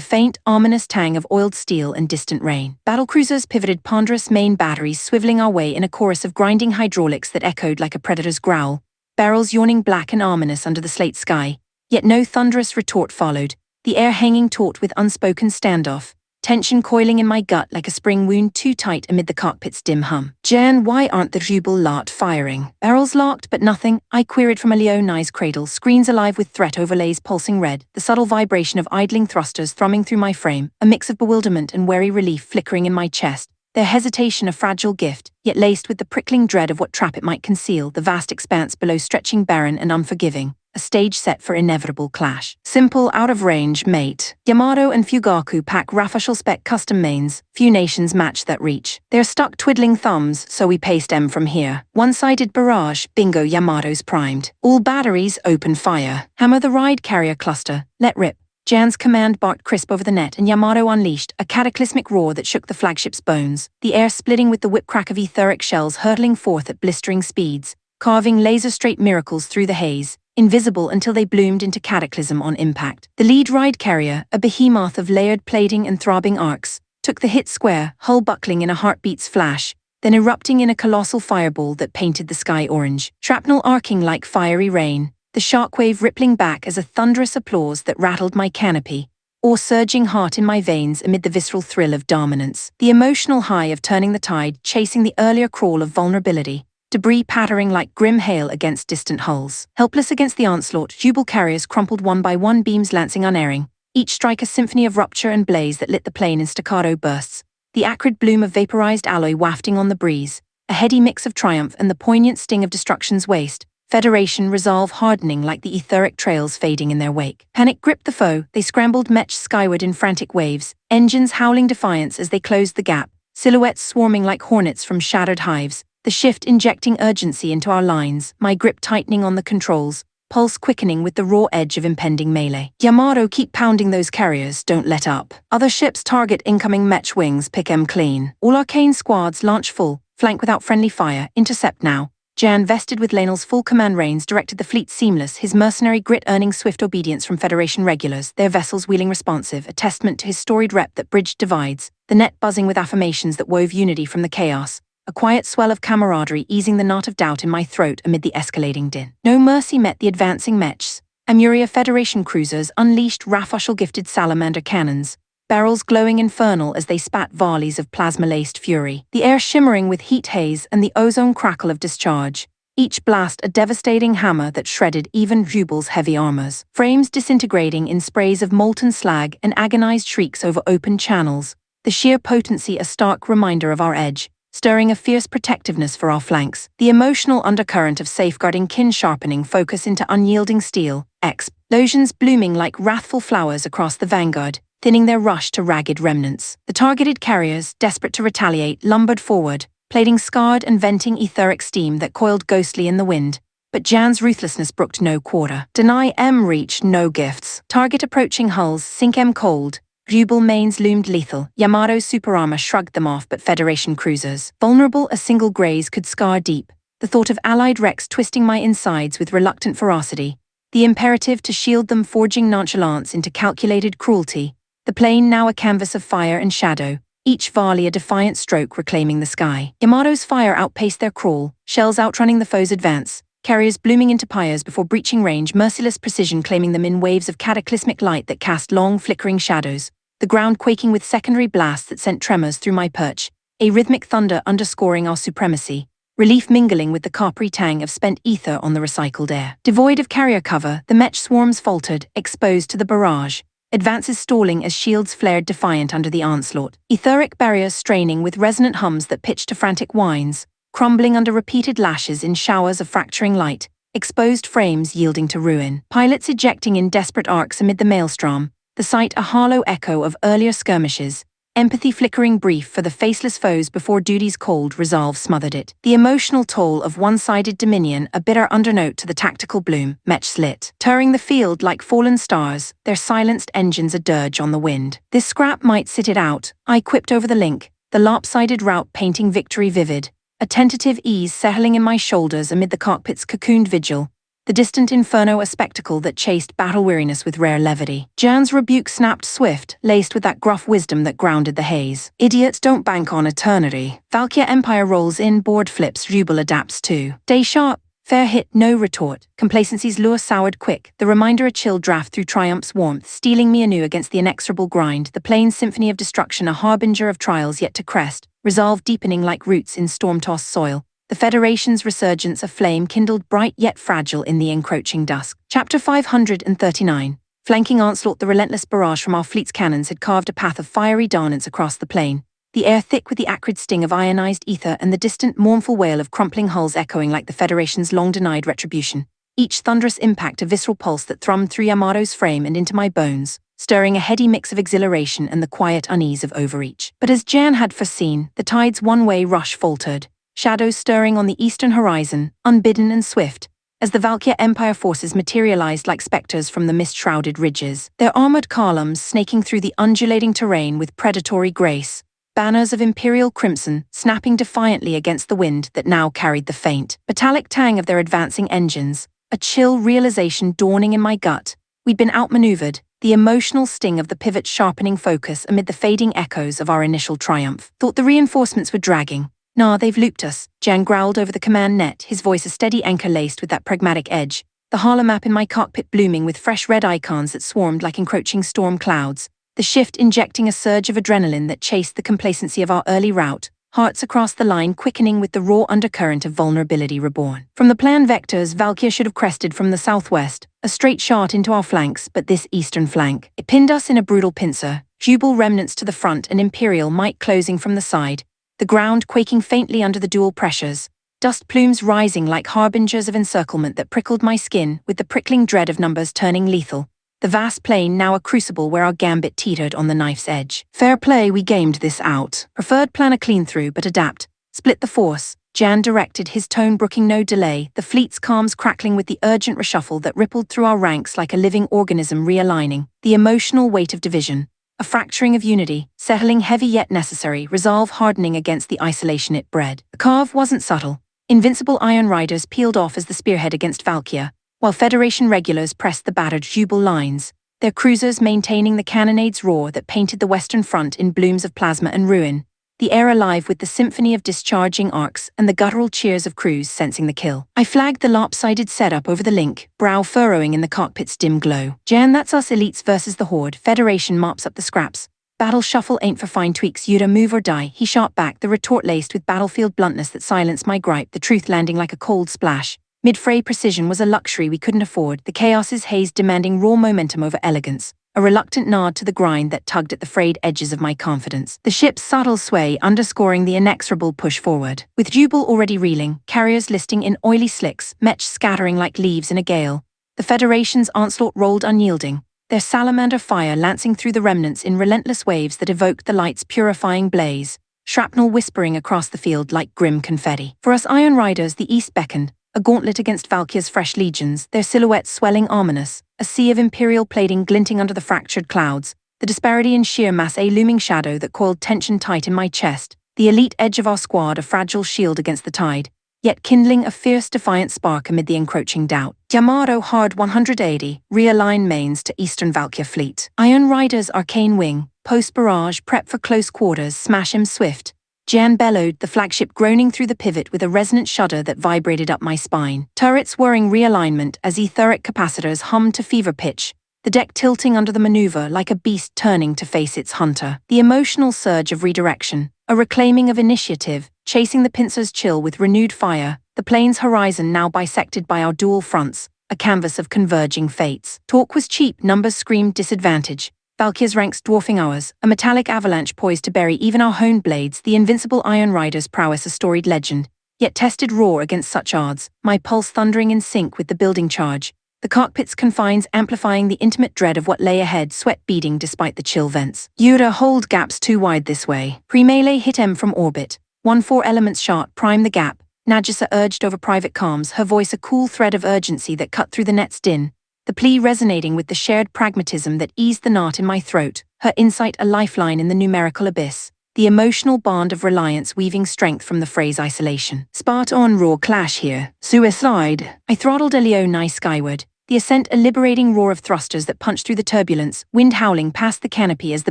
faint, ominous tang of oiled steel and distant rain. Battlecruisers pivoted ponderous main batteries swiveling our way in a chorus of grinding hydraulics that echoed like a predator's growl, barrels yawning black and ominous under the slate sky. Yet no thunderous retort followed, the air hanging taut with unspoken standoff, tension coiling in my gut like a spring wound too tight amid the cockpit's dim hum. Jan, why aren't the Jubal lot firing? Barrels locked, but nothing, I queried from a Leonai's cradle, screens alive with threat overlays pulsing red, the subtle vibration of idling thrusters thrumming through my frame, a mix of bewilderment and wary relief flickering in my chest, their hesitation a fragile gift, yet laced with the prickling dread of what trap it might conceal, the vast expanse below stretching barren and unforgiving. A stage set for inevitable clash. Simple, out-of-range, mate. Yamato and Fugaku pack Rafashal spec custom mains, few nations match that reach. They're stuck twiddling thumbs, so we paste M from here. One-sided barrage, bingo Yamato's primed. All batteries, open fire. Hammer the ride carrier cluster, let rip. Jan's command barked crisp over the net and Yamato unleashed, a cataclysmic roar that shook the flagship's bones, the air splitting with the whip-crack of etheric shells hurtling forth at blistering speeds, carving laser-straight miracles through the haze, invisible until they bloomed into cataclysm on impact. The lead ride carrier, a behemoth of layered plating and throbbing arcs, took the hit square, hull buckling in a heartbeat's flash, then erupting in a colossal fireball that painted the sky orange. Shrapnel arcing like fiery rain, the shockwave rippling back as a thunderous applause that rattled my canopy, or surging heart in my veins amid the visceral thrill of dominance. The emotional high of turning the tide, chasing the earlier crawl of vulnerability. Debris pattering like grim hail against distant hulls. Helpless against the onslaught, Jubal carriers crumpled one by one, beams lancing unerring, each strike a symphony of rupture and blaze that lit the plain in staccato bursts, the acrid bloom of vaporized alloy wafting on the breeze, a heady mix of triumph and the poignant sting of destruction's waste. Federation resolve hardening like the etheric trails fading in their wake. Panic gripped the foe, they scrambled mech skyward in frantic waves, engines howling defiance as they closed the gap, silhouettes swarming like hornets from shattered hives. The shift injecting urgency into our lines, my grip tightening on the controls, pulse quickening with the raw edge of impending melee. Yamato, keep pounding those carriers, don't let up. Other ships target incoming mech wings, pick 'em clean. All arcane squads launch full, flank without friendly fire, intercept now. Jan, vested with Laenel's full command reins, directed the fleet seamless, his mercenary grit earning swift obedience from Federation regulars, their vessels wheeling responsive, a testament to his storied rep that bridged divides, the net buzzing with affirmations that wove unity from the chaos, a quiet swell of camaraderie easing the knot of doubt in my throat amid the escalating din. No mercy met the advancing mechs. Amuria Federation cruisers unleashed Rafoshal-gifted salamander cannons, barrels glowing infernal as they spat volleys of plasma-laced fury, the air shimmering with heat haze and the ozone crackle of discharge, each blast a devastating hammer that shredded even Jubal's heavy armors, frames disintegrating in sprays of molten slag and agonized shrieks over open channels, the sheer potency a stark reminder of our edge, stirring a fierce protectiveness for our flanks, the emotional undercurrent of safeguarding kin-sharpening focus into unyielding steel, explosions blooming like wrathful flowers across the vanguard, thinning their rush to ragged remnants. The targeted carriers, desperate to retaliate, lumbered forward, plating scarred and venting etheric steam that coiled ghostly in the wind. But Jan's ruthlessness brooked no quarter. Deny M reach, no gifts. Target approaching hulls, sink M cold. Jubal mains loomed lethal. Yamato's super armor shrugged them off, but Federation cruisers, vulnerable, a single graze could scar deep. The thought of allied wrecks twisting my insides with reluctant ferocity. The imperative to shield them forging nonchalance into calculated cruelty. The plain now a canvas of fire and shadow, each volley a defiant stroke reclaiming the sky. Yamato's fire outpaced their crawl, shells outrunning the foe's advance, carriers blooming into pyres before breaching range, merciless precision claiming them in waves of cataclysmic light that cast long, flickering shadows, the ground quaking with secondary blasts that sent tremors through my perch, a rhythmic thunder underscoring our supremacy, relief mingling with the coppery tang of spent ether on the recycled air. Devoid of carrier cover, the mech swarms faltered, exposed to the barrage, advances stalling as shields flared defiant under the onslaught, etheric barriers straining with resonant hums that pitched to frantic whines, crumbling under repeated lashes in showers of fracturing light, exposed frames yielding to ruin, pilots ejecting in desperate arcs amid the maelstrom, the sight a hollow echo of earlier skirmishes, empathy flickering brief for the faceless foes before duty's cold resolve smothered it. The emotional toll of one-sided dominion, a bitter undernote to the tactical bloom, mech slit, tearing the field like fallen stars, their silenced engines a dirge on the wind. This scrap might sit it out, I quipped over the link, the lopsided route painting victory vivid, a tentative ease settling in my shoulders amid the cockpit's cocooned vigil, the distant inferno a spectacle that chased battle-weariness with rare levity. Jan's rebuke snapped swift, laced with that gruff wisdom that grounded the haze. Idiots don't bank on eternity. Valkyr Empire rolls in, board flips, Jubal adapts too. Stay sharp, fair hit, no retort. Complacency's lure soured quick, the reminder a chill draft through triumph's warmth, steeling me anew against the inexorable grind, the plain symphony of destruction a harbinger of trials yet to crest, resolve deepening like roots in storm-tossed soil. The Federation's resurgence of flame kindled bright yet fragile in the encroaching dusk. Chapter 539. Flanking onslaught, the relentless barrage from our fleet's cannons had carved a path of fiery dominance across the plain, the air thick with the acrid sting of ionized ether and the distant mournful wail of crumpling hulls echoing like the Federation's long-denied retribution. Each thunderous impact a visceral pulse that thrummed through Yamato's frame and into my bones, stirring a heady mix of exhilaration and the quiet unease of overreach. But as Jan had foreseen, the tide's one-way rush faltered, shadows stirring on the eastern horizon, unbidden and swift, as the Valkyr Empire forces materialized like specters from the mist-shrouded ridges, their armored columns snaking through the undulating terrain with predatory grace, banners of imperial crimson snapping defiantly against the wind that now carried the faint, metallic tang of their advancing engines, a chill realization dawning in my gut. We'd been outmaneuvered, the emotional sting of the pivot sharpening focus amid the fading echoes of our initial triumph. Thought the reinforcements were dragging. Nah, they've looped us, Jan growled over the command net, his voice a steady anchor laced with that pragmatic edge, the holomap in my cockpit blooming with fresh red icons that swarmed like encroaching storm clouds, the shift injecting a surge of adrenaline that chased the complacency of our early rout, hearts across the line quickening with the raw undercurrent of vulnerability reborn. From the plan vectors, Valkyr should have crested from the southwest, a straight shot into our flanks, but this eastern flank, it pinned us in a brutal pincer, Jubal remnants to the front and Imperial might closing from the side, the ground quaking faintly under the dual pressures, dust plumes rising like harbingers of encirclement that prickled my skin with the prickling dread of numbers turning lethal, the vast plain now a crucible where our gambit teetered on the knife's edge. Fair play, we gamed this out. Preferred plan a clean through, but adapt. Split the force, Jan directed, his tone brooking no delay, the fleet's calms crackling with the urgent reshuffle that rippled through our ranks like a living organism realigning, the emotional weight of division. A fracturing of unity, settling heavy yet necessary, resolve hardening against the isolation it bred. The carve wasn't subtle. Invincible Iron Riders peeled off as the spearhead against Valkyria, while Federation regulars pressed the battered Jubal lines, their cruisers maintaining the cannonade's roar that painted the Western Front in blooms of plasma and ruin, the air alive with the symphony of discharging arcs and the guttural cheers of crews sensing the kill. I flagged the lopsided setup over the link, brow furrowing in the cockpit's dim glow. Jan, that's us elites versus the Horde. Federation mops up the scraps. Battle shuffle ain't for fine tweaks, Yura, move or die. He shot back, the retort laced with battlefield bluntness that silenced my gripe, the truth landing like a cold splash. Mid-fray precision was a luxury we couldn't afford, the chaos's haze demanding raw momentum over elegance, a reluctant nod to the grind that tugged at the frayed edges of my confidence. The ship's subtle sway underscoring the inexorable push forward. With Jubal already reeling, carriers listing in oily slicks, Mech scattering like leaves in a gale, the Federation's onslaught rolled unyielding, their salamander fire lancing through the remnants in relentless waves that evoked the light's purifying blaze, shrapnel whispering across the field like grim confetti. For us Iron Riders, the East beckoned, a gauntlet against Valkyria's fresh legions, their silhouettes swelling ominous, a sea of imperial plating glinting under the fractured clouds, the disparity in sheer mass a looming shadow that coiled tension tight in my chest, the elite edge of our squad a fragile shield against the tide, yet kindling a fierce defiant spark amid the encroaching doubt. Yamato hard 180, realign mains to Eastern Valkyria fleet. Iron Rider's arcane wing, post-barrage, prep for close quarters, smash him swift. Jan bellowed, the flagship groaning through the pivot with a resonant shudder that vibrated up my spine. Turrets whirring realignment as etheric capacitors hummed to fever pitch, the deck tilting under the maneuver like a beast turning to face its hunter. The emotional surge of redirection, a reclaiming of initiative, chasing the pincers chill with renewed fire, the plane's horizon now bisected by our dual fronts, a canvas of converging fates. Talk was cheap, numbers screamed disadvantage. Valkyria's ranks dwarfing ours, a metallic avalanche poised to bury even our honed blades, the invincible Iron Rider's prowess a storied legend, yet tested raw against such odds, my pulse thundering in sync with the building charge, the cockpit's confines amplifying the intimate dread of what lay ahead, sweat beading despite the chill vents. Yura, hold gaps too wide this way. Pre-melee hit M from orbit, 1-4 elements shot, prime the gap, Nagisa urged over private comms, her voice a cool thread of urgency that cut through the net's din, the plea resonating with the shared pragmatism that eased the knot in my throat, her insight a lifeline in the numerical abyss, the emotional bond of reliance weaving strength from the phrase isolation. Spot-on raw clash here. Suicide. I throttled Elio skyward, the ascent a liberating roar of thrusters that punched through the turbulence, wind howling past the canopy as the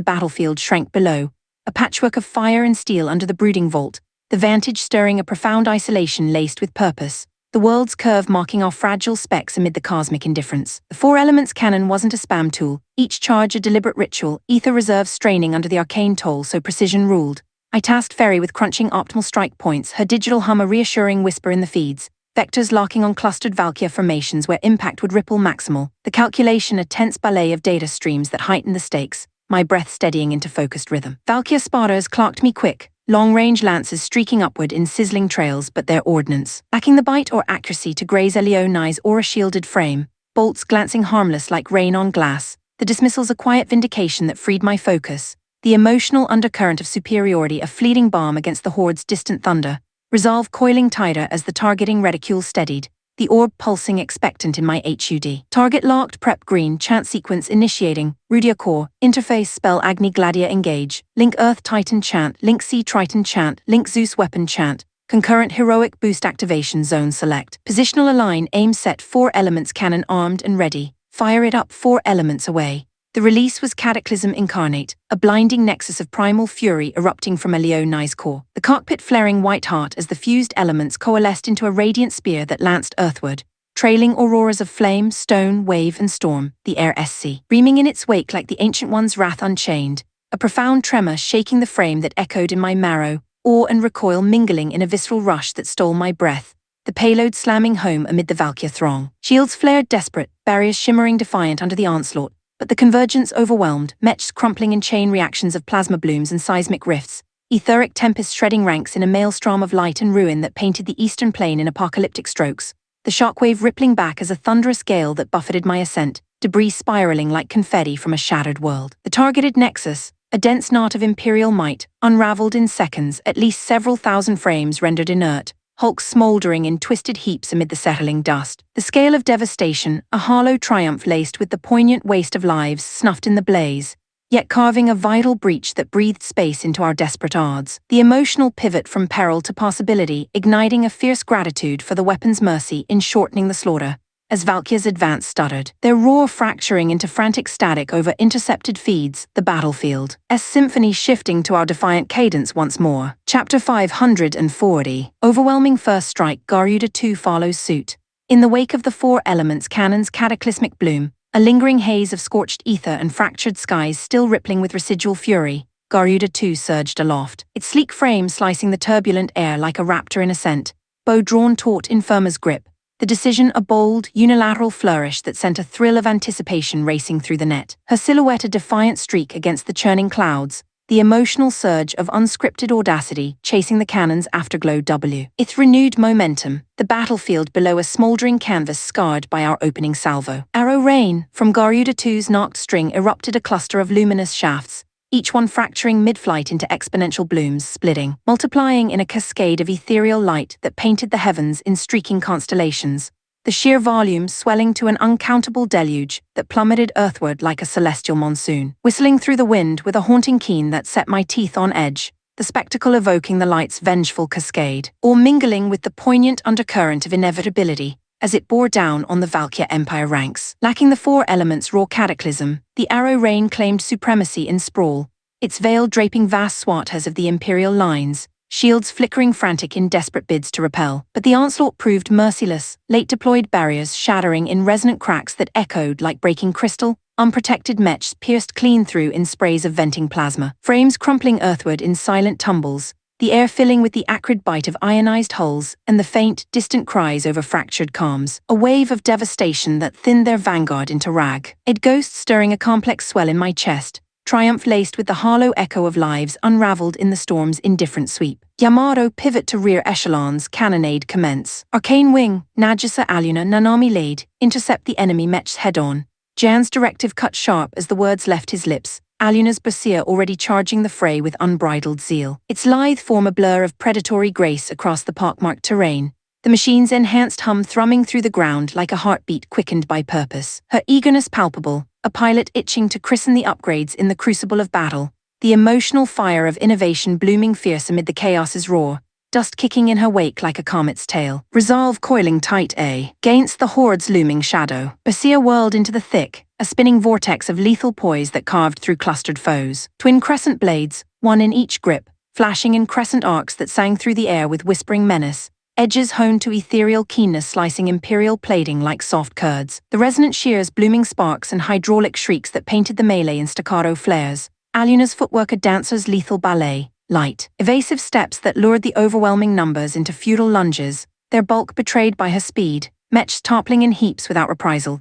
battlefield shrank below, a patchwork of fire and steel under the brooding vault, the vantage stirring a profound isolation laced with purpose, the world's curve marking our fragile specks amid the cosmic indifference. The Four Elements cannon wasn't a spam tool, each charge a deliberate ritual, ether reserves straining under the arcane toll so precision ruled. I tasked Ferry with crunching optimal strike points, her digital hum a reassuring whisper in the feeds, vectors locking on clustered Valkyria formations where impact would ripple maximal, the calculation a tense ballet of data streams that heightened the stakes, my breath steadying into focused rhythm. Valkyria spotters clocked me quick, long-range lances streaking upward in sizzling trails but their ordnance, lacking the bite or accuracy to graze Elio's aura-shielded frame, bolts glancing harmless like rain on glass, the dismissal's a quiet vindication that freed my focus, the emotional undercurrent of superiority a fleeting balm against the Horde's distant thunder, resolve coiling tighter as the targeting reticule steadied, the orb pulsing expectant in my HUD. Target locked, prep green, chant sequence initiating, Rudia core, interface spell Agni Gladia engage, link Earth Titan chant, link Sea Triton chant, link Zeus weapon chant, concurrent heroic boost activation zone select. Positional align, aim set 4 elements cannon armed and ready, fire it up 4 elements away. The release was Cataclysm incarnate, a blinding nexus of primal fury erupting from Elio's core. The cockpit flaring white heart as the fused elements coalesced into a radiant spear that lanced earthward, trailing auroras of flame, stone, wave, and storm, the air SC. Reaming in its wake like the Ancient One's wrath unchained, a profound tremor shaking the frame that echoed in my marrow, awe and recoil mingling in a visceral rush that stole my breath, the payload slamming home amid the Valkyria throng. Shields flared desperate, barriers shimmering defiant under the onslaught, but the convergence overwhelmed, Mechs crumpling in chain reactions of plasma blooms and seismic rifts, etheric tempests shredding ranks in a maelstrom of light and ruin that painted the eastern plain in apocalyptic strokes, the shockwave rippling back as a thunderous gale that buffeted my ascent, debris spiraling like confetti from a shattered world. The targeted nexus, a dense knot of imperial might, unraveled in seconds, at least several thousand frames rendered inert, hulks smoldering in twisted heaps amid the settling dust. The scale of devastation, a hollow triumph laced with the poignant waste of lives snuffed in the blaze, yet carving a vital breach that breathed space into our desperate odds. The emotional pivot from peril to possibility, igniting a fierce gratitude for the weapon's mercy in shortening the slaughter. As Valkyria's advance stuttered, their roar fracturing into frantic static over intercepted feeds, the battlefield. Symphony shifting to our defiant cadence once more. Chapter 540. Overwhelming first strike. Garuda 2 follows suit. In the wake of the four elements cannon's cataclysmic bloom, a lingering haze of scorched ether and fractured skies still rippling with residual fury, Garuda 2 surged aloft, its sleek frame slicing the turbulent air like a raptor in ascent, bow drawn taut in Firma's grip. The decision a bold, unilateral flourish that sent a thrill of anticipation racing through the net. Her silhouette a defiant streak against the churning clouds, the emotional surge of unscripted audacity chasing the cannon's afterglow its renewed momentum, the battlefield below a smoldering canvas scarred by our opening salvo. Arrow rain, from Garuda 2's knocked string erupted a cluster of luminous shafts, each one fracturing mid-flight into exponential blooms, splitting, multiplying in a cascade of ethereal light that painted the heavens in streaking constellations, the sheer volume swelling to an uncountable deluge that plummeted earthward like a celestial monsoon. Whistling through the wind with a haunting keen that set my teeth on edge, the spectacle evoking the light's vengeful cascade, or mingling with the poignant undercurrent of inevitability, as it bore down on the Valkyria Empire ranks. Lacking the four elements' raw cataclysm, the arrow rain claimed supremacy in sprawl, its veil draping vast swaths of the Imperial lines, shields flickering frantic in desperate bids to repel. But the onslaught proved merciless, late-deployed barriers shattering in resonant cracks that echoed like breaking crystal, unprotected mechs pierced clean through in sprays of venting plasma, frames crumpling earthward in silent tumbles, the air filling with the acrid bite of ionized hulls and the faint, distant cries over fractured calms, a wave of devastation that thinned their vanguard into rag. A ghost stirring a complex swell in my chest, triumph laced with the hollow echo of lives unraveled in the storm's indifferent sweep. Yamato pivot to rear echelons, cannonade commence. Arcane wing, Nagisa Aluna Nanami laid, intercept the enemy mechs head-on. Jan's directive cut sharp as the words left his lips, Aluna's Basia already charging the fray with unbridled zeal. Its lithe form a blur of predatory grace across the pockmarked terrain, the machine's enhanced hum thrumming through the ground like a heartbeat quickened by purpose. Her eagerness palpable, a pilot itching to christen the upgrades in the crucible of battle, the emotional fire of innovation blooming fierce amid the chaos's roar, dust kicking in her wake like a comet's tail. Resolve coiling tight against the horde's looming shadow. Basia whirled into the thick, a spinning vortex of lethal poise that carved through clustered foes. Twin crescent blades, one in each grip, flashing in crescent arcs that sang through the air with whispering menace, edges honed to ethereal keenness slicing imperial plating like soft curds. The resonant shears blooming sparks and hydraulic shrieks that painted the melee in staccato flares. Aluna's footwork a dancer's lethal ballet, light, evasive steps that lured the overwhelming numbers into futile lunges, their bulk betrayed by her speed, mechs toppling in heaps without reprisal.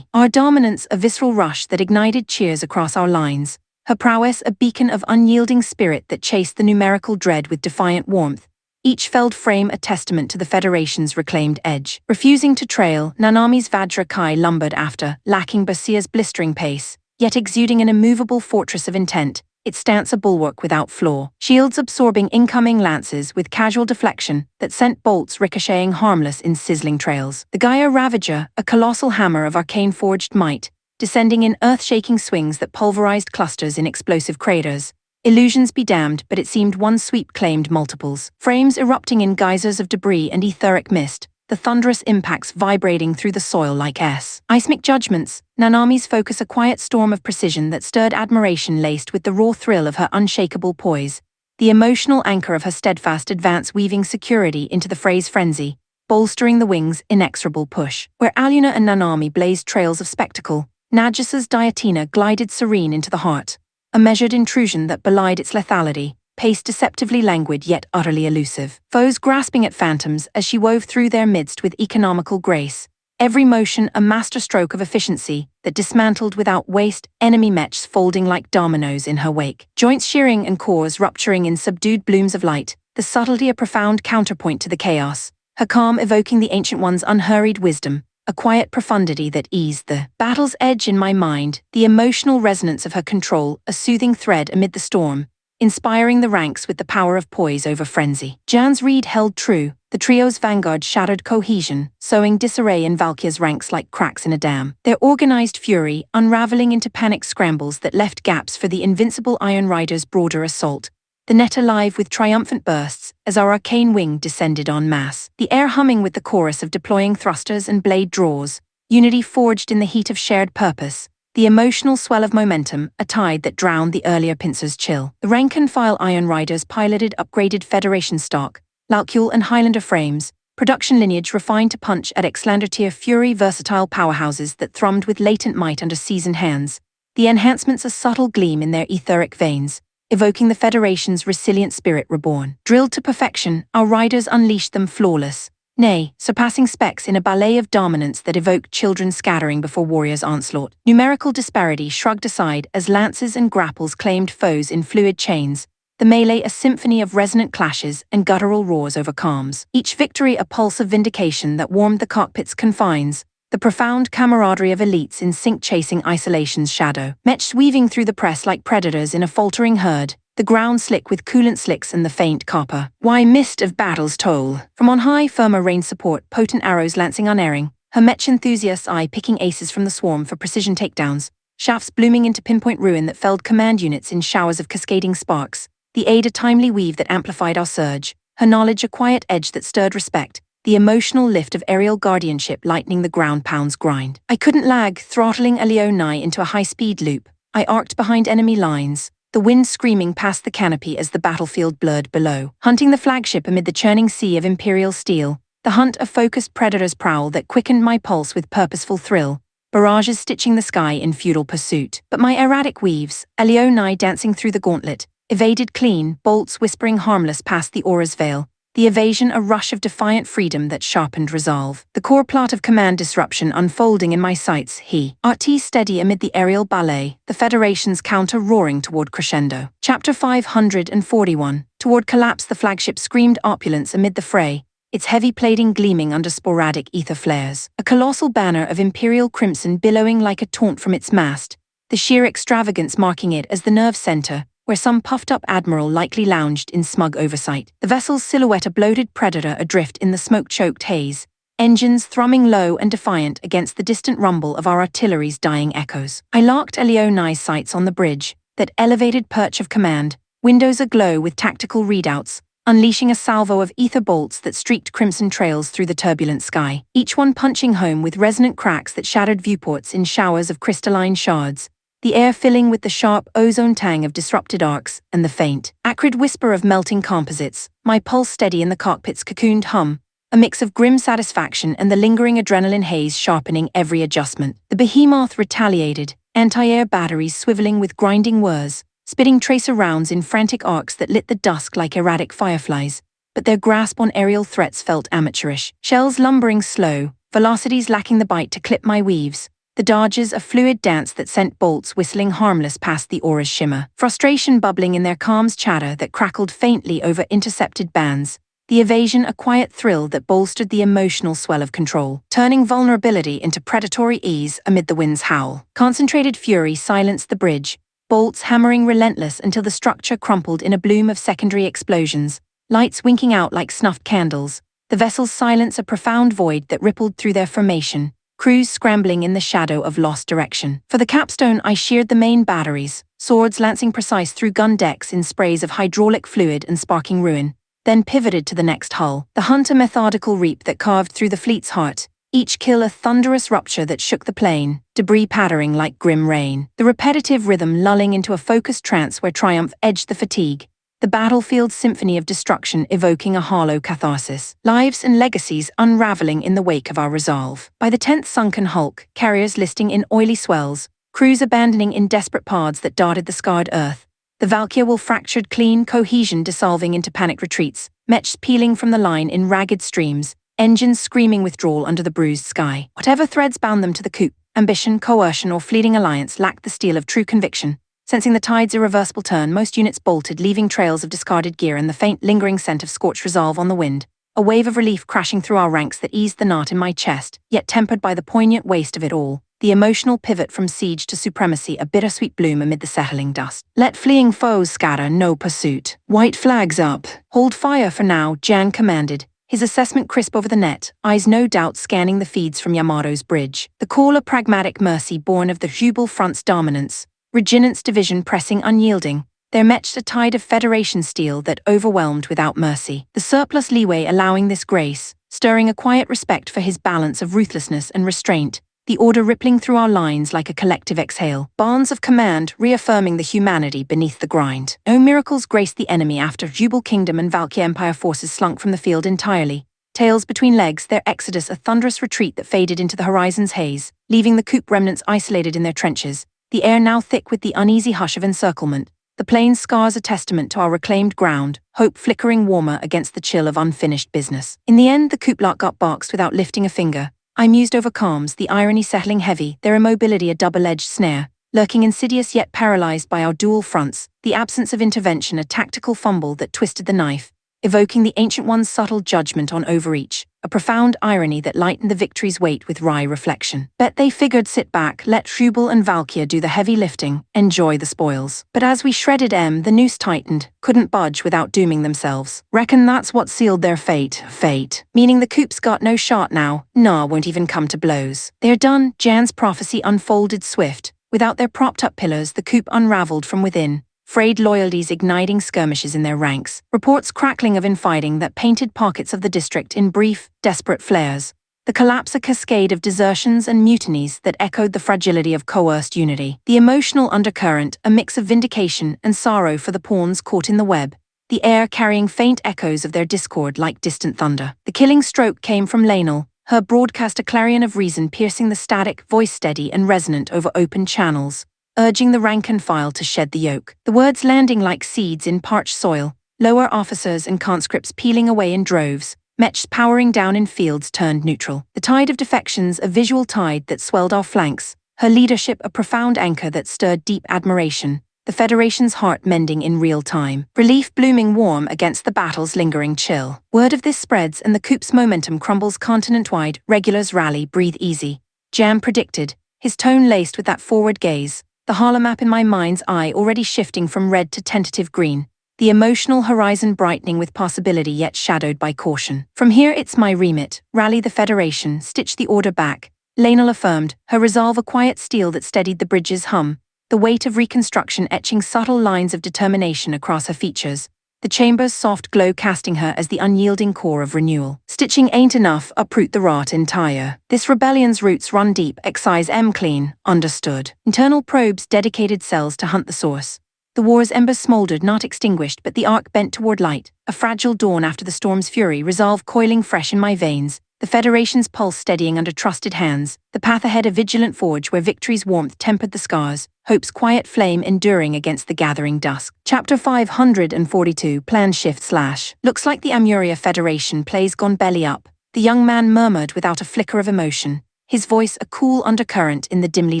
Our dominance a visceral rush that ignited cheers across our lines, her prowess a beacon of unyielding spirit that chased the numerical dread with defiant warmth, each felled frame a testament to the Federation's reclaimed edge. Refusing to trail, Nanami's Vajra Kai lumbered after, lacking Basia's blistering pace, yet exuding an immovable fortress of intent, its stance a bulwark without flaw. Shields absorbing incoming lances with casual deflection that sent bolts ricocheting harmless in sizzling trails. The Gaia Ravager, a colossal hammer of arcane-forged might, descending in earth-shaking swings that pulverized clusters in explosive craters. Illusions be damned, but it seemed one sweep claimed multiples. Frames erupting in geysers of debris and etheric mist, the thunderous impacts vibrating through the soil like seismic judgments. Nanami's focus a quiet storm of precision that stirred admiration laced with the raw thrill of her unshakable poise, the emotional anchor of her steadfast advance weaving security into the fray's frenzy, bolstering the wing's inexorable push. Where Aluna and Nanami blazed trails of spectacle, Nagisa's Diatina glided serene into the heart, a measured intrusion that belied its lethality, pace deceptively languid yet utterly elusive. Foes grasping at phantoms as she wove through their midst with economical grace, every motion a masterstroke of efficiency that dismantled without waste, enemy mechs folding like dominoes in her wake. Joints shearing and cores rupturing in subdued blooms of light, the subtlety a profound counterpoint to the chaos, her calm evoking the Ancient One's unhurried wisdom, a quiet profundity that eased the battle's edge in my mind, the emotional resonance of her control, a soothing thread amid the storm, inspiring the ranks with the power of poise over frenzy. Jan's read held true. The trio's vanguard shattered cohesion, sowing disarray in Valkyria's ranks like cracks in a dam. Their organized fury unraveling into panic scrambles that left gaps for the invincible Iron Rider's broader assault. The net alive with triumphant bursts as our arcane wing descended en masse. The air humming with the chorus of deploying thrusters and blade draws. Unity forged in the heat of shared purpose. The emotional swell of momentum, a tide that drowned the earlier pincer's chill. The rank-and-file Iron Riders piloted upgraded Federation stock, Laukule and Highlander frames, production lineage refined to punch at Xlander-tier fury versatile powerhouses that thrummed with latent might under seasoned hands. The enhancements a subtle gleam in their etheric veins, evoking the Federation's resilient spirit reborn. Drilled to perfection, our riders unleashed them flawless. Nay, surpassing specs in a ballet of dominance that evoked children scattering before warriors' onslaught. Numerical disparity shrugged aside as lances and grapples claimed foes in fluid chains, the melee a symphony of resonant clashes and guttural roars over calms. Each victory a pulse of vindication that warmed the cockpit's confines, the profound camaraderie of elites in sync chasing isolation's shadow. Mechs weaving through the press like predators in a faltering herd, the ground slick with coolant slicks and the faint copper. Why mist of battle's toll? From on high, firmer rain support, potent arrows lancing unerring, her mech enthusiast's eye picking aces from the swarm for precision takedowns, shafts blooming into pinpoint ruin that felled command units in showers of cascading sparks, the aid a timely weave that amplified our surge, her knowledge a quiet edge that stirred respect, the emotional lift of aerial guardianship lightening the ground pound's grind. I couldn't lag, throttling Leonai into a high-speed loop. I arced behind enemy lines, the wind screaming past the canopy as the battlefield blurred below. Hunting the flagship amid the churning sea of Imperial steel, the hunt a focused predator's prowl that quickened my pulse with purposeful thrill, barrages stitching the sky in futile pursuit. But my erratic weaves, Leonai dancing through the gauntlet, evaded clean, bolts whispering harmless past the aura's veil, the evasion a rush of defiant freedom that sharpened resolve. The core plot of command disruption unfolding in my sights, RT steady amid the aerial ballet, the Federation's counter roaring toward crescendo. Chapter 541. Toward collapse the flagship screamed opulence amid the fray, its heavy plating gleaming under sporadic ether flares. A colossal banner of imperial crimson billowing like a taunt from its mast, the sheer extravagance marking it as the nerve center, where some puffed-up admiral likely lounged in smug oversight. The vessel's silhouette a bloated predator adrift in the smoke-choked haze, engines thrumming low and defiant against the distant rumble of our artillery's dying echoes. I locked Leonai's sights on the bridge, that elevated perch of command, windows aglow with tactical readouts, unleashing a salvo of ether bolts that streaked crimson trails through the turbulent sky, each one punching home with resonant cracks that shattered viewports in showers of crystalline shards, the air filling with the sharp ozone tang of disrupted arcs and the faint, acrid whisper of melting composites, my pulse steady in the cockpit's cocooned hum, a mix of grim satisfaction and the lingering adrenaline haze sharpening every adjustment. The behemoth retaliated, anti-air batteries swiveling with grinding whirs, spitting tracer rounds in frantic arcs that lit the dusk like erratic fireflies, but their grasp on aerial threats felt amateurish. Shells lumbering slow, velocities lacking the bite to clip my weaves, the dodges a fluid dance that sent bolts whistling harmless past the aura's shimmer. Frustration bubbling in their calm's chatter that crackled faintly over intercepted bands, the evasion a quiet thrill that bolstered the emotional swell of control, turning vulnerability into predatory ease amid the wind's howl. Concentrated fury silenced the bridge, bolts hammering relentless until the structure crumpled in a bloom of secondary explosions, lights winking out like snuffed candles, the vessel's silence a profound void that rippled through their formation, crews scrambling in the shadow of lost direction. For the capstone I sheared the main batteries, swords lancing precise through gun decks in sprays of hydraulic fluid and sparking ruin, then pivoted to the next hull. The hunt a methodical reap that carved through the fleet's heart, each kill a thunderous rupture that shook the plane, debris pattering like grim rain. The repetitive rhythm lulling into a focused trance where triumph edged the fatigue, the battlefield's symphony of destruction evoking a hollow catharsis. Lives and legacies unraveling in the wake of our resolve. By the 10th sunken hulk, carriers listing in oily swells, crews abandoning in desperate paths that darted the scarred earth, the Valkyria will fractured clean cohesion dissolving into panicked retreats, mechs peeling from the line in ragged streams, engines screaming withdrawal under the bruised sky. Whatever threads bound them to the coop, ambition, coercion, or fleeting alliance lacked the steel of true conviction. Sensing the tide's irreversible turn, most units bolted, leaving trails of discarded gear and the faint, lingering scent of scorched resolve on the wind, a wave of relief crashing through our ranks that eased the knot in my chest, yet tempered by the poignant waste of it all. the emotional pivot from siege to supremacy a bittersweet bloom amid the settling dust. Let fleeing foes scatter, no pursuit. White flags up. Hold fire for now, Jan commanded, his assessment crisp over the net, eyes no doubt scanning the feeds from Yamato's bridge. The call a pragmatic mercy born of the Jubal front's dominance, Reginant's division pressing unyielding, there matched a tide of Federation steel that overwhelmed without mercy. The surplus leeway allowing this grace, stirring a quiet respect for his balance of ruthlessness and restraint, the order rippling through our lines like a collective exhale. Bonds of command reaffirming the humanity beneath the grind. No miracles graced the enemy after Jubal Kingdom and Valkyr Empire forces slunk from the field entirely. Tails between legs, their exodus a thunderous retreat that faded into the horizon's haze, leaving the coup remnants isolated in their trenches, the air now thick with the uneasy hush of encirclement. The plain's scars a testament to our reclaimed ground, hope flickering warmer against the chill of unfinished business. In the end, the couplat got boxed without lifting a finger. I mused over calms, the irony settling heavy, their immobility a double-edged snare, lurking insidious yet paralyzed by our dual fronts, the absence of intervention a tactical fumble that twisted the knife, evoking the Ancient One's subtle judgment on overreach, a profound irony that lightened the victory's weight with wry reflection. Bet they figured sit back, let Jubal and Valkyr do the heavy lifting, enjoy the spoils. But as we shredded the noose tightened, couldn't budge without dooming themselves. Reckon that's what sealed their fate. Meaning the coup's got no shot now, nah won't even come to blows. They're done, Jan's prophecy unfolded swift. Without their propped-up pillars, the coup unraveled from within. Frayed loyalties igniting skirmishes in their ranks, reports crackling of infighting that painted pockets of the district in brief, desperate flares. The collapse a cascade of desertions and mutinies that echoed the fragility of coerced unity. The emotional undercurrent, a mix of vindication and sorrow for the pawns caught in the web. The air carrying faint echoes of their discord like distant thunder. The killing stroke came from Lainel, her broadcast a clarion of reason piercing the static, voice steady and resonant over open channels, urging the rank and file to shed the yoke. The words landing like seeds in parched soil, lower officers and conscripts peeling away in droves, Mechs powering down in fields turned neutral. The tide of defections a visual tide that swelled our flanks, her leadership a profound anchor that stirred deep admiration, the Federation's heart mending in real time, relief blooming warm against the battle's lingering chill. Word of this spreads and the coup's momentum crumbles continent-wide, regulars rally, breathe easy. Jam predicted, his tone laced with that forward gaze, the holomap in my mind's eye already shifting from red to tentative green, the emotional horizon brightening with possibility yet shadowed by caution. From here it's my remit, rally the Federation, stitch the order back, Lainel affirmed, her resolve a quiet steel that steadied the bridge's hum, the weight of reconstruction etching subtle lines of determination across her features, the chamber's soft glow casting her as the unyielding core of renewal. Stitching ain't enough, uproot the rot entire. This rebellion's roots run deep, excise clean, understood. Internal probes dedicated cells to hunt the source. The war's embers smoldered, not extinguished, but the arc bent toward light, a fragile dawn after the storm's fury, resolve coiling fresh in my veins, the Federation's pulse steadying under trusted hands, the path ahead a vigilant forge where victory's warmth tempered the scars, hope's quiet flame enduring against the gathering dusk. Chapter 542, Plan Shift / Looks like the Amuria Federation play's gone belly up, the young man murmured without a flicker of emotion, his voice a cool undercurrent in the dimly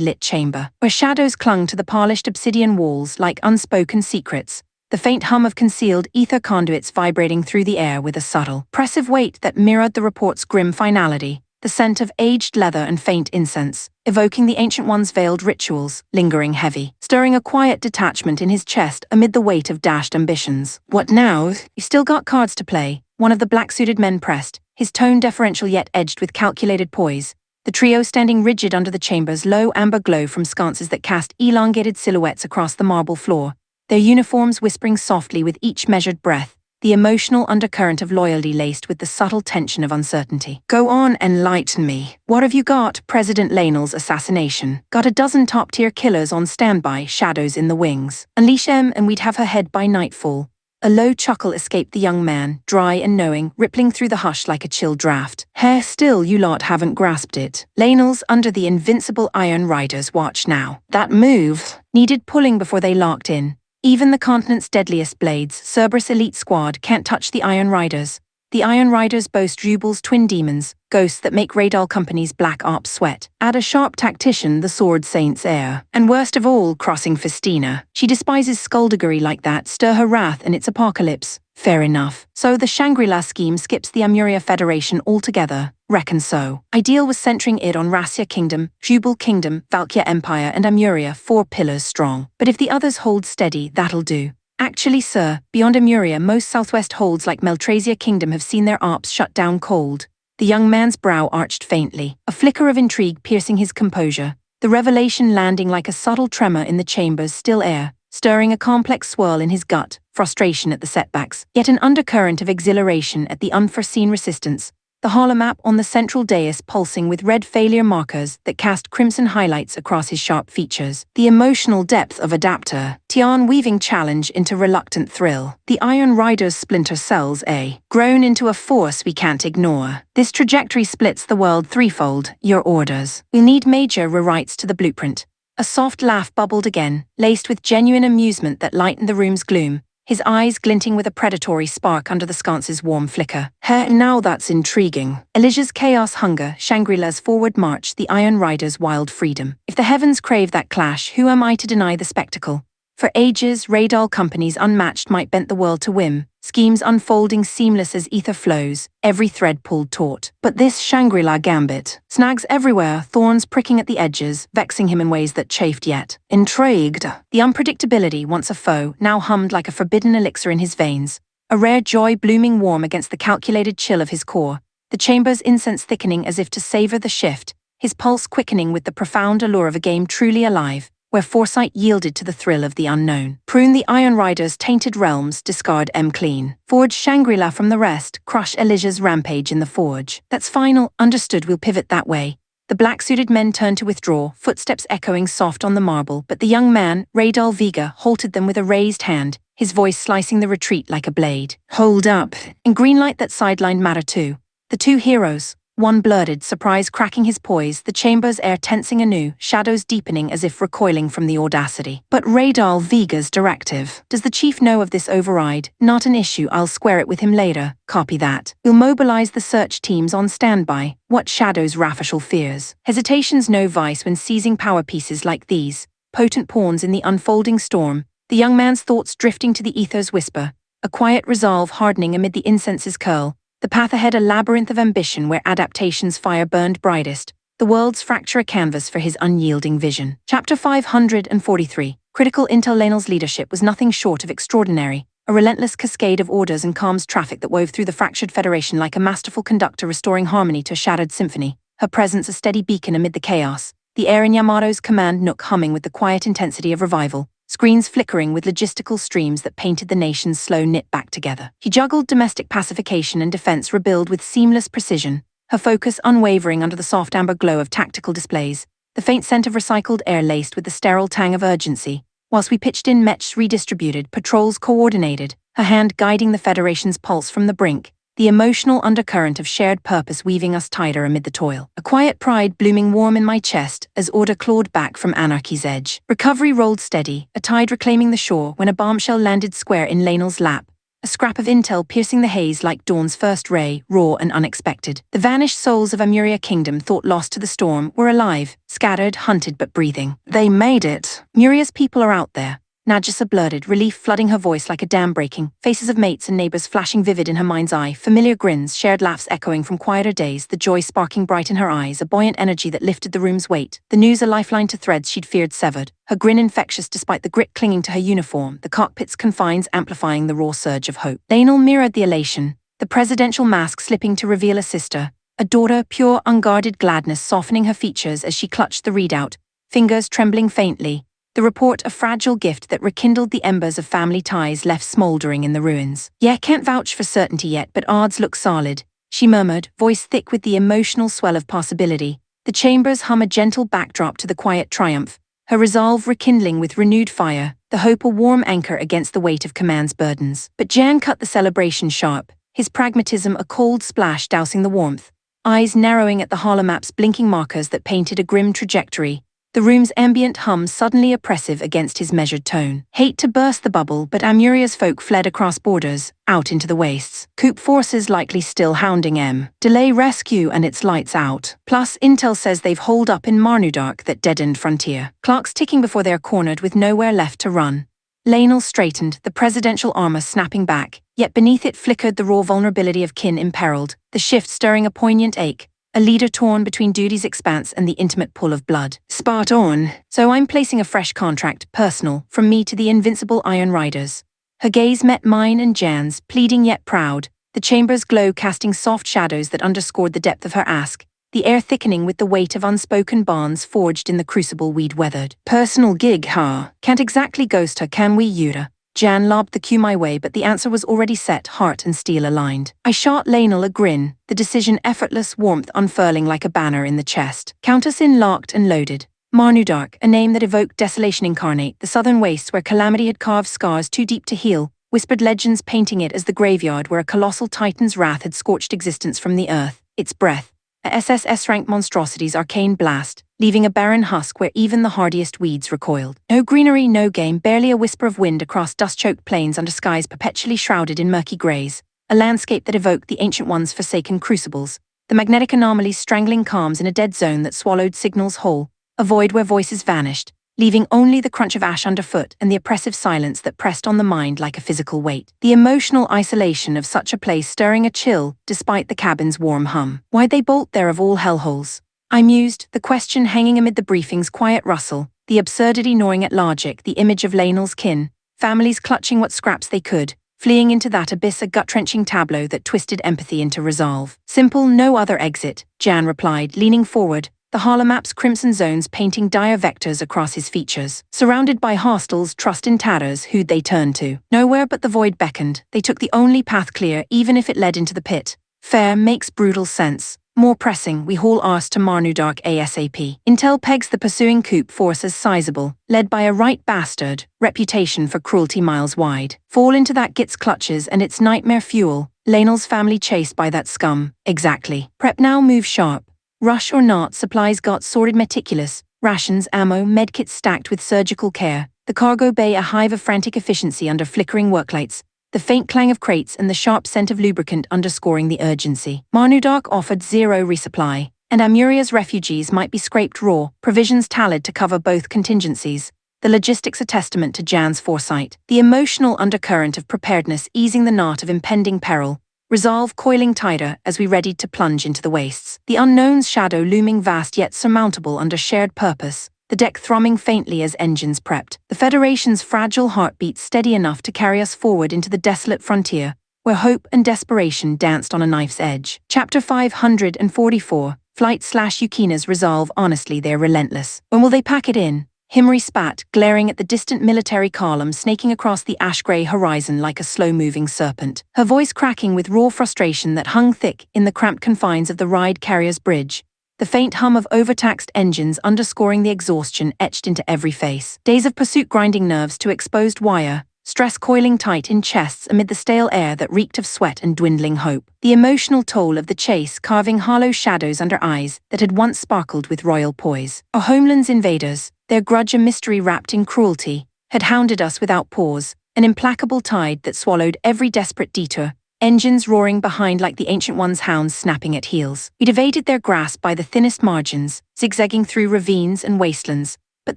lit chamber, where shadows clung to the polished obsidian walls like unspoken secrets, the faint hum of concealed ether conduits vibrating through the air with a subtle, oppressive weight that mirrored the report's grim finality, the scent of aged leather and faint incense, evoking the Ancient One's veiled rituals, lingering heavy, stirring a quiet detachment in his chest amid the weight of dashed ambitions. What now? You still got cards to play, one of the black-suited men pressed, his tone deferential yet edged with calculated poise, the trio standing rigid under the chamber's low amber glow from sconces that cast elongated silhouettes across the marble floor, their uniforms whispering softly with each measured breath, the emotional undercurrent of loyalty laced with the subtle tension of uncertainty. Go on, enlighten me. What have you got? President Lainel's assassination. Got a dozen top-tier killers on standby, shadows in the wings. Unleash and we'd have her head by nightfall. A low chuckle escaped the young man, dry and knowing, rippling through the hush like a chill draft. Hair still, you lot haven't grasped it. Lainel's under the invincible Iron Riders watch now. That move needed pulling before they locked in. Even the continent's deadliest blades, Cerberus elite squad, can't touch the Iron Riders. The Iron Riders boast Jubal's twin demons, ghosts that make Radal Company's black ops sweat. Add a sharp tactician, the Sword Saint's heir. And worst of all, crossing Festina. She despises skullduggery like that, stir her wrath and its apocalypse. Fair enough. So the Shangri-La scheme skips the Amuria Federation altogether. Reckon so. Ideal was centering it on Rasya Kingdom, Jubal Kingdom, Valkya Empire and Amuria, 4 pillars strong. But if the others hold steady, that'll do. Actually, sir, beyond Amuria, most southwest holds like Meltrasia Kingdom have seen their ARPs shut down cold. The young man's brow arched faintly, a flicker of intrigue piercing his composure, the revelation landing like a subtle tremor in the chamber's still air, stirring a complex swirl in his gut, frustration at the setbacks, yet an undercurrent of exhilaration at the unforeseen resistance. The holomap on the central dais pulsing with red failure markers that cast crimson highlights across his sharp features. The emotional depth of Adapter, Tian weaving challenge into reluctant thrill. The Iron Rider's splinter cells, grown into a force we can't ignore. This trajectory splits the world threefold. Your orders. We'll need major rewrites to the blueprint. A soft laugh bubbled again, laced with genuine amusement that lightened the room's gloom, his eyes glinting with a predatory spark under the sconce's warm flicker. Now that's intriguing. Elijah's chaos hunger, Shangri-La's forward march, the Iron Rider's wild freedom. If the heavens crave that clash, who am I to deny the spectacle? For ages, Radal companies unmatched might bent the world to whim, schemes unfolding seamless as ether flows, every thread pulled taut. But this Shangri-La gambit, snags everywhere, thorns pricking at the edges, vexing him in ways that chafed yet. Intrigued. The unpredictability, once a foe, now hummed like a forbidden elixir in his veins, a rare joy blooming warm against the calculated chill of his core, the chamber's incense thickening as if to savor the shift, his pulse quickening with the profound allure of a game truly alive, where foresight yielded to the thrill of the unknown. Prune the Iron Rider's tainted realms, discard clean. Forge Shangri-La from the rest, crush Elijah's rampage in the forge. That's final, understood, we'll pivot that way. The black-suited men turned to withdraw, footsteps echoing soft on the marble, but the young man, Radal Vega, halted them with a raised hand, his voice slicing the retreat like a blade. Hold up. In green light that sidelined matter too. The two heroes, one blurted, surprise cracking his poise, the chamber's air tensing anew, shadows deepening as if recoiling from the audacity. But Radal Vega's directive. Does the chief know of this override? Not an issue, I'll square it with him later. Copy that. We'll mobilize the search teams on standby. What shadows Rafashal fears? Hesitation's no vice when seizing power pieces like these, potent pawns in the unfolding storm, the young man's thoughts drifting to the ether's whisper, a quiet resolve hardening amid the incense's curl. The path ahead a labyrinth of ambition where adaptation's fire burned brightest, the world's fracture a canvas for his unyielding vision. Chapter 543. Critical Intel Lanel's leadership was nothing short of extraordinary, a relentless cascade of orders and calms traffic that wove through the fractured federation like a masterful conductor restoring harmony to a shattered symphony, her presence a steady beacon amid the chaos, the air in Yamato's command nook humming with the quiet intensity of revival. Screens flickering with logistical streams that painted the nation's slow knit back together. He juggled domestic pacification and defense rebuild with seamless precision, her focus unwavering under the soft amber glow of tactical displays, the faint scent of recycled air laced with the sterile tang of urgency. Whilst we pitched in mechs redistributed, patrols coordinated, her hand guiding the Federation's pulse from the brink, the emotional undercurrent of shared purpose weaving us tighter amid the toil. A quiet pride blooming warm in my chest as order clawed back from anarchy's edge. Recovery rolled steady, a tide reclaiming the shore when a bombshell landed square in Lanel's lap, a scrap of intel piercing the haze like dawn's first ray, raw and unexpected. The vanished souls of Amuria Kingdom, thought lost to the storm, were alive, scattered, hunted but breathing. They made it. Muria's people are out there. Najasa blurted, relief flooding her voice like a dam breaking, faces of mates and neighbors flashing vivid in her mind's eye, familiar grins, shared laughs echoing from quieter days, the joy sparking bright in her eyes, a buoyant energy that lifted the room's weight, the news a lifeline to threads she'd feared severed, her grin infectious despite the grit clinging to her uniform, the cockpit's confines amplifying the raw surge of hope. Lanel mirrored the elation, the presidential mask slipping to reveal a sister, a daughter, pure, unguarded gladness softening her features as she clutched the readout, fingers trembling faintly, the report a fragile gift that rekindled the embers of family ties left smoldering in the ruins. Yeah, can't vouch for certainty yet, but odds look solid, she murmured, voice thick with the emotional swell of possibility. The chambers hum a gentle backdrop to the quiet triumph, her resolve rekindling with renewed fire, the hope a warm anchor against the weight of command's burdens. But Jan cut the celebration sharp, his pragmatism a cold splash dousing the warmth, eyes narrowing at the holomap's blinking markers that painted a grim trajectory, the room's ambient hum suddenly oppressive against his measured tone. Hate to burst the bubble, but Amuria's folk fled across borders, out into the wastes. Coup forces likely still hounding M. Delay rescue and it's lights out. Plus, intel says they've holed up in Marnudark, that dead-end frontier. Clocks ticking before they're cornered with nowhere left to run. Laenel straightened, the presidential armor snapping back, yet beneath it flickered the raw vulnerability of kin imperiled, the shift stirring a poignant ache, a leader torn between duty's expanse and the intimate pull of blood. Spot on. So I'm placing a fresh contract, personal, from me to the invincible Iron Riders. Her gaze met mine and Jan's, pleading yet proud, the chamber's glow casting soft shadows that underscored the depth of her ask, the air thickening with the weight of unspoken bonds forged in the crucible we'd weathered. Personal gig, huh? Can't exactly ghost her, can we, Yura? Jan lobbed the cue my way, but the answer was already set, heart and steel aligned. I shot Laenel a grin, the decision effortless warmth unfurling like a banner in the chest. Countess in locked and loaded. Marnudark, a name that evoked desolation incarnate, the southern wastes where calamity had carved scars too deep to heal, whispered legends painting it as the graveyard where a colossal titan's wrath had scorched existence from the earth, its breath. A SSS-ranked monstrosity's arcane blast, leaving a barren husk where even the hardiest weeds recoiled. No greenery, no game, barely a whisper of wind across dust-choked plains under skies perpetually shrouded in murky greys, a landscape that evoked the Ancient One's forsaken crucibles, the magnetic anomalies strangling calms in a dead zone that swallowed signals whole, a void where voices vanished, leaving only the crunch of ash underfoot and the oppressive silence that pressed on the mind like a physical weight. The emotional isolation of such a place stirring a chill, despite the cabin's warm hum. Why'd they bolt there of all hellholes? I mused, the question hanging amid the briefing's quiet rustle, the absurdity gnawing at logic, the image of Laenel's kin, families clutching what scraps they could, fleeing into that abyss, a gut-wrenching tableau that twisted empathy into resolve. Simple, no other exit, Jan replied, leaning forward, the Harlemap's crimson zones painting dire vectors across his features. Surrounded by hostiles, trust in tatters, who'd they turn to? Nowhere but the void beckoned. They took the only path clear, even if it led into the pit. Fair makes brutal sense. More pressing, we haul ours to Marnudark ASAP. Intel pegs the pursuing coup force as sizable, led by a right bastard, reputation for cruelty miles wide. Fall into that Git's clutches and its nightmare fuel, Laenel's family chased by that scum. Exactly. Prep now, move sharp. Rush or not, supplies got sorted meticulous, rations, ammo, medkits stacked with surgical care, the cargo bay a hive of frantic efficiency under flickering worklights, the faint clang of crates and the sharp scent of lubricant underscoring the urgency. Marnudark offered zero resupply, and Amuria's refugees might be scraped raw, provisions tallied to cover both contingencies. The logistics a testament to Jan's foresight, the emotional undercurrent of preparedness easing the knot of impending peril, resolve coiling tighter as we readied to plunge into the wastes. The unknown's shadow looming vast yet surmountable under shared purpose, the deck thrumming faintly as engines prepped. The Federation's fragile heartbeat steady enough to carry us forward into the desolate frontier, where hope and desperation danced on a knife's edge. Chapter 544, Flight/Yukina's resolve. Honestly, they're relentless. When will they pack it in? Himri spat, glaring at the distant military column snaking across the ash-grey horizon like a slow-moving serpent, her voice cracking with raw frustration that hung thick in the cramped confines of the ride carrier's bridge, the faint hum of overtaxed engines underscoring the exhaustion etched into every face. Days of pursuit grinding nerves to exposed wire, stress coiling tight in chests amid the stale air that reeked of sweat and dwindling hope. The emotional toll of the chase carving hollow shadows under eyes that had once sparkled with royal poise. Our homeland's invaders, their grudge a mystery wrapped in cruelty, had hounded us without pause, an implacable tide that swallowed every desperate detour, engines roaring behind like the Ancient One's hounds snapping at heels. We'd evaded their grasp by the thinnest margins, zigzagging through ravines and wastelands, but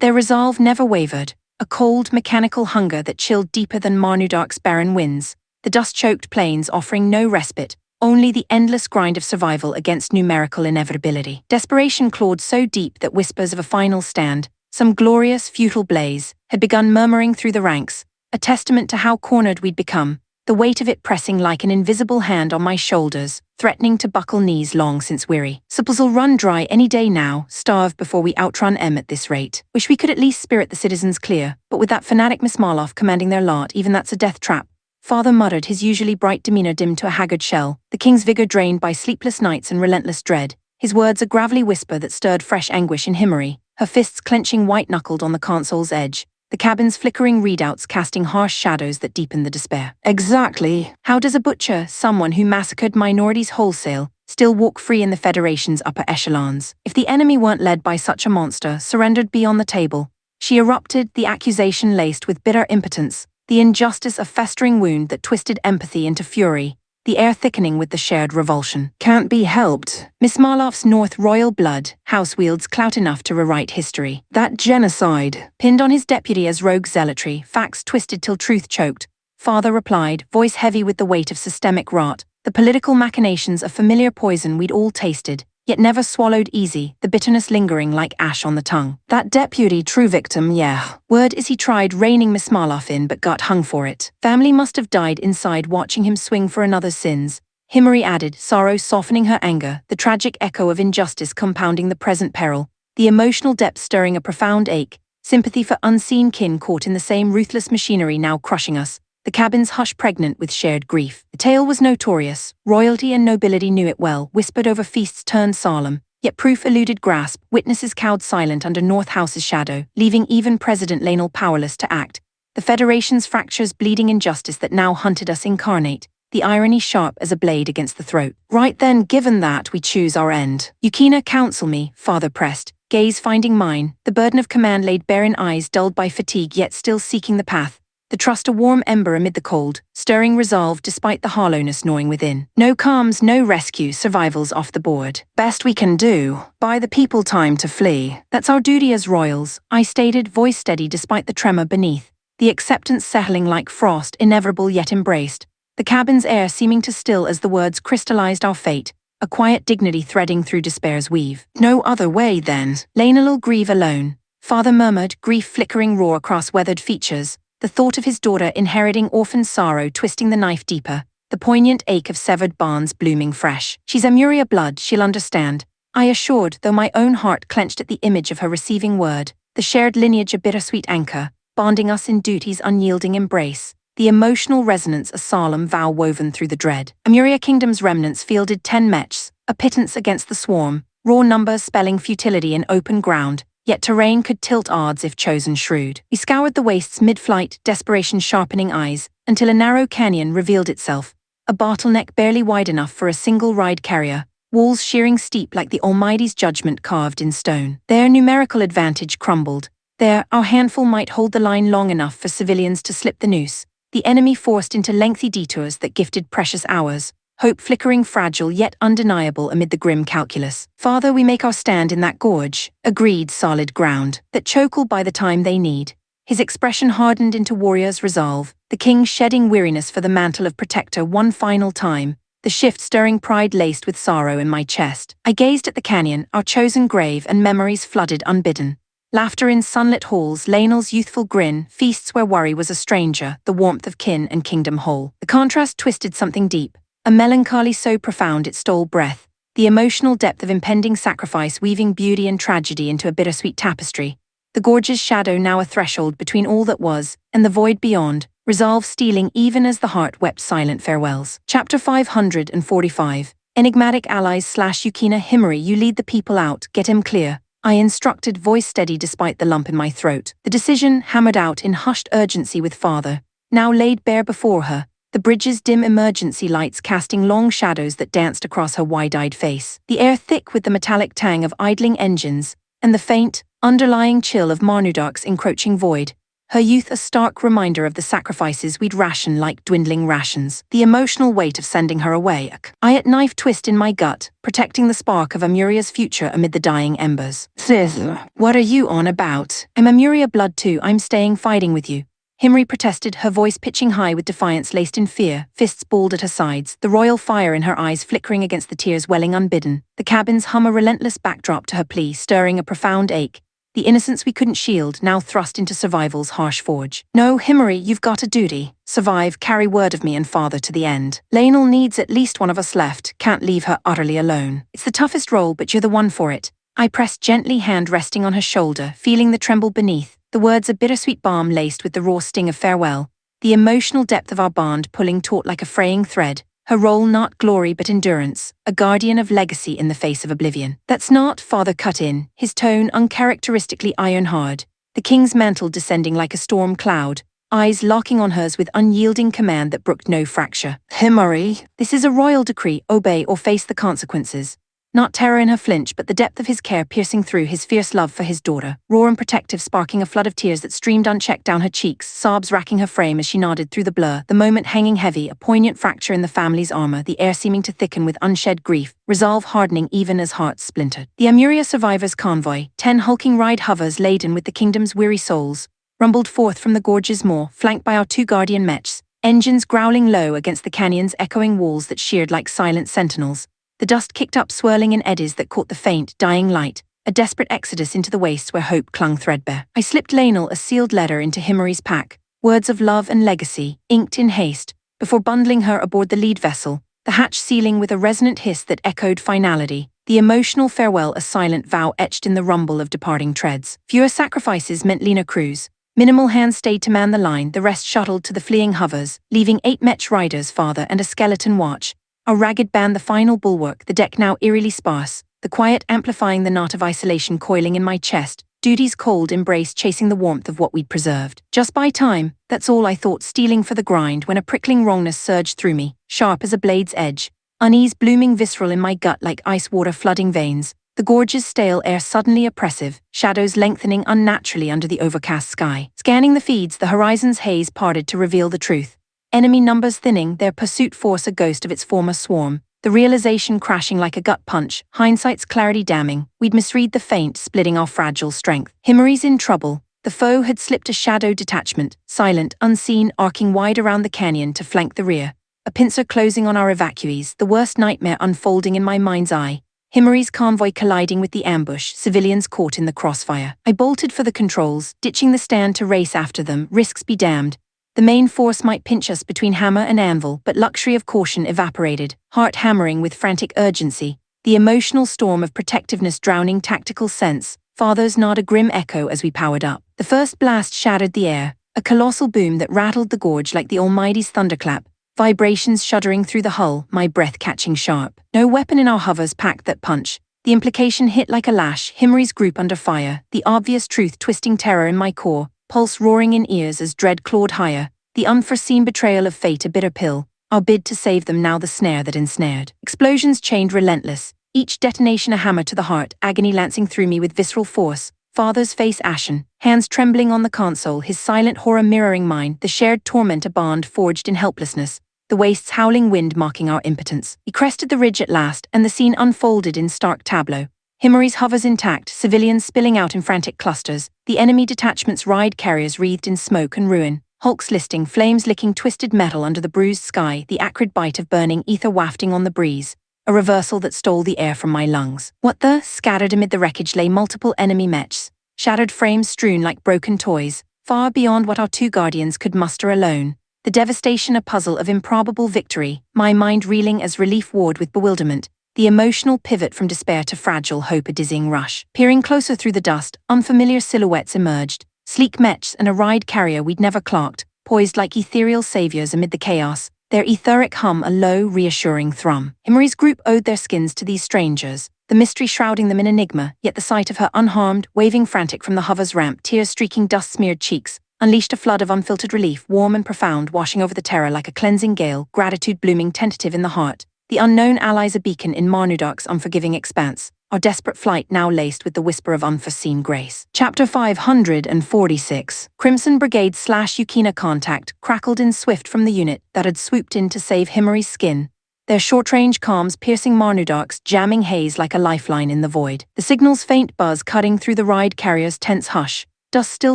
their resolve never wavered, a cold, mechanical hunger that chilled deeper than Marnudark's barren winds, the dust-choked plains offering no respite, only the endless grind of survival against numerical inevitability. Desperation clawed so deep that whispers of a final stand, some glorious, futile blaze, had begun murmuring through the ranks, a testament to how cornered we'd become, the weight of it pressing like an invisible hand on my shoulders, threatening to buckle knees long since weary. Supple'll run dry any day now, starve before we outrun M at this rate. Wish we could at least spirit the citizens clear, but with that fanatic Miss Marloff commanding their lot, even that's a death trap. Father muttered, his usually bright demeanor dimmed to a haggard shell, the king's vigor drained by sleepless nights and relentless dread, his words a gravelly whisper that stirred fresh anguish in Himari, her fists clenching white-knuckled on the console's edge, the cabin's flickering readouts casting harsh shadows that deepened the despair. Exactly. How does a butcher, someone who massacred minorities wholesale, still walk free in the Federation's upper echelons? If the enemy weren't led by such a monster, surrendered be on the table. She erupted, the accusation laced with bitter impotence, the injustice a festering wound that twisted empathy into fury, the air thickening with the shared revulsion. Can't be helped. Miss Marloff's North royal blood, house wields clout enough to rewrite history. That genocide, pinned on his deputy as rogue zealotry, facts twisted till truth choked. Father replied, voice heavy with the weight of systemic rot. The political machinations of familiar poison we'd all tasted, yet never swallowed easy, the bitterness lingering like ash on the tongue. That deputy, true victim, yeah. Word is he tried reining Miss Marloff in but got hung for it. Family must have died inside watching him swing for another's sins. Himari added, sorrow softening her anger, the tragic echo of injustice compounding the present peril, the emotional depth stirring a profound ache, sympathy for unseen kin caught in the same ruthless machinery now crushing us. The cabin's hush pregnant with shared grief. The tale was notorious, royalty and nobility knew it well, whispered over feasts turned solemn, yet proof eluded grasp, witnesses cowed silent under North House's shadow, leaving even President Lionel powerless to act. The Federation's fractures bleeding injustice that now hunted us incarnate, the irony sharp as a blade against the throat. Right then, given that, we choose our end. Yukina, counsel me, Father pressed, gaze finding mine, the burden of command laid bare in eyes dulled by fatigue yet still seeking the path. The trust a warm ember amid the cold, stirring resolve despite the hollowness gnawing within. No calms, no rescue, survival's off the board. Best we can do, buy the people time to flee. That's our duty as royals, I stated, voice steady despite the tremor beneath. The acceptance settling like frost, inevitable yet embraced. The cabin's air seeming to still as the words crystallized our fate, a quiet dignity threading through despair's weave. No other way then. Laina'll grieve alone. Father murmured, grief flickering raw across weathered features. The thought of his daughter inheriting orphan sorrow twisting the knife deeper, the poignant ache of severed bonds blooming fresh. She's Amuria blood, she'll understand, I assured, though my own heart clenched at the image of her receiving word, the shared lineage a bittersweet anchor, bonding us in duty's unyielding embrace, the emotional resonance a solemn vow woven through the dread. Amuria Kingdom's remnants fielded 10 mechs, a pittance against the swarm, raw numbers spelling futility in open ground, yet terrain could tilt odds if chosen shrewd. We scoured the wastes mid-flight, desperation sharpening eyes, until a narrow canyon revealed itself, a bottleneck barely wide enough for a single ride carrier, walls shearing steep like the Almighty's judgment carved in stone. Their numerical advantage crumbled. There, our handful might hold the line long enough for civilians to slip the noose, the enemy forced into lengthy detours that gifted precious hours, hope flickering fragile yet undeniable amid the grim calculus. Father, we make our stand in that gorge, agreed solid ground, that choke'll by the time they need. His expression hardened into warrior's resolve, the king shedding weariness for the mantle of protector one final time, the shift stirring pride laced with sorrow in my chest. I gazed at the canyon, our chosen grave, and memories flooded unbidden. Laughter in sunlit halls, Lionel's youthful grin, feasts where worry was a stranger, the warmth of kin and kingdom whole. The contrast twisted something deep. A melancholy so profound it stole breath, the emotional depth of impending sacrifice weaving beauty and tragedy into a bittersweet tapestry, the gorge's shadow now a threshold between all that was and the void beyond, resolve stealing even as the heart wept silent farewells. Chapter 545. Enigmatic allies / Yukina Himari, you lead the people out, get him clear, I instructed, voice steady despite the lump in my throat. The decision, hammered out in hushed urgency with father, now laid bare before her, the bridge's dim emergency lights casting long shadows that danced across her wide-eyed face, the air thick with the metallic tang of idling engines, and the faint, underlying chill of Marnudark's encroaching void, her youth a stark reminder of the sacrifices we'd ration like dwindling rations, the emotional weight of sending her away. I at knife twist in my gut, protecting the spark of Amuria's future amid the dying embers. Sis, what are you on about? I'm Amuria blood too, I'm staying fighting with you. Himri protested, her voice pitching high with defiance laced in fear, fists balled at her sides, the royal fire in her eyes flickering against the tears welling unbidden. The cabins hum a relentless backdrop to her plea, stirring a profound ache. The innocence we couldn't shield, now thrust into survival's harsh forge. No, Himari, you've got a duty. Survive, carry word of me and father to the end. Lainel needs at least one of us left, can't leave her utterly alone. It's the toughest role, but you're the one for it. I pressed gently, hand resting on her shoulder, feeling the tremble beneath. The words a bittersweet balm laced with the raw sting of farewell, the emotional depth of our bond pulling taut like a fraying thread, her role not glory but endurance, a guardian of legacy in the face of oblivion. That's not, father cut in, his tone uncharacteristically iron-hard, the king's mantle descending like a storm cloud, eyes locking on hers with unyielding command that brooked no fracture. Himari, this is a royal decree, obey or face the consequences. Not terror in her flinch, but the depth of his care piercing through his fierce love for his daughter, raw and protective, sparking a flood of tears that streamed unchecked down her cheeks, sobs racking her frame as she nodded through the blur, the moment hanging heavy, a poignant fracture in the family's armor, the air seeming to thicken with unshed grief, resolve hardening even as hearts splintered. The Amuria survivors' convoy, 10 hulking ride hovers laden with the kingdom's weary souls, rumbled forth from the gorge's maw, flanked by our 2 guardian mechs, engines growling low against the canyon's echoing walls that sheared like silent sentinels. The dust kicked up, swirling in eddies that caught the faint, dying light, a desperate exodus into the wastes where hope clung threadbare. I slipped Lainel a sealed letter into Himari's pack, words of love and legacy, inked in haste, before bundling her aboard the lead vessel, the hatch sealing with a resonant hiss that echoed finality, the emotional farewell a silent vow etched in the rumble of departing treads. Fewer sacrifices meant leaner crews. Minimal hands stayed to man the line, the rest shuttled to the fleeing hovers, leaving 8 mech riders, father and a skeleton watch. A ragged band, the final bulwark, the deck now eerily sparse, the quiet amplifying the knot of isolation coiling in my chest, duty's cold embrace chasing the warmth of what we'd preserved. Just by time, that's all I thought, stealing for the grind, when a prickling wrongness surged through me, sharp as a blade's edge, unease blooming visceral in my gut like ice water flooding veins, the gorge's stale air suddenly oppressive, shadows lengthening unnaturally under the overcast sky. Scanning the feeds, the horizon's haze parted to reveal the truth. Enemy numbers thinning, their pursuit force a ghost of its former swarm, the realization crashing like a gut punch, hindsight's clarity damning, we'd misread the feint, splitting our fragile strength. Himari's in trouble. The foe had slipped a shadow detachment, silent, unseen, arcing wide around the canyon to flank the rear, a pincer closing on our evacuees, the worst nightmare unfolding in my mind's eye. Himari's convoy colliding with the ambush, civilians caught in the crossfire. I bolted for the controls, ditching the stand to race after them, risks be damned. The main force might pinch us between hammer and anvil, but luxury of caution evaporated, heart hammering with frantic urgency, the emotional storm of protectiveness drowning tactical sense, father's nod a grim echo as we powered up. The first blast shattered the air, a colossal boom that rattled the gorge like the Almighty's thunderclap, vibrations shuddering through the hull, my breath catching sharp. No weapon in our hovers packed that punch. The implication hit like a lash, Himari's group under fire, the obvious truth twisting terror in my core, pulse roaring in ears as dread clawed higher, the unforeseen betrayal of fate a bitter pill, our bid to save them now the snare that ensnared. Explosions chained relentless, each detonation a hammer to the heart, agony lancing through me with visceral force, father's face ashen, hands trembling on the console, his silent horror mirroring mine, the shared torment a bond forged in helplessness, the waste's howling wind mocking our impotence. We crested the ridge at last, and the scene unfolded in stark tableau. Himari's hovers intact, civilians spilling out in frantic clusters, the enemy detachment's ride carriers wreathed in smoke and ruin, hulks listing, flames licking twisted metal under the bruised sky, the acrid bite of burning ether wafting on the breeze, a reversal that stole the air from my lungs. What the? Scattered amid the wreckage lay multiple enemy mechs, shattered frames strewn like broken toys, far beyond what our 2 guardians could muster alone. The devastation a puzzle of improbable victory, my mind reeling as relief warred with bewilderment, the emotional pivot from despair to fragile hope a dizzying rush. Peering closer through the dust, unfamiliar silhouettes emerged, sleek mechs and a ride carrier we'd never clocked, poised like ethereal saviors amid the chaos, their etheric hum a low, reassuring thrum. Himari's group owed their skins to these strangers, the mystery shrouding them in enigma, yet the sight of her unharmed, waving frantic from the hover's ramp, tears streaking dust-smeared cheeks, unleashed a flood of unfiltered relief, warm and profound, washing over the terror like a cleansing gale, gratitude blooming tentative in the heart. The unknown allies a beacon in Marnudak's unforgiving expanse, our desperate flight now laced with the whisper of unforeseen grace. Chapter 546. Crimson Brigade / Yukina contact crackled in swift from the unit that had swooped in to save Himari's skin, their short-range comms piercing Marnudak's jamming haze like a lifeline in the void. The signal's faint buzz cutting through the ride carrier's tense hush, dust still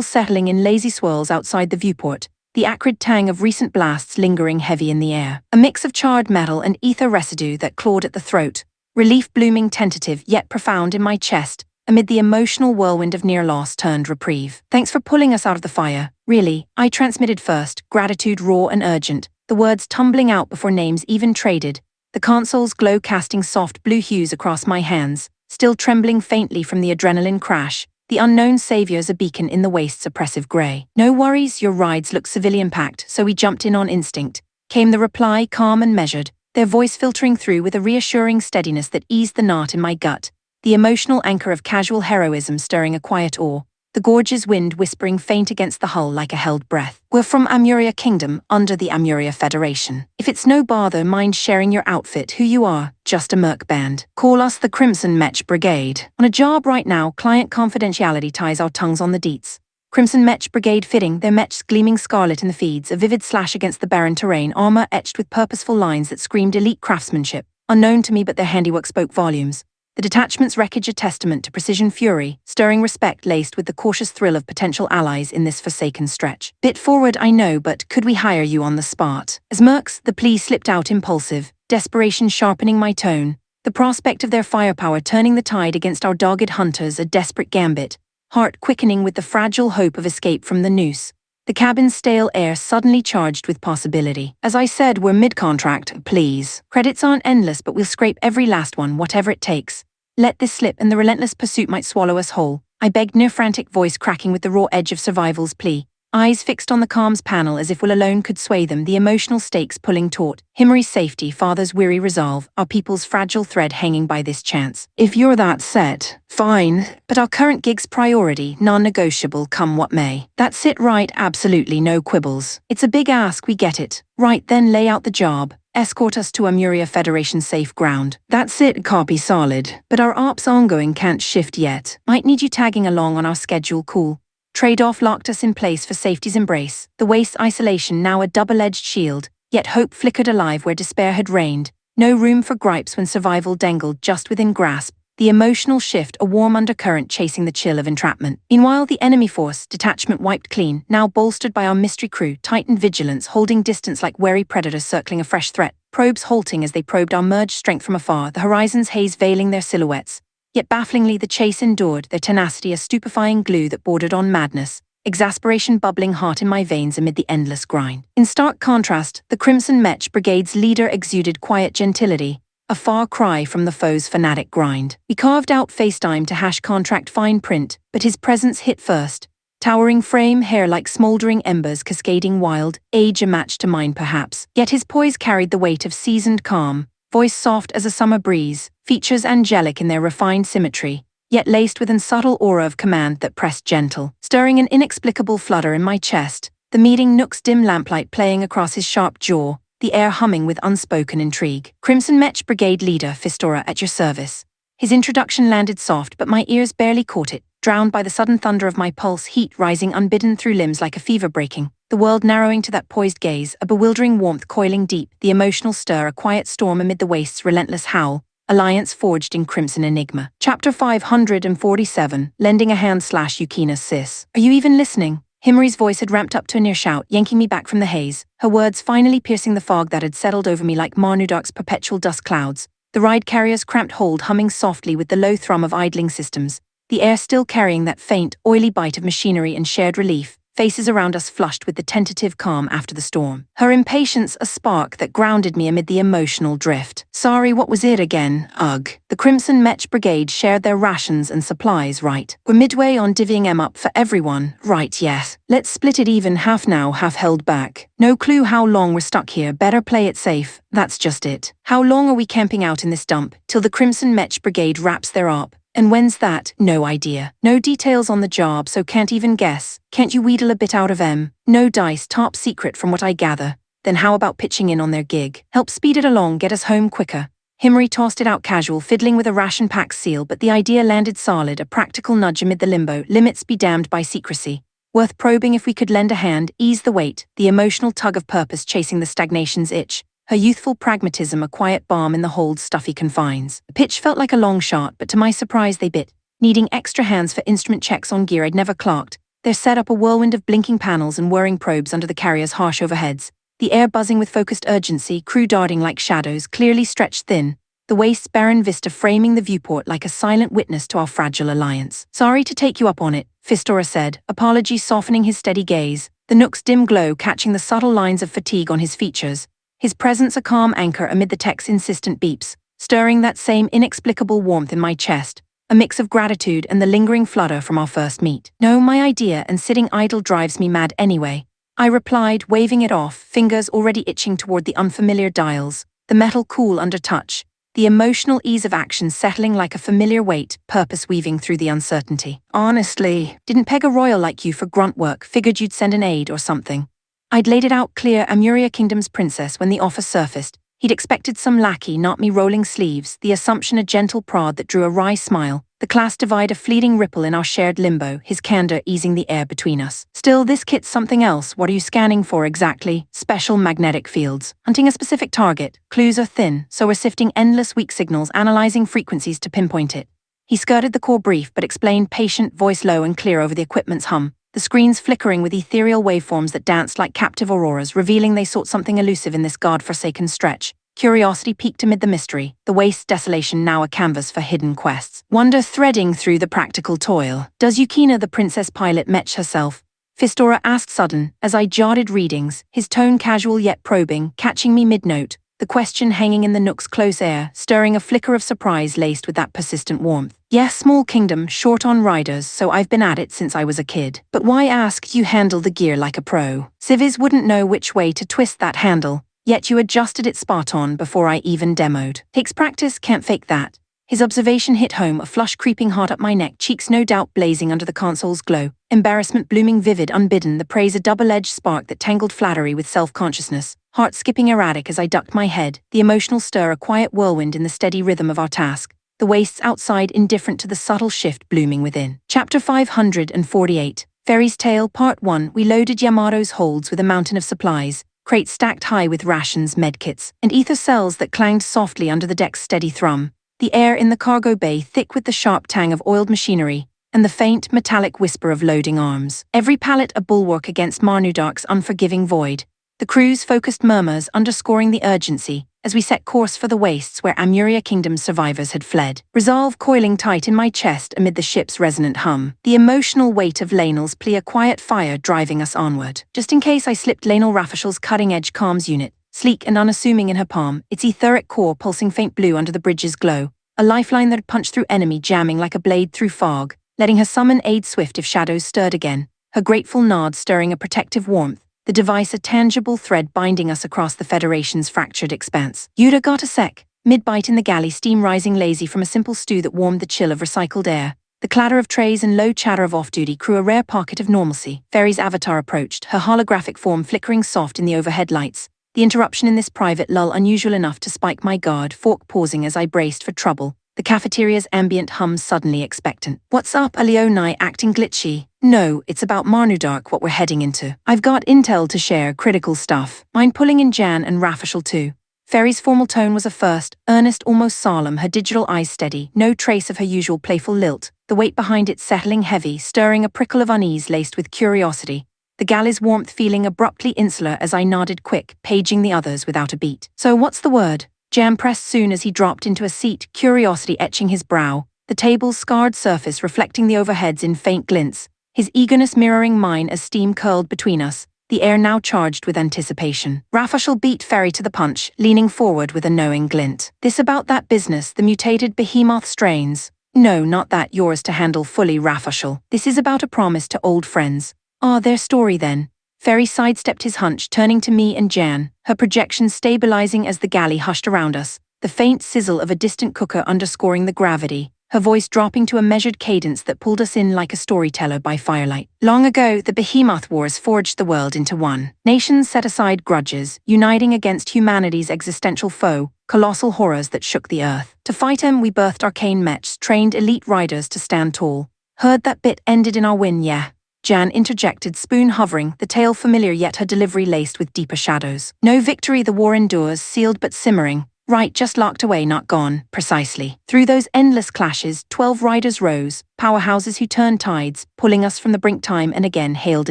settling in lazy swirls outside the viewport, the acrid tang of recent blasts lingering heavy in the air. A mix of charred metal and ether residue that clawed at the throat, relief blooming tentative yet profound in my chest, amid the emotional whirlwind of near loss turned reprieve. Thanks for pulling us out of the fire, really, I transmitted first, gratitude raw and urgent, the words tumbling out before names even traded, the console's glow casting soft blue hues across my hands, still trembling faintly from the adrenaline crash, the unknown saviors a beacon in the waste's oppressive grey. No worries, your rides look civilian-packed, so we jumped in on instinct, came the reply calm and measured, their voice filtering through with a reassuring steadiness that eased the knot in my gut, the emotional anchor of casual heroism stirring a quiet awe, the gorge's wind whispering faint against the hull like a held breath. We're from Amuria Kingdom, under the Amuria Federation. If it's no bother, mind sharing your outfit, who you are, just a merc band. Call us the Crimson Mech Brigade. On a job right now, client confidentiality ties our tongues on the deets. Crimson Mech Brigade fitting, their mechs gleaming scarlet in the feeds, a vivid slash against the barren terrain, armor etched with purposeful lines that screamed elite craftsmanship. Unknown to me, but their handiwork spoke volumes. The detachment's wreckage a testament to precision fury, stirring respect laced with the cautious thrill of potential allies in this forsaken stretch. Bit forward, I know, but could we hire you on the spot? As mercs, the plea slipped out impulsive, desperation sharpening my tone, the prospect of their firepower turning the tide against our dogged hunters a desperate gambit, heart quickening with the fragile hope of escape from the noose. The cabin's stale air suddenly charged with possibility. As I said, we're mid-contract, please. Credits aren't endless, but we'll scrape every last one, whatever it takes. Let this slip and the relentless pursuit might swallow us whole. I begged, near frantic voice cracking with the raw edge of survival's plea. Eyes fixed on the comms panel as if will alone could sway them, the emotional stakes pulling taut. Himri's safety, father's weary resolve, our people's fragile thread hanging by this chance. If you're that set, fine, but our current gig's priority, non-negotiable come what may. That's it, right? Absolutely no quibbles. It's a big ask, we get it. Right, then lay out the job. Escort us to Amuria Federation safe ground. That's it, copy solid. But our ops ongoing can't shift yet. Might need you tagging along on our schedule, cool. Trade-off locked us in place for safety's embrace, the waste's isolation now a double-edged shield, yet hope flickered alive where despair had reigned. No room for gripes when survival dangled just within grasp, the emotional shift a warm undercurrent chasing the chill of entrapment. Meanwhile, the enemy force, detachment wiped clean, now bolstered by our mystery crew, tightened vigilance, holding distance like wary predators circling a fresh threat, probes halting as they probed our merged strength from afar, the horizon's haze veiling their silhouettes. Yet bafflingly the chase endured, their tenacity a stupefying glue that bordered on madness, exasperation bubbling hot in my veins amid the endless grind. In stark contrast, the Crimson Mech Brigade's leader exuded quiet gentility, a far cry from the foe's fanatic grind. We carved out FaceTime to hash contract fine print, but his presence hit first. Towering frame, hair like smoldering embers cascading wild, age a match to mine perhaps, yet his poise carried the weight of seasoned calm, voice soft as a summer breeze, features angelic in their refined symmetry, yet laced with an subtle aura of command that pressed gentle, stirring an inexplicable flutter in my chest, the meeting nook's dim lamplight playing across his sharp jaw, the air humming with unspoken intrigue. Crimson Mech Brigade Leader Fistora at your service. His introduction landed soft, but my ears barely caught it, drowned by the sudden thunder of my pulse, heat rising unbidden through limbs like a fever breaking. The world narrowing to that poised gaze, a bewildering warmth coiling deep, the emotional stir a quiet storm amid the waste's relentless howl, alliance forged in crimson enigma. Chapter 547, Lending a Hand / Yukina Sis. Are you even listening? Himri's voice had ramped up to a near shout, yanking me back from the haze, her words finally piercing the fog that had settled over me like Marnudark's perpetual dust clouds, the ride carrier's cramped hold humming softly with the low thrum of idling systems, the air still carrying that faint, oily bite of machinery and shared relief, faces around us flushed with the tentative calm after the storm. Her impatience a spark that grounded me amid the emotional drift. Sorry, what was it again? Ugh. The Crimson Mech Brigade shared their rations and supplies, right? We're midway on divvying them up for everyone, right? Yes. Let's split it even, half now, half held back. No clue how long we're stuck here, better play it safe, that's just it. How long are we camping out in this dump, till the Crimson Mech Brigade wraps their op? And when's that? No idea. No details on the job, so can't even guess. Can't you wheedle a bit out of them? No dice, top secret from what I gather. Then how about pitching in on their gig? Help speed it along, get us home quicker. Himri tossed it out casual, fiddling with a ration pack seal, but the idea landed solid, a practical nudge amid the limbo, limits be damned by secrecy. Worth probing if we could lend a hand, ease the weight, the emotional tug of purpose chasing the stagnation's itch. Her youthful pragmatism a quiet balm in the hold's stuffy confines. The pitch felt like a long shot, but to my surprise they bit. Needing extra hands for instrument checks on gear I'd never clocked, there set up a whirlwind of blinking panels and whirring probes under the carrier's harsh overheads. The air buzzing with focused urgency, crew darting like shadows, clearly stretched thin, the waste's barren vista framing the viewport like a silent witness to our fragile alliance. Sorry to take you up on it, Fistora said, apology softening his steady gaze, the nook's dim glow catching the subtle lines of fatigue on his features. His presence a calm anchor amid the tech's insistent beeps, stirring that same inexplicable warmth in my chest, a mix of gratitude and the lingering flutter from our first meet. No, my idea and sitting idle drives me mad anyway, I replied, waving it off, fingers already itching toward the unfamiliar dials, the metal cool under touch, the emotional ease of action settling like a familiar weight, purpose weaving through the uncertainty. Honestly, didn't peg a royal like you for grunt work, figured you'd send an aide or something. I'd laid it out clear, Amuria Kingdom's princess, when the offer surfaced. He'd expected some lackey, not me, rolling sleeves, the assumption a gentle prod that drew a wry smile, the class divide a fleeting ripple in our shared limbo, his candor easing the air between us. Still, this kit's something else. What are you scanning for exactly? Special magnetic fields. Hunting a specific target. Clues are thin, so we're sifting endless weak signals, analyzing frequencies to pinpoint it. He skirted the core brief but explained, patient, voice low and clear over the equipment's hum, the screens flickering with ethereal waveforms that danced like captive auroras, revealing they sought something elusive in this god-forsaken stretch. Curiosity peeked amid the mystery, the waste desolation now a canvas for hidden quests. Wonder threading through the practical toil. Does Yukina the princess pilot match herself? Fistora asked sudden, as I jotted readings, his tone casual yet probing, catching me mid-note, the question hanging in the nook's close air, stirring a flicker of surprise laced with that persistent warmth. Yes, small kingdom, short on riders, so I've been at it since I was a kid. But why ask? You handle the gear like a pro. Civvies wouldn't know which way to twist that handle, yet you adjusted it spot on before I even demoed. Takes practice, can't fake that. His observation hit home, a flush creeping hard up my neck, cheeks no doubt blazing under the console's glow, embarrassment blooming vivid, unbidden, the praise a double-edged spark that tangled flattery with self-consciousness, heart skipping erratic as I ducked my head, the emotional stir a quiet whirlwind in the steady rhythm of our task, the wastes outside indifferent to the subtle shift blooming within. Chapter 548, Fairy's Tale Part 1. We loaded Yamato's holds with a mountain of supplies, crates stacked high with rations, medkits, and ether cells that clanged softly under the deck's steady thrum. The air in the cargo bay thick with the sharp tang of oiled machinery, and the faint, metallic whisper of loading arms. Every pallet a bulwark against Marnudark's unforgiving void. The crew's focused murmurs underscoring the urgency, as we set course for the wastes where Amuria Kingdom's survivors had fled. Resolve coiling tight in my chest amid the ship's resonant hum. The emotional weight of Laenel's plea a quiet fire driving us onward. Just in case I slipped, Laenel Rafishal's cutting-edge comms unit, sleek and unassuming in her palm, its etheric core pulsing faint blue under the bridge's glow, a lifeline that had punched through enemy, jamming like a blade through fog, letting her summon aid swift if shadows stirred again, her grateful nod stirring a protective warmth, the device a tangible thread binding us across the Federation's fractured expanse. Yuda got a sec, mid-bite in the galley, steam rising lazy from a simple stew that warmed the chill of recycled air, the clatter of trays and low chatter of off-duty crew a rare pocket of normalcy. Fairy's avatar approached, her holographic form flickering soft in the overhead lights, the interruption in this private lull unusual enough to spike my guard, fork pausing as I braced for trouble, the cafeteria's ambient hum suddenly expectant. What's up, Aleonai acting glitchy? No, it's about Marnudark, what we're heading into. I've got intel to share, critical stuff. Mind pulling in Jan and Rafishal too. Fairy's formal tone was a first, earnest, almost solemn, her digital eyes steady, no trace of her usual playful lilt, the weight behind it settling heavy, stirring a prickle of unease laced with curiosity. The galley's warmth feeling abruptly insular as I nodded quick, paging the others without a beat. So what's the word? Jan pressed soon as he dropped into a seat, curiosity etching his brow, the table's scarred surface reflecting the overheads in faint glints, his eagerness mirroring mine as steam curled between us, the air now charged with anticipation. Rafishal beat Fairy to the punch, leaning forward with a knowing glint. This about that business, the mutated behemoth strains? No, not that, yours to handle fully, Rafishal. This is about a promise to old friends. Ah, their story then. Fairy sidestepped his hunch, turning to me and Jan, her projections stabilizing as the galley hushed around us, the faint sizzle of a distant cooker underscoring the gravity, her voice dropping to a measured cadence that pulled us in like a storyteller by firelight. Long ago, the Behemoth Wars forged the world into one. Nations set aside grudges, uniting against humanity's existential foe, colossal horrors that shook the earth. To fight them, we birthed arcane mechs, trained elite riders to stand tall. Heard that bit ended in our win, yeah? Jan interjected, spoon hovering, the tale familiar yet her delivery laced with deeper shadows. No victory the war endures, sealed but simmering. Right, just locked away, not gone, precisely. Through those endless clashes, 12 riders rose, powerhouses who turned tides, pulling us from the brink time and again hailed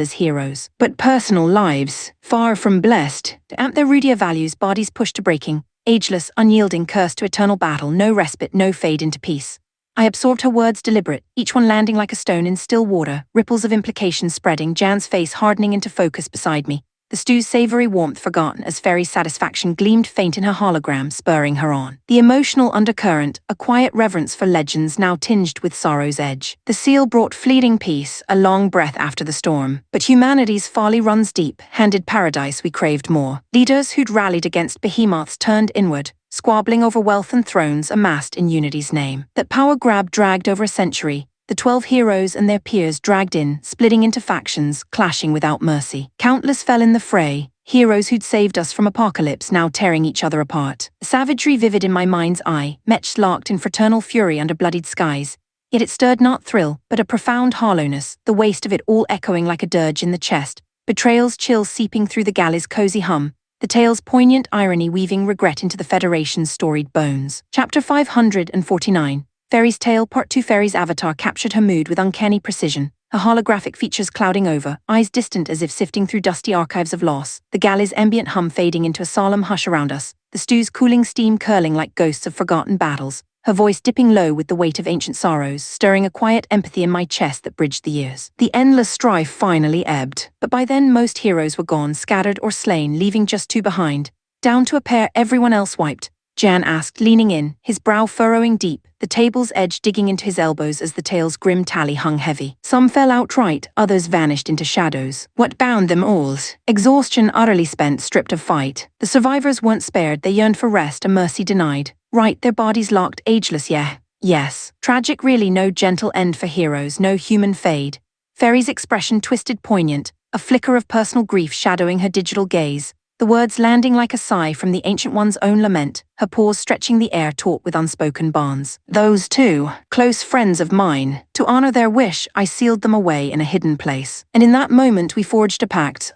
as heroes. But personal lives, far from blessed, to amp their rudier values, bodies pushed to breaking, ageless, unyielding, cursed to eternal battle, no respite, no fade into peace. I absorbed her words deliberate, each one landing like a stone in still water, ripples of implication spreading, Jan's face hardening into focus beside me, the stew's savory warmth forgotten as Fairy's satisfaction gleamed faint in her hologram, spurring her on. The emotional undercurrent, a quiet reverence for legends now tinged with sorrow's edge. The seal brought fleeting peace, a long breath after the storm. But humanity's folly runs deep, handed paradise we craved more. Leaders who'd rallied against behemoths turned inward, squabbling over wealth and thrones amassed in Unity's name. That power grab dragged over a century, the 12 heroes and their peers dragged in, splitting into factions, clashing without mercy. Countless fell in the fray, heroes who'd saved us from apocalypse now tearing each other apart. Savagery vivid in my mind's eye, mechs locked in fraternal fury under bloodied skies. Yet it stirred not thrill, but a profound hollowness, the waste of it all echoing like a dirge in the chest, betrayal's chill seeping through the galley's cozy hum, the tale's poignant irony weaving regret into the Federation's storied bones. Chapter 549. Fairy's Tale Part 2. Fairy's avatar captured her mood with uncanny precision, her holographic features clouding over, eyes distant as if sifting through dusty archives of loss, the galley's ambient hum fading into a solemn hush around us, the stew's cooling steam curling like ghosts of forgotten battles, her voice dipping low with the weight of ancient sorrows, stirring a quiet empathy in my chest that bridged the years. The endless strife finally ebbed, but by then most heroes were gone, scattered or slain, leaving just two behind. Down to a pair everyone else wiped, Jan asked, leaning in, his brow furrowing deep, the table's edge digging into his elbows as the tale's grim tally hung heavy. Some fell outright, others vanished into shadows. What bound them all? Exhaustion utterly spent, stripped of fight. The survivors weren't spared, they yearned for rest, a mercy denied. Right, their bodies locked, ageless, yeah. Yes. Tragic really, no gentle end for heroes, no human fade. Fairy's expression twisted poignant, a flicker of personal grief shadowing her digital gaze. The words landing like a sigh from the Ancient One's own lament, her paws stretching the air taut with unspoken bonds. Those two, close friends of mine, to honor their wish, I sealed them away in a hidden place. And in that moment we forged a pact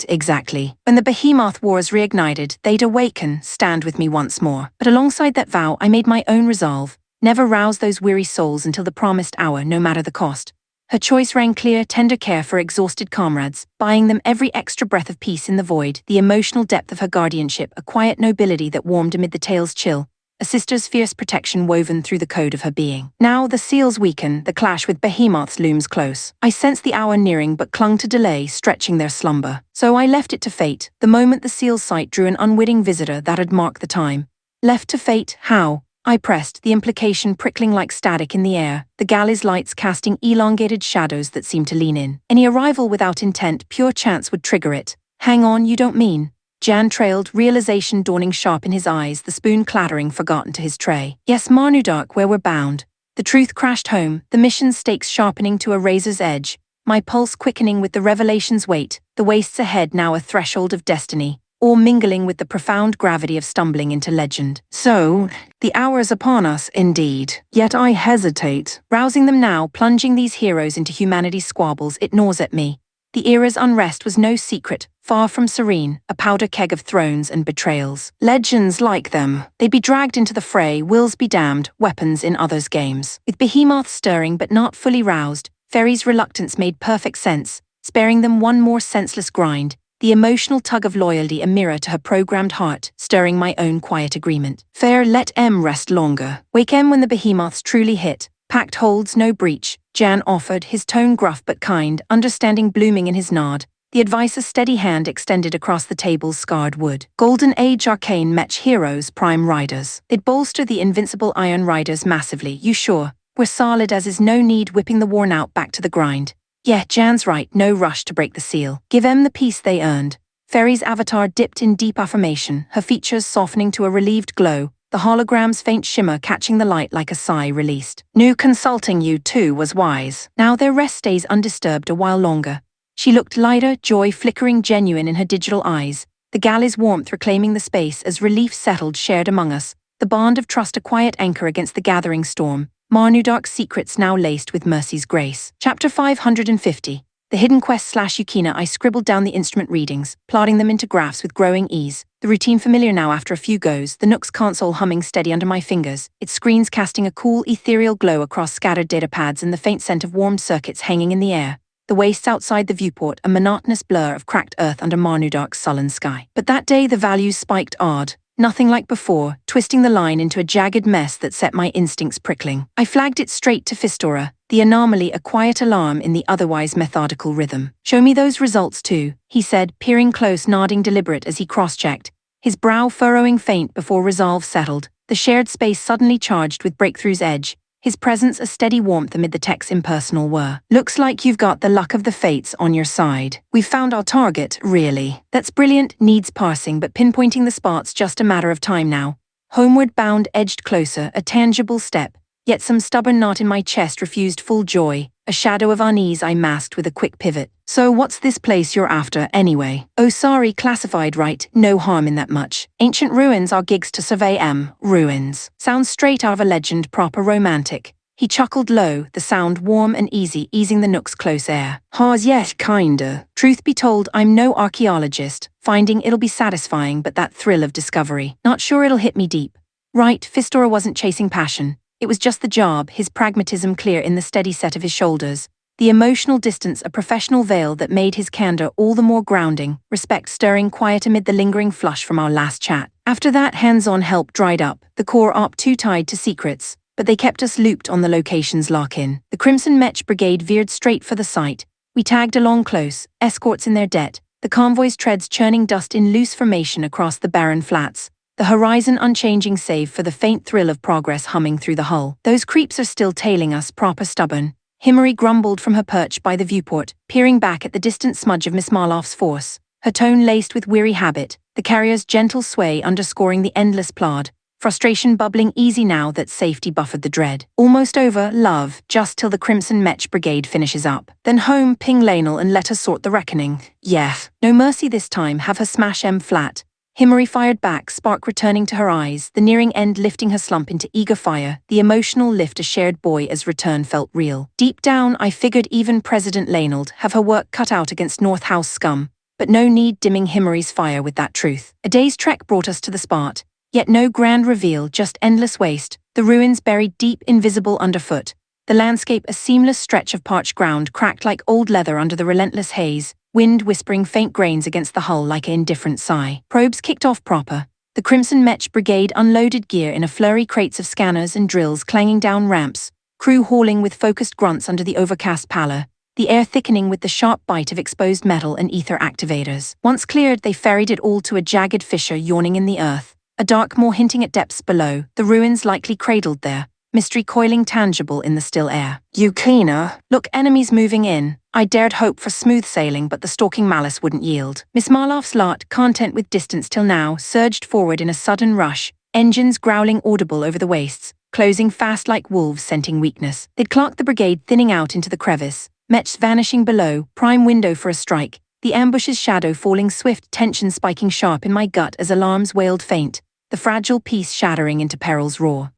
exactly. When the Behemoth Wars reignited, they'd awaken, stand with me once more. But alongside that vow, I made my own resolve, never rouse those weary souls until the promised hour, no matter the cost. Her choice rang clear, tender care for exhausted comrades, buying them every extra breath of peace in the void, the emotional depth of her guardianship, a quiet nobility that warmed amid the tale's chill, a sister's fierce protection woven through the code of her being. Now the seals weaken, the clash with behemoths looms close. I sensed the hour nearing but clung to delay, stretching their slumber. So I left it to fate, the moment the seal's sight drew an unwitting visitor that'd mark the time. Left to fate, how? I pressed, the implication prickling like static in the air, the galley's lights casting elongated shadows that seemed to lean in. Any arrival without intent, pure chance would trigger it. Hang on, you don't mean? Jan trailed, realization dawning sharp in his eyes, the spoon clattering forgotten to his tray. Yes, Marnudark, where we're bound. The truth crashed home, the mission's stakes sharpening to a razor's edge, my pulse quickening with the revelation's weight, the wastes ahead now a threshold of destiny, all mingling with the profound gravity of stumbling into legend. So, the hour's upon us, indeed. Yet I hesitate. Rousing them now, plunging these heroes into humanity's squabbles, it gnaws at me. The era's unrest was no secret, far from serene, a powder keg of thrones and betrayals. Legends like them. They'd be dragged into the fray, wills be damned, weapons in others' games. With behemoths stirring but not fully roused, Fairy's reluctance made perfect sense, sparing them one more senseless grind. The emotional tug of loyalty a mirror to her programmed heart, stirring my own quiet agreement. Fair, let M rest longer. Wake M when the behemoths truly hit. Pact holds no breach, Jan offered, his tone gruff but kind, understanding blooming in his nod. The advisor's steady hand extended across the table's scarred wood. Golden Age arcane mech heroes, prime riders. They'd bolster the invincible Iron Riders massively, you sure? We're solid as is, no need whipping the worn out back to the grind. Yeah, Jan's right, no rush to break the seal. Give them the peace they earned. Fairy's avatar dipped in deep affirmation, her features softening to a relieved glow, the hologram's faint shimmer catching the light like a sigh released. Knew consulting you too was wise. Now their rest stays undisturbed a while longer. She looked lighter, joy flickering genuine in her digital eyes, the galley's warmth reclaiming the space as relief settled shared among us, the bond of trust a quiet anchor against the gathering storm. Marnudark's secrets now laced with mercy's grace. Chapter 550. The hidden quest / Yukina. I scribbled down the instrument readings, plotting them into graphs with growing ease. The routine familiar now after a few goes, the Nook's console humming steady under my fingers, its screens casting a cool, ethereal glow across scattered datapads and the faint scent of warmed circuits hanging in the air. The wastes outside the viewport, a monotonous blur of cracked earth under Marnudark's sullen sky. But that day the values spiked odd. Nothing like before, twisting the line into a jagged mess that set my instincts prickling. I flagged it straight to Fistora, the anomaly a quiet alarm in the otherwise methodical rhythm. Show me those results too, he said, peering close, nodding deliberate as he cross-checked, his brow furrowing faint before resolve settled, the shared space suddenly charged with Breakthrough's edge, his presence a steady warmth amid the tech's impersonal whir. Looks like you've got the luck of the fates on your side. We've found our target, really. That's brilliant, needs parsing, but pinpointing the spot's just a matter of time now. Homeward bound edged closer, a tangible step, yet some stubborn knot in my chest refused full joy, a shadow of unease I masked with a quick pivot. So what's this place you're after, anyway? Oh sorry, classified right, no harm in that much. Ancient ruins are gigs to survey ruins. Sounds straight out of a legend, proper romantic. He chuckled low, the sound warm and easy, easing the nook's close air. Haws yes, kinda. Truth be told, I'm no archaeologist, finding it'll be satisfying but that thrill of discovery. Not sure it'll hit me deep. Right, Fistora wasn't chasing passion. It was just the job, his pragmatism clear in the steady set of his shoulders. The emotional distance a professional veil that made his candor all the more grounding, respect stirring quiet amid the lingering flush from our last chat. After that hands-on help dried up, the core op too tied to secrets, but they kept us looped on the location's lock-in. The Crimson Mech Brigade veered straight for the site. We tagged along close, escorts in their debt, the convoy's treads churning dust in loose formation across the barren flats, the horizon unchanging save for the faint thrill of progress humming through the hull. Those creeps are still tailing us, proper stubborn. Himari grumbled from her perch by the viewport, peering back at the distant smudge of Miss Marloff's force, her tone laced with weary habit, the carrier's gentle sway underscoring the endless plod. Frustration bubbling easy now that safety buffered the dread. Almost over, love, just till the Crimson Mech Brigade finishes up. Then home, ping Lanel and let her sort the reckoning. Yeah, no mercy this time, have her smash flat. Himari fired back, spark returning to her eyes, the nearing end lifting her slump into eager fire, the emotional lift a shared boy as return felt real. Deep down, I figured even President Laneld have her work cut out against North House scum, but no need dimming Himari's fire with that truth. A day's trek brought us to the spot. Yet no grand reveal, just endless waste, the ruins buried deep invisible underfoot, the landscape a seamless stretch of parched ground cracked like old leather under the relentless haze, wind whispering faint grains against the hull like an indifferent sigh. Probes kicked off proper. The Crimson Mech Brigade unloaded gear in a flurry, crates of scanners and drills clanging down ramps, crew hauling with focused grunts under the overcast pallor, the air thickening with the sharp bite of exposed metal and ether activators. Once cleared, they ferried it all to a jagged fissure yawning in the earth. A dark moor hinting at depths below, the ruins likely cradled there, mystery coiling tangible in the still air. You cleaner? Look, enemies moving in. I dared hope for smooth sailing, but the stalking malice wouldn't yield. Miss Marloff's lot, content with distance till now, surged forward in a sudden rush, engines growling audible over the wastes, closing fast like wolves scenting weakness. They'd clocked the brigade thinning out into the crevice, Mechs vanishing below, prime window for a strike, the ambush's shadow falling swift, tension spiking sharp in my gut as alarms wailed faint, the fragile peace shattering into peril's roar.